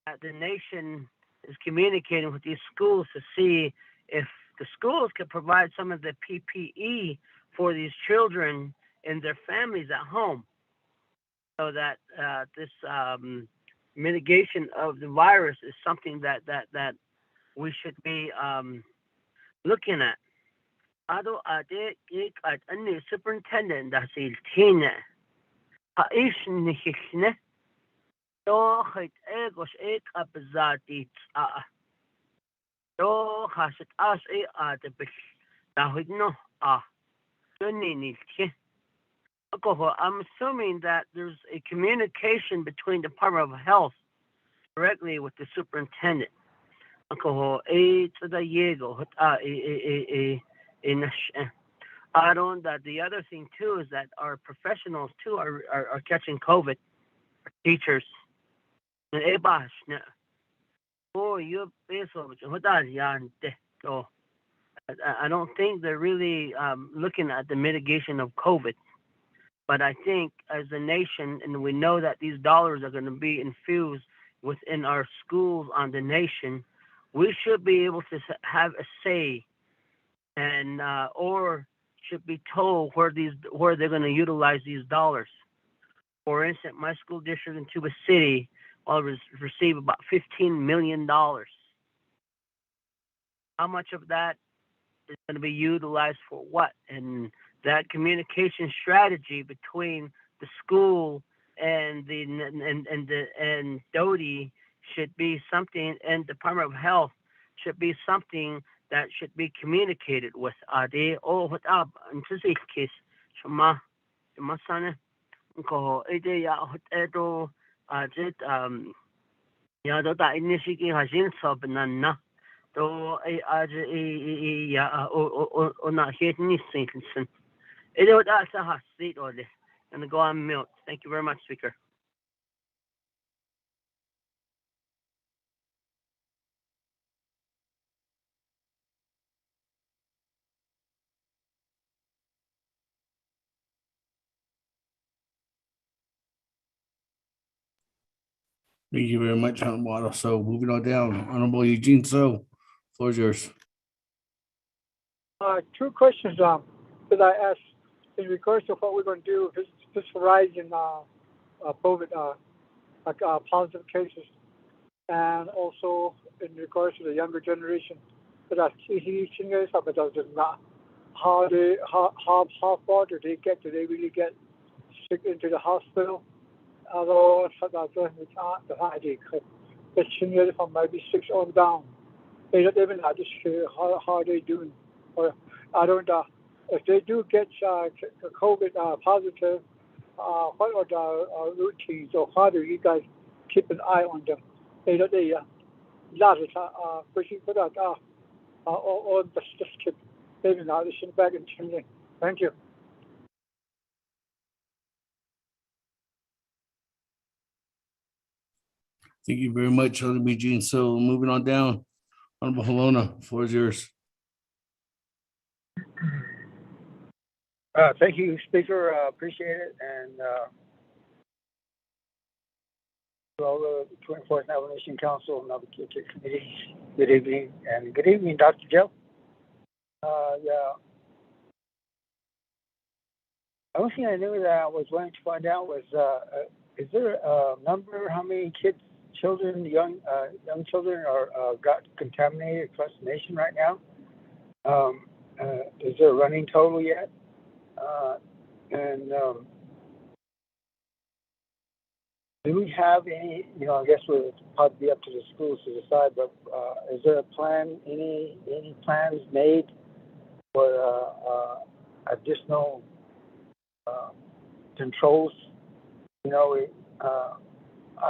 that the nation is communicating with these schools to see if the schools could provide some of the PPE for these children and their families at home, so that this mitigation of the virus is something that we should be looking at. Ado ade ik at any superintendent that is tina. Ha is nihne. Do het egos ek abzati do has it as at the bill. That no I'm assuming that there's a communication between the Department of Health directly with the superintendent. That the other thing too is that our professionals too are catching COVID. Teachers. I don't think they're really looking at the mitigation of COVID. But I think as a nation, and we know that these dollars are going to be infused within our schools on the nation, we should be able to have a say, and or should be told where they're going to utilize these dollars. For instance, my school district in Tuba City will receive about $15 million. How much of that is going to be utilized for what? And that communication strategy between the school and and DOTI should be something, and Department of Health should be something that should be communicated with. Ade o what up into this case, shama sana ko ide ya edo ajit ya do ta inishiki hajin sabnana do aj ya o na hit ni sinkin. It would also have seat or this and go on mute. Thank you very much, Speaker. Thank you very much, Honorable Otto. So moving on down, Honorable Eugene So, floor is yours. Two questions that I asked in regards to what we're going to do with this rise in COVID positive cases, and also in regards to the younger generation. But how far do they get? Do they really get sick into the hospital? Although from maybe 6 on down, they don't even know how they doing. Or I don't know if they do get COVID positive. What are the routines, or how do you guys keep an eye on them? They lot of pushing for that. Or just keep maybe now they should back in changing. Thank you. Thank you very much, Honorable Eugene. So moving on down, Honorable Helona, floor is yours. Thank you, Speaker. Appreciate it. And to all the 24th Navajo Nation Council and Naabik'íyáti committees, good evening. And good evening, Dr. Jill. Yeah. The only thing I knew that I was wanting to find out was, is there a number, how many children, young children are got contaminated across the nation right now? Is there a running total yet? And do we have any, I guess it would probably be up to the schools to decide, but is there a plan, any plans made for additional controls? I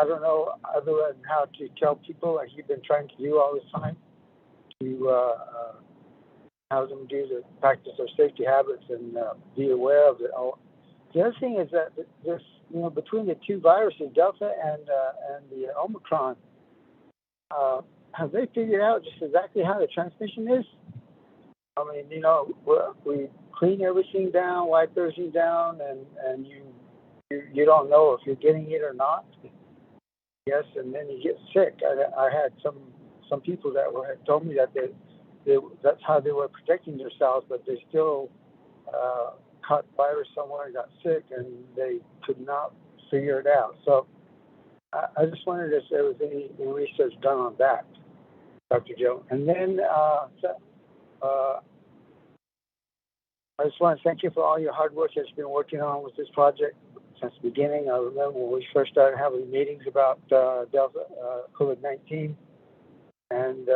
don't know other than how to tell people, like you've been trying to do all this time, to have them practice their safety habits and be aware of it. The other thing is that there's, between the two viruses, Delta and the Omicron, have they figured out just exactly how the transmission is? I mean, we clean everything down, wipe everything down, and you don't know if you're getting it or not. Yes, and then you get sick. I had some people that told me that that's how they were protecting themselves, but they still caught virus somewhere and got sick, and they could not figure it out. So I just wondered if there was any research done on that, Dr. Joe. And then I just want to thank you for all your hard work that you've been working on with this project since the beginning. I remember when we first started having meetings about Delta COVID-19, and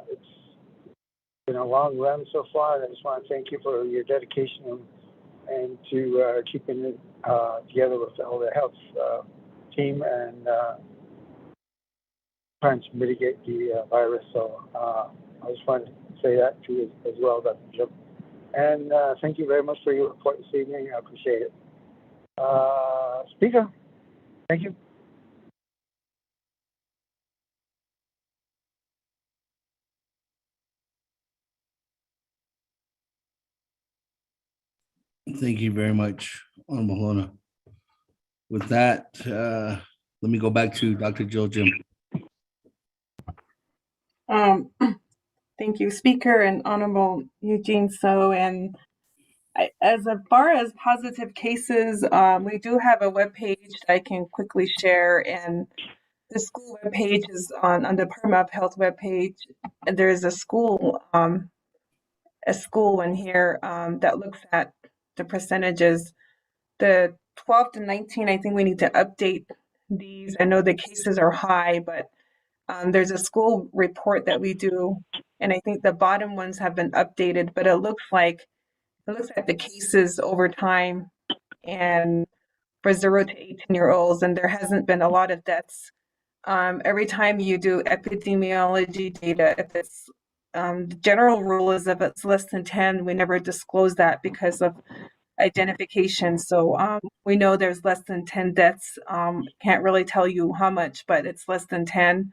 it's been a long run so far. And I just want to thank you for your dedication and to keeping it together with all the health team and trying to mitigate the virus. So I just wanted to say that to you as well, Dr. Jim. And thank you very much for your report this evening. I appreciate it. Speaker, thank you. Thank you very much, Honorable Lona. With that, let me go back to Dr. Jill Jim. Thank you, Speaker and Honorable Eugene So. And as far as positive cases, we do have a webpage I can quickly share, and the school webpage is on the Department of Health webpage. And there's a school in here that looks at the percentages. The 12 to 19, I think we need to update these. I know the cases are high, but there's a school report that we do, and I think the bottom ones have been updated, but it looks at the cases over time and for 0 to 18-year-olds, and there hasn't been a lot of deaths. Every time you do epidemiology data, if it's the general rule is if it's less than 10, we never disclose that because of identification. So we know there's less than 10 deaths. Can't really tell you how much, but it's less than 10.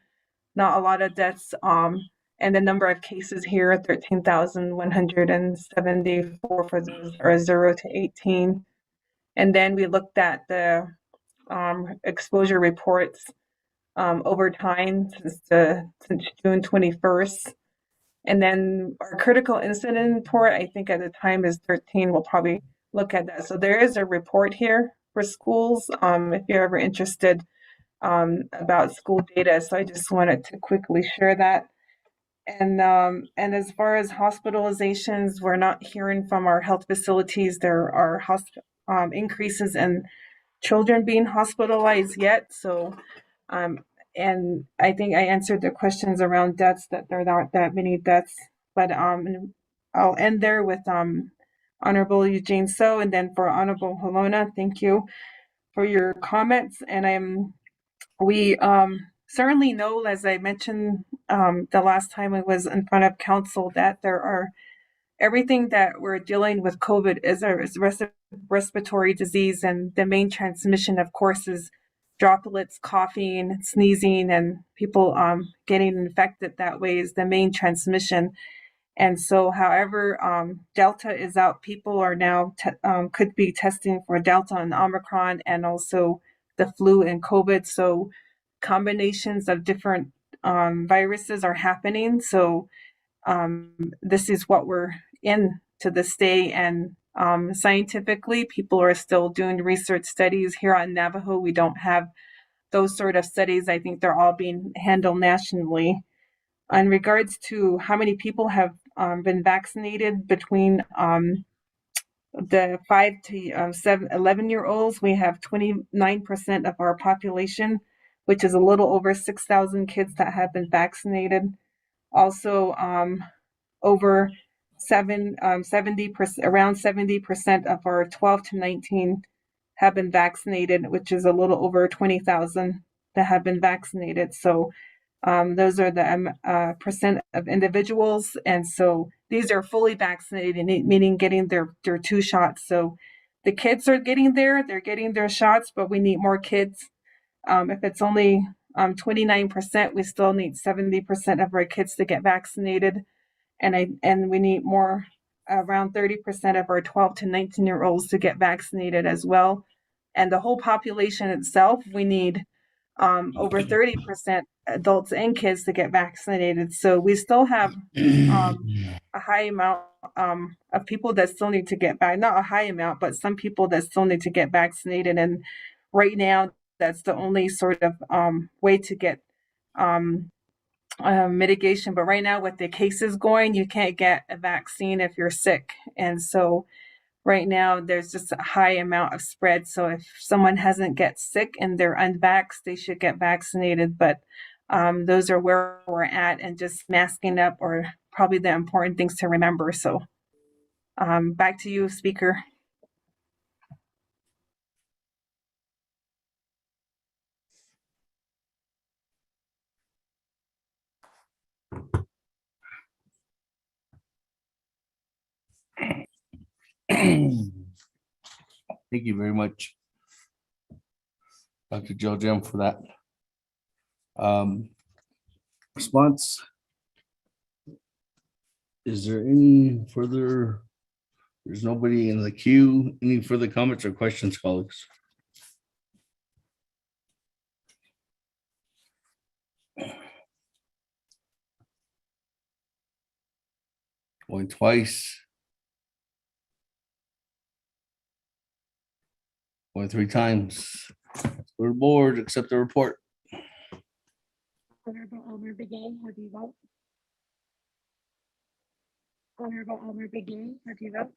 Not a lot of deaths. And the number of cases here, 13,174 for those are 0 to 18. And then we looked at the exposure reports over time since June 21st. And then our critical incident report, I think at the time is 13. We'll probably look at that. So there is a report here for schools if you're ever interested about school data. So I just wanted to quickly share that. And as far as hospitalizations, we're not hearing from our health facilities. There are increases in children being hospitalized yet. So, and I think I answered the questions around deaths, that there aren't that many deaths. But I'll end there with Honorable Eugene So, and then for Honorable Helona, thank you for your comments. And we certainly know, as I mentioned the last time I was in front of council, that there are everything that we're dealing with COVID is a respiratory disease, and the main transmission, of course, is droplets, coughing, sneezing, and people getting infected that way is the main transmission. And so, however, Delta is out. People are now could be testing for Delta and Omicron, and also the flu and COVID. So combinations of different viruses are happening. So this is what we're in to this day. And scientifically, people are still doing research studies here on Navajo. We don't have those sort of studies. I think they're all being handled nationally. In regards to how many people have been vaccinated between the 5 to 11-year-olds. We have 29% of our population, which is a little over 6,000 kids that have been vaccinated. Also, over 70%, around 70% of our 12 to 19 have been vaccinated, which is a little over 20,000 that have been vaccinated. So those are the percent of individuals. And so these are fully vaccinated, meaning getting their 2 shots. So the kids are getting there, they're getting their shots, but we need more kids. If it's only 29%, we still need 70% of our kids to get vaccinated. And we need more, around 30% of our 12 to 19-year-olds to get vaccinated as well. And the whole population itself, we need over 30% adults and kids to get vaccinated. So we still have a high amount of people that still need to get back, not a high amount, but some people that still need to get vaccinated. And right now, that's the only sort of way to get mitigation. But right now, with the cases going, you can't get a vaccine if you're sick. And so right now, there's just a high amount of spread. So if someone hasn't get sick and they're unvaxxed, they should get vaccinated. But those are where we're at, and just masking up are probably the important things to remember. So back to you, Speaker. Thank you very much, Dr. Jill Jim, for that response. Is there any further? There's nobody in the queue. Any further comments or questions, colleagues? Going twice. Going 3 times. Go to board, accept the report. Honorable Elmer Begay, how do you vote? Honorable Elmer Begay, how do you vote?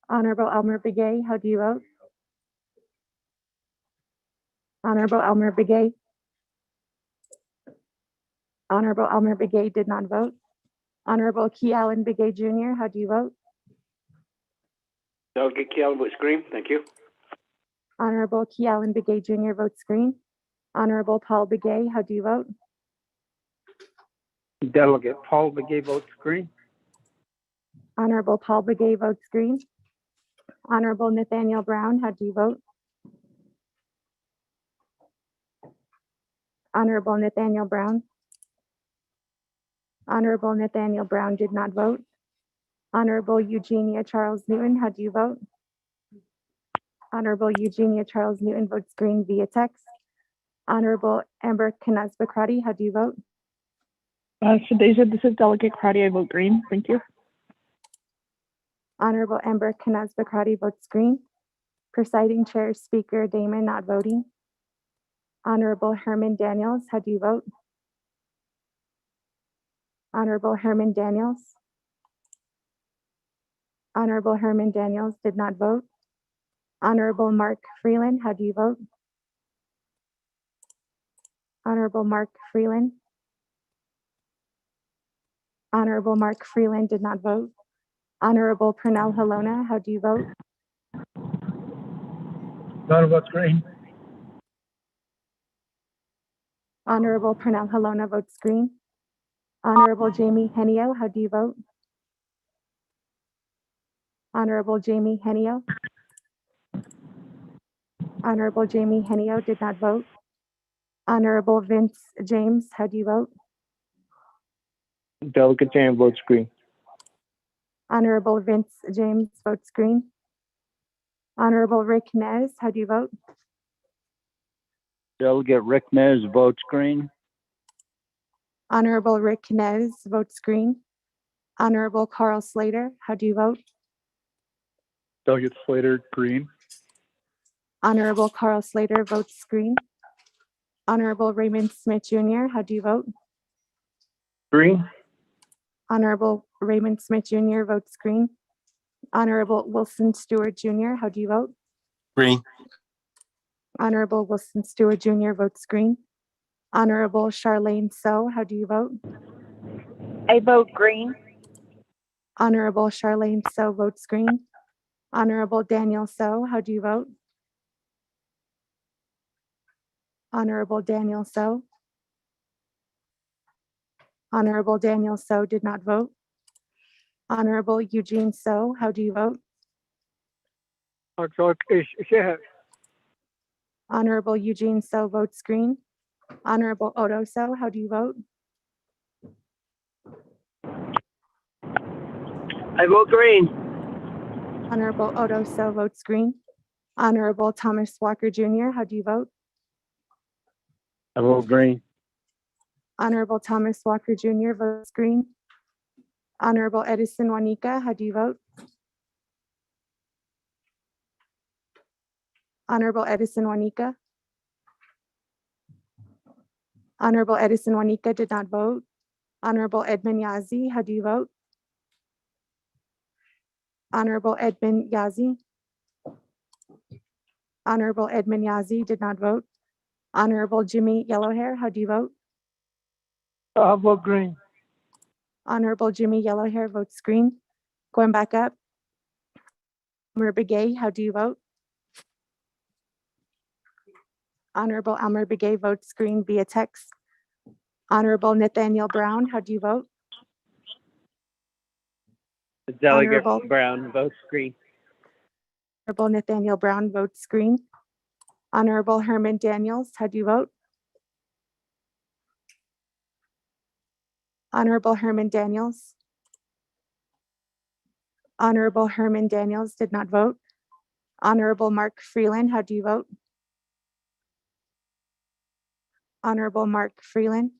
Honorable Elmer Begay, how do you vote? Honorable Elmer Begay. Honorable Elmer Begay did not vote. Honorable Key Allen Begay Jr., how do you vote? Delegate Key Allen votes green. Thank you. Honorable Key Allen Begay Jr. votes green. Honorable Paul Begay, how do you vote? Delegate Paul Begay votes green. Honorable Paul Begay votes green. Honorable Nathaniel Brown, how do you vote? Honorable Nathaniel Brown. Honorable Nathaniel Brown did not vote. Honorable Eugenia Charles Newton, how do you vote? Honorable Eugenia Charles Newton votes green via text. Honorable Amber Kanaz-Bakrati, how do you vote? Shadeja, this is Delegate Crowdy. I vote green. Thank you. Honorable Amber Kanaz-Bakrati votes green. Presiding Chair Speaker Damon not voting. Honorable Herman Daniels, how do you vote? Honorable Herman Daniels. Honorable Herman Daniels did not vote. Honorable Mark Freeland, how do you vote? Honorable Mark Freeland. Honorable Mark Freeland did not vote. Honorable Pernell Halona, how do you vote? Donna votes green. Honorable Pernell Halona votes green. Honorable Jamie Henio, how do you vote? Honorable Jamie Henio. Honorable Jamie Henio did not vote. Honorable Vince James, how do you vote? Delegate James votes green. Honorable Vince James votes green. Honorable Rick Nez, how do you vote? Delegate Rick Nez votes green. Honorable Rick Nez votes green. Honorable Carl Slater, how do you vote? Delegate Slater green. Honorable Carl Slater votes green. Honorable Raymond Smith Jr., how do you vote? Green. Honorable Raymond Smith Jr. votes green. Honorable Wilson Stewart Jr., how do you vote? Green. Honorable Wilson Stewart Jr. votes green. Honorable Charlene So, how do you vote? I vote green. Honorable Charlene So votes green. Honorable Daniel So, how do you vote? Honorable Daniel So. Honorable Daniel So did not vote. Honorable Eugene So, how do you vote? Honorable Eugene So votes green. Honorable Odo So, how do you vote? I vote green. Honorable Odo So votes green. Honorable Thomas Walker Jr., how do you vote? I vote green. Honorable Thomas Walker Jr. votes green. Honorable Edison Juanica, how do you vote? Honorable Edison Juanica. Honorable Edison Juanica did not vote. Honorable Edmund Yazi, how do you vote? Honorable Edmund Yazi. Honorable Edmund Yazi did not vote. Honorable Jimmy Yellowhair, how do you vote? I vote green. Honorable Jimmy Yellowhair votes green. Going back up. Elmer Begay, how do you vote? Honorable Elmer Begay votes green via text. Honorable Nathaniel Brown, how do you vote? Delegate Honorable- Brown votes green. Honorable Nathaniel Brown votes green. Honorable Herman Daniels, how do you vote? Honorable Herman Daniels. Honorable Herman Daniels did not vote. Honorable Mark Freeland, how do you vote? Honorable Mark Freeland.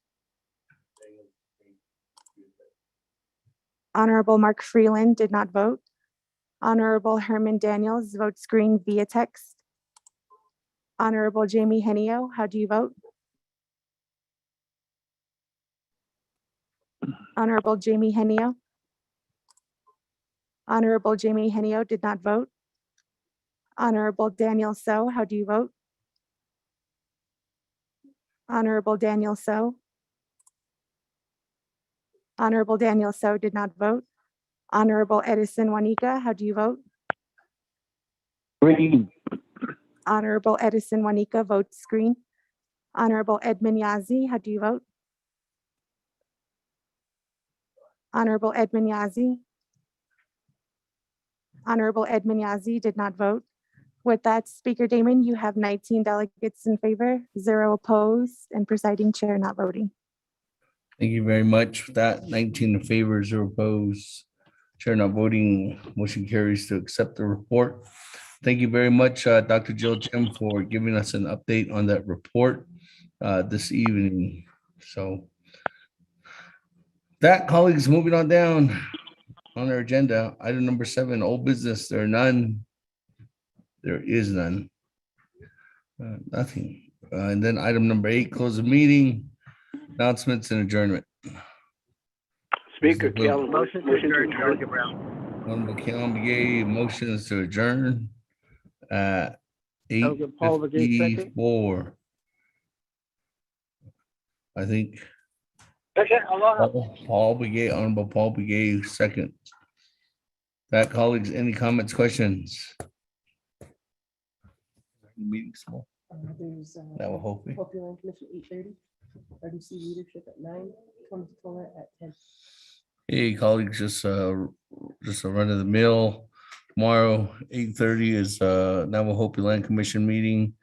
Honorable Mark Freeland did not vote. Honorable Herman Daniels votes green via text. Honorable Jamie Henio, how do you vote? Honorable Jamie Henio. Honorable Jamie Henio did not vote. Honorable Daniel So, how do you vote? Honorable Daniel So. Honorable Daniel So did not vote. Honorable Edison Juanica, how do you vote? Green. Honorable Edison Juanica votes green. Honorable Edmund Yazi, how do you vote? Honorable Edmund Yazi. Honorable Edmund Yazi did not vote. With that, Speaker Damon, you have 19 delegates in favor, 0 opposed, and presiding chair not voting. Thank you very much. For that 19 in favor, 0 opposed. Chair not voting, motion carries to accept the report. Thank you very much, Dr. Jill Jim, for giving us an update on that report this evening. So that, colleagues, moving on down on our agenda, item number 7, old business. There are none. There is none. Nothing. And then item number 8, close the meeting, announcements and adjournment. Speaker Mr. Will. Callan, Motion to adjourn, Delegate Brown. Honorable Callan Begay, motions to adjourn at Delegate Paul Begay, second. 8:54. I think Paul Begay, Honorable Paul Begay, second. That, colleagues, any comments, questions? Meeting small. There's Navajo. Popular Commission 8:30, RDC leadership at 9, Tona at 10. Hey, colleagues, just a run of the mill. Tomorrow, 8:30 is Navajo Land Commission meeting.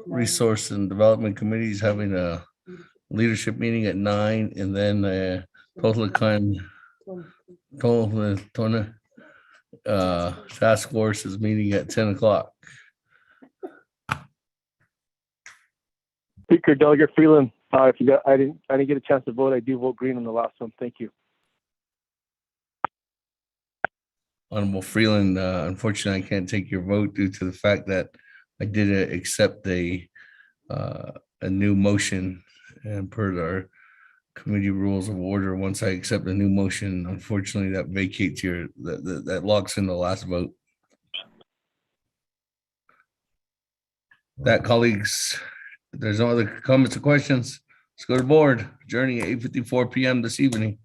Resource and Development Committee is having a leadership meeting at 9, and then Tona Task Force is meeting at 10 o'clock. Speaker Delegate Freeland, I didn't get a chance to vote. I do vote green on the last one. Thank you. Honorable Freeland, unfortunately, I can't take your vote due to the fact that I did accept a new motion, and per our committee rules of order, once I accept a new motion, unfortunately, that vacates that locks in the last vote. That, colleagues, if there's no other comments or questions, let's go to the board, adjourning at 8:54 p.m. this evening.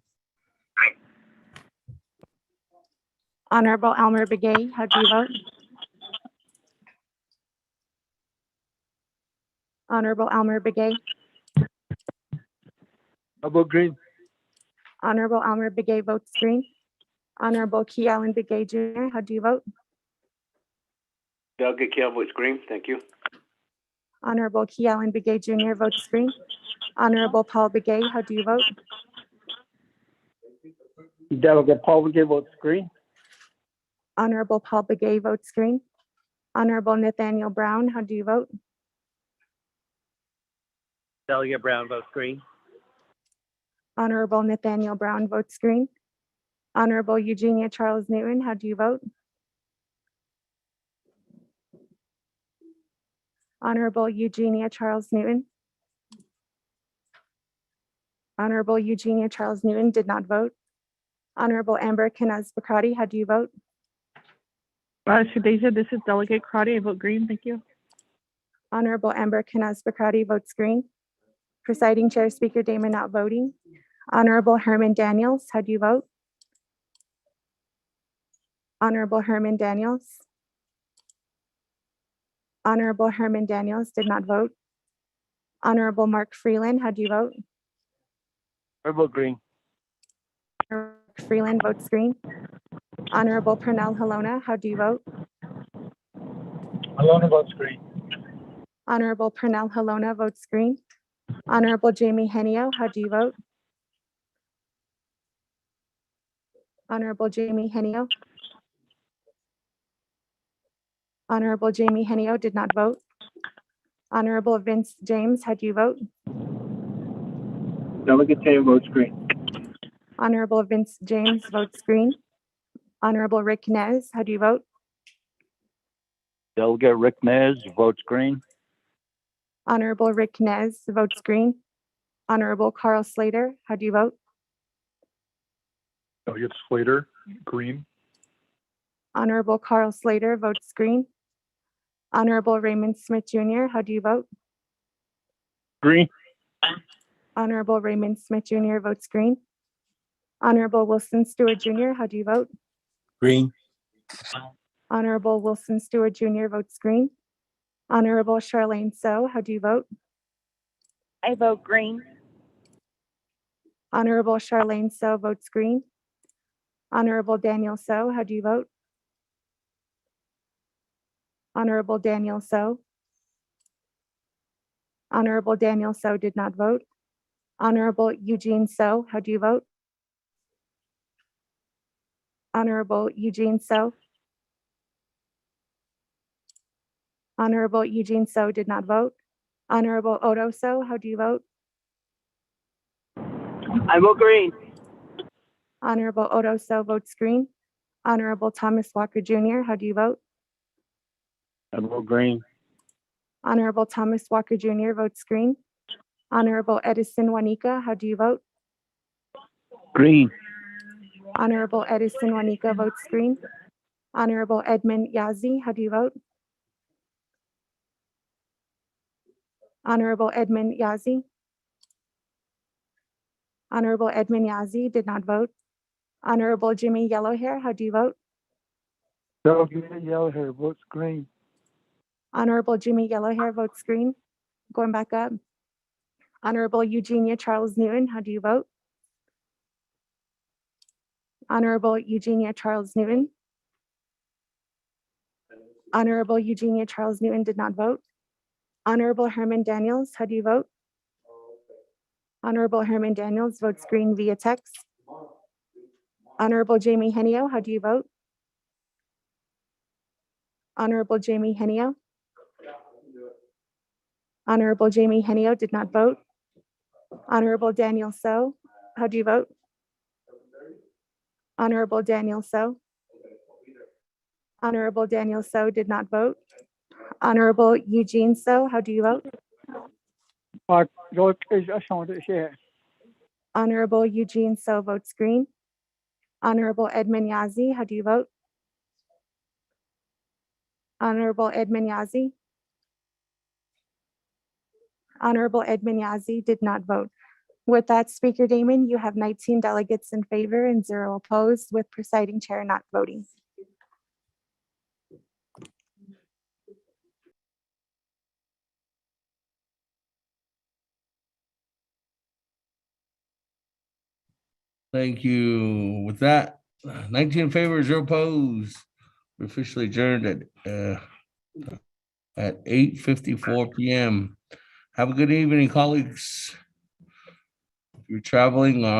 Honorable Elmer Begay, how do you vote? Honorable Elmer Begay. How about green? Honorable Elmer Begay votes green. Honorable Key Allen Begay Jr., how do you vote? Delegate Kell votes green. Thank you. Honorable Key Allen Begay Jr. votes green. Honorable Paul Begay, how do you vote? Delegate Paul Begay votes green. Honorable Paul Begay votes green. Honorable Nathaniel Brown, how do you vote? Delegate Brown votes green. Honorable Nathaniel Brown votes green. Honorable Eugenia Charles Newton, how do you vote? Honorable Eugenia Charles Newton. Honorable Eugenia Charles Newton did not vote. Honorable Amber Kanaz Bakrati, how do you vote? Shadeja, this is Delegate Crotty. I vote green. Thank you. Honorable Amber Kanaz Bakrati votes green. Presiding Chair Speaker Damon not voting. Honorable Herman Daniels, how do you vote? Honorable Herman Daniels. Honorable Herman Daniels did not vote. Honorable Mark Freeland, how do you vote? I vote green. Mark Freeland votes green. Honorable Pernell Halona, how do you vote? Alona votes green. Honorable Pernell Halona votes green. Honorable Jamie Henio, how do you vote? Honorable Jamie Henio. Honorable Jamie Henio did not vote. Honorable Vince James, how do you vote? Delegate Taylor votes green. Honorable Vince James votes green. Honorable Rick Nez, how do you vote? Delegate Rick Nez votes green. Honorable Rick Nez votes green. Honorable Carl Slater, how do you vote? Delegate Slater, green. Honorable Carl Slater votes green. Honorable Raymond Smith Jr., how do you vote? Green. Honorable Raymond Smith Jr. votes green. Honorable Wilson Stewart Jr., how do you vote? Green. Honorable Wilson Stewart Jr. votes green. Honorable Charlene So, how do you vote? I vote green. Honorable Charlene So votes green. Honorable Daniel So, how do you vote? Honorable Daniel So. Honorable Daniel So did not vote. Honorable Eugene So, how do you vote? Honorable Eugene So. Honorable Eugene So did not vote. Honorable Odo So, how do you vote? I vote green. Honorable Odo So votes green. Honorable Thomas Walker Jr., how do you vote? I vote green. Honorable Thomas Walker Jr. votes green. Honorable Edison Wanika, how do you vote? Green. Honorable Edison Wanika votes green. Honorable Edmund Yazi, how do you vote? Honorable Edmund Yazi. Honorable Edmund Yazi did not vote. Honorable Jimmy Yellowhair, how do you vote? Delegate Yellowhair votes green. Honorable Jimmy Yellowhair votes green. Going back up. Honorable Eugenia Charles Newton, how do you vote? Honorable Eugenia Charles Newton. Honorable Eugenia Charles Newton did not vote. Honorable Herman Daniels, how do you vote? Honorable Herman Daniels votes green via text. Honorable Jamie Henio, how do you vote? Honorable Jamie Henio. Honorable Jamie Henio did not vote. Honorable Daniel So, how do you vote? Honorable Daniel So. Honorable Daniel So did not vote. Honorable Eugene So, how do you vote? 我想这些 Honorable Eugene So votes green. Honorable Edmund Yazi, how do you vote? Honorable Edmund Yazi. Honorable Edmund Yazi did not vote. With that, Speaker Damon, you have 19 delegates in favor and 0 opposed, with presiding chair not voting. Thank you. With that, 19 in favor, 0 opposed. We're officially adjourned at 8:54 p.m. Have a good evening, colleagues. If you're traveling on